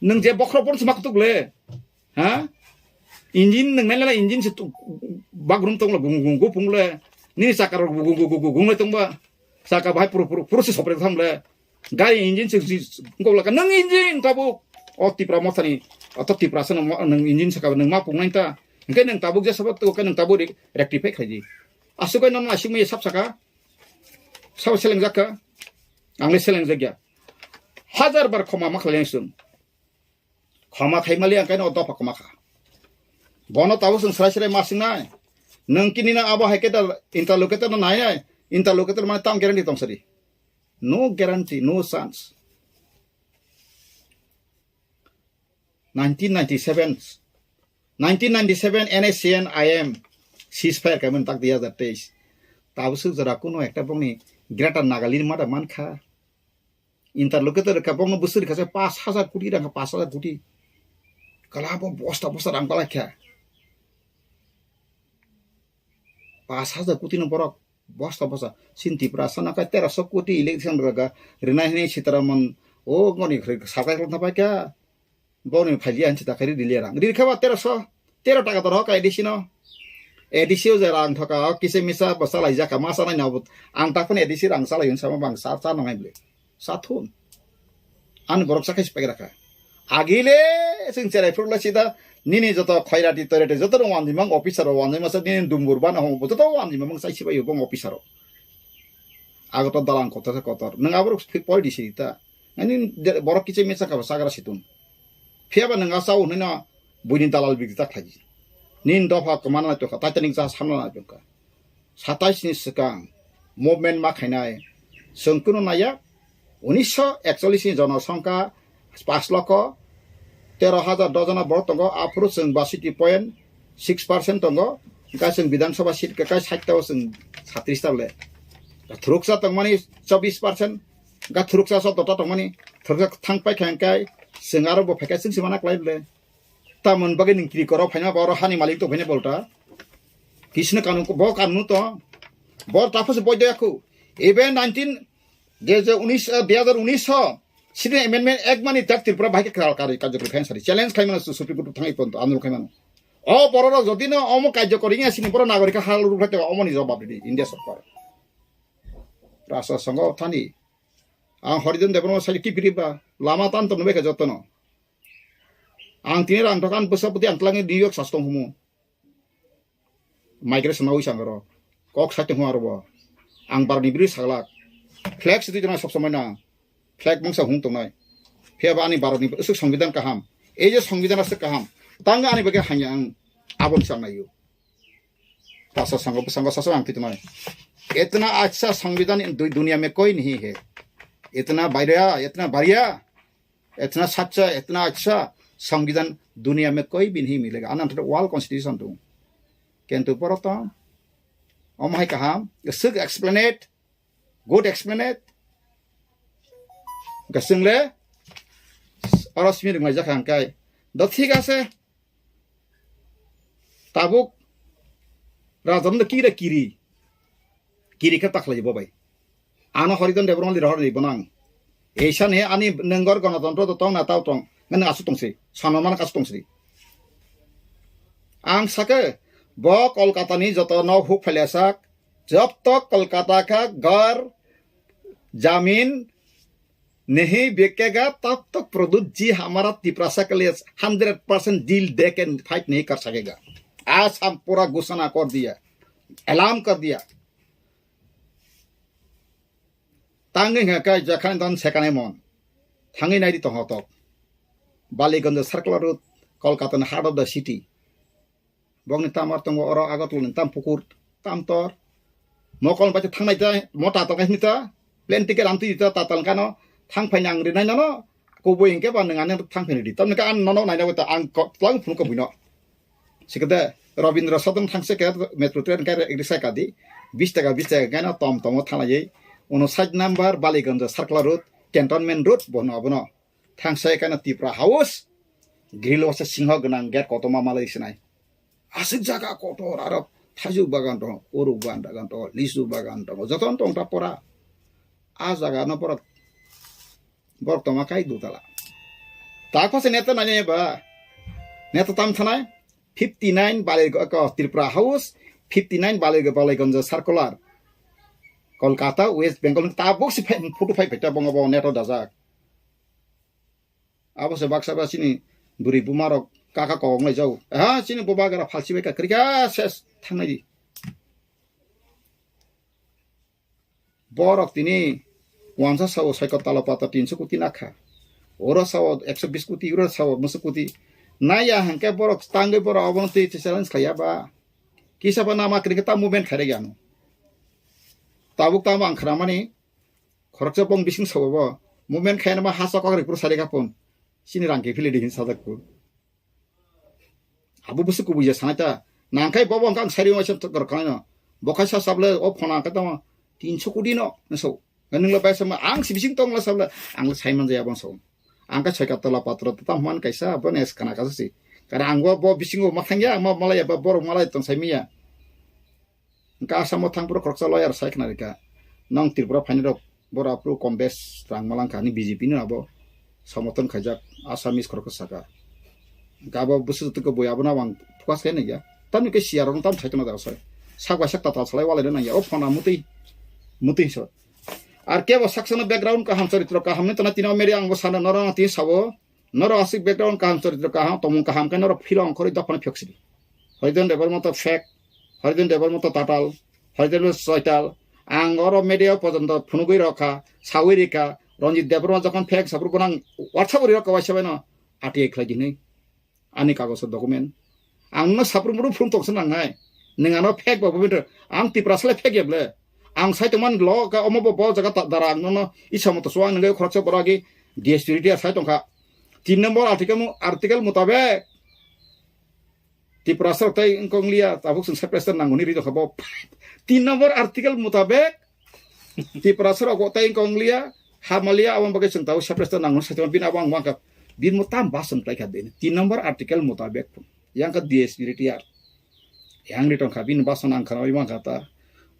नों जे बख्रपन मा कुतुले हा इंजिन नों नायला इंजिन से बागरुम तंगला गुंगु पुंगले नि साकार गुंगु तंबा साका भाई प्रोसेस ऑपरेट थामले गाड़ी इंजिन से गोला नों इंजिन ताबु अतिप्रा मथानि अतिप्रासन नों इंजिन साका नों मा पुंनाय ता ओंखाय नों ताबु जे सब तो नों ताबु रेक्टिफाई खायजि आसुगै नों आसिमै साब साका साव सेलें जाखा आंले सेलें जागिया हजार बार खमा मा खालायसुं खमा खायमालि आंखायनो दफा खमा खा बनो ताबु जों सरासराय मासिंनाय नों किनिना आबा हायकेटा इंटरलोकेटर नाय इंटरलोकेटर माने ताम ग्यारान्टी तंसरी नो guarantee no chance 1997 NSCN IM ceasefire kamen tak dia that days tabu sujara kuno ekta bongni Greater Nagaland mada mankha interlocutor ka bongno busur ka 5,000 কোটি টাকা 5,000 কোটি kalabo bosta rang pala kya 5,000 কোটি no borok bosta sinti prasana ka 1300 কোটি election raga rena hine sitaramon o ngoni sakai klon pa kya boni phalian chita khari dilerang ri khaba 13 টাকা to ka edisino edisio jarang thoka kise misa basala jaka masana nyabut ang takon edisi rang sala yun sama bang sa nongai ble sathun an borok sakai spagera agile sing cerai furla sida nini joto khairati torete joto wandi mang officer wandi masa nini dumbur bana ho joto wandi mang sai sibai bong officer agoto dalang kotor nang abur poi disita ani borok kiche misa ka sagara situn fiaba nang asau nina buinin dalal bigita khaji nin dofa kemana to ka tataning sa samna na ka 27 ni sekang movement ma khainai sengkuno naya 1941 ni জনসংখ্যা 5 লক্ষ 13,000 ডজনা বড় তঙ্গ আফরো जों 62.6% তঙ্গ গাসং বিধানসভা seat কা 60 টাও जों 36 টালে থ্রুকসা তংমানি 24% গা থ্রুকসা সব দটা তংমানি থ্রুকসা থাংপাই খাংকাই जों आरो ब फेकासिन सिमाना क्लाइबले तामन बगे निंक्रि करो फाइना बारो हानि मालिक तो फाइना बोलता किसने कानून को बो कानून तो बर ताफस बयदयाखौ एबे 2019 सिने एमेंडमेंट एक मानि तक त्रिपुरा भाई के कार्यक्रम फैंसारि चैलेंज खाइमानो सुप्रीम कोर्ट थांगै पन्त आन्दोलन खाइमानो अ बरर जदि न अम कार्य करिङा सिनि बर नागरिक हाल रुखते अमनि जवाब दि इंडिया सरकार राष्ट्र संघ थानि आं हरिजन देवनो साइ किपिरिबा लामा तान तनो बेका जतनो आं तिने रां थकान बसपति आंतलाङि न्यूयॉर्क सास्तों हुमु माइग्रेशन आउ सांगरो कक साइते हुआरबो आं बारनि ब्रि सागला फ्लैग सिति जना सब समयना फ्लैग मंसा हुं तंनाय फेबा आनि भारतनि उसु संविधान काहाम ए जे संविधान आसे काहाम तांगा आनि बगे हाया आं आबन सांनायु राष्ट्र संघ सासो आं तितनाय इतना अच्छा संविधान दुनिया में कोई नहीं है इतना बढ़िया इतना सच्चा इतना अच्छा संविधान दुनिया में कोई भी नहीं मिलेगा अनंत वर्ल्ड कॉन्स्टिट्यूशन तो किंतु परतो अमहाय काहाम सुग एक्सप्लेनेट गुड एक्सप्लेनेट गसंले अरसमी रंगाय जाखांकाय द ठीक आसे ताबुक राजन किरी के तखलाय बाय आनो हरिदन देवरन लिरहर नि बनां एसान हे आनि नंगर गणतंत्र तो तंग ना ताव तंग नन आसु तंगसि सानमान कासु तंगसि आं साके ब कोलकाता नि जत न हुक फैलासाक जब तक कोलकाता का घर जमीन नहीं बेचेगा तब तक प्रदूत जी हमारा तिपरासा के लिए 100% डील दे के फाइट नहीं कर सकेगा आज हम पूरा घोषणा कर दिया ऐलान कर दिया तांगे का जखान दन सेकाने मन थांगे नाइदि तो हतो Ballygunge circular route Kolkata heart of the city बगनि तामार तंग अर आगतुल ताम पुकुर ताम तर मकल बाचे थांनाय जाय मोटा तंगायनिता प्लेन टिकेट आमति दिता तातालकानो थां फाइनां रिनाय ननो कोबो इंके बा नङाने थां फाइनि दि तमने का आन ननो नायना बता आं क्लां फुनको बुइनो सिकदे रविन्द्र सदन थांसे के मेट्रो ट्रेन का रिक्सा का दि 20 टाका गाना तम थानायै 59 number Ballygunge circular road cantonment road बनो थांसे काना तिप्रा हाउस ग्रिल वसे सिंह गनां गेट कतमा मालै सिनाय आसिक जागा कटर आरो थाजु बागान दं ओरु बागान दं लिसु बागान दं जतन दं तापरा आ जागा न पर बर्तमा काई दुतला ताखसे नेता नाने बा नेता ताम थानाय 59 Ballygunge Tripura house 59 Ballygunge circular Kolkata west Bengal ताबुक से फोटो फाइ फेटा बंगबो नेटो दाजाक आबसे बाक्सा बासिनी बुरि बुमारक काका कगंलाय जाउ हा सिनि बबागरा फालसिबाय का क्रिका सेस थांनाय बरक तिनी 50 साव साइकल ताला पाता 300 कोटी नाखा ओरा साव 120 कोटी यूरो साव 200 कोटी नाया हंके बरक तांगे बर अबनति चैलेंज खायाबा किसाबा नामा क्रिकेट मुभमेंट खारे गानो ताबुक ताम आंखरामानि खरकसे बं बिसिं सावबो मुभमेंट खायनामा हासा कगरि पुर सारे गापन सिनि रांके फिले दिहिन सादाकु आबु बुसु कुबुया सानाता नांखाय बबं कां सारि मासे तकर खाना Bokai sa sabla o phona ka tama 300 kodi no so ganing la paisa ma ang sibising tong la sabla ang saiman jaya bang so ang ka chai ka tola patra ta man kaisa bones kana ka si karena ang bo bisingo mathangya ma malaya ba bor malaya tong saimia ka asamo thang pro kroksa lawyer sai kana ka nang tripura phainiro bora pro kombes rang malang ka ni BJP ni abo समर्थन खजाक Assamese खरको सका गाबा बुसु तुको बोयाबना वांग फुकास kai ya tamni ke siaron tam thaitona da sai sagwa sakta ta salai wala na ya o phona muti so ar ke bo saksana background ka ham charitra ka hamne tana tina meri ang bosana nora ti sabo nora asik background ka ham charitra ka ham tomun ka ham ka nora philong khori da phone phyoksi hoidon debar moto fake hoidon debar moto tatal hoidon soital ang oro media pojondo phunugoi rakha sawirika Ronjit Deborah যখন fake সাপুর কোনাং WhatsApp রে কওয়া সবাই না আটি এখলাই দিনে আনি কাগজ document আংনো সাপুর মুরু from তকছ নাংনাই নङानो fake Babu bit আং টিপ্রাসলে ফেক এবলে আং সাইতমান ল কা অমব ব জায়গা দারা আংনো ইসামত সোয়াং নগে খরচ বরাগি ডিএসটিডি আর সাইতংখা 3 নম্বর আর্টিকেল মোতাবেক টিপ্রাসর তাই ইনকংলিয়া তাবুক সং সেপ্রেসন নাংগনি রি দখাব 3 নম্বর আর্টিকেল মোতাবেক টিপ্রাসর অগতাই ইনকংলিয়া Hamalia awang bagai sentau sepreston nangun satu bin awang mangkap bin mutam basem plaikat den 3 nomor artikel mutabek yang ke DSDR yang di tongka bin bason angkana imang kata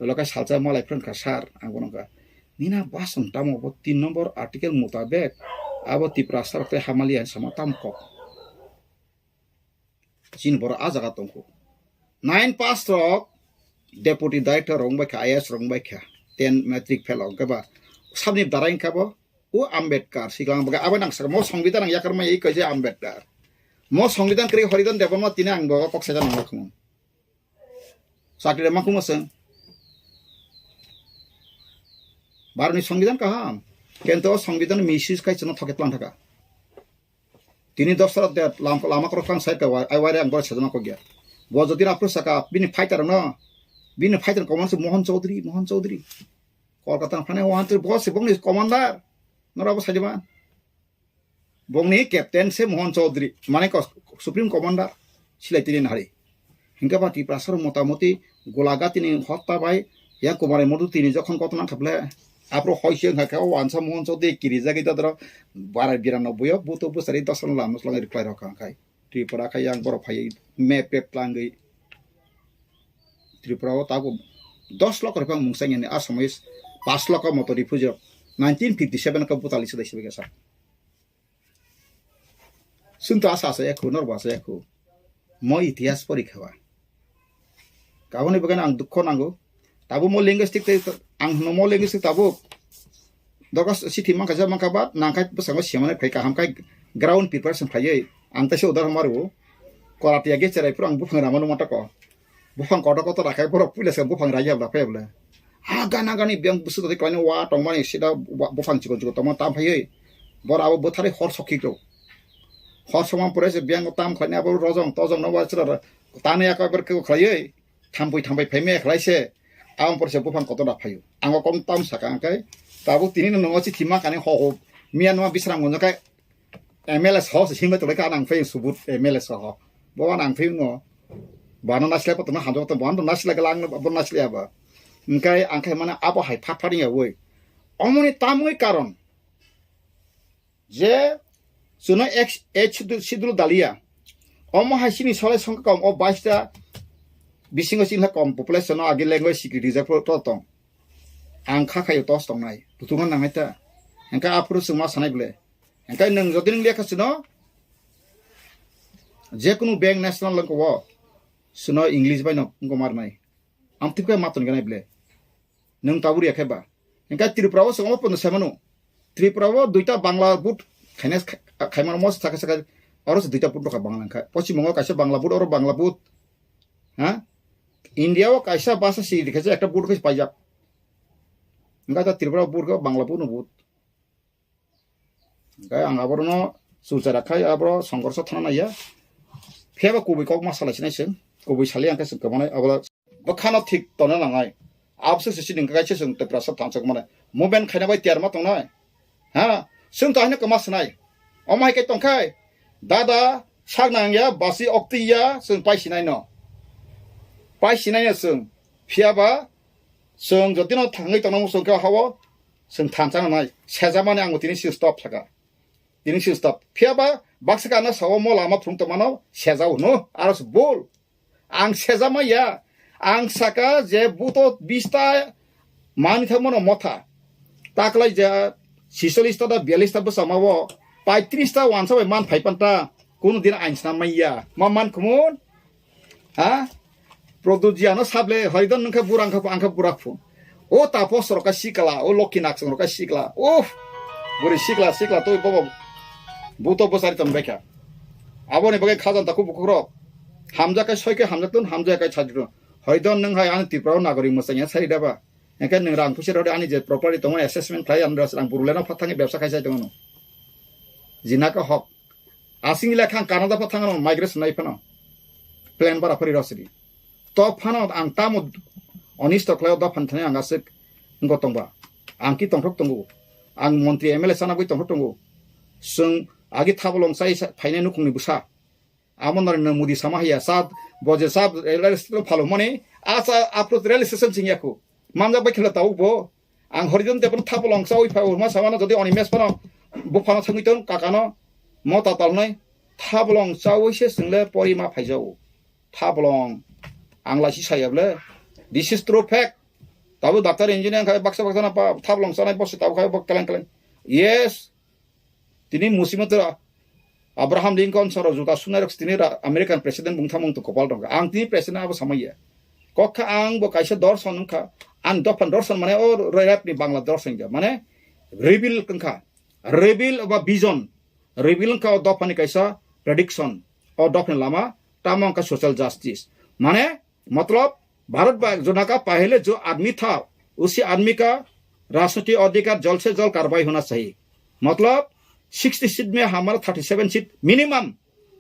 lokai salsa malai pran kasar angkon ka nina bason tamo 3 nomor artikel mutabek abo tiprasar te hamalia sama tamkok jin bora ajaga tongko 9 pass rock deputy director rong ba ka IS rong ba ka 10 metric fellow ka ba sabni darain kabo o Ambedkar siglang baga abanang sa mo সংবিধান ang yakar mai kaje Ambedkar mo সংবিধান kri horidan deborma tine ang baga kok sedan ngakmu sakri ma kumasang barni সংবিধান kaham kento সংবিধান misis kai chana thoket lang thaka tini dofsar de lama krokang sai ka ai wari ang bor sedan ko gya bo jodi apro saka bini fighter no bini fighter command Mohan Chaudhary Kolkata phane wanter boss bongni commander nora bo sajiban bongni captain se Mohan Chaudhary mane ko supreme commander silai tini hari hingga pati prasar motamoti golaga tini hotta bai ya kumare modu tini jokhon kotona thable apro hoise ngaka wansa Mohan Chaudhary kirija gita dro 1292 buto busari dosan lamus langai reply rakha kai tripura kai yang boro phai map plangai tripura tago 10 lakh rupiah mungsang ini asamis 5 lakh moto dipujo 1957 ka putali sudah sebagai sah sunto asa saya ku nor bahasa aku mo itias porikhawa kawani bagan ang dukho nango tabu mo linguistic te ang no mo linguistic tabu dokas sithi mangka ja mangka bat nangkai pesango siamane phai ka hamkai ground preparation phai ang tase udar maru korati age cerai purang bufang ramanu mata ko bufang kodo koto rakai pura pulis ka bufang raja bla phai bla gani biang busu tadi kani wa tongmani sida bufang cikon tong tam phai bor abo bothare hor sokhi kro hor somam pore se biang tam khani abo rojong tojong no wachra tane aka ber ko khlai thampai phai me khlai se am por se bufang koto da phai ango kom tam saka kai tabu tini no ngochi thima kani ho mian ma bisrang ngon kai MLS ho se hingba to ka nang phai subut MLS ho bo nang phai no bana nasle pa tama hando to bana nasle ka lang bo nasle aba ngkai angkai mana apa hai phapari ya woi omoni tamoi karon je suno h sidul dalia omo hai sini sole songka kom o 22 ta bisingo sinha kom population agi language security reserve to tong angkha khayo tos tong nai tutungan nang eta angka apro suma sanai ble angkai nang jodin lekha suno je kunu bank national lang ko suno english bai no ngomar nai amtipka maton ganai ble nang taburi akheba engka tripura songo pon semanu tripura duita bangla but khaines khaimar mos thaka saka oros duita put ka bangla kha Paschimbanga kaisa bangla but oro bangla but ha india o kaisa basa si dikhaje ekta but kais paijak engka ta tripura but ka bangla but no but engka ang aborno sucara khai abro সংঘর্ষ thana ya pheba kubi kok masala sinai sen kubi sali angka se kamane abla bakhana thik tona nangai आपसे सिसिन का कैसे संग तप्रा सब थांसक माने मोबेन खाना bye तियार मा तंग नाय हा संग ताहने कमा सनाय अमाय के तंखाय दादा सागनांग या बासी अक्तिया संग पाइसिनाय न पाइसिनाय संग 피아바 성 저때는 당의 떠나무 성격 하고 성 탄창은 나 세자만에 안 것들이 스톱 사가 디는 스톱 피아바 박스가 나 사고 뭘 아마 풍토만어 세자우 너 알아서 뭘앙 세자마야 앙 사가 제 부터 비스타 많이 타면 못하 딱라 이제 시설리스트다 비알리스트 bersamawo paitrista wansa man paipanta kuno din ainsna maya maman kumun ha produjiano sable hoidon nangka burangka angka burakfu o tapo soroka sikala o lokinak soroka sikla buri sikla to bobo buto bosari tambeka abone bage khazan taku bukuro hamjaka soike hamjatun hamjaka chadru hoidon nang hai an tiprao nagori musanya saidaba engke nang rang pusir ode ani je property tongo assessment khai amra rang burulena phatangi ব্যবসা খাইসা tongo jinaka hok asing lekhan canada phatango migration nai phano plan bara phari rosidi to phano ang tamo onisto kleo da phanthane ang asik ngotongba ang ki tongthok tongo ang montri mla sana goi tongthok tongo sung agi thabolong sai phaine nukungni busa amon na mudi samahya sad boje sab realistic phalo mone asa apro realization singyaku mamja bakhila tau bo ang horizon te pon thabolong sai pha urma samana jodi oni mes pano bufano sangiton kakano mota talnai thabolong sai se single porima phaijau thabolong ang lasi sayable this is true fact tabu doctor engineer khai baksa na pa thabolong sanai bos tabu khai bok kalang yes tini musimatra Abraham Lincoln soro juta sunarak tini American president bungthamung to kopal dong ang tini president abo samaya kokha ang bo kaisa dorson kha an dopan dorson mane or rap ni bangla dorson ja mane reveal kha reveal ba vision reveal kha dopan kaisa prediction or dopan lama tamang ka social justice mane मतलब भारत जोना का पहले जो आदमी था उसी आदमी का राजनीतिक अधिकार जल्द से जल्द कार्रवाई होना चाहिए मतलब 60 सीट में हमारा 37 सीट मिनिमम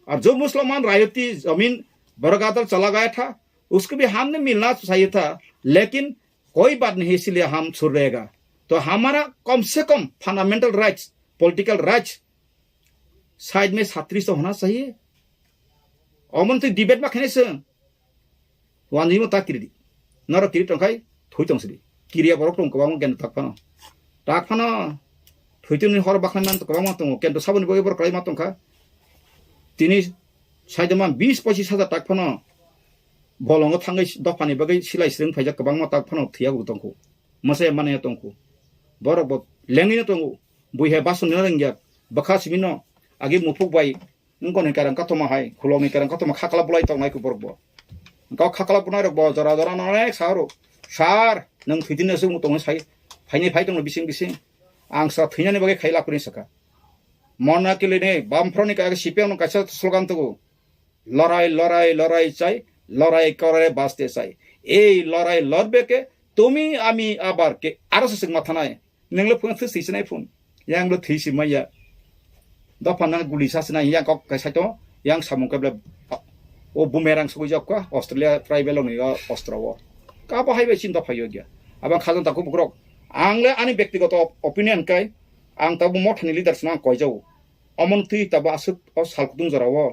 और जो मुसलमान रायती जमीन बरगादर चला गया था उसको भी हमने मिलना चाहिए था लेकिन कोई बात नहीं इसलिए हम छोड़ रहेगा तो हमारा कम से कम fundamental rights political rights side में 37 होना चाहिए अमन तो डिबेट में खेने से wanjimo ta kiridi naro kiri tongkai thuitong sidi kiriya borok tong kobang gen takpano thuitoni hor bakhan to kobang tong kento saboni boge bor kai ma tongkha tini saidama 20-25,000 takpano bolongo thangai dofani boge silai sring phaija kobang ma takpano thiyagu tongku mase mane tongku borok bo lengini tongu buihe basun nangya bakha simino agi mupuk bai ngone karang katoma hai khulongi karang katoma khakala bulai tongnai ku borok bo kau khakala punai rok bo jora naik saro sar nang thidin nasu tong sai phaini phai tong bising ang sa thina bage khaila puni saka mona kile ne bamfroni ka sipiang no kacha slogan to লড়াই চাই লড়াই করে বাঁচতে চাই এই লড়াই লড়বে কে তুমি আমি আবার কে আরো সে মাথা নাই নংলে ফোন থিসি নাই ফোন ইয়াংলো থিসি মাইয়া দফানা গুলি সাসনা ইয়াং কক কাইসাইতো yang samung kabla o bumerang sugoi jakwa Australia tribal ni Australia ka ba haibe chin da phayo gya abang khazan ta ko bukrok angle ani ব্যক্তিগত opinion kai ang tabu mothani leaders na koi jau amon thi taba asuk o salkudung jarawo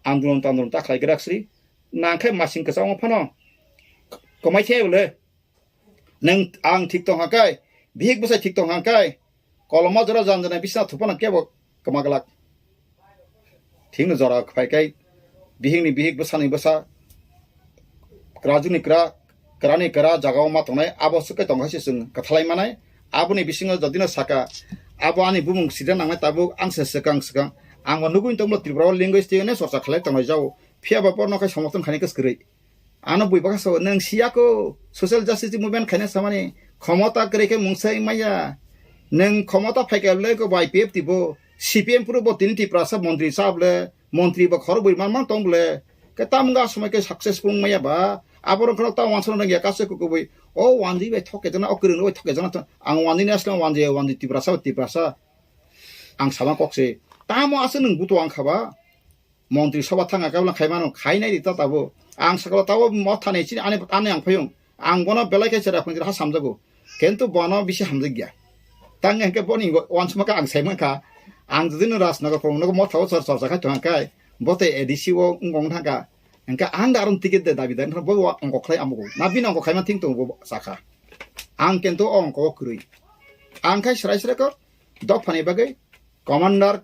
andolon ta khlai geraksri nang khai masing ka saw phano komai theule nang ang thik tong hakai bihik busa thik tong hakai koloma jara janjana bisna thupana kebo kamagalak thing jara khai kai bihingni bihik busani busa krajuni kra krani kra jagao ma tongnai abosuk kai tonghasi sung kathalai manai aboni bisingo jodino saka abo ani bumung sida nangai tabu angse sekang ang nuguin tonglo tripura language tiene sorsa khalai tongai jau phia ba porno kai somotong khani kas kri ano bui baka so nang siako social justice movement khane samani ক্ষমতা করে ke mungsai maya nang ক্ষমতা phaikable ko bai pep tibo CPM puro bo tin ti prasa মন্ত্রী sable মন্ত্রী ba khor bui man tongle ke tamga somai ke successful maya ba aborong khana ta wanson nang ya kase ko bui o wandi be thoke jana okring oi thoke jana ang wandi national wandi ti prasa ang sama kokse tamo ase nang buto ang khaba মন্ত্রী সভা থাঙ্গা কাবলা খাইমানো খাইনাই দিতা তাবো ang sakala tawo mothane chini ane ang phayung ang bono belai ke chera phung ha samjago kentu bono bisi hamjigya tang engke boni once maka ang saimang ka ang jidin rasnaga phung no mothaw sar sar kai thang kai bote edisi wo ngong thanga engka ang darum tiket de dabi dan bo angko khlai amugo nabi angko khai ma ting tong bo saka ang kento angko krui ang khai srai ko dok phani bagai commander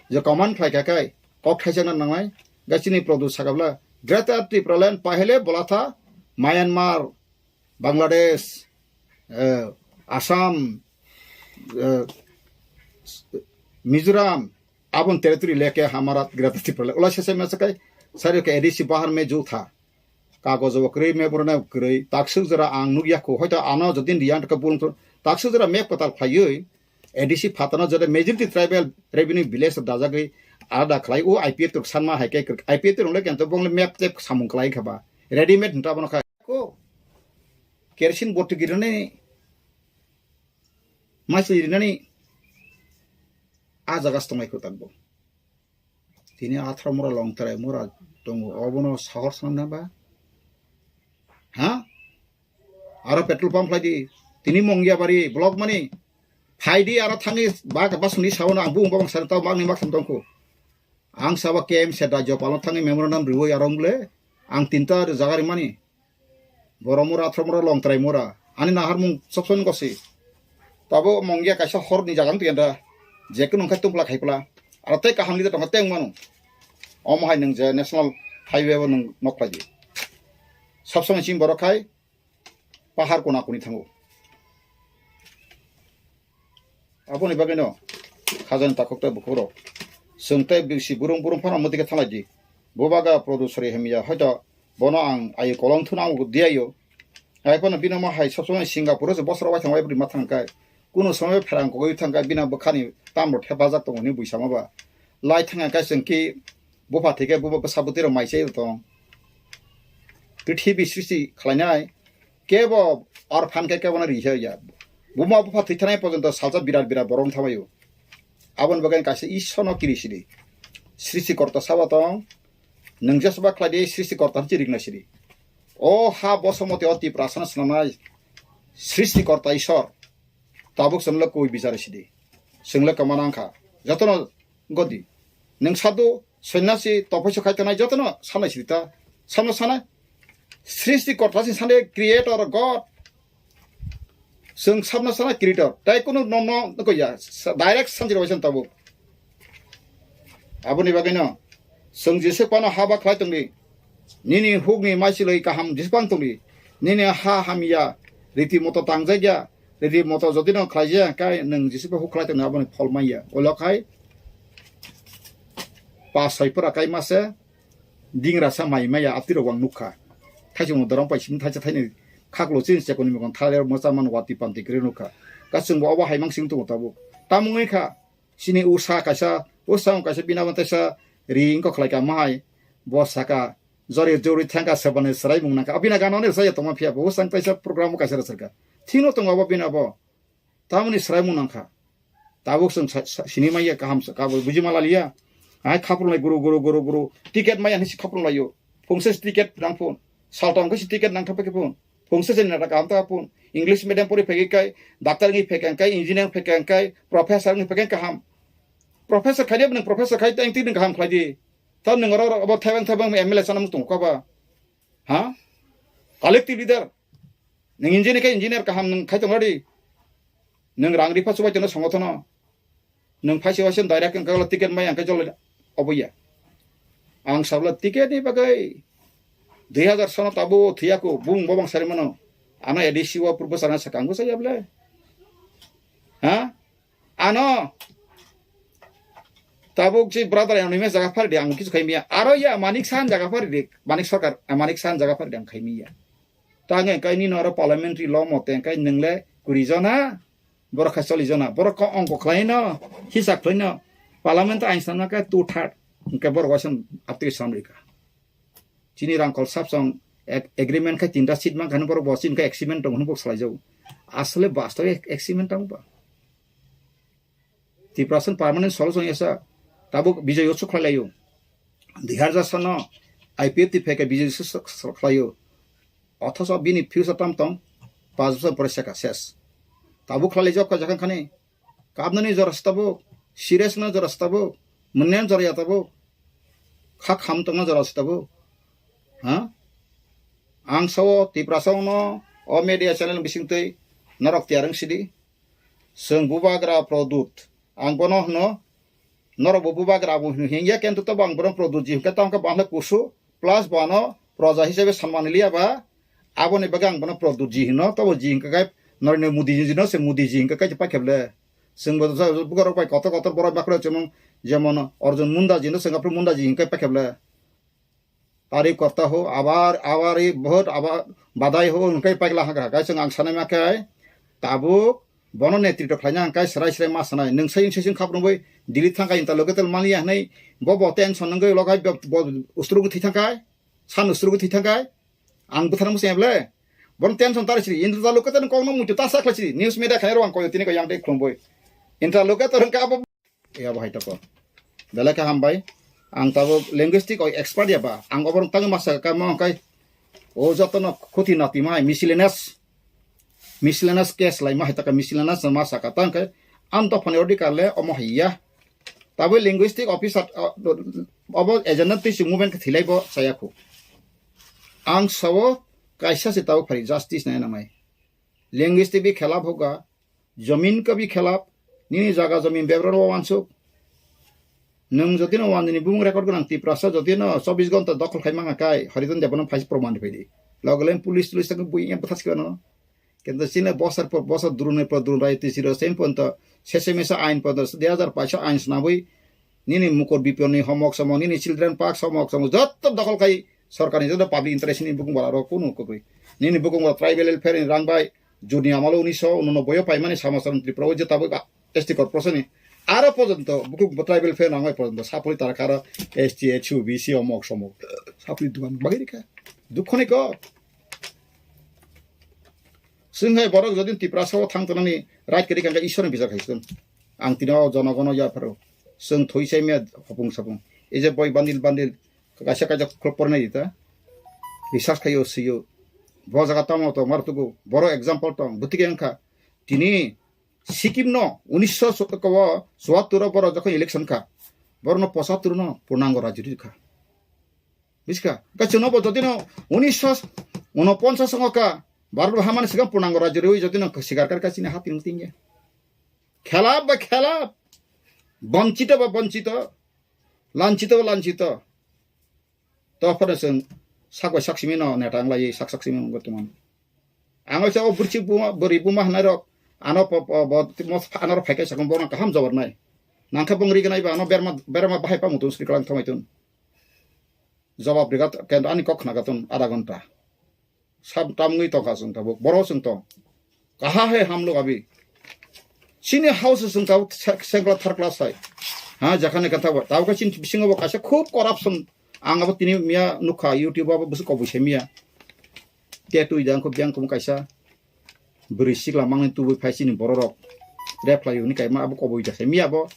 je command khai kai kok khai jana nangai gasini produce sakabla Greater Triplaland पहले बोला था Myanmar Bangladesh Assam Mizoram अब उन territory लेके हमारा greater Tripura उला से में सके सारे के एडीसी बाहर में जो था कागज वक्री में पुरना वक्री ताक्सु जरा आंग नुगिया को होता आना जदिन रियान का बुल ताक्सु जरा मैप पता फायो एडीसी फातना जरे मेजॉरिटी ट्राइबल रेवेन्यू विलेज दाजा गई आदा खलाई ओ आईपीएफ तो सानमा हाइके आईपीएफ तो रोले केंतो बोंले मैप ते सामुं खलाई खबा रेडीमेड नता बनो खा को केरोसिन बोट गिरने माइस लिरनानै आ जागास तंनाय को तानबो तिनि आथ्रा मुरा लंथाय मुरा दङ अबनो सहर सामनाबा हा आरो पेट्रोल पंप लादि तिनि मंगिया बारि ब्लक माने फाइदि आरो थाङि बासनि सावना आं बुंबा बां सारताव मांनि माखम दंखौ आं साबा केएम से राज्य पालन थाङि मेमोरेन्डाम रिवै आरंले आं तिनता जागारि मानि बरमुरा आथ्रमुरा लंथाय मुरा आनि नाहार मुं सबसन गसि ताबो मंगिया काइसा हरनि जागां तियन्दा जेको नंखा तुमप्ला खाइप्ला आरो तै काहामनि दङ तें मानु अमहाय नों जे नेशनल हाइवे नों नखलादि सबसन सिम बरखाय पाहार कोना कोनि थांगौ आबोनि बागैनो खाजान ताखकता बुखरो सोंते बिसि बुरुं बुरुं फाना मतिके थालादि बोबागा प्रदुसरि हेमिया हयतो बनो आं आइ कलम थुनांगौ दियायो आइफोन बिना माहाय सबसन सिंगापुर जे बसरा बाय थांबाय बुरि माथांखाय कुनु समय फेरां गय थांगा बिना बखानि तामरो हेफाजाब दङनि बुइसामाबा लाइ थाङा गासोंखि बफा थेके बबा साबुतेर माइसे दं पृथ्वी सृष्टि खालायनाय केब और फानके केबना रिहया बुमा बफा थैथानाय पर्यन्त सालजा बिराट बिराट बरं थाबायो आबन बगान कासे इसनो किरिसिरि सृष्टिकर्ता साबा दं नोंजसबा खालायदि सृष्टिकर्ता चिरिगनासिरि ओ हा बसमति अति प्रार्थना स्नानाय सृष्टिकर्ता ईश्वर ताबुक संल कोई बिचारसिदि संल कमानांखा जतन गदि नों सादु सन्यासी तपस्या खायतनाय जतन सानायसिता सामना साना सृष्टिकर्ता साने क्रिएटर गॉड जों सामना साना क्रिएटर ताइ कुनु नन गया डाइरेक्ट सानजिरबायसन ताबुक आबुनि बागैनो जों जेसे पाना हाबा खायतंनि निनि हुगनि माइसिलै गाहाम जेसेबां तंनि निनि हा हामिया रीति मत तांजायया रेडी मतो जदि न खाइया काय नों जिसिबो हुख्लाय तंना आबनि फलमाइया ओलखाय पासयफोरा काय मासे दिंग्रासा माइमाया आतिरो वां नुखा थाइजों दरं पाइसिम थाइजा थाइनि खागलो जिन सेकोनि मगन थालेर मोजामान वाति पान्ति ग्रे नुखा गासों बावा हाइमांसिं दङ ताबो तामुङैखा सिनि उसा कासा बिनाबन्तासा रिंको खलायका माहाय बसाका जरे जोरि थांगा सबने सराय मुंनाका अबिना गानने जाय तमा फिया बो सांग पैसा प्रोग्राम कासा सरका थिनो तंगाबो बिनाबो तामुनि सराय मुंनाका ताबुक जों सिनेमाया गाहाम काबो बुजिमालालिया आइ खाप्रनाय गुरु टिकेट माया हिसि खाप्रनायो फंसे टिकेट रांफोन सालटांखौ टिकेट नांथापके फोन फंसे जेना गामता फोन इंग्लिश मीडियम परि फेगैकाय डाक्टरनि फेगैकाय इंजिनियर फेगैकाय प्रोफेसरनि फेगै गाहाम प्रोफेसर खायदे नों प्रोफेसर खायदे आं तिन गाहाम खायदे ता नोंगर अब थाइबां एमएलए सानाम तंखाबा हा कलेक्टिव लीडर नों इंजिनियर गाहाम नों खायतंगादि नों रां रिफा सुबायतनो संगठन नों फाइसेवासन डाइरेक्ट अंकाला टिकेट माय अंका जल अबैया आं साबला टिकेटनि बागै 2000 सन ताबो थियाको बुं बबां सारिमनो आना एडिसिवा पूर्व साना सकांगो सायाबले हा आनो ताबुक जे ब्रादार आंनि जागा फारदे आं किछु खायमिया आरो या मानिक सान जागा फारदे मानिक सरकार मानिक सान जागा फारदे आं खायमिया तांगे कायनि नरो पार्लियामेंटारि ल मते काय नंले कुरिजना बरखा सलिजना बरखा अंक खलायना हिसाब खलायना पार्लियामेंट आइनसाना का 2/3 के बरवासन आपते सामरिका चिनि रांकल साबसं एग्रीमेंट का तीनटा सीट मान खान बर बसिन का एक्सीमेंट दं बक्स लायजौ आसले वास्तविक एक्सीमेंट दं बा 3% परमानेंट सल्यूशन ऐसा ताबुक विजय उत्सव खलायो 2000 सन आईपीएफ ति फेके विजय उत्सव खलायो अथस बिनि फ्यूचर टाइम तम 5 बছর পরে শেখা শেষ ताबुक खलाय जब का जखन खाने काबननि जरस्ताबो सिरियस न जरस्ताबो मन्नेन जरयाताबो खा खाम तंग जरस्ताबो ha ang sawo ti prasong no o media channel bisingtei norok tiarang sidi seng bubagra product ang bono no norok bubagra bu hingya ken to bang bono product jim ka tam ka bangla kusu plus bono proja hisabe সম্মান লিয়া ba abone bagang bono product ji no to ji ka kai norne mudi ji no se mudi ji ka kai pa keble seng bo bugar pai kot boro bakro যেমন অর্জুন মুন্ডা জি no Singapore Munda জি হিংকে পাকেবলে तारीफ करता हो आबार बहुत आबार बधाई हो उनके पगला हां गाय जों आं सानाय माखाय ताबु बन नेतृत्व खायना आं गाय सराय सराय मासनाय नोंसै नोंसै खाबनोबै दिल्ली थांगाय इंता लोगेल मालिया हनै बब टेंशन नंगै लगाय उस्त्रुगु थि थांगाय सान उस्त्रुगु थि थांगाय आं बुथार मुसेबले बन टेंशन तारसि इंद्र लोगेल कोंनो मुति तासा खलसि न्यूज मीडिया खायरो आं कोय तिनि को यांग दे खुंबोय इंद्र लोगेल का अब या बाहाय तको बेलाका हामबाय आं ताबो लिंगुइस्टिक एक्सपार्ट याबा आं अबर तंग मासा का मकाय ओ जतन खुथि नाति माय मिसलेनास केस लाई माय तका मिसलेनास मासा का तंग आं तो फने ओडी करले अमहैया ताबो लिंगुइस्टिक ऑफिसर अब एजेंडा तिस मूवमेंट के थिलाइबो सायाखौ आं सवो कायसा से ताबो फरि जस्टिस नाय नामाय लिंगुइस्टिक भी खिलाफ होगा जमीन का भी खिलाफ नि जगह जमीन बेब्रो वानसुक नों जति न वाननि बुंग रेकर्ड गोनां ति प्रासा जति न 24 घन्टा दखल खायमाङा काय हरिजन देबन फाइस प्रमाण फैदि लगलेन पुलिस तक बुइ एम पथास गनो केन्द सिने बसर दुरुने पर दुरुन रायति सिरो सेम पन्त सेसेमेसा आइन पद 2005 आइन सनाबै निनि मुकर बिपिओनि होमवर्क सम निनि चिल्ड्रेन पार्क होमवर्क सम जत दखल खाय सरकारनि जद पब्लिक इन्ट्रेस्ट नि बुकुं बारा कुनु कोबै निनि बुकुं ट्राइबल वेलफेयर नि रांबाय जुनि आमालो 1989 पाइमानि समाजतन्त्र प्रव जताबो एसटी कर्पोरेसन आरो पर्यन्त बुकुं ट्राइबल फेयर नांगाय पर्यन्त सापरि तारखार एसटी एचयु बिसि अमक समक सापरि दुगान बागैरिका दुखनि क जोंहाय बरक जदि तिप्रासाव थांतनानि राइट करि कांगा ईश्वरनि बिजार खायसोन आं तिनाव जनगण याफोराव जों थइसाय मे हपुं सपुं एजे बय बान्दिल गासा काजा खलपरनाय दिता रिसार्च खायो सियो बजागा तामतो मारतुगु बर एग्जाम्पल दं बुतिके अंखा तिनि सिक्किम न 1974 पर जखन इलेक्शन का बरन 75 न पूर्णांग राज्य खा बिस्का कचनो ब जतिन 1949 संग का भारत हामान सिगा पूर्णांग राज्य रे जतिन शिकार कर कासिने हातिन तिंगे खेला वंचित लांचित तो फरसन सागवा साक्षिमे न नेटांगलाय साक्षिमे गतमान आंगो साव बुरचि बुमा बोरि बुमा हनारक ano anor phaikai sakon bona kaham jabar nai nangkha bongri ganai ba ano berma bahai pa mutun srikalang thamaitun jawab rigat ken ani kokhna gatun आधा घंटा सब tamngui to kasung tabo boro sung to kaha hai hum log abhi sine house sung tabo sengla third class hai ha jakhane katha ba taw ka chin bisingo ba kasa khub corruption angabo tini mia nukha youtube ba busu ko buise mia te tu jang ko biang kum kaisa berisik lamang itu faisini bororok reply uni kai ma abu ko boy jase mi abo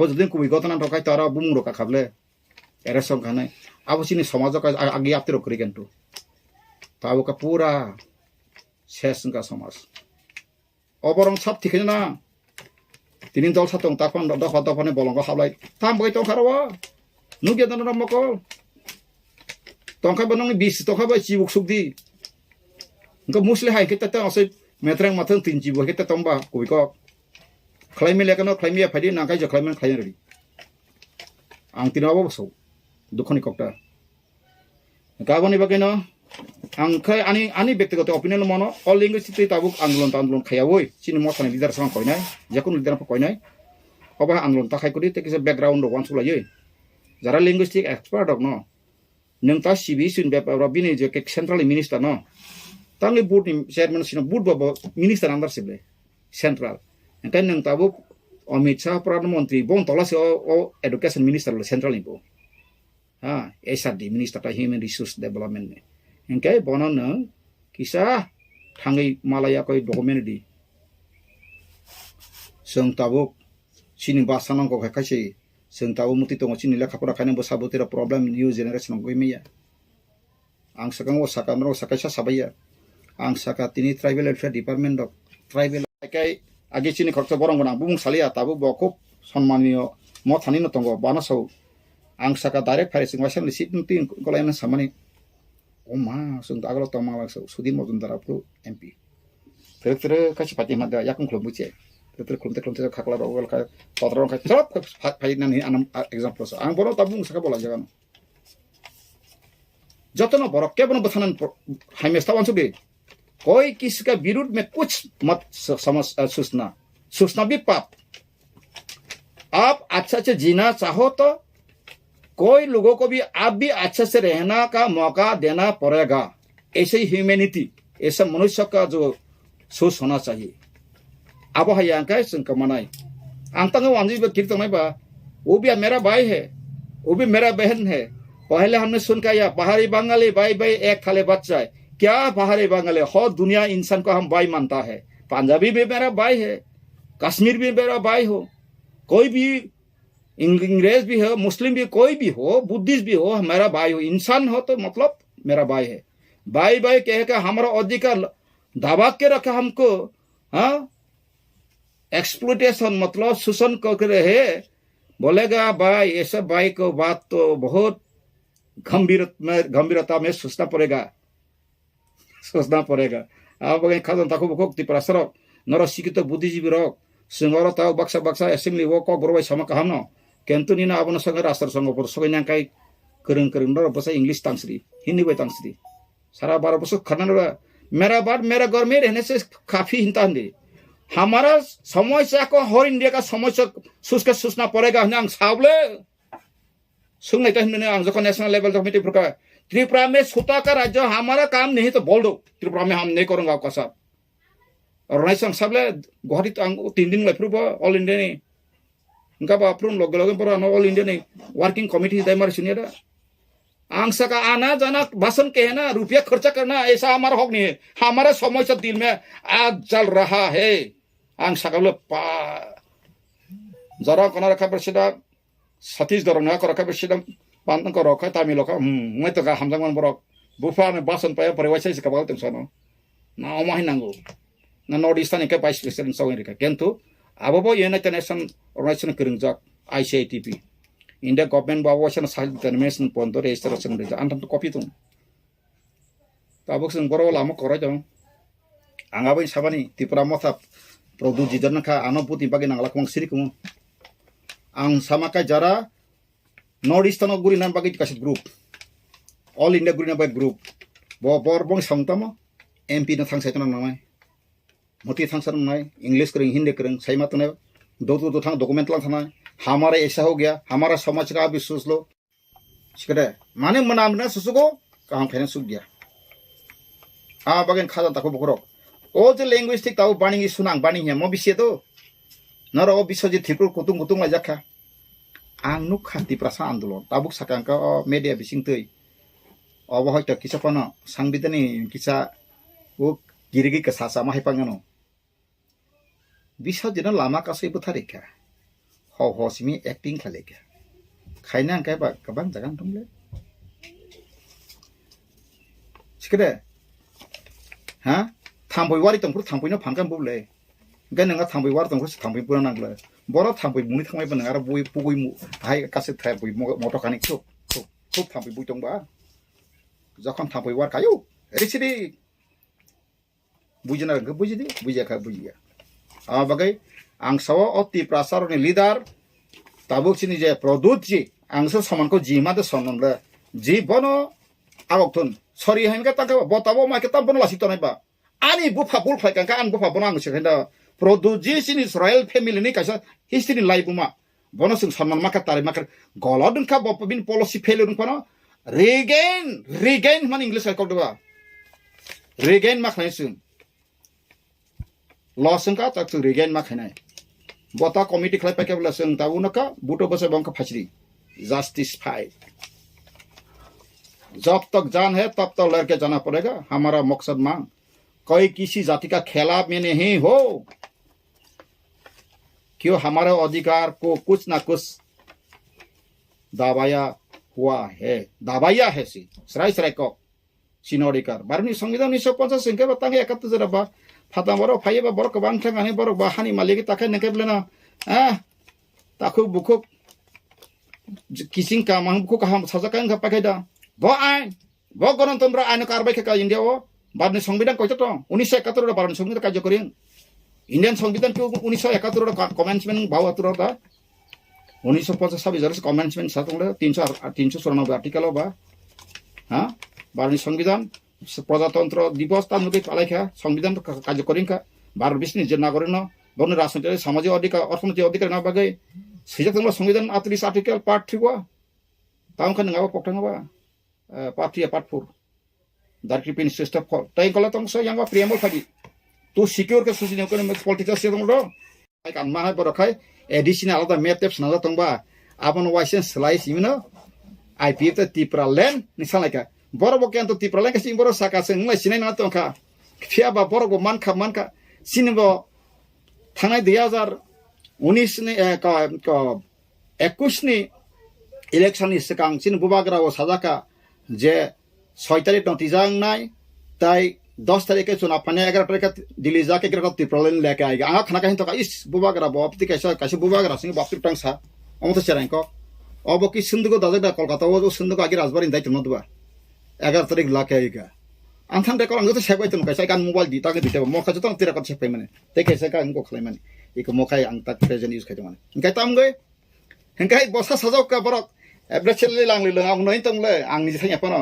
jodin kubi gotanan tokai tara bumung roka khable eresom kanai abu sini samaj ka agi aptiro kori kentu tabu ka pura ses ka samaj oborong sab thikena na tinin dol satong takon do khata phone bolong ka hablai tam boi tong kharwa nuge dan ram mako tongka banong 20 tongka ba chibuk sukdi ngka musli hai kita ta ase metrang mathang tinji bo kita tomba kubi ko khlaimi lekano khlaimi phadi nangkai jo khlaiman khlain ri ang tinawo so dukhoni kokta gaboni bageno ang khai ani ব্যক্তিগত opinion mono all linguistic tabuk andolon khayawoi chini mosani leader sang koinai jakun leader pa koinai oba andolon ta khai kodi te kise background ro wan sulai jara linguistic expert ok no nang ta civi sin be robini je ke central minister no tangi board ni chairman sino board ba minister under sible central kan nang tabu Amit Shah perdana menteri bong tola si o education minister lo central ni bo ha SRD minister ta human resource development ne engkai bono na kisa thangai malaya koi document di seng tabu sini basanang ko khaisi seng tabu muti tongo sini lekha pora khane bo sabutira problem new generation goi meya ang sakang o sakamro sakaisa sabaya ang saka tini tribal welfare department of tribal kai age chini khorcha borong gona bumung salia tabu bo খুব সম্মানীয় mo thani no tongo bana so ang saka direct fire sing wasan li sit tin kolai na samani ma sung agalo tama sudin Majumdar apru MP tere kasi pati mada yakung klub buce tere klum khakla ro ka patron ka trop phai nan anam example so ang boro tabung saka bola jagan जतनो बड़ो क्या बनो बथानन हमेशा वांसो बे कोई किसी का विरुद्ध में कुछ मत समझ सूचना भी पाप आप अच्छा से जीना चाहो तो कोई लोगों को भी आप भी अच्छे से रहना का मौका देना पड़ेगा ऐसे ही ह्यूमैनिटी ऐसा मनुष्य का जो सोच होना चाहिए अब है यहाँ का संक मनाई अंतंग वांजी कीर्तन में बा वो भी मेरा भाई है वो भी मेरा बहन है पहले हमने सुन का या बाहरी बंगाली भाई भाई एक थाले बच्चा है क्या बाहरी बंगाली हो दुनिया इंसान को हम भाई मानता है पंजाबी भी मेरा भाई है कश्मीर भी मेरा भाई हो कोई भी अंग्रेज भी हो मुस्लिम भी कोई भी हो बुद्धिस्ट भी हो मेरा भाई हो इंसान हो तो मतलब मेरा भाई है भाई भाई कह के हमारा अधिकार दबा के रखा हमको हाँ एक्सप्लोटेशन मतलब शोषण कर रहे बोलेगा भाई ऐसा भाई को बात तो बहुत गंभीरता में सोचना पड़ेगा अब खादन ताको बखोक तिपरा सरक नर शिक्षित बुद्धिजीवी रक सिंगर ताव बक्सा एसेंब्ली वो कक बरबाय समा कहम न केंतु निना आबन संग राष्ट्र संग पर सगै नांकाय करं नर बसा इंग्लिश तांसरी हिंदी बाय तांसरी सारा 12 बरस खरना मेरा बात मेरा घर में रहने से काफी हिंता दे हमारा समस्या को हर इंडिया का समस्या सोचना पड़ेगा ना सावले सुनने आं जो नेशनल लेवल कमेटी प्रकार त्रिपुरा में छोटा का राज्य हमारा काम नहीं तो बोल दो त्रिपुरा में हम नहीं करूंगा आपका साथ और नहीं सबले गुवाहाटी 3 दिन लाइफ ऑल इंडिया नहीं उनका बापरूम लोग पर ऑल इंडिया नहीं वर्किंग कमेटी दायमार सुनिए आंसा का आना जाना भाषण के है ना रुपया खर्चा करना ऐसा हमारा हक नहीं है हमारा समस्या दिल में आज चल रहा है आंसा का जरा कना रखा प्रसिद्ध सतीश दरंगा को रखा प्रसिद्ध पान को रखा तामिल का मैं तो का हमजंगन बरक बुफा में भाषण पाए परिवार से कबाल तुम सनो ना ओमाहि नांगो ना नॉर्थ ईस्टर्न के वाइस प्रेसिडेंट सौरी का किंतु अब यूनाइटेड नेशन ऑर्गेनाइजेशन करंजाक ICITP India government bawa wacana sahil determination ponto registration reja antam to copy tung tabuk sing boro lama kora jang angabai sabani tipura motha produk jidan ka anoputi bagi nang lakwang siri kumu ang sama ka jara North Eastern guri nan bagi kasih group All India guri nan bagi group bo bor bong samtama MP na thang saitana namai moti thang san namai English kering Hindi kering sai matune दो थांग document लांग थाना हमारा ऐसा हो गया हमारा समाज का भी सोच लो सिकरे माने मनामना सुसुको काम फेन सुग गया आ बगन खादा ताको बकरो ओ जे लैंग्वेजिस्टिक ताउ बानी सुनांग बानी है म बिसे तो नर ओ बिसो जे थिपुर कुतुंग ला जाखा आं नु खान्ति प्रसा आंदोलन ताबुक साकांका मीडिया बिसिंग तै अब हयतो किसापन सांबिधानी किसा ओ गिरिगि का सासा मा हाइपांगनो bisa jena lama kasih putarika ho simi acting khaleka khaina kai ba kabang jagan tumle sikade ha thamboi wari tongpur thamboi no phangkan buble ga nanga thamboi war tongpur thamboi pura nangle boro thamboi muni thangmai ba nanga boi pugoi mu hai kasih thai boi moto kanik so thamboi boi tongba jokhon thamboi war kayo risidi bujina ga bujidi bujaka bujiya abagai angsawa oti prasar ni leader tabuk sini je product ji angsa saman ko jima de sonon le jibono awokton sorry hen ka tangka botabo ma ka tampono lasi to nai ba ani bufa bul phai kan ka an bufa bonang se henda product ji sini Israel family ni kaisa history life ma bono sing saman ma ka tare ma ka golodun ka bopin policy failure kono regain man english ka ko ba regain ma khnai sun Lawson का तक regain मा खनाय बता committee खलाय पाके बला सं ताउन का बुटो बसे bunk फचरी justify जब तक जान है तब तक लड़के जाना पड़ेगा हमारा मकसद मांग कोई किसी जाति का खिलाफ में नहीं हो क्यों हमारे अधिकार को कुछ ना कुछ दाबाया है सी सराय को सिनोडिकार बारनी संविधान 1950 संख्या बतांगे 71 जरा बा फाता बरो फाइबा बरो कबां थांगाने बरो बाहानि मालिक ताखे नकेबलेना ताखु बुखु किसिं का मां बुखु का हम सजाकां का पाकेदा बो आइ ব গণতন্ত্র আইন কারবাই খেকা ইন্ডিয়া ও ভারতনি সংবিধান কইতো তো 1971 ভারত সংবিধান কার্যকরী ইন্ডিয়ান সংবিধান কি 1971 কমেন্সমেন্ট ভাও আতুর দা 1950 কমেন্সমেন্ট সাতংলে 394 আর্টিকেল বা হ্যাঁ ভারতনি সংবিধান প্রজাতন্ত্র দিবস তার নদী পালাইখা সংবিধান কার্যকরী ভারত বিশ্বের যে নাগরিক বন রাজনৈতিক সামাজিক অধিকার অর্থনৈতিক অধিকার না বাগে সেটা তোমরা সংবিধান 38 আর্টিকেল পার্ট 3 বা তামখান নাবা পকটাঙাবা part 3 part 4 Darkri pin system for. Tay kalau tong so yang preamble tadi. Tu secure ke susi nyokon political system do. Ay kan mahal berakai additional ada map tips nada tong ba. Abang license slice you know. IP itu tipra land misalnya ka. Boro bokian tu tipra land kasi boro saka sengai sinai na tong ka. Kia ba boro go man ka sini bo tangai 2019 ni ka 21 ni election ni sekang sini bubagra o sadaka je 6 তারিখ নতিজাং নাই তাই 10 তারিখে চুনাव पाने 11 तारीख दिल्ली जाके के त्रिपुरालन लेके आएगा आ खाना कहीं तो का इस बुबागरा बापति कैसे बुबागरा सिंह बापति टंगसा अमत चराइन को अब कि सिंधु दादा कोलकाता वो सिंधु आगे राजबारी दायित्व नदबा 11 तारीख लाके आएगा आंथान रे कोन तो सेबाय तुम कैसे कान मोबाइल दिता के दिते मोखा जतो तेरा कत सेबाय माने ते कैसे का इनको खलाय माने एक मोखाय आं तक प्रेजेंट यूज खाय माने इनकाय ताम गय इनकाय बसा सजाव का बरक एब्रे चले लांग ले आं नय तंगले आं नि थाया पन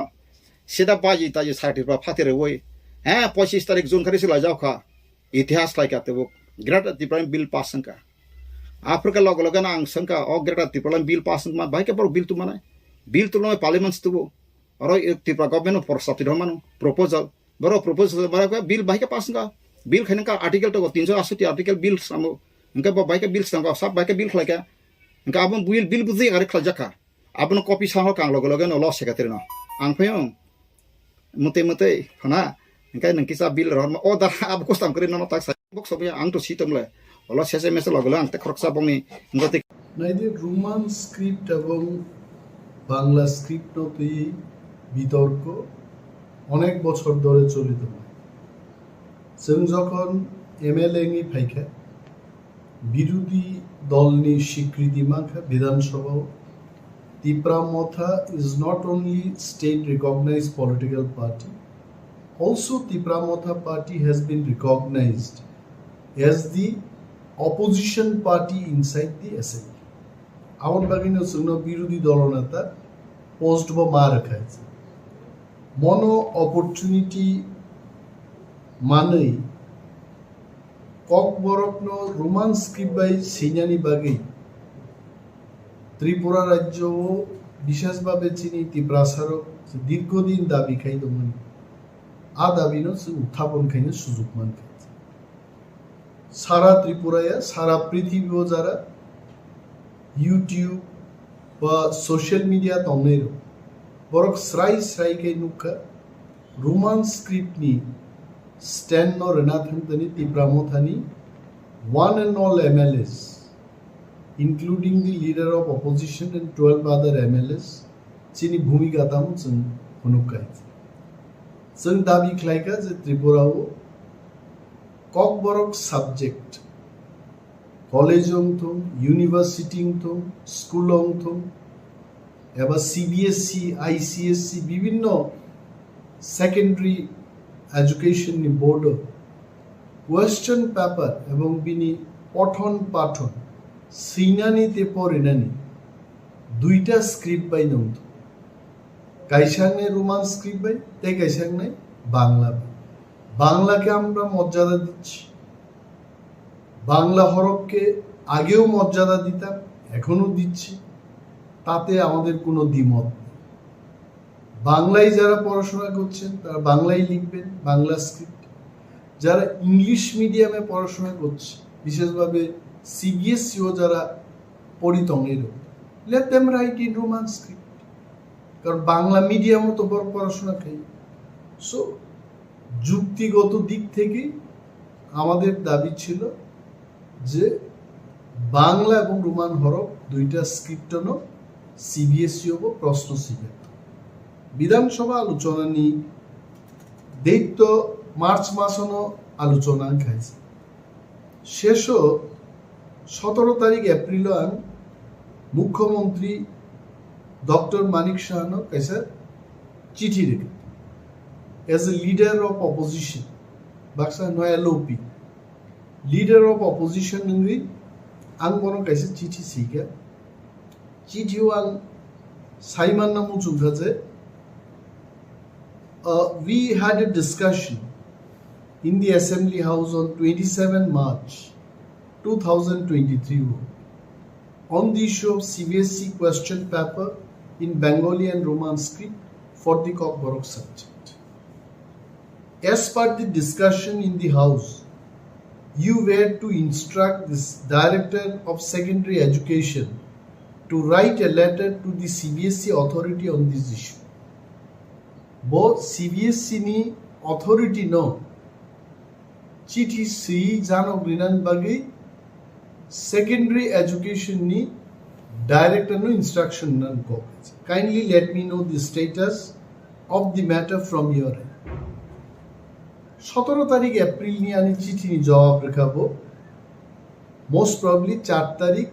সেটা বাজি তাজি সার্টি বা ফাতে রে ওই হ্যাঁ 25 তারিখ জুন খারি সিলা যাও খা ইতিহাস লাইকাতে ও গ্রেট ত্রিপুরা বিল পাস সংকা আফ্রিকা লগ লগ না আং সংকা ও গ্রেট ত্রিপুরা বিল পাস মা বাইকে পর বিল তু মানে বিল তু নয় পার্লামেন্ট তু আর ত্রিপুরা গভর্নমেন্ট ফর সাপ্তি ধমানো প্রপোজাল বড় প্রপোজাল মানে বিল বাইকে পাস সংকা বিল খাইন का आर्टिकल तो 380 आर्टिकल बिल सामो इनका बाइके बिल संका सब बाइके बिल खलाका इनका अब बिल बुझि आरे खलजाका अब कॉपी साहो कांग लग लग न लॉस सेकातिर न आं फयो mute hana engkai nang kisa bil ron o da ab ko stam krin no tak sa bok so ya ang to sitam le ola sese mes loglo ang te khorksa bongni ngote নাইদে Roman script এবং Bangla script নতুই বিতর্ক অনেক বছর ধরে চলিত जों যখন MLA ফাইখা বিরোধী দলনি স্বীকৃতি মাখা বিধানসভাও Tipra Motha is not only state-recognized political party, also Tipra Motha party has been recognized as the opposition party inside the assembly. Our bagino sugno birudhi dolonata post ba ma rakha ache. Mono opportunity manei kok borokno roman script by sinyani bagai Tripura রাজ্য বিশেষভাবে চিনি ত্রিপুরাসার দীর্ঘদিন দাবি খাইদমন আ দাবি no উত্থাপন খাইনে সুযোগ মান খাইছে সারা ত্রিপুরায় সারা পৃথিবীও যারা ইউটিউব বা সোশ্যাল মিডিয়া তমের বরক স্রাই খাই নুকা রোমান স্ক্রিপ্ট নি স্ট্যান্ড নো রেনাথনি ত্রিপুরা মথানি one and all MLAs including the leader of opposition and 12 other MLAs, chini bhumika tam chung hunukai. Chung dabi khlaika je Tripura o kok borok subject college thum, university thum, school thum, eba CBSE, ICSE bibhinno secondary education ni board question paper ebong bini পঠন পাঠন সিনানিতে পড়েনানি দুইটা script বাই নন্ত কাইসাংনে Roman script বাই তাই কাইসাংনে বাংলা বাংলাকে আমরা মর্যাদা দিচ্ছি বাংলা হরফকে আগেও মর্যাদা দিতাম এখনো দিচ্ছি তাতে আমাদের কোনো দ্বিমত নেই বাংলায় যারা পড়াশোনা করছেন তারা বাংলায় লিখবেন বাংলা স্ক্রিপ্ট যারা ইংলিশ মিডিয়ামে পড়াশোনা করছে বিশেষভাবে সিবিএসইও যারা পরিতঙ্গের let them write in Roman script কারণ বাংলা মিডিয়ামও তো বড় পড়াশোনা খাই সো যুক্তিগত দিক থেকে আমাদের দাবি ছিল যে বাংলা এবং রোমান হরফ দুইটা স্ক্রিপ্টনো সিবিএসই হব প্রশ্ন শিখে বিধানসভা আলোচনা নি দৈত্য মার্চ মাসনো আলোচনা খাইছে শেষ 17 তারিখ এপ্রিল মুখ্যমন্ত্রী ডক্টর মানিক সাহানো কাছে চিঠি রেখে as a leader of opposition, baksa no LOP, leader of opposition nungri, ang bono kaisa chichi siga, chichi wang Simon namu chungkaje. We had a discussion in the Assembly House on 27 March 2023 on the issue of CBSE question paper in Bengali and Roman script for the Kokborok subject. As per the discussion in the House, you were to instruct this Director of Secondary Education to write a letter to the CBSE authority on this issue. Both CBSE ni authority no chithi Sri Jano Grinan Bagi secondary education ni director no instruction nan ko. Kindly let me know the status of the matter from your end. 17 তারিখ April ni ani chithi ni jawab rakhabo. Most probably 4 তারিখ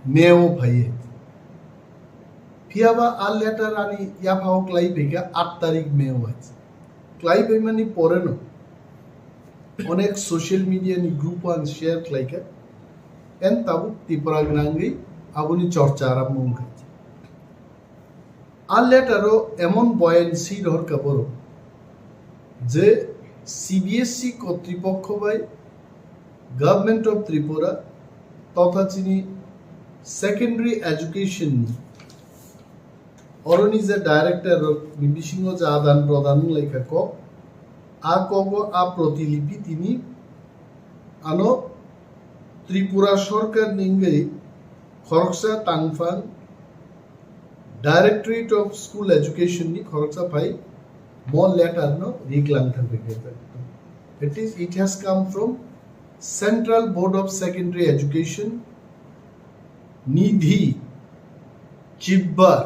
Meo bhaye. Fiaba al letter ani ya phao clai bega 8 তারিখ Meo আছে. ক্লাই বেমানি পরে না অনেক social media নি group আন share ক্লাইকা N তাবু ত্রিপুরা গ্রাঙ্গি আগুনি চর্চা আরম্ভ হয়েছে আর লেটারও এমন বয়ানসি রহর কাপড় যে সিবিএসই কর্তৃপক্ষ বাই গভর্নমেন্ট অফ ত্রিপুরা তথা চিনি সেকেন্ডারি এডুকেশন নি অরনিজ ডাইরেক্টর বিবি সিংহ যে আদান প্রদান লেখা ক আ প্রতিলিপি তিনি আনো ত্রিপুরা সরকার নিঙ্গে খরকসা টাংফাং ডাইরেক্টরেট অফ স্কুল এডুকেশন নি খরকসা পাই মল লেটার নো রিকলাং থাকবে it has come from Central Board of Secondary Education Nidhi Chibbar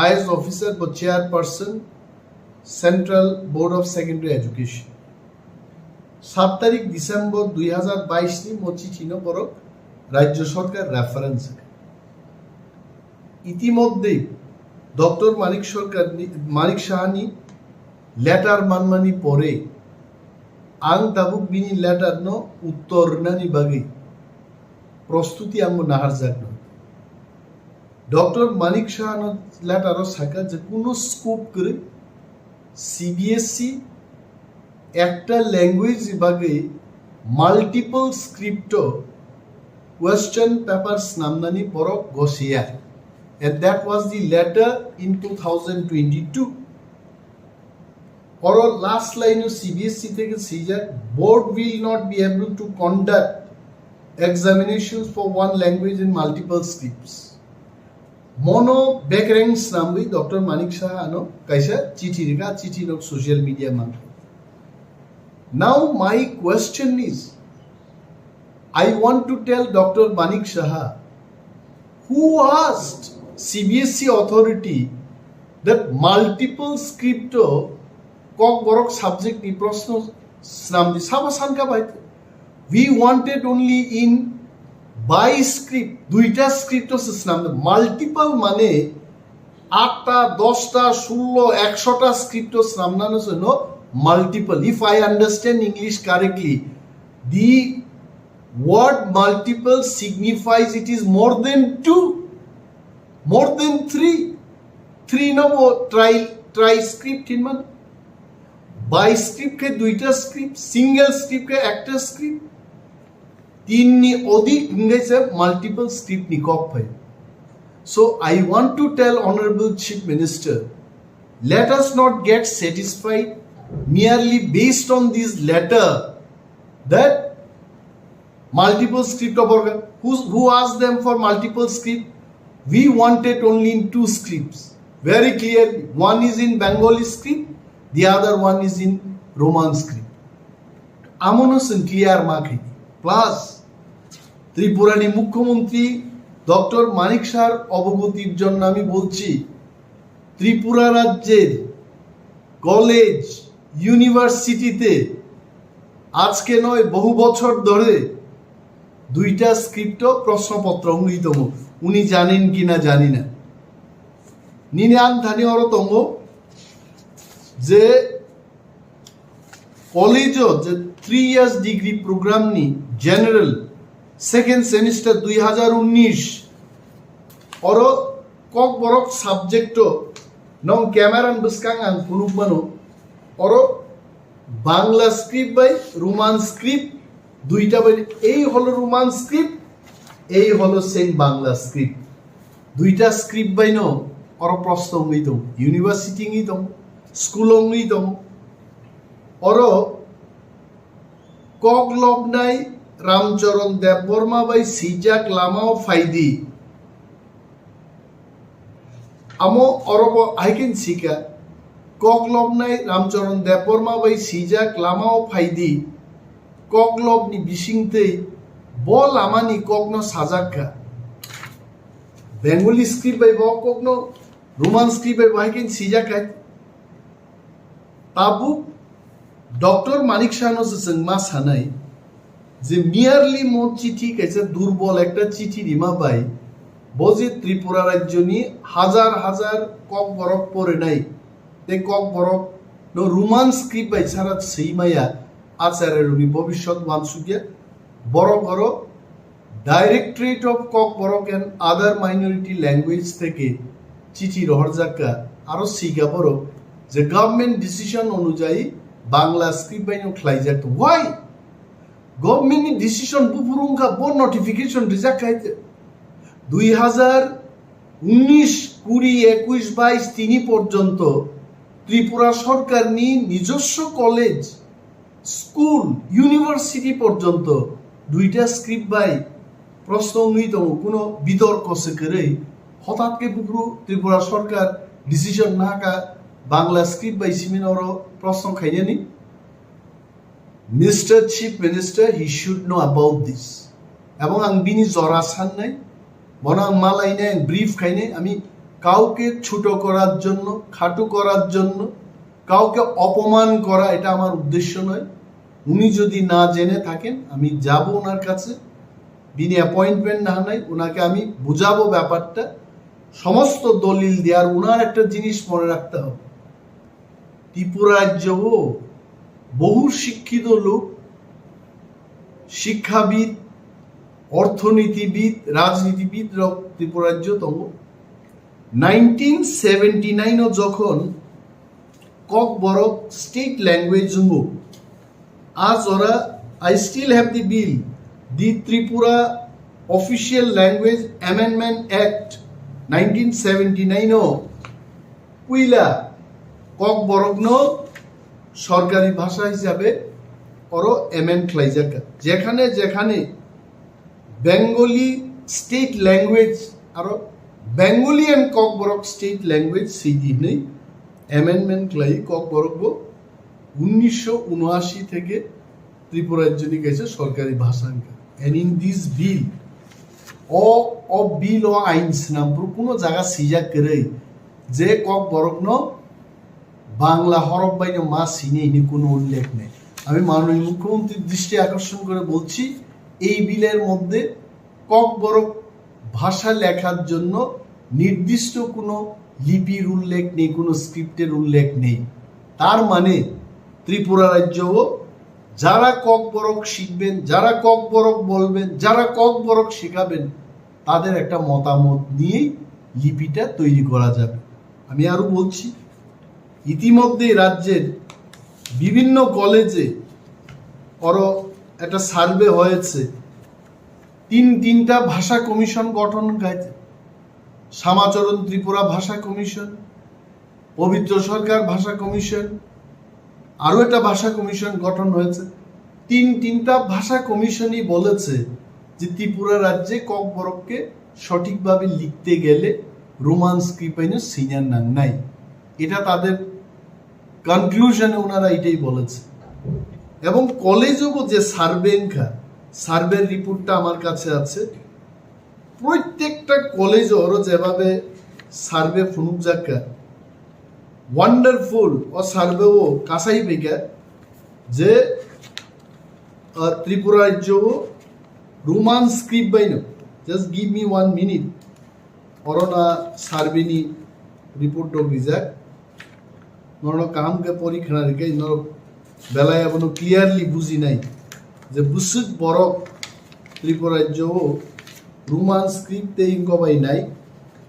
IAS officer but chairperson Central Board of Secondary Education 7 তারিখ ডিসেম্বর 2022 নি mo চিঠি no borok রাজ্য সরকার রেফারেন্স ইতিমধ্যে doctor মানিক Sahani letter মানমানি পরে আং তাবুক বিনি লেটার no উত্তর নানি বাগে প্রস্তুতি আমো নাহার জাগনো ডক্টর মানিক সাহানো লেটারও সাকা যে কোনো স্কোপ করে সিবিএসই একটা ল্যাঙ্গুয়েজ বিভাগে multiple script question papers নামনানি Borok Gausia and that was the letter in 2022 or last line of CBSE থেকে caesar board will not be able to conduct examinations for one language in multiple scripts mono backranks nambi Dr. Manik Shah ano kaisa chithi no social media man. Now my question is, I want to tell Dr. Manik Shah who asked CBSE authority that multiple script kok borok subject ni proshno namdi sabasan ka baite we wanted only in by script দুইটা script system multiple মানে 8টা 10টা 16 100টা script সামনানোর জন্য multiple if I understand English correctly the word multiple signifies it is more than 2 more than 3 no tri script in মান bi script কে দুইটা স্ক্রিপ্ট সিঙ্গেল স্ক্রিপ্ট কে একটা স্ক্রিপ্ট तीन अधिक English multiple script ni kok bhai. So I want to tell Honorable Chief Minister, let us not get satisfied merely based on this letter that multiple script of organ. Who asked them for multiple script? We wanted only in 2 scripts. Very clearly, one is in Bengali script, the other one is in Roman script. Amonos and clear marking. Plus, ত্রিপুরানি মুখ্যমন্ত্রী doctor মানিক শাহর অবগতির জন্য আমি বলছি ত্রিপুরা রাজ্যের college ইউনিভার্সিটিতে আজকে নয় বহু বছর ধরে 2টা স্ক্রিপ্ট প্রশ্নপত্র অঙ্গিতম উনি জানেন কিনা জানি না নিনে আনথানি অর দङ যে কলেজও যে 3 ইয়ার্স ডিগ্রি প্রোগ্রামনি জেনারেল সেকেন্ড সেমিস্টার 2019 অর কক বরক সাবজেক্টও নং ক্যামেরান বসকাং আং ফুনুকমানো অর বাংলা স্ক্রিপ্ট বাই রোমান স্ক্রিপ্ট দুইটা বাই এই হলো রোমান স্ক্রিপ্ট এই হলো সেম বাংলা স্ক্রিপ্ট দুইটা স্ক্রিপ্ট বাই নো অর প্রশ্ন হই দম ইউনিভার্সিটি ই দম স্কুল ই দম অর কক লবনাই রামচরণ দেববর্মা বাই সিজাক লামাও ফাইদি আমো অরব আইকেন সিকা কক লবনাই রামচরণ দেববর্মা বাই সিজাক লামাও ফাইদি কক লবনি বিসিংতেই বল আমানি ককনো সাজাক্কা বেঙ্গলি স্ক্রিপ্ট বাই ব ককনো রোমান স্ক্রিপ্ট বাই আইকেন সিজাকাই তাবু ডক্টর মানিক শাহনো जों मा सानाय যে মিয়ারলি মো চিঠি কাছে দুর্বল একটা চিঠি রিমা বাই বজে ত্রিপুরা রাজ্যনি হাজার হাজার কক বরক পরে নাই তে কক বরক নো রোমান স্ক্রিপ্ট বাই সারা সেইমায়া আচার্য রুনি ভবিষ্যৎ মানসুকিয়া বড় বড় directorate of Kokborok and other minority language থেকে চিঠি রহরজাকা আরো সিগা বড় যে গভর্নমেন্ট ডিসিশন অনুযায়ী বাংলা স্ক্রিপ্ট বাই নো খ্লাইজাক ওয়াই গভর্নমেন্ট ডিসিশন বুফুরুঙ্গা বোন নোটিফিকেশন রিজাক খাইতে 2019 20 21 22 3 পর্যন্ত ত্রিপুরা সরকার নি নিজস্ব কলেজ স্কুল ইউনিভার্সিটি পর্যন্ত দুইটা স্ক্রিপ্ট বাই প্রশ্ন নিত কোনো বিতর্ক সে করে হঠাৎ বুফুরু ত্রিপুরা সরকার ডিসিশন না কা বাংলা স্ক্রিপ্ট বাই সিমিনার প্রশ্ন খাইনি Mr. Chief Minister, he should know about this. এবং আং বিনি জরা সান নাই বনা মালাই নাই ব্রিফ খাইনে আমি কাউকে ছোট করার জন্য খাটো করার জন্য কাউকে অপমান করা এটা আমার উদ্দেশ্য নয় উনি যদি না জেনে থাকেন আমি যাব ওনার কাছে বিনি অ্যাপয়েন্টমেন্ট না নাই ওনাকে আমি বুঝাবো ব্যাপারটা সমস্ত দলিল দেওয়ার ওনার একটা জিনিস মনে রাখতে হবে ত্রিপুরা রাজ্য বহু শিক্ষিত লোক শিক্ষাবিদ অর্থনীতিবিদ রাজনীতিবিদ ত্রিপুরা রাজ্য তম 1979 যখন কক বরক স্টেট ল্যাঙ্গুয়েজ জুমু আজ ওরা I still have the bill the Tripura official language amendment act 1979 পুইলা কক বরক ন সরকারি ভাষা হিসাবে অরো এমএন খ্লাইজাকা যেখানে যেখানে বেঙ্গলি স্টেট ল্যাঙ্গুয়েজ আরো Bengali and cock Borok state language CD নেই অ্যামেন্ডমেন্ট ক্লাই কক বরক 1979 থেকে ত্রিপুরা রাজ্যনি গেছে সরকারি ভাষা এন্ড ইন দিস বিল ও বিল ও আইনস নামপুর কোনো জায়গা সিজা করে যে কক বরক ন বাংলা হরফ বাইন মা সিনে ইনি কোনো উল্লেখ নেই আমি মাননীয় মুখ্যমন্ত্রীর দৃষ্টি আকর্ষণ করে বলছি এই বিলের মধ্যে কক বরক ভাষা লেখার জন্য নির্দিষ্ট কোনো লিপির উল্লেখ নেই কোনো স্ক্রিপ্টের উল্লেখ নেই তার মানে ত্রিপুরা রাজ্য যারা কক বরক শিখবেন যারা কক বরক বলবেন যারা কক বরক শেখাবেন তাদের একটা মতামত নিয়েই লিপিটা তৈরি করা যাবে আমি আরো বলছি ইতিমধ্যে রাজ্যের বিভিন্ন কলেজে একটা সার্ভে হয়েছে তিনটা ভাষা কমিশন গঠন হয়েছে শ্যামাচরণ ত্রিপুরা ভাষা কমিশন পবিত্র সরকার ভাষা কমিশন আরো একটা ভাষা কমিশন গঠন হয়েছে তিনটা ভাষা কমিশনই বলেছে যে ত্রিপুরা রাজ্যে কক বরককে সঠিকভাবে লিখতে গেলে রোমান স্ক্রিপ্ট সিনিয়র নাম নাই এটা তাদের কনক্লুশনে ওনারা এটাই বলেছে এবং কলেজও যে সার্ভের রিপোর্টটা আমার কাছে আছে প্রত্যেকটা কলেজ ওর যেভাবে সার্ভে ফুনুক যাকা ওয়ান্ডারফুল ও সার্ভে ও কাসাই বেগা যে ত্রিপুরা রাজ্য রোমান স্ক্রিপ্ট বাইন জাস্ট গিভ মি 1 মিনিট অরনা সার্ভেনি report dog rijak nono kam ke porikhana rike nor belai abono clearly buzi nai je busuk borok ত্রিপুরাজ্য রোমান স্ক্রিপ্টে ইনকবাই নাই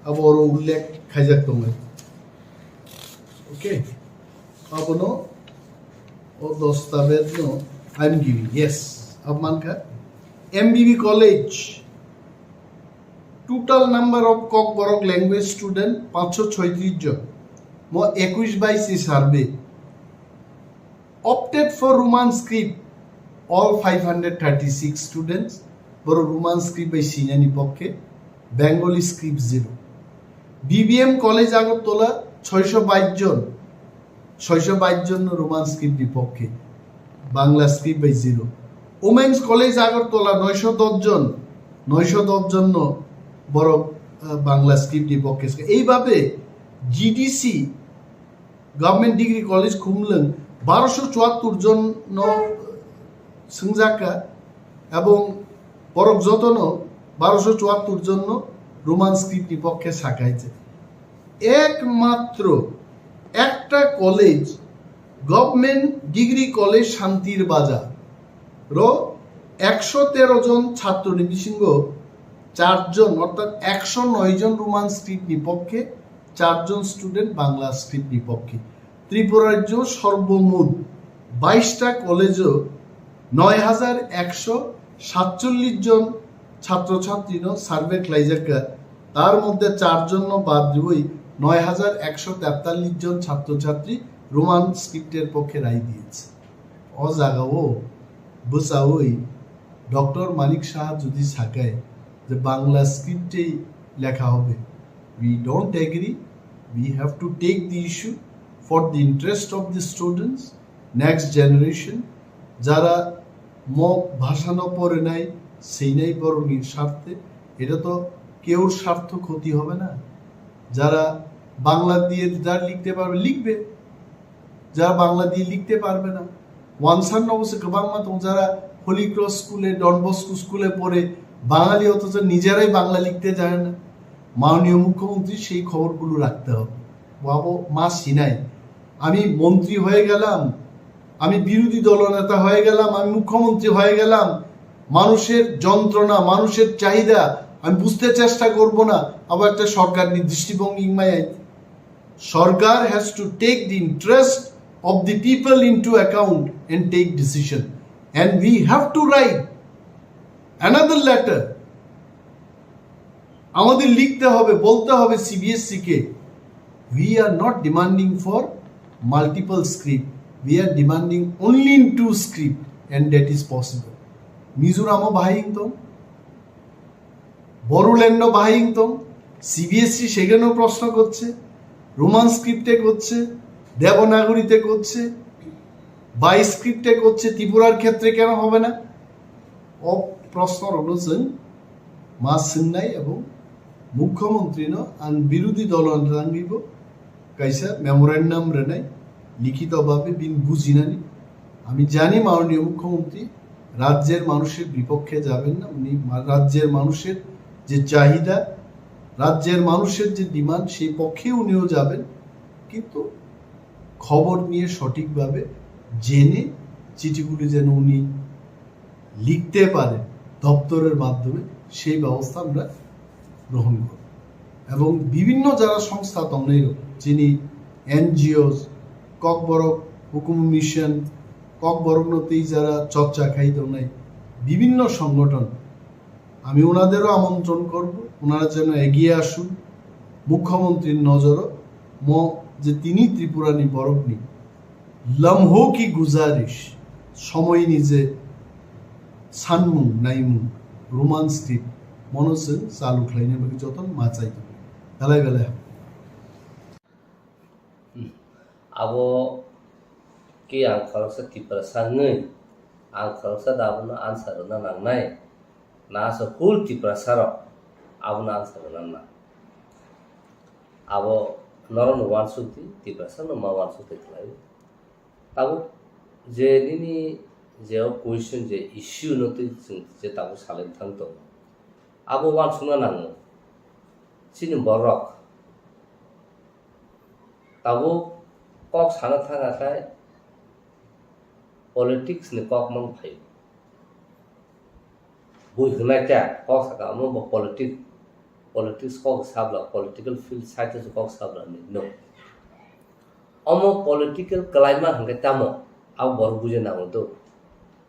আবার উল্লেখ খাইজাক দङ ওকে abono o দস্তাবেজ no I'm giving yes अब मानका MBB college total number of Kokborok language student 536 জন mo 21/22 survey opted for Roman script all 536 students বড় রোমান স্ক্রিপ্ট বাই সিনানি পক্ষে Bengali script 0 BBM college Agartala 622 জন রোমান স্ক্রিপ্ট বিপক্ষে বাংলা স্ক্রিপ্ট বাই 0 ওমেন্স কলেজ আগরতলা 910 জন বড় বাংলা স্ক্রিপ্ট বিপক্ষে এইভাবে GDC government degree college Khumulwng 1274 জন সংজাকা এবং বরক যতন 1274 জন রোমান স্ক্রিপ্ট বিপক্ষে শাখাইছে একমাত্র একটা কলেজ গভর্নমেন্ট ডিগ্রি কলেজ শান্তির বাজার র 113 জন ছাত্র নিবিসিংহ 4 জন অর্থাৎ 109 জন রোমান স্ক্রিপ্ট বিপক্ষে 4 জন স্টুডেন্ট বাংলা স্ক্রিপ্ট বিপক্ষে ত্রিপুরা রাজ্য সর্বমোট 22টা কলেজও 9147 জন ছাত্রছাত্রী সার্ভে ক্লাইজাকা তার মধ্যে 4 জন বাদ দিয়ে 9143 জন ছাত্রছাত্রী রোমান স্ক্রিপ্টের পক্ষে রায় দিয়েছে ও জায়গাও বুঝাওই ডক্টর মানিক সাহা যদি শাখায় যে বাংলা স্ক্রিপ্টেই লেখা হবে we don't agree we have to take the issue for the interest of the students next generation যারা ভাষানো পড়ে নাই সেই নাই পড়নির স্বার্থে এটা তো কেউর স্বার্থ ক্ষতি হবে না যারা বাংলা দিয়ে যারা লিখতে পারবে লিখবে যারা বাংলা দিয়ে লিখতে পারবে না ওয়ানসান অবশ্য বাংলা তো যারা হোলি ক্রস স্কুলে ডন বস্কো স্কুলে পড়ে বাঙালি অথচ নিজেরাই বাংলা লিখতে জানে না মাননীয় মুখ্যমন্ত্রী সেই খবরগুলো রাখতে হবে বাবু মা সিনাই আমি মন্ত্রী হয়ে গেলাম আমি বিরোধী দলনেতা হয়ে গেলাম আমি মুখ্যমন্ত্রী হয়ে গেলাম মানুষের যন্ত্রণা মানুষের চাহিদা আমি বুঝতে চেষ্টা করব না আবার একটা সরকার দৃষ্টিভঙ্গি সরকার has to take the interest of the people into account and take decision and we have to write another letter আমাদের লিখতে হবে বলতে হবে CBSE K we are not demanding for multiple script we are demanding only in 2 script and that is possible মিজোরামও বাহিংতম বড়োল্যান্ডও বাহিংতম CBSE সেখানেও প্রশ্ন করছে রোমান স্ক্রিপ্টে করছে দেবনাগরীতে করছে বাই স্ক্রিপ্টে করছে ত্রিপুরার ক্ষেত্রে কেন হবে না ও প্রশ্ন অনুযায়ী মা সিংনাই এবং মুখ্যমন্ত্রী আন বিরোধী দল রাঙ্গিব কাইসা মেমোরেন্ডাম রেনাই লিখিতভাবে বিন বুঝিনানি আমি জানি মাননীয় মুখ্যমন্ত্রী রাজ্যের মানুষের বিপক্ষে যাবেন না উনি রাজ্যের মানুষের যে চাহিদা রাজ্যের মানুষের যে ডিমান্ড সেই পক্ষে উনিও যাবেন কিন্তু খবর নিয়ে সঠিকভাবে জেনে চিঠিগুলি যেন উনি লিখতে পারেন দপ্তরের মাধ্যমে সেই ব্যবস্থা আমরা গ্রহণ করব এবং বিভিন্ন যারা সংস্থা তমনেই যিনি এনজিওস ককবরক হুকুম মিশন ককবরকনতেই যারা চর্চা খাইত নাই বিভিন্ন সংগঠন আমি ওনাদেরও আমন্ত্রণ করব ওনারা যেন এগিয়ে আসুন মুখ্যমন্ত্রীর নজরও যে তিনি ত্রিপুরানি বরকনি লম্হো কি গুজারিশ সময় নিজে সানমুং নাইমুং রোমান স্ক্রিপ্ট মনসেন চালু খাইনে বাকি যতন মাচাই বেলায় বেলায় abo ki ang khalsa tipra sangai ang khalsa dabna answer na nangnai na so full tipra saro abna answer na abo নরন ওয়ান সুতি তিপ্রাসা নমা ওয়ান সুতি খাই তাবো যে নিনি যে কোয়েশ্চন যে ইস্যু নতি যে তাবো সালেন থাকতো আবো ওয়ান শুনা নাঙো চিনি বরক tabo kok sana thanga kai politics ni kok mang phai bui hnai ta kok saka mo politics kok sabla political field site to kok sabla ni no omo political climate hangke tamo au bor buje na to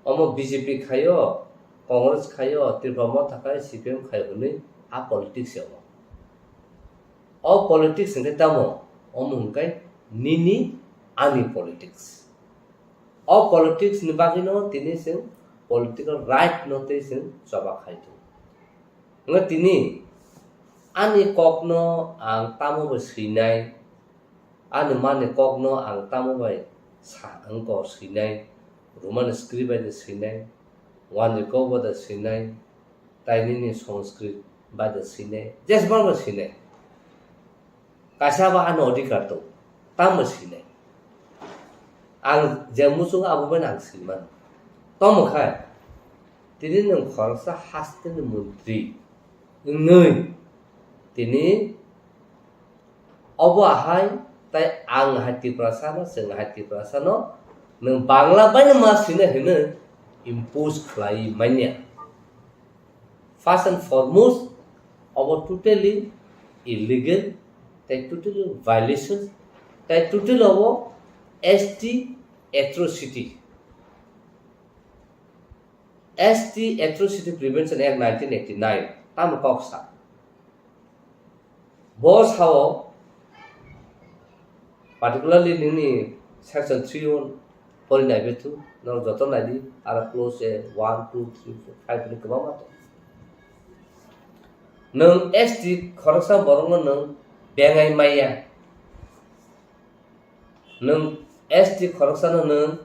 omo BJP khayo Congress khayo Tripura thakai CPM khayo ni a politics yo all politics hangke tamo omo hangkai nini ani politics all politics ni bagino tini sing political right no te sing soba khaitu nga tini ani kokno ang tamo ba sinai ani mane kokno ang tamo ba sa ang ko sinai roman script ba sinai wan ko ba da sinai taini ni sanskrit ba da sinai jes ba sinai kasaba an odikar to tam sinai ang jamu sung abu ba nang siman tom khai tini nang khorsa hasten mantri ngai tini obo hai tai ang hati prasana seng hati prasana nang bangla ba na masine hene impose khlai manya first and foremost obo totally illegal tai totally violation tai totally obo ST atrocity Prevention Act 1989 tam koksa boss how particularly nini section 3 pori nai betu no joton nai di ara close 1 2 3 4 5 ni kama to nang ST khorsa borong nang bengai maya nang ST khorsa nang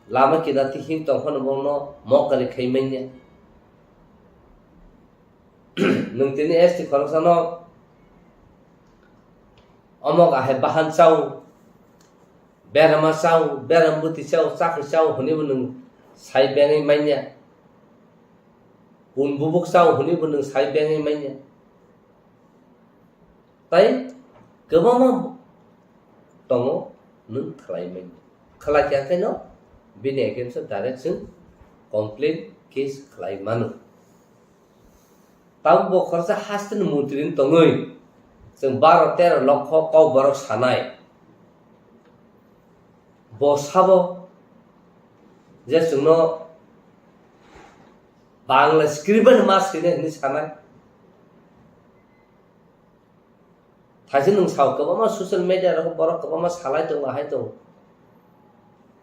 lama kita tihing tongkon bono mokali khaimenya nung tini ST khorsa no omok ahe bahan chau berama chau berambuti chau sakri chau huni bunung sai bengai manya bun bubuk chau huni bunung sai bengai manya tai kebama tongo nung khlai manya khala kya kaino bini against direction complaint case khlai manu tau bo khorsa hasten mutrin tongoi जों 12-13 लक्ष कौ बरक सानाय बसाबो जे जोंनो Bangla script मासिने हनि सानाय थाइसे नों साव गोबां social media रो बरक गोबां सालाय दं आहाय दं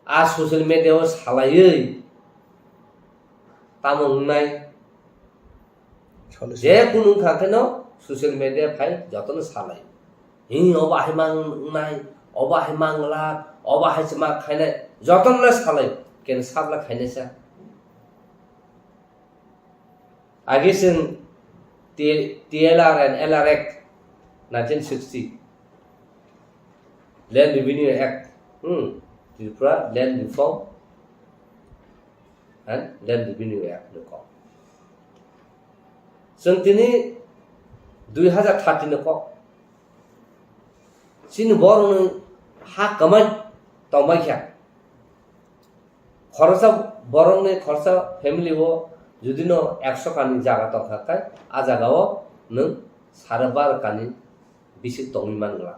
आ ससियेल मिडियायाव सालायै तामंनाय जे कुनु खाखेनो social media phai joton salai hi oba hai mang la oba hai chma khaine joton la salai ken sabla khaine sa age sin TLR and LR Act 1960 Land Revenue Act Tripura Land Reform and Land Revenue Act no जों दिनै 2013 ko sin borong ha kamai tomai kya khorsa borong ne khorsa family wo judino 100 kani jaga to thakai a jaga o nung sarabar kani bisi tongi mangla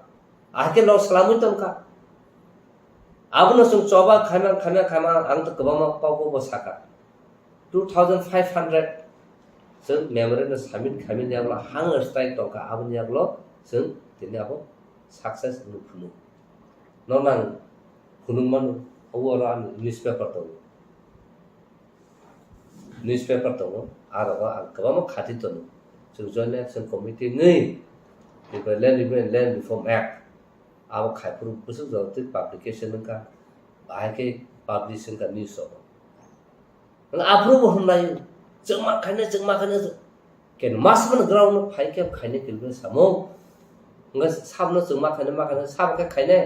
ake lo salamu tongka abno sung choba khana ang to kabama pago bo saka 2500 जों मेमोरेन्डाम submit खालामनाय जाब्ला हांगर strike दंखा आबनि जाब्ला जों दिनै आबो success नुफुनु ननां फुनुमान अवरा newspaper दं आरो गोबां खाथि दं जों जॉइंट एक्शन कमिटि नै बे लैंड रिफॉर्म एक्ट आबो खायफोर बुसु जरति पब्लिकेशन का बाहायके पब्लिशिंग का न्यूज़ नों आप्रुव होननाय जों मा खायने केन मासमन ग्राउंड फाइके खायने केलबे सामो nga sabno जों मा खायने साब के खायने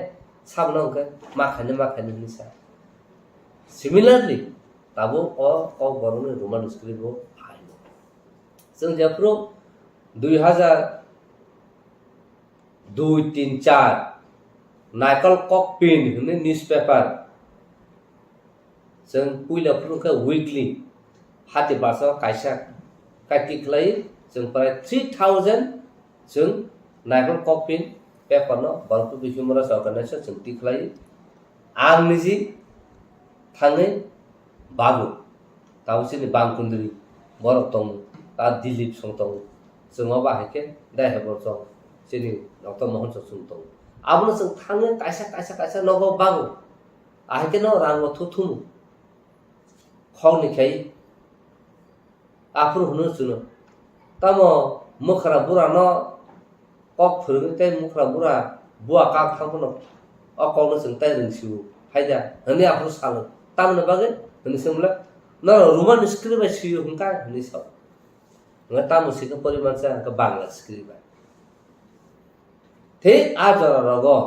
sabno के मा खायने निसा सिमिलारली ताबो अ बरनो रोमान स्क्रिप्ट हो हायनो जों जाफ्रो 2002-3-4 नाइकल कक पेन होनो न्यूज पेपर जों पुइलाफोरखौ उइकलि हाति बासा कायसा काटि खलाय जों प्राय 3000 जों नाइकल कक पेन पेपर न बरफ बिहुमरा सरकारनासो जों तिखलाय आं निजि थाङै बाबु तावसिनि बांकुन्द्रि बरफ दं ता दिलीप सं दं जोंहा बाहायके दायहेबर दं जोंनि डक्टर मोहन चौसुं दं आबनो जों थाङो कायसा नगो बागु आहायके न रांग थुथुम खौनिखाय आफुर हुनु जुनो तामो मुखरा बुरा न कक फोरोंते मुखरा बुरा बुआ काक थांबनो अकौनो जों ताय रोंसिउ फायदा हने आफुर सालो तामनो बागे हने सोमला न रोमान स्क्रिप्ट सियो हुंका हने सब न तामो सिक परिमाण से का बांग्ला स्क्रिप्ट थे आज रगो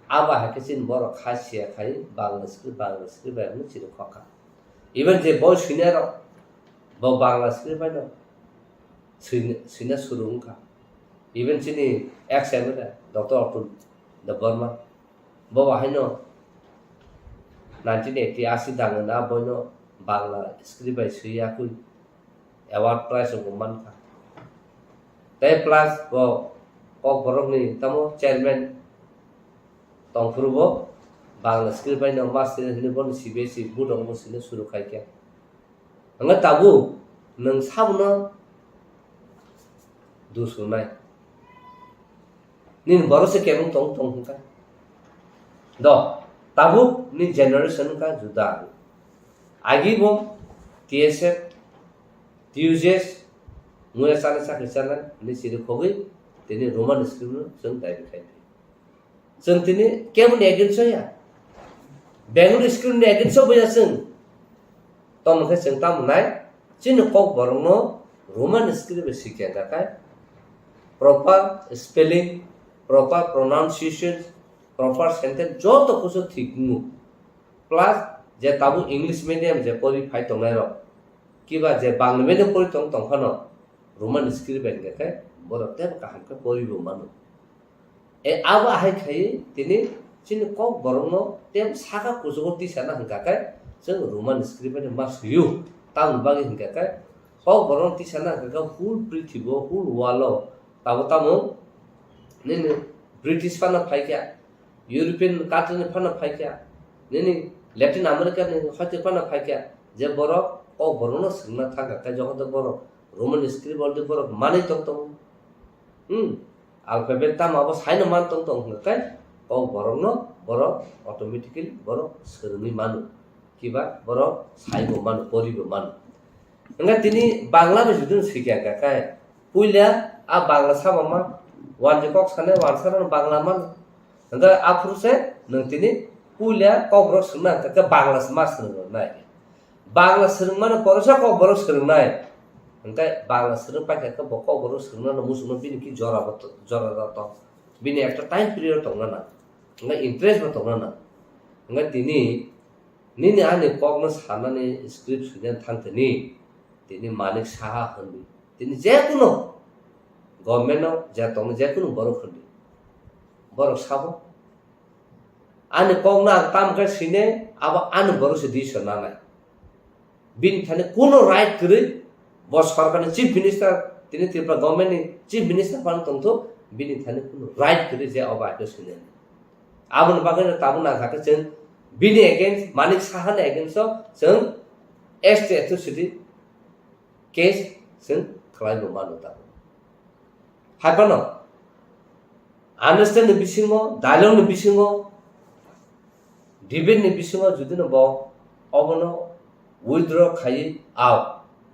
आबा हाकेसिन बर खासिया खाइ बांग्ला स्क्रिप्ट हने चिरो खका इवन जे बय सिनेर ब बांग्ला स्क्रिप्ट न सिने सुरुंका इवन चिनी एक्सएम डॉक्टर अतुल द बर्मा ब हाइनो 1980 दांगना बयनो बांग्ला स्क्रिप्ट बाय सियाकुइ अवार्ड प्राइज को मनका ते प्लस ब कक बरकनि तमो चेयरमैन तंफुरबो बांग्ला स्क्रिप्ट बाय न मास्टर हिने बन सीबीएसई बुदंग मुसिने सुरु खायके अंगा ताबु नों साबनो दुसुनाय निन बरसे केमं तंग हुंका द ताबु नि जनरेशन का जुदा आगी बो टीएसएफ टीयूजेस मुया साने साखे साना नि सिरि खोगै तिनी रोमान स्क्रिप्ट जों दाइबि खायदि जों तिनी केमन एगेन्स्ट या बेंगल स्क्रिप्ट नि एगेन्स्ट बया जों तमखे जों तामनाय चिन कक बरंनो रोमान स्क्रिप्ट सिखे दाखाय proper spelling proper pronunciation proper sentence जो तो कुछ ठीक नु प्लस जे ताबु इंग्लिश मीडियम जे परि फाइ तंनाय र किबा जे बांग्ला मीडियम परि तंखनो रोमान स्क्रिप्ट बेंगे के बरते काहम के परिबो मानु ए आबा हाय खाय तिनी चिन कक बरंनो तेम सागा कुजगति साना हंका के जों रोमान स्क्रिप्ट नि मासयु ताम बागे हंका के कक बरं ति साना हंका हुल पृथ्वीबो हुल वालो ताबो तामो ने ब्रिटिश फाना फाइक्या यूरोपियन काट्रिनि फाना फाइक्या ने लैटिन अमेरिका ने हते फाना फाइक्या जे बरो कक बरंनो संना थागा के जगत बरो रोमान स्क्रिप्ट बल बरो माने तंग अल्फाबेट ताम अब साइन मान तंग हंका कक बरंनो बरो ऑटोमेटिकली बरो सोरनि मानु किबा बरो साइबो मानु परिबो मानु हंगा तिनी बांग्ला में जुदुन सिक्या काय पुइला आ बांग्ला सामा wan je kok sane wan saran bangla man nga afur se nang tini pulia kok bro sna ka bangla mas nai bangla srung man porsa kok bro srung nai nga bangla srung pa ka kok bro srung na musu bini ki jora to bini ekta time period to na nga interest ba to na nga tini nini ane kok na sana ne script sudan thantani tini malik saha hanbi tini je kuno government जातों जेकुनु बरो खंडी बरो साबो आने कोंगना ताम का सिने अब आन बरो से दिस ना ना बिन थाने कोनो राइट करे बस सरकार ने चीफ मिनिस्टर तिने त्रिपुरा गवर्नमेंट ने चीफ मिनिस्टर पान तंतो बिन थाने कोनो राइट करे जे अब आके सिने आबन बागन ताबु ना खाके जों बिन अगेंस्ट मानिक साहान अगेंस्ट जों एस्ट एट्रोसिटी केस जों खलायबो मानुता हाइपनो अंडरस्टैंड बिसिङो डायलॉग बिसिङो डिबेट बिसिङो जुदिनो ब अबनो विथड्र खाइ आव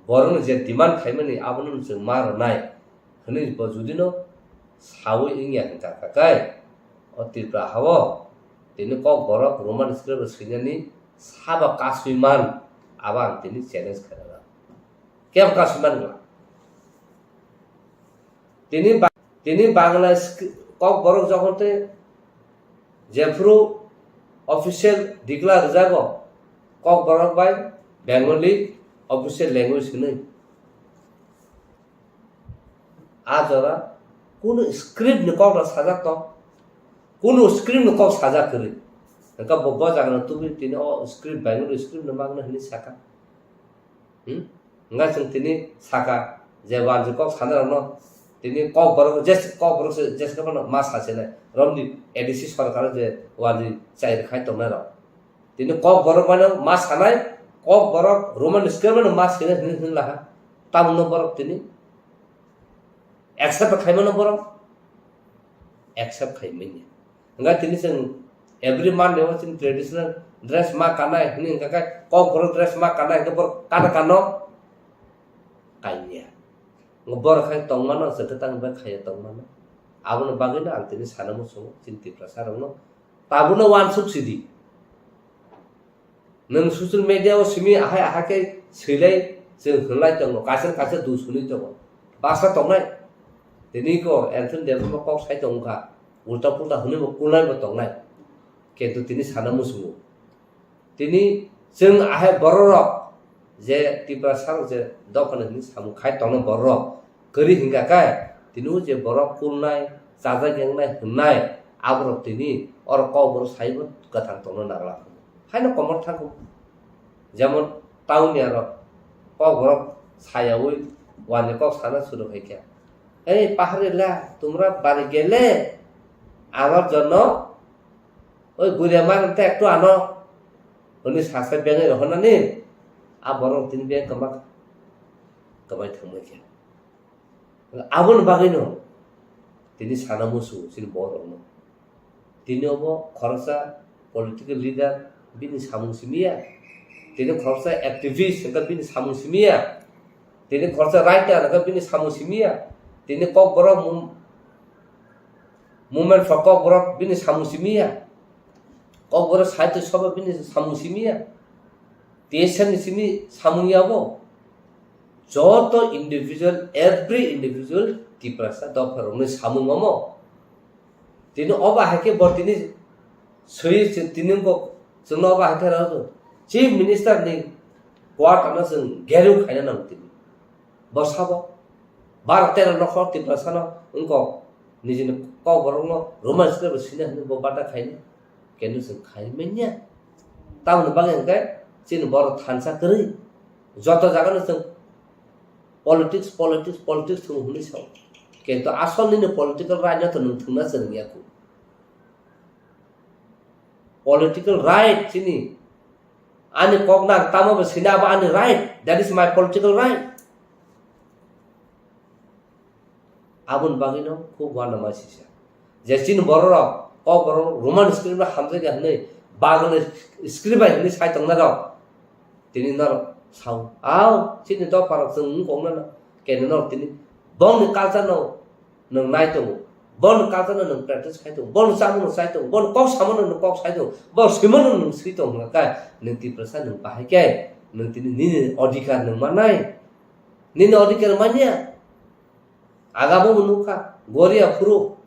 बरन जे डिमांड खाइमनि आबनो जों मार नाय हनै ब जुदिनो सावै इंया हंका काकाय अतिप्रा हावो तिनि क बरक रोमान स्क्रिप्ट सिनेनि साबा कासुइमान आबा तिनि चैलेंज खरा केम कासुइमान তিনি বাংলা কক বরক যখনতে জেফ্রু অফিসিয়াল ডিক্লার যাব cock Borok by Bengali official language নাই আজরা কোন স্ক্রিপ্ট নি কক সাজা তো কোনো স্ক্রিপ্ট কওক সাজা করে nggak bobo jangan tuh tini script bangun script nama ini saka nggak ceng tini saka jawaban kok sadar no tini kok baru just kapan mas hasil romdi edisi sarkar je wadi cair khai to nero tini kok baru mana mas hanai kok baru roman script mana mas ini lah tamu no baru tini accept khai mana baru accept khai mana nggak tini ceng every man they was in traditional dress ma kanai ini kakai kok baru dress ma kanai ke baru kano kaya ngebor khai tong mana setetang ba khai tong mana abun bagina antini sanamu so cinti prasarang no tabuna wan subsidi nang social media o simi ahai ke silai se hulai tong kasa du suni tong basa tong nai tini ko anthon dem ma kok sai tong ka ulta pulta hune mo kulai ba tong nai কিন্তু তিনি সানামুসমু তিনি जों आहाय बररक जे तिब्रा सार जे दखान नि सामु खाय तंग बररक करि हिंगाकाय तिनु जे बरक कुलनाय जाजा गेंनाय हुननाय आबरक तिनि और कबर साइबो गथां तंग नागला हायनो कमर थांगो जेमन टाउनियार कबरक सायावै वाने कक साना सुरु हयके ए पाहारेला তোমরা বাড়ি গেলে আমার জন্য ওই বুড়িয়া মানতে একটু আনো উনি সাসে বেঙে রহনা নি আর বরং তিন বেং কামাই থামকে আবুন বাগাইনো তিনি সানামুসু সিন বরং তিনি অব খরচা পলিটিক্যাল লিডার বিনি সামুসিমিয়া তিনি খরচা অ্যাক্টিভিস্ট এটা বিনি সামুসিমিয়া তিনি খরচা রাইটার এটা বিনি সামুসিমিয়া তিনি কক বড় মুভমেন্ট ফর কক বড় বিনি সামুসিমিয়া kok boro saito soba bini samusimia tesan simi samuiabo joto individual every individual tiprasa dofarone samungamo tini oba hake bortini soi tini ko sungno oba hake rajo chief minister ni kwat ana sung geru khaina nam tini bosabo 12-13 lokhor tiprasa no unko nijine kok borong romance ke besina ni bobata khaina কেন সে খাইমেনিয়া তাউন বাগেনকে চিন বড় থানসা করি যত জায়গা না politics তুমি হুনি সব কিন্তু আসল নিনে পলিটিক্যাল রাইট তো নু থুনা সঙ্গিয়াকু পলিটিক্যাল রাইট চিনি আনি কগনা তামাবে সিনাবা আনি right that is my political right আবুন বাগিনো খুব ওয়ানা মাসিসা যে চিন বড় kok boro roman script hamse ga hne bagan script ai ni sai tong na ro tini na sau ao chini do par sung kong na ke no tini bon ni culture no nang nai to bon culture no nang practice khai to bon samu no sai to bon kok samu no kok sai to bon simon no sai to na ka nang ti prasa nang pa hai ke nang tini ni odikar nang manai ni odikar mania agamo munuka goria furu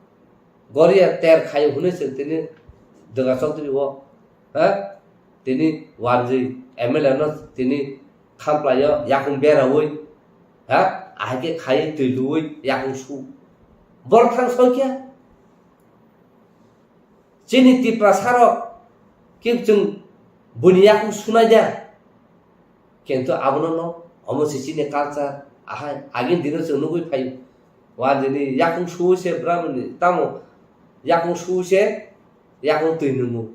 Goria ter khayo hune se tini daga sotri wo ha tini warji MLA no tini khamplayo yakung bera woi ha age khai tilui yakung su bor thang sokya chini ti prasaro kim chung bunia ku sunai dia kento abono no omosi chini culture ahai agin dino chung nugui phai warji yakung su se brahmani tamo yakung suse yakung tuinumu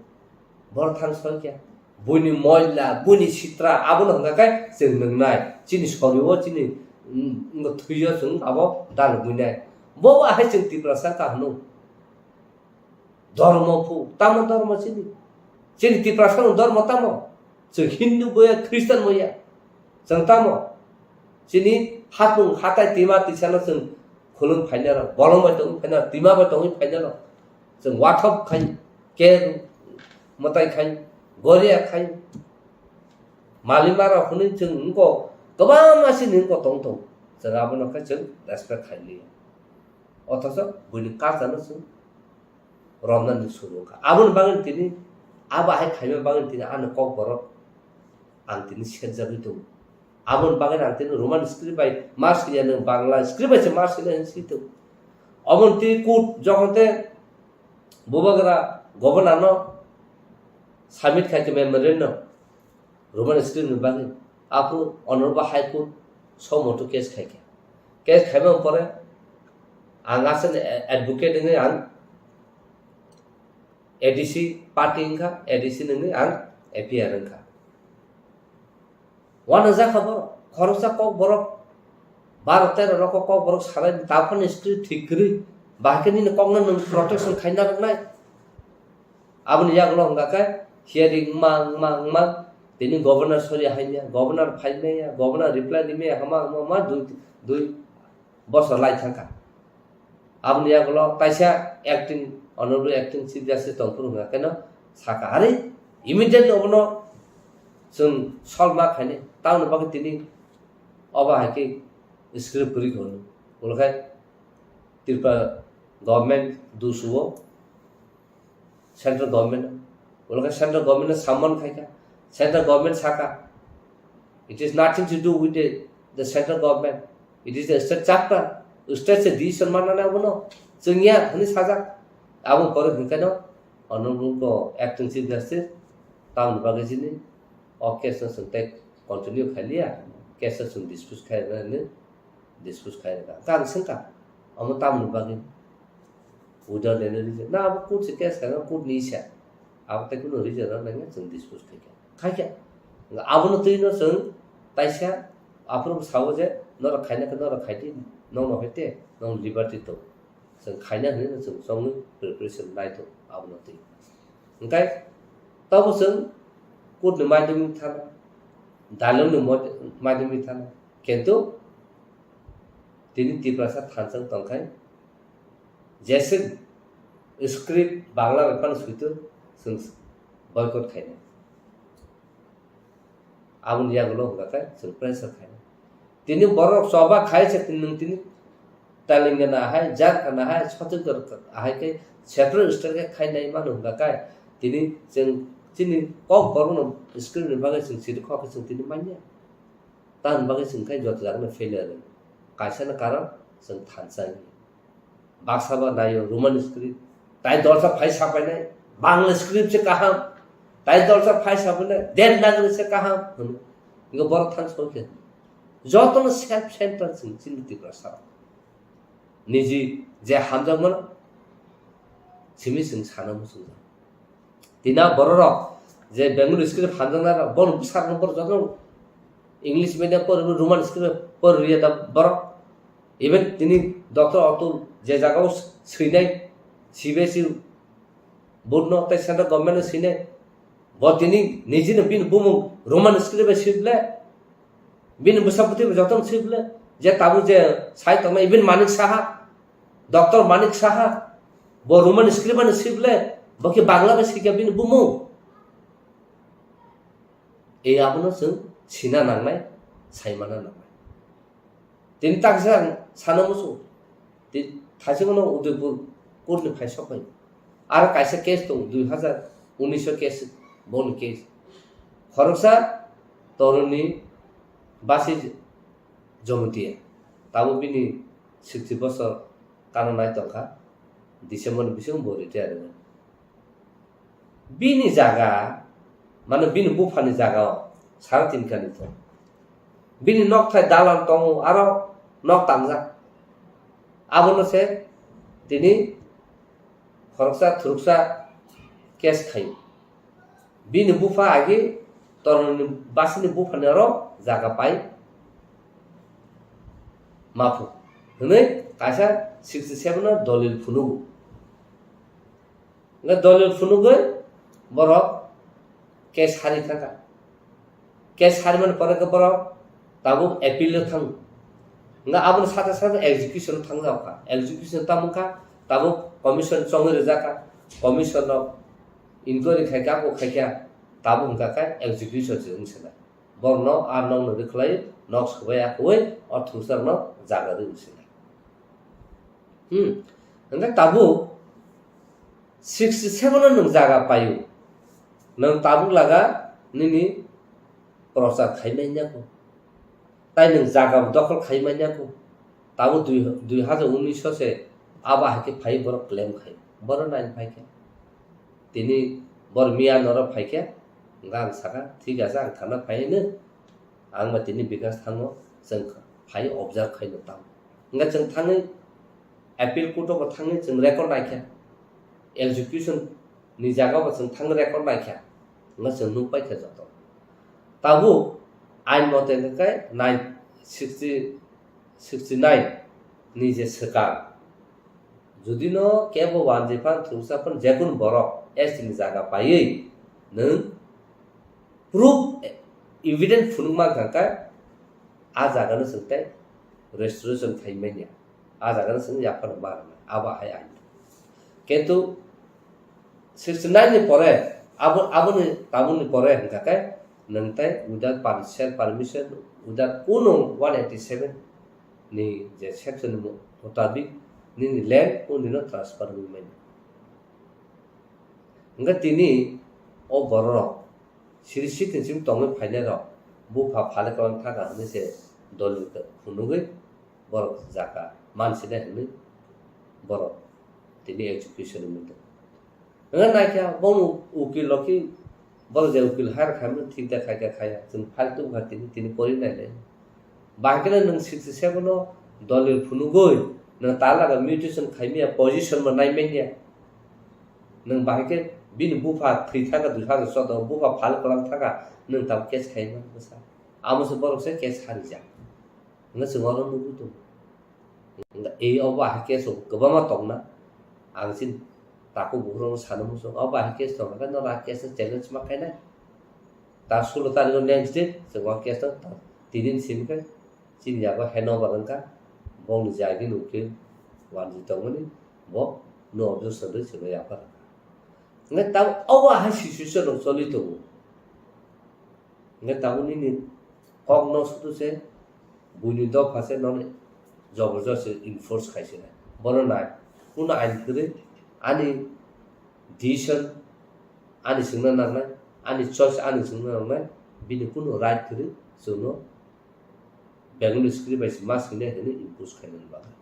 bor thang sokya buni moila buni sitra abun hanga kai sing nangnai chini soriwo chini ngo thuyo sung abo dal bunai bo ahai ching tiprasa ka hnu dharma phu tamo dharma chini tiprasa no dharma tamo so hindu boya christian boya sang tamo chini hatung hatai tima tisana sung khulung phainara bolong ba tong phaina tima ba tong phainara जों WhatsApp खाय के मताय खाय गोरिया खाय मालिमारा हुने जों नंगो गोबां मासि नंगो तंग जों आबनो खाय जों रेसपेक्ट खायनि अथस बुनि काजानो जों रमनानि सुरुखा आबन बागन तिनि आबा हाय खायमे बागन तिनि आनो कक बर आं तिनि सेजाबि दं आबन बागन आं तिनि रोमान स्क्रिप्ट बाय मार्सिया नों बांला स्क्रिप्ट बाय मार्सिया नों सितो अबन ति कुट जखनते Bubagara governor no submit খাইকে memorandum no Roman script নিবাগে আপু অনরবা হাই কোর্ট সমটো কেস খাইকে কেস খাইবে পরে আং আছেন অ্যাডভোকেট নে আং এডিসি পার্টি ইনকা এডিসি নে আং এপিআর ইনকা ওয়ান যা খবর খরচা কক বরক 12-13 রক কক বরক সারাই তাফন স্ক্রিপ্ট ঠিক করি বাকিনি নে কক না প্রটেকশন খাইনা নাই abni yaglo ngaka hearing mang tini governor sori hainya governor phaime ya governor reply dime hama ma dui bosor lai thangka abni yaglo taisa acting honorable acting chief justice tongpur ngaka no saka are immediately obno sung solma khaine taun bagi tini oba hake script kuri kono bolkai tirpa government dusuo central government बोलकर central government सम्मान खाएगा central government साका it is nothing to do with the central government it is the state chapter state से decision मानना ना बनो जोंनिया हनि साजा आबो करे हनकानो अनरबल को एक्टिंग चीफ जस्टिस टाउन बागजिनि ऑकेशन संते कंटिन्यू खालिया केस सुन डिस्प्यूट खायने डिस्प्यूट खायगा कान संका अमो टाउन बागि उधर लेने रीजन ना अब कुछ केस करना कुछ नहीं है अब तक कुछ रीजन ना नहीं संग डिस्पोज खाई क्या अब न तो इनो संग ताइसा आपरो सावजे न रखाइना न रखाइती न होते न लिबर्टी तो संग खाइना हने संग संग प्रिपरेशन लाइ तो अब न तो ओंखाय तब संग कुछ माध्यमिक था दालम न माध्यमिक था किंतु तिनी तिप्रसा थानसंग तंखाय जैसे स्क्रिप्ट बांग्ला रेफान सुइतो जों बयकट खायना आबुन यागलो होगाखाय जों प्रेसार खायना तिनि बरक सभा खायसे तिनि तालिंगना हाय जारखाना हाय छतगर हाय के क्षेत्र स्टेट के खायनाय मान होगाखाय तिनि जों तिनि कक बरनो स्क्रिप्ट बागै जों सिरि खक जों तिनि मान्या तान बागै जों खाय जत जागन फेलियर कायसाना कारण जों थानसाय बाक्साबा नायो रोमन स्क्रिप्ट ताई दर्शक फाइ छापाइने बांग्ला स्क्रिप्ट से कहा ताई दर्शक फाइ छापाइने देवनागरी से कहा इनको बर थान सोके जतन सेल्फ सेंटर सिं चिन्ति प्रसार निजी जे हामजमन सिमि सिं साना मुसुं दिना बरर जे बेंगलुरु स्क्रिप्ट हामजना बन सार नम्बर जतन इंग्लिश मीडियम पर रोमन स्क्रिप्ट पर रिया बर इवन तिनी डॉक्टर अतुल जे जगह सैनाय सीबीएसई बोर्ड न तै सेंट्रल गवर्नमेंट सैनाय बतिनी निजिन बिन बुमु रोमन स्क्रिप्ट सिबले बिन बसपति जतन सिबले जे ताबु जे साहित्य में इवन मानिक साहा डॉक्टर मानिक साहा वो रोमन स्क्रिप्ट ने सिबले बके बांग्ला में सिके बिन बुमु ए आबनो जों सिना नांनाय साइमाना नांनाय तिनि ताकसा साना मुसु थाइसेखौनो उदयपुर कोर्टनि फायसबाय आरो कायसे केस दं 2019 केस बन केस खरसा तरुणी बासि जमतिया ताबो बिनि 60 बছর कानो नाय तंखा डिसेम्बर बिसं बोरिते आरो बिनि जागा माने बिनि बुफानि जागा 3.5 कानि तो बिनि नकथाय दालाल दं आरो नक तामजा आबोनो से तिनी खरसा थुरसा केस खाइ बिनि बुफा आगे तरुणी बासिनि बुफानि र जागा पाइ माफु हनै कायसा 67 ना दलिल फुनुगु ना दलिल फुनुगु बर केस हारि थाका केस हारि मन परके बर ताबु एपिल थां nga abon sate sate execution thangja ka execution tamka tabu commission chongre jaka commission of inquiry khaika ko khaika tabu ka ka execution jungsela borno ar nong no reclai nox khwaya khoi or thusar no jaga de usela nga tabu 67 no jaga payu nang tabu laga nini prosa khaimanya ko ताई नों जागा दखल खाइमानिया को ताबो 2019 से आबा हाके phi बर claim खाइ बर नाइन फाइके তিনি বর মিয়া নর ফাইকে গাं साका ঠিক আছে आं थाना फायनो आंबा তিনি बिकास थाङो जों फाय अबजार्भ खायनो ताम nga जों थाङो एपिल कोर्टआव थाङो जों रेकर्ड नायख्या एग्जीक्यूशन नि जागाव जों थाङो रेकर्ड नायख्या nga जों नु पाइखे जातो ताबु आइन मते नकाय 69 नि जे सरकार जुदि न केबो वानजिफान थुसाफोर जेकुन बरक एसनि जागा पायै नों प्रूफ एविडेंस फुनुमा काका आ जागानो सोंथाय रेस्टोरेशन खाइमेनिया आ जागानो सों याफान मारना आबा हाय आइन किन्तु 69 नि परे आबुनि ताबुनि परे काका नंताय विदाउट परमिशन विदाउट कुनो 187 नि जे सेक्शन मुताबिक नि लैंड उनिनो ट्रांसफर हुइमेन nga tini o bororo sirisi tinsim tongi फाइने रो बुफा फाले कौन था का हमें से डॉलर का खुनुगे बरो जाका मानसी ने हमें बरो तिनी एजुकेशन में तो अगर ना क्या बोलो उकिल लोकी बरो जे उकिल हर खामे ठीक देखा क्या खाया तुम फालतू घाती तिनी पोरी नहीं ले बाकी ने नंग सिक्स नो डॉलर खुनुगे न ताला का म्यूटेशन खाइमिया पोजीशन में नहीं मेनिया नंग बाकी बिन बुफा थ्री था का दूसरा सो तो बुफा फाल कलम था का नों ताब केस खाइमा बसा आमसे बरसे केस हारि जा न सिंगरो नुबु तो ए अबा केस गोबामा तंगना आंसिन ताको बुरो सानमुसो अबा केस तो का न रा केस चैलेंज मा खाइना ता 16 तारिख नेक्स्ट डे सिंगवा केस तो तीन सिम के चिन जाबा हेनोवर का बोल जागी नुके वानजि तंगनि बो नो ऑब्जर्व सदे से या पर nga taw awa ha situation no solito nga taw ni kogno sutu se buni do phase non जबरदस्त enforce खाइसे ना बरो ना कुन आइन करे आनी डिसिजन आनी सिंगना नांनाय आनी चॉइस आनी सिंगना नांनाय बिनि कुन राइट करे जोनो बेंगलुरु स्क्रिप्ट बाइस मास ने हेने इम्पोज खाइनन बागै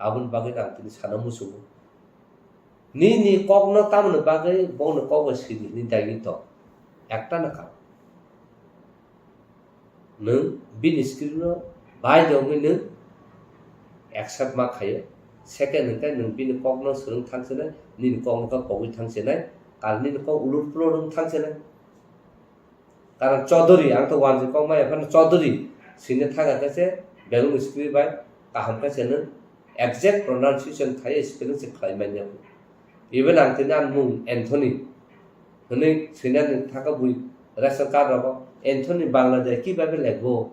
आबुन बागै आं तिनि साना मुसु ni kogno tamno bagai bono kogo sidi ni dagi to ekta na ka nung bin skrino bai dong ni accept ma khayo second nung nung bin kogno surung thangsena ni kogno ka kogi thangsena kal ni ko ulur pro nung thangsena karan chaudhary ang to wan ko ma efan chaudhary sine thaga ka se belung skrip bai kaham ka se exact pronunciation khai spelling se khai manya even ang tinan mung Anthony hone sinan thaka bui ration card ro Anthony Bangladesh ki babe legbo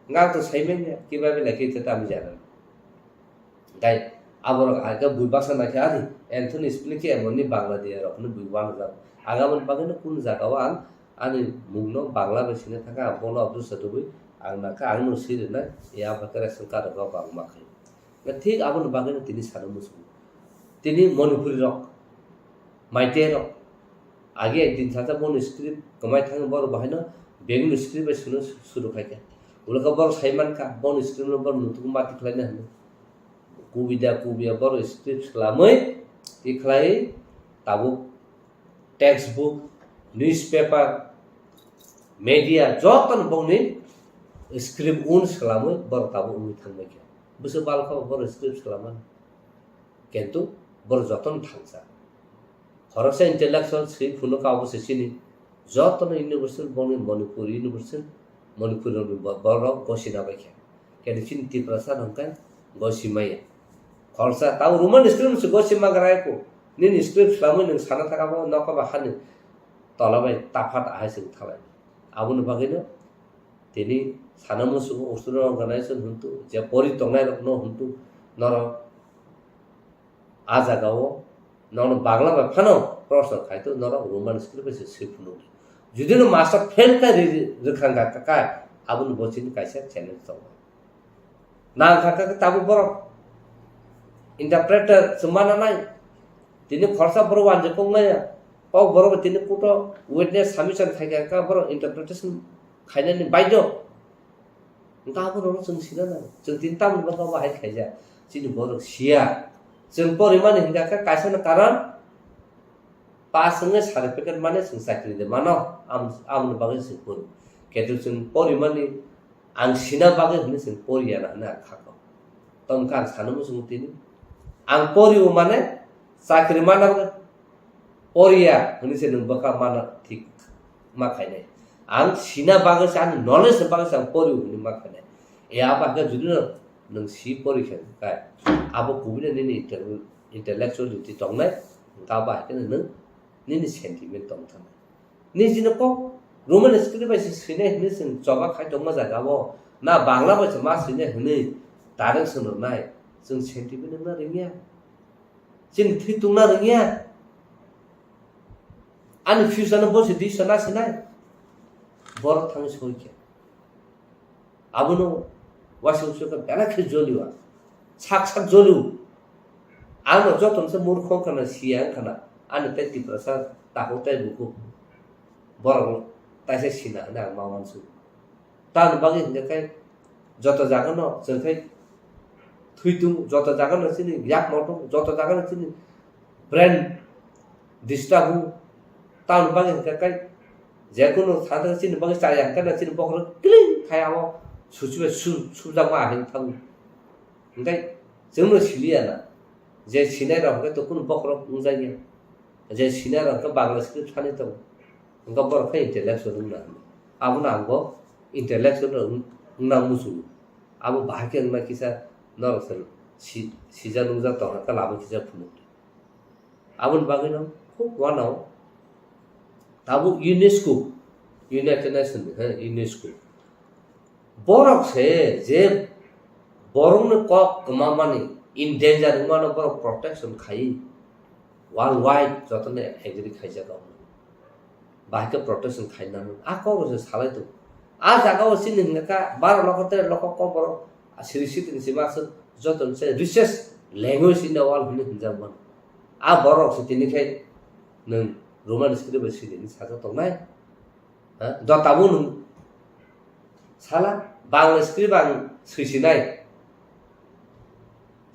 nga to saimen ki babe leki ta mi jana dai abor aga bui basa na khari Anthony spelling ki amoni Bangladesh ro hone bui wan ja agamon bagene kun jaga wan ani mungno Bangladesh ne thaka bono abdu satubui ang na ka ang no sir na ya bakara ration card ro bang ma khai na thik abon bagene tini sanu musu tini Manipuri ro माइटेरो आगे एक दिन साथा bone script कमाई थांग बर बहायनो Bengaluru script सुनो शुरू खायके उलका बर साइमान का बोन स्क्रिप्ट बर नुतुक माति खलायनो हनो कुबिया बर स्क्रिप्ट खलामै ति खलाय ताबु टेक्स्ट बुक न्यूज़पेपर मीडिया जतन बोनि स्क्रिप्ट उन खलामै बर ताबु उनि थांबायके बुसो बालखा बर स्क्रिप्ट खलामा किन्तु बर जतन थांसा खरसा इंटेलेक्चुअल श्री फुनो का अवश्य सिनी जतन यूनिवर्सिटी बने मणिपुर यूनिवर्सिटी मणिपुर बर गसिना बायखे केदिसिन तिप्रसा नंका गसिमाया खरसा ताउ रोमन स्क्रिप्ट से गसिमा गरायको निन स्क्रिप्ट सामु नों साना थाकाबो नका बाखानि तलाबाय ताफात आहायसिं थाबाय आबुन बागैनो तिनि सानामुसु अस्ट्रेलिया अर्गानाइजेशन हुन्तु जे परि तंनाय रखनो हुन्तु नर आजागाव नन बांग्ला में फानो प्रश्न खाय तो नर रोमन स्क्रिप्ट से सिफुनो जुदिनो मास्टर फेल का रखांगा का आबुन बचिन कायसा चैलेंज तो ना खाका ताबु बर इंटरप्रेटर समाना नाय तिनि खरसा बर वानजे कोंगाया पाव बर तिनि कुटो विटनेस सबमिशन खायका का बर इंटरप्रिटेशन खायनानि बायदो ताबु रो जों सिना ना जों तिन ताम बगा बाहाय खायजा जिनि बर सिया जों परिमाण हिंगा का कायसा कारण पास संगे सर्टिफिकेट माने जों साख्रि दे मानो आमनो बागै जों परि केतु जों परि माने आं सिना बागै होनो जों परिया ना ना खाखौ तम खान सानमु जों तिनि आं परिउ माने साख्रि माना परिया होनो जों बका माना ठीक मा खायनाय आं सिना बागै सान नलेज बागै सान परिउ होनो मा खायनाय ए आबागा जुदि नों सि परिखा काय आबो कुबिने नि intellectuality tongnai ngaba hakene nang nini sentiment tong tham ni jino ko roman script ba sine hne sin choba khai tongma jaga bo na bangla ba ma sine hne tarang sunur nai जों sentiment na ringya jin thi tungna ringya ani fusion bo se di sana sinai bor thang soike abuno wasu ka bela khe joliwa sak joliu आंनो जतनसे मूर्ख खाना सिया खाना आनो ते तिप्रसा ताहोते बुकु बरं तासे सिना ना मावानसु तान बागे हिंगाय जत जागन जंखाय थुइतु जत जागन सिनि याक मटो जत जागन सिनि ब्रेन डिस्टर्ब तान बागे हिंगाय जेकुनो थादा सिनि बागे चाया खाना सिनि बखर क्लिन खायाव सुचुबे सुजामा हिं थां हिंगाय जोंनो सिलिया ना जे सिनाय रंग तो कुन बखर उजाय जे सिनाय रंग बांग्ला स्क्रिप्ट थाने तो उनका बरख इंटेलेक्चुअल ना आबो नांगो इंटेलेक्चुअल ना मुसु आबो बाके ना किसा नरसल सिजा नुजा तो का लाबो किसा फुनु आबो बागे न खूब वानाव ताबो यूनेस्को यूनाइटेड नेशन है यूनेस्को बरख से जे बरंग न क कमामानी in danger one of protection khai worldwide jotone agree khai jaga bahike protection khai na a ko je salai to a jaga o sin ngaka 12 lokote lokok ko boro asirisi tin simasun joton se research language in the world hine hinjaman a boro se tin khai nang roman script se ni saja to nai ha do tabu nung sala bangla script bang suisinai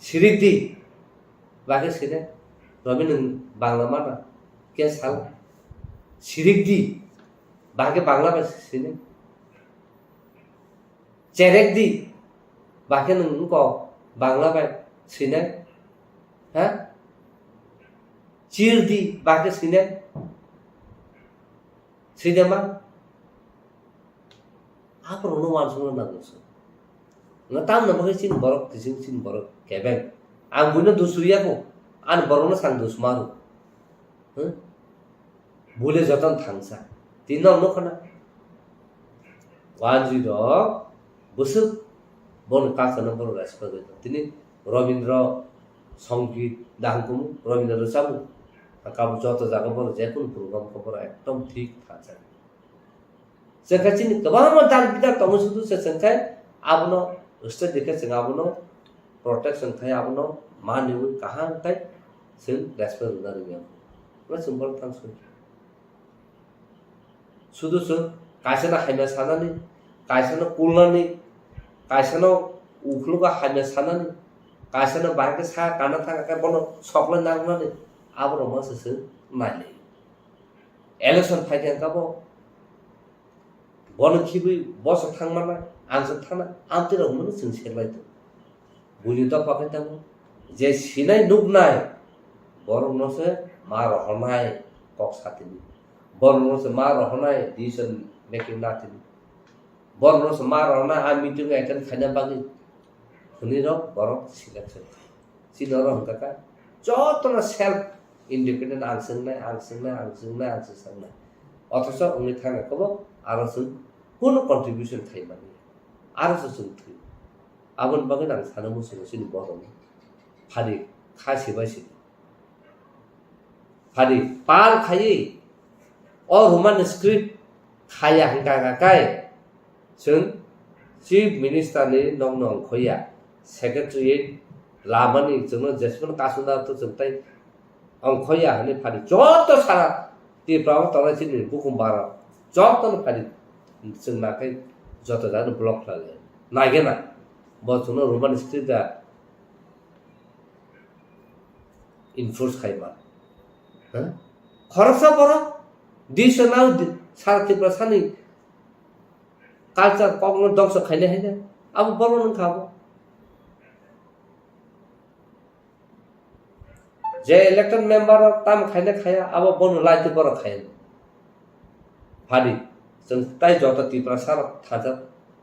सिरिदी बागे सिने Robin Bangla माना के साल सिरिदी बागे बांग्ला बा सिने चेरेकदी बागे नंको बांग्ला बा सिने हा चिरदी बागे सिने सिनेमा आप रोनो वासुनो नागसो ngatam na bagai sin borok tising sin borok kebeng ang buno dusuriya ko an borona sang dusmaru bule joton thangsa tinno no khana 10 busuk bon kasana bor respect tini robindra songit dangkum robindra sabu akabu joto jaga bor jekun program khobor ekdom thik thacha sekachin kabama dal bida tomusudu se sankai abno उससे देखे सिंगाबनो protection थे आपनो मान new कहां तक सिन respect ना रिया मैं simple थंस सुदुसु कायसना हाइना सानानि कायसना कुलनानि कायसना उखलुगा हाइना सानानि कायसना बाके सा काना थाका का बनो सकले नांगनानि आबरो माससु नायले इलेक्शन फाइटेन काबो बन खिबि बस थांमाना आंसो थाना आंतिर हमनो जों सेरलायदो बुनि तो पाके तामो जे सिनाय नुगनाय बरनोसे मा रहनाय कक साथिनि बरनोसे मा रहनाय डिसिजन मेकिंग नाथिनि बरनोसे मा रहनाय आ मीटिंग अटेंड खाना बागि हुनिरो बरक सिलेक्शन सिनरो हंकाका जतना सेल्फ इंडिपेंडेंट आंसंनाय अथच उनि थांगा कबो आरो जों कोनो कंट्रीब्यूशन थाइमानि आरो जों थै आबन बागै आं सानो मुसुनो सिनि बरनि फारि खासेबासि फारि पाल खायै अ रोमान स्क्रिप्ट खाया हंगागाकाय जों चीफ मिनिस्टर नि नंग खोया सेक्रेटारिएट लामानि जोंनो जेसेबां कासुना तो जोंताय अंखया हने फारि जत सारा ति प्राव तनाय सिनि बुकुमबार जतन फारि जों नाकाय जत जानो ब्लक लाले नागेना बचनो रोमान स्क्रिप्टआ इनफोर्स खायमा খরচা বড় দিশ নাও সারা ত্রিপুরা সানি কালচার কখনো ধ্বংস খাইলে হয় না আবু বড় নং খাবো যে ইলেক্টেড মেম্বার তাম খাইলে খায়া আবু বন লাইতে বড় খায় ভারি जों তাই যত ত্রিপুরা সারা থাজা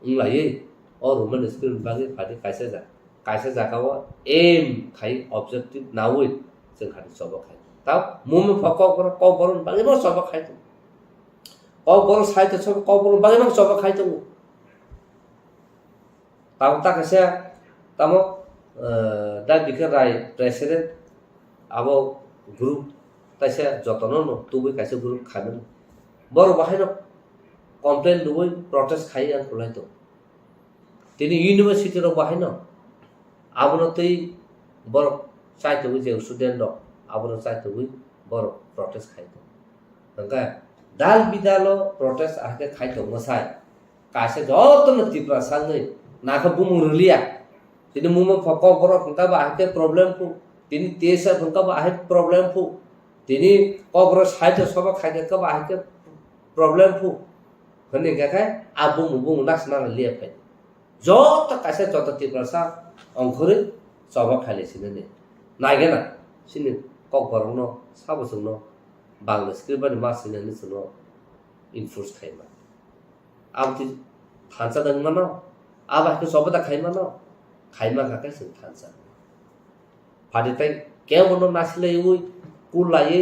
উংলাयै और रुमन स्क्रिन बागै फादि कायसे जागाव एम खाय ऑब्जेक्टिव नावै जों खादि सब खाय ता मुमे फक क बरन बागै म सब खाय त क बरन साइते सब क बरन बागै म सब खाय त ता कासे तामो दा बिखर राय प्रेसिडेंट आबो ग्रुप तासे जतन न तुबै कासे ग्रुप खानो बर बाहायनो कमप्लेन दुबै प्रोटेस्ट खाय आं खलाय त তিনি ইউনিভার্সিটির বাহিনী আবনতেই বড় চাইতে যে স্টুডেন্ট আবন চাইতে বড় প্রটেস্ট খাইতো নঙ্কা দাল বিদালো প্রটেস্ট আকে খাইতো মসাই কাছে যতন ত্রিপুরা সাঙ্গে নাকে বুমুরলিয়া তিনি মুমো ফক বড় ফকা বা আকে প্রবলেম ফু তিনি তেসা ফকা বা আকে প্রবলেম ফু তিনি কবর সাইতে সব খাইতে কা বা আকে প্রবলেম ফু হনে গায় আবু মুবু নাসনা লিয়া ফাই যত কাছে যত ত্রিপুরা অঙ্করে সবা খাইলেছিলেন নাইগে না সিনি ককবরন সাবসন বাংলা স্ক্রিপ্ট মাসিনে ছিল enforce Khaimah Amati থানসা দংমান আবাকে Sobda Khaimah কাকে সিন থানসা ফাদিতাই কেমন নাছিলে ওই কুলাই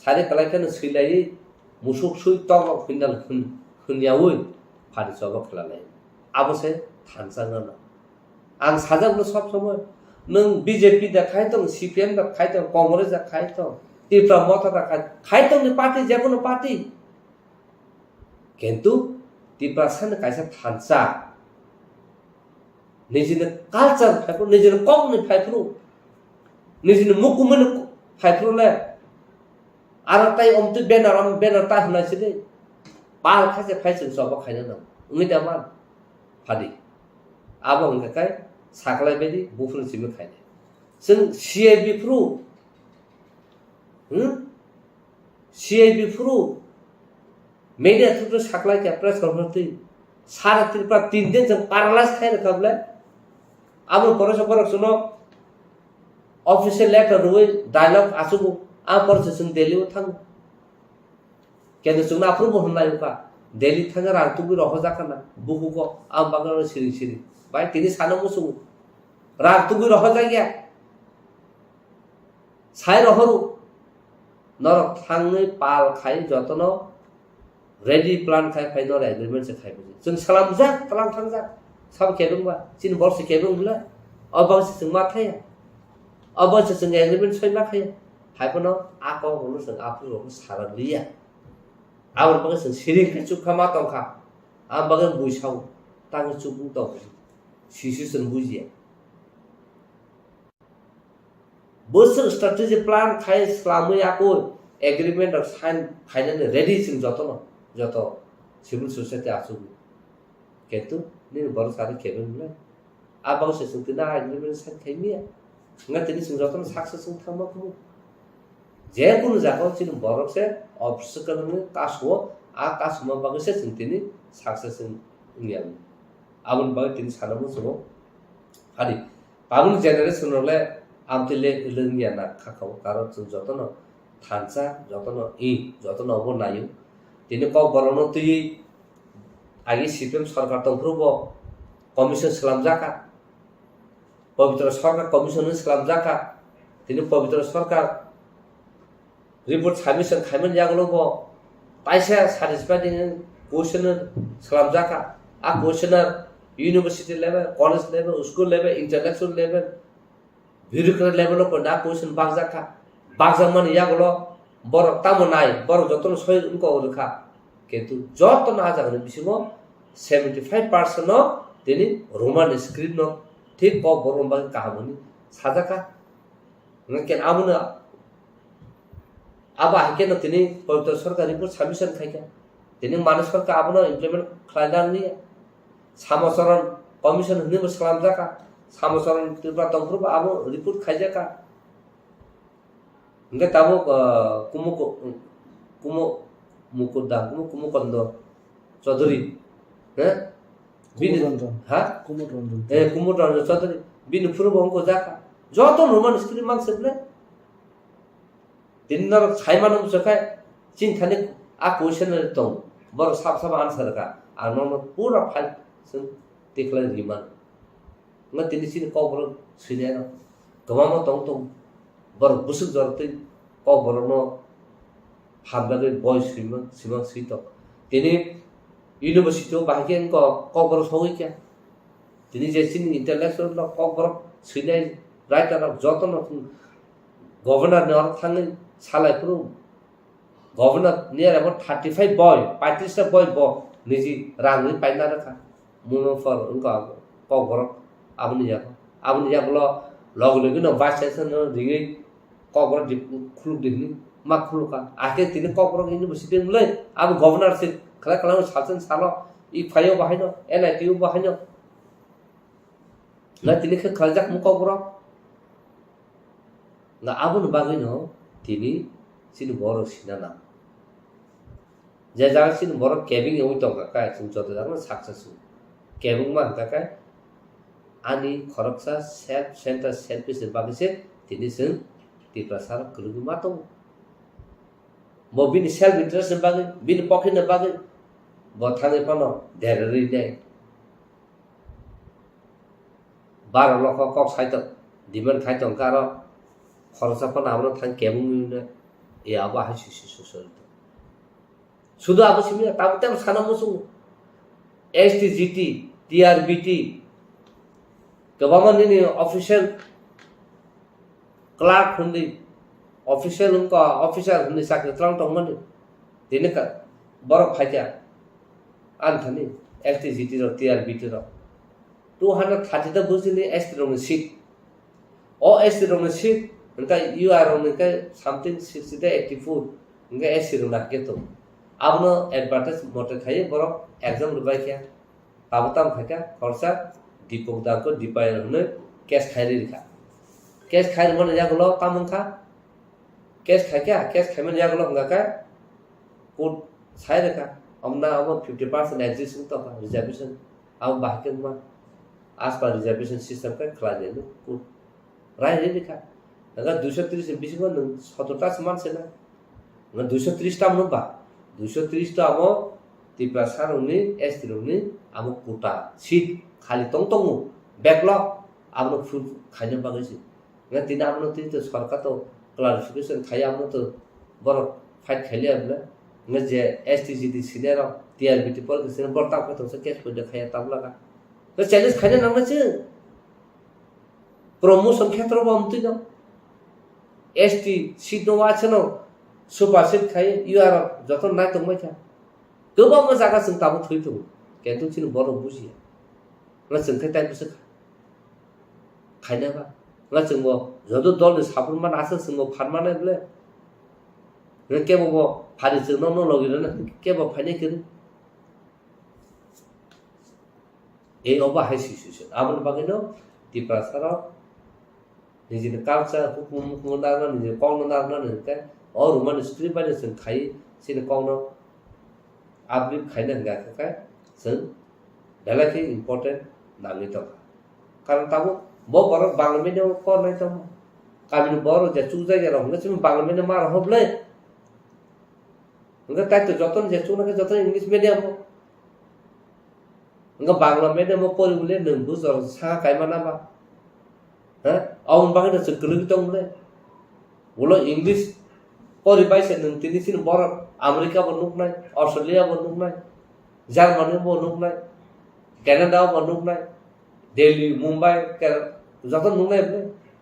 সারে কালাইখানে সুইলাই মুসুক সুই তক ফিনাল খুনিয়াওই ফাদি সবা খেলালাই আবসে থানসাঙ্গা না आं साजाबनो सब समय नों बीजेपी दा खायतं सीपीएम दा खायतं कांग्रेस दा खायतं त्रिपुरा मता दा खायतं नि पार्टी जेकोनो पार्टी किंतु त्रिपुरा सान कायसा थानसा निजिनो कालचार फाइफ्रु निजिनो कमनि फाइफ्रु निजिनो मुकुमन फाइफ्रुले आरो ताइ अमति बेनार ता होनायसिदे बाल खासे फाइसिन सब खायनो न उनि दा मान फादि आबो हंगाय साखलाय बायदि बुफुर सिम खायने जों सीआईबी फ्रु मेडिया थ्रु साखलाय के प्रेस कॉन्फ्रेंस सारा त्रिपुरा 3 दिन जों पैरालाइज खाय रखबले आबो परस सुनो ऑफिशियल लेटर रुय डायलॉग आसुबो आ परस जों दिल्ली थां केन जों अप्रूव होननाय बा दिल्ली थां रातुबि रह जाखाना बुहुको आम बागान सिरि भाई তিনি সানো মুসু রাগ তুমি রহ যাইয়া সাই রহরু নর থাংनै পাল খাই যতন रेडी प्लान खाय फाइनल एग्रीमेंट से खाय बुझि जों सालाम जा कलाम थां जा सब केबुंबा चिन बर्ष केबुंबला अबंस जों मा थाय अबंस जों एग्रीमेंट सय मा खाय हायपनो आको हनु जों आफु सारा लिया आवर बगे जों सिरिखै चुखा मा तंखा आम बगे बुइसाव तां चुबु दं सिचुएशन बुझिया बोसोर स्ट्रेटेजी प्लान खाय स्लामै आको एग्रीमेंट और साइन फाइनल रेडी जों जत सिविल सोसाइटी आसु केतु नि बर सारे केबुंबला आबाव से जों तिना एग्रीमेंट साइन खायमिया nga tini sing joton success sing thama ku je kun jago chin borok se obstacle ni kaswo a kasma bagse sing tini success sing ngiam abun bag tini sanamu sumo hari babun generation le amtile lengya na khakau karo chung jotono thansa jotono jotono obo nayu tini ko borono tui agi CPM सरकार तंफ्रुबो commission सलाम जाका पवित्र सरकार commission सलाम जाका तिनी पवित्र सरकार रिपोर्ट सबमिशन खाइमन जागलोबो पाइसा सैटिस्फाइड क्वेश्चन सलाम जाका आ questionnaire university level college level school level international level bureaucrat level को ना क्वेश्चन बागजाका बागजामन यागलो बर तामनाय बर जतन सय उनको रखा किंतु जतन आजागन बिसिमो 75% न तिनी रोमान स्क्रिप्ट न ठीक क बरम बा कहाबनी साजाका नके आमुना आबा हाके न तिनी पवित्र सरकार रिपोर्ट सबमिशन खाइका तिनी मानस सरकार आबना इम्प्लिमेंट खालायनानि सामसरन कमिशन हने सलाम जाका सामसरन त्रिपुरा तंफ्रुबा आबो report खाइजाका Hingga tamu kumu mukudang kumu kondo Chaudhary, bini ha kumur ranjang Chaudhary bini puru bangko jaka joto Roman script mang seble dinner khayman musakai chin thane a question tong bor sab answer ka ano pura file sun declare riman nga tini sin ko bor sinena gamama tong bor busuk jorte ko bor no hambaga boy simang sito tini university bahagian ko bor soi kya tini jesin intellectual no ko bor sinai right ana joto no governor ne or thang salai puru governor near about 35 boy 35 boy bo niji rangni paina rakha muno for unka ko bor abni ya bolo log legi no vice chancellor ringi ko bor khuluk dihni ma khuluka ake tini ko bor university mulai ab governor se kala शासन सालो ई फायो बाहायनो एनआईटीयू बाहायनो ना तिनी के खलजाक मुको बरो ना आबुन बागैनो तिनी सिन बरो सिनाना जे जागा सिन बरो केबिंग एउ तो का सिन जतो जागा सक्सेसफुल केबिंग मा का आनी खरकसा सेल्फ सेंटर सेल्फिस बागैसे तिनी सिन ति प्रसार कलुगु मातो mo bini self interest bagai bini pocket na bagai bothane pano derari dai bar lokho kok saito dimen khaito karo khorsa pano amro thang kemung ne e aba ha su sudu aba simi tam sana musu STGT TRBT government ni official clerk hundi official उनका officer हमने साके त्रंग टंग मने देने का बरफ फाइजा आंथनी STGT रो TRBT रो 230 द बुझिले ST रो सीट ओ ST रो सीट उनका UR रो उनका something 60 84 उनका ST रो ना के तो आपनो एडवर्टाइज मोटे खाए बरफ एग्जाम रुबाय क्या पाबताम खाका खर्चा दीपक दा को दीपाय ने कैश खाइरे लिखा कैश खाइर मने जागलो कामंखा कैश खाए क्या कैश खाए में जागलो होगा क्या कोड साइड का हमना अब 50% एग्जिस्टिंग तो का रिजर्वेशन अब बाकी में आसपास रिजर्वेशन सिस्टम का खला दे लो कोड राय रे लिखा अगर 230 से 20 में 17 समान से ना 230 टा मनबा 230 टा अब तिप्रा सारौनि एसटी रौनि अब कोटा सीट खाली तंग बैकलॉग अब फुल खाइने बागैसि ना तिना अब तो सरकार तो क्लारिफिकेशन खाया हमने तो बरो फाइट खेलिया हमने मैं जे STGT सीनियर TRBT पर किसी ने बर्ता को तो से कैश को दिखाया तब लगा तो चैलेंज खाने नाम से प्रमोशन क्षेत्र में हमती ना ST सीट नो वाच नो सुपर सीट खाए UR जतन ना तो मैं क्या गोबा में जागा संग ताबो थई तो केतु चिन बरो बुझिया ना संग टाइम से खाइना बा ना जोंबो जदो दल साफुरमान आसे जोंबो फानमाने ब्ले रे केबो फारि जोंनो न लगिरना केबो फाइने केन ए ओबा हाइ सिचुएशन आबन बागैनो दिप्रासार निजिन कालचार हुकुम मुनारना निजे कौन नारना नके और मन स्क्रिप्ट बाले जों खाइ सिन कौन आबलि खाइना हंगा का जों बेलाके इम्पोर्टेन्ट नांगै तो कारण Tabo bo baro banglamene ko nai tam kami baro je chuja ge rong ngai banglamene mar hoble ngai tai to joton je chuna ke joton english medium ngai banglamene mo pori bule nung bu jor sa kai mana ba ha aun bangai de chuklu tong bule bolo english pori bai se nung tini sin baro america bo nuk nai australia bo nuk nai germany bo nuk nai canada bo nuk nai Delhi Mumbai के जतन नुने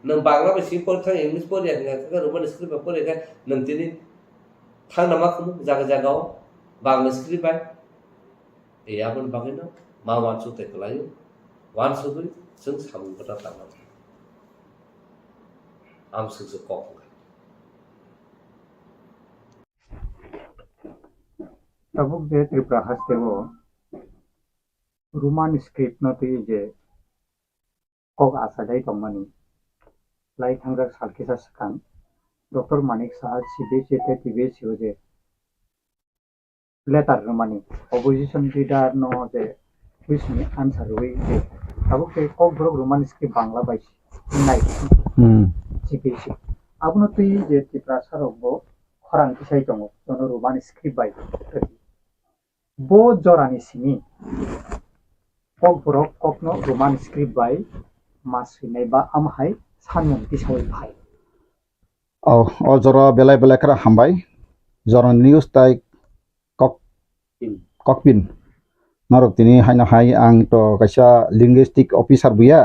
नों बांग्ला बे simple थां English परि आंगा का Roman script परि का नों तिनि थां नामा खम जागा जागाव बांग्ला स्क्रिप्ट बाय ए आबन बागैनो मा वानसु ते खलायो वानसु गरि जों सामु बता तामा आम सुसु कक tabuk de tripura hastego roman script no ti je kok asadai tongmani lai thangra salkisa sakang Dr. Manik Saha CBSE te TBSE ho je letter mani opposition leader no je kuisni answer wi je abo ke kok borok romanis ke bangla bai nai CBSE abno tui je Tripura sarok bo khorang kisai tongo jono romanis script bai bo jorani sini kok borok kokno romanis script bai mas hinai ba amhai sanmung kisawai bhai o jora belai belai kara hambai jora news tai kokpin norok tini haina hai ang to kaisa linguistic officer buya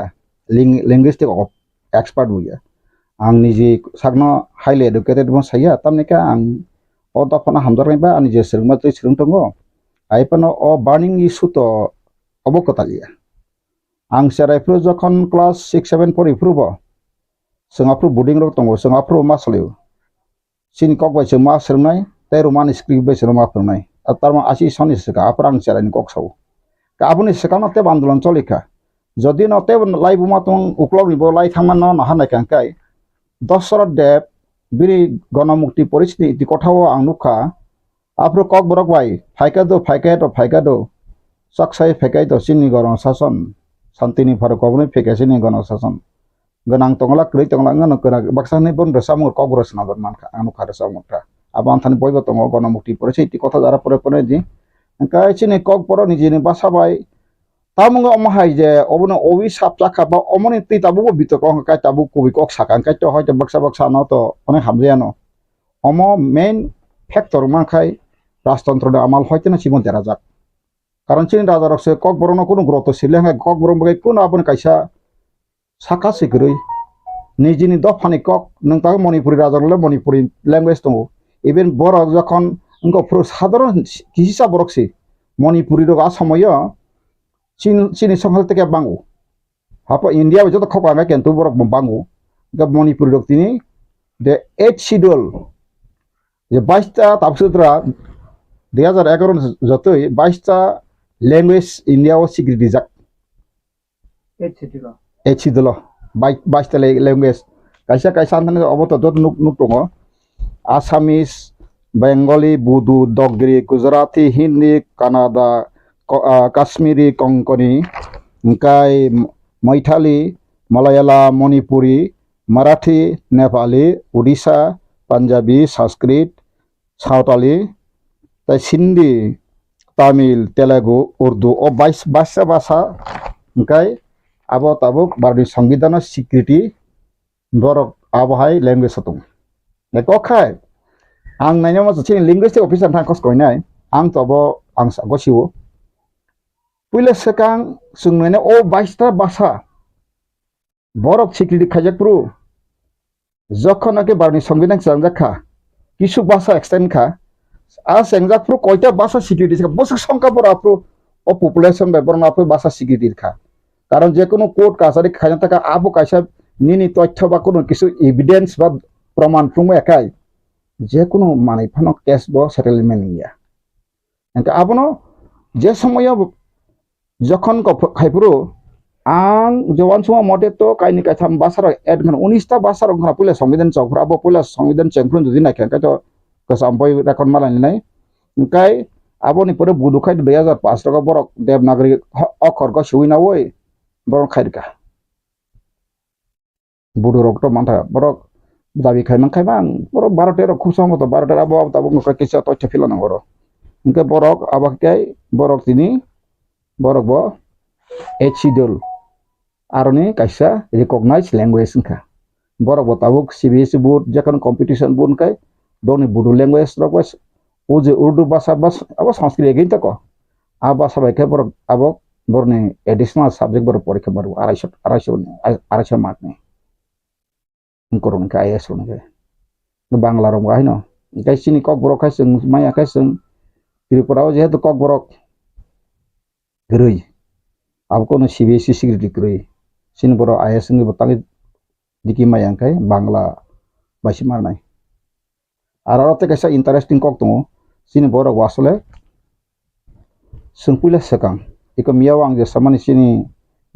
linguistic expert buya ang niji sagno highly educated bon saya tamne ka ang o da pana hamjar ba ani je serma tui serung tongo ai pano o burning issue to obokotaliya ang serai pro jokhon class 6 7 pori prubo singapur boarding rok tongo singapur masleu sin kok bai sema sermai te roman script bai serma pernai atarma asi soni seka aprang serai kok sau ka abuni sekano te bandolon cholika যদি নতে লাই বুমা তং উকলক নিব লাই থামান ন নাহানাই কাংকাই দশরথ দেব বিরি গণমুক্তি পরিস্থিতি ইতি কথাও আং নুখা আপ্রো কক বরক বাই ফাইকাদো saksaই ফেকাই তো চিনি গণ শাসন শান্তিনি ফারক কবনি ফেকাইছিনি গণ শাসন গনাং তংলা ক্রই তংলা ngano kena baksani bon resamur kok boros nabar manka anu khara samukta aban thani boibo tongo গণমুক্তি পরিস্থিতি কথা যারা পরে পরে দি কাই চিনি কক বড় নিজে বাসাবাই tamungo omahai je obono owi sapcha khaba omoni ti tabu bitok kai tabu kobi kok sakan kai to hoyto baksa no to onek hamjano omo main factor mankhai rajtantro amal hoyto na simon terajak karon chini raja rokse kok borono kono groto sile ha kok borom bagai kono abon kaisa saka sigrui nijini dofani kok nang ta manipuri raja le manipuri language to even borok jokhon ngko pro sadharon kisa boroksi manipuri ro asamoyo Sini songhal teke bangu. Apa India bejo khok ame kentu borok bangu. Ga Manipur dok tini the 8 schedule. Je 22টা tapsutra 2011 jotoi 22টা language India o security jak. 8 schedule 22টা language. Kaisa antane oboto dot nuk tongo. Assamese, Bengali, Bodo, Dogri, Gujarati, Hindi, Kannada, Kashmiri কঙ্কনি কাই মৈথালি মালায়ালা মণিপুরি মারাঠি নেপালি উড়িষ্যা পাঞ্জাবি সংস্কৃত সাঁওতালি তাই সিন্ধি তামিল তেলেগু উর্দু ও 22টা ভাষা কাই আবো তাবুক ভারতীয় সংবিধানের স্বীকৃতি বরক আবহাই language হতো কখাই আং নাইনো মাঝে linguistic officer থাকস কইনাই আং তব আং গছিও Pula sekang sungmene o 22টা ভাষা বরক স্বীকৃতি খাইজাক প্রু যখন আগে বারনি সংবিধান চাংজাখা কিছু ভাষা এক্সটেন্ড খা আ সেংজাক প্রু কয়টা ভাষা স্বীকৃতি বসে সংখ্যা বড় আপু ও পপুলেশন ব্যবহার আপু ভাষা স্বীকৃতি খা কারণ যে কোনো কোর্ট কাছারি খাইনা থাকা আবু কাইসা নিনি তথ্য বা কোনো কিছু এভিডেন্স বা প্রমাণ প্রুম একাই যে কোনো মানে ফানো কেস ব সেটেলমেন্ট ইয়া আবনো যে সময় যখন খাইপুরো আং জওয়ান সময় মতে তো কাইনি কাইথাম বাসার এড গান 19টা বাসার ঘরা পইলা সংবিধান চক্র আবো পইলা সংবিধান চেংফ্রুন যদি নাইখান কাই তো কসাম্পই রেকর্ড মালানি নাই কাই আবনি পরে বুদু খাই 2005 টাকা বরক দেবনাগরী অক্ষর গ সুইনা ওই বরক খাইরকা বুদু রক্ত মানতা বরক দাবি খাইমান খাইবাং বরক 12 খুব সম্মত 12 আবো তাবো কিছু তথ্য ফিলানো বড় বরক আবাকাই বরক তিনি borok bo echidol aroni kaisa recognize language ka borok bo tabuk CBSE board jakon competition board kai doni bodo language rok uje urdu basa bas abo sanskrit egin ta ko aba sabai ke borok abok borne additional subject bor porikha baru 250 mark ne koron ka IS ron ke bangla rom ga hino kai sini kok borok kai sung maya kai sung Tripura jehetu kok borok gerui abo kono CBSE security gerui sin boro IS ngi botangi diki mayang kai bangla basi marnai ararote kaisa interesting kok tongo sin boro wasole sungpula sekang iko miyawang je samani sini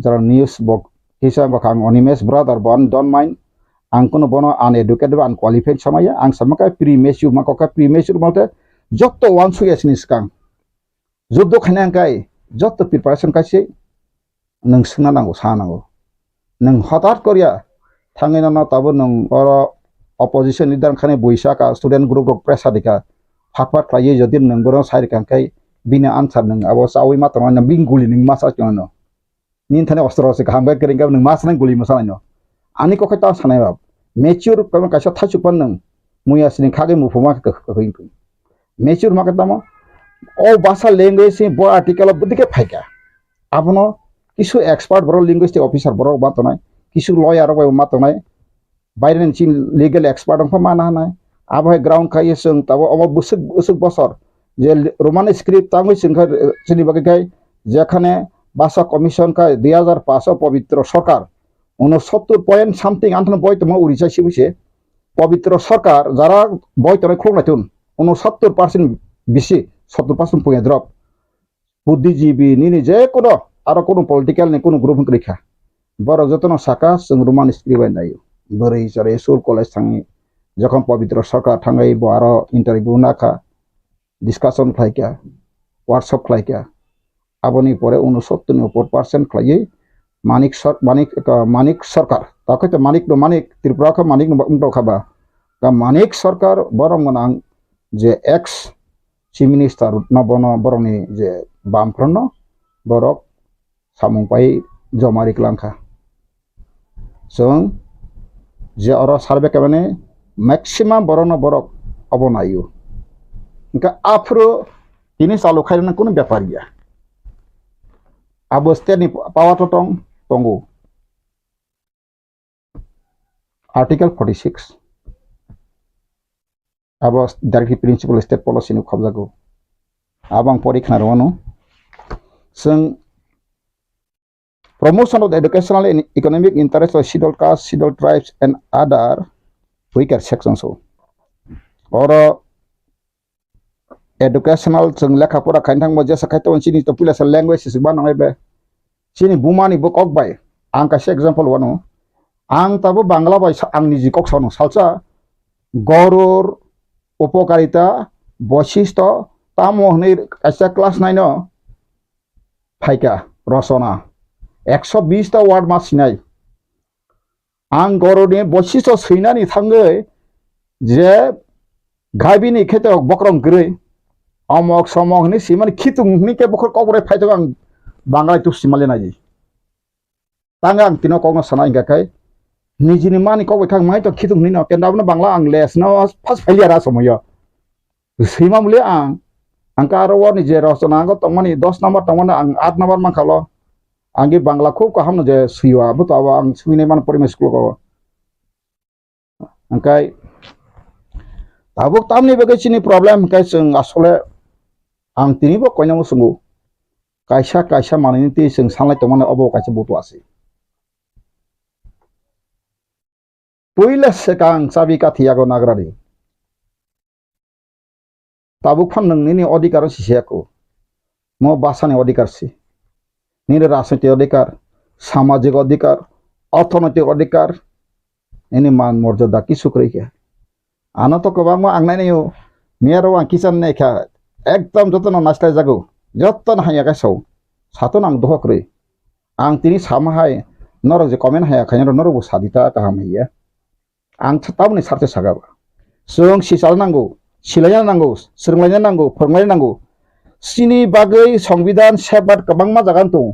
jara news bok hisa bakang onimes brother bon don't mind ang kono bono uneducated ba unqualified samaya ang samaka premature makoka premature malte jotto wan suya sinis kang joddo khana kai jotto preparation kaise nang suna nango sa nango nang hatat korea thangena na tabo nang oro opposition leader khane boisa ka student group rok pressure dika fatfat khaye jodi nang boro sair kang kai bina answer nang abo sawi matro na binguli ning masa chono nin thane ostro se khangba kering nang mas nang guli masa no ani ko khata sanai bab mature ko kaisa thachupan nang muya sini khage mu phuma ka khoi mature ma kata mo all basa language se bo article budike phaika abono kisu expert boro linguistic officer boro batonai kisu lawyer boro matonai বাইরে chin legal expert ang pamana nai abo ground kai sung tabo omo busuk busuk bosor je roman script tango singha chini bagai kai যেখানে ভাষা commission কা 2005 পবিত্র সরকার 69 point something Anton বই তোমা উড়িষ্যা শিবিছে পবিত্র সরকার যারা বই তরে খুলনাতুন 69% বেশি 70% পয়ে ড্রপ বুদ্ধিজীবী নিনি যে কোনো আর কোনো পলিটিক্যাল নে কোনো গ্রুপ রেখা বড় যতন সাকা সং রোমান স্ক্রিবাই নাই বরে চরে স্কুল কলেজ থাঙ্গি যখন পবিত্র সরকার থাঙ্গাই বড় ইন্টারভিউ নাখা ডিসকাশন খাইকা ওয়ার্কশপ খাইকা aboni pore 69% khlai manik sarkar takai te manik no manik tripura kha manik no khaba ka manik sarkar borong nang je ex chief minister no bono boroni je bamfrono borok samung pai jomari klangkha song je oro sarbe kabane maximum borono borok abonayu ka afro ini salu khairna kono byapar ya abo state ni power totong tongo article 46 abo directive principle state policy ni khobjago abang porikna rono sing promotion of the educational and economic interest of scheduled castes, scheduled tribes and other weaker sections or educational sing lekha pura khaintang mo jesa khaito chini to pula language is ban ngai be chini bumani bo kok bai ang ka example wano ang tabo bangla bai ang niji kok sono salsa goror upokarita বৈশিষ্ট্য তামো হনে কাইসা class 9 ফাইকা রচনা 120 টা word মা Sinai আং গরনে বৈশিষ্ট্য সৈনানি থাঙ্গৈ যে গাইবিনি খেতে বকরং গ্রৈ অমক সমক নি সিমানি খিতুংনি কে বখর কবরে ফাইতো আং বাংলায় তু সিমালে নাজি তাঙ্গা আং তিনো কগনো সানাই গাকাই নিজিনি মানি কবই খাং মাই তো খিতুংনি ন কেন্দাবনো বাংলা আং লেস ন ফাস ফাইলিয়ারা সময় sima muli angka arwar ni je rosona angko tongmani 10 number tongmani ang 8 number mangkalo anggi bangla khub kaham no je suiwa buto awa ang suine man porimes school ko angkai tabuk tamni bagai sini problem kai sing asole ang tini bo koina mo sungu kaisa manini ti sing sanlai tongmani obo kaisa buto ase puila sekang sabi ka thiago nagrari tabuk fan nang nini odikar sisiako mo basani odikar si nini রাজনৈতিক অধিকার সামাজিক অধিকার অর্থনৈতিক অধিকার ini মান মর্যাদা কিছু কইকে আনা তো কবা মা আংনাই নিও মেয়ারো আং কিচান নাই খা একদম যতন নাস্তায় জাগো যতন হাইয়া গাছাও সাতন আং দহ করে আং তিনি সামাহাই নর যে কমেন্ট হায়া খাইন নরবো সাদিতা কাহাম হইয়া আং তাবনি সারতে সাগাবা जों सिसाल नांगौ सिलायना नांगौ सोलोंलायना नांगौ फोरोंलायना नांगौ सिनि बागै संविधान सेफगार्ड गोबां जागान दं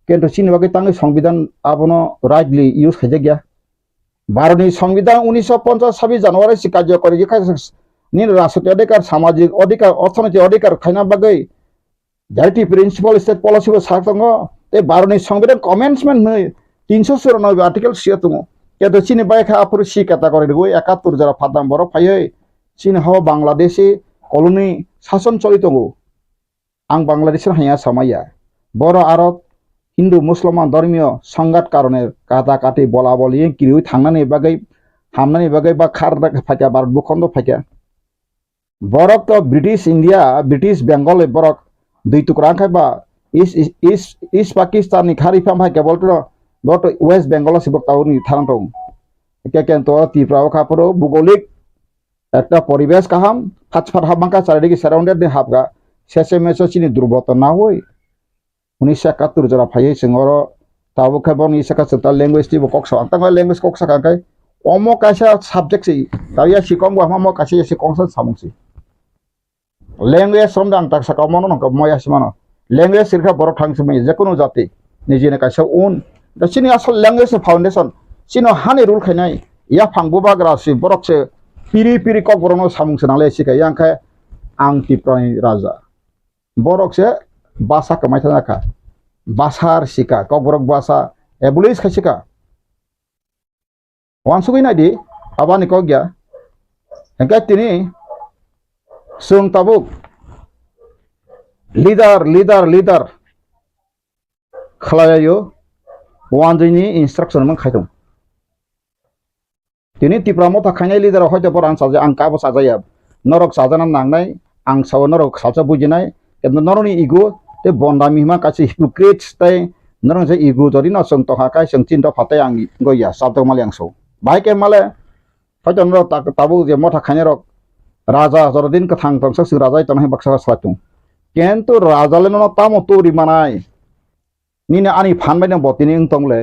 किन्तु सिनि बागै तांनि संविधान आबनो राइटलि इउज खायजा गैया भारतनि संविधान 1950 জানুৱাৰী सि कार्यकरी नि राष्ट्रीय अधिकार सामाजिक अधिकार अर्थनैतिक अधिकार खायना बागै डाइरेक्टिव प्रिन्सिपल स्टेट पलिसि साख दङ ए भारतनि संविधान कमेन्समेन्ट नै 394 आर्टिकल सिया दङ किन्तु सिनि बागै आफुर सि क्याटागरी गय 71 जरा फादाम बर फायै चीन हो बांग्लादेशी कलोनी शासन चलित आं बांग्लादेश हाया सामाया बर आरब हिंदू मुसलमान धर्मीय संघात कारणे काटा काटी बला बलि किरु थांनानै बागै हामनानै बागै बा खार फाइका भारत भूखंड फाइका बरक तो ब्रिटिश इंडिया ब्रिटिश बेंगल बरक दुई टुकरा खायबा ईस्ट पाकिस्तान नि खारि फाम फाइका बलतो बट वेस्ट बेंगल सिबक टाउन नि थांतों কিন্তু ত্রিপুরা খাপড়ো ভূগোলিক একটা পরিবেশ কাহাম ফাঁচফার হাবাঙ্কা চারিদিকে সারাউন্ডেড নি হাবগা শেষে মেসে চিনি দুর্বলতা না হই 1971 jara phai singoro tabu khabon isaka seta language ti bokok sa tang language kok sa kai omo kaisa subject si tawia sikong wa mo kaisa sikong sa samung si language somdang tak sa kamono no moya simano language sirkha borok thang sumai jekono jati nijine kaisa un da sini asal language foundation sino hani rule khainai ya phangbu bagra si borok se piri piri kok borono samung senale sikai yang kai ang tiprani raja borok se basa kamai tanaka basar sika kok borok basa ebulis khasika wansugui nai di abani kok gya engkai tini sung tabuk leader khlayayo wanjini instruction mang khaitung tini tipramo ta khainai leader hoyto boran saja ang kabo sajaya norok sajana nangnai ang saw norok salsa bujinai কিন্তু নরনি ego তে বন্ডা মিহমা কাছে hypocrites তাই নরং যে ego দরি ন song তো হাকাই song চিন তো ফাতে আং গইয়া সাবত মালে আংসো বাইকে মালে হয়তো নর তাবু যে মথা খানে রক রাজা জরদিন কা থাং তংসক সিং রাজাই তনহে বাক্সা সাতু কিন্তু রাজালে ন তামো তোরি মানাই নিনে আনি ফানবাই ন বতিনি তংলে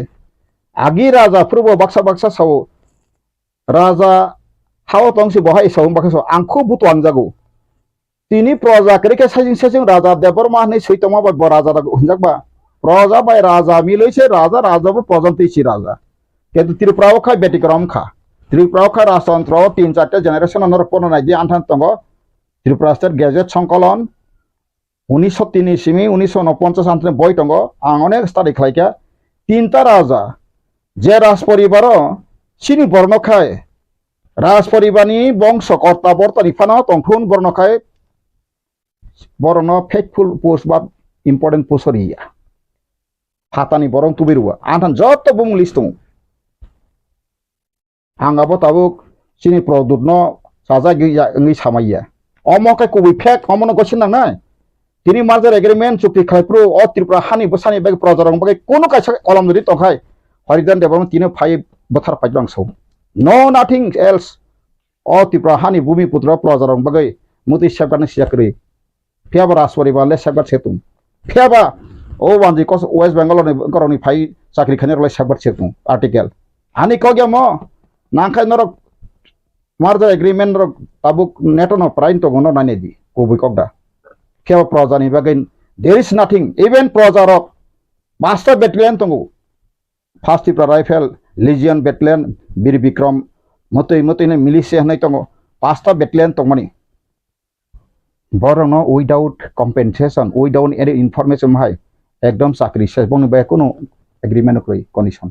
আগি রাজা প্রভু বাক্সা সাও রাজা হাও তংসি বহাই সাও বাক্সা আংখো বুতো আংজাগো তিনি প্রজা কেরেকে সাজিং রাজা দেবর মাহনে সৈতমা বা রাজা হুনজাকবা প্রজা বাই রাজা মিলইছে রাজা বা প্রজন্তিছি রাজা কিন্তু ত্রিপুরাও খাই ব্যতিক্রম খা ত্রিপুরাও খা রাজতন্ত্র 3-4টা জেনারেশন অনর পন নাই দি আনথান তঙ্গ ত্রিপুরা স্টেট গেজেট সংকলন 1903 ইসিমি 1949 আনথান বই তঙ্গ আং অনেক স্টাডি খাইকা 3টা রাজা যে রাজ পরিবার চিনি বর্ণ খায় রাজ পরিবারনি বংশ কর্তা বর্তনি ফানা তংথুন বর্ণ খায় বরং ফেকফুল পোস্ট বা ইম্পর্টেন্ট পোস্ট হরিয়া হাতানি বরং তুবিরুয়া আনথান যত বুং লিস্ট দং আঙ্গাবো তাবুক চিনি প্রদুদ্ন সাজা গিয়া ইংলি সামাইয়া অমকে কুবি ফেক অমন গছিন নাই তিনি মার্জার এগ্রিমেন্ট চুক্তি খাইপ্রু অ ত্রিপুরা হানি বসানি বেগ প্রজারং বেগ কোন কাইসা কলম ধরি তখাই হরিদান দেবরং তিনি ফাই বথার পাইবাং সৌ নো নাথিং এলস অ ত্রিপুরা হানি ভূমি পুত্র প্রজারং বেগ মুতি সেবগান সিয়াকরি Fiaba raswari ba les sabar setum. Fiaba o wanji kos West Bengal ni koroni phai sakri khane les sabar setum article. Ani ko gya mo nangkai norok marja agreement rok tabuk neto no prain to gono nane di kubi kokda. Fiaba proja ni bagain there is nothing even proja rok master battalion tongu. First rifle legion battalion Bir Bikram motoi ne militia nai tongu. Pasta battalion tongmani. বরং without compensation without any information হাই একদম চাকরি শেষ বং বে কোনো agreement কই condition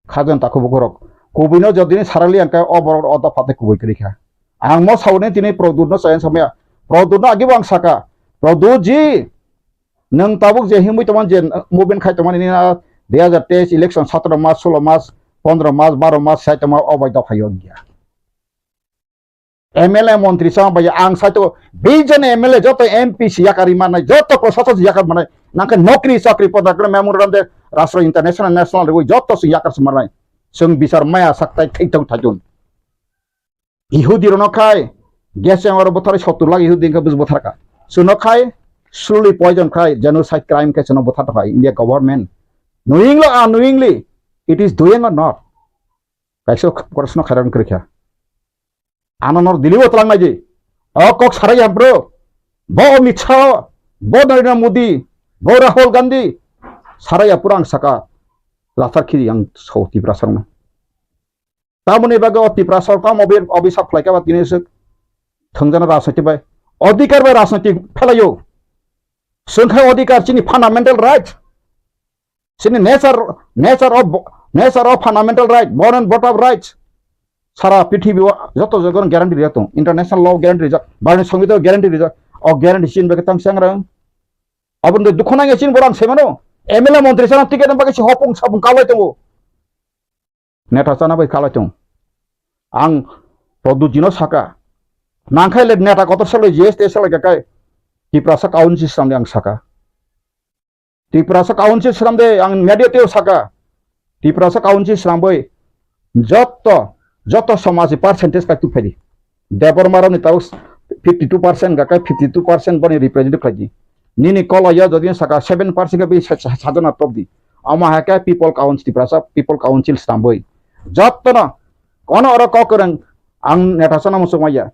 খাজন তাকো বকরক কুবিনো যদিনি সারালি আনকা অবর অদা ফাতে কুবই করিখা আং মো সাউনে তিনি প্রদুদ্ন সায়েন সময়া প্রদুদ্ন আগিব আং সাকা প্রদুদ জি নং তাবুক যে হিমুই তমান যে মুভমেন্ট খাই তমান ইনি 2023 election 17 March 16 March 15 March 12 March সাইতমা অবৈধ ফাইও গিয়া MLA মন্ত্রী সামবাই আং সাইতো বিজন MLA যত MP সিয়াকারি মানে যত প্রশাসক সিয়াকার মানে নাকে নকরি চাকরি পদাকরে মেমোরান্ডাম দে রাষ্ট্র ইন্টারন্যাশনাল ন্যাশনাল ওই যত সিয়াকার সমারাই সং বিচার মায়া সাকতাই খাইতাও থাকুন ইহুদি রনখাই গেছে আমার বথারে 70 লাখ ইহুদি কে বুঝ বথারকা সুনখাই slowly poison খাই জেনোসাইড ক্রাইম কে সন বথার হয় India government knowingly it is doing or not কাইসো প্রশ্ন খারান করিখা আনন্দর দিলিও তলাং নাই যে কক সারাই ব্রো ব অমিত শাহ ব নরেন্দ্র মোদি ব রাহুল গান্ধী সারাই পুরাং সাকা লাথার খিরি আং সৌতি প্রাসং তামনি বাগে অতি প্রাসর কাম অভিশাপ ফ্লাইকা বা তিনি থংজানা রাজনীতি বাই অধিকার বা রাজনীতি ফেলাইও সংখ্যা অধিকার চিনি ফান্ডামেন্টাল রাইট চিনি nature of fundamental right born and bot of rights সারা পৃথিবী যত জগন গ্যারান্টি রিজাত ইন্টারন্যাশনাল ল গ্যারান্টি রিজাত বার্ন সংবিধান গ্যারান্টি রিজাত অ গ্যারান্টি চিন বেকে তাং সাংরা আবন দে দুখনা গেছিন বরান সেমানো MLA মন্ত্রী সানা টিকেট বাকে সি হপং সাবং কালাই তঙ্গো নেতা সানা বাই কালাই তং আং প্রদুজিনো সাকা নাংখাইলে নেতা কত সালে জিএসটি সালে গাকাই ত্রিপুরা কাউন্সিল সামনে আং সাকা ত্রিপুরা কাউন্সিল সামনে আং মেডিয়াতেও সাকা ত্রিপুরা কাউন্সিল স্রামবই যত সমাজ পার্সেন্টেজ কাই তুফাইদি দেবরমারাवनि তাও 52% গাকাই 52% বনি রিপ্রেজেন্টেটিভ খাইদি নিনি কলয়া যদি সাকা 7% কে সাধনা টপদি আমা হাকা পিপল কাউন্সিল স্রামবই যতনা কোন অর ককরং आं नेटासना मुसुमाया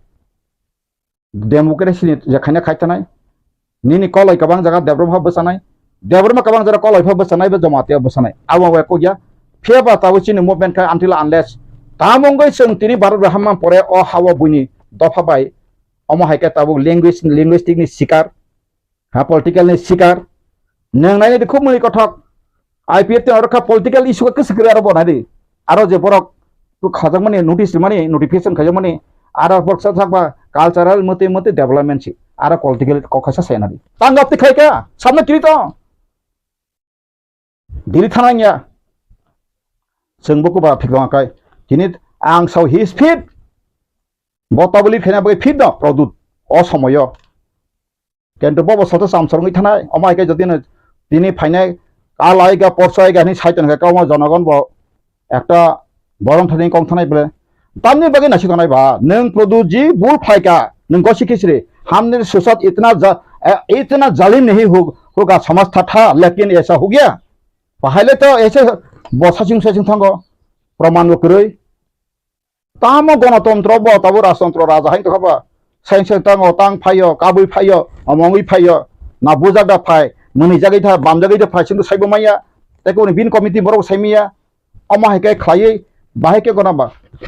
डेमोक्रेसी जेखाने खायथानाय निनि कलय गोबां जागा डेभलप बसानाय डेभलप गोबां जागा कलय बसानाय बे जमाते बसानाय आवा को गया फेबा तावचिनि मुभमेंट का आनटिल अनलेस तामंगै जों तिनि भारत हामा परे अ हावा बुनि दफाबाय अमा हायके ताबु लिंगुइस्टिक नि शिकार हा पॉलिटिकल नि शिकार नंनायनि देखो मुनि कथक आईपीएफ ते अरखा पॉलिटिकल इशू के सिक्रे आरो बनादि आरो जे बरक तो खाजक माने नोटिस माने नोटिफिकेशन खाजक माने आरो बक्सा थाकबा कल्चरल मते डेवलपमेंट छि आरो पॉलिटिकल कखासा सायनादि तांगापति खायका सामने किरित दिरि थानाया जोंबो बा फिगलांखाय दिनि आं साव हिज फिट बताबलि फेना बे फिट न प्रदुत असमय केन्टु बबो सतो सामसरङै थानाय अमायके जदिनो दिनि फाइनाय आलायगा परसायगा नि साइतनखा काव जनगण ब एकटा बरं थानि कम थानाय बले तामनि बगे नासि थानाय बा नों प्रदुत जी बुल फायका नों गसि किसरे हमने सोसात इतना जालिम नहीं होगा समझता था लेकिन ऐसा हो गया पहले तो ऐसे बसासिं ससिं थांगो प्रमाण लकरै तामो गणतंत्र ब ताबो राजतंत्र राजा हाय तखबा साइंस तांगो तां फायो काबुइ फायो अमंगै फायो ना बुजादा फाय मुनि जागै था बाम जागै था फाय सिंदु साइबो माया तेको बिन कमिटि बरक साइमिया अमा हायके खायै बाहेके गनाबा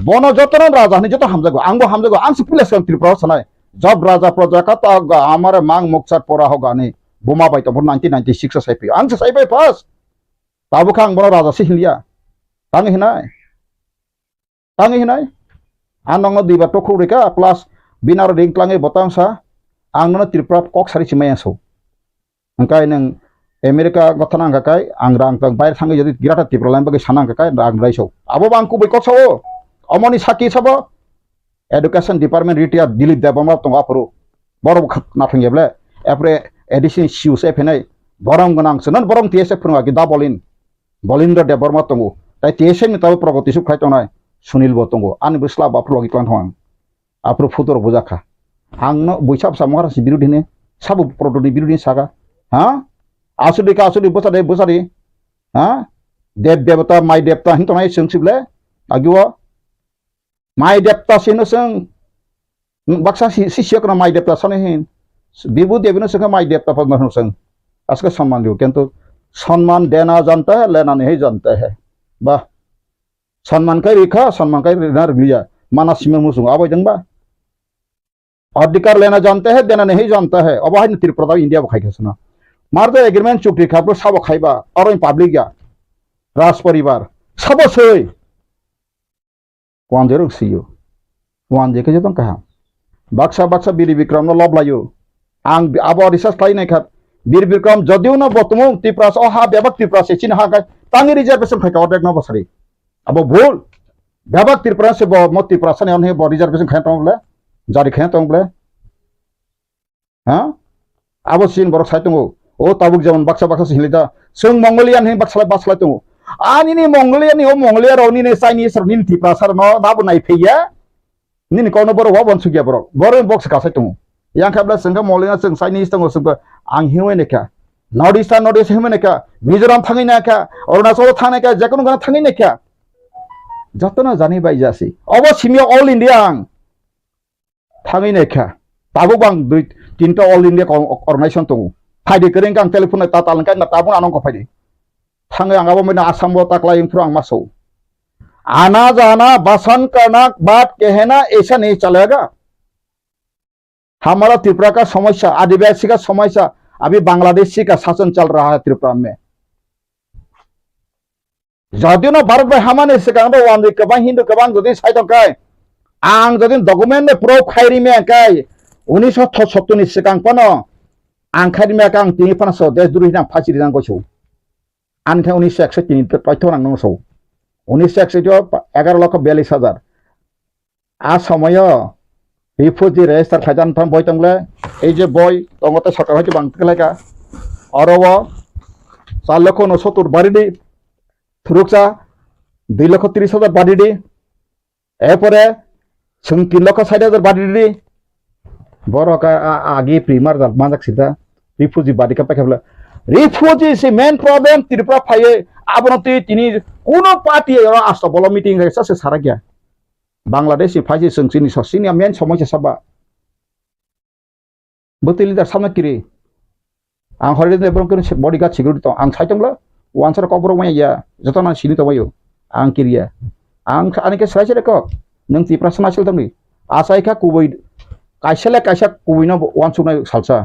बन जतन राजा नि जत हामजागो आंबो हामजागो आं सिपिलेस त्रिपुरा सनाय जब राजा प्रजा का ता हमारे मांग मुक्सर परा होगा ने बोमा बाय तो 1996 साइपि आं साइबाय फास ताबो खां बन राजा से हिलिया तांग हिनाय आं नंग दिबा तो खुरिका प्लस बिनार रिंक्लाङै बतांसा आं न त्रिपुरा कक सारि सिमायासौ अंकाय नों अमेरिका गथना गाकाय आं रां तंग बाय थाङै जदि गिराटा त्रिपुरा लाइन बगे साना गाकाय रां रायसौ आबो बांकु बै ककसाव अमनि साखि सबो एडुकेशन डिपार्टमेंट रिटायर दिलीप देबमा तंग आपरो बर नाफंगेब्ले एप्रे एडिशन सिउ से फेनाय बरम गनां सनन बरम टीएसए फोरङा कि दा बलिन्द्र देबरमा तंग ताय टीएसए नि ताबो प्रगति सु खायतनाय सुनील बतंग आनि बस्ला बाफ्रो लगिक्लां थां आपरो फुदर बुजाखा आंनो बैसाब सामहारासि बिरुदिने साबु प्रदनि बिरुदिने सागा हा आसुदि बसादे हा देव देवता माइ देवता हिंतनाय सोंसिबले आगिवा माइ देवता सेनो सों बक्सा शिष्यकना माइ देवता सने हिन बिबु देवनो सों माइ देवता पद्म सों आसका सम्मान दियो किंतु सम्मान देना जानता है लेना नहीं जानता है बा सम्मान का रेखा सम्मान का रेना रगलिया मानस में मुसुं आबै दंबा अधिकार लेना जानता है देना नहीं जानता है अब हाय त्रिपुरा इंडिया बखायखसना मारदे एग्रीमेंट चुक्ति खाबो साबो खायबा और पब्लिक या राज परिवार सबो सै वान जेरो सियो वान जेके जतन कहा बाक्सा बीर विक्रम न लब लायो आं आबो रिसर्च खायनाय खा बीर विक्रम जदिउ न बतमो त्रिपुरा अहा बेबक त्रिपुरा से चिन हागाय तांनि रिजर्वेशन खायका अडेक न बसरी अब भूल बेबक त्रिपुरा से म त्रिपुरा सने अनहे ब रिजर्वेशन खायतंबले जारि खायतंबले हा आबो सिन बरक सायतंगो ओ ताबुक जमन बाक्सा सिलिदा सों मंगोलियान हे बाक्सा दङ आनिनि मंगोलियान ओ मंगोलिया रौनि ने चाइनिस रौनि त्रिपुरा सर न नाबो नायफैया निनि कौन बर वा बनसुगिया बर बक्स कासाय दङ यांखाब्ला सोंगा मंगोलिया सों चाइनिस दङ सोंबा आं हिवे नेका नॉर्थ ईस्ट हिवे नेका मिजोराम थाङै नाका अरुणाचल थाङै नाका जेकुनु गना थाङै नाका जतना जानि बाय जासि अब सिमिया ऑल इंडिया आं थाङै नाका ताबो बां दुइ तीनटा ऑल इंडिया अर्गेनाइजेशन दङ फायदे करें गां टेलीफोन टाटा लंकाय ना ताबुन आनंग फायदे थाङै आंगाबो मैना आसाम बो ताकलायिं फ्रो आं मासौ आना जाना बसन करना बात कहना ऐसा नहीं चलेगा हमारा त्रिपुरा का समस्या आदिवासी का समस्या अभी बांग्लादेशी का शासन चल रहा है त्रिपुरा में जदिव न भारत में हमारे सिगां वान गोबां हिंदू गोबां जदि साइदंखाय आं जदि डकुमेन्ट में प्रूफ खायरि में काय 1977 नि सिगां पनो आं खायरि में आं तिनि पानसो देश दुरि नां फासि रिजां गसौ आनथा 1961 नि तथ्य नांनो सौ 1961 11,42,000 आ समय रिफुजी रेजिस्टार खायजान थाम बय तंगले এই যে বই তংগতে সরকার হইতে বাংতে লেখা অরব 4,69,000 বাড়িডি থুরুকসা 2,30,000 বাড়ি দি এরপরে 3,60,000 বাড়ি দি বড় আগে প্রিমার মাজাক সিধা রিফিউজি বাড়ি কাপা খেলা রিফিউজি সে মেন প্রবলেম ত্রিপুরা ফাইয়ে আবনতি তিনি কোন পার্টি আসতে বলো মিটিং হয়েছে সে সারা গিয়া বাংলাদেশি ফাইজি সংসিনি সসিনি মেন সমস্যা সাবা বতি লিডার সামনে কিরে आं हरदे नेबरं के बॉडीगार्ड सिकिउरिटी तो आं साइटंला वानसार कबर माया जतना सिनि तबायो आं किरिया आं आनिके सराय सेरेक नों तिप्रा समासल दंनि आसायखा कुबै कायसेला कायसा कुबैनो वानसुनाय सालसा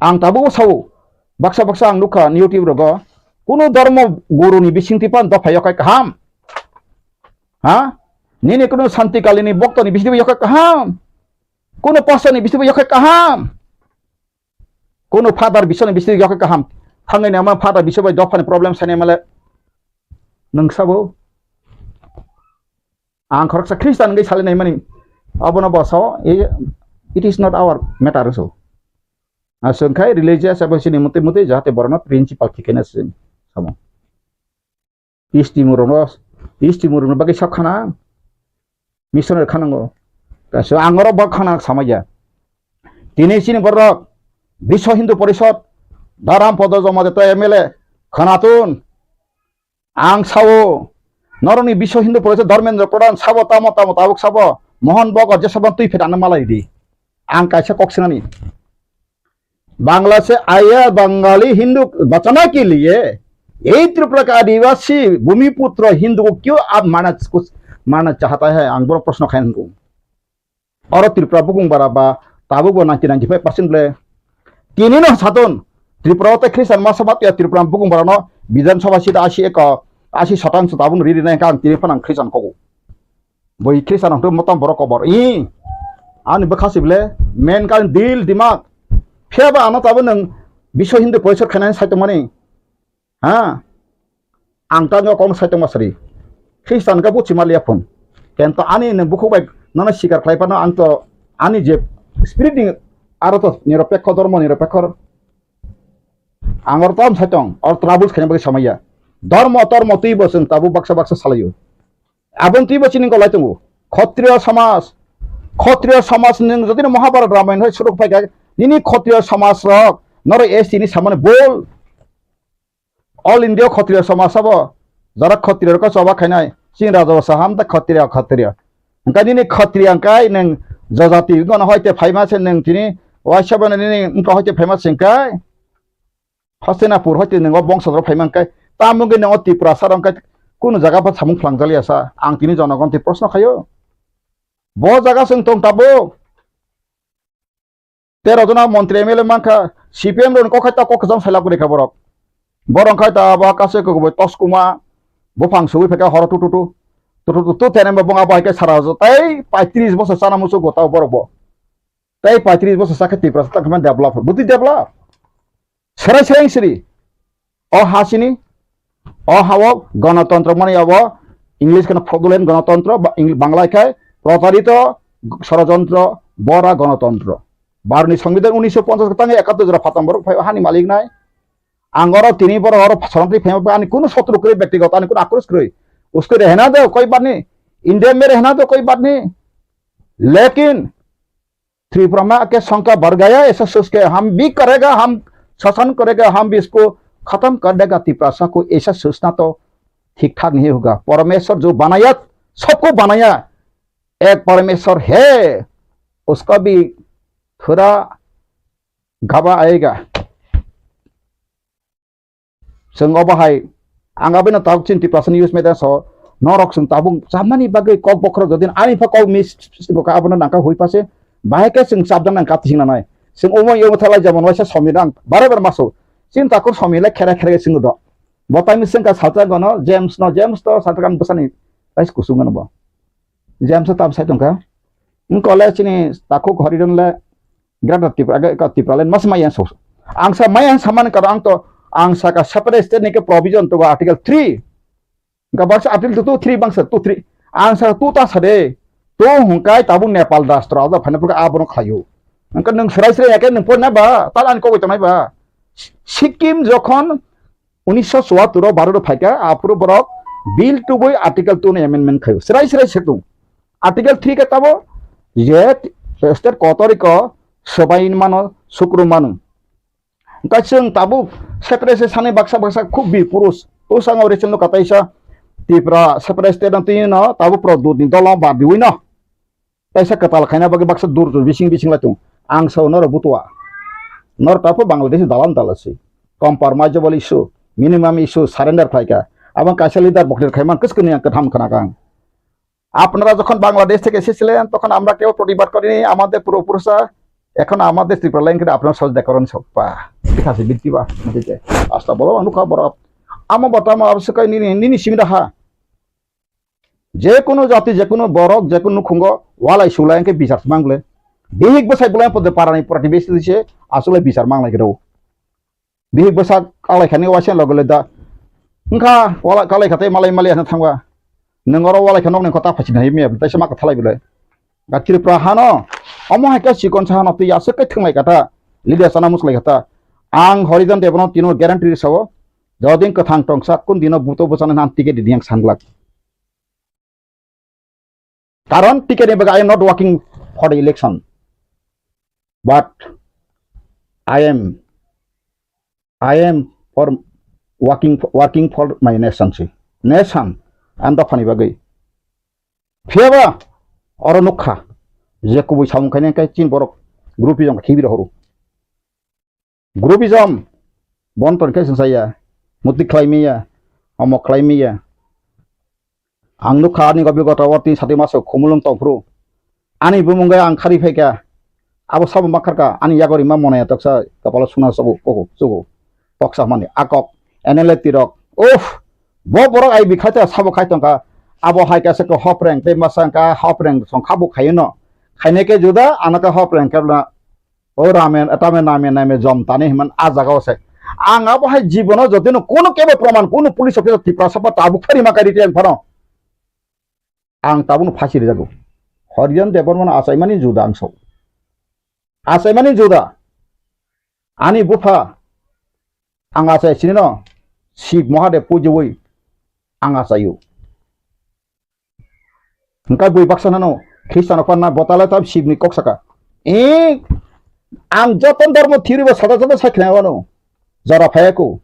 आं ताबो साव बाक्सा बाक्सा आं नुखा निउटिव रग कुनो धर्म गुरुनि बिसिंतिपान दफाय काय काम हा निने कुनो शान्तिकालिनी बक्तनि बिसिबो यक काम कुनो पसनि बिसिबो यक काम কোনো ফাদার বিশ্বনি বিশ্বনি যখন কাহাম থাঙ্গাই নামা ফাদার বিশ্ববাই দফানি প্রবলেম সাইনে মালে নংসাবো आं खरकसा ख्रिस्टान गै सालिनाय माने अबना बसाव it is not our matter so आसंखाय रिलीजियस एबोसिनि मते मते जाहाते बरना प्रिंसिपल थिकेना सिन सामो इस्टिमुरनो बागै साखाना मिशनर खानांगो गासो आंगरो बखाना सामाया दिनैसिनि बरक विश्व हिंदू परिषद दाराम पद जमादेत एमएलए खनातुन आं सावो नरनी विश्व हिंदू परिषद धर्मेंद्र प्रधान साबो तामो तामो ताबुक साबो मोहन बग जेसबन तुई फेटानो मालाई दी आं कायसा कक्सिनानी बांग्ला से आया बंगाली हिंदू बचाने के लिए यही त्रिपुरा का आदिवासी भूमिपुत्र हिंदू को क्यों आप माना चाहता है आं बड़ा प्रश्न खान को और त्रिपुरा बुकुंग बराबा ताबुक 95% ले किनिनो सातन त्रिपुरा ते ख्रिस्टान मासबात या त्रिपुरा बुकुंग बरानो विधानसभा सीट 80% ताबुन रिरि नाय कां तिरिफान आं ख्रिस्टान को बै ख्रिस्टान तो मतम बरो कबर आनि बखासिबले मेन कान दिल दिमाग फेबा आना ताबो नों विश्व हिंदू परिषद खानाय साइतमानि हा आं तानो कम साइतमासरि ख्रिस्टान का बुचि मालिया फन केनतो आनि नों बुखबाय नाना सिगार खायफानो आं तो आनि जे स्पिरिटिं आरो तो निरपेक्ष धर्म निरपेक्ष आंगर तम साइतं और ट्राबुल्स खाने बगे समया धर्म धर्म तुई बसं ताबु बक्सा बक्सा सालायो आबन तुई बचिनि गलायतंगो क्षत्रिय समाज नों जदि महाभारत रामायण होय सुरु फायगा निनि क्षत्रिय समाज रक नर एसटी नि सामने बोल ऑल इंडिया क्षत्रिय समाज सब जरा क्षत्रिय का सभा खानाय सिं राजा साहाम ता क्षत्रिय अंका निनि क्षत्रिय अंकाय नों जजाति गन होयते फाइमासे नों तिनि वाइसबन निनि उनका होयते फेमस सिंकाय हस्तिनापुर होयते नों बंशधर फाइमांकाय तामुगे नों त्रिपुरा सारंकाय कुन जगह पर सामुं फ्लांगजालियासा आं तिनि जनगण ति प्रश्न खायो ब जगह जों दं ताबो 13 जना मन्त्री एमएलए मांखा सीपीएम रो कखायता कखजम साइलाबो रेखा बरक बरंखाय ता बा कासे को तस्कुमा बफां सुबै फेका हर टुटु तेनेम बंगा बायके सारा जतै 35 बছর साना मुसु गताव बरब तै 35 बছর साखे त्रिपुरा तखमान डेभलप बुद्धि डेभलप सराय सिरि अ हासिनी अ हाव गणतंत्र माने अब इंग्लिश के फ्रॉडुलेंट गणतंत्र बांग्ला खाय प्रतारित षड़यंत्र बरा गणतंत्र भारतनि संविधान 1950 तांगे 71 जरा फातम बर फाय हानि मालिक नाय आंगर तिनि बर और सरंति फेम आनि कोनो शत्रु करे व्यक्तिगत आनि कोनो आक्रोश करे उसको रहना दो कोई बात नहीं इंडिया में रहना दो कोई बात नहीं लेकिन त्रिपुरा में के संख्या बढ़ गया ऐसा सोच के हम भी करेगा हम शासन करेगा हम भी इसको खत्म कर देगा त्रिपुरा को ऐसा सोचना तो ठीक ठाक नहीं होगा परमेश्वर जो बनाया सबको बनाया एक परमेश्वर है उसका भी थोड़ा घबा आएगा संगो बाहाय आंगाबे ना ताव चिंति प्रासन यूज में दासो नरक सं ताबुं जामानि बागै कक बखर जदिन आनि फा कल मिस बका आबना नाका होय पासे बाहायके जों साबदान नां कातिसिं नानाय जों अमो यो थालाय जामन वाइसा समिदां बारे मासो सिन ताकुर समिला खेरा खेरा सिंग द बताइम जों का साता गनो जेम्स तो सातकान बसानि राइस कुसुंगन ब जेम्स ताब साइतंका इन कॉलेज नि ताकु घरिदनले ग्राड तिप्रालेन मस माया सो आंसा माया सामान कर आं तो आंसा का सेपरेट स्टेट ने के प्रोविजन तो आर्टिकल 3 गबास आर्टिकल 2 3 बांसा 2 3 आंसा 2 ता सदे तो हुंकाय ताबु नेपाल राष्ट्र आदा फनपुर आबन खायो अंक नों सरायसरे एके नों पना बा तालान को बतनाय बा सिक्किम जखन 1974 भारत फायका आपुर बरक bill tu boy article 2 ne amendment khayo serai setu article 3 ke tabo ye state kotoriko sobain mano sukru manu kachung tabu separate sane baksa khub bi purus to sang original kataisa tipra separate dan tino tabu produk ni dolong ba biwino taisa katal khaina bagi baksa dur bising latung ang sau nor butua nor tapu Bangladesh dalam talasi compromisable issue minimum issue surrender khaika abang kaisa leader bokler khaiman kiskuni yang ketam khanakang আপনারা যখন বাংলাদেশ থেকে এসেছিলেন তখন আমরা কেউ প্রতিবাদ করিনি আমাদের পূর্বপুরুষরা এখন আমাদের ত্রিপুরা লাইন করে আপনারা সহযোগিতা করেন সব ঠিক আছে বিক্রিবা বুঝতে আসলে বলো অনুকা বড় আমার বর্তমান আবশ্যক নিনি সিমিরাহা যে কোনো জাতি যে কোনো বরক যে কোনো খুঙ্গ ওয়ালাই সুলাইকে বিচার মাংলে বিহিক বসাই বলাই পদে পারানি পুরাটি বেশি দিছে আসলে বিচার মাংলাই গেও বিহিক বসা কালাইখানি ওয়াসেন লগলে দা ওংখা ওয়ালা কালাইখাতে মালাই আনা থাংবা nengoro wala kanong neng kota pachin hai me tai sama kathalai bile gatir prahano omo haika sikon sahano tu yase kai thungai kata lidia sana muslai kata ang horizon debno tino guarantee sawo jodin kathang tongsa kun dino buto bosana nan ticket diang sanglak karon ticket baga I am not working for the election but I am for working for my nation anda pani bagai fiaba oro nokha je kubui samung kaine kai chin borok groupism khibi horu groupism bonton kai saya muti klaimiya amo klaimiya ang nokha ni gobi gota wati sati maso khumulung topru ani bumunga ang khari phaika abo sab makarka ani yagori ma monaya toksa kapala suna sabu poko sugo toksa mani akok eneleti rok bo borok ai bikhata sabo khaitongka abo haika se ko hopreng te masangka hopreng song khabu khayno khaine ke juda anaka hopreng karna o ramen atame name jom tane himan a jaga ose ang abo hai jibono jodino kono kebe proman kono police officer tipra sapa tabu khari makari ten phano ang tabun phasi re jago horijan debon mana asaimani juda angso asaimani juda ani bufa ang asai sinino Shiv Mahadev pujoi anga sayu engkai bui baksana no Kristen apa na botala tab Shiv ni koksaka ang joton dharma theory ba sada sakhna wano jara phayako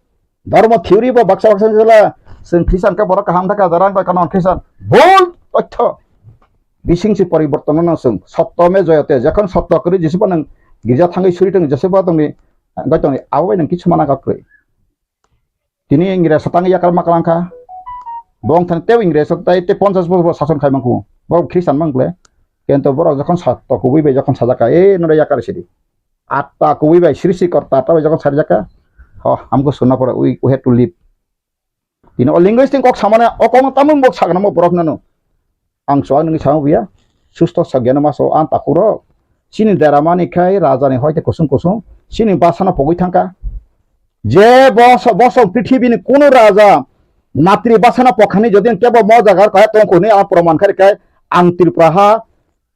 dharma theory ba baksa jala sen Kristen ka bora kaham thaka jarang ba kanon Kristen bol তথ্য বিশিংসি পরিবর্তন না song সত্যমে Jayate যখন সত্য করে যেসব নং গির্জা থাঙ্গি সুরিটং যেসব তুমি গাইতং আবাই নং কিছু মানা গাকরে তিনি ইংরেজ সাতাঙ্গি ইয়াকার মাকালাংখা বং থান তেও ইংরেজ তাই তে 50 বছর শাসন খাইমাংকু বড় খ্রিস্টান মাংলে কিন্তু বড় যখন সত্য কবিবাই যখন সাজাকা নরে ইয়াকার সিদি আত্মা কবিবাই সৃষ্টি কর্তা তা যখন সাজাকা আমকো শুনা পড়ে উই হ্যাভ টু লিভ তিনি লিঙ্গুইস্টিক কক সামনে অকম তামুং বক সাগনা মো বরফ নানো ang soal ngi samu biya susto sagyana maso an takuro sini daramani khai raja ni hoite kusung sini basana pogoi thangka je boso পৃথিবী ni kono raja natri basana pokhani jodin kebo mo jagar kaya tongko ni a proman khari kai ang tirpraha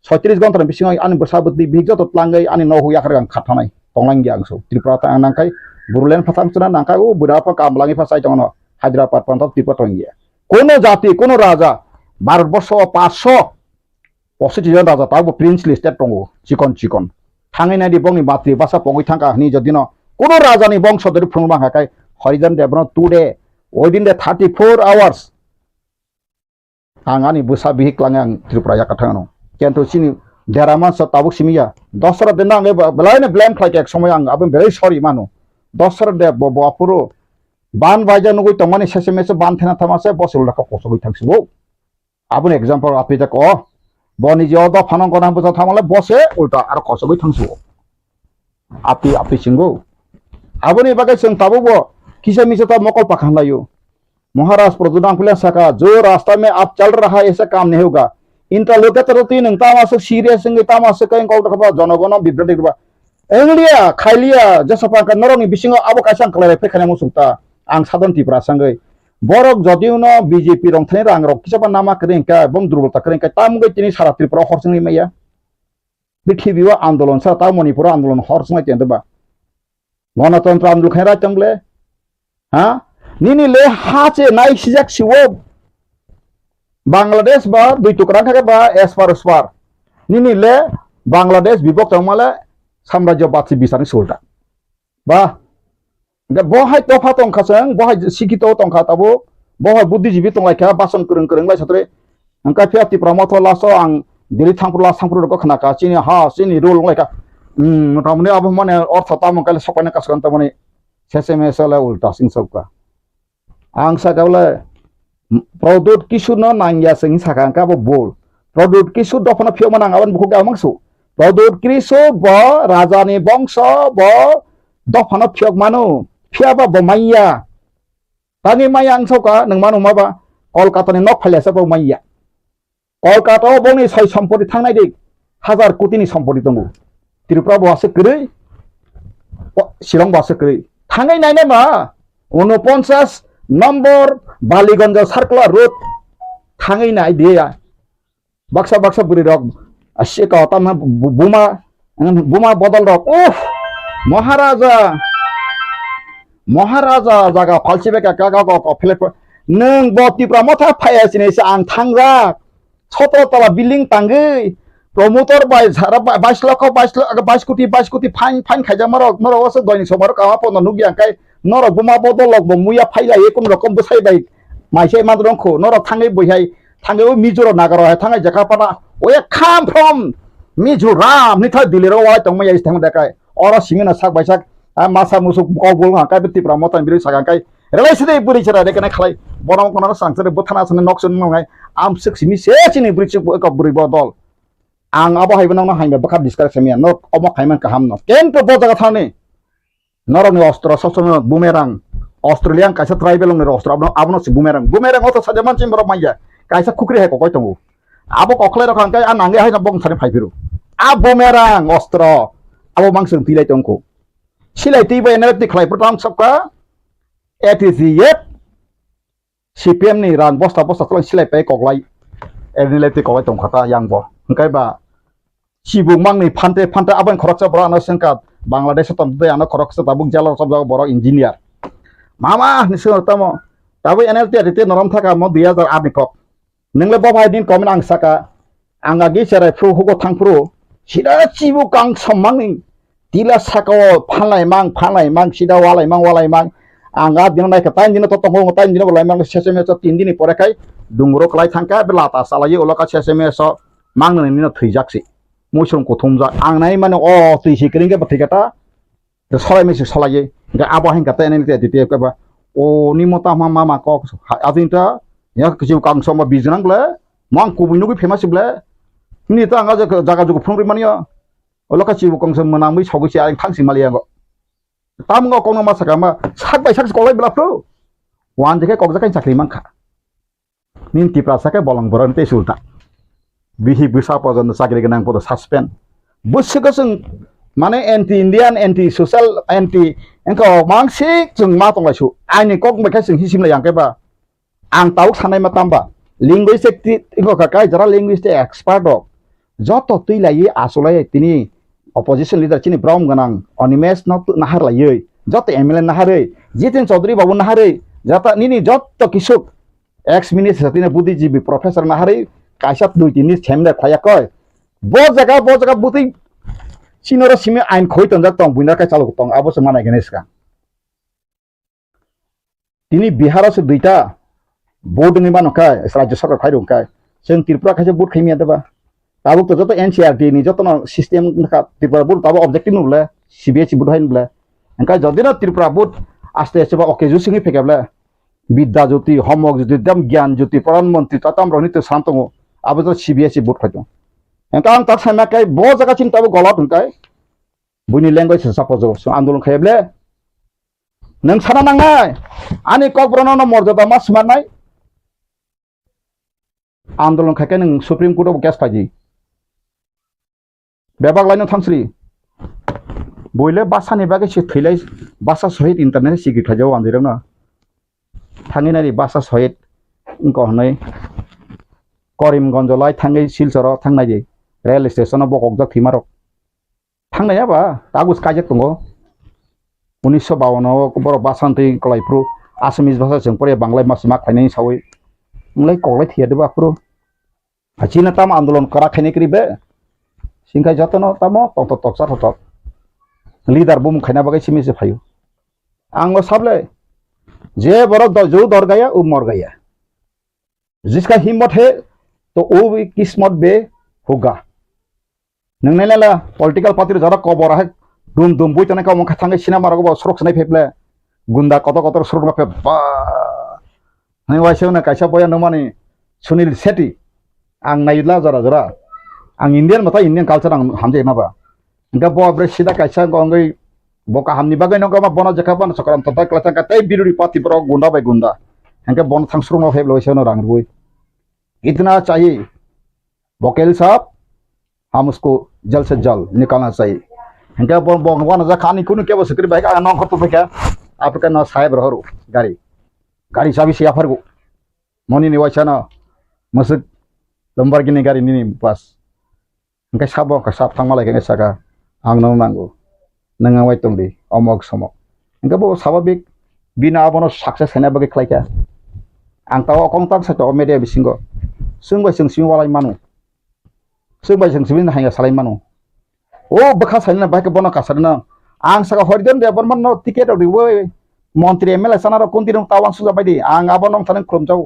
36 gontra bisingai ani bersabut di bigjo to tlangai ani no huya kharang khathanai tonglang gi angso tirpraha ta nangkai burulen phatam chuna nangkai o budapa kamlangi phasai jongno Hyderabad pantok tipa tongia kono jati kono raja Bharatvarsha 565 জন রাজা তাও princely state দङ চিকন থাङैनादि बंनि मातृ भाषा पगै थांका नि जदिनो कोनो राजानि बंशधर फुंबा हाकाय हरिजन देवनो टुडे within the 34 hours आंगानि बुसा बिहिक लांगां त्रिपुरा याकाथानो केन्तो सिनि देरामान स ताबुक सिमिया दसरा देना आंगे बलायने ब्लेम खायके एक समय आं आबे भेरि सरी मानो दसरा दे बपुरो बान बाजा नुगै तमानि सेसे मेसे बान थेना थामासे बसुल लाका पसगै थांसिबो আপন एग्जांपल আপনি তা ক বনি যে অদ ফানং কনা বুঝা থামালে বসে উল্টা আর কসবই থাংসো আপনি সিংগো আপনি বাকে সং তাবো किसे मिसे ता मकल पखान लायो महाराज प्रदुदां खुले सका जो रास्ता में आप चल रहा है ऐसा काम नहीं होगा इनका लोके तरती नंग तामास सीरियस संगे तामास कहीं कल तक जनगण बिब्रति करबा एंगलिया खाइलिया जसपा का नरंग बिसिंग आबो कासां कलाय फेखाने मुसुंता आं साधन तिप्रा संगे borok jodiuno BJP rongthani rang rok kisaba nama krengka bom durbata krengka tamgoi tini sara tripura horsingni maya prithibiwa andolon sa ta manipura andolon horsingai tendeba ganatantra andolon khaira tangle ha nini le hache nai sijak siwo Bangladesh ba dui tukrang khake ba espar nini le Bangladesh bibok tongmale samrajyabad bisani sulta ba bohai tofa tongkha seng bohai sikito tongkha tabo bohai buddhijibi tonglaikha bason kurung lai satre angka pia tipra moto laso ang dili thangpur ko khnaka chini ha chini rule laika ramne abo mane ortho tamon kale sokane kaskan tamone seseme sala ulta sing sokka ang sakawle product kisu no nangya sing sakangka bo bol product kisu dofana phio manang aban buku ga mangsu product kisu bo rajani bongso bo dofana phio manu phia ba bo maiya tani mayang soka nang manu maba kolkata ni nok phale sa bo maiya kolkata bo ni sai sampoti thangnai dik 1000 koti ni sampoti tongu Tripura bo ase kre Shillong bo ase kre thangai nai ma 49 নম্বর Ballygunge circular road থাঙাই নাই দিয়া বাক্সা বুড়ি rock আসে কতাম বুমা বদল rock উফ মহারাজা জায়গা ফালসি বেকা কাগা flat নং বতিপ্রা মথা ফায়াসিনে আং থাংরা 17 তলা বিল্ডিং টাঙ্গৈ প্রমোটর বাই ঝারা 22 কোটি ফাইন খাইজা মারক আছে দৈনিক সবার কামা পন নুগিয়া কাই Norok buma bodolok bo muya phaila ekun rokom bosai bai maisai madrongkho norok thangai boihai thangai Mizoram nagaro hai thangai jakapana oye come from Mizoram ni tha dilero wa tongmai is thang dakai ora simina sak baisak masa musuk kobol ha kai Tripura motan biri sagang kai relai sidai buri chara dekana khalai borong kono sangsare bothana sane noksun ngai am sik simi se chini buri chuk ka buri bodol ang abo haibana na haimba bakap discuss semia no omok haiman kaham no kento bojaga thane Norok ni ostro sosok bumerang Australian kaisa tribal ni ostro abno si bumerang oto saja mancing borok maya kaisa kukri hai kokoi tongu abo kokle rokang kai anange hai na bong sare phaibiru bumerang ostro abo mangsung pilai tongko silai tiba enerti khlai program sabka ATCF CPM ni ran bosta tolong silai pai koklai enerti koklai tongkhata yang bo ngkai ba sibung mang ni phante aban khoroksa bora na sengkat Bangladesh tam de ana khoroksa tabuk jalo sob jago borok engineer mama nisur tamo tabu NLT adite noram thaka mo 2008 ni kok ningle bobai din komen ang saka anga gi sere fru hugo thangpru sida chibu kang sammang ni tila saka phalai mang sida walai mang anga din nai ka tan din to to ho tan din bolai mang seseme so 3 din pore kai dungro klai thangka belata salai oloka seseme so mang ni no thuijaksi Muslim ko thumja ang nai mane o tui sikring ke bathikata de solai mesi solai ga abo hen kata enen te dite ka ba o ni mota mama ko adinta ya kisu kang soma bijnang ble mang ku buinu famous ble ni ta anga jaga jugo phungri mania oloka chibu kang som manang mi sogi si ang thangsi malia go tam ngo kono ma saka ma sak bai sak kolai bla pro wan jeke kok jaka chakri mangkha nin ti prasaka bolang boron te sulta bihi bisa pojon sakri genang podo suspend busukasung mane anti Indian anti social anti engko mangsik jung ma tong laisu ani kok meka sing hisim la yang ke ba ang tauk sanai matamba linguistic engko kakai jara linguistic expert dok joto tui lai asolai tini opposition leader chini brom ganang onimes nahar lai joto MLA naharei Jitin Chaudhary babu naharei jata nini joto kisuk ex minister satina buddhijibi professor naharei kaisat 2-3 chemda khaya koi bo jaga buti sinoro simi ain khoi tonjak tong buina ka chalo tong abo se manai genes ka tini bihar se duita board ni mano kai rajya sarkar khai rong kai sen Tripura khaise board khaimi adaba tabuk to joto NCRT ni joto no system ka Tripura board tabo objective nu bla CBSE board hain bla angka jodina Tripura board aste aste ba oke jusingi phekabla Bidya Jyoti homok jyoti dam gyan jyoti pradhan mantri tatam roni to santongo abo to CBSE board khajo angka ang tak sama kai bo jaga chin tabo golot kai buni language suppose so andolon khayble nang sana nangai ani kok brono no morjada mas manai andolon khake nang supreme court of case phaji bebak laino thangsri boile basani bage se thilai basa sahit internet sigi khajo andirang na thanginari basa sahit ko hanai Karimganj lai thangai Silchara thangnai je rail station bokok jak thimarok thangnaya ba tagus kajak tongo 1952 boro basanti kolaipru Assamese bhasha jeng pore Bangla masma khainai sawi mulai kolai thia de bapro achina tam andolon kara khane kribe singkai jatono tamo tok tok sar tok leader bum khana bagai simi se phayu anglo sable जे बरक जो दौड़ गया वो मर गया जिसका हिम्मत है तो वो भी किस्मत बे होगा नंगनेला पॉलिटिकल पार्टी जरा कबर है दुम दुम बुई तने का मखा थांगे सिनेमा रगो सरक सनाय फेबले गुंडा कत सरक ना फे बा नै वाइसे ना कायसा बया नमानि सुनील शेट्टी आं नायला जरा जरा आं इंडियन मता इंडियन कल्चर आं हामजे नाबा इनका बो ब्रे सिदा कायसा गंगै boka hamni bagai nongka ma bono jaka ban sakaram tata kelatan kata biruri parti pro gunda by gunda hengke bon thangsrung no heblo isono rangrui इतना चाहिए वकील साहब हम उसको जल्द से जल्द निकालना चाहिए हंके bon bon wan za khani kunu ke bosukri bai ka nong khatu beka आपका ना साहेब रहरो गाड़ी साबि सिया फरगो मनि नि वाइसाना मसुक लम्बरगिनी गाड़ी नि बस हंके साबो का साब थांमा लागे सका आं नं नांगो नंगा वाइटं दि अमक समक हंके बो स्वाभाविक बिना आबनो सक्सेस हैना बगे खलाइका आं ताव अकंतां सातो मेडिया बिसिंगो सोंबाय सोंसिम वालाय मानु सोंबाय सोंसिम हाया सालाय मानु ओ बखा साइना बाके बनो कासरना आं सका हरिदन दे बरमान नो टिकेट दिबो मन्त्री एमएलए सानार कोनतिरं तावां सुजा बायदि आं आबनो थाने खुमजाव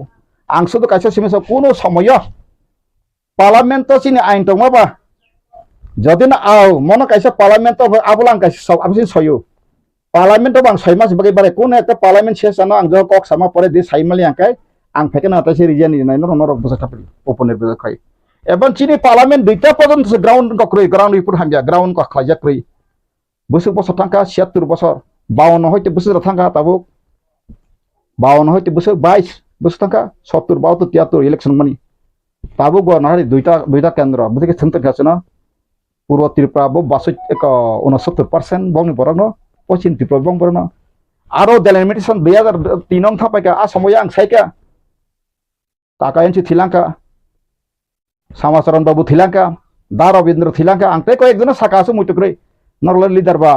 आं सुदो काइसा सिमेसा कोनो समय पार्लियामेन्ट सिनि आइन दंमाबा जदिन आव मनो काइसा पार्लियामेन्ट आबलां काइसा सब आबिसिन सयो पार्लियामेन्ट बां सयमास बगे बारे कोन एकटा पार्लियामेन्ट सेसना आं जो कक सामा परे दे साइमालि आंकाय आं फेकेना तासे रिजन नि नाइनो नरक बसा थापि ओपन बे खाय एबन चिनि पार्लियामेन्ट दुइटा पर्यन्त ग्राउन्ड कक्रै ग्राउन्ड रिपोर्ट हामजा ग्राउन्ड का खायजा क्रै बोसोर बसर थांका 76 बसर 52 हयते बोसोर थांका ताबो 52 हयते बोसोर 22 बोसोर थांका 70 72 73 इलेक्शन मानि ताबो गो नारि दुइटा केन्द्र बथिके थंत गासना पूर्व त्रिपुरा बो 69% बंगनि बरनो पश्चिम त्रिपुरा बंग बरनो आरो डेलिमिटेशन 2003 थापायका आ समय आं सायका काकायनसि थिलांका समाचरण बाबू थिलांका दा रविन्द्र थिलांका आं ते कयेक जन साकासो मुतुक्रै नरल लिडार बा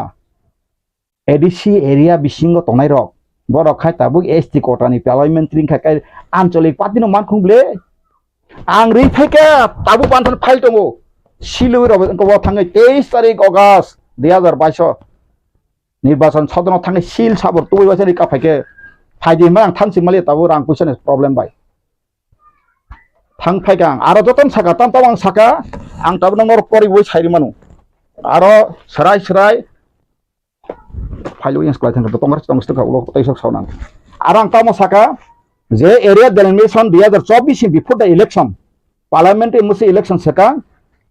एडीसी एरिया बिसिंग तंनाय रक बर खाय ताबुक एसटी कोटानि पार्लियामेंट्री खाय आंचलिक पार्टीनो मानखुंब्ले आं रि फायका ताबु पानथन फाइल दङो सिलुइ रब को थाङै 23 तारिख अगस्त 2022 निर्वाचन सदन थाङै सिल साबर तुइ वासे रिका फायके फायदि मा आं थांसिम माले ताबु रां पैसानि प्रब्लेम बाय थां फायका आरो जतन साका ताम ताव आं साका आं ताबु नंगर करि बय साइरि मानु आरो सराय फाइल इन्स क्लाइथन तो कांग्रेस कांग्रेस का उलो तैसक सावनां आरो आं ताम साका जे area delimitation 2024 before the election parliament मुसे इलेक्शन सेका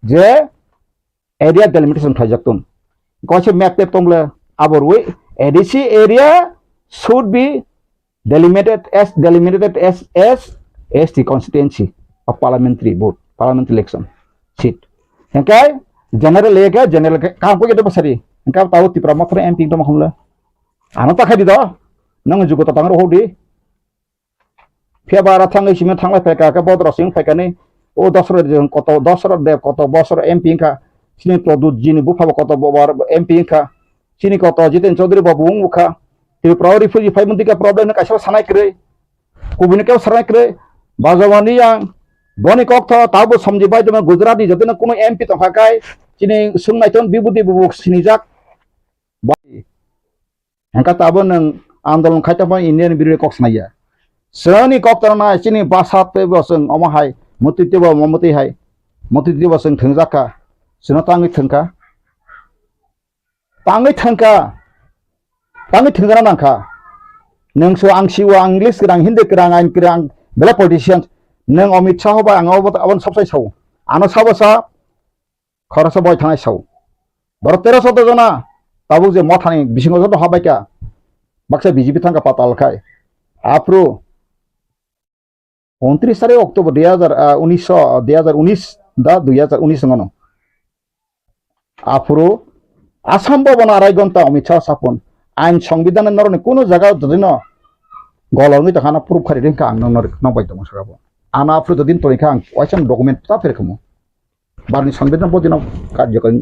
जे एरिया डेलिमिटेशन थाजक्तुन कसे मैप टेप तंगले आबरवे ADC area should be delimited as ST constituency of parliamentary vote parliamentary election seat hengkai general ka ko gedo basari hengka tahu tipra matra MP to makhumla ano ta khadi do nang jugo ta tangro hodi फेबारा थाङै सिमे थांलाय फैका का बद्र सिं फैकानि ओ दसर कत दसर देव कत बसर MP का सिनि प्रदुत जिनि बुफाबो कत बबार एमपी का सिनि कत जितेन चौधरी बाबू मुखा त्रिपुरा रिफ्यूजी फाइमन्ति का प्रॉब्लम काइसा सानाय करे कुबिनि के सानाय करे बाजवानी आं बनि कक ताबो समजिबाय दम गुजराती जतिन कोनो एमपी त फाकाय सिनि सुंनायतन बिबुदि बुबुक सिनिजाक बाय हंका ताबो नों आन्दोलन खायताबा इंडियन बिरोधि कक सानाया सनि कक्टरना सिनि बासाते बसं अमाहाय मतितिबो ममति हाय मतिति बसं थंजाका सिना तांगै थंगा नांखा नोंसो आं सिवा इंग्लिश गोरां हिंदी गोरां आइन गोरां बेला पलिटिशियान नों अमित शाह बा आं आबन सबसाय साव आनो साबसा खरसा बय थानाय साव बर 1300 जना ताबु जे मथानि बिसिङाव जतो हाबायका बाक्सा बीजेपी थांगा पातालखाय आप्रो 29 तारिख अक्टोबर 2019 दा 2019 ngano आफुरो आसाम भवन आरायगन्ता अमित शाह सापन आइन संविधान नरने कोनो जागा ददिनो गलंगि तखाना प्रूफ खारि रेंका आं नर नबाय दङ सराबो आना आफुरो दिन तरिखा आं वाइसन डकुमेन्ट ता फेरखमो बारनि संविधान बदिनो कार्यकन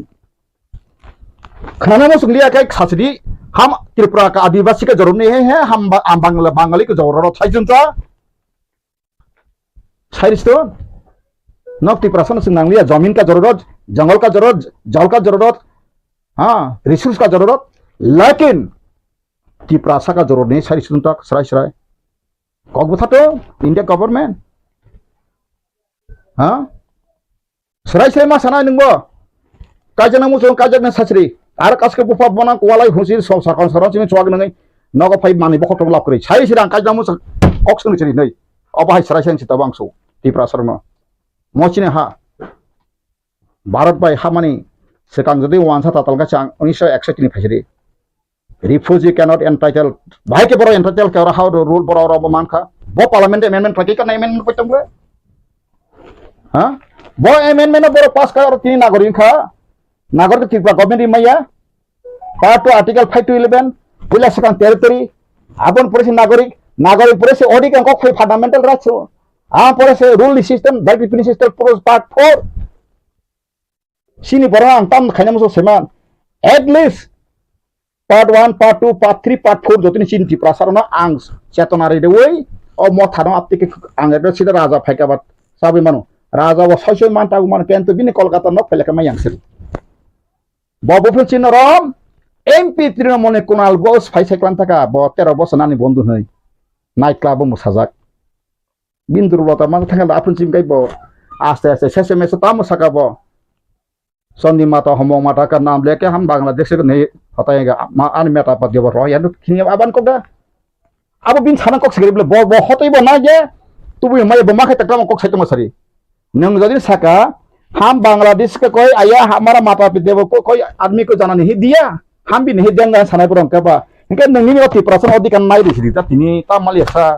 खाना सुंगलिया काय खासदी हम त्रिपुरा का आदिवासी का जरूर नहीं है हम बांग्ला बंगाली को जरूर थाइजुनता साइरिस्तो नक त्रिपुरा से नांगलिया जमीन का जरूरत, जंगल का जरूरत, जल का जरूरत, हाँ रिसोर्स का जरूरत, लेकिन त्रिपुरा का जरूरत नहीं साइरिस्तो तक सराय कक बथा तो इंडिया गवर्नमेंट हाँ सराय मा साना नोंबो काजना मुसो काजना सासरी आरो कासके बुफा बना वालाय हुसि सब सरकार सरचिनि चवाग नङै नग फाइ मानि बखत लाब करै साइ सिरां काजना मुसो कक सनि चरि नै अबाहाय सराय सेन तब आंसौ त्रिपुरा सरनो मचिने हा भारत बाय हा मानि सेकां जदि वानसा तातालगा चां 1961 नि फाइसरि refugee cannot entitled भाई के बरो entitled के हाउ रूल बरो रो मानखा बो पार्लियामेंट अमेंडमेंट फके का अमेंडमेंट पतंगे हां बो अमेंडमेंट बरो पास का और तीन नागरिक खा नागरिक त्रिपुरा गवर्नमेंट मैया पार्ट टू आर्टिकल 5 to 11 पुला सेकां टेरिटरी आबन पुरे नागरिक नागरिक पुरे से ओडी का को फंडामेंटल राइट्स आ पुरे से रूल सिस्टम दैट डिफिनिशन सिस्टम पुरो पार्ट 4 सिनी बरो आं ताम खायनामसो सेमान at least part 1, part 2, part 3, part 4 जोतनी चिन त्रिपुरा सरनो आं चेतनारि देवै ओ मथानो आपतिके आंगे सिदा राजा फाइकाबाद साबि मानु राजा व सयसय मानता मान केन्तो बिनि कलकाता न फैलेका मायांसरि बबुफुल चिन रम एमपी तृणमूल कुणाल घोष फाइसाइक्लान थाका ब 13 बছর नानि बন্ধু नै नाइट क्लाब मुसाजाक बिन्दुरलता मान थांगा आफुन चिम गाइबो आस्ते आस्ते सेसे मेसे ताम सकाबो सन्दी माता हमो माता का नाम लेके हम बांग्लादेश से नहीं हटाएगा आन मेटा पर देव रो यार खिनि आबान को दा अब बिन छाना कक सगरे बो बो हतैबो ना जे तुबु मै बमा खे तकमा कक सैतम सरी नंग जदि साका हम बांग्लादेश के कोई आया हमारा माता पिता देव को कोई आदमी को जाना नहीं दिया हम भी नहीं देंगे सानाय पुरम के बा इनके नंगनि अति प्रश्न अधिकार नाय दिसि ता तिनि ता मालिसा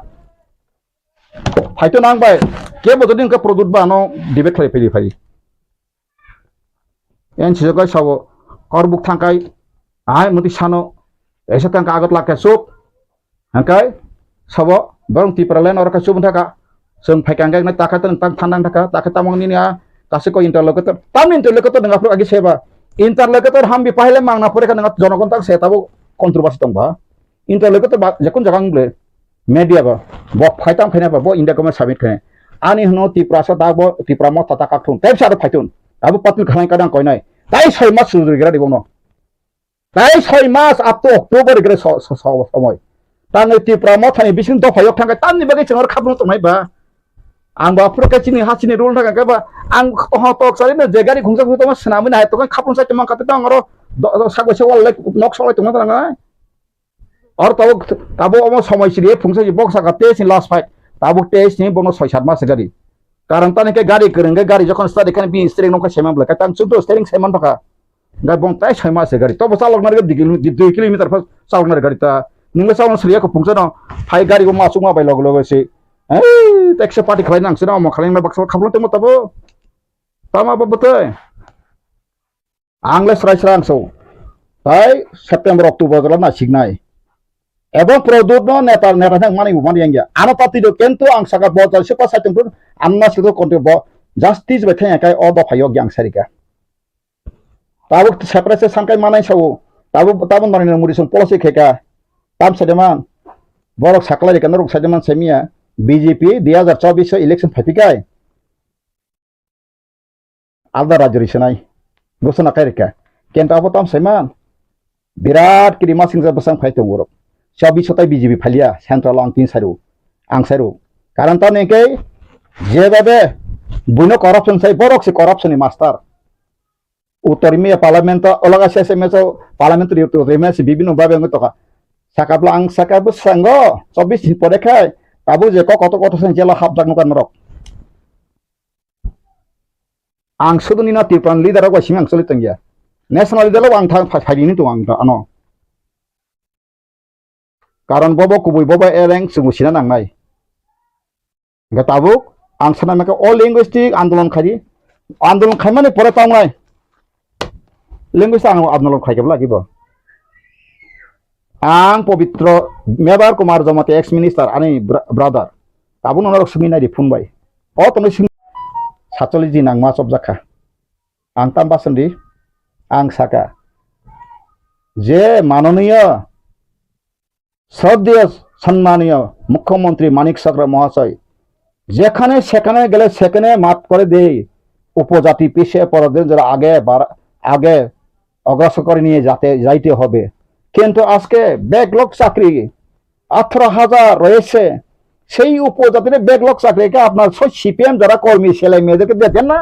फाइतो नांग बाय के बजदि इनके प्रोडक्ट बानो डिबेट खाइ फैलि फाइ एन सिजोगाय सावो करबुक थांकाय आय मुति सानो एसे थांका आगत लाके सुप हंकाय सावो बरं त्रिपुरालेन और का सुप थाका जों फाइकांगाय न ताका तन तां थानां थाका ताका तामंगनि आ कासे को इंटरलोकेटर ताम इंटरलोकेटर नंगा फ्रो आगे सेबा इंटरलोकेटर हम भी पहले मांगना परे का नंगा जनगण तक सेताबो कंट्रोवर्सी दंबा इंटरलोकेटर जखन जगांगले मीडिया बा ब फाइताम खायना बा ब इंडिया गवर्नमेंट सबमिट खाय आनि हनो त्रिपुरा सा दाबो त्रिपुरा म ताता काखुं तेब सारो फाइतुन अब पत्नी खानाय कादां कोइनाय ताई 6 मास सुजुरिगरा दिबोनो ताई 6 मास अप टू अक्टोबर गरे समय तांगे त्रिपुरा म थानि बिसिन दफायाव थांगा ताननि बगे चंगर खाबनो तमाय बा आं बा प्रकाचिनि हासिनि रुल थांगा के बा आं ह तक सारि न जेगारि खुंजा खुंजा सनामि नाय तो खाबनो साइते मा खाते तांगरो सागोसे वाले नक सलाय तंगा तांगा और ताबो अमो समय सिरि फुंसा बक्सा गाते सिन लास्ट फाइट ताबो टेस्ट नि बनो 6-7 मास गारि कारण ताने के गाड़ी करंगे गाड़ी जखन स्टार्ट खाने बि स्टेरिंग नका सेमान ब्ला ताम सुदो स्टेरिंग सेमान थाका गा बं ताय 6 मास गाड़ी तो बसा लगनार 2 किलोमीटर पर सालगनार गाड़ी ता निंगे सावन सरिया को फुंसा न फाइ गाड़ी को मासु मा बाय लग लग से ए टैक्स पार्टी खालाय नांसि न म खालाय बक्सा खाबलो ते मतबो तामा बबते आंग्ले सरायसरा आंसौ ताय सेप्टेम्बर अक्टोबर जला ना सिगनाय एबं प्रदुत न नेता नेता थां मानि बुमानि यांगिया आनो पार्टी दो केंतो आं सागा बजल से पासायतुन आन्ना सिदो कोन्टे ब जस्टिस बथाय काय अ दफायो ग्यां सारिका ताबो सेपरेट से सांकाय मानाय सावो ताबो मानि मुरिसं पॉलिसी खेका ताम सदेमान बरक साकलाय केन रक सदेमान सेमिया बीजेपी 2024 इलेक्शन फाइपिकाय आलदा राज्य रिसनाय घोषणा कायरिका केन्टाबो ताम सेमान बिराट किरिमा सिंजा बसां फाइतो वरक 24 सताय बीजेपी फालिया सेंट्रल आं 3 साइरो कारण ताने के जेबाबे बुनो करप्शन साइ बरक से करप्शन मास्टर उत्तरमिया पार्लियामेंट अलगा से मेसो पार्लियामेंट रियो रेमे से बिबिनो बाबे ngतका साकाब्ला आं साकाबो संगो 24 दिन परे खाय ताबो जे कत सेन जेला हाब जागनो kan रक आं सुदुनि ना त्रिपुरान लिडार गसिम आं सलितंगिया नेशनल लिडार आं था फाइदिनि तो आं आनो कारण बबो कुबुय बबो एरें सुगुसिना नांनाय गताबो आं सानामेका अल लिंगुइस्टिक आंदोलन खायमाने परे तांनाय लिंगुइस्टिक आंदोलन खायकेबला गिबो आं पवित्र मेबार कुमार जमाते एक्स मिनिस्टर आनि ब्रादार ताबो ननो सुमिनाय दिफुनबाय अ तनो सिं सातलि दिन आं मा सब जाखा आं तामबासन्दि आं साका जे माननीय श्रद्धेय सम्मानीय मुख्यमंत्री मानिक सागरा महाशय যেখানে সেখানে গেলে সেখানে মাত করে দেয় উপজাতি পিছিয়ে পড়াদের যারা আগে অগ্রসর করে নিয়ে যাইতে হবে। কিন্তু আজকে ব্যাকলগ চাকরি 18,000 রয়েছে, সেই উপজাতির ব্যাকলগ চাকরিকে আপনার সিপিএম যারা কর্মী ছেলে মেয়েদেরকে দেখেন না,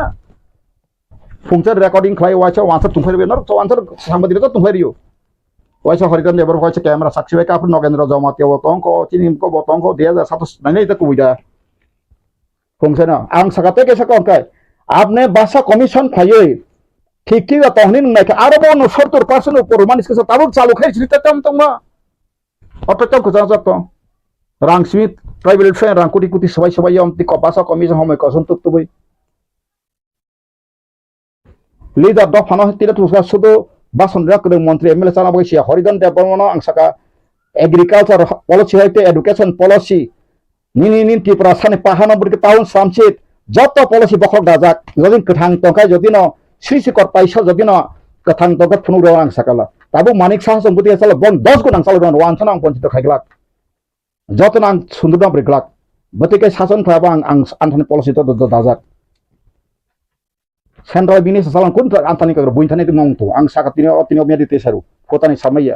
ফুংচার রেকর্ডিং খাই ওয়াইছে ওয়ান্সার তুমফেরবে না, তো ওয়ান্সার সাংবাদিকতা তুমফেরিও ওয়াইছে হরিকান দেবর হয়েছে ক্যামেরা সাক্ষী হয়ে আপনি নগেন্দ্র জমাতে বতঙ্ক চিনিমক বতঙ্ক 2027 নাই এটা কবিতা ফুংছে না আং সাকাতে কেসে কঙ্কায় আপনি বাসা কমিশন খাইয়ে ঠিক ঠিক তহনি নাইকে আরো 70% উপর মানুষ কেসে তাবুক চালু খাই সিরিতাম তোমরা অতটাও কোথাও যাত রাংসমিত ট্রাইবেল ফ্রেন্ড রাং কোটি কোটি সবাই অন্তি বাসা কমিশন সময় কসন তুই লিডার দফানো তিরা তুসা শুধু বাসন রাখলে মন্ত্রী এমএলএ চালা বইছে হরিদান দেববর্মন আং সাকা এগ্রিকালচার পলিসি হইতে এডুকেশন পলিসি নিনি ত্রিপুরা সানি পাহানা বুড়ি টাউন সামচিত যত পলিসি বখক দাজাক যদি কথাং তংকাই যদি ন শ্রীশিকর পাইছা যদি ন কথাং তংকা ফুনুর আং সাকালা তাবু মানিক সাহা সম্পত্তি আছে বন 10 গুণ আং চালু ওয়ান সানা আং পঞ্চিত খাইগলাক যত আং সুন্দর দাম ব্রেকলাক বতিকে শাসন খাবা আং আনথানি পলিসি তো দাজাক सेंट्रल बिजनेस सालां कुन आंतानि का बुइनथानि मौंतो आं साखातिनि अतिनि अमियादि तेसारु कोतानि सामैया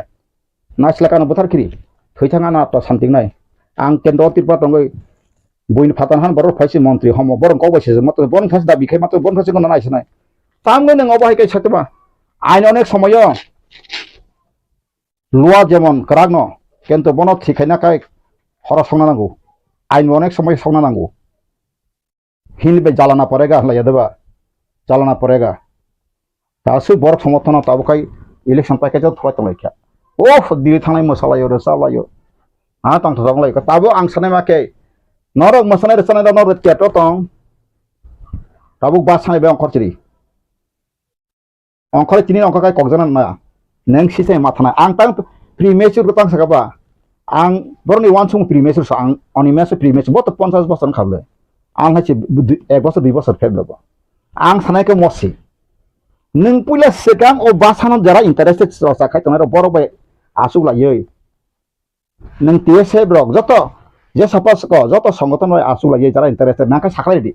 नासलाकानो बोथारखिरि थैथाङा ना त सान्तिंनाय आं केन्द्र त्रिपुरा तंगै बुइन फातानहान बर फाइसि मन्त्रि हम बर कबाइसे मत बन फास दाबि खाय मत बन फासि गना नायसनाय तामगै नों अबाहाय कै सतबा आइन अनेक समय लुआ जेमन करागनो केन्तो बन थिखायना काय हरा संना नांगौ आइन अनेक समय संना नांगौ हिनबे जालाना परेगा हलायदबा चालाना पड़ेगा दासो बर समर्थन ताबुकाय इलेक्शन पैकेज थोड़ा तंलायखा ओ दिल्ली थांनाय मोसालायो रोसालायो हा तंथ जंलायखा ताबो आं सानाय माके नरक मोसानाय रोसानाय दा नरक टेट तं ताबु बासानाय बे अंखरचिरि अंखर तिनि अंखकाय कगजना ना नों सिसे माथाना आं तां प्रिमेचुर तां सगाबा आं बरनि वानसुं प्रिमेचुर आं अनिमेस प्रिमेचुर बत 50 बছর खाबले आं हाचे 1 বছর 2 বছর फेबलबा आं सानायखौ मसि नों पुला सिगां ओ बासानो जरा इन्टारेस्टेड ससा खाय तंनाय बरबाय आसु लायै नों टीएसए ब्लक जत जे सपास को जत संगठन होय आसु लायै जरा इन्टारेस्टेड नाका साखलाय दि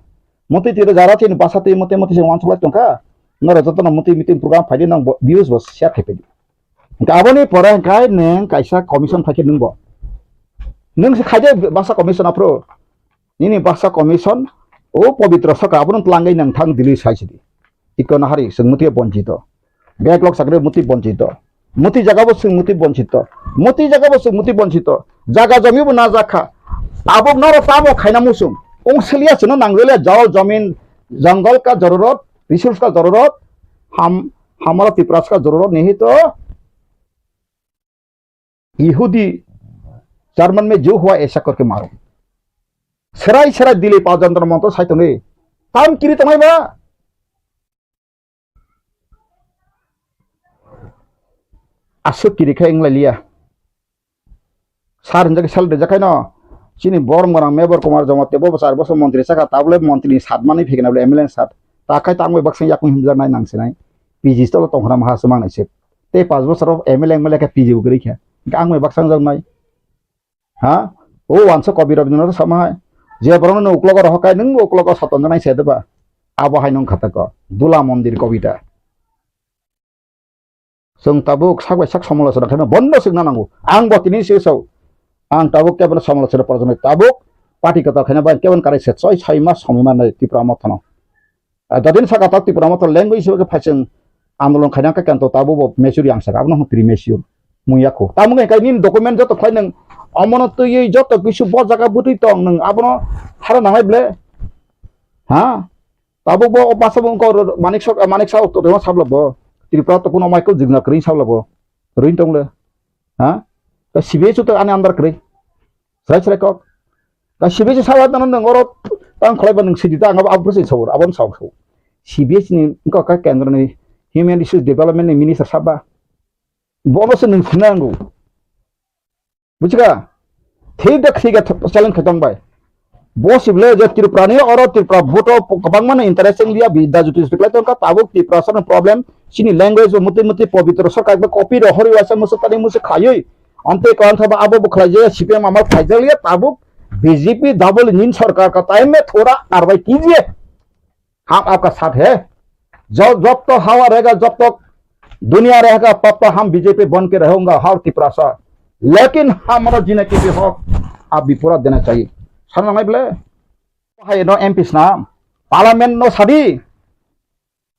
मते तिरे जरा थिन बासाते मते मते वान सलाय तंका नर जत न मते मिटिं प्रोग्राम फाइदि नंग व्यूज बस शेयर खायपे गाबोनि पराय गाय नों कायसा कमिशन फाके नंगो नों खायदे बासा कमिशन आफ्रो निनि बासा कमिशन ओ पवित्र सका आपन लांगै नोंथां दिल्ली साइसिदि इकन हारि संमुति बंचित बैकलग सागरे मुति बंचित मुति जगाबो संमुति बंचित मुति जगाबो संमुति बंचित जागा जमिबो ना जाखा आबो नर ताबो खायना मुसुम ओंसलिया सनो नांगले जाओ जमीन जंगल का जरूरत रिसोर्स का जरूरत हमारा त्रिपुरा का जरूरत नहीं तो यहूदी जर्मन में जो हुआ ऐसा करके मारो serai serai dili pajantar monto sai tone tam kiri tamai ba asuk kiri khay inglalia sar njake sal de jakai no chini bor morang mebor kumar jamate bo sar boso montri saka table montri satmani phigna bole mln sat takai tangoi baksang yakung himjar nai nangsinai pg sto tonghra maha samang naise te 5 bosor mln ka pg ugri kha angoi baksang jang nai ha o wansa kobir rabindranath samai जे बरन उक्लग रहकाय नों उक्लग सतनजनाय सेदबा आबहाय नं खाताक दुला मन्दिर कविता जों Tabuk सागबाय साग समालोचना खालामनो बन्द सिगना नांगौ आं बतिनि सिगाङाव आं ताबुक केबन समालोचना प्रजनय ताबुक पार्टी कथा खाना बा केबन कारे से 6 मास समिमा नै त्रिपुरा मथन ददिन सागा त्रिपुरा मथन लैंग्वेज के फाइसिं आन्दोलन खाना का केन्तो ताबुक मेचुरि आं सागा आबनो प्रिमेसियर मुयाखौ तामुगे कायनि डकुमेन्ट जत फाइ नों अमनत ये जत किछु ब जागा बुतै तंग नों आबनो हारा नांगाय ब्ले हा ताबो बो बासाबो को मानिक सा तो रेवा साबलबो त्रिपुरा तो कोनो माइको जिगना करि साबलबो रुइन तंगले हा का सिबेचु तो आने अंदर करै साइ साइ क का सिबेचु सावा तन नों अर तां खलायबा नों सिदिता आंगा आबुसै सवर आबन सावसौ सिबेच नि का का केन्द्रनि ह्युमेन रिसोर्स डेभलपमेन्ट नि मिनिस्टार साबा बोनस नों सुनांगौ बुझगा ठीक चलन खतम बाय बसिबले जे त्रिपुरानि और त्रिपुरा भोट गोबां माने इन्टारेस्टिं लिया बिदा जुति स्टिकलाय तंका ताबुक त्रिपुरा सन प्रॉब्लम सिनि लैंग्वेज मुते मुते पवित्र सरकार बे कॉपी रहरि वासा मुसे तानि मुसे खायै अन्ते कान थबा आबो बखलाय जे सिपिएम आमार फाइजलिया ताबुक बीजेपी डबल इंजन सरकार का टाइम में थोड़ा कार्रवाई कीजिए, हम आपका साथ है। जब तक हवा रहेगा, जब तक दुनिया रहेगा, तब तक हम बीजेपी बन के रहूंगा हर त्रिपुरा सा। लेकिन हमारा जीने के भी हक आप भी पूरा देना चाहिए। सारा बोले हाय नो एमपी नाम पार्लियामेंट नो सादी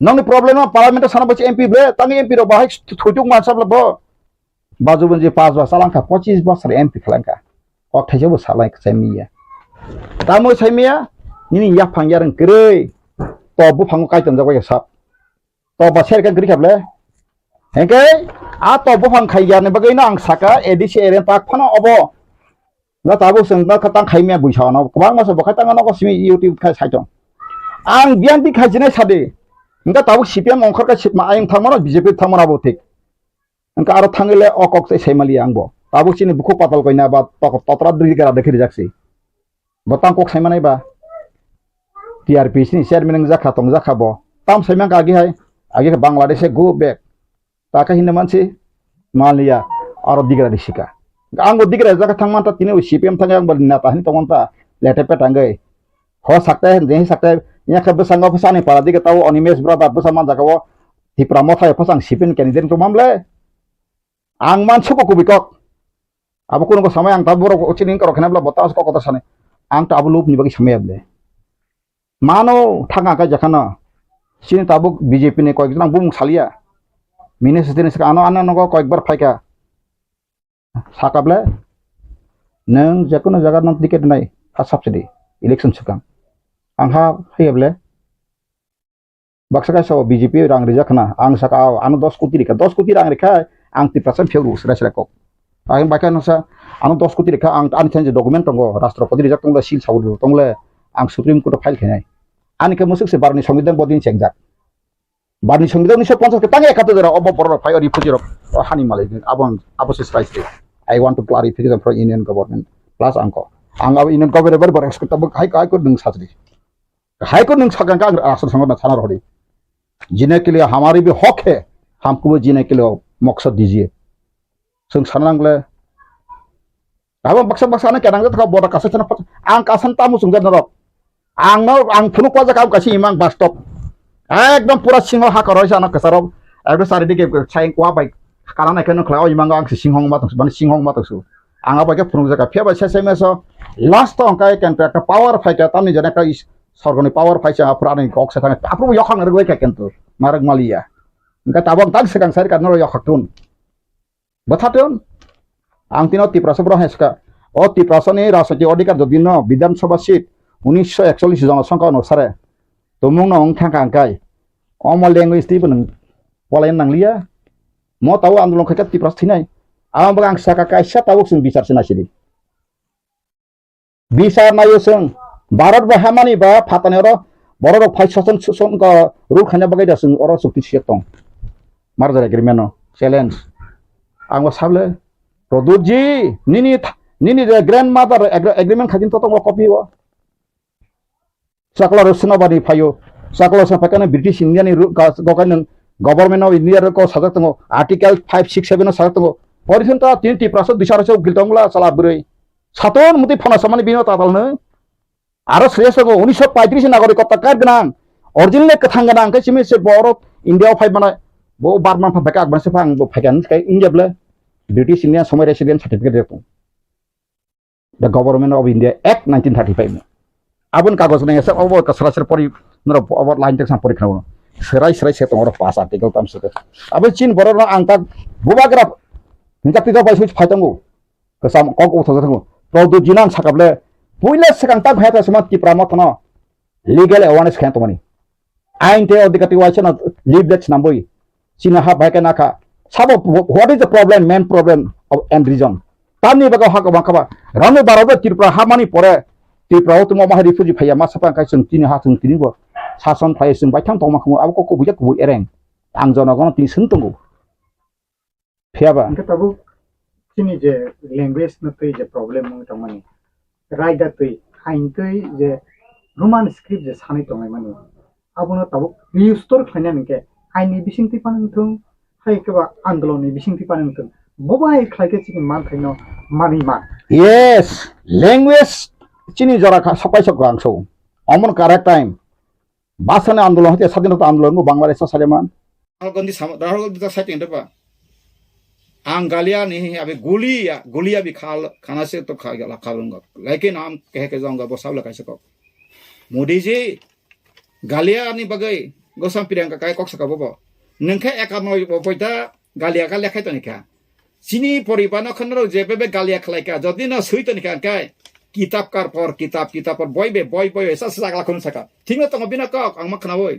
नंनि प्रॉब्लम पार्लियामेंट साना बच्चे एमपी ब्ले तंग एमपी रो बाहाय थुजुक मानसा ब्ले बाजु बंजे 5 बा सालांका 25 बছর एमपी खालांका ok थाइजोबो सालाय साइमिया तामो साइमिया नि या फांगियारन गरै तो बुफांगो काइतन जाबाय साब तो बसेर का गरि खाबले हेके आ तो बुफां खाइयाने बगैना आं साका एडिसि एरेन ताक फाना अबो ना ताबो संगा खतां खाइमिया बुइसानो गोबां मास बखाय तांगानो गसिमि यूट्यूब खा साइटं आं बियानति खाजिनाय सादे इंगा ताबो सीपीएम अंखरका सिपमा आं थांमानो बीजेपी थांमानाबो थिक इंका आरो थांगले अकक से सैमाली आंबो ताबो सिनि बुखु पाताल कइना बा ततरा दुरिगरा देखि जाक्सि बतां कक सैमानाय बा टीआरपी सिनि चेयरमैन जाखा तं जाखाबो ताम सैमा गागि हाय आगे बांग्लादेश गो बेक ताका हिन्ना मानसि मालिया आरो दिगरा दिसिका आंगो दिगरा जाका थांमानता तिनि सीपीएम थांगा आंबो नेता हिन तंगनता लेटे पेटांगै हो सकता है देहि सकता है या खब संगा फसाने पारा दिगा ताव अनिमेश ब्रदर बसामान जागाव हिप्रा मथाय फसां सीपीएम कैंडिडेट तो मामले आं मानसुको कुबिकक अब कोनो समय आं ताबो रो चिनिं करो खनाब्ला बतास को कथा साने आं ताबो लुप नि बगि समयाब्ले मानो थांगा का जखाना सिनि ताबो बीजेपी ने कयक जन बुं सालिया मिनिस दिन से आनो आनो नगो कयक बार फायका साकाब्ले नों जेकुनो जागा नों टिकेट नाय फार्स्ट सब्सिडी इलेक्शन सिगां आंहा फैयाब्ले बक्सा सो बीजेपी रां रिजाखना आं साका आनो 10 कोटी रां रेखा आं 30% फेल उसरा को आं बाका नसा आनो 10 कोटी रेखा आं आनि थेन डकुमेन्ट दंगो राष्ट्रपति रिजाक तंगले सिल सावदो तंगले आं सुप्रीम कोर्ट फाइल खेनाय आनि के मुसुक से बारनि संविधान बदिन चेकजाक बारनि संविधान 1950 के तांगे खाते जरा अब बर फाइ रिफुजी रो हानि मालै आबन अबसिस right I want to clarification for Indian government plus angko ang अब Indian government बर एक्सपेक्ट तब हाई को नों साथरी हाई को नों सागन का राष्ट्र संगठन थाना रही जीने के लिए हमारी भी हक है, हमको भी जीने के लिए मकसद दीजिए जों साननांगले अब बक्सा बक्सा ने केनांग था बड़ा कासे तना आं कासन तामु सुंग न रक आं फुनु को जाका कासे इमां बास्तब एकदम पूरा सिंह हा करय जाना कसरब एकदम सारि दिके साइं को बाइक काना नायखनो खलाव इमां आं सिंहं मातस माने सिंहं मातसु आं बाइक फुनु जाका फेबा सेसे मेसो लास्ट अंकाय कन्ट्रैक्ट पावर फाइटा तामनि जने का सरगनि पावर फाइसा पुरानि कक से थाङे ताप्रु यखां रगय का केन्तो मारग मालिया इनका ताबं ताग सेगां सारि कानो यखाथुन बथाथुन आं तिनो तिप्रासब्र हेसका ओ तिप्रासनि राजनीति अधिकार जदिन विधानसभा सीट 1941 जनसंख्या अनुसारे तमुंग नंग थांका अंकाय अम लैंग्वेज तिबो नों पलायन नांलिया म ताव आन्दोलन खैका तिप्रास थिनाय आं बगां साका कायसा ताव जों बिचार सिनासिरि बिचार नायो जों भारत बहामानि बा फाताने र बरर फाइ शासन सुसन का रुल खाना बगायदा जों अर सुक्ति सियतं मारजार एग्रीमेंट चैलेंज आं साबले प्रदूत जी निनी ग्रैंड मदर एग्रीमेंट खाजिन तो कॉपी हो सकला रसनाबादी फायो सकला सफाकाने ब्रिटिश इंडियानि गकान गवर्नमेंट ऑफ इंडिया को साजतंगो आर्टिकल 5 6 7 साजतंगो परिसंता 3% बिसारसो गिलतंगला साला बुरै सातन मुति फना समानि बिनो तातालनो आरो श्रेयसगो 1935 नागरिकता कार्ड गोनां अरिजिनल कथां गोनां कैसिमे से बर इंडिया फाइ माने बो बारमान फाका आगबानसे फां बो फाइकान स्काय इंडियाब्ले ब्रिटिश इंडिया समय रेसिडेंट सर्टिफिकेट देतो the government of India act 1935 में आबुन कागज ने सब अब कसरासर परि नर अब लाइन टेक्स परीक्षा न सराय से तंगर पास आर्टिकल ताम से अब चीन बरर आंता बुबाग्रा निका पिका बाइस फाइतंगो कसम कक उथजथंगो प्रदूत जिनां साकाबले पुइले सेकांता भायता समा तिप्रा मथन लीगल अवेयरनेस खान तमनि आइन ते अधिकति वाइसन लीव दैट्स नम्बोई चीन हा भाइका नाखा सब what is the problem main problem of and reason तामनि बगा हाक बाखबा रानो बाराबो तिप्रा हामानि परे तिप्राव तुम मा रिफ्यूजी फाया मा सफा काय जों तिनि हा जों तिनिबो सासन फाय जों बायथां तंमाखौ अब को बुया को एरें आं जनगन ति सोंतंगो फेयाबा इनका तबु तिनि जे लैंग्वेज न तै जे प्रॉब्लेम म तमनि राइडा तै हाइन तै जे रोमान स्क्रिप्ट जे सानै तंगाय माने आबुनो तबु रिस्टोर खायना नके आइनि बिसिंति पानथुं हायकेबा आन्दोलननि बिसिंति पानथुं बबाय खायके चिकन मान खायनो मानि मा yes language চিনি জরা সকাই সক গাংসো অমন কারেক্ট টাইম বাসানে আন্দোলন হতে স্বাধীনতা আন্দোলন Bangladesh Saleman Rahul Gandhi tak setting depa. Ang galia ni abe guli abi khana se to kha gala khalunga. Lekin am keh ke jaunga bo sabla kaise kok. Modi ji galia ni bagai gosam pirangka kai kok saka bobo. Nengkhe ekanoi bo poita galia ka lekhai to nika. Sini poribana khanro jebebe galia khlai ka jodi na sui to nika kai. Kitab por boy esa sagla khun saka. Thingna to ngobina kok ang makhna boy.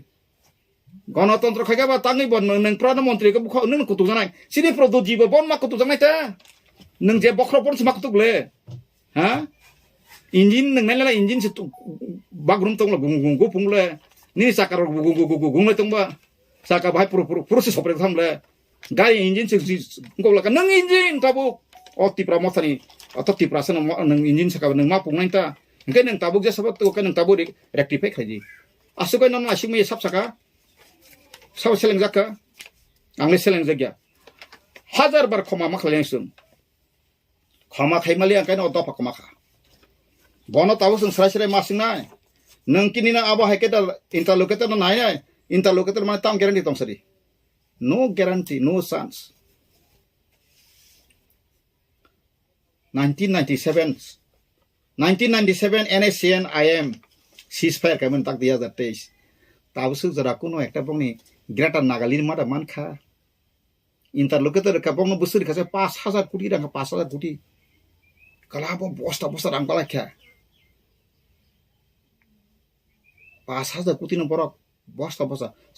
গণতন্ত্র খাইবা তাঙ্গি বন নং প্রধানমন্ত্রী কে বুখ নং কুতু জানাই সিনি প্রদু জীব বন মা কুতু জানাই তা নং যে বখর পন মা কুতু লে হা ইঞ্জিন নং নাইলা ইঞ্জিন সে বাগরুম তং লা গুং গু পুং লে নি সাকার গু গুং লে তং বা সাকা ভাই পুরো সে সপরে থাম লে গাড়ি ইঞ্জিন সে গলা কা নং ইঞ্জিন তাবু অতি প্রমোশনি অতি প্রাসন নং ইঞ্জিন সাকা নং মা পুং নাই তা কে নং তাবু যে সব তো কে নং তাবু রেক্টিফাই খাইজি আসু কই নং আসি মে sub Saka Sao seleng zaka, angli seleng zagya. Hajar bar khoma makhleng sung. Khoma khai mali angkai no dopa khoma kha. Bono tabu sung serai masing nai. Neng kini na abo hai kita interlocutor na nai. Interlocutor mana tang guarantee tong sari. No guarantee, no chance. 1997 NSCN IM ceasefire kami tak dia that days. Tabu sung zara kuno ekta bongni Greater Nagaland mada mankha interlocutor ka bong busur ka 5,000 কোটি টাকা 5,000 কোটি kala bo bosta rang kala kya 5,000 কোটি no borok bosta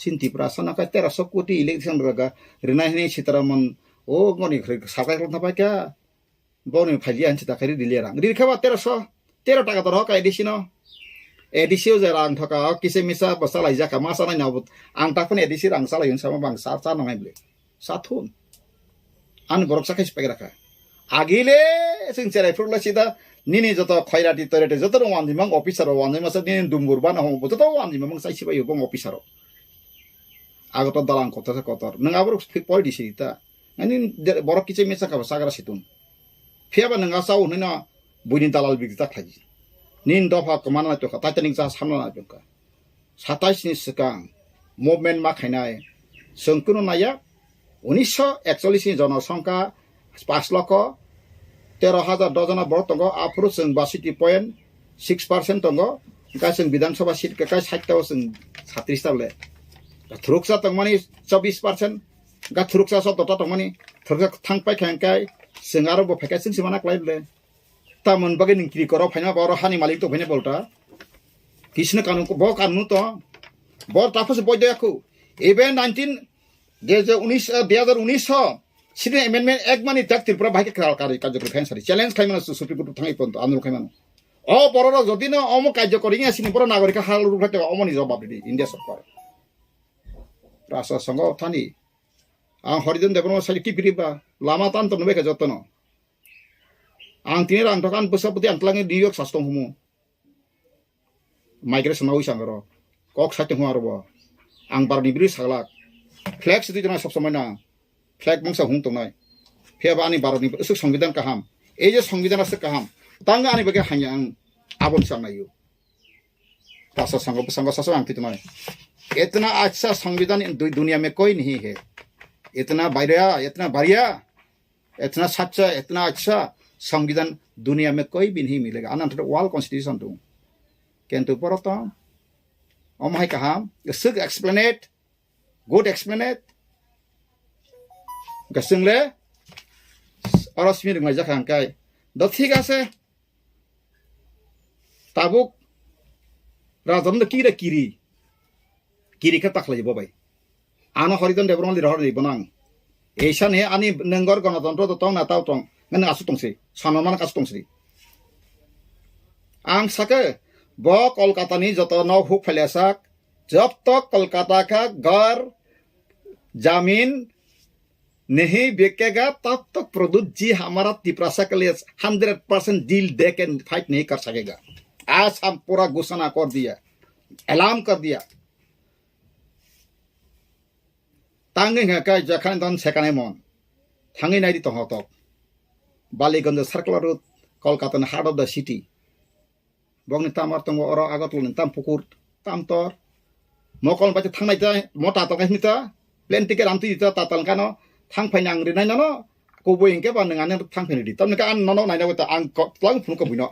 sinti prasana ka 1300 কোটি election raga rena hini sitaraman o ngoni sakai na pa kya boni phalian chita khari dilera ri khawa 13 টাকা to ka edisino edisio jarang thoka kise misa basala jaka masana nyabut ang takun edisi rang sala yun sama bang sa nongai ble sathun an borok sakai spagera ka agile sing cerai frula sida nini joto khairati torete joto wandi mang officer wandi masa nini dumbur bana hong joto wandi mang sai siba yubong officer agoto dalang kotor nang abur poi disi ta ani borok kise misa ka sagara situn phiaba nang asau nina buinin dalal bigta khaji nin dofa kemana itu kata tening sah samna juga 27 ni sekang movement makhainai sengkuno naya 1941 ni জনসংখ্যা 5 লক্ষ 13,000 ডজনা বড় তঙ্গ আফরু song 62.6% তঙ্গ গাসং বিধানসভা seat কা 60 টাও song 36 টালে থ্রুকসা তংমানি 24% গা থ্রুকসা সব দটা তংমানি থ্রুকসা থাংপাই খাংকাই song আরো ব ফেকাসিং সিমানা ক্লাইবলে taman bagai ningkiri koro fanya boro hani malik to fanya bolta kisne kanun ko bo kanun to bor tapos boy deku even 2019 sidin amendment ek mani tak tripura bhai ke kral kari kajjo kari sari challenge khaimana supreme court thangai ponto andol khaimana o bororo jodi na omo kajjo koringa sini boro nagarika hal rupate omo ni jawab di india sarkar rasa sango thani ang horizon development sali ki piriba lama tan to nobe ka jotono ang tinirang tokan besaputi antlangi New York sastong humu migration nawi sangaro kok sate huaro bo ang bar dibri saglak flag situ jana sob samay na flag mangsa hung tongnai pheba ani baroni usuk সংবিধান kaham ei je সংবিধান ase kaham tanga ani bage hanya ang abon sangayu rasa sango saso ang titumai इतना अच्छा संविधान दुनिया में कोई नहीं है इतना बढ़िया इतना सच्चा इतना अच्छा संविधान दुनिया में कोई भी नहीं मिलेगा अनंत वर्ल्ड कॉन्स्टिट्यूशन तो किंतु परतो ओमहाय कहा सुग एक्सप्लेनेट गुड एक्सप्लेनेट गसंगले अरसमिर मजा खांकाय द ठीक আছে ताबुक राजन किरी का तखलाई बाय आनो हरिजन डेभलपमेन्ट लिरहर बनang एसान हे आनी नंगर गणतंत्र तो तंग ना ताव तंग नन आसु तंगसि सानमान कास तंगसि आं साके ब कोलकाता नि जत न हुक फैलासाक जब तक कोलकाता का घर जमीन नहीं बिकेगा तब तक प्रदूत जी हमारा तिपरासा के लिए 100% डील दे के फाइट नहीं कर सकेगा आज हम पूरा घोषणा कर दिया ऐलान कर दिया तांगे का जखान दन सेकाने मन थांगे नाइदि तंग तक Ballygunge circular road Kolkata heart of the city bongni tamar tongo oro agat ulun tam pukur tam tor mokol baca thang naita mota tol kai nita plane ticket antu ita tatal kano thang phai nang ri nai no ko boing ke ba nangane thang phai di tam ka an no nai na ta ang ko tlang phun ko buino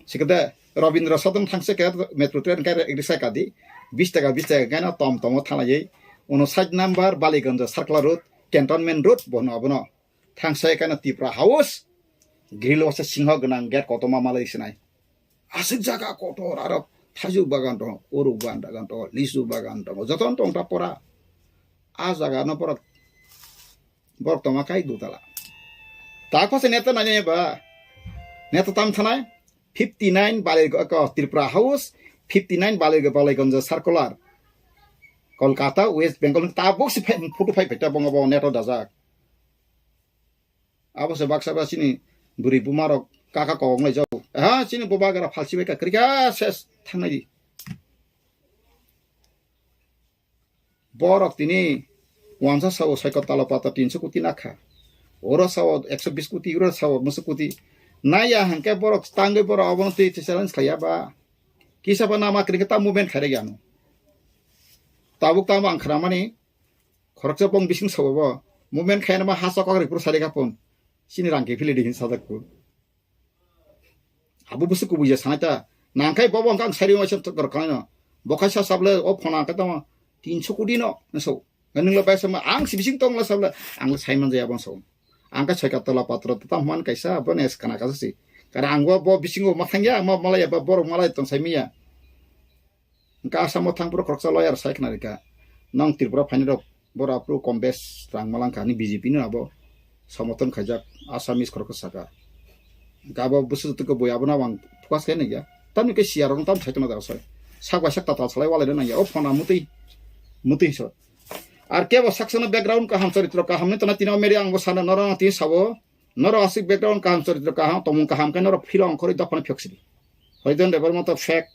sikade Rabindra Sadan thangse ke metro train ka risa ka di 20 টাকা kana tom thalai ono side number Baliganj Circular Road Cantonment Road bono thangse kana Tipra House grill wasa singho gnang get kotoma malai sinai asik jaga kotor arab thaju bagan to oru bagan to lisu bagan to joton tong ta pora a jaga no pora bor toma kai dutala ta ko se neta nanya ba neta tam thanai 59 Baliganj Tripura House 59 Baliganj Circular Kolkata West Bengal tabuk si photo phai pheta bongabo neto dajak abo se baksa ba sini buri bumarok kaka kong lai jau ha sini boba gara falsi beka krika ses thangai di borok tini wangsa sawo saiko talapata 300 kuti nakha ora sawo 120 kuti ora sawo 50 kuti naya hangke borok tangge borok abon ti challenge khaya ba kisa ba nama kriketa movement khare gyano tabuk tama angkramani khoroksa pong bising sawo ba movement khayna ma hasa ka ripur sare ka pon sini rangke phile di sadakku abu busu ku buja sanata nangkai bobong kang sari macam tukar kana bokasa sable o phona ka tama 300 kudi no so ganing la paisa ma ang sibising tong la sable ang saiman jaya bang so angka chaka tola patra ta man kaisa bones kana kasasi kara angwa bo bisingo mathangya ma malaya ba bor malai tong saimia ka asamo thangpur khoroksa lawyer saikna rika nang Tripura phainiro bora pro kombes rang malang kani BJP no abo samoton khajak asamis khoroksa saka gabo busu to ko boyabona wang fukas kene ya tamni ke siarong tam thaitona da soy sakwa sakta ta salai wala na ya o phona muti so ar ke bo saksana background ka ham charitra ka hamne tana tina meri ang bosana nara ti sabo nara asik background ka ham charitra ka ham tomung ka ham ka nara filong khori dapana phoksiri hoidon debar moto fake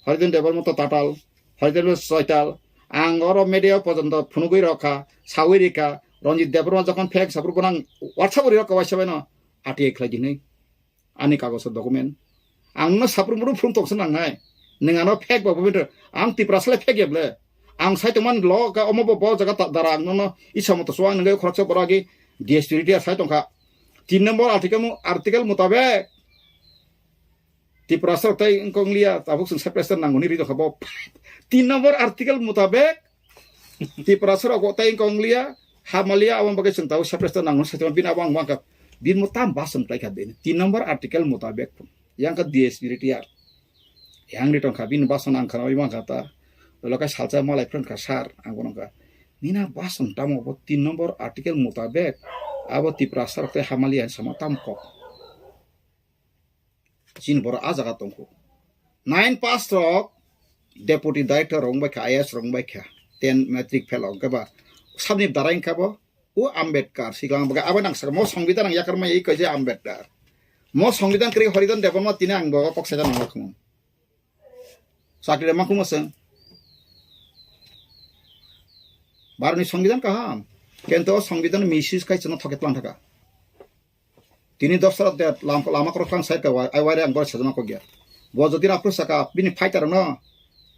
hoidon debar moto tatal hoidon soital ang oro media pojondo phunugoi rakha sawirika Ranjit Debarma যখন fake সাপুর বনাং WhatsApp ri rakha waisaba na ati khlai dinai ani kagos document ang na saprung muru phum toksan nangai ningano fake ba bobinter ang Tripura sale fake yeble ang saitoman lo ka omo bo jaga darang no isamoto swang ngai khoroksa boragi DSPT saitong ka 3 number artikel mutabek Tripura tai engkong lia tabuk sung sepresen nanguni ri to khabo 3 number artikel mutabek Tripura ko tai engkong lia hamalia awang bagai sung tahu sepresen nangun saitoman bin awang mangkap bin mutam basem tai ka den 3 number artikel mutabek yang ka DSPT yang di tong kabin bason ang kana imang kata lokai salsa malai pran kasar angkono ka nina bason tamo bo 3 number artikel mutabek abo Tripura te hamalia sama tamko jin bor ajaga tongko 9 pass rok deputy director rong ba ka IAS rong ba ka 10 metric fellow ka ba sabni darain ka bo o Ambedkar sigang baga abanang sa mo সংবিধান yakar ma ei kaje Ambedkar mo সংবিধান kri horidon deborma tine ang baga kok sejan nang khum sakri ma khum sen barni সংবিধান kaham kento সংবিধান misis kai chana thoket lang thaka tini dofsar de lama korokang sai ka ai ware ang bor sejan ko gya bo jodi apro saka bini fighter no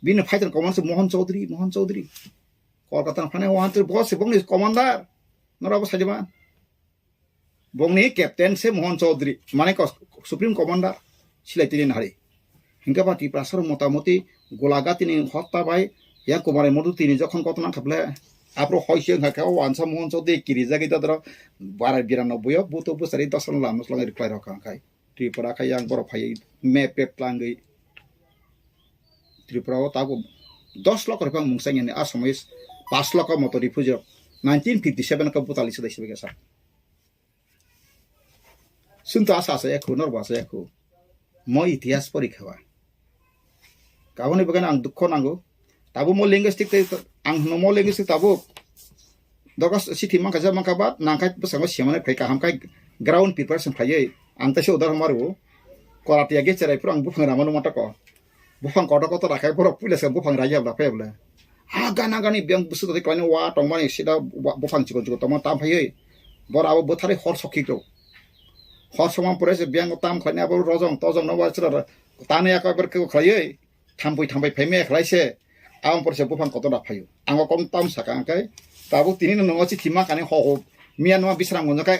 bini fighter command se Mohan Chaudhary Kolkata phane wanter boss bongni commander nora bo sajiman bongni captain se Mohan Chaudhary mane ko supreme commander silai tini hari hingga ba Tripura motamoti golaga tini hotta bai ya kumare modu tini jokhon kotona thable apro hoise ngaka wansa Mohan Chaudhary kirija gita dro 1292 buto busari dosan lamus langai reply rakha kai Tripura kai yang bor phai me pep langai Tripura tago 10 lakh rupiah mungsang ini asamis 5 lakh moto refugee 1957 ka butali sedai sebagai sa sunta asa saya ko norba saya ko mo itias porikhawa kaboni bagan ang dukho nango tabu mo linguistic ang mo linguistic tabu dogas sithi mangka ja mangka bat nangkai besango siamane phai ka hamkai ground preparation phai ang ta se udar maru korati age cherai purang bufang ramanu mata ko bufang kodo ko to rakai porok pules ka bufang raja bla pebla gana gani biang busu tadi klane wa tongmani sida bufang chiko toma tam phai bor abo bothare hor sokhi ro hor somam pore se biang tam khane abo rojong tojong no wa chra tane aku berke khlai thampai pheme khlaise ang porse bufan koto da phayu ang kom tam saka kai tabu tini no chi thima kane ho mian ma bisram ngono kai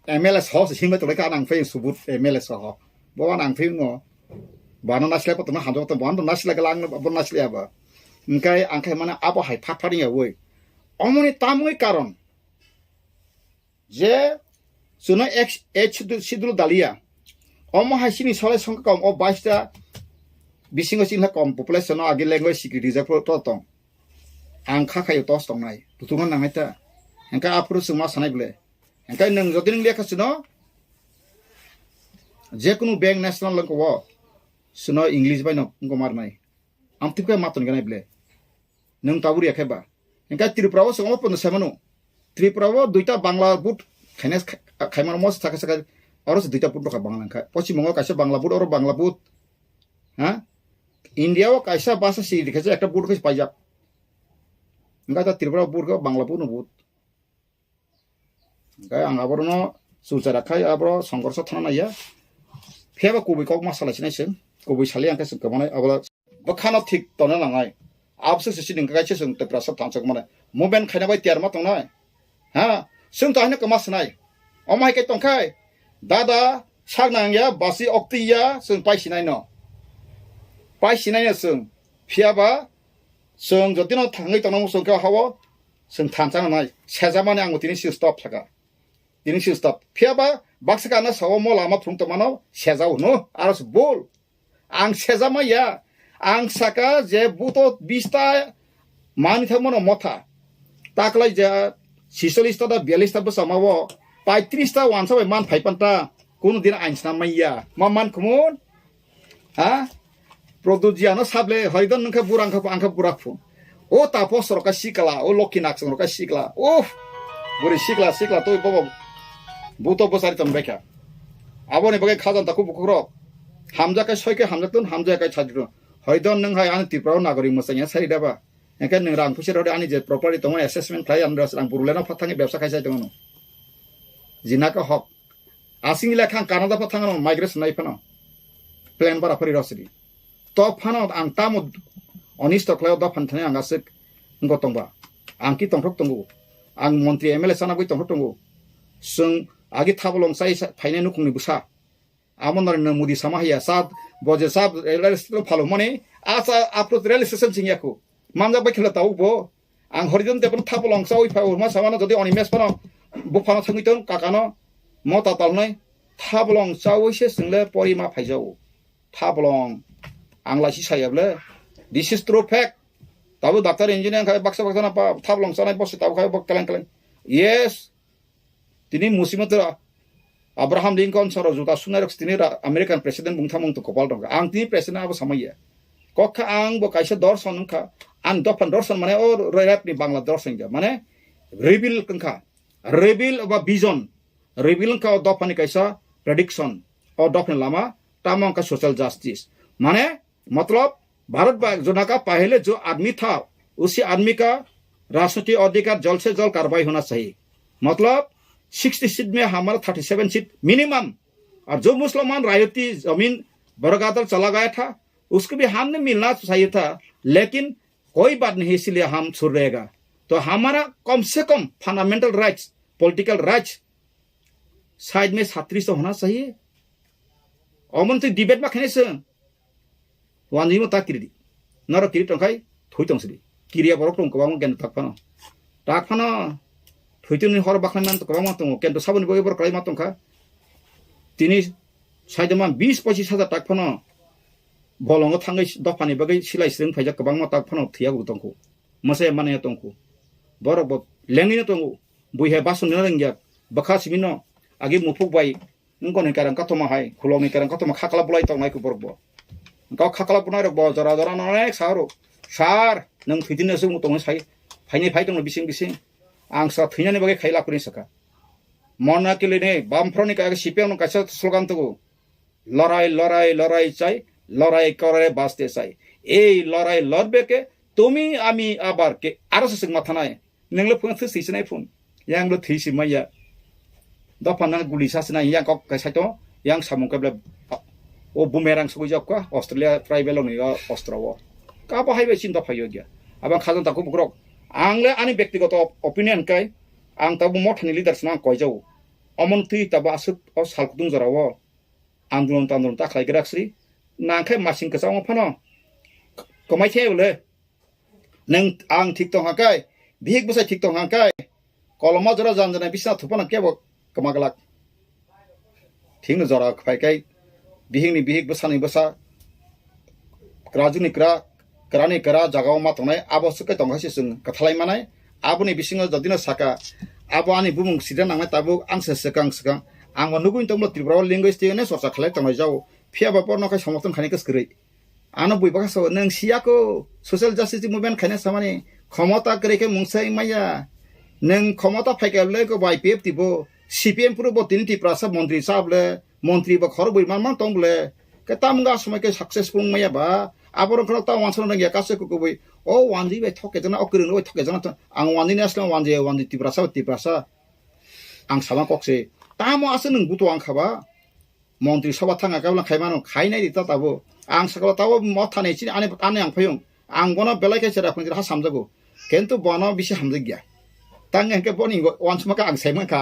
MLS ho se singba to ka nang phai subut MLS ho bo nang phai ngo bana nasle patna hando to ban nasle galang bo nasle aba ngkai angkai mana apa hai phapari ya woi omoni tamoi karon je suno x sidul dalia omo hai sini sole songka kom o 22 bisingo sinha kom population no agi language security ja pro tong ang kha khayo tos tong nai tutungan nang eta engka apro suma sanai ble engka nang jodi nang lekha suno je kunu bank national lang ko wo suno english bai no ko mar nai am tipka maton ganai ble nang taburi akheba engka tripura wo songo pon samano tripura wo duita bangla but khaines khaimar mos thaka saka oros duita put ka bangla kha pochi mongo kaisa bangla but oro bangla but ha India wo kaisa bahasa si dikhaise ekta but kais paijak engka ta tripura but ka bangla but no but engka ang aborno sucara khai abro songkorso thana ya pheba kubi kok masala sinai sen kubi sali angka sung kamane abla bakhana thik tona langai abse sisi ning kai sung te prasap tangchak mane movement khaina bai tiar ma tong nai ha sung ta hina kamas nai omai kai tong khai dada sagnang ya basi okti ya sung pai sinai no pai sinai ya sung phiaba sung jotino thangai tong sung ka hawo sung thanchang nai sejamane ang tini si stop saka tini si stop phiaba baksa na sawo mo lama thung to mano sejau no aros bol ang sejama ya ang saka je buto 20 mani thamono motha taklai ja 46 ta 42 ta basamawo 35 ta wansa bai man phaipanta kun din ainsna maiya maman kumun ha produjiano sable hoidon nangka burangka angka burakfu o tapo soroka sikala o lokinak soroka sikla o buri sikla to bobo buto bosari tambeka abone bagai khajan taku bukro hamja ka soike hamja tun hamja ka chadru hoidon nang hai an tipro nagori musanya sari daba engka nang rang pusir ode ani je property tongo assessment khai andras rang burulena phathangi byabsa khai sai tongo jinaka hok asing lekhan kanada phathang migration nai phano plan bara phari rosidi to phano ang tamu onisto klayo da phanthane angasik ngotongba angki tongthok tongo ang montri MLA sana goi tongthok tongo sung agi thabolong sai phaine nukungni busa amon na mudi samahya sat boje sab realistic phalo mone asa approach realization singyaku mamja bakhila tau bo ang horizon te pon thabolong sai pha urma samana jodi oni mes pano bufano thangitong kakano mota talnai thabolong chawi se single porima phaijau thabolong angla si sayable this is true fact tabu doctor engineer khai baksa na pa thabolong sanai bos tabu khai bok kalang yes tini musimatura Abraham Lincoln soro juta sunarok tini American president bungthamung to kopal dong ang tini president abo samaya kokha ang bo kaisa dorson kha ang dopan dorson mane or rap ni bangla dorson ja mane reveal kangkha reveal ba vision reveal ka dopan ni kaisa prediction or dopan lama tamang ka social justice माने मतलब भारत जोना का पहले जो आदमी था उसी आदमी का राजनीतिक अधिकार जल्द से जल्द कार्रवाई होना चाहिए मतलब 60 सीट में हमारा 37 सीट मिनिमम और जो मुसलमान रायती जमीन बरगादर चला गया था उसको भी हमने मिलना चाहिए था लेकिन कोई बात नहीं इसलिए हम छुड़ रहेगा तो हमारा कम से कम fundamental rights political rights side में 37 होना चाहिए अमन तो डिबेट में खेने से wanjimu tak kiri naro kiri tongkai thuitong sidi kiriya borok tong kobang gen takpano thuituni hor bakhan man to kobang tong ken to sabuni boy bor kalai matong kha tini saidama 20-25,000 takpano bolongo thangai dofani bagai silai sring phaija kobang ma takpano thiya gu tongku mase mane tongku borok bo lengni tongku buihe basun na rengya bakha simino agi mupuk bai ngone karang katoma hai khulongi karang katoma khakala bulai tongnai ku borok bo kau khakala punai rok bo jara jara nanek saro sar nang thidine sung tong sai phaini phai tong bising ang sa thina bagai khaila kuni saka mona kile ne bamfroni ka sipiang no kaisa slogan to लड़ाई लड़ाई लड़ाई চাই লড়াই করে বাঁচতে চাই এই লড়াই লড়বে কে তুমি আমি আবার কে আরো সে মাথা নাই নংলে ফোন থিসি নাই ফোন ইয়াংলো থিসি মাইয়া দফানা গুলি সাসনা ইয়াং কক কাইসাইতো ইয়াং সামুং কাবলে o bumerang suku jakwa Australia tribal ni ga Australia ka pa haibe cinta phayo gya abang khazan taku bukrok angle ani ব্যক্তিগত opinion kai ang tabu mothni leaders na koi jau amon tui taba asuk o salkudung jarawo andolon tandolon ta khlai graksri nangkai masing kesang phano komai theule nang ang thik tong hakai bihik busa thik tong hakai koloma jara janjana bisna thupana kebo kamagalak thing jara khai kai bihing ni bihik busa ni busa krajuni kra krani kra jagao ma tongnai abo sukai tonghasi sung kathalai manai aboni bisingo jadina saka abo ani bumung sidan nangmai tabu ang sekang ang manuguin tonglo tribral linguistic ne sorsa khalai tongai jau phia bapor no kai samotong khani kas krei ano bui baka so nang siako social justice movement khane samani ক্ষমতা krei ke mungsai maya nang ক্ষমতা phaikale ko YPF tibo CPM puro bo tinti prasa mantri sable mantri ba khor bui man tongle ke tamga samai ke successful maya ba abor khol ta wanson nang ya kase ko bui o wanji be thoke jana okrung oi thoke jana ang wanji national wanji ti prasa ang sama kokse tamo ase nang buto ang khaba মন্ত্রী সভা থাকা কাবলা খাইমানো খাইনাই দিতা তাবো আং সাকলা তাবো মথা নেছি আনে আং ফয়ং আং বন বেলাকে সেরা ফং হা সামজাগো কিন্তু বন বিশে হামজে গিয়া তাং একে বনি ওয়ানসমাকা আং সাইমাকা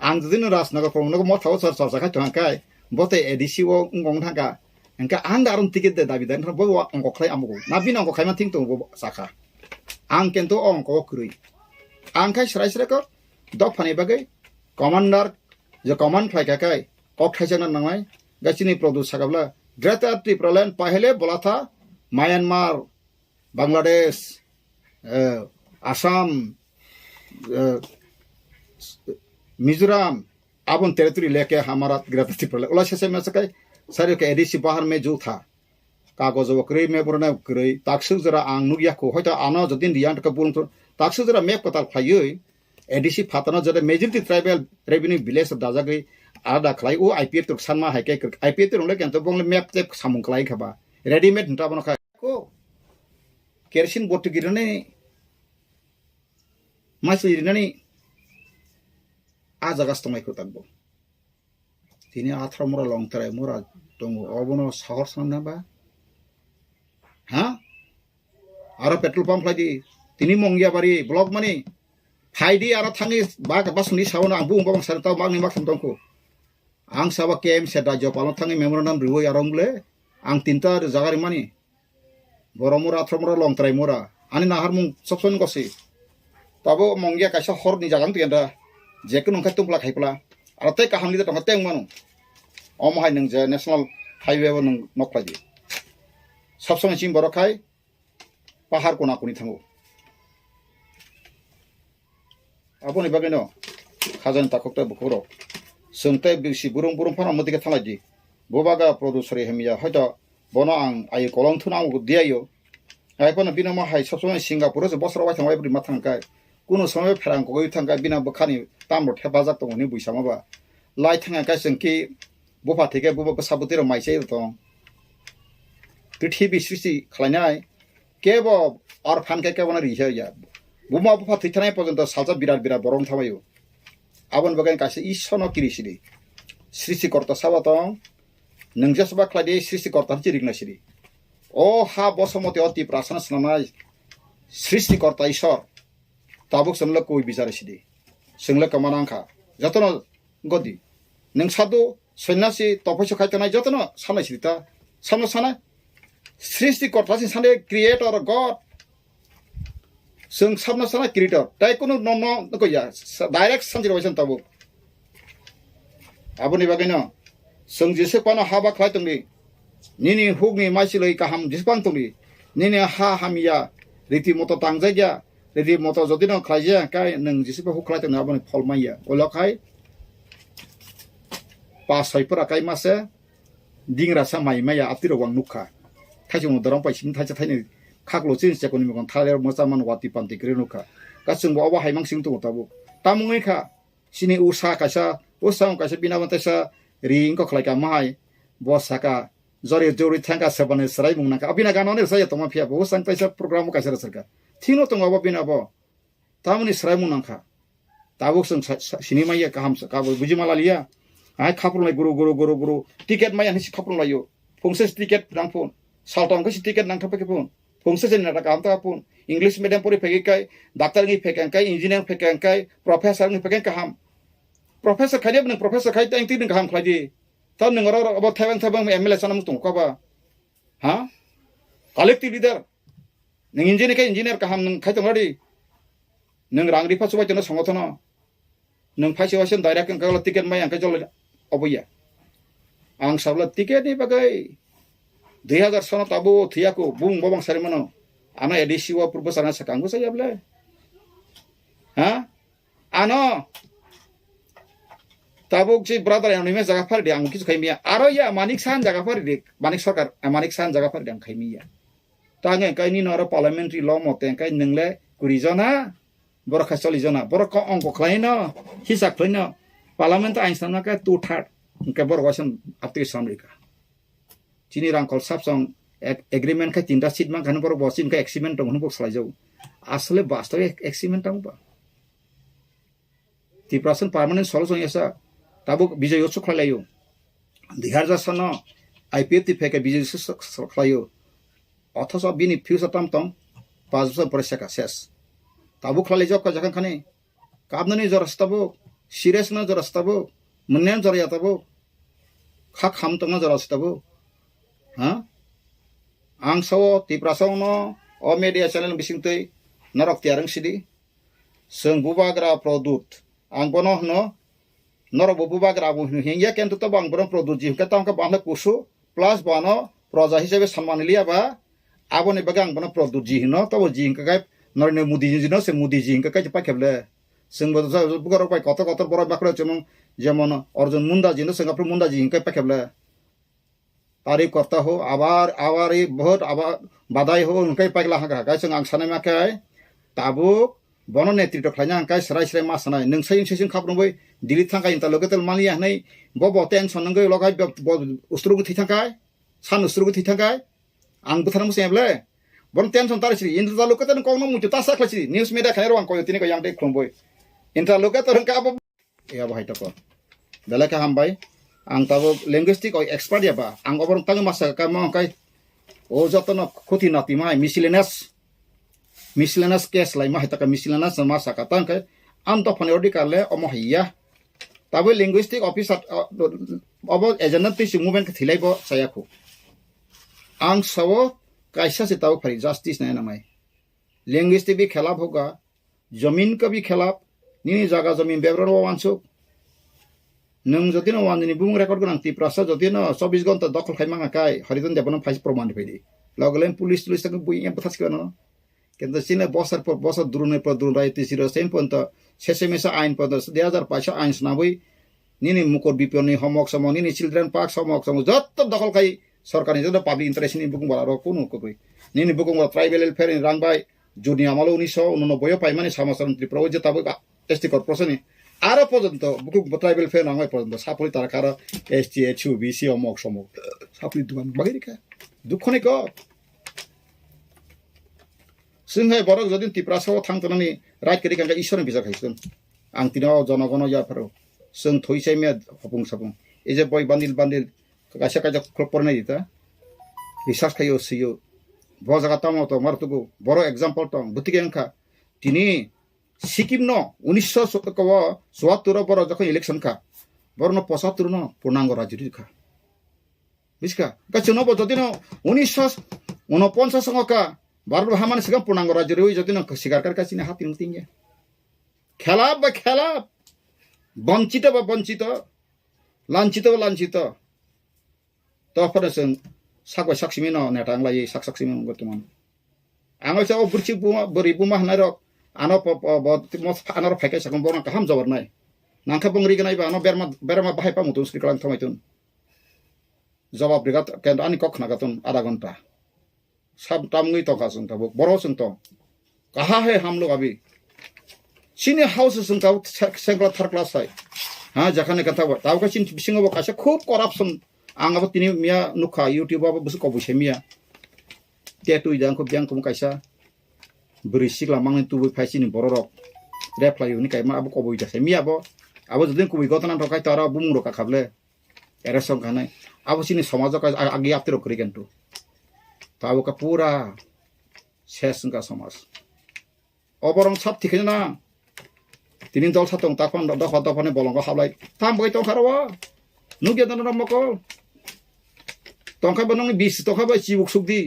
আং জদিন রাজনগর প্রমনগো মথাও সর সর সাকা থাকাই বতে এডিসি ও গং থাকা এনকা আং দারুন টিকেট দে দাবি দেন বো অঙ্ক খাই আমগো না বিন অঙ্ক খাইমা থিং তো সাকা আং কিন্তু অঙ্ক ক্রুই আং খাই সরাই সরাকো দক ফানি বাগে কমান্ডার যে কমান্ড ফ্লাইকাকাই অক্ষাইজানা নামাই গাছিনি প্রদূষ সাকাবলা গ্রেটার ট্রিপোলিন पहले बोला था म्यांमार बांग्लादेश आसाम मिजोरम अपन टेरिटरी लेके हमारा ग्रेटर ट्रिपोलिन उला से में सके सारे के एडीसी बाहर में जो था कागज वक्री में पुरना वक्री ताक्सु जरा आं नुगिया को होता आनो जदिन रियान का बुल ताक्सु जरा मैप कताल फायो एडीसी फातना जरे मेजॉरिटी ट्राइबल रेवेन्यू विलेज दाजा गई ada khlai o IPF tuk sanma hai kai IPF tu rongle kento bongle map te samung khlai khaba readymade nta bono khai ko kerosene bottu girane masli rinani a jaga stomai ko takbo tini athra mora long trai mora tongo obono shahor samna ba ha aro petrol pump lagi tini mongya bari block mani phaidi aro thangi ba basuni sauna ambu bang sarta magni mak samtongko ang sawa kem seda jopalo thangi memorandum riwo yarongle ang tinta jagari mani boromura athramura long trai mora ani nahar mung sopson gosi tabo mongya kaisa hor ni jagam tienda jekun ongka tumpla khaipla arate kaham ni tong teng manu omhai nang je national highway bo nang nokplaji sopson chim borokai pahar kona kuni thango aboni bageno khajan takokta bukoro sengtai bisi burung phana modike thalaji bobaga producer hemia hoito bono ang ai kolong thuna go diayo ai kono binama hai sopsomai singapore je bosro wai thangwai bri mathangkai kuno samay pherang ko goi thangkai bina bakhani tamro thebajak tongni buisama ba lai thangkai sengki bofa theke boba sabutiro maisai tong prithibi srishti khlainai kebo ar phankai kebona riha ya buma bofa thithanai porjonto salja birat borom thamayo abon bagan kaise isono kirisiri srishti korta sabatong nangjasba khlade srishti korta chirigna siri o ha bosomoti oti prasana snamai srishti korta ishor tabuk samla koi bichare siri singla kamanangkha jatono godi nang sadu sonyasi topaiso khaitanai jatono sanai sirita samna sana srishti korta sin sane creator god sung sabna sana creator tai kono no ko ya direct sanjiroisan tabu aboni bageno sung jise kono haba khlai tongni nini hugni maisiloi kaham jispang tongni nini ha hamia riti moto tangjaya riti moto jodino khlaija kai nang jise ko khlai tongna aboni pholmaiya olokai pa soipura kai mase dingra sa maimaya atiro wang nukha thaijo dorong paisin thaija thaini khaklo chin chekoni mekon thaler mosaman wati panti krenuka kasung bawa haimang sing tu tabu tamungai kha sini usa kaisa binawantesa ring ko khlai ka mai bosaka jori thangka sebane sarai mungna ka abina ganone saya toma phia bo sang paisa program ka sera sarka thino tonga bo binabo tamuni sarai mungna kha tabuk sang sini mai ka ham ka bujimala liya ai khapur mai guru tiket mai ani khapur layo fungsi tiket nang pun saltong ke tiket nang thapa ke pun fungsi sen na kam ta pun English medium puri phegi kai doctor ngi phekang kai engineer phekang kai professor ngi phekang kaham professor khai nang professor khai ta ingti nang kaham khai di ta nang ro abo thabang MLA sanam tung ko ba ha collective leader nang engineer kaham nang khai tong radi nang rang ripa subai jona songotona nang phai wasen direct kan kala tiket mai ang ka jol oboya ang sabla tiket ni bagai 2000 sana tabo thiako bung bobang sarimano ana edisi wa purbo sana sakanggo saya ble ha ano tabuk si brother yang nime jaga par diang kisu khaimia aro ya manik san jaga par dik manik sarkar manik san jaga par diang khaimia tange kai ni nora parliamentary law mote kai ningle kurizona bor khasoli jona bor ko ongko khlaina hisak khlaina parliament ainsana ka 2/3 ke bor wasan apti samrika chini rangkol sapsong agreement ka tinta sit mang kan bor bosin ka agreement tong hunbok slajau asle bastoi agreement tong ba ti prasan permanent solution yasa tabuk bijay yotsu khlayo dihar jasana IPF ti feke bijay khlayo অথচ বিনি future term তং 5 বছর পরে শেখা শেষ তাবু খালি job যখন খানে কাবনানি জরাস্তাবো সিরিয়াস না জরাস্তাবো মন্যান জরায়াতাবো খা খাম তং না জরাস্তাবো হ্যাঁ আং সাও তিপ্রাসাও ন অ মিডিয়া চ্যানেল বিসিংতৈ নরক তিয়ারং সিদি जों बुबाग्रा प्रदुत आं बनो हनो नरब बुबाग्रा बु हिंगिया केन्तु तो बां बनो प्रदुत जि के तंका बांला कुसु प्लस बनो प्रजा हिसाबै सन्मान लियाबा आबोनि बगां बनो प्रदुत जि हिनो तो जि हिंका गाय नरने मुदि जिनो से मुदि जि हिंका काय पाखेबले जों बुगार पाय कत कत बर बाखरो जमन जेमन अर्जुन मुंडा जिनो सिंगापुर मुंडा जि हिंका पाखेबले तारिफ करता हो आबार बहुत आबार बादाय हो उनकै पागला हागा गाय जों आं सानाय माखाय ताबु बनो नेतृत्व खालामनो हांखाय सराय सराय मासानाय नोंसाय नोंसायजों खाबनोबै दिल्ली थांखाय इंता लोगोतेल मालिया हनै बब टेनसन नंगै लगाय उस्त्रुगु थैथांखाय सान उस्त्रुगु थैथांखाय आं बुथारमु सेबले बन टेनसन तारसि इंता लोगोतेल कौनो मुति तासा खासि न्यूज मीडिया खाय रवां कय तिनि कय आं दे खुंबोय इंता लोगोतेल का अब या बाहाय तक बेला का हामबाय आं ताबो लिंग्विस्टिक एक्सपर्ट याबा आं अबर तांग मासा का मंखाय ओ जतन खुति नाति माय मिसलेनास केस लाई mahitaka miscellaneous sama sakatan ke anto phaniodi kale omohiya tabu linguistic officer obo agent ti movement thilai bo sayakhu ang sawo kaisa se tabu phari justice na namai linguistic bi khilaf hoga जमीन का भी खिलाफ नी जागा जमीन बेब्रर वांसो नों जदि न वाननि बुं रेकर्ड गोनां ति प्रासा जदि न 24 घंटा दखल खायमाङा काय हरिजन देबन फाइस प्रमाण फैदि लगले पुलिस तक बुइया बथासकन কিন্তু চিনে বছর পর বছর দুরুনের পর দুরুন রাইতে ছিল সেম পর্যন্ত শেষে মেশা আইন পর্যন্ত 2005 আইন শোনাবই নিনি মুকর বিপিনি হমক সম নিনি চিলড্রেন পার্ক সমক সম যত দখল খাই সরকারি যত পাবলিক ইন্টারেস্ট নি বুকুং বারা কোন কই নিনি বুকুং ট্রাইবেল ওয়েলফেয়ার রাংবাই জুনি আমলো 1989 পাইমানি সমাজতন্ত্র ত্রিপুরা যে তাবো এসটি কর্পোরেশন আরো পর্যন্ত বুকুং ট্রাইবেল ওয়েলফেয়ার রাংবাই পর্যন্ত সাপলি তার কারা এসটি এইচইউ বিসি অমক সমক সাপলি দুমান বাগিরিকা দুঃখনি ক जोंहाय बरक जदि तिप्रासाव थांतनानै राइट करि कांगा ईश्वरनि बिजा खायसोन आं तिनाव जनगण याफोराव जों थइसाय मे हपुं सापुं एजे बय बान्दिल कायसा कायसा खलपरनाय दिता रिसार्च खायो सियो ब जागा तामाव तो मारतुगु बर एग्जाम्पल तो बुतिगे अंखा तिनि सिक्किम न 1977 बर जखन इलेक्शन खा बरन 75 न पूर्णांग राज्य खा बिसका काचनो ब जदि न 1949 संगका भारत हामान सिगां पूर्णांग राज्य रही जदि न सिगार करकासिने हातिन मुतिंगे खेलाब बा खेलाब वंचित बा वंचित लांचित बा लांचित तो फरसन सागवा साक्षिमे न नेटांग लायै साक्षिमे गतमान आंगो साव बुरचि बुमा बोरि बुमा हनाय रक आनो मस आनार फायखाय साखम बरन काहाम जबरनाय नांखा बंगरि गनाय बा आनो बेरमा बाहाय पामुतुन श्रीकलां थमायतुन जवाब रिगात केन आनि कखना गातुन आधा घंटा सब तामगई तो का सुनता वो बरो सुनता कहाँ है हम लोग अभी चीनी हाउस सुनता सेंगला थर्ड क्लास है हाँ जखने कथा वो ताऊ का चीन बिसिंग वो कैसे खूब करप्शन आंगा वो तिनी मिया नुखा यूट्यूब वो बस कबू से मिया तेतु इधर को बियांग को कैसा बरिसिक ला मांगने तू वो फैसी नहीं बरो रॉक रेप ला यूनी कैमा अब कबू इधर से मिया वो अब जल्दी को भी गौतना तो काय तारा बुम रोका खाबले eresong kanai abo sini समाज का आगे आपते रो करी केंटू तो abo का पूरा शेष का समाज अबरंग सब ठीक है ना तीन दल सातों ताकन दफा दफा ने बोलों को हाबलाई थाम बगे तो खरवा नुगे तो नरम को तोंखा बनों बीस तोंखा बे चिबुक सुक्ति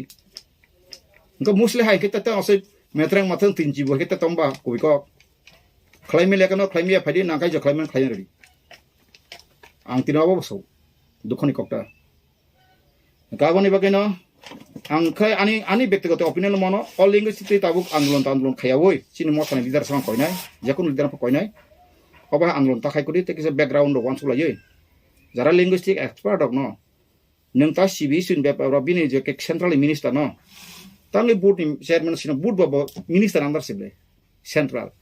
उनका मुस्लिम है kita तो ऐसे मेट्रेंग माथन तीन चिबुक kita तोंबा कोई को claim लेकर ना claim या फायदे ना कहीं जो claim claim रही ang tinawa bosau dukhoni kokta gaboni bageno ang khai ani ব্যক্তিগত opinion mono all linguistic tabuk আন্দোলন khayawoi chini mo thani leader sang koinai jakun leader pa koinai oba আন্দোলন ta khai kuri te kisa background ro wansu laye jara linguistic expert ok no nung ta sibi sun be pa bini je ke central minister no tangli board ni chairman sino board ba minister under sible central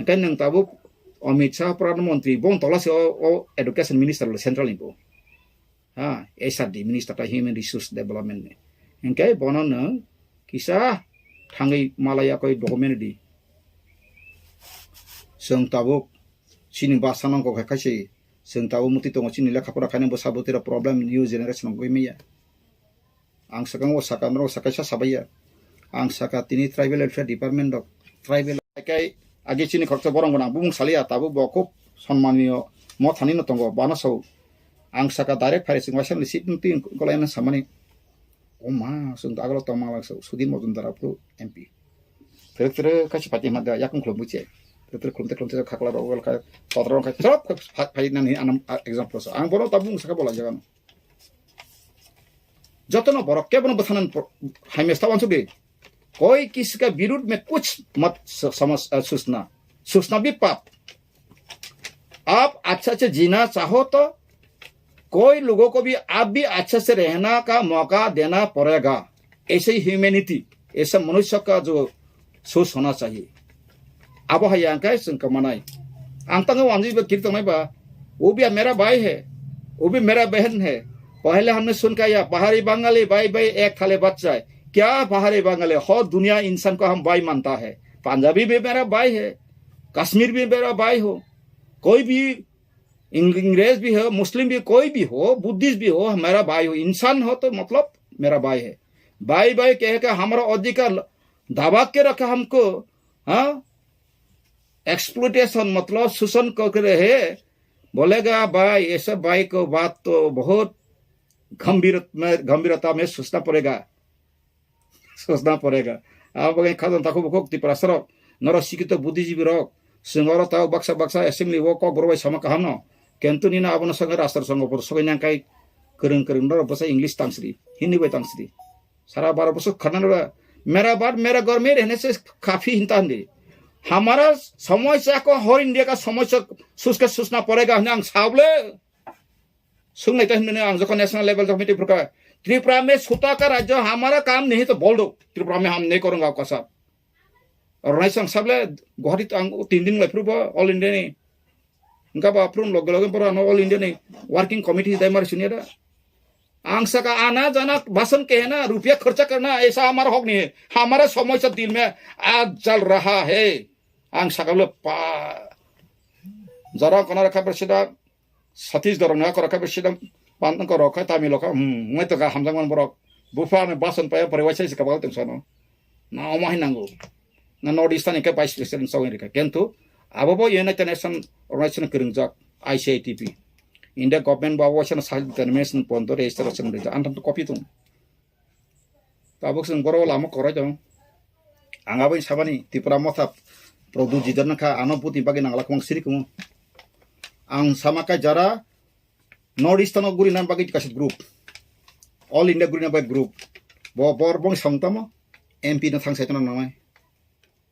kan nung tabuk Amit Shah Perdana Menteri bong tolas o education minister central ibu SRD minister ta human resource development ne engkai bono na kisah thangai malaya koi document di seng tabuk sini basanang ko khaisi seng tabu muti tongo sini lekha pora khane bosabutira problem new generation ko meya ang sakang o sakamro sakasa sabaya ang saka tini tribal welfare department dok tribal kai আগে চিনি খরচ বরং না বুং সালিয়া তাবু বকুব সম্মানীয় ম Thani ন তঙ্গ বানাসौ आं साका डाइरेक्ट फाइल सिंगासन लिसिट नुति गलायना सामानि ओ मा सुन आगलो तमा वासौ सुदि मजुमदारा प्रो एमपी तेरे काछि पाति मादा याकुं खलम बुचे तेरे खलमते खाकला रगल का पत्र का सब फाइना नि आनाम एग्जांपल आं बरो ताबुं साका बोला जागान जतन बरो केबन बथानन हाइमेस्ता वांसु दे कोई किसी का विरुद्ध में कुछ मत समझ सूचना भी पाप आप अच्छा से जीना चाहो तो कोई लोगों को भी आप भी अच्छे से रहना का मौका देना पड़ेगा ऐसे ही ह्यूमैनिटी ऐसा मनुष्य का जो सोच होना चाहिए अब है यहाँ का संकमनाई अंतंग वांजी कीर्तन में बा वो भी मेरा भाई है वो भी मेरा बहन है पहले हमने सुन का या बाहरी बंगाली भाई भाई एक थाले बच्चा है क्या बाहरी बंगाली हर दुनिया इंसान को हम भाई मानता है पंजाबी भी मेरा भाई है कश्मीर भी मेरा भाई हो कोई भी अंग्रेज भी हो मुस्लिम भी कोई भी हो बुद्धिस्ट भी हो मेरा भाई हो इंसान हो तो मतलब मेरा भाई है भाई भाई कह के हमारा अधिकार दबा के रखा हमको एक्सप्लोटेशन मतलब शोषण कर रहे बोलेगा भाई ऐसा भाई को बात तो बहुत गंभीरता में सोचना पड़ेगा आप खादन ताको बको तिपरा सरक नर शिक्षित बुद्धिजीवी रक सिंगर ताव बक्सा एसेंब्ली वो को बरबाय समा कहम न केंतु निना आबन संग राष्ट्र संग पर सगै नांकाय करंग नर बसा इंग्लिश तांसरी हिंदी बाय तांसरी सारा 12 बस खनन मेरा बात मेरा घर में रहने से काफी हिंता दे हमारा समस्या को हर इंडिया का समस्या सूचना पड़ेगा नांग साबले सुनने तो हिंदू ने आंग जको नेशनल लेवल तक मीटिंग प्रकार त्रिपुरा में छोटा का राज्य हमारा काम नहीं तो बोल दो त्रिपुरा में हम नहीं करूंगा आपका साहब और राइसन सबले गुवाहाटी 3 दिन अप्रूव ऑल इंडिया ने उनका अप्रूव लगे पर ऑल इंडिया ने वर्किंग कमिटी दाई मार सुनिए आंसा का आना जाना भाषण के है ना रुपया खर्चा करना ऐसा हमारा हक नहीं है हमारा समस्या दिल में आग जल रहा है आंसा का जरा कना रखा प्रसिद्ध सतीश दरंगा को रखा प्रसिद्ध पांतन को रखा तामिल का मैं तो का हमजंगन बरक बुफा में भाषण पाया परिवार से कबाल तुम सनो ना ओमाहि नांगो ना नॉर्थ ईस्टर्न के वाइस प्रेसिडेंट सौन रिका किंतु अब यूनाइटेड नेशन ऑर्गेनाइजेशन करंजाक आईसीआईटीपी इंडिया गवर्नमेंट बावसन साइड डिटरमिनेशन पॉइंट रेजिस्ट्रेशन रिजा अंत कॉपी तुम ताबुक जों बर' लामा कराय दं आंगाबो साबानि त्रिपुरा मथा प्रदु जिदरना का आनपुति बागे नांगला खं सिरिखौ आं सामाका जरा नॉर्थ ईस्टर्न गुरिना बागे कासित ग्रुप ऑल इंडिया गुरिना बागे ग्रुप बर बं संगतम एमपी न थांसायतन नाय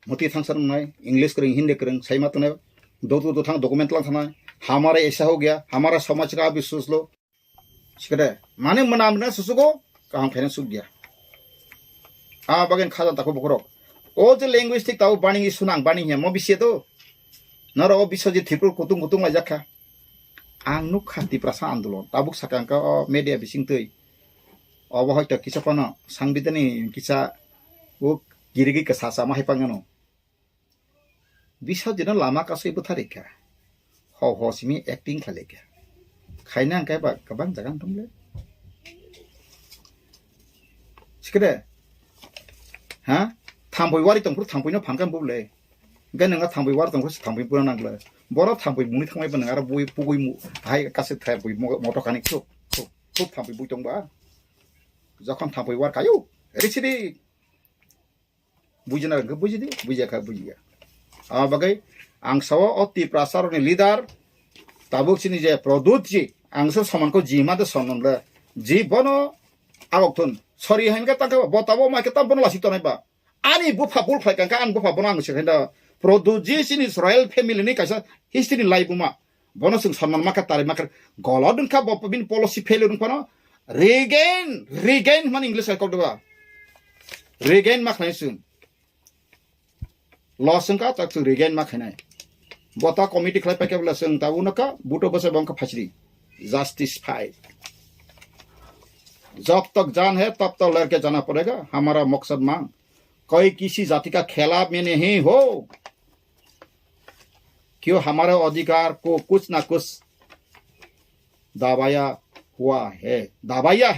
मति थांसन नाय इंग्लिश करं हिंदी करं साइमा तने दो थांग डॉक्यूमेंट ला थाना हमारा ऐसा हो गया हमारा समाज का भी सोच लो सिकरे माने मनामना सुसुगो काम फेन सुग गया बागेन खाजा ताको बकरो ओ जे लैंग्वेजिक ताउ बानी सुनां बानी हे म बिसे तो नर ओ बिसजि थिपुर कुतुं ला जाखा आं नु खाति प्रसा आंदोलन ताबुक साकांका मीडिया बिसिं तै अब हयत किसपन सांबिधानी किसा वो गिरिगि का सासा माहि पांगनो बिसजि न लामा कासै बुथारिका हो सिमी एक्टिंग खालेका Kayaknya kayak pak kebang jangan dong le. Sekedar, ha? Tampoi wari tongkur tampoi no pangkan boleh. Gak nengah tampoi wari tongkur tampoi pun nang le. Bora tampoi muni tampoi pun nengah bui pukui mu. Hai kasih thay bui motor kanik tuh tampoi bui tong ba. Zakon tampoi wari kayu. Risidi. Bui jenar ke bui jadi bui jaka bui ya. Bagai angsawa oti prasar ni leader. Tabuk sini je produksi angsa saman ko jima de sonon le. Ji bono awak tun. Sorry hen ka taka botabo ma kita bono lasi tonai ba. Ani bufa bul khai kan an bufa bono ang sekenda. Produksi sini Israel family ni kaisa history live ma. Bono sing saman maka tare maka golodun ka bop bin policy failure kono. Regain man English ka doba. Regain mak nai sun. Loss ka tak su regain mak nai. Bota committee kelai pakai belas yang tahu nak buto besar bangka fasri justice fight. जब तक जान है तब तक लड़के जाना पड़ेगा हमारा मकसद मांग कोई किसी जाति का खिलाफ में नहीं हो क्यों हमारे अधिकार को कुछ ना कुछ दाबाया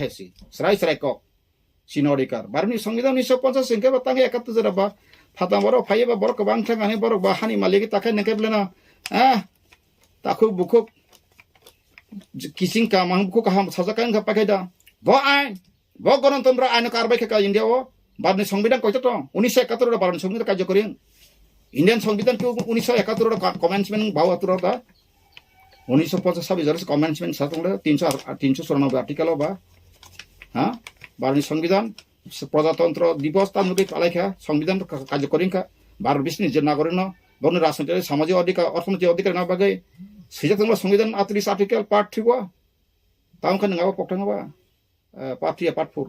है सी सराय को सिनोडिकार बारनी संविधान 1950 संख्या बतांगे 71 जरा फाता बरो फाइबा बरो कबां थांगाने बरो बाहानि मालिक ताके नके ब्लेना ताखु बुखु किसिं का मां बुखु का हम साजाकान का पाकेदा bo ain bo gণতন্ত্র আইন কারবাই কা ইন্ডিয়া ও বাদনি সংবিধান কইতো তো 1971 বারনি সংবিধান কার্যকরী ইন্ডিয়ান সংবিধান কি 1971 কমেন্সমেন্ট বাওয়াতুর দা 1950 জরস কমেন্সমেন্ট সাতংলে 394 আর্টিকেল বা হ্যাঁ বারনি সংবিধান প্রজাতন্ত্র দিবস তামুকে পালাইখা সংবিধান কার্যকরী কা 12 20 নি যে নাগরিক ন বন রাজনৈতিক সামাজিক অধিকার অর্থনৈতিক অধিকার না বাগে সিজাতংলা সংবিধান 38 আর্টিকেল পার্ট 3 তাম খান ngawa pokthang ba part 3 part 4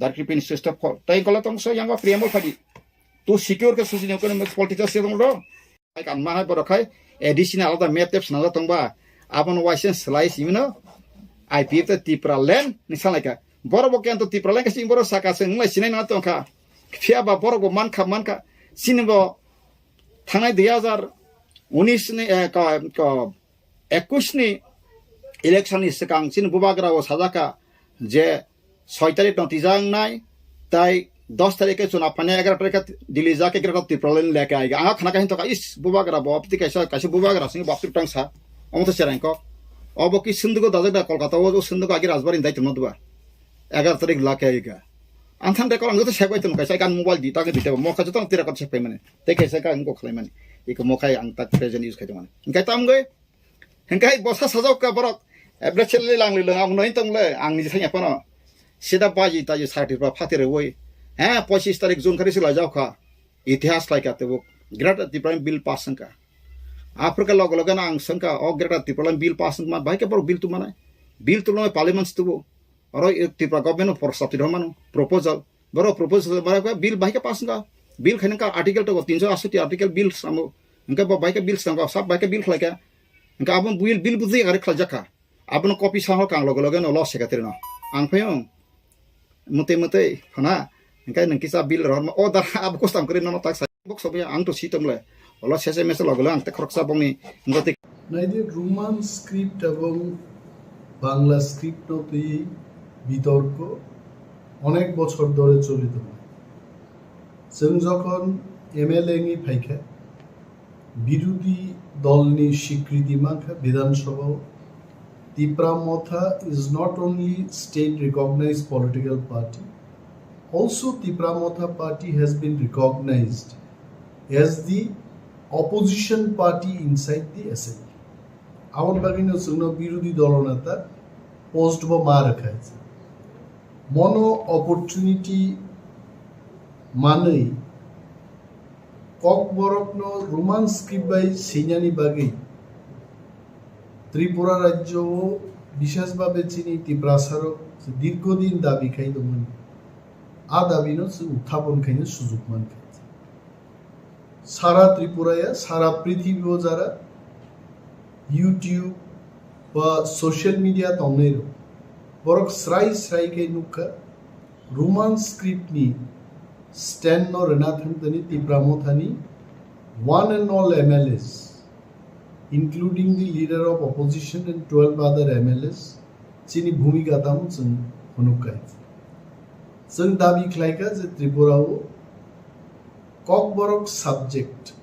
dari pin system for tai kalau tong so yang preamble tadi to secure ke susi ne ko political se tong do ai kan ma ba khai additional other methods na tong ba apon wisen slice you know IP te tipra len misalnya ka boro bo kan to tipra len ka sing boro saka se ngai sinai na tong ka phia ba boro go man ka sinbo thanai 2019 ni ka 21 ni election ni sekang sin bubagra o sadaka যে 6 তারিখ নতিজাং নাই তাই 10 তারিখে চুনা পানে 11 তারিখে দিল্লি যাকে একটা ত্রিপ্রলেন লেকে আইগা আ খানা কাহিন তো ইস বুবাগরা বপতি কাইসা বুবাগরা সিং বপতি টাংসা অমত সেরাই ক অবকি সিন্ধুগো দাজা কলকাতা ও সিন্ধুগো আগে রাজবাড়ি দাইতো নদবা 11 তারিখ লাকে আইগা আনথান তে কলং তো সেবাইতো কাইসা কান মোবাইল দি তাকে দিতে মখা তো তিরা কত সেপাই মানে তে কাইসা কান গো খালাই মানে ইকো মখাই আং তাক প্রেজেন্ট ইউজ খাইতো মানে ইনকাই তামগে হেনকাই বসা সাজাও কা বরক Ebrachelle langli lang noi tongle angni thanya pano sida baji taji sarti pa phatire woi 25 तारीख जून खरी सिला जाओ खा इतिहास लाइक आते वो ग्रेट टिप्रोलेम बिल पास का आफ्रिका लग लगन आंग संका ओ ग्रेट टिप्रोलेम बिल पास मा भाई के पर बिल तु माने बिल तु नो पार्लियामेंट तु और टिप्रा गवर्नमेंट फॉर सब्सिडी मानो प्रपोजल बरो प्रपोजल बरा बिल भाई के पास का बिल खने का आर्टिकल तो 380 आर्टिकल बिल सामो इनका भाई के बिल संका सब भाई के बिल खलाका इनका अपन बिल बुझे अरे खल जका आपन कॉपी साहो कांग लग लगन लॉस सेकातिर न आं फयो मते फना इनका नंकिसा बिल रहन ओ दा अब कोस्ताम करे न ताक बक्स सब आं तो सितमले अला सेसे मेसे लगल आं ते खरकसा बंगनि ngati নাইদের রোমান স্ক্রিপ্ট এবং বাংলা স্ক্রিপ্ট নতুই বিতর্ক অনেক বছর ধরে চলিত जों যখন এমএলএ ফাইখা বিরোধী দলনি স্বীকৃতি মাখা বিধানসভা Tipra Motha is not only state recognized political party, also Tipra Motha party has been recognized as the opposition party inside the assembly. Our bagino sugno birudhi dolonata post ba ma rakha hai. Mono opportunity manai kok borokno roman script by sinyani bagai Tripura রাজ্য বিশেষভাবে চিনি তীব্রাসারক দীর্ঘদিন দাবি খাইদমন আ দাবিনো উত্থাপন খাইনো সুযোগ মান খাইছে সারা ত্রিপুরায় সারা পৃথিবীও যারা ইউটিউব বা সোশ্যাল মিডিয়া তংনেরো বরক স্রাই খাই নুকা রোমান স্ক্রিপ্ট নি স্ট্যান্ড নো রেনা থামতনি তীব্রা মথানি one and all MLAs including the leader of opposition and 12 other MLAs, chini bhumika tam chung hunukai. Chung dabi khlaika je Tripura o kokborok subject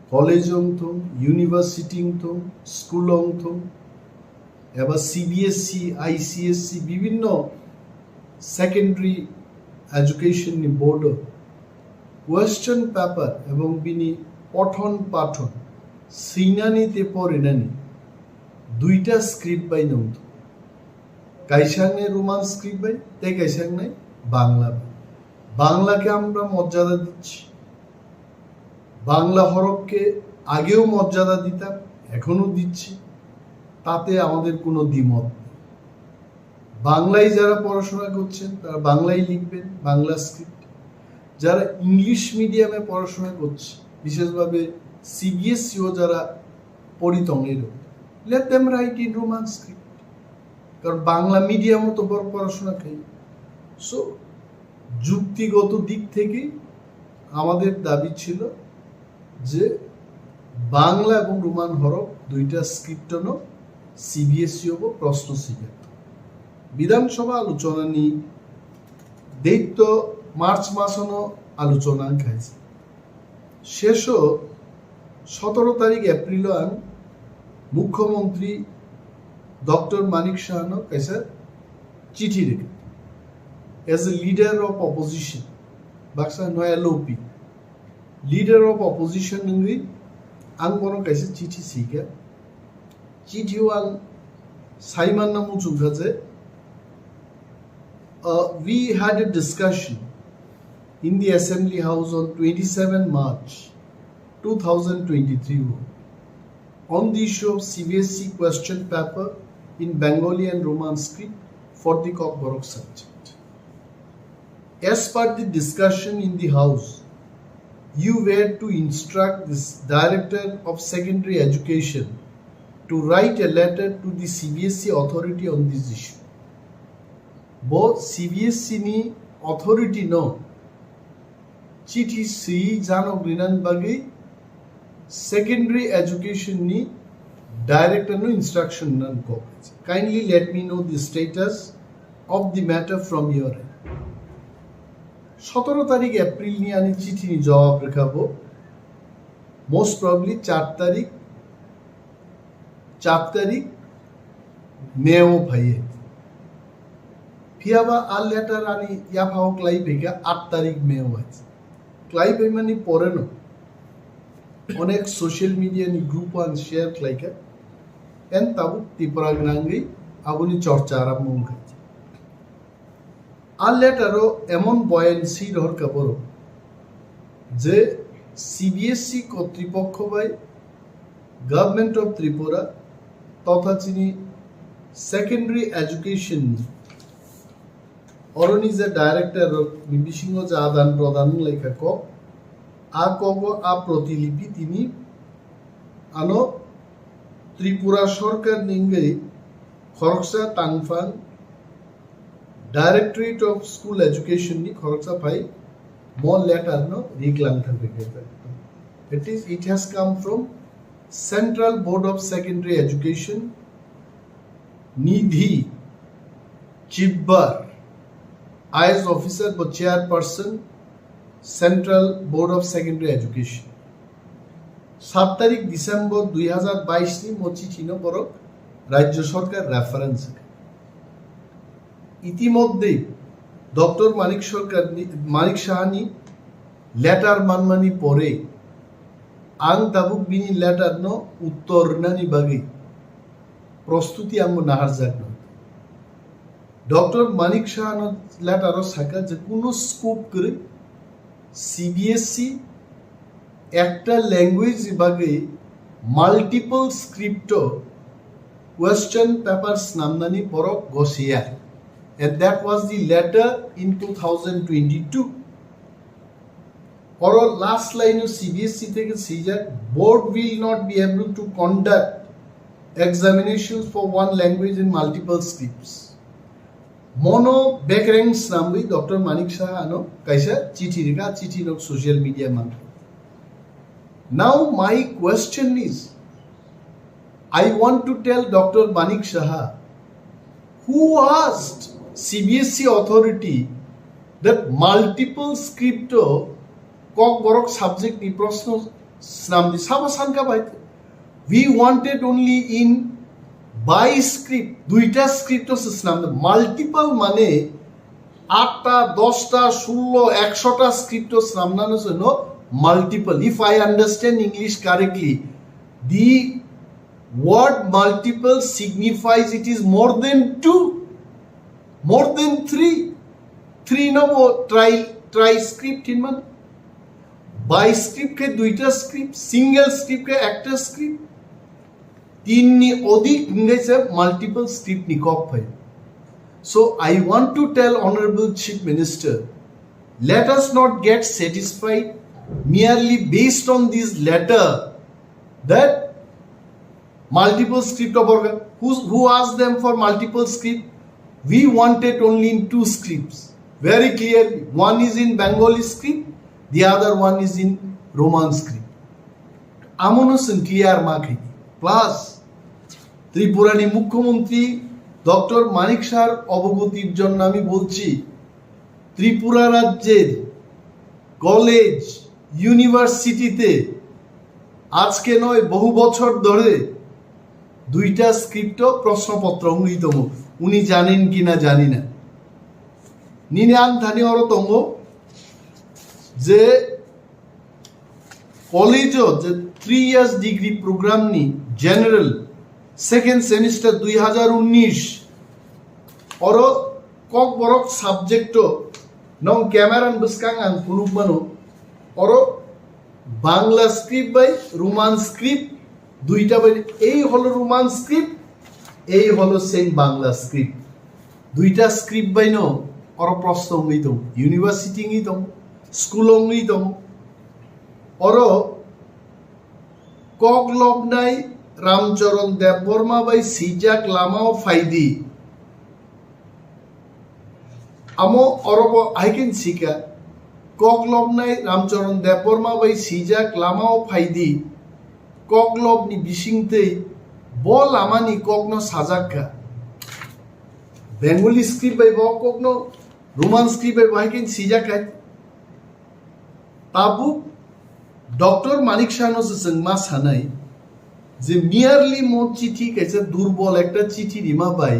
college thum, university thum, school thum, এবার CBSE, ICSC বিভিন্ন secondary education board question paper এবং বিনি পঠন পাঠন সিনানিতে পড়িনানি দুইটা script by নম কাইসাংনে রোমান স্ক্রিপ্ট বাই তাই কাইসাংনে বাংলা বাংলাকে আমরা মর্যাদা দিচ্ছি বাংলা হরফকে আগেও মর্যাদা দিতাম এখনো দিচ্ছি তাতে আমাদের কোনো দ্বিমত নেই বাংলায় যারা পড়াশোনা করছেন তারা বাংলায় লিখবেন বাংলা স্ক্রিপ্ট যারা ইংলিশ মিডিয়ামে পড়াশোনা করছে বিশেষভাবে CBSE ও যারা পরিতঙ্গের let them write in Roman script কারণ বাংলা মিডিয়ামও তো পড়াশোনা খাই সো যুক্তিগত দিক থেকে আমাদের দাবি ছিল যে বাংলা এবং রোমান হরফ দুইটা স্ক্রিপ্টনো CBSE হব প্রশ্ন শিখে বিধানসভা আলোচনা নি দৈত্য মার্চ মাসনো আলোচনা খাইছে শেষ 17 তারিখ এপ্রিল আন মুখ্যমন্ত্রী ডক্টর মানিক সাহানো কাছে চিঠি রেখে as a leader of opposition Baksa নয় LOP লিডার অফ অপোজিশন নঙ্গি আং বনো কাছে চিঠি শিখে চিঠিও আং Saiman নামু চুঙ্গাছে we had a discussion in the Assembly House on 27 March 2023 on the issue of CBSE question paper in Bengali and Roman script for the Kokborok subject. As per the discussion in the House, you were to instruct this Director of Secondary Education to write a letter to the CBSE authority on this issue. Both CBSE ni authority no chithi si jano grinan bagi secondary education ni director no instruction nan ko kindly let me know the status of the matter from your end 17 তারিখ April নি আমি চিঠি নি জবাব রেখাবো most probably 4 তারিখ মেও ভাইয়ে ফিয়াবা আর letter আনি ইয়া ফাও ক্লাই বেগা 8 তারিখ মেও আছে ক্লাই বেমানি পরে ন অনেক সোশ্যাল মিডিয়া নি গ্রুপ আন শেয়ার ক্লাইকা এন তাবু ত্রিপুরা গ্রাঙ্গি আবুনি চর্চা আরম্ভ হয়েছে আর লেটারও এমন বয়ানসি রহর কাপড় যে CBSE কর্তৃপক্ষ বাই গভর্নমেন্ট অফ ত্রিপুরা তথা চিনি সেকেন্ডারি এডুকেশন অরনিজে ডাইরেক্টর বিবিসিংহ যে আদান প্রদান লেখা কক আ কব আ প্রতিলিপি তিনি আনো ত্রিপুরা সরকার নিঙ্গে খরকসা টাংফাং ডাইরেক্টরেট অফ স্কুল এডুকেশন নি খরকসা ভাই more letter no riglang thabe it has come from Central Board of Secondary Education Nidhi Chibbar IS officer but chairperson Central Board of Secondary Education 7 তারিখ ডিসেম্বর 2022 নি মোচি চিনো বড় রাজ্য সরকার রেফারেন্স ইতিমধ্যে doctor মানিক Sahani letter মানমানি পরে আং দাবুক বিনি লেটার ন উত্তর নানি বাগে প্রস্তুতি আঙ্গ নাহার যাক ডক্টর মানিক সাহান লেটার সাকা যে কোনো স্কোপ করে CBSE একটা ল্যাঙ্গুয়েজ বাগে মাল্টিপল স্ক্রিপ্ট কোয়েশ্চন পেপারস নামনানি পরক গসিয়া and that was the letter in 2022 or last line of CBSE থেকে caesar board will not be able to conduct examinations for one language in multiple scripts mono backranks nambi Dr. Manik Shah ano kaisa chithi no social media man now my question is I want to tell Dr. Manik Saha, who asked CBSE authority that multiple script kok borok subject ni proshno snam di sabasan ka baite. We wanted only in by script, দুইটা script snam multiple মানে 8টা 10টা 16 100টা script snamnano no multiple. If I understand English correctly, the word multiple signifies it is more than 2, more than 3 no try script in man. By script ke দুইটা script, single script ke একটা script, তিন নি অধিক ইংরেজি multiple script ni kok bhai. So I want to tell Honorable Chief Minister, let us not get satisfied merely based on this letter that multiple script of organ. Who asked them for multiple script? We wanted only in 2 scripts. Very clearly. One is in Bengali script, the other one is in Roman script. Amonosan clear marking. Plus, ত্রিপুরানি মুখ্যমন্ত্রী doctor মানিক সাহার অবগতির জন্য আমি বলছি, ত্রিপুরা রাজ্যের college ইউনিভার্সিটিতে আজকে নয় বহু বছর ধরে 2টা স্ক্রিপ্ট প্রশ্নপত্র অঙ্গিতম। উনি জানেন কিনা জানি না। নিনান ধানি অরতম যে কলেজও যে 3 years ডিগ্রি প্রোগ্রাম নি জেনারেল সেকেন্ড সেমিস্টার 2019 অর কক বরক সাবজেক্ট নং ক্যামেরান বসকাং আং পুনুকমানো অর বাংলা স্ক্রিপ্ট বাই রোমান স্ক্রিপ্ট দুইটা বাই এই হলো রোমান স্ক্রিপ্ট, এই হলো সেম বাংলা স্ক্রিপ্ট। 2টা স্ক্রিপ্ট বাই ন অর প্রশ্ন অঙ্গিতম ইউনিভার্সিটি অঙ্গিতম স্কুল অঙ্গিতম অর কক লবনাই রামচরণ দেববর্মা বাই সিজাক লামাও ফাইদি আমো অরব আইকেন সিকা কক লবনাই রামচরণ দেববর্মা বাই সিজাক লামাও ফাইদি কক লবনি বিসিংতেই বল আমানি ককনো সাজাক্কা বেঙ্গলি স্ক্রিপ্ট বাই ব ককনো রোমান স্ক্রিপ্ট বাই আইকেন সিজাকা তাবু ডক্টর মানিক সাহানো जोंमा सानाय যে মিয়ারলি মোট চিঠি কেছে দুর্বল একটা চিঠি রিমা বাই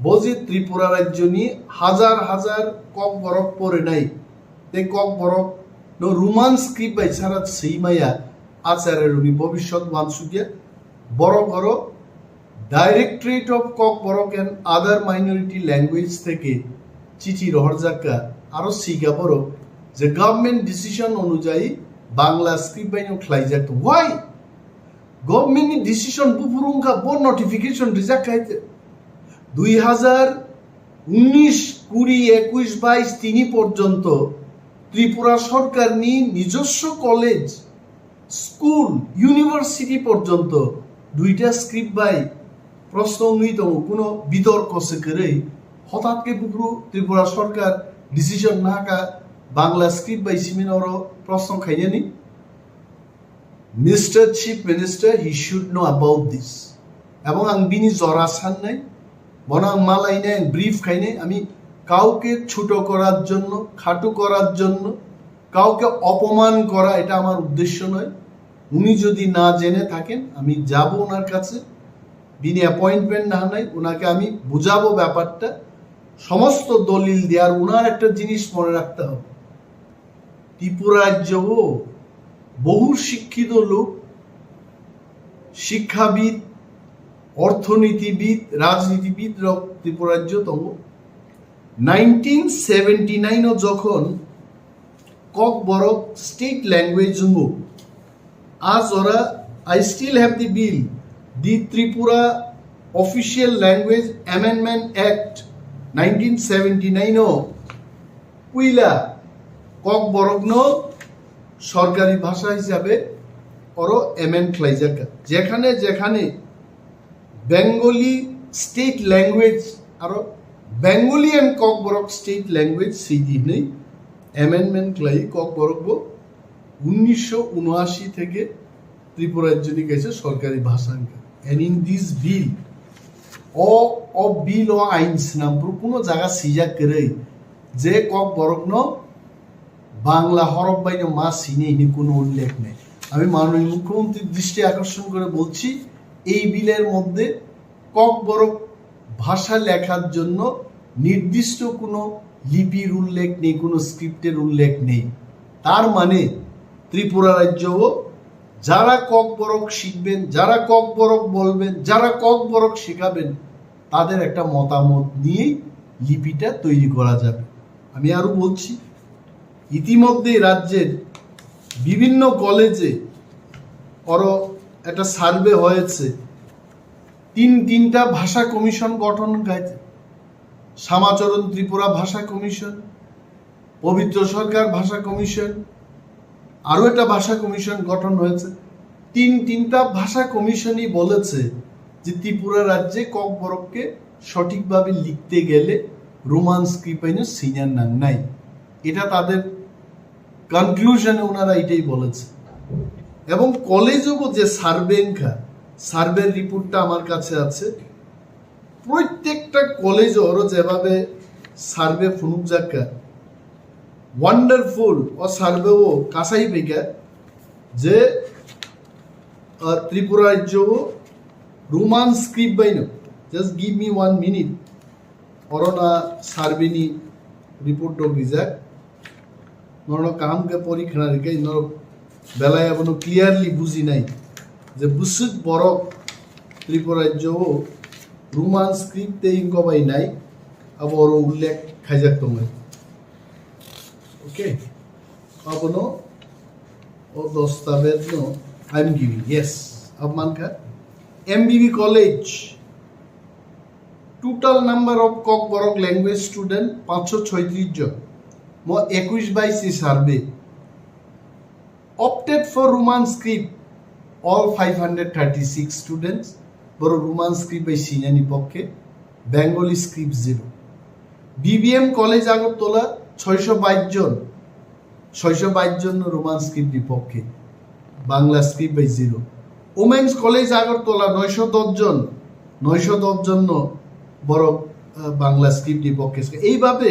বজে ত্রিপুরা রাজ্য নি হাজার হাজার কক বরক পরে নাই তে কক বরক নো রোমান স্ক্রিপ্ট বাই সারা সেইমায়া আচারের উনি ভবিষ্যৎ মানসুকিয়া বড় বড় directorate of Kokborok and other minority language থেকে চিঠি রহরজাকা আরো সিগা বড় যে গভর্নমেন্ট ডিসিশন অনুযায়ী বাংলা স্ক্রিপ্ট বাই নো খ্লাইজাক ওয়াই গভর্নমেন্টনি ডিসিশন বুফুরুঙ্কা ব নোটিফিকেশন রিজাক্ট খাইতে 2019, 20, 21, 22, 23 পর্যন্ত ত্রিপুরা সরকার নি নিজস্ব কলেজ স্কুল ইউনিভার্সিটি পর্যন্ত 2টা স্ক্রিপ্ট বাই প্রশ্ন অঙ্গিতম কোনো বিতর্ক সে করে হঠাৎকে বুফুরু ত্রিপুরা সরকার ডিসিশন না কা বাংলা স্ক্রিপ্ট বাই সিমিনর প্রশ্ন খাইনি। Mr. Chief Minister, he should know about this. এবং আং বিনি জরা সান নাই বনাং মালাই নাই ব্রিফ খাই নাই আমি কাউকে ছোট করার জন্য খাটো করার জন্য কাউকে অপমান করা এটা আমার উদ্দেশ্য নয়। উনি যদি না জেনে থাকেন আমি যাব ওনার কাছে, বিনি অ্যাপয়েন্টমেন্ট না নাই ওনাকে আমি বুঝাবো ব্যাপারটা সমস্ত দলিল দেওয়ার। ওনার একটা জিনিস মনে রাখতে হবে, ত্রিপুরা রাজ্য বহু শিক্ষিত লোক, শিক্ষাবিদ, অর্থনীতিবিদ, রাজনীতিবিদ ত্রিপুরা রাজ্য তম 1979 যখন কক বরক স্টেট ল্যাঙ্গুয়েজ আজ ওরা I still have the bill the Tripura official language amendment act 1979 কুইলা কক বরক সরকারি ভাষা হিসাবে অর এমএন খ্লাইজাকা যেখানে যেখানে বেঙ্গলি স্টেট ল্যাঙ্গুয়েজ আর Bengali and cock Borok state language সেই দিনেই অ্যামেন্ডমেন্ট ক্লাই কক বরক 1979 থেকে ত্রিপুরা রাজ্য গেছে সরকারি ভাষা and in this bill o bill o ain snam কোনো জায়গা সিজা করে যে কক বরগ্ন বাংলা হরফ বাইন মা সিনে ইনি কোনো উল্লেখ নেই। আমি মাননীয় মুখ্যমন্ত্রীর দৃষ্টি আকর্ষণ করে বলছি, এই বিলের মধ্যে কক বরক ভাষা লেখার জন্য নির্দিষ্ট কোনো লিপির উল্লেখ নেই, কোনো স্ক্রিপ্টের উল্লেখ নেই। তার মানে ত্রিপুরা রাজ্যও যারা কক বরক শিখবেন, যারা কক বরক বলবেন, যারা কক বরক শেখাবেন, তাদের একটা মতামত নিয়েই লিপিটা তৈরি করা যাবে। আমি আরো বলছি, ইতিমধ্যে রাজ্যের বিভিন্ন কলেজে একটা সার্ভে হয়েছে, তিনটা ভাষা কমিশন গঠন হয়েছে। শ্যামাচরণ ত্রিপুরা ভাষা কমিশন, পবিত্র সরকার ভাষা কমিশন, আরো একটা ভাষা কমিশন গঠন হয়েছে। তিনটা ভাষা কমিশনই বলেছে যে ত্রিপুরা রাজ্যে কক বরককে সঠিকভাবে লিখতে গেলে রোমান স্ক্রিপ্ট সিনিয়র নাম নাই। এটা তাদের কনক্লুশনে ওনারা এটাই বলেছে। এবং কলেজও যে সার্ভের রিপোর্টটা আমার কাছে আছে, প্রত্যেকটা কলেজ ওরও যেভাবে সার্ভে ফুনুক যাকা ওয়ান্ডারফুল ও সার্ভেও কাছাই পেকা যে ত্রিপুরা রাজ্য রোমান স্ক্রিপ্ট বাইন জাস্ট গিভ মি 1 মিনিট অরনা সার্ভেনি রিপোর্ট গিজাক নর কামকে পরীক্ষা রেখে নর বেলায় এখনো ক্লিয়ারলি বুঝি নাই যে বুসুদ বরক ত্রিপুরা রাজ্য রোমান স্ক্রিপ্টে ইনকবাই নাই আবার উল্লেখ খাইজাক তোমার ওকে আপনো ও দস্তাবেজ no I am giving yes अब मान का MBB college total number of Kock Barak language student 536 जन मो 21/22 सार्वे opted for Roman script all 536 students बरो रोमान स्क्रिप्ट बाई सिनियानी पक्षे Bengali script 0 BBM college Agartala 622 জন रोमान स्क्रिप्ट पक्षे बांग्ला स्क्रिप्ट बाई 0 ওমেন্স কলেজ আগরতলা 910 জন বড় বাংলা স্ক্রিপ্ট পক্ষে। এইভাবে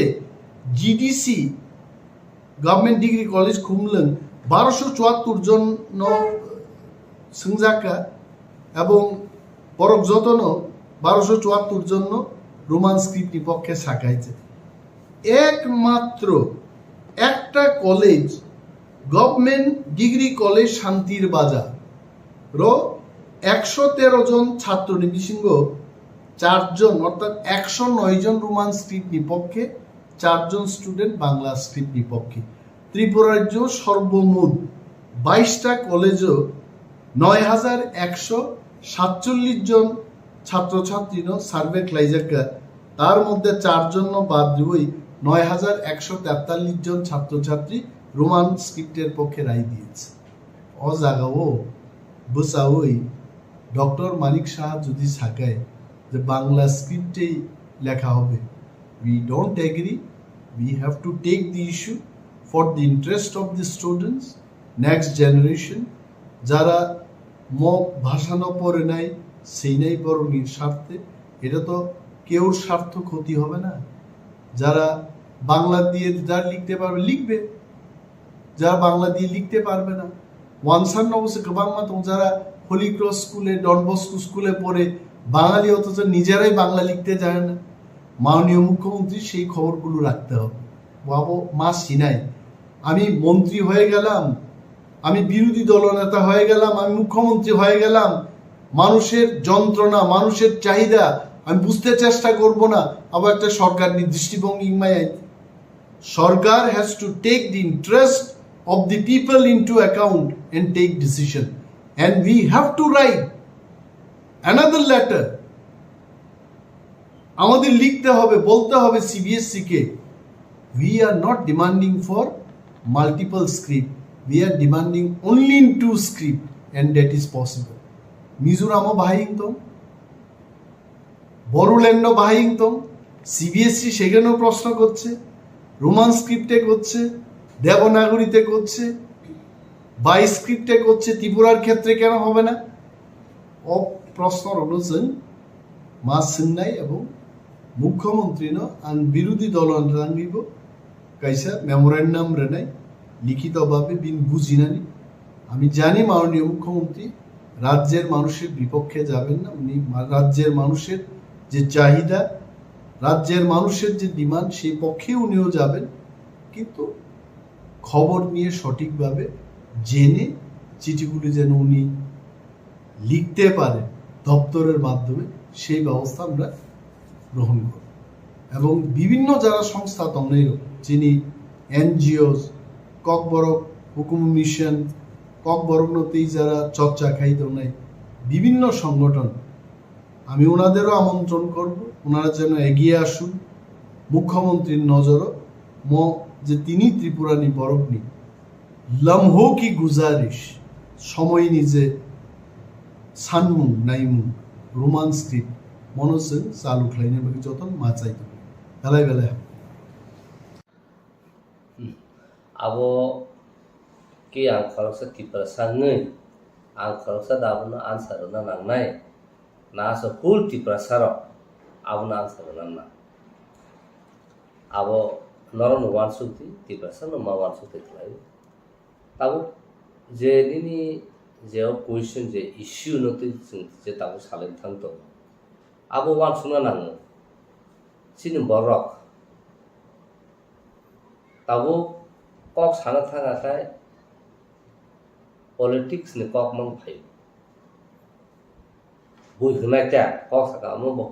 GDC government degree college Khumulwng 1274 জন সংজাকা এবং বরক যতন 1274 জন রোমান স্ক্রিপ্ট পক্ষে শাখাইছে। একমাত্র একটা কলেজ গভর্নমেন্ট ডিগ্রি কলেজ শান্তির বাজার 113 জন ছাত্র নিবিসিংহ 4 জন অর্থাৎ 109 জন রোমান স্ক্রিপ্ট নিপক্ষে 4 জন স্টুডেন্ট বাংলা স্ক্রিপ্ট নিপক্ষে। ত্রিপুরা রাজ্য সর্বমোট 22টা কলেজও 9147 জন ছাত্রছাত্রী সার্ভে ক্লাইজাকা, তার মধ্যে 4 জন বাদ দিয়ে 9143 জন ছাত্রছাত্রী রোমান স্ক্রিপ্টের পক্ষে রায় দিয়েছে। ও জায়গাও বসাওই ডক্টর মানিক শাহ যদি থাকায় যে বাংলা স্ক্রিপ্টেই লেখা হবে, we don't agree. We have to take the issue for the interest of the students, next generation. যারা ভাষা না পড়ে নাই সেই নাই বরং স্বার্থে, এটা তো কেউর স্বার্থ ক্ষতি হবে না। যারা বাংলা দিয়ে যারা লিখতে পারবে লিখবে, যারা বাংলা দিয়ে লিখতে পারবে না ওয়ানসান অবশ্যই গোবাংমা তো যারা হোলি ক্রস স্কুলে ডন বস্কো স্কুলে পড়ে বাঙালি অথচ নিজেরাই বাংলা লিখতে জানে না। মাননীয় মুখ্যমন্ত্রী সেই খবরগুলো রাখতে হবে। বাবু মা সিনাই আমি মন্ত্রী হয়ে গেলাম, আমি বিরোধী দলনেতা হয়ে গেলাম, আমি মুখ্যমন্ত্রী হয়ে গেলাম, মানুষের যন্ত্রণা মানুষের চাহিদা আমি বুঝতে চেষ্টা করব না, আবার একটা সরকার দৃষ্টিভঙ্গি সরকার has to take the interest of the people into account and take decision, and we have to write another letter. আমাদের লিখতে হবে, বলতে হবে CBSE K, we are not demanding for multiple script, we are demanding only in 2 script, and that is possible. মিজোরামও বাহিংতম, বড়োল্যান্ডও বাহিংতম, CBSE সেখানেও প্রশ্ন করছে, রোমান স্ক্রিপ্টে করছে, দেবনাগরীতে করছে, বাই স্ক্রিপ্টে করছে, ত্রিপুরার ক্ষেত্রে কেন হবে না? प्रश्न जों मा सोंनाय एबं मुख्यमंत्रीनो आं विरोधी दलनिबो कायसा मेमोरेंडाम रेनाय लिखितभावे बिन बुझिनानै আমি জানি মাননীয় মুখ্যমন্ত্রী রাজ্যের মানুষের বিপক্ষে যাবেন না। উনি রাজ্যের মানুষের যে চাহিদা, রাজ্যের মানুষের যে ডিমান্ড, সেই পক্ষে উনিও যাবেন, কিন্তু খবর নিয়ে সঠিকভাবে জেনে চিঠিগুলি যেন উনি লিখতে পারেন দপ্তরের মাধ্যমে, সেই ব্যবস্থা আমরা গ্রহণ করব। এবং বিভিন্ন যারা সংস্থা তন্নেই যিনি এনজিওস, ককবরক হুকুম মিশন, ককবরকনতেই যারা চর্চা খাইত নাই বিভিন্ন সংগঠন, আমি ওনাদেরও আমন্ত্রণ করব, ওনারা যেন এগিয়ে আসুন। মুখ্যমন্ত্রীর নজরও যে তিনি ত্রিপুরানি বরকনি লম্হো কি গুজারিশ সময় নিজে সানমু নাইমু রোমান স্ক্রিপ্ট মনোসেন চালু খাইনে বাকি যতন মাচাইতো বেলায় বেলায় abo ki ang kharoksa tiprasangai ang kharoksa dabuna answer na nangnai na so full tiprasaro abuna answer na abo noron wan sukti tiprasano ma wan sukti klai tabo je nini je question je issue no ti je tabo salen thangto abo wan suna nang sini borok tabo kok sana thangakai politics ni kok mang phai bui hunai ta kok saka mo bo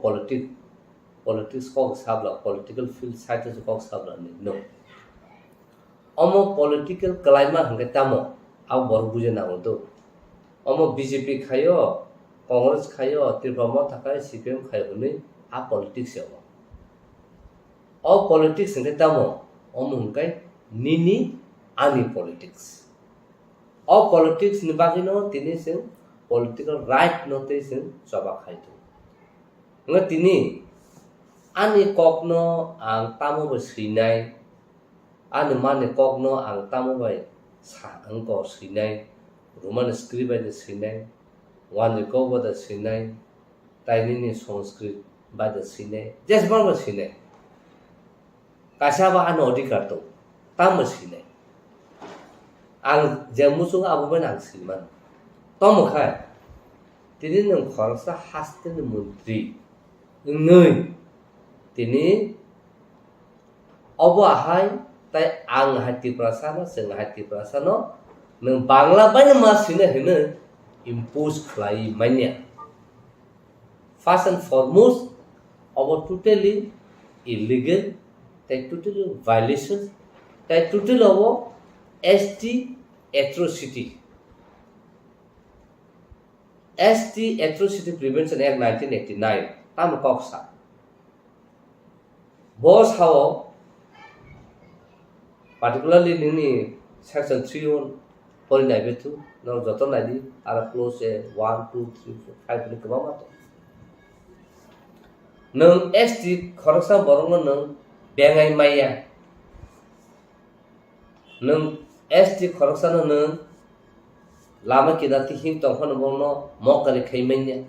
politics kok sabla political field side to kok sabla ni no omo political climate hangke tamo au bor buje na to omo BJP khayo Congress khayo Tripura thakai CPM khayo ni a politics yo o politics hangke tamo omo hangkai nini ani politics all politics ni bagino tini sen political right notation soba khaito nga tini ani kokno ang tamo ba sinai ani mane kokno ang tamo ba sa ang ko sinai roman script ba de sinai wan ko ba de sinai taini ni sanskrit ba de sinai just ba sinai kasaba an odikar to tam sinai ang jamusung abu benang siman tomo khai tini nang kharsa hasten mantri ngai tini obo ahai tai ang hati prasana seng hati prasano nang bangla bana masine hene impose khlai manya first and foremost obo totally illegal tai totally violations tai totally obo ST atrocity Prevention Act 1989 tam koksa boss how particularly nini section 3 pori nai betu no joton nai di ara close 1 2 3 4 5 ni kama to nang ST khorsa borong nang bengai maya nang ST khoroksan nang lama kidati hing tongkhon bono mokali khaimenya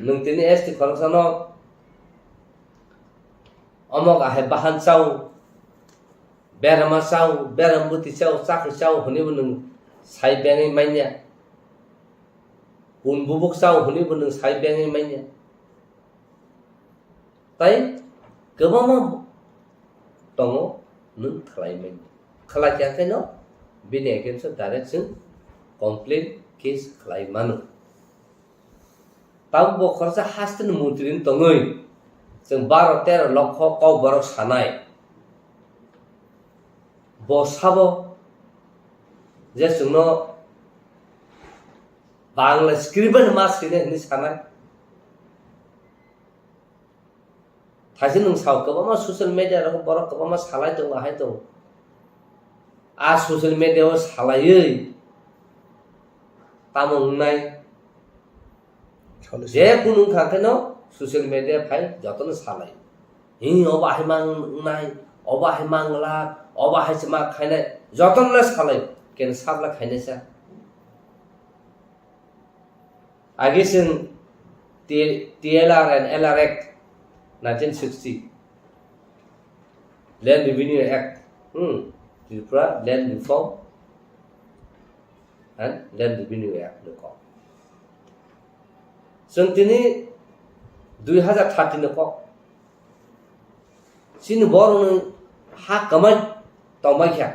nang tini ST khoroksan omok ahe bahan chau berama chau berambuti chau chakri chau huni bunung sai bengai manya unbubuk chau huni bunung sai bengai manya tai kebama tongo nung khlaimen khala kya keno bini against direction complaint case khlaimanu tau bo kharsa hasten mutrin tongoi jeng 12-13 lokho kau borok sanai bo sabo je sungno bangla scriben masine ni sanai Hasil nung saw ka ba social media ro borok ka ba salai to ahai to a social media o salai tamong nai je kunung khate no social media phai joton salai hi oba hai mang nai oba hai mangla oba hai chma khaine joton la salai ken sabla khaine sa agi sing TLR and LR Act 1960 Land Revenue Act Tripura Land Reform and Land Revenue Act được có जों दिनै 2013 को सिन बरनो हा कमाय तमायखा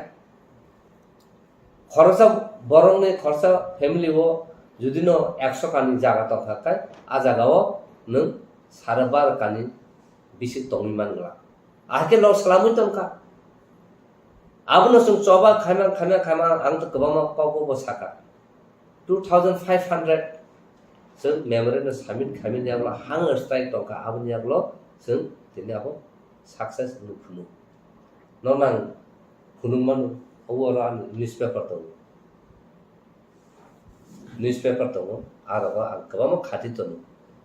खरसा बरंनि खरसा family वो जुदिनो 100 कानि जागा तखाय आ जागाव नों 12.5 कानि बिसि तंनि मानला आके लस खालामो तंका आबनो जों चबा खायमा आं तो गोबां पावको बसाका 2500 जों मेमोरेन्डाम साबमिट खालामनायावल हांगर स्ट्राइक तंका आबनियावल जों दिनैआबो सक्सेस नुफुनु ननां फुनुमान अवरा न्यूज़पेपर दङ आरो गोबां खाथि दङ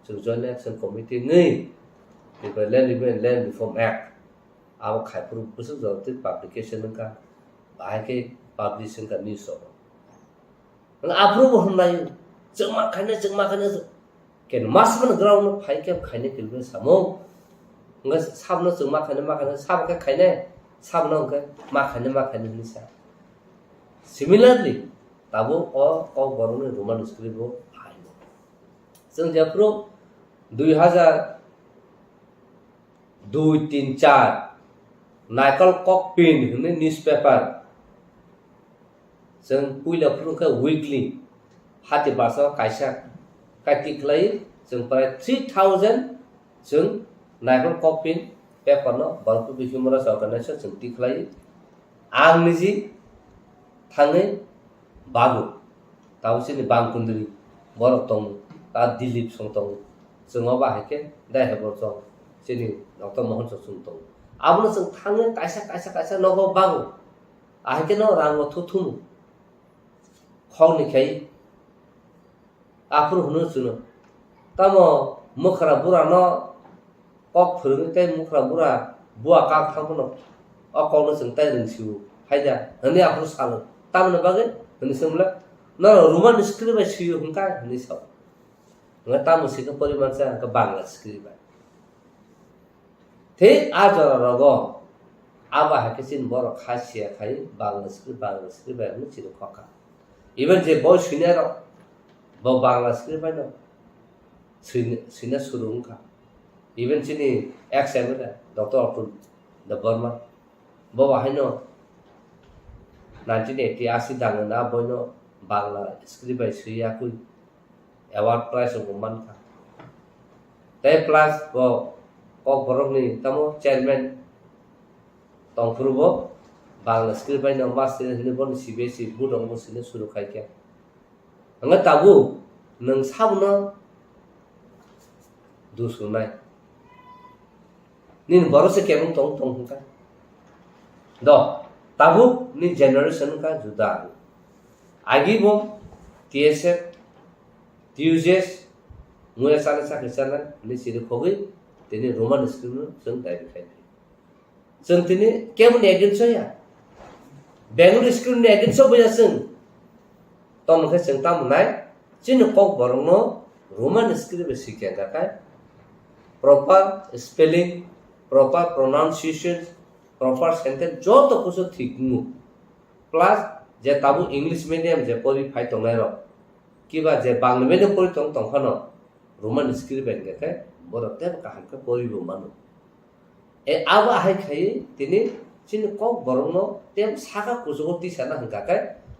जों जॉइंट एक्शन कमिटि नै बेफोर लैंड रिफॉर्म एक्ट आव खायफोर बुसु जरति पब्लिकेशन का बाहायके पब्लिशिंग का न्यूज़ हो नों आप्रुव होनलाय जोंमा खायनो केन मासमन ग्राउंड फाइके खायने किलबे सामो नों साबनो जोंमा खायनो साबके खायने साबनो के मा खायनो निसा सिमिलारली ताबो अ बरनो रोमान स्क्रिप्टबो हायो जों जेफ्रो 2002-3-4 नाइकल कॉकपिन होनो न्यूज़पेपर जों पुइलाफोरखौ वीकली हाति बासा कायसा काटिक्लाय जों प्राय 3000 जों नाइकल कॉकपिन पेपर न बरकु ह्यूमरस ऑर्गेनाइजेशन जों टिक्लाय आं निजि थाङै बागु तावसिनि बांकुन्द्रि बरक दं ता दिलीप सं दं जोंआव बाहायके दायहेबर दं सिनि डॉक्टर मोहन ससुन दं आबनो जों थाङो कायसा नगो बागु आहायके न रांगो थुथुम खौनिखाय आफुर हुनु सुनो तामो मुखरा बुरा न कक फोरोंथाय मुखरा बुरा बुआ काक थांबनो अकाउनो जों ताय रोंसिउ हायदा हने आफुर सालो तामनो बागे हने सोमला न रोमान स्क्रिप्ट बाय सियो हुनका हने साव न तामो सिको परिमाण सा का बांग्ला स्क्रिप्ट बाय थे आजर रगो आबा हाकेसिन बर खासिया खाय बांग्ला स्क्रिप्ट बाय न चिरो खका इवन जे बय सिनेर ब बांग्ला स्क्रिप्ट बाय न सिने सुरुंका इवन चिनी एक्सएम डॉक्टर अतुल द बर्मा ब हायनो 1980 दांगना बयनो बांग्ला स्क्रिप्ट बाय सियाकुइ अवार्ड प्राइज को मानका ते प्लस ब कक बरकनि तमो चेयरमैन तंफुरबो बांग्ला स्क्रिप्ट बाय न मास्टर हिने बन सीबीएसई बुदंग बसिने सुरु खायके अंगा ताबु नों साबनो दुसुनाय निन बरसे केमन तंग हुनका द ताबु नि जनरेशन का जुदा आगी बो टीएसएफ टीयूजेस मुया साने सा खिसाना नि सिरि खोगै तिनि रोमान स्क्रिप्ट जों दाइखाय जों तिनि केमन एजेंट या बेंगुर स्क्रिप्ट एजेंट बयासों तमखे जों तामनाय चिन कक बरनो रोमान स्क्रिप्ट सिखे गाकाय proper spelling proper pronunciation proper sentence जो तो कुछ ठीक नु प्लस जे ताबु इंग्लिश मीडियम जे परि फाइ तंनाय र किबा जे बांग्ला मीडियम परि तंखनो रोमान स्क्रिप्ट बेंगके बरते काहके परिबो मानु ए आबा हाय खाय तिनि चिन कक बरनो तेम सागा कुजो तिसाना हंगाके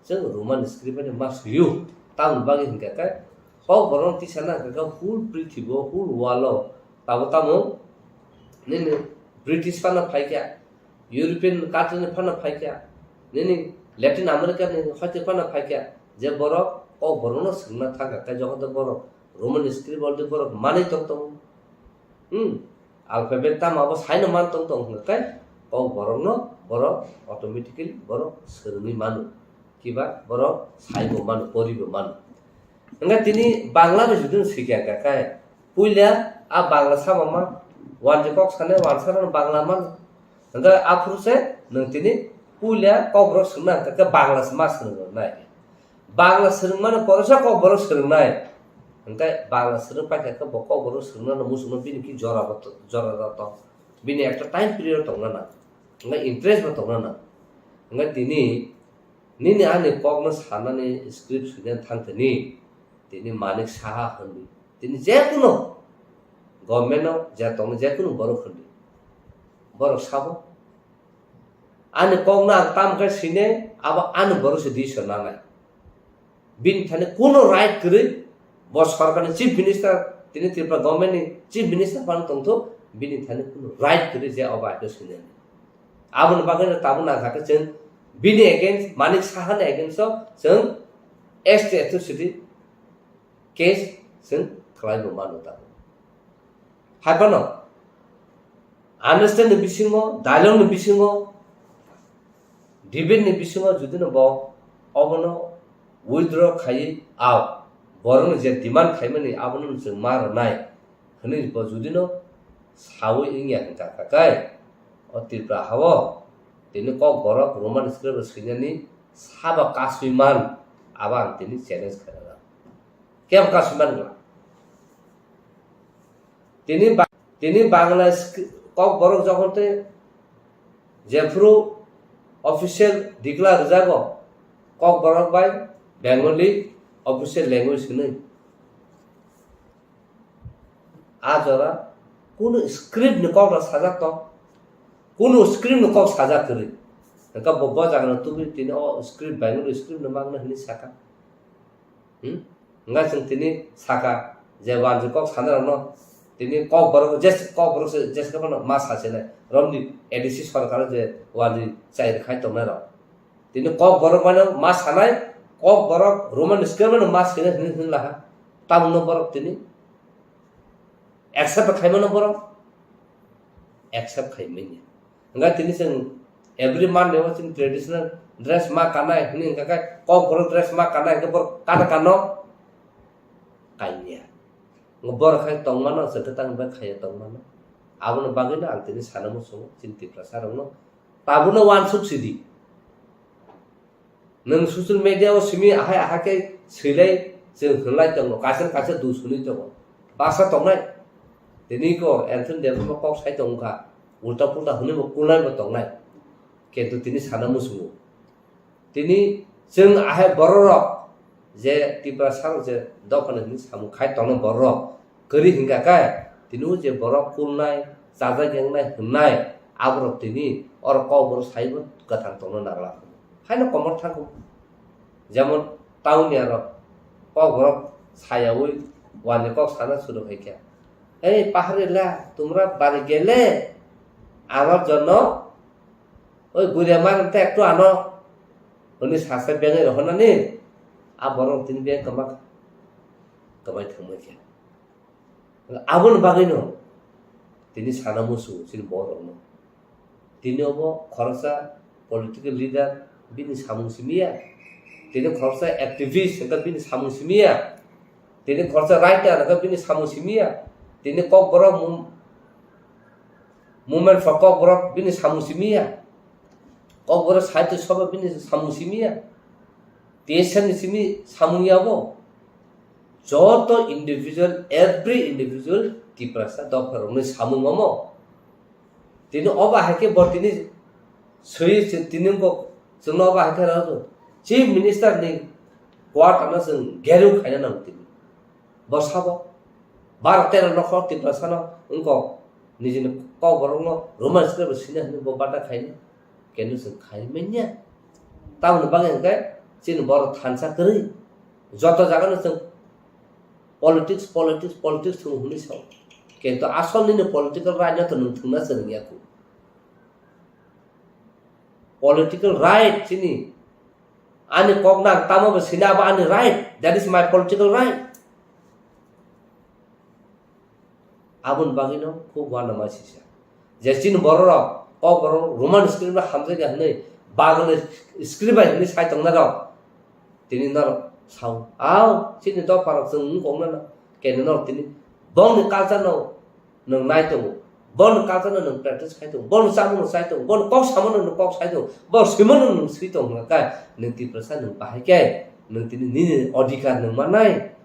जों रोमान स्क्रिप्ट मा सुयु ताम बागे हंगाके कक बरनो तिसाना हंगाके हुल पृथ्वीबो हुल वालो ताबो तामो निने ब्रिटिश फाना फाइका यूरोपियन कान्ट्री फाना फाइका निने लैटिन अमेरिका ने हते फाना फाइका जे बरो ओ बरनो संना थागा का जगत बरो रोमान स्क्रिप्ट बोलते बरो माने तंग अल्फाबेट ताम अब साइन मान तंग हंगाके ओ बरनो बरो ऑटोमेटिकली बरो सोरनि मानु किबा बरो साइबो मानु परिबो मानु हंगा तिनी बांग्ला में जुदुन सिखा का पुइला आ बांग्ला सामा wan jekok sane wansaran bangla man nga afruse nang tini pulia kobro sungna ka bangla mas nang nai bangla sung man porsa kobro sung nai Engkai bangla serang pakai ke bokok baru serang na musuh bini ki jora to bini একটা time period tong na engkai interest ba tong na engkai nini ane kok na sana ni script sudah thang tini manik saha handi tini jekuno government no jatong jekuno baru handi baru sabo ane kok na tam ka sine aba ane baru sedih sana bin thane kuno right kiri bos सरकार chief minister तिनी Tripura government नि chief minister पान तंथो बिनि थाने कुनो right करे जे अब आके सुने आबन बागन ताबन आखाके जों बिनि अगेंस्ट मानिक साहान अगेंस्ट जों एसटी एट्रोसिटी केस जों खालामो मानोता हाबनो आन्डारस्टैंड नि बिसिङो डायलॉग नि बिसिङो डिबेट नि बिसिङो जुदिनो ब अबनो विथड्र खाइ आउ बरं जे डिमांड खाइमानि आबनो जों मार नाय हनै जुदिनो सावै इंया काकाय अ त्रिपुरा हावो तिनि कक बरक रोमान स्क्रिप्ट सिनानि साबा कासुइमान आबां तिनि चैलेंज खालामा केम कासुइमान गला तिनि बांला कक बरक जखनते जेफ्रु ऑफिशियल डिक्लेयर जागो कक बरक बाय बेंगली official language नहीं आज जरा कुनो स्क्रिप्ट निकाल रहा साजा तो कुनो स्क्रिप्ट निकाल साजा करे नका बब्बा जागना तू भी तिने ओ स्क्रिप्ट बेंगली स्क्रिप्ट नमागना हनी साका नगा जों तिने साका जे वान जे कक साना न तिने कक बरक से जेस कबन मा सासे नै रमनि एडिसी सरकार जे वान चाइ खाइ तंना र तिने कक बरक माने मा सानाय कक बरक रोमान स्क्रिप्ट मास केने हिन लाहा तामुनो बरक तिनी एक्सेप्ट खाइमनो बरक एक्सेप्ट खाइमेनिंगा तिनी जों एवरी मान नेवा जों ट्रेडिशनल ड्रेस मा कानाय हिन काका कक बरक ड्रेस मा कानाय के बर काना कानो काइनिया बर खाइ तंगमानो जततां बे खाय तंगमानो आबनो बागैनो आं तिनी सानमो सो चिन्ति प्रसारनो ताबुनो वान सुक्सिदि नों ससियल मीडिया सिमी आहाय आहाके सैलाय जों होनलाय दङ कासे दुसुनि दङ बासा दंनाय दिनैको एन्थन देबो कक साइ दंखा उल्टा पुल्टा होनबो कुनायबो दंनाय किन्तु तिनि साना मुसुमु तिनि जों आहाय बररक जे तिब्रा सार जे दखननि सामु खाइ दङ बररक करि हिंगाकाय तिनु जे बरक कुलनाय जाजा गेंनाय होननाय आबरक तिनि अर कबर साइबो गथां दङ नागला हायनो कमर थांगौ जेमन टाउनियार कक बरक सायावै वानि कक साना सुरु हैके এই পাহাড়েলা তোমরা বাড়ি গেলে আমার জন্য ওই গুড়িয়া মারতে একটু আনো উনি সাসে বেঙে রহনানি আর বরং তিনি বে কমাই থামকে আবন বাগাইনো তিনি সানা মুসু তিনি বরং তিনি অব খরচা পলিটিক্যাল লিডার বিনি সামুসিমিয়া তিনি খরচা অ্যাক্টিভিস্ট এটা বিনি সামুসিমিয়া তিনি খরচা রাইটার এটা বিনি সামুসিমিয়া তিনি cock Borok movement for cock বরক বিনি সামুসিমিয়া কক বরক সাহিত্য সভা বিনি সামুসিমিয়া টিএসএন সিমি সামুইয়াবো যত ইন্ডিভিজুয়াল এভরি ইন্ডিভিজুয়াল টিপ্রাসা দফরনে সামুমমো তিনি অবা হাকে বর্তিনি সই তিনি কক जोंनो अबा हाके राजो चीफ मिनिस्टर नि क्वार्टारना जों गेरु खायना नांगति बसाबो 12-13 नखर तिप्रासानो उनको निजिनो कक बरनो रोमान स्क्रिप्ट सिना हनि बबाटा खायनो केनु जों खायमेन्या ताउन बागेनकाय चिन बर थानसा करै जत जागानो जों पॉलिटिक्स थु हुनि साव केन्तु आसलनिनो पॉलिटिकल राजनीति नों थुना जोंनियाखौ political right sini ani kokna tamo sina ba ani right that is my political right abun bagino khub wana masisa jesin bororo kok bororo roman script ba hamje ga nei bagle script ba ni sai tong na ro tini nar sau au sini to parak sung kong na ken no tini bong ni kalsa no nang nai to bon kalsana nang practice khai tung bon samu sai tung bon kok samu nang kok sai tung bon simon nang sui tung ka nang ti prasa nang bahai kai nang tini ni odikar nang manai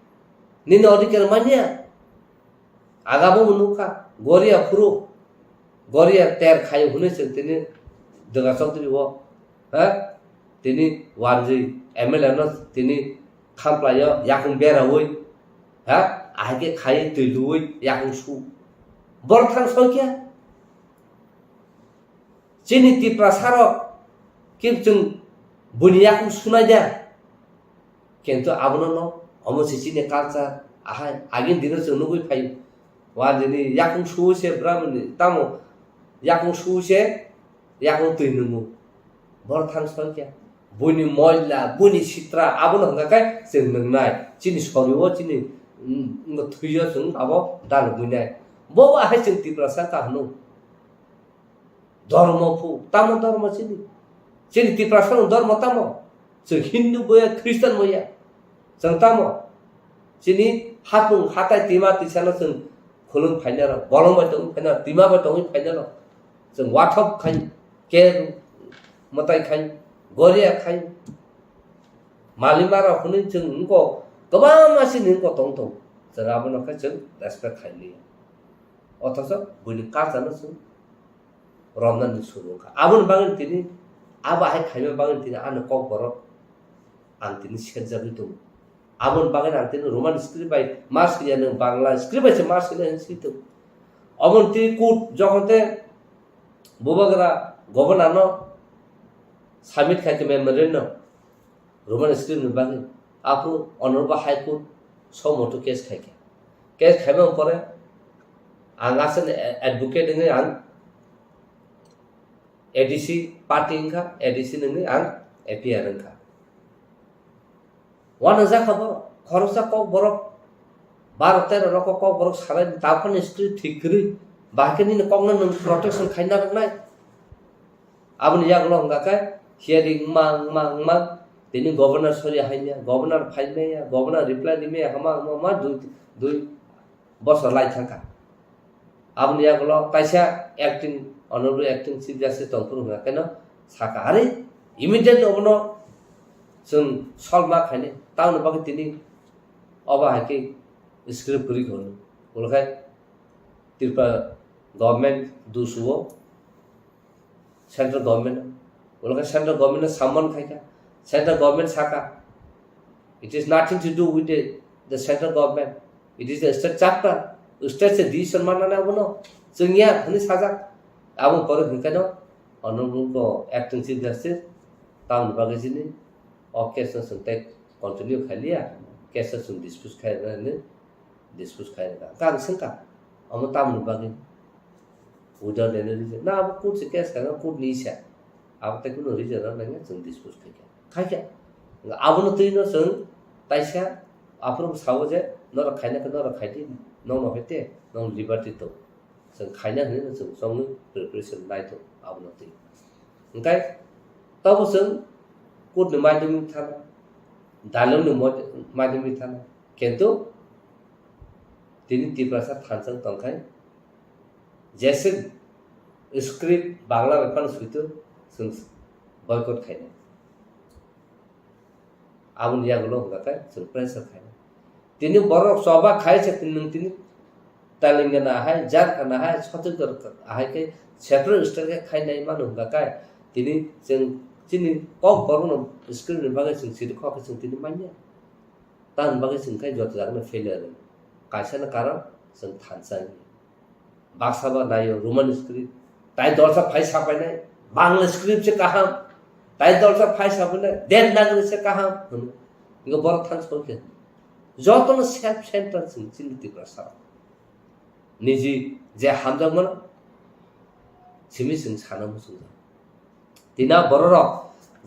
nini odikar mania agabo menuka goria furu goria ter khayo hune sen tini daga chowdhury wo ha tini warji MLA no tini khamplayo yakung bera hoi ha age khai tui yakung su bor thang sokya chini ti prasaro kim chung buniyakung sunaja kento abono no omo sicine culture aha agin dino chung nugui phai wajini yakung su se brahmani tamo yakung su se yakung tui numu bor thang sokya buni moila buni sitra abono ngakai chung nangnai chini soriwo chini thuyo chung abo dal bunai bo aha chung ti prasa ka hanu dharma fu tamo dharma chini ti prasa dharma tamo chung Hindu boya Christian boya chung tamo chini hatung hatai tima tisana chung khulung phainara bolong ba tong phainara tima ba tong phainara chung wathop khai ke matai khai goria khai malimara khuni chung ko kaba masi nin ko tong tong chung abono ka chung respect khai ni অথচ বলি কাজ জানো শুন রমজান শুরু আবন বাঙালি তিনি আবাহে খাইবে বাঙালি তিনি আনে কক বড় আনতিনি শিখার যাবি তো আবন বাঙালি আনতিনি রোমান স্ক্রিপ্ট বাই মাস কিয়া নং বাংলা স্ক্রিপ্ট আছে মাস কিয়া শিখিত অবন তিনি কুট যখনতে বুবাগরা গভর্নর সামিট খাইকে মেমোরেন রোমান স্ক্রিপ্ট বাঙালি আপু অনর্বা হাইকোর্ট সমটো কেস খাইকে কেস খাইবে পরে ang asan advocate ini ang ADC party ingka ADC ini ang APR ingka wana za khabar khorosa kok borok 12-13 roko kok borok salai tapon script thikri bahkan ini kok nan protection khaina nai abun yaglo nga kai hearing mang tini governor sori haina governor phaine ya governor reply dime hama ma dui bosor lai thangka abun yaglo kaisa acting honorable acting chief justice tongpur nga keno saka are immediate obono chung solma khaine taun bagi tini oba hake script kuri khonu bolkai tirpa government dusuo central government bolkai central government summon khaika central government saka it is nothing to do with the central government it is the state chapter state se decision manana bono chungya huni sajak abun pore hikano honorable ko acting chief justice taun bagi sini occasion suntek continue khalia case sun dispute khaina ne dispute khaina ka sangka amu taun bagi udah dene reason na abu court se case kana court ni sha abu te kuno reason na nge sun dispute khaika abu no tino sun taisa apro sawoje nora khaina ka nora khaiti no hete no liberty to sun khaina ne sun song preparation nai to abu no ti ngai tabu sun court ni madhyamik thana dalong ni madhyamik thana কিন্তু তিনি তীব্রসাদ থানসং তংখাই जैसे script Bangla weapon सुइतो सुन boycott खाइने आबुन यागलो होगाका सुन pressure खाइने तिनी बरो सभा खाइ छ तिनी तालिंगना है जार खाना है छतगर है के क्षेत्र स्टर के खाइ नै मान होगाका तिनी जों तिनी कक बरो स्क्रिप्ट बागै जों सिद खक जों तिनी मान्या तान बागै जों खाइ जत जागनो फेलियर काइसन कारण जों थानसाय बाक्साबा नायो रोमन स्क्रिप्ट ताई दर्शक फाइ सापाइ नै बांग्ला स्क्रिप्ट से कहा ताई दर्शक फाइ सापाइ नै देवनागरी से कहा इनको बर थान छोके जतन सेल्फ सेंटर चिन्तित प्रसा निजी जे हामजमन सिमि सिं साना मुसुं दिना बरर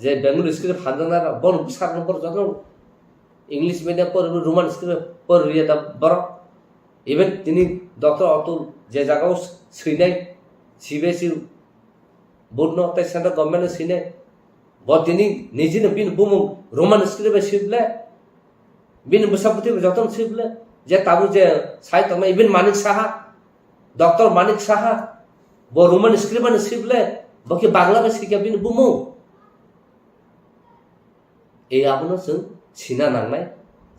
जे बेंगलुरु स्क्रिप्ट हामजना बर सार नम्बर जतन इंग्लिश मीडियम पर रोमन स्क्रिप्ट पर रिया बर इवन तिनी डॉक्टर अतुल जे जागाव सैनाय सीबीएसई बोर्ड न तै सेंट्रल गवर्नमेंट सैनाय बदिनी निजिनो बिन बुमु रोमान स्क्रिप्ट सिबले बिन बसापति जतन सिबले जे ताबु जे साहित्य में इवन मानिक साहा डॉक्टर मानिक साहा बो रोमान स्क्रिप्ट ने सिबले बकि बांग्ला में सिके बिन बुमु ए आबनो जों सिना नांनाय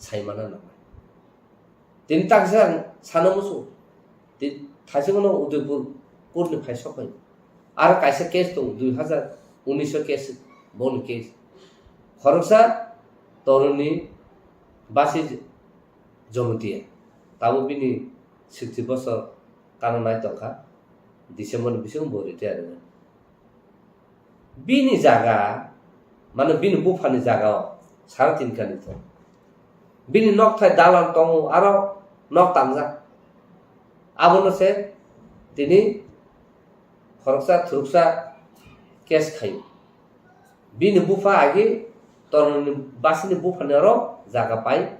सायमाना नांनाय Tin tak sang sana musuh. Tin thasi kono Udaipur purni phai sokai. Ar kaisa case to 2019 case bon case. Khoroksa toruni basi jomutia. Tamu bini 60 bosor kana nai tongka December bisung bori tiada. Bini jaga mana bini bufani jaga sarat tinkan itu. Bini nok thai dalam tongu aro nok tamza. Abono se tini khoroksa thuruksa kes khai. Bini bufa agi toruni basini bufani aro jaga pai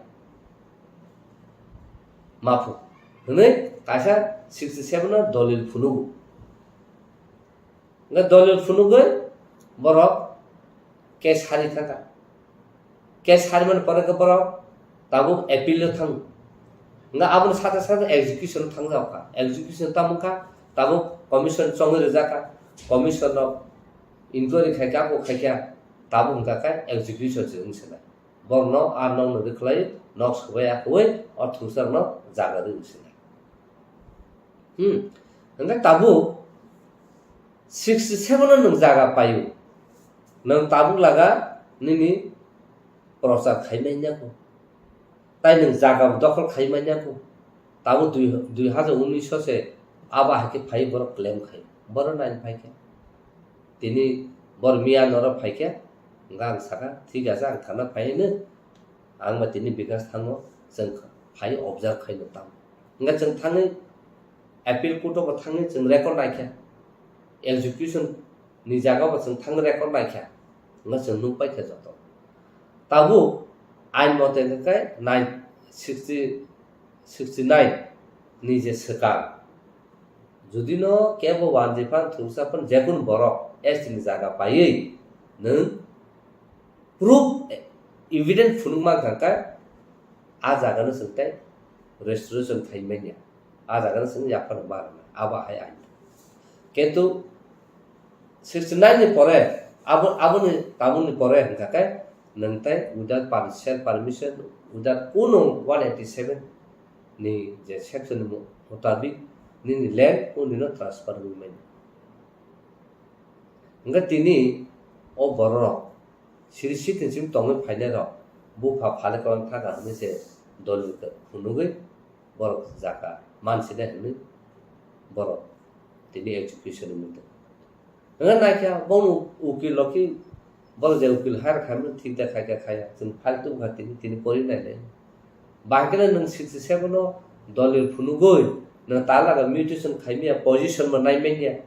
mafu. Hene kaisa 67 na dolil funugu. Nga dolil funugu borok kes hari thaka. Kes hari man pore ke borok tabu appeal thang. Nga abun sate execution thang jauka. Execution tamuka tabu commission chongre jaka. Commission of inquiry khaika ko khaika tabu ngka ka execution jeng sela. Borno ar nong no dekhlai nok sbaya koi or thusar no jaga de sela. Nga tabu 67 nang jaga payu. Nang tabu laga nini prasar khaimanya ko. Tai nang jaga dokol khaimanya ko. Tabu 2019 se aba hake phai bor claim khai. Bor nain phai ke. Tini bor miya nora phai ke. Ngang saka thik asa ang thana phai ne. Ang ma tini bikas thango jeng phai observe khai no tam. Nga jeng thangai appeal court ko thangai jeng record naikha. Execution ni jaga ba jeng thang record naikha. Nga jeng nung pai kha joto. Tabu ain mote kai 69 ni je saka. Jodi no kebo wanje pan thusa pan jekun borok es ni jaga pai nang proof evidence funuma ka a jaga no sengtai restoration khaimanya. A jaga no seng yapan barana aba hai ai. Kintu 69 ni pore abun ni pore hangka kai nangtai without permission without kuno 187 ni je section mutabik ni land unino transfer women. Nga tini o borok siri sitin sim tongi phaile ro bu pha phale kon thaga ni se dol hunuge borok jaka mansine ni borok tini execution mute. Nga naikya bonu ukil loki bol je ukil har kham thik da khaya jeng faltu ghatini tini pori nai le bakela nang 67 no dolil phunugoi nang tala ga mutation khaimia position ma nai menya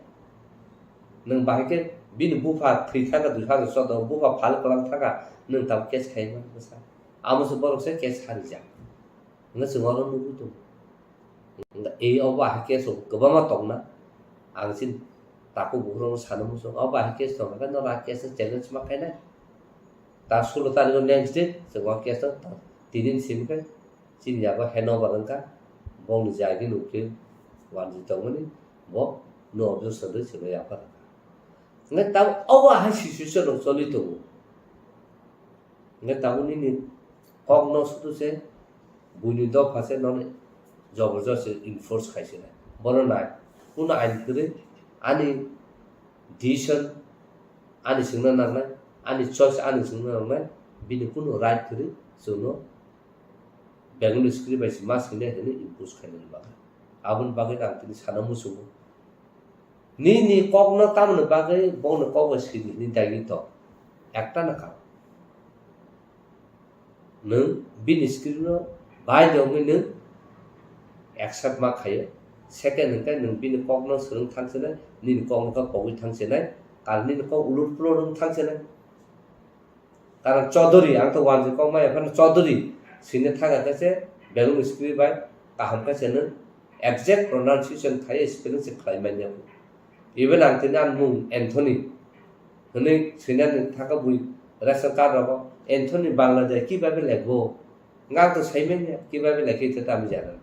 nang bahke bin bufa thri thaga du thaga so do bufa phal kalang thaga nang tam kes khaima sa amus borok se kes hari ja nga sungoro nu tu nga e oba ke so gobama tongna angsin taku burung sanamu so oba ke so ga no ra ke se challenge ma kaina ta sulo ta no next day so wa ke so tinin sim ka sin ya ba heno barangka bong jagi nu ke wan ji tongni bo no objo so de se ya pa nga tahu awa ha situation no soli to nga tahu ni kogno su se buni do phase no জবরদস্ত enforce খাইছে না বড় নাই কোন আইন করে আনি decision আনি সিংনা নাংনাই আনি চয়েস আনি সিংনা নাংনাই বিনি কোন রাইট করে জন্য বেঙ্গল স্ক্রিপ্ট বাইছে মাস কিনে হেনে ইম্পোজ খাইনে বাগে আবুন বাগে আং তিনি সানা মুসু ni kogno tamno bagai bono kogo skini ni dagi to একটা না কাম नों बिनि स्क्रिप्टनो बाय दङै नों एक्सेप्ट मा खायो सेकेन्ड नोंखाय नों बिनि कगनो सोलों थांसोनाय निनि कगनो कगै थांसोनाय काल निनि कग उलुट प्लुट थांसोनाय कारण चौधरी आं तो वानजे कग माय फन चौधरी सिने थागा कासे बेंगल स्क्रिप्ट बाय काहम कासे नों एक्जेक्ट प्रोनाउंसिएशन खायो स्पेलिंग से खायमानिया इवन आं तिना मुं एन्थनी हनै सिना थाका बुइ रेशन कार्ड रबो एन्थनी बांग्लादेश কিভাবে লিখবো ngak to saimenya কিভাবে লিখি তা আমি জানি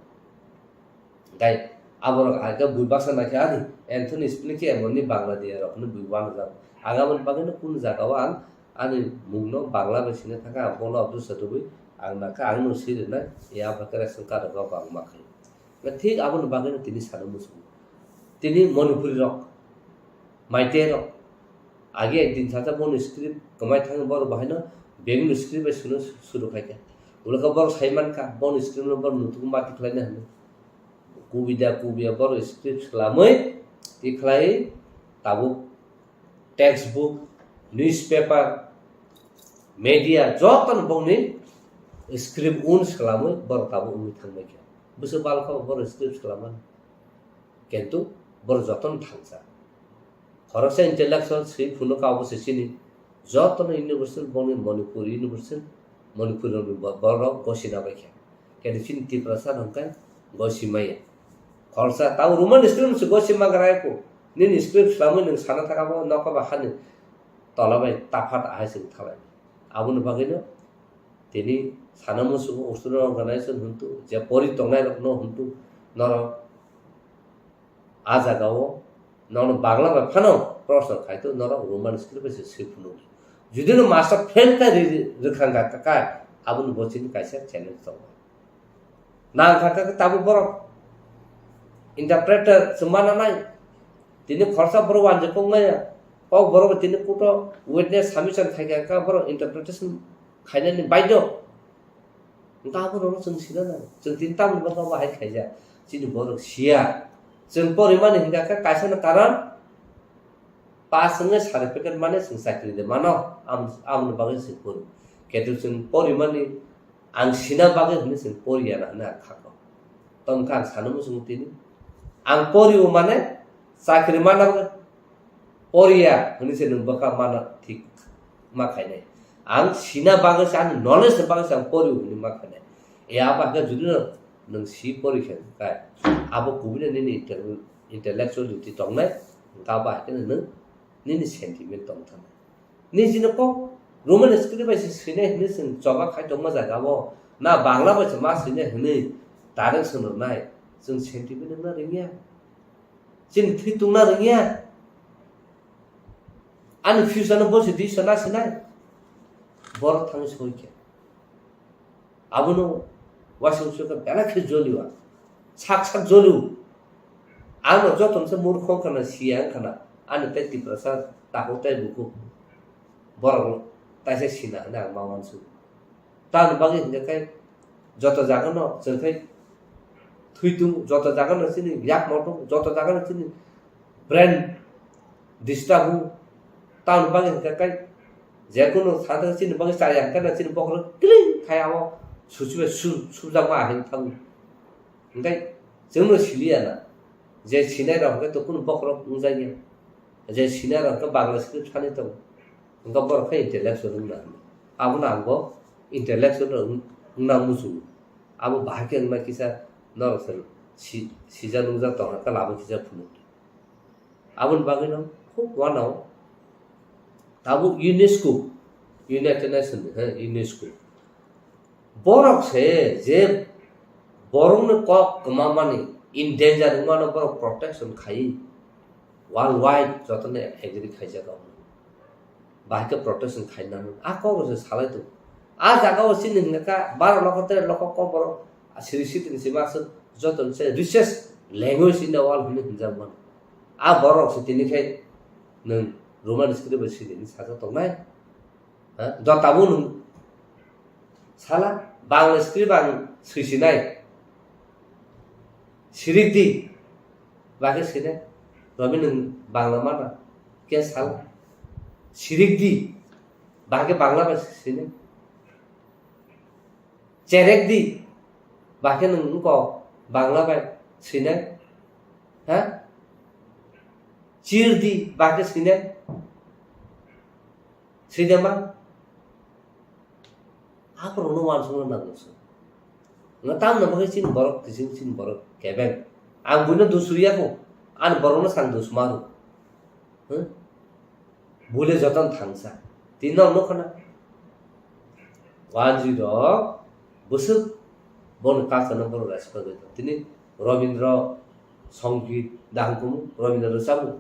তাই আবার আগে বুই ভাষা না খালি এন্থনি স্পেলিং কি এমনি বাংলাদেশ রকম বুই বাংলা যাব আগামন বাগে না কোন জায়গাও আনি মুংনো বাংলা বেশিনে থাকা বন অবদুল সদবই आंनाखा आं नुसिरना या बाकरा संकार गाव आं माखायो ठीक आबोनो बागैनो तिनि सानो मुसु तिनि मणिपुरी रक माइते रक आगे एक दिन साथा बन स्क्रिप्ट कमाय थाङो बर बाहायनो बेंगलुरु स्क्रिप्ट सुनो सुरु खायके उलका बर साइमान का बन स्क्रिप्ट बर नुथुक माति खलायनो हनो कुबिया बर स्क्रिप्ट खालामै ति खलाय ताबु text book newspaper media jotan bongni script un selama ber tabu umi thangbai ke busu balka ber script selama kentu ber jotan thangsa khorasa intellectual sei phuno ka obose sini jotan university bongni manipur university manipur ber gosina bai ke ken fin ti prasad hangkai gosimaya khorsa tabu roman script se gosima garai ko nin script selama ning sana thakaba naka ba khani talabai tafat ahasing thalai आबुनो बागैनो तिनी सानमु सुबु Australia organisation हुन्तु जे परि तंगाय रखनो हुन्तु नर आजागाव none Bangla बा फानो प्रश्न खायतो नर Roman script से सिफुनु जुदिनो master fail का रखांगा का आबुनो बचिन कायसा चैलेंज तो ना खाका ताबु बर इंटरप्रेटर समाना नाय तिनी खर्चा बर वानजे कोंगाया कक बरोबर तिनी कुट विटनेस सबमिशन थाइका का बर इंटरप्रिटेशन खायनानि बायद ता बर जों सिना ना जों तिन ताम बा बाहाय खायजा जिनि बर सिया जों परिमाण हिंगा का कायसन कारण पास संगे सर्टिफिकेट माने जों साख्रि दे मानो आम बागै जों पर केतु जों परिमाणनि आं सिना बागै हने जों परिया ना खाको तमका सानमु जों तिनी आं परिउ माने साख्रि माना परिया हनिसे नों बका माना ठीक मा खायनाय आं सिना बागैसो आं नलेज बागैसो आं परिउ हनि मा खायनाय या बागै जुदि नों सि परिखा काय आबो कुबिने नि इंटेलेक्चुअलिटी दंनाय गा बाहायनो नों नि सेन्टिमेन्ट दं थानाय नि जिनको रोमान स्क्रिप्ट बायसे सिने हनि जों जबा खाय दं मा जागाबो ना बांला बायसे मा सिने हनि दारें सोननाय जों सेन्टिमेन्ट ना रिंगिया जों थि दंना रिंगिया आनि फ्यूचर बसे दि सना सनाय बर थाङ सयके आबुनो वासुसुका बेलाखे जलिवा साक्षात जलु आनो जतनसे मूर्ख खाना सिया खाना आनि तेति प्रसाद ताकोtai बुku बर ताइसे सिना ना मावानसु तान बागे हिंगाय जत जागन जोंखाय थुइतु जत जागन सिनि याक मटो जत जागन सिनि ब्रेन डिस्टार्ब तान बागे हिंगाय जेकुनो सादा सिनि बागे साया kana सिनि बखर क्लिं खायाव सुसुबे सुजामा हिं थां हिंगाय जोंनो सिलियाना जे सिनाय रावके तो कुन बखर मुजायो जे सिनाय रावके बांग्ला स्क्रिप्ट सानि तो हिंगा बरखै इंटेलेक्चुअल ना आबुना आंगो इंटेलेक्चुअल ना मुसु आबु बाहाके ना किसा नरसल सिजा नुजा तो का लाबो किसा फुनु आबुन बागैनो खूब वानाव ताबु यूनेस्को यूनाइटेड नेशन यूनेस्को बरक से जे बरंनो कक कमामानि इंडेंजर मानो बर प्रोटेक्शन खाई वर्ल्ड वाइड जतने एग्री खाइजा गाव बाहाके प्रोटेक्शन खाइनानो आ कबो सालाय तो आ जागाव सिनि हिंगा बार लखते लख क बर सिरिसितिनि सिमास जतन से research language in the world हुने हिंजामन आ बरक से तिनिखाय नों रोमान स्क्रिप्ट सिनि साजा तंनाय ह दताबु नों साला बांग्ला स्क्रिप्ट आं सैसिनाय सिरिति बागे सिने रबि नों बांग्ला माना के साला सिरिति बागे बांग्ला बा सिने चेरेक दी बागे नों को बांग्ला बा सिने ह चिर दी बागे सिने सिनेमा आपर नो मानसुनो नागसो ngataam na bagai sin borok kising sin borok kebeng ang buno dusuriya ko an borona sang dusmaru bule jotan thangsa tinno no khana wanji ro busuk bon ka sana bor respect tini robindra songit dangkum robindra sabu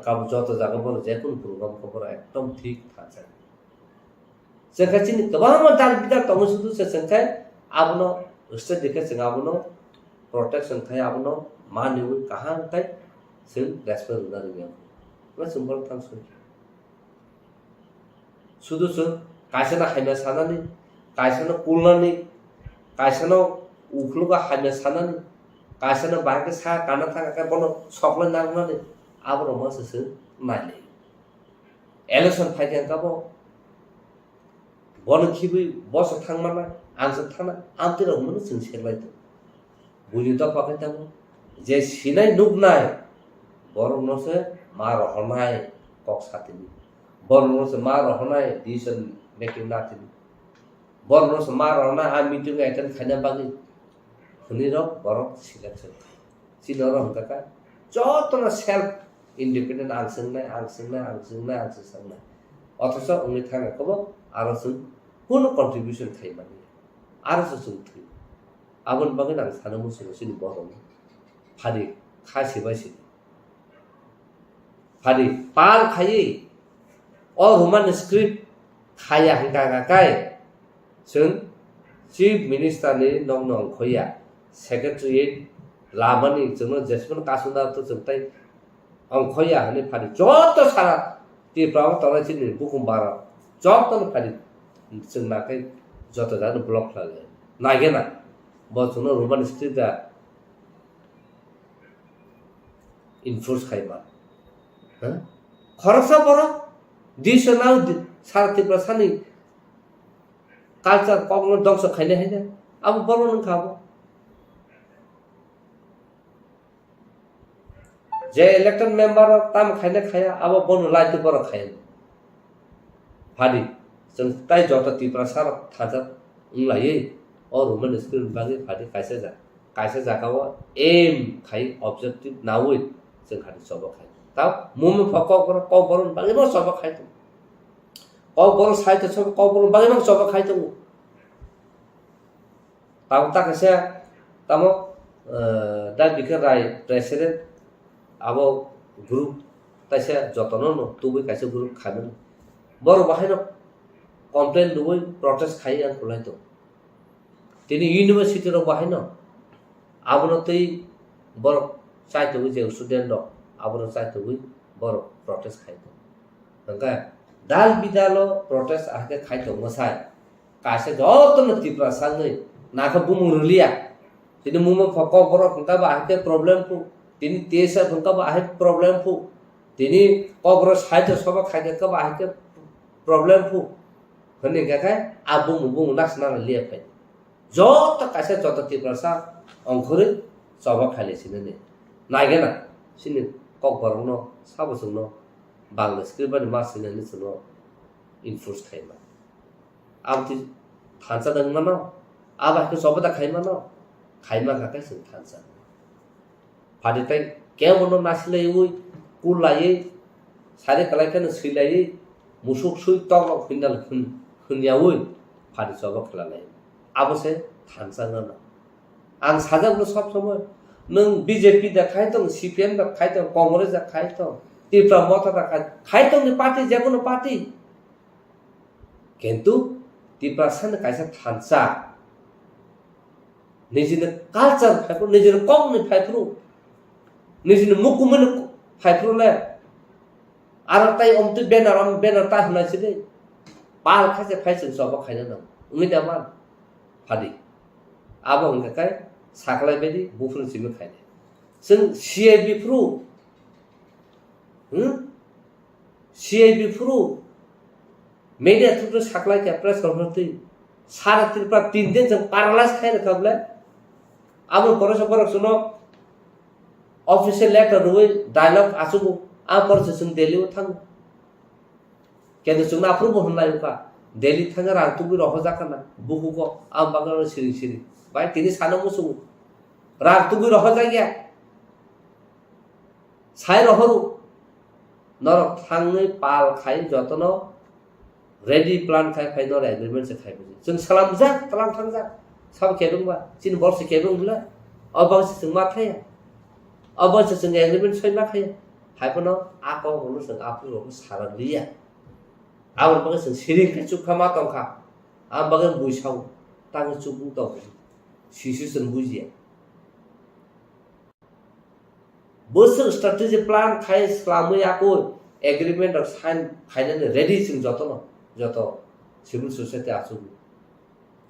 কাব যত জায়গা বলো যে কোন programme খবর একদম ঠিক থাকে जोंखा चिनि गोबां दाल बिदार दङ सुदु जोंखाय आबनो स्टेट दिखे जों आबनो प्रोटेक्शन खाय आबनो मानिउ काहां खाय जों रेसपेक्ट होनानै गया मा जों बर थांसो सुदु जों कायसना हायना सानानै कायसना कुलनानै कायसना उखलुगा हायना सानानै कायसना बाहाय सा काना थाका बनो सकले नांनानै आबनो मासो नायले इलेक्शन फाइगेन काबो बन खिबि बस थांमाना आंजों थाना आमतिर हमनो जों सेरलायदों बुलिदा पाके थाङो जे सिनाय नुगनाय बरनोसो मा रहनाय कक साथिनि बरनोसो मा रहनाय डिसिजन मेकिं नाथिनि बरनोसो मा रहनाय आ मिटिं एटेन्ड खायना बागै हुनिर बर सिलेक्शन सिनर हंकाका जतना सेल्फ इन्डिपेन्डेन्ट आंसोंनाय अथच उनि थाङाखौबो आरो जों কোনো कन्ट्रिबिउसन खायमानि आरो जों थै आबन बागै आं सानो मोसौ सिनि बरन फारि खासिबायसि फारि पाल खायै अ रोमान स्क्रिप्ट खाया हंगागाकाय जों चिफ मिनिस्टारनि नंनो अंखया सेक्रेटारियेट लामानि जोंनो जेसेबां कासुना तो जोंथाय अंखया हने फारि जत सारा तिफ्राव तराचिनि बुकुमबार जतन फारि जों नाखाय जत जानो ब्लक लागे नागेना बसनो रोमान स्क्रिप्टआ इनफोर्स खायमा खरसा बर दिसना सारतिफ्रा सानि कालचार पगनो दंस खायने हैने अब बरो नों खाबो जे इलेक्टेड मेंबर ताम खायने खाया अब बनो लाइट बर खायन फारि जों ताइ जत तिफ्रा सार थाजा उलायै और रोमान स्क्रिप्ट बागै फारि कायसे जाकाव एम खाय ऑब्जेक्टिव नावै जों खादि सब खाय ता मुम फक बर क बरन बागै म सब खाय त क बर साइते सब क बरन बागै म सब खाय त ताव ता कसे तामो दा बिखे राय प्रेसिडेंट अब ग्रुप तासे जतन न तुबै कायसे ग्रुप खामन बर बाहाय न कमप्लेन दुबै प्रोटेस्ट खाय आं खुलाय त तिनी यूनिवर्सिटी रो बाहाय न आबनो तै बर चाइतो जे स्टूडेंट रो आबनो चाइतो बर प्रोटेस्ट खाय त नंगा दाल बिदालो प्रोटेस्ट आके खाय त मसाय कासे जतन तिप्रा सांगै नाखा बुमुरलिया तिनी मुम फक बर खंता बाहाके प्रॉब्लम फु तिनी तेसा खंका बाहाय प्रॉब्लम फु तिनी कबर साइतो सब खाय का बाहाके प्रॉब्लम फु हने गाकाय आबु मुबु नासना लिया फाय जत कासे जत तिप्रासा अंखरे सब खायलेसिने ने नागेना सिनि कक बरनो साबसनो बांला स्क्रिप्टनि मासिने ने सुनो इनफोर्स खायमा आमति थानसा दंमन आबाके सबदा खायमा काकाय जों थानसा फादिताय केवनो नासिलै उइ कुलायै सारे कलायखनो सैलायै मुसुक सुइ तक फिनल खुनियावै फादि सब खलालाय आबसे थानसाना आं साजाबनो सब समय नों बीजेपी दा खायतं सीपीएम दा खायतं कांग्रेस दा खायतं तिफ्रा मथा दा खायतं नि पार्टी जेकुनो पार्टी किन्तु तिफ्रा सान कायसा थानसा निजिनो कालचार फाइफ्रु निजिनो कमनि फाइफ्रु निजिनो मुकुमनि फाइफ्रुले आरो ताइ अमति बेनार ता हुनायसिदे पाल खासे फाइसिन सब खायना दं उमिदा मान फादि आबो हंकाय साखलाय बायदि बुफुन सिम खायने जों सीआईबी फ्रु media थुप्रो साखलाय के प्रेस कन्फरेन्स सारा तिरपा 3 दिन जों पारालाइज खायनो खाबले आबो परस सुनो ऑफिशियल लेटर रुइ डायलॉग आसुबो आ परस जों दिल्ली थां केन जों नाफ्रुबो होनलायका दिल्ली थाङा रां तुबि रह जाखाना बुहुको आम बागान सिरि बाय तिनि सानो मुसु रां तुबि रह जागिया साइ रहरु नर थाङै पाल खाय जतन रेडी प्लान खाय फाइनल एग्रीमेंट से खाय जों सलाम जा तलाम थां जा सब केबंबा 3 वर्ष केबंबला अबसे जों मा खाय अबसे जों एग्रीमेंट सैमा खाय हायपनो आको होनो जों आफु सारा लिया abon bagai sing siring ke cuk khama tongkha am bagai buisau tang cuk bu tong sisu sen bujia boser strategy plan khai slamu yako agreement or sign finally ready sing joto civil society asu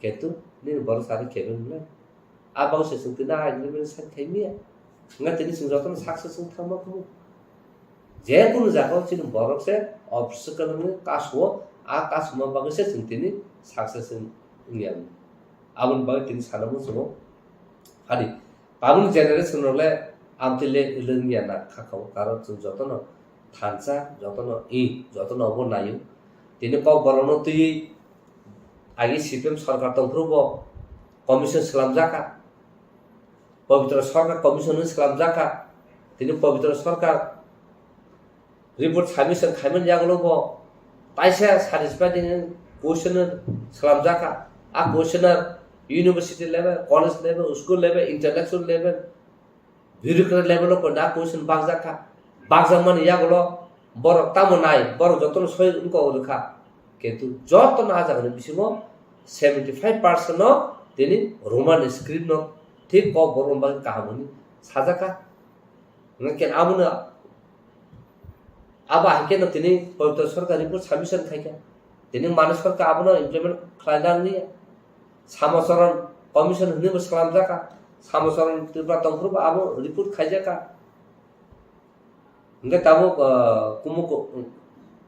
ketu ni baru sari keben na abang se sing tina agreement sign khai mia nga tini sing joto success sing thama ko je kun jako chin borok se obstacle ni kaswo a kasma bagai se sing tini success sing ngiam abun bagai tini sanamu sumo hari abun generation role amtile ilungia na kakau karo chung jotono thansa jotono jotono bo nayu tini ko borono tui agi CPM Sarkar তংপ্রুব commission সালাম জাকা পবিত্র সরকার commission সালাম জাকা তিনি পবিত্র সরকার report submission খাইমান জাগলো ব paisa satisfied question সালাম জাকা আ questioner university level college level school level international level bureaucrat level ko na question bagzaka bagzaman yagulo bor tamo nai bor joton soi unko urkha কিন্তু যত না জাগনে বিসিমো 75% no তিনি রোমান স্ক্রিপ্ট no ঠিক ক বরম বা কাহামনি সাজাকা নকেন আমনা আবা হাকে no তিনি পবিত্র সরকার রিপোর্ট সাবমিশন খাইকা তিনি মানুষ সরকার আমনা ইমপ্লিমেন্ট খাইলান নি সামসরণ কমিশন হনি সালাম জাকা সামসরণ ত্রিপুরা তংপ্রুব আবো report খাইজাকা nge tabo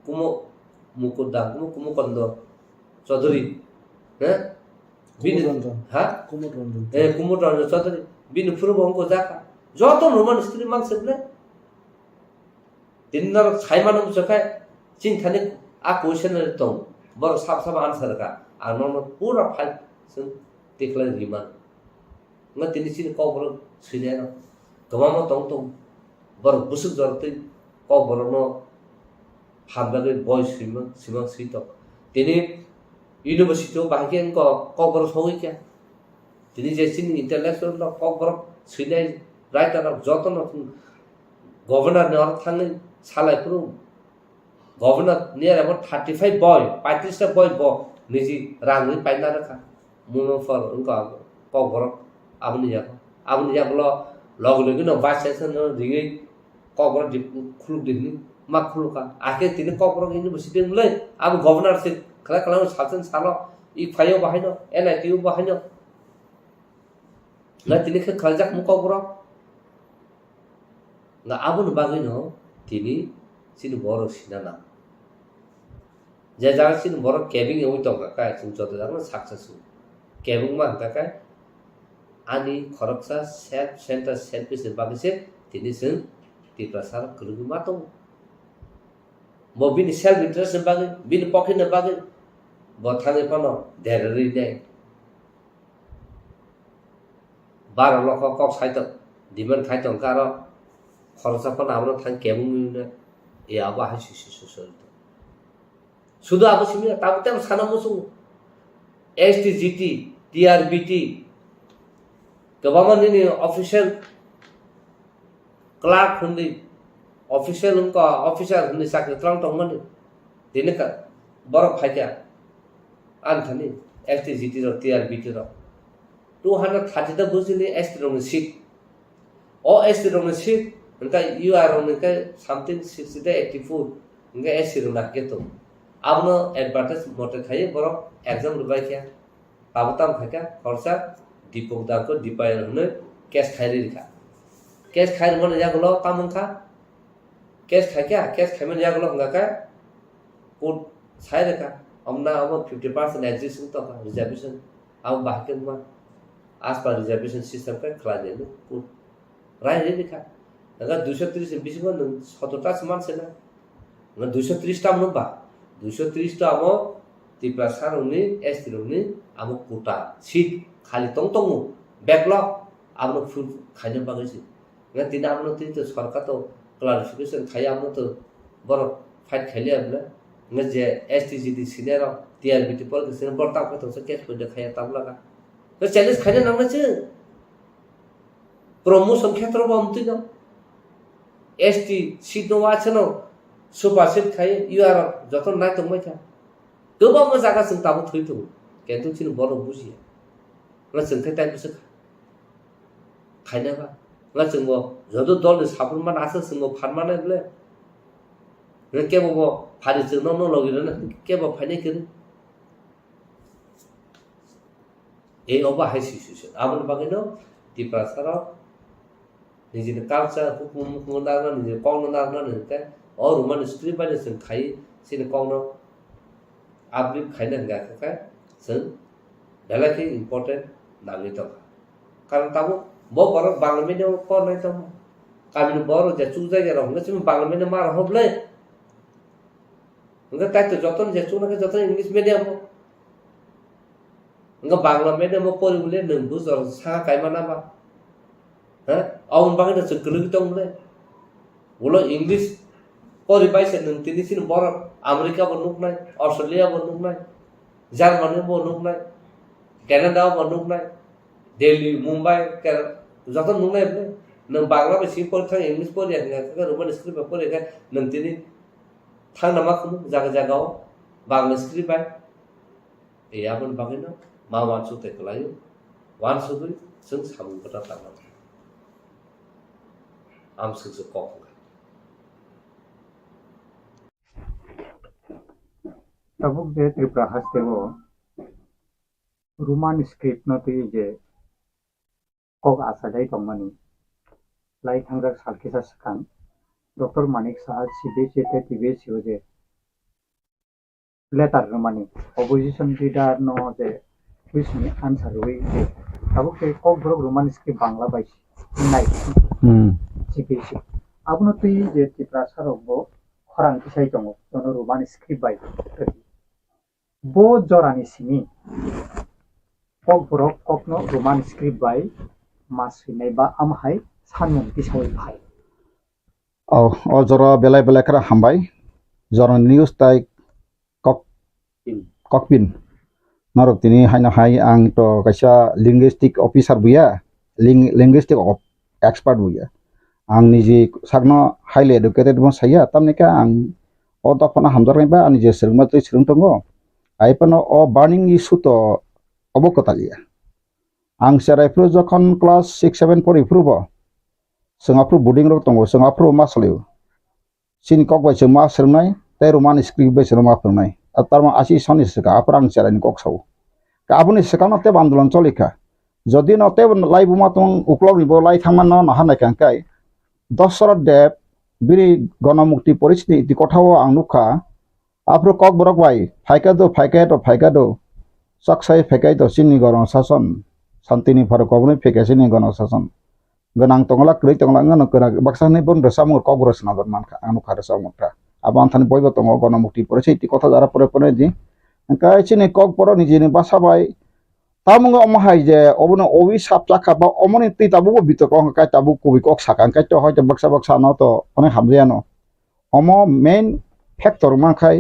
kumo mukuda kumo kondo chaudhary bin ha kumur ranjan chaudhary bin purbo onko jaka joto roman stri mangsable dinnar chaimanu chakai chinthani a question tong bor sab answer ka anon pura file sun declare riman nga tini sin ko bor sinena gamamo tong bor busuk jorte ko borono hambagai boy simang sito tini university bahgen ko bor soi kya tini je sin intellectual lo ko bor sinai right ar joto no governor ne ar thang salai puru governor near about 35 boy 35 boy bo niji rangi paina rakha muno for unka ko bor abni ya lo log no vice chancellor dingi ko bor khuluk dini makluka akhir tini ko bor university mulai ab governor se kala kala sasan salo I fayo bahino NITU bahino na tini ke khaljak mu ko bor na abun bagino tini sin bor sinana je jaga sin bor cabin oi to ka sin joto jaga successful cabin ma ka ani khoroksa self center service bagise tini sin ti prasar kulugu mato mo bin self interest bagi bin pocket bagi bothane pano derri dai 12 লক্ষ cock সাইতো demand খাইতো কারো খরচা পন আমরা থান কেমন এ আবা হাসি সুসল শুধু আবশ্যক তাবতে সানামসু STGT TRBT government ini official clerk hundi official unka officer hundi sakri tlang tong mani dine ka borok phaikia anthani STGT ro TRBT ro 230 da bujili ST ro seat o ST ro seat unka UR ro ka something 60 da 84 unka ST ro naketo abno advertise motor khai borok exam rubai kya pabatam khaka khorsa dipok dako dipayar hune cash khairi rikha cash khair mane jagulo tamangkha cash khakya cash khaimen jagulo ngaka code sai reka amna abo 50% existing to reservation ab bahken ma as par reservation system ka khla denu code rai rikha daga 230 20 gon 17 ta saman sena na 230 ta mba 230 ta amo tipasar uni estiruni amo quota seat খালি তংতং backlog আমনো ফুল খাইনে বাগাইছি না তিন আমনো তিন তো সরকার তো clarification খাই আমনো তো বড় ফাইট খাইলে আমনা না যে STGT সিনিয়র TRBT পর সিনিয়র বড়টা কত সে কেস পড়ে খাইয়া তাম লাগা তো চ্যালেঞ্জ খাইনে নামছে প্রমোশন ক্ষেত্র বমতি না ST সিট নো আছে না সুপার সিট খাই ইউআর যত নাই তো মই খা गोबां जागा जों दाबो थै दङ खिन्थु जों बर' बुजिया ना जों टाइम बिसोर खायनाबा ना जों जद दल साफ्रोमबा नासो जों फानमाने बोले केबो फारि जों न लगिरना केबो फाइनाय करे এই অবাহাই সিচুয়েশন আমার বাগিনো টিপ্রাসারাও নিজের কালচার হুকুম দাগনা নিজের কংনো দাগনা নিজে অর মান স্ক্রিপ্ট বাই जों খাই সিনে কংনো আপনি খাইনা গাখায় जों বেলাকে ইম্পর্টেন্ট নামি তো কারণ তাবো বড় বাংলা মিডিয়াম করনাই তো কামিন বড় যে চু জায়গা রহলে তুমি বাংলা মিডিয়াম আর হবলে nga তাই তো যতন যে চুনাকে যতন English medium nga bangla medium mo pori bule nung bu zor sa kai mana ba ha aun bang na chuklu tong le bolo english pori bai se nung tini sin bor america bo nuk nai australia bo nuk nai germany bo nuk nai canada bo nuk nai delhi mumbai ke joton nuk nai nung bangla ba si pori thang english pori nga ka roman script pori ka nung tini thang na ma khum jaga jaga bangla script bai e abon bagina मा वानसु तेकलायो वानसु गई जों सामु कथा थांना आम सु कक tabuk je Tripura hastego Roman script no tui je kok asadai tongmani lai thangrak salkisa sakang Dr. Manik Saha CBC te TBC je letter romani opposition leader no je kuisni answer we je tabuk je kok borok Roman script bangla baisi nai CBC abno tui je Tripura sarok bo khorang kisai tongo jono Roman script bai bo jorani sini kok borok kokno Roman script bai masrinai ba amhai sanmung tisoi bhai o jora belai belai kara hambai jora news tai kokpin norok tini haina hai ang to kaisa linguistic officer buya linguistic expert buya ang niji sakno highly educated bon saya tamne ka ang o dokona hamdor ba ani je serma tui serung tongo aipano o burning issue to obokotalia ang serai pro jokon class 6 7 pori prubo singapur boarding rok tongo singapur masleu sin kok bai sema sermai te roman script bai serma pernai atarma asi soni seka aprang serai kok sau ka abuni sekano te bandolon cholika যদি নতে লাই বুমা তং উকলব নিব লাই থামান ন হানাই কাংকাই 10 দেব বিরি গণমুক্তি পরিস্থিতি কথাও আং নুখা আপ্রো কক বরক বাই ফাইকাদো saksaই ফেকাই তো চিনি গণ শাসন শান্তিনি ফারক কবনি ফেকাইছিনি গণ শাসন গনাং তংলা ক্রই তংলা ngano kera baksani bon resamur কক রসনা বর্মান আনু খারে সামুটা আবান থানি বইব তং গণমুক্তি পরিস্থিতি কথা যারা পরে পরে দি কাই চিনি কক বড় নিজেনি বাসা by tamungo omahai je obono owi sapchaka ba omoni ti tabugo bitoko kai tabu kubi kok sakang kai to hoyto baksa no to onek hamjano omo main factor mankhai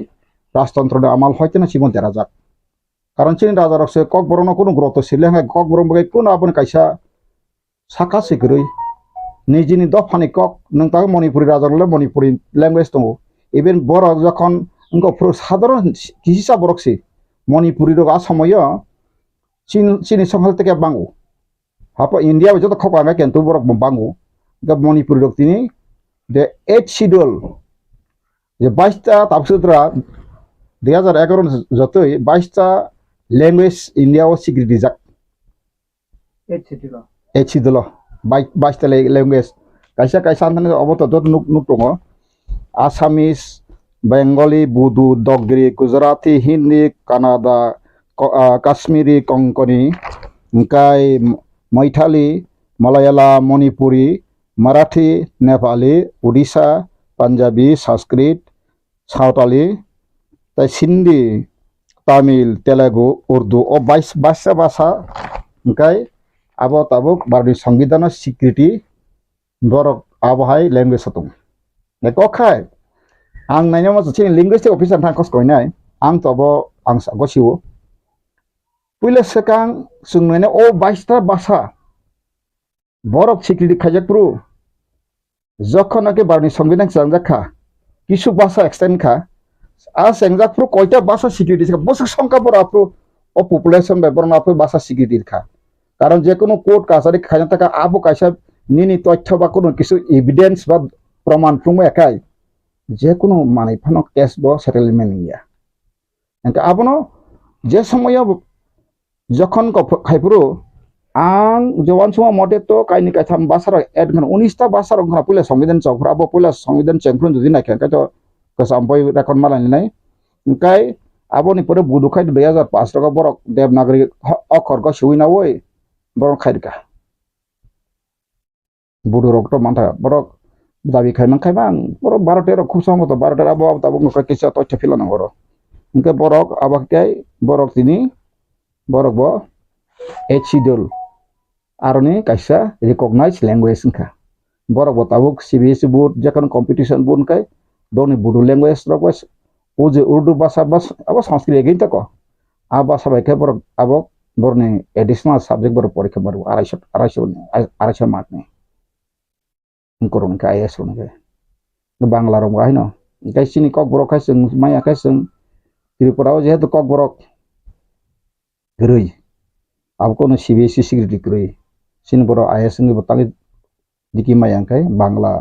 rajtantro da amal hoyto na sibon terajak karon chini raja rokse kok borono kono groto sile ha kok borom bagai kono abon kaisa saka sigrui nijini dofani kok nang ta manipuri raja le manipuri language to even boro যখন ngo pro সাধারণ হিসা বরকসি manipuri ro asamoyo Chini songhal teke bangu. Apa India itu tak kau kan tu borok bangu. Gak Manipur dok ini the 8 schedule. Je 22 tapsutra 2011 jatoi 22 language India was security jak. 8 schedule. 22 language. Kaisa antane oboto dot nuk tongo. Assamese, Bengali, Bodo, Dogri, Gujarati, Hindi, Kannada, Kashmiri, Konkani, Nkai, Maithili, Malayala, Manipuri, Marathi, Nepali, Odisha, Punjabi, Sanskrit, Sautali, Sindhi, Tamil, Telugu, Urdu, o 22 bahasa, Nkai, abot bari Sangbidana security, borok abahai language satung. Nekokai, ang nanyo mas chini linguistic officer thangkos koinai, ang tobo ang sagosiwo. Pula sekang sungnene o 22 bahasa borok security khajak pro যখন আগে বারনি সংবিধান জানজাখা কিছু ভাষা extend খা sengjak pro koita basa security ka bosok সংখ্যা বড় আপু ও population বে বরং আপু বাসা সিকিউরিটির খা কারণ যে কোনো কোর্ট কাছারি খাইনা থাকা আবু কাইসা নিনি তথ্য বা কোনো কিছু এভিডেন্স বা প্রমাণ প্রমাণ একাই যে কোনো মানে ফানো কেস ব সেটেলমেন্ট ইয়া এনকা আবনো যে সময় যখন খাইপুরো आं जवान समाव मटे तो काइनि काइथाम बासार एड गन 19टा बासार गन पुले संविधान चौफरा बो पुले संविधान चेंफ्रुन जुदि नाखे काइतो कसामपय रेकर्ड मालानि नै ओंखाय आबोनि परे बुदुखाय 2005 टाका बरक देवनागरी अक्षर को सुइना वय बरक खायरका बुदु रक्त मानथा बरक दाबि खायमान खायबां बरक 12 13 खुब समत 12 13 आबो ताबो किसा तथ्य फिलाना बरक ओंखाय बरक आबाखाय बरक तिनि बरक बो एचिडल आरने काइसा रिकॉग्नाइज लैंग्वेज इनका बरक बताबुक सीबीएसई बोर्ड जखन कंपटीशन बोर्ड काय दोनि बुडु लैंग्वेज रबस उजे उर्दू भाषा बस अब संस्कृत गेन तक आ भाषा बायके बरक अब बरने एडिशनल सब्जेक्ट बर परीक्षा बर 250 मार्क ने इनकरन का आईएस रने बांग्ला रंग गाय न गायसिनि कक बरक खाय जों माया खाय जों त्रिपुराव जेहेतु कक बरक गरै अब कोनो सीबीएसई सिक्योरिटी गरै सिन बर आईएस नि बतांग दिकी माया खाय बांग्ला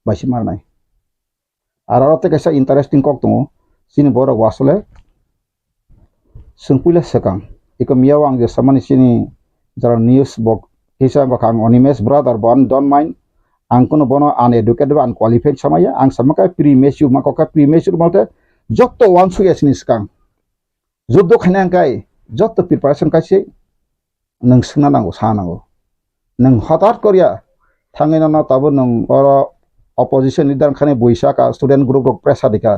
बासि मारनाय आराते कैसा इंटरेस्टिंग कक दङ सिन बर वासले संपुले सकां इको मियाव आं जे सामानि सिनि जरा न्यूज बक हिसा बखां अनिमेश ब्रादार बन डोंट माइंड आं कोनो बनो अनएडुकेटेड अनक्वालिफाइड समाया आं समका प्रीमेच्योर माका प्रीमेच्योर माते जत्तो वानसु यासनि सकां जुद्ध खायना गाय जत्तो प्रिपारेशन कासे नों सोंना नांगौ सानांगौ नों हठात करिया थाङैना ना ताबो नों अर अपोजिशन लिडार खाने बैसाका स्टूडेंट ग्रुप प्रेसार दिका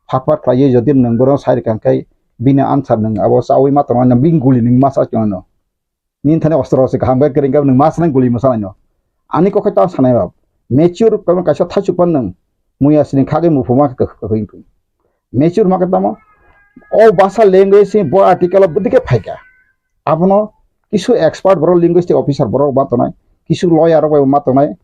फाटफाट खायो जदि नों बर साइड कांखाय बिनो आनसार नों अब सावै मात्र नों बिं गुलि नों मासा चनो निन थाने अस्त्र से खांबाय करिंगा नों मास नों गुलि मसानो आनि को खैता सानाय बाब मेच्योर कम कासा थाचुपन नों मुयासिनि खागे मुफुमा कहिन मेच्योर माके तम ओ भाषा लैंग्वेज से बो आर्टिकल बुदिके फाइका आपनो किछु एक्सपर्ट बर लिंग्विस्टिक ऑफिसर बर बातनाय किछु लॉयर बर मातनाय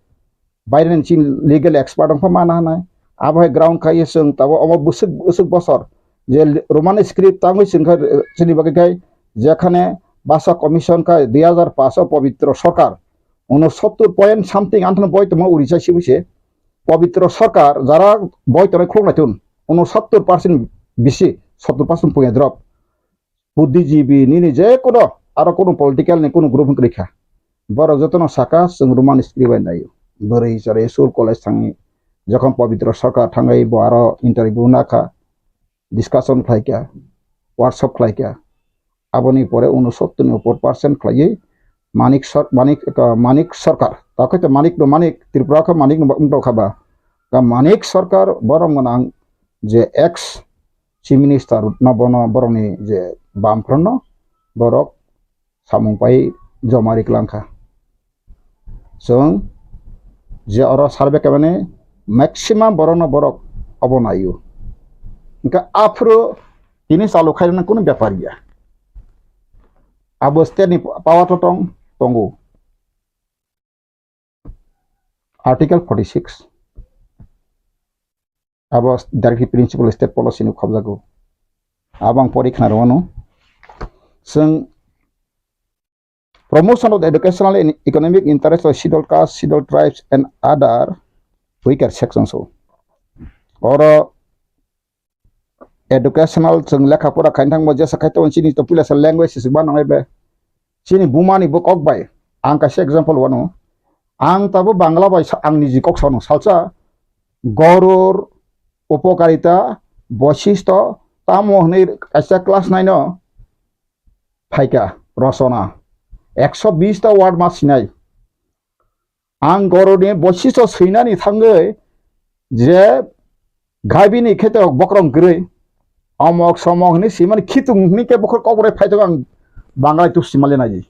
बायरेन चिन लीगल एक्सपर्ट अंफ माना हानाय आबहाय ग्राउंड खाय जों ताबो अब बुसुक बसर जे रोमान स्क्रिप्ट तांगै सिंखा सिनि बगैखाय जेखाने भाषा कमिशन का 2005 पवित्र सरकार 69 पॉइंट समथिंग आंथन बयतम उड़ीसा सिबुसे पवित्र सरकार जारा बयतने खोंनायथुन 69% बिसि 70% पुया ड्रप बुद्धिजीवी निनि जे कोनो आरो कोनो पॉलिटिकल ने कोनो ग्रुप रैखा बर जतन साका जों रोमान स्क्रिप्ट नायो बोरै जरे स्कुल कलेज थाङि जखन पवित्र सरकार थाङै बार इंटरव्यू नाखा डिस्कशन खायका वर्कशॉप खायका आबनि परे 69 नि ऊपर परसेंट खायै मानिक सरकार ताकते मानिक त्रिपुरा का मानिक न खाबा का मानिक सरकार बरम गनां जे एक्स चीफ मिनिस्टर न बन बरनि जे बामफ्रन बरक सामुंपाय जमारिक लांखा जों जे अर सार्वे माने मैक्सिमाम बरन बरक अबनायो इनका आफ्रो तिनि चालु खायना कोनो ब्यापार गया अब स्टेटनि पावर टं तंगो आर्टिकल 46 अब डायरेक्टली प्रिंसिपल स्टेट पॉलिसी नि खबजागौ आबां परीक्षा रवनो जों promotion of the educational and economic interests of scheduled castes, scheduled tribes, and other weaker sections. Or educational जों लेखाफोरा खायनो थांबा जे साखायथ सिनि तो पुलिस लैंग्वेज से बानाय बे सिनि बुमानि बुक अक बाय आं कासे एग्जांपल वनो आं ताबो बांला बाय आंनि जि कक्सानो सालसा गरुर उपकारिता बशिष्ठ तामो हनै कासे क्लास 9 फाइका रचना 120 वार्ड मा सिनाय आं गरनि बशिष्ठ सैनानि थाङै जे गाबिनि खेत बक्रम गरै अमक समक नि सिमानि खितुंनि के बखर कबरे फाइतो आं बांगाय तुसिमाले नायि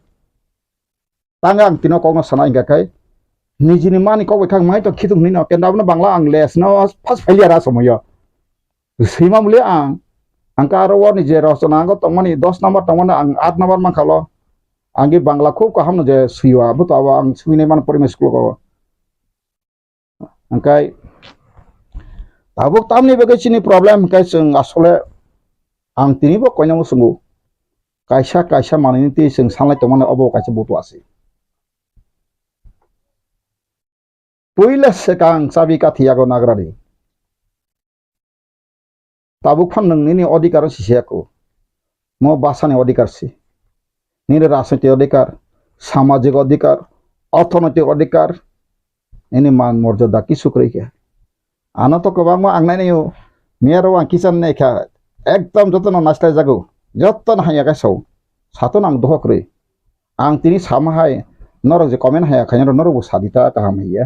तांगा आं तिनो कौनो सनाय गाखाय निजिनि मानि कबे खां माय तो खितुंनि न केन्दाबनो बांला आं लेस न फार्स्ट फेलियर समय सैमा मुले आंका आरो नि जे रचना गो तमनि 10 नम्बर तमनि आं 8 नम्बर मा खालो आंगे बांला खूब कहम जे सुइवा बतो आं सुइने मान परिमेश को अंकाय tabuk tamni bagai sini problem kai seng asole ang tini bo koina mo sungu kaisa manini ti seng sanglai tomane obo kaisa butu ase puila sekang sabi ka thiago nagrari tabuk pham nang nini odikar sisiako mo basani odikar si nini রাজনৈতিক অধিকার সামাজিক অধিকার অর্থনৈতিক অধিকার ini মান মর্যাদা কিছু করিকে আনা তো কবাং আংনাই নিও মেয়ারো আং কিসান নেখা একদম যতন নাস্তায় জাগো যতন হাইয়া গাছাও সাতন আং দহ করে আং তিনি সামাহাই নরক যে কমেন্ট হায়া খাইনা নরক সাদিতা কাহাম হইয়া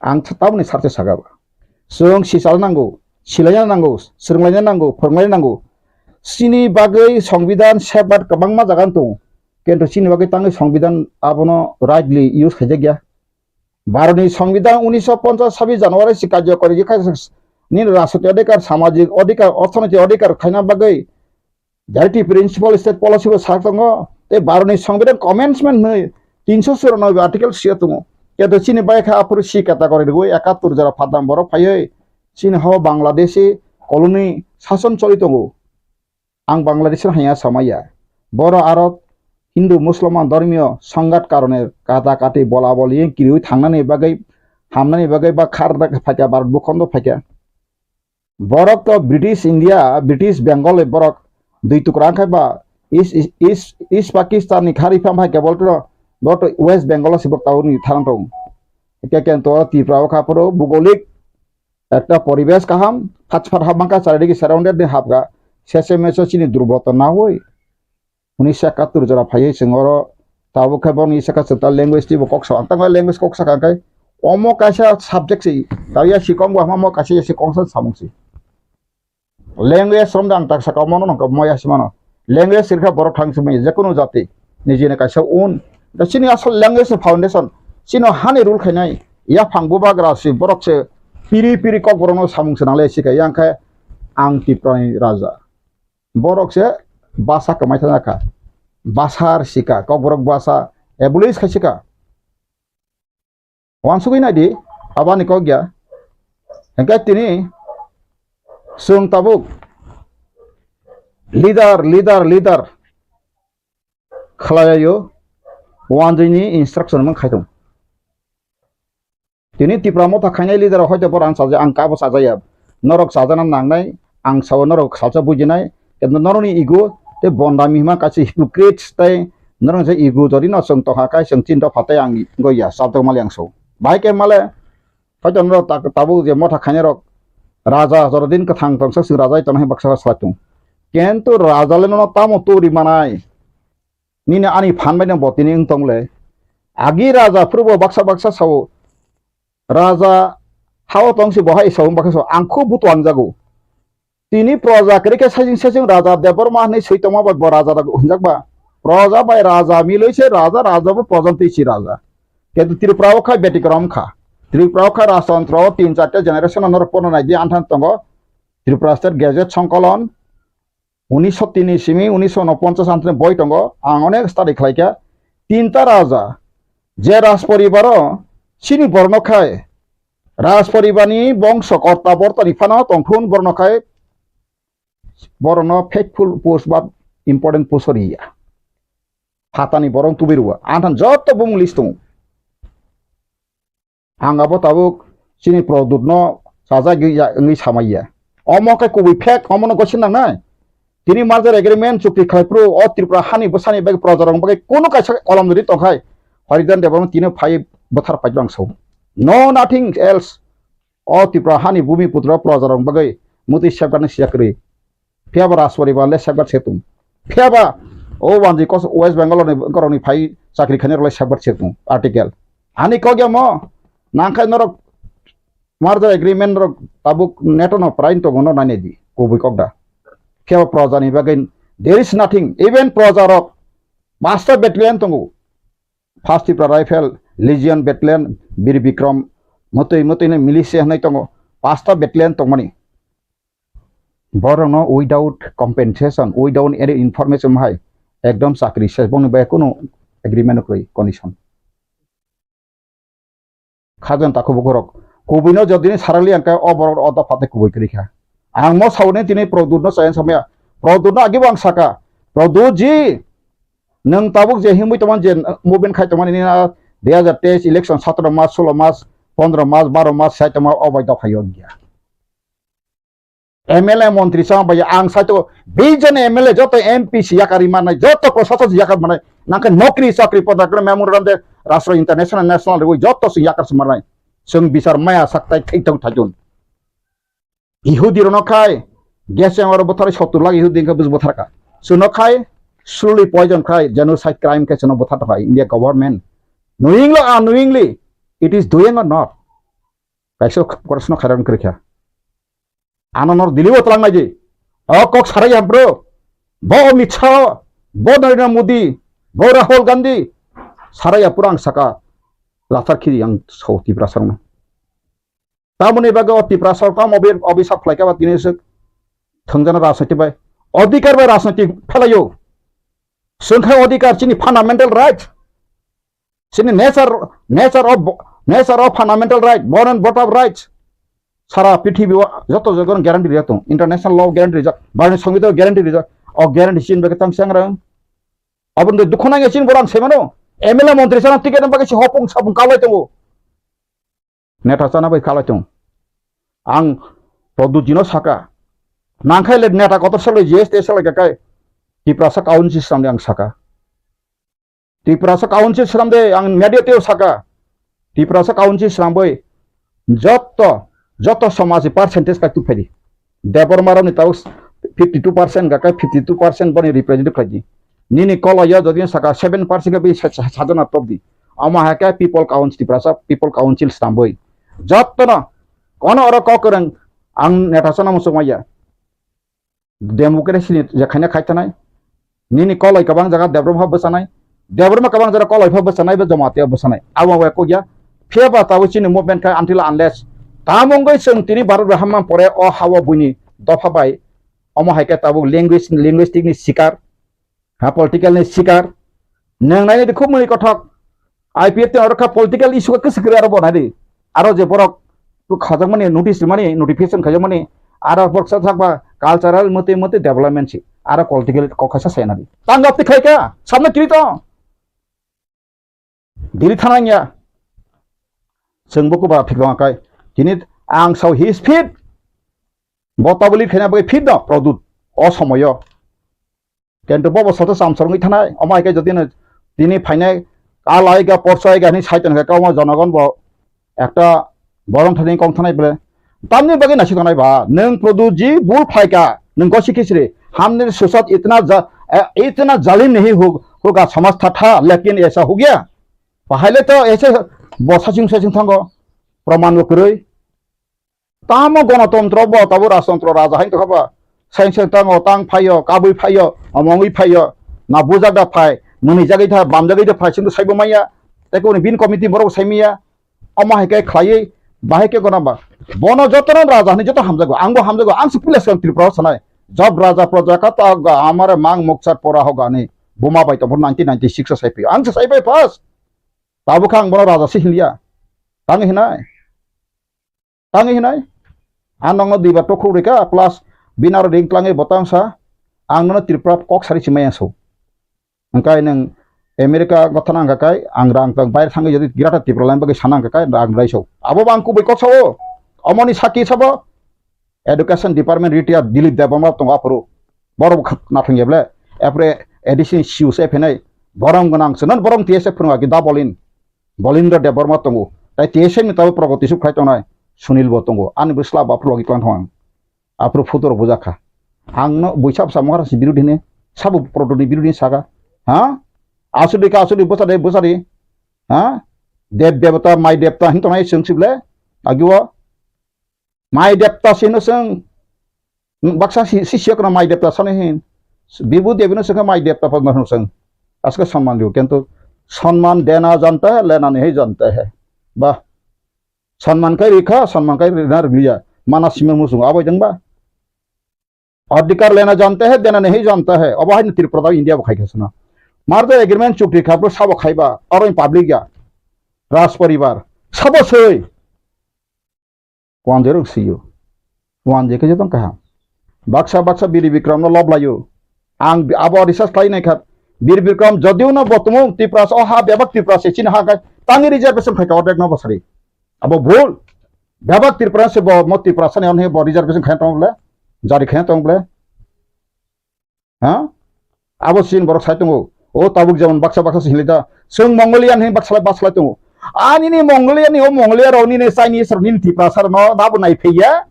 आं ताबनि सारथे सागाबा जों सिसाल नांगौ सिलायना नांगौ सोलोंलायना नांगौ फोरोंलायना नांगौ सिनि बागै संविधान सेफगार्ड गोबां मा जागान दं किन्तु सिनि बागै तांनि संविधान आबनो राइटलि इउज खायजा गैया भारतनि संविधान 1950 জানুয়ারি सि कार्यकरी नि राष्ट्रीय अधिकार सामाजिक अधिकार अर्थनैतिक अधिकार खायना बागै डाइरेक्टिव प्रिन्सिपल स्टेट पलिसि बो सार दङ ते भारतनि संविधान कमेन्समेन्ट नै 394 आर्टिकल सिया दङ किन्तु चीन बाइक आपुर सी कैटेगरी गई 71 जरा फादाम बरफ फायै चीन हाव बांग्लादेशी कलोनी शासन चलित दङ आं बांग्लादेश हाया सामाया बर आरब हिंदू मुसलमान धर्मीय संघात कारणे काटा काटी बला बलि किरिउ थांनानै बागै हामनानै बागै बा खार फाइका भारत भूखंड फाइका बरक तो ब्रिटिश इंडिया ब्रिटिश बेंगल बरक दुई टुकरा खायबा इस्ट पाकिस्तान खारिफाम फाइका बोलतो बट वेस्ट बेंगल सिबक टाउन थानां दं केकेन्तो त्रिपुरा खापुरो भूगोलिक একটা পরিবেশ কাহাম ফাটফাট হাবাঙ্কা চারিদিকে সারাউন্ডেড নি হাবগা শেষে মেসো চিনি দুর্বলতা না হই 1971 জরা ফাইয়ে সিংহর তাবো খাবন ইসাকা সতা ল্যাঙ্গুয়েজ টি বকক সাং তাঙ্গা ল্যাঙ্গুয়েজ কক সাকা কাই অমো কাইসা সাবজেক্ট সি তাইয়া সিকম গো হামো কাইসা সি কংসন সামুসি ল্যাঙ্গুয়েজ সমদাং তাক সাকা মনো নক ময়া সিমানো ল্যাঙ্গুয়েজ সিরখা বড় থাংসুমে যে কোনো জাতি নিজেনে কাইসা উন दा चिनी असल लैंग्वेज फाउंडेशन चिनो हानि रूल खायनाय या फांगबो बाग्रासि बरकसे पिरि पिरि कक बरनो सामुंस नाले सिका यांखाय आं तिप्रानि राजा बरकसे भाषा कमायथानाखा भाषार सिका कक बरक भाषा एबुलिस खायसिका वानसुगै नायदि आबानि कक गया हेंका तिनि जों ताबुक लिडार खालायो वानजोंनि इन्स्ट्राक्शन मोन खायदों दिनै तिप्रा मथा खायनाय लिडार हयतो बर आं साजा आं काबो साजाया नरक साजाना नांनाय आं साव नरक साजा बुजिनाय किन्तु नरनि इगो ते बन्दा मिमा कासि हिपोक्रेट्स तै नरन जे इगो जरि न जों तहा काय जों चिन्ता फाताय आं गया साबदो माले आं सौ बाइके माले हयतो नर ताबु जे मथा खायनाय रक राजा जरदिन कथां तंस सिं राजा तनहि बक्सा सालातुं किन्तु राजाले न तामो तोरि मानाय निने आनि फानबाय दं बतिनि तंले आगि राजा फोरबो बक्सा साव राजा हाव तंसि बहाय साव बक्सा आंखौ बुतवान जागौ तिनि प्रजा करिके साजिं राजा देबरमा नै सैतमा बा राजा हुनजाकबा प्रजा बाय राजा मिलैसे राजाबो प्रजन्तिसि राजा किन्तु त्रिपुराव खा बेटिक्रम खा त्रिपुराव खा राजतंत्र 3-4 जेनारेशन नर पन नायदि आन्थान तंग त्रिपुरा स्टेट गेजेट संकलन 1903 सिमी 1949 आंथने बय दङ आं अनेक स्टाडि खालायका तीनटा राजा जे राज परिवार सिनि बर्णखाय राज परिवारनि बंश कर्ता बर्तानि फाना तंखुन बर्णखाय बरन फेथफुल पोस्ट बा इम्पोर्टेंट पोस्ट रिया फातानि बरं तुबिरुवा आंथान जत्त बुं लिस्ट दङ आंगाबो ताबुक सिनि प्रदुतनो साजा गै सामाइया अमके कुबि फेक अमनो गसिन नांनाय তিনি মার্জার এগ্রিমেন্ট চুক্তি খাইপ্রু অ ত্রিপুরা হানি বসানি বাই প্রজারং বাই কোনো কাইসা কলম যদি তখাই হরিদান দেবরং তিনে ফাই বথার পাইলাং সৌ নো নাথিং এলস অ ত্রিপুরা হানি ভূমিপুত্র প্রজারং বাই মুতি সেবগানি সিয়াকরি ফিয়াবা রাজপরি বালে সেবগার সেতুম ফিয়াবা ও বানজি কস ওয়েস্ট বেঙ্গল করনি ফাই চাকরি খানি রলে সেবগার সেতুম আর্টিকেল আনি কগে ম নাংখাই নরক মার্জার এগ্রিমেন্ট রক তাবুক নেটনো প্রাইন তো গনো নানি দি কবি কগদা Kau prajani bagian there is nothing even prajarok master battalion tunggu first Tripura Rifle Legion battalion Bir Bikram mutui ini militia nai tunggu master battalion tunggu borong no without compensation without any information mahai ekdom sakri sebong bay kuno agreement koi condition khajan taku bukorok kubino jodini sarali angka oboror oda pate kuboi kerika ang mo saune tini produno sayan samya produno agi bang saka produji nang tabuk je himui teman je movement khai teman ini 2023 election 17 Maret 16 Maret 15 Maret 12 Maret saya teman obai da phayon dia MLA মন্ত্রী সামবাই আং সাইতো বিজন MLA যত MP সিয়াকারি মানে যত প্রশাসক সিয়াকার মানে নাকে নকরি চাকরি পদা করে মেমোরান্ডাম দে রাষ্ট্র ইন্টারন্যাশনাল ন্যাশনাল রে যত সিয়াকার সমানাই जों बिसार माया साक्ताय थैथाव थाजोन इहुदि रनखाय गेस एमर बथार 70 लाख इहुदि का बुझ बथारका सुनखाय स्लुली पॉइजन खाय जेनोसाइड क्राइम के सुनो बथार थाय India government knowingly it is doing or not काइसो प्रश्न खरन करख्या आननर दिलिबो तलांनाय जे कक साराय हाब्रो बो अमित शाह बो नरेंद्र मोदी बो राहुल गांधी साराय पुरां सका लाथार खिरि आं सौ तिप्रासार तामने बागे तिप्रासार काम अभिशाप फ्लाइका बातिने से थंजना राजनीति बाय अधिकार बाय राजनीति फेलायो संख्या अधिकार चिनि फंडामेंटल राइट चिनि nature of fundamental right born and bought of rights सारा पृथ्वी जत जगन ग्यारंटी रियातो इंटरनेशनल लॉ ग्यारंटी रिजा भारत संविधान ग्यारंटी रिजा और ग्यारंटी चिन बागे तंग सांग्रां अबन दे दुखनांगे चिन बोरां सेमानो MLA मंत्री साना टिकेट बागे से हपुं सापुं कालाय दङ नेता साना बाय कालाय दङ आं प्रदुजिनो साका नांखाय ले नेता कतर सले जीएसटी सले गाय तिप्रासा काउन्सिल सामने आं साका तिप्रासा काउन्सिल सामने आं मेडिएटिव साका तिप्रासा काउन्सिल सामने जत समाज परसेंटेज का तुफेरी देबरमारो निताउ 52% गाय 52% बने रिप्रेजेंटेटिव खाजी Nini kalau ya jadi saka 7% ke bisa saja na top di. Ama haka people council perasa people council stamboi. Jatuh na, kono orang kau kerang ang netasana musuh maya. Demokrasi ni jakanya kaitan ay. Nini kalau ikabang jaga develop hab besanai. Develop kabang jaga kalau hab besanai berjamaat ya besanai. Awang weko ya. Fiaba tahu sini movement kai until unless. Tamonggai sentiri baru berhamam pore oh hawa bunyi dofa bay. Ama haka tahu linguistik ni sikar. हाँ political ने शिकार नंगनाय खूब money Kathak IPF ते और का political issue का सिक्रे आरो बनादि आरो जे बरक तो खजक माने नोटिस माने नोटिफिकेशन खजक माने आरो बक्सा थाकबा कल्चरल मते मते डेवलपमेंट छि आरो पॉलिटिकल कखासा सेनादि तांगाप ते खायका सामने किरितो दिरि थानाया जोंबो बा फिगवाकाय दिनि आं साव हिज फिट बताबलि खेना बे फिट द प्रदुत असमय কিন্তু বব সত সামসরঙ্গি থানায় অমাইকে যদি তিনি ফাইনাই কালাইগা পরসাইগা নি সাইতেন কা কামা জনগণ ব একটা বরং থানি কম থানাই বলে তামনি বাগে নাসি থানাই বা নং প্রদুজি বুল ফাইকা नों को सिखिसरे हमने सोसाइटी इतना जालिम नहीं होगा समझता था लेकिन ऐसा हो गया पहले तो ऐसे बसासिंग सेसिंग थांगो प्रमाण करे तामो गणतंत्र ब तब राजतंत्र राजा हाइन तो खबा साइंस तांगो तांग फायो काबुइ फायो अमंगुइ फायो ना बुजादा फाय मनि जागै था बाम जागै था फाइसिंग साइबो माया तेको बिन कमिटि बरो साइमिया अमा हेके खायै बाहेके गनाबा बनो जतन राजा ने जत हामजागो आं पुलिस त्रिपुरा सनाय जब राजा प्रजा का तो हमारे मांग मोक्षात परा होगा ने बोमा बाई तो 1996 साइपे आं साइपे फर्स्ट ताबो खां बनो राजा से हिलिया तांगे हिनाय आनंग दिबा तो खुरिका प्लस बिनार रिंग क्लांगे बतां सा आंनो त्रिपुरा कक सारि सिमाया सौ अंकाय नों अमेरिका गथना अंगाकाय आं रां बाय थांगे जदि गिराटा त्रिपुरा लाइन बगे साना अंगाकाय रां रायसौ आबो बांकु बैकक सावो अमनि साखि साबो education department retire Dilip Debbarma दं आफरो बरम नाथंगेब्ले एप्रे एडिशन सिउस एफेनाय बरम गनां सनन बरम टीएसए फोरंगा कि दा बलिन्द्र देबरमा दं ताइ टीएसए नि ताबो प्रगति सुखाय तनाय सुनील बतंगो आनि बस्ला बाफ्लो गिक्लान थं आफरो फुटर बुजाखा आंनो बैसाब सामहारा सि बिरुदिने साबो प्रदनि बिरुदिने सागा हां आसुदि बसादे हां देव देवता माइ देवता हिंतनाय सोंसिबले आगिवा माइ देवता सिनो सों बक्सा शिष्यकना माइ देवता साने हिन बिबु देवनो सों माइ देवता पद्म सों आसका सम्मान दियो किंतु सम्मान देना जानता है लेना नहीं जानता है वाह सम्मान का रेखा सम्मान का रिनार लिया माना सिमर मुसुं आबोजंबा अधिकार लेना जानता है देना नहीं जानता है अब हाय त्रिपुरा इंडिया बखाय खसना मारदे एग्रीमेंट चुक्ति खाबो साबो खायबा और पब्लिक या राज परिवार सबो सै wan jeruk siyo wan je ke jatong kaham baksa biri bikram no lob layo ang abo research lai nai khat biri bikram jodiu na botumo tipras o ha bebak tipras se chin ha ka tangi reservation khai ka order no basari abo bhul bebak tipras se bo mo tipras ne on he bo reservation khai tong le jari khai tong le ha abo sin borok sai tongo o tabuk jamon baksa silida sung mongolian he baksa tongo ani ni mongolian ni o mongolia ro ni ne chinese ro ni tipras no dabu nai pheya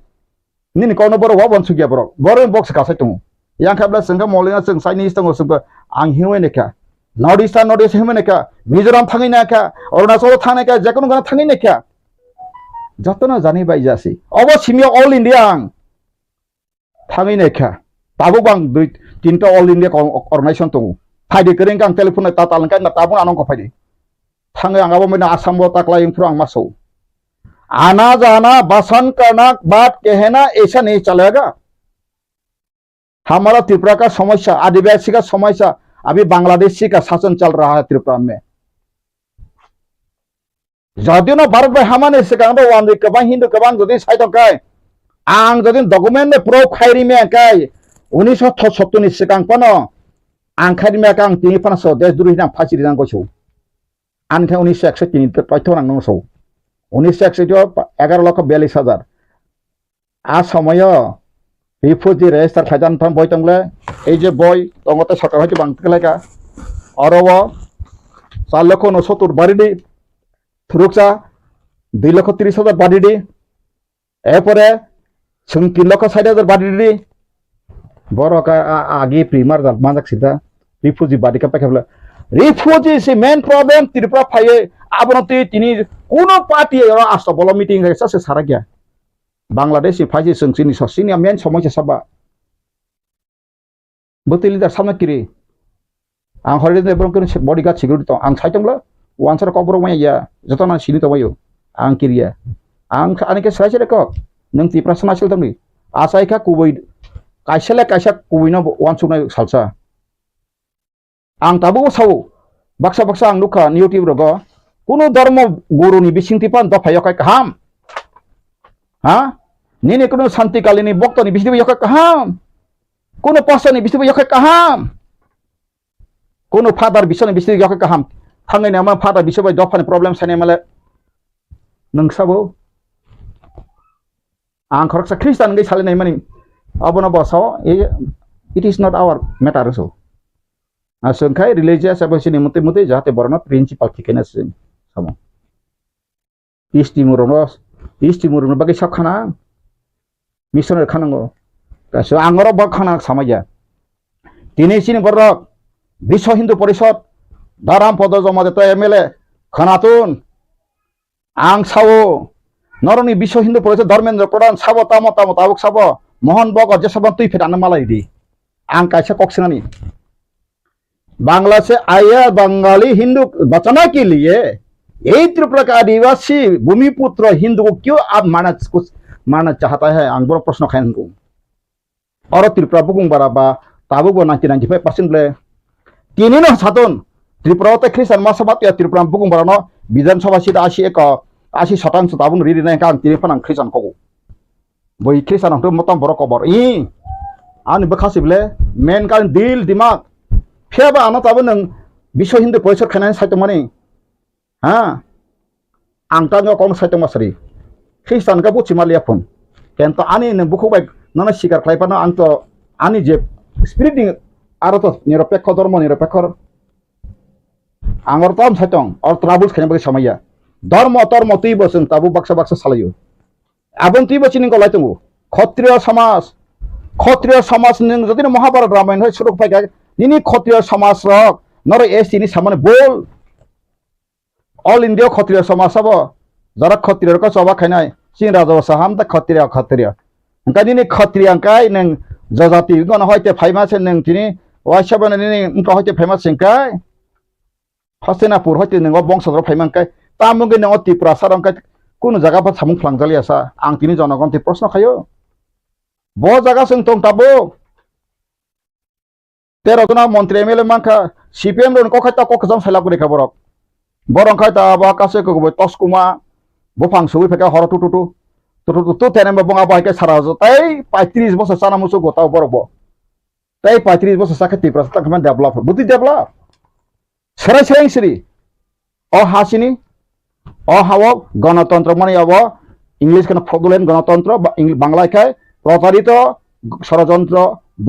ni kono boro wa bon sugya boro box ka sai tongo yang kabla sengka mongolian seng chinese tongo sung ang hiwe ne ka north east hiwe ne ka mizoram thangi na ka arunachal thane ka jekono gana thangi ne ka jatona jani bai jasi obo simia all india ang thangi ne ka tabu bang dui tinta all india organization tongo phaide kereng kang telephone ta tal ka tabu anong ko phaide thangi ang abo mena asam bo taklai imprang maso आना जाना बसन करना बात कहना ऐसा नहीं चलेगा हमारा त्रिपुरा का समस्या आदिवासी का समस्या अभी बांग्लादेशी का शासन चल रहा है त्रिपुरा में जदिव ना भारत में हमारे सिकांग तो वांदे कबां हिंदू कबां जदि साइतो काय आंग जदि डॉक्यूमेंट में प्रो खाइरी में काय 1977 नि सिकांग पनो आंग खाइरी में कांग तिनि पनसो देश दुरि ना फासिरि ना गसौ आन था 1961 नि तथ्य नांगौ सौ 1961 आ समय रिफ्यूजी रेजिस्टार खाइजान थाम बय तंगले এই যে বই তঙ্গতে সরকার হইতে বাংতে লাগা অরব 4,69,000 বাড়িডি থুরুকসা 2,30,000 বাড়িডি এরপরে 3,60,000 বাড়িডি বড় আগে প্রিমার মাজাক সিধা রিফিউজি বাড়ি কা পাকেবলা রিফিউজি সে মেন প্রবলেম ত্রিপুরা ফাইয়ে আবনতি তিনি কোন পার্টি এরা আস্ত বল মিটিং হইছে সে সারা গিয়া বাংলাদেশি ফাইজি সংসিনি সসিনি মেন সমস্যা সাবা বতিলি দা সামনে কিরে आं हरिदे ब्रंकन बडीगार्ड सिकिउरिटी तो आं साइतंला वानसार कबर माया जतना सिनि तो बायो आं किरिया आं आनिके साइसे रेक नों तिप्रासन आसल तंनि आसाइखा कुबै काइसेले काइसा कुबैना वानसुनाय सालसा आं ताबो साव बाक्सा आं नुखा निउटिव रग कुनु धर्म गुरुनि बिसिंतिपान दफायकाय काहाम हा निने कुनु शान्तिकालिनी बक्तनि बिसिबो यकाय काहाम कुनु पासनि बिसिबो यकाय काहाम कुनु फादार बिसिनि बिसिबो यकाय काहाम थांनाय नामा फादार बिसिबो दफानि प्रब्लेम साने माले नोंसाबो आं खरकसा ख्रिस्टान गै सालिनाय मानि अबनो बसाव it is not our matter so आसंखाय रिलीजियस एबसिनि मते मते जाहाते बरना प्रिन्सिपल थिकेना सिन सामो इस्टिमुरनो बागै साखाना मिशनर खानांगो गासो आंगरो बखाना सामाया दिनैसिनि बरक विश्व हिंदू परिषद दाराम पद जमा देता एमएलए खनातुन आं सावो नरनि विश्व हिंदू परिषद धर्मेन्द्र प्रधान साबो तामो ताबुक साबो मोहन बग जेसबा तुई फेदान मालायदि आं काइसा कक्सिनानि बांग्ला से आया बंगाली हिंदू बचाने के लिए यही त्रिपुरा का आदिवासी भूमिपुत्र हिंदू को क्यों आप मानना चाहता है आं बड़ प्रश्न खाइन को और त्रिपुरा बुकुं बाराबा ताबुबो 95% ले तीनिनो सातन त्रिपुरा ते ख्रिस्टान मासबात या त्रिपुरा बुकुं बारानो विधानसभा सीट 80% ताबुन रिरि नाय कां तिनि फनां ख्रिस्टान को बै ख्रिस्टान हंतो मताम बर कबर आनि बखासिबले मेन कान दिल दिमाग फेबा आना ताबो नों विश्व हिंदू परिषद खानाय साइतो माने हा आं तानो कौन साइतो मासरि ख्रिस्टान का बुचि मालिया फन केनतो आनि नों बुखुबाय नना सिकार खाइपानो आं तो आनि जे स्पिरिटिंग आरो तो निरपेक्ष धर्म निरपेक्ष आंगर ताम साइतों और ट्राबल्स खाने बगे समया धर्म तुई बसं ताबु बक्सा सालायो आबन तुई बचिनि को लाइतंगो क्षत्रिय समाज नों जदिनो महाभारत रामायण होय सुरुक फायगा निनी क्षत्रिय समाज रक नर एसटिनि सामने बोल ऑल इंडिया क्षत्रिय समाज सब जरा क्षत्रिय का सभा खानाय सिं राजा साहाम ता क्षत्रिय अंका निनी क्षत्रिय अंकाय नों जजाति गन होयते फाइमासे नों तिनि वाइसबन निनी उनका होयते फेमस सिंकाय हस्तिनापुर होयते नों बंशधर फाइमांकाय तामुगे नों त्रिपुरा सारंकाय कुनु जगह पर सामुं फ्लांगजालियासा आं तिनि जनगण ति प्रश्न खायो ब जगह जों दं ताबो 13 जना मंत्री एमएलए मानखा सीपीएम रन कखायता कखजम साइलागुरि खबरक बरंखाय ता बा कासे को तस्कुमा बुफां सुबि फेका हर टुटुटु tu tenem bang apa ke sarajo tai 35 bosor sana musuh gotau borok tai 35 bosor sakit tipras tak keman develop buti develop serai seri oh hasini oh hawo গণতন্ত্র মানে abo English kana ফদলেন গণতন্ত্র বাংলায় খায় প্রতারিত ষড়যন্ত্র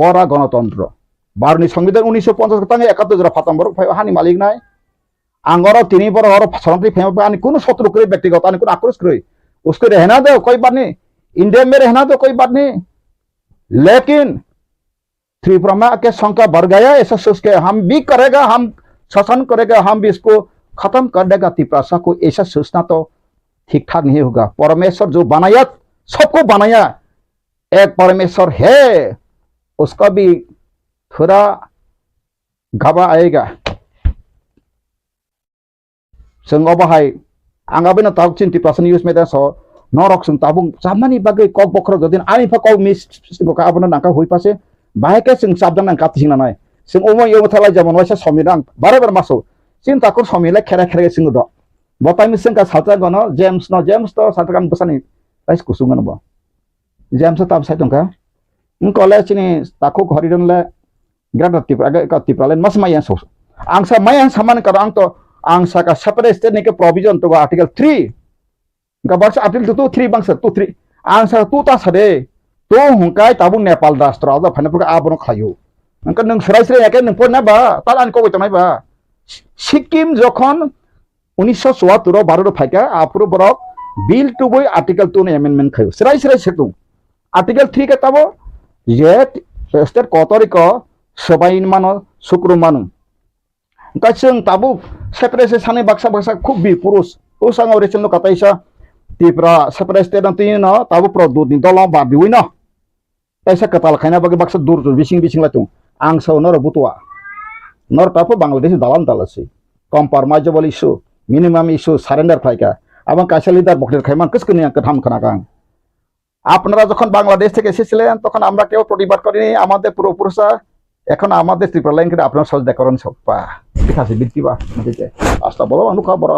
বড়া গণতন্ত্র भारतनि संविधान 1950 tangi 71 jora phatam borok phai hani malik nai angoro tini bor oro sarantri phema ani kuno शत्रु करे व्यक्तिगत ani kuno आक्रोश करे उसको रहना दो कोई बात नहीं इंडिया में रहना दो कोई बात नहीं लेकिन त्रिपुरा के संख्या बढ़ गया ऐसा सोच के हम भी करेगा हम शासन करेगा हम भी इसको खत्म कर देगा त्रिपुरा को ऐसा सोचना तो ठीक ठाक नहीं होगा परमेश्वर जो बनाया सबको बनाया एक परमेश्वर है उसका भी थोड़ा घाबा आएगा जों बाहाय आंगाबो ना ताव चिन्ति पर्सन यूज मेदा सो नरक जों ताबुं जामानि बागै कक बखर जदिन आनि फा कक मिस सिबका आबनो नाका होई पासे बाहायके जों साबदान नां काथिं नानाय जों ओमो यो थालाय जामन वाइसा समिरां बारे बार मासो सिन ताको समिला खेरा खेरा जों द बटाइम जों का साता गनो जेम्स तो सातगाम बसानि राइस कुसुंगन बा जेम्स ताब साइतंका इन कॉलेज नि ताको घरिदनले ग्राडति आगे तिप्रालेन मस माया सो आंसा माया सामान कर आं तो आंसा का सेपरेट स्टेट ने प्रोविजन तो आर्टिकल 3 का बस आर्टिकल 2 3 बंस 2 3 आंसा 2 ता सदे तो हुंकाय ताबु नेपाल राष्ट्र आदा फनपुर आबनो खायो अंक नों सरासरि याके नों पना बा ताल आन को तनाय बा सिक्किम जखन 1974 भारत फाइका आपुरो बरक बिल टू बय आर्टिकल 2 ने अमेंडमेंट खायो सरासरि सेतु आर्टिकल 3 के ताबो जे स्टेट कतरिक सबाइन मानो शुक्र मानो गासों ताबु सेपरेट सानै बाक्सा खूब बि पुरुष उसाङाव रेचन कताइसा तिप्रा सेपरेट स्टेट न ताबु प्रदुनि दला बादिवै न ताइसा कताल खाइना बागे बाक्सा दूर बिसिं लातु आं सौ नर बुतवा नर तापु बांग्लादेश दालान दालासै compromisable issue minimum issue surrender फाइका आबां काइसा लिडार बकलेर खाइमान कसकनि कथाम खानागां আপনারা যখন বাংলাদেশ থেকে এসেছিলেন তখন আমরা কেউ প্রতিবাদ করিনি আমাদের পূর্বপুরুষরা এখন আমাদের ত্রিপুরা লাইনকে আপনারা সহজ দেখরণ সপ্পা ঠিক আছে বিদ্যিবা মধ্যে আস্তা বলো অনুকা বড়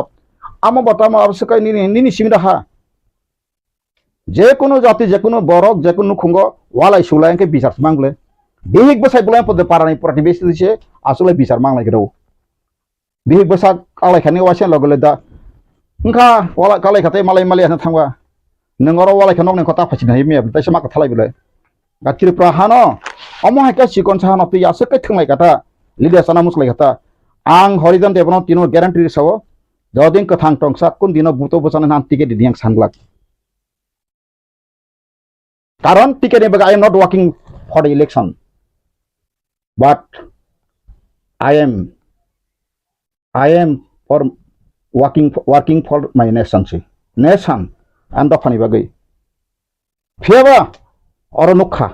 আমা বটামা আবশ্যক নিনি সিমিরাহা যে কোনো জাতি যে কোনো বড় যে কোনো খুঙ্গ ওয়ালাই সুলাইকে বিচার মাংলে বিহিক বসাই বলাই পদে পারানি পুরাটি বেশি দিছে আসলে বিচার মাংলাই গেও বিহিক বসা কালাই খানি ওয়াসেন লগলে দা ওংখা ওয়ালা কালাই খাতে মালাই আনা থাংবা नोंगरो वालाय खनक नों खता फासिनो हायो मिया ताइसा माका थालाय बिलाय गाथिर प्राहानो अमो हायका सिकन साहानो तै यासो कै थंलाय गाता लिदा साना मुसलाय गाता आं हरिजन देबनो तिनो ग्यारान्टी रिसावो जदिन कथां टंसा कुन दिनो बुतो बसानो नाम टिकेट दियां सानलाक कारण टिकेट ने बगा I am not working for the election but I am for working for my nation anda phani bagai pheba oro nokha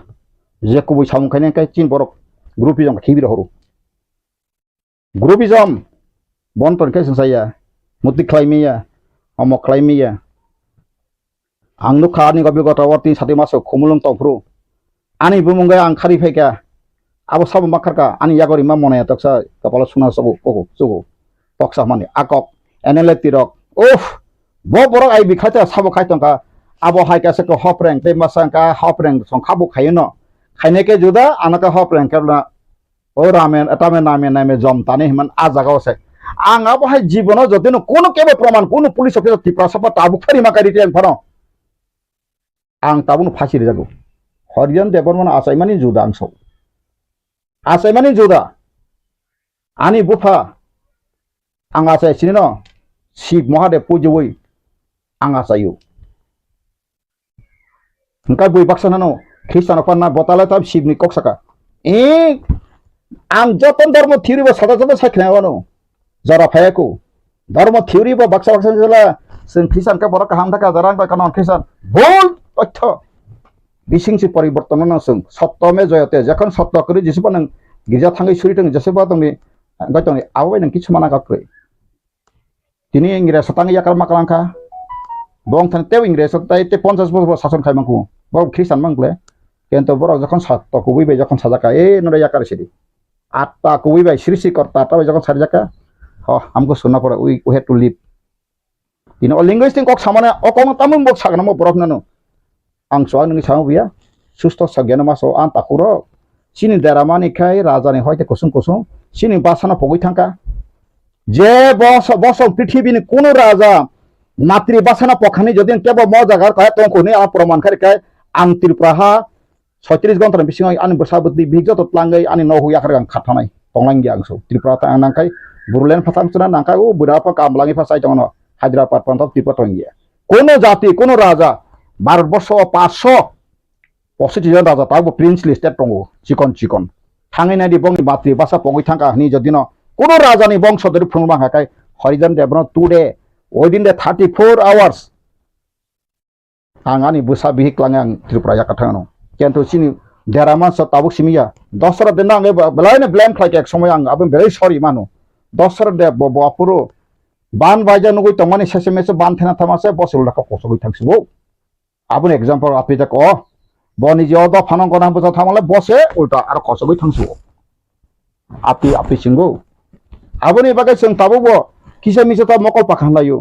je kubui samung khaine kai chin borok groupism khibira horu groupism bonton kai saya muti khlaimiya amo khlaimiya ang nokha ni gobi gota warti sati maso khumulung tongfru ani bumungai ang khari phaika abo sab makharka ani yagori ma monaya toksa kapala suna sabu koko sugo toksa mani akok enele tirok uff bo borok ai bikhata sabo khaitongka abo haika se ko hopreng te masangka hopreng song khabu khayeno khaine ke juda anaka hopreng kerna o ramen atamen name jom tani himan a jaga se ang abo hai jibono jodino kono kebe proman kono police officer tipra sapa tabu khari makari ten phano ang tabun phasi re jago horijan debormon asaimani juda angso asaimani juda ani bufa ang asai sinino Shiv Mahadev पूजवै आंगा जायो उनका बय बाक्सानानो ख्रिस्टान पाना बताला तब शिवनि कक्साका ए आं जतन धर्म थ्योरी बा सादा सादा साखनायानो जरा फायाको धर्म थ्योरी बा बाक्सा जला जों ख्रिस्टान का बरा काहाम थाका जरा बा कानन ख्रिस्टान भुल तथ्य बिसिंसि परिवर्तन न जों सत्यमे जयते जखन सत्य करि जेसेबा नों गिरजा थांगै सुरितों जेसेबा दंनि गयतंनि आवै नों किछु माना गाख्रै Tini Inggris setangi yakal makalangka, bong tan tew Inggris setai te 50 bor sason kai mangku, bong Kristen mangle, kento borok jakon sato kuwi be jakon sajaka nora yakar sidi, atta kuwi be sirisi korta ta be jakon sarjaka, ho amko sunna pora we have to live. Tini linguistic kok samane okong tamun bok sagana mo borok nanu, ang soal ngi sama biya susto sagyana maso an takuro sini daramani kai raja ni hoite kusung sini basana pogoi thangka je bos পৃথিবীর কোন রাজা মাতৃভাষা পখানি যদি কেবল ম জায়গার কয় তখন কোনে আর প্রমাণ খাই কয় আং ত্রিপুরাহা 36 ঘন্টার বিসিং আনি বসাবতি বিগত তলাঙ্গাই আনি নহুয়া খার আং খাথানাই তংলাঙ্গি আংসো ত্রিপুরা তা নাংকাই বুরলেন ফাতামছনা নাংকাই ও বুড়াপা কামলাঙ্গি ফাসাই তখন হায়দ্রাবাদ পর্যন্ত ত্রিপুরা তংগিয়া কোন জাতি কোন রাজা ভারতবর্ষ 565 জন রাজা তাও প্রিন্সলি স্টেট দङ চিকন থাঙै নাইদি বংनि মাতৃভাষা পগै থাকা নি যদিন কোন রাজানি বংশধর ফুংবা হাকাই হরিজন দেবন today within the 34 hours angani busa bihik langang tripura yakatano kento sini deraman sa tabuk simia dosra de nang belaine blame like ek somoy ang abem very sorry manu dosra de bo apuro ban baja nugui tomani sms ban thena thamase bosul laka kosogoi thangsibo abun example api ta ko boni je odo phanong kona busa thamale bose ulta ar kosogoi thangsibo api singo abuni bagai sing tabubo किसे मिसे तो मकल पखान लायो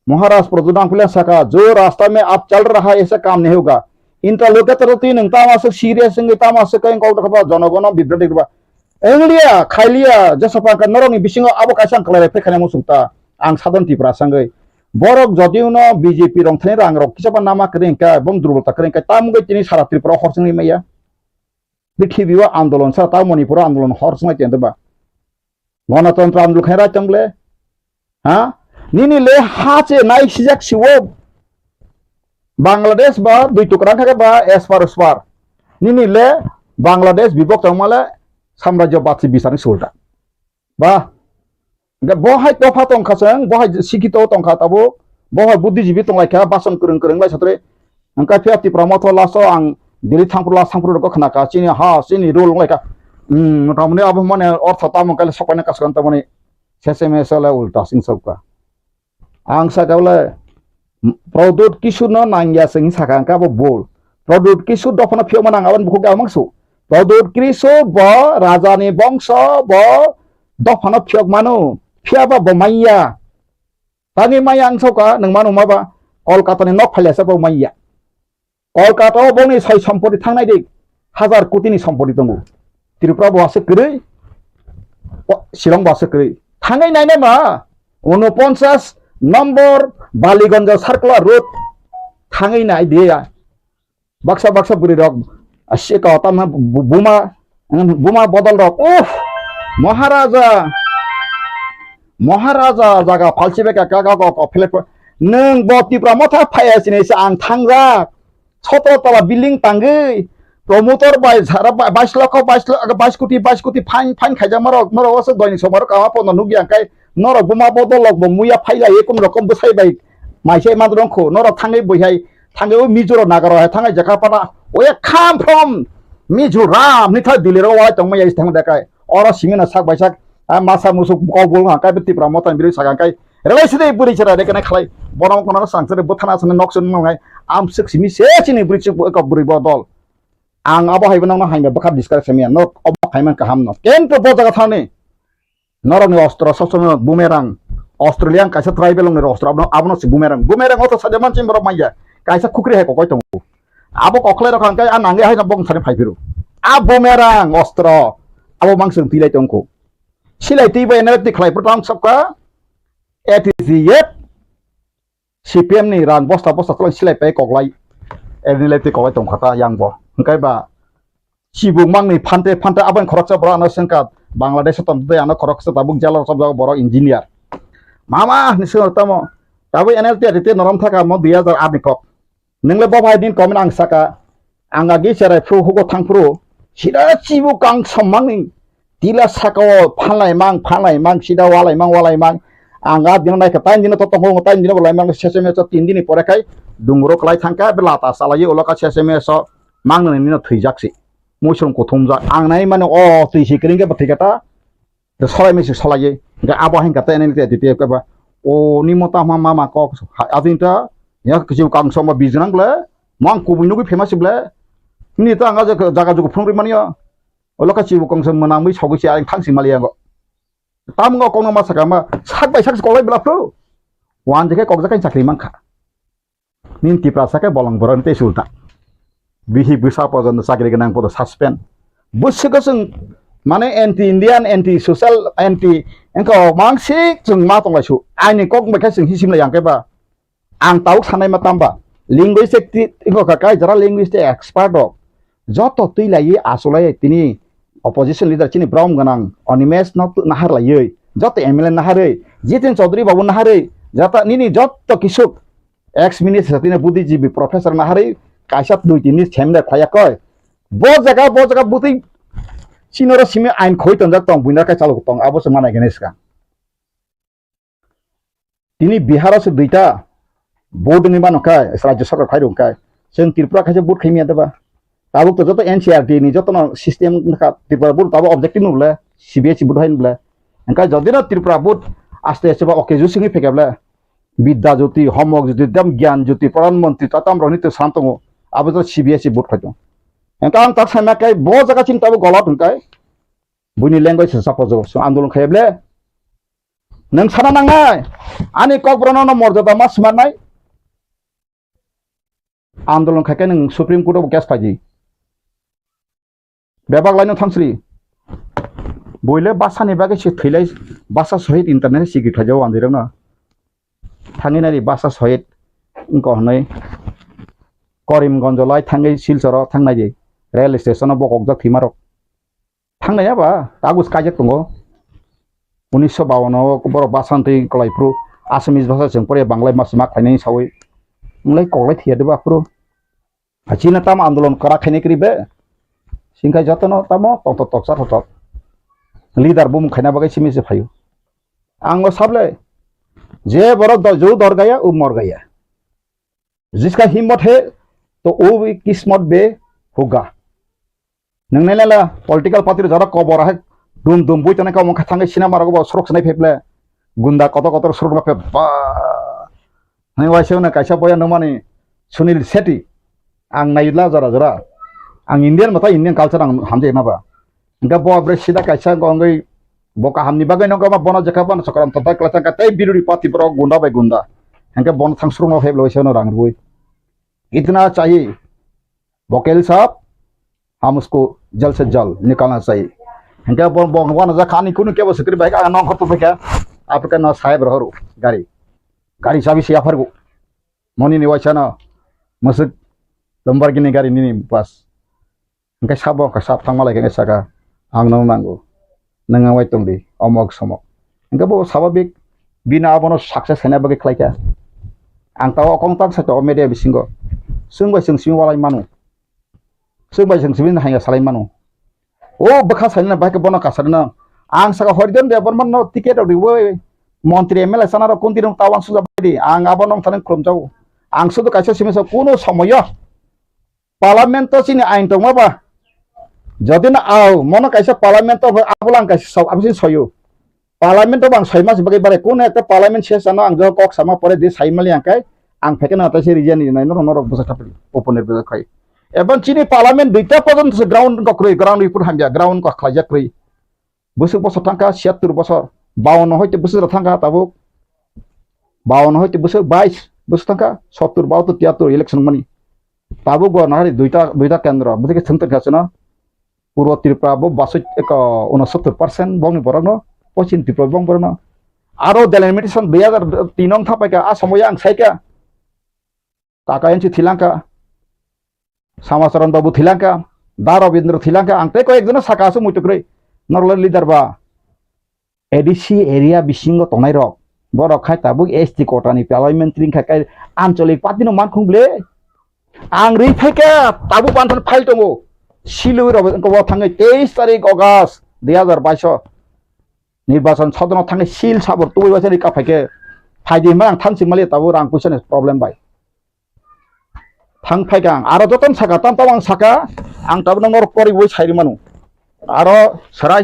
महाराज प्रजुदान खुले सका जो रास्ता में आप चल रहा है ऐसा काम नहीं होगा इंटा लोके तरती नंता मासे सीरियस संगे ता मासे कहीं कौ खबा जनगण बिब्रति खबा एंगलिया खाइलिया जसपा का नरंनि बिसिंग आबो काइसां खलाय फेखाने मुसुंता आं साधन तिप्रा संगै बरक जदिउनो बीजेपी रंथने रां रक किसबा नामा करेंका बम दुर्बलता करेंका तामुगै तिनि सारा त्रिपुरा हरसंनि मैया पृथ्वीवा आंदोलन सा ता मणिपुर आंदोलन हरसंgai तेंदबा गणतंत्र आंदोलन Khaira चंगले ha nini le hache nai sijak siwo Bangladesh ba dui tukra thake ba esfar nini le Bangladesh bibok tamale samrajyo batsi bisani sulta ba ga bohai tofa tongkhasang bohai sikito tongkha tabo bohai buddhijibi tonglaikha bason kurung lai satre angka fiati pramoto laso ang dili thangpur ko khana ka chini ha chini rule laika tamne abo mane ortho tamokale sokane kaskan tamone SMS la ulta sing sabka ang sagawla product kisu no nangya sing sakangka bo bol product kisu dofana phio manang aban buku ga mangsu product kisu bo rajani bongso bo dofana phio manu phia ba bo maiya tani maya ang soka nang manu maba kolkata ni nok phale sa bo maiya kolkata bo ni sai sampoti thangnai dik 1000 koti ni sampoti tongu tripura bo ase kri shillong bo ase kri थाङै नायनाय मा 49 number बालिगंज circular road थाङै नाय दिया बाक्सा बुरी रक असेका तम बुमा बदल रक उफ महाराजा जागा फालसिबे का का फ्लेट नों बतिप्रा मथा फायासिने आं थांजा 17 तला बिल्डिं तांगै promoter by zara 22 कोटी फाइन खाइजा मरो वस दयनि समर कावा पन नुगिया काय नर गुमा बदलक मुया फाइला एकम रकम बसाइबाय माइसे माद्रंखो नर थाङै बहाय थाङै मिजोर नागार हाय थाङै जकापाना ओए खाम फ्रम मिजोराम निथा दिलेर वाय तंगमै इस थाङ देखाय अर सिंगना साक बायसाक मासा मुसु गबल हाकाय बितिप्रा मतन बिरि सागांकाय रेलायसिदे बुरि छरा देखाय खालाय बनम कोना सांसरे बथाना सने नक्सन नङाय आम सिक्सिमि सेचिनि बुरि बुरि बदल ang abo hay banang hay bakap discuss semia no abo hay man kaham no ken to botaga thane norong ni ostro sosome bumerang australian kaisa tribal ng ostro abno si bumerang oto sade man chimbro maya kaisa khukri hay ko koi tong abo kokhle ro kan kai anange hay na bong sane phai firu a bumerang ostro abo mangsung tilai tong ko silai ti ba enerti khlai protang sabka etiziyet cpm ni ran bosta tong silai pe koklai enerti ko tong khata yang bo Engkai ba sibuk mang ni phante aban khoroksa bora na sengka Bangladesh tom de ana khoroksa tabuk jala sabja boro engineer mama ni sero tamo tabu NLT ate norom thaka mo 2008 ni kok ningle bo bhai din komen ang saka anga gi sere fru hugo thangpru sida sibuk kang samang ni tila saka phanlai mang sida walai mang anga din nai ka tain din to tongo tain din bolai mang seseme so 3 din pore kai dungro klai thangka belata salai uloka seseme so mang ni no thuijaksi moisong ko thumja ang nai mane o tuisi kringe bathikata the solai mesi solai ga abo hen kata ene te te ka ba o ni mota mama ko adinta ya kisu kang soma bijnang ble mang ku binu ki famous ble ni ta nga jaga jugo phungri mania oloka chibu kong som manang mi sogi ai thangsi malia go tam ngo kong ma saka ma sak bai sak ko lai bla pro wan jeke kok jakai chakri mangkha nin ti prasa ka bolong boran te sulta bihi bisa pojok sakit genang poto suspend busuk sing mana anti Indian anti social anti engkau mangsik sing matong lasu ani kok mereka sing hisim lah yang keba ang tahu sanai matamba linguistik engkau kakai jara linguistik expert dok joto tui lagi asulai tini opposition leader cini Brown ganang onimes not nahar lagi joto MLA nahar Jitin Chaudhary babu nahar jata nini joto kisuk ex minister tini buddhijibi professor nahar kaisat dui tini chemda khaya koi bo jaga buti sinoro simi ain khoi tonjak tong buina kai chalok tong abo semana genes ka tini bihar se duita board ni mano kai rajya sarkar khai rong kai seng tripura khai board khai mi adaba tabuk to joto NCRT ni joto no system ka tripura board tabo objective no bla CBSE board hain bla engka jodina tripura board aste aste ba oke ju singi phekabla bidya jyoti homok jyoti dam gyan jyoti pradhan mantri tatam roni to santongo abo to CBSE board khai dong engka ang tak sama kai bo jaga chin tabo golot engkai buni language sapojo so andolon khayble nang sana nangai ani kok brono no morjada mas manai andolon khake nang supreme court of gas paji bebak laino thangsri boile basa ni bage se thilai basa sohit internet sigi khajau andirang na thanginari basa sohit ko hnai Karimganj lai thangai silchara thangnai je rail station bokok jak thimarok thangnai ba tagus kajak tongo 1952 boro basanti kolaipru assamese bhasha jeng pore banglai masma khainai sawi mulai koklai thia deba pro achina tam andolon kara khaine kribe singkai jatono tamo tok toksar hotok leader bum khaina bagai simi se phayu angmo sable je boro jo dor gaya u mor gaya जिसका हिम्मत है तो वो भी किस्मत बे होगा नंगनेला political party जरा cover है दुम दुम बुई तने का मखा थांगे सिनेमा रगो सरक सनाय फेबले गुंडा कत सरक बा बा नै वासेवना कायसा बया नमानि सुनील शेट्टी आं नायला जरा जरा आं इंडियन मथा इंडियन कल्चर आं हामजे नाबा इंका बो ब्रे सिदा कायसा गंगै बोका हामनि बागै नंगा मा बना जखाबन सकराम तता क्लासा का तै बिरुडी पार्टी पर गुंडा बाय गुंडा इंका बन थांसुर न फेबले वासेवना रांगरुई इतना चाहिए वकील साहब हम उसको जल्द से जल्द निकालना चाहिए इनका बोंगवान जा खानी कुन के बस कर भाई नौ खत पे क्या आपका ना साहेब रहरो गाड़ी चाबी से आफर को मनी नि वाचा ना मसक लंबर गिनी गाड़ी नि पास इनका साबो का साब थांग मालाय के साका आं नौ नांगो नंगा वाइ तंदि अमक समक इनका बो स्वाभाविक बिना आबनो सक्सेस हैना बगे खलाइका आं ताव अकंताक सातो मेडिया बिसिंगो सोंबाय सोंसिम वालाय मानु सोंबाय सोंसिम हाया सालाय मानु ओ बखा साइना बाइक बना कासरना आं सागा हरदन दे बरमान न टिकेट दिवै मन्त्री एमएलए साना र कोनतिरं तावां सुजा बायदि आं आबनम थाने ख्रमजाव आं सुदु कायसा सिमेसा कोनो समय पार्लियामेन्ट तो सिनि आइन दंमाबा जदिन आव मन कायसा पार्लियामेन्ट तो आबलां कायसा सब आबसिन सयो पार्लियामेन्ट तो बां सयमास बगे बारे कोन एकटा पार्लियामेन्ट सेसना आं जो कक सामा परे दे साइमालि आंकाय आं फेकेन आतासे रिजन नि नाइन नर बसा थापि ओपन एबे खाय एबन चिनि पार्लियामेन्ट दुइटा पर्यन्त से ग्राउन्ड कक्रै ग्राउन्ड रिपोर्ट हामजा ग्राउन्ड का खायजाक्रै बोसोर बसर थांका 76 बसर 52 हयते बोसोर थांका ताबो 52 हयते बोसोर 22 बोसोर थांका 70 72 73 इलेक्शन मनि ताबो गनारि दुइटा केन्द्र बुझे थंतर गासना पूर्व त्रिपुरा बो 69% बंगनि बरनो पश्चिम त्रिपुरा बंग बरनो आरो डेलिमिटेशन 2003 थापायका आ समय आं सायका काकायनसि थिलांका समाचरण बाबू थिलांका दा रविन्द्र थिलांका आं तेको एकजना साकासो मुइतुक्रै नरल लिडार बा एडीसी एरिया बिसिंग तनाय रक बर खाय ताबुक एसटी कोटानि पार्लियामेंट्री खाय आंचलिक पार्टीनो मानखुंब्ले आं रै फायका ताबु बानथन फाइल दङो सिलु रबो थाङै 23 तारिख अगस्त 2022 निर्वाचन सदन थाङै सिल साबर तुइ वासरि का फायके फायदि मा आं थांसि माले ताबु रां पैसानि प्रब्लेम बाय थां फायका आरो जतन साका ताम ताम आं साका आं ताबु नंगर करि बय साइरि मानु आरो सराय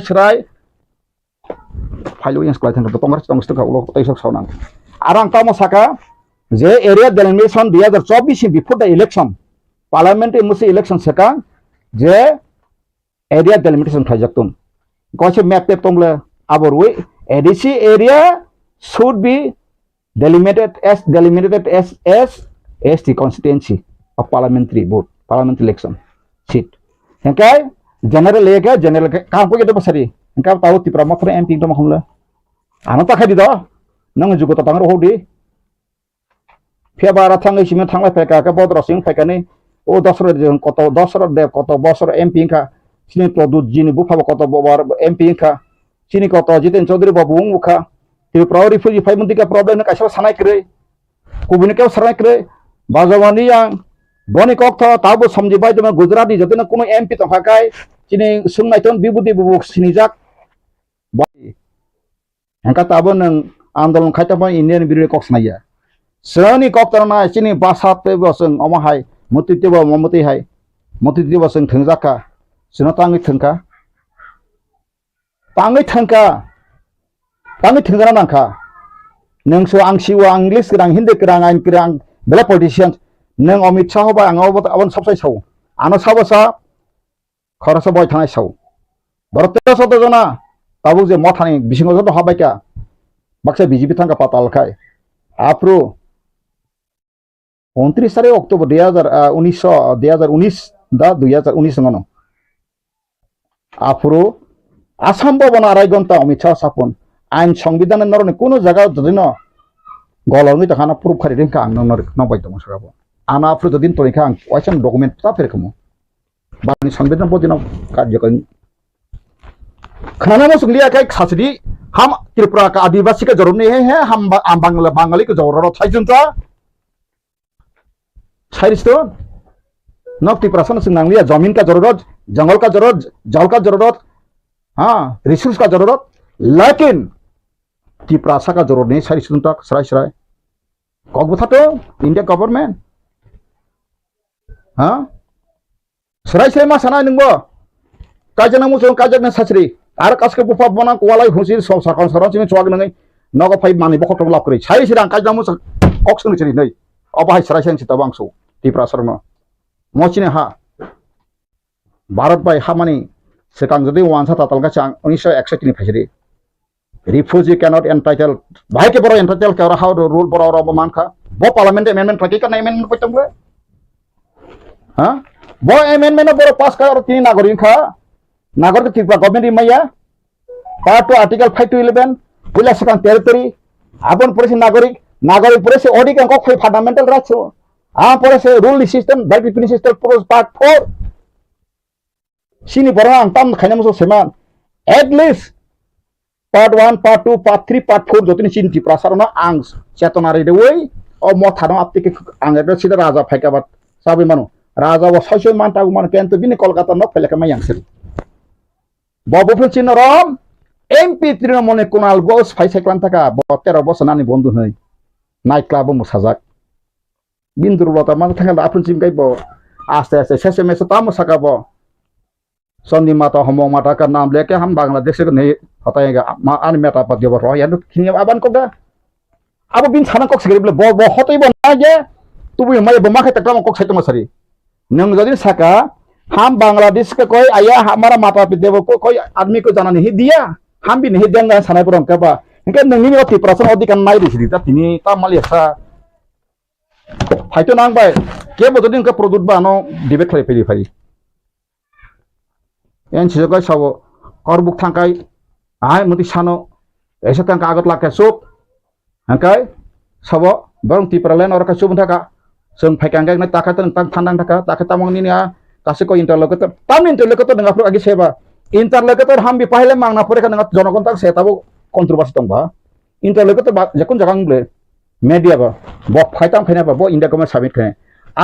फाइल इन्स क्लाइथन तो तंगर तंगस्त का उलो तैसक सावनां आरो आं ताम साका जे area delimitation 2024 before the election parliamentary मुसे इलेक्शन सेका जे एरिया डेलिमिटेशन खायजाक्तुन गसे मैप टेप तंगले आबरवे ADC area should be delimited as ST constituency of parliamentary vote parliament election seat. Hengkai general lega general kampo gitu pasari. Hengkai tahu tipra makre MP itu makamla. Ano tak kadi dah. Nang juga tatang roh di. Pia bara tangai simen tangai peka ke bod rosing peka ni. O dasar de koto bosor MP ka. Sini produk jini bu papa koto bobar MP ka. Sini koto jiten Chaudhary babu muka. Tipra refugee 5 month ka problem na kasih sanai kere. Kubuni ka sanai kere. Bazawani yang boni kokto tabu samjibai dengan Gujarati jadi na kuno MP to pakai sini sungai ton bibudi bubuk sini jak boi angka tabu nang andalon kaita ba Indian biri kok snaya seni kokto na sini basat pe boseng omahai mutiti ba momuti hai mutiti boseng thengjaka sino tangi thengka thengjana nangka nangso angsiwa English kerang Hindi kerang ain kerang bela politician neng Amit Shah ba ang awan sabsai sau ano sabasa khorasa boy thanai sau barotera soto jona tabu je mothani bisingo joto habai ka baksa BJP thangka patal khai apro 29 October 2019 da 2019 ngono apro asam bobona arai gonta Amit Shah sapon ain সংবিধানের নরনে কোন জায়গা যদিন গলংনি তখানা proof খারি রেখা আং নবাই দङ সরাবো আনা Afro দিন তরিখা আং ওয়াইসান document তা ফেরকমো বানি সংবিধান বদিন কার্যকরী खाना मसुक लिया काय खासरी हम त्रिपुरा का आदिवासी का जरूर नहीं है हम बंगाली का जरूरत है जनता छाइरिस्तो नक त्रिपुरा सन सिंग लिया जमीन का जरूरत जंगल का जरूरत जल का जरूरत हाँ रिसोर्स का जरूरत लेकिन त्रिपुरा का जरूरत नहीं छाइरिस्तो तक सराय कक बथा तो इंडिया गवर्नमेंट हाँ सराय मा साना नंगो काजन मुसुं काजन सासरी आरो कासके बुफा बना कोवालाई हुसि सरकार सरचिन चवाग नङै नग फाइ मानि बखटम लाब करै साइ सिरां काजन मुसुं अक्सन चरि नै अबाहाय सराय सेन सिता बांसौ त्रिपुरा शर्मा मचिने हा भारत बाय हामानि सेकां जदि वानसा तातालगा चां 1961 नि फाइसरि refugee cannot entitled भाई के बरो entitled का हाउ रूल बरो रो मानखा बो पार्लियामेंट अमेंडमेंट फाकि का अमेंडमेंट पटम गए हां बो अमेंडमेंट बरो पास का और तीन नागरिक खा नागरिक त्रिपुरा गवर्नमेंट मैया पार्ट 2 आर्टिकल 5 to 11 पुला सेकां टेरिटरी आपन पुरेसे नागरिक पुरेसे ओडी का कोई फंडामेंटल राइट्स आ पुरेसे रूल सिस्टम बाइक सिस्टम पुरोस पार्ट 4 सिनी बरो अंतम खाइनामसो सेमान at least part 1 part 2 part 3 part 4 जतिनि सिन त्रिपुरा सरना आं चेतनारि देवै ओ मथानो आपतिके आंगे सिदा राजा फाइकाबाद साबै मानु राजा व सयसय मानता गुमान केन्तो बिनि कलकाता न फैलाका मायांसि बबुफुल चिनरम एमपि तृणमूल कुणाल घोष फाइसाइक्लान थाका 13 বছর नानि बन्धु नै नाइट क्लाब मुसाजाक बिन्दुरलता मान थाका आफुन चिम गाइबो आस्ते आस्ते सेसे मेसे ताम सकाबो सन्दी माता हमो माता का नाम लेके हम बांग्लादेश को नहीं हटाएगा आन मेटा पद देव रह यार खिनिया आबान को गा अब बिन छाना को सिगरे बो हतै बना जे तु मै बमा के तकम को सैतो मसरी नंग जदि साका हम बांग्लादेश का कोई आया हमारा माता पिता को कोई आदमी को जाना नहीं दिया हम भी नहीं देंगे सानाय पुरम का बा इनके नंगनि अति प्रश्न अधिकार नाय दिसि ता तिनी ता मालिसा फाइतो नांग बाय के बदि इनका प्रोडक्ट बानो डिबेट खाइ फैरि फाइ एन सिजोगाय सावो करबुक थांकाय आय मति सानो एसे थांका आगत लाके सुप हांकाय सावो बरं तिप्रालेन और का सुप थाका जों फाइकांगाय न ताका तन थांदां थाका ताका तामंगनि आ कासे को इंटरलोकेटर ताम इंटरलोकेटर नंगा फ्रो आगे सेबा इंटरलोकेटर हम भी पहले मांगना पड़ेगा नंगा जनगण तक सेताबो कंट्रोवर्सी दंबा इंटरलोकेटर जखन जगांगले मीडिया बा फाइटाम खायना बा इंडिया गवर्नमेंट सामिट खाय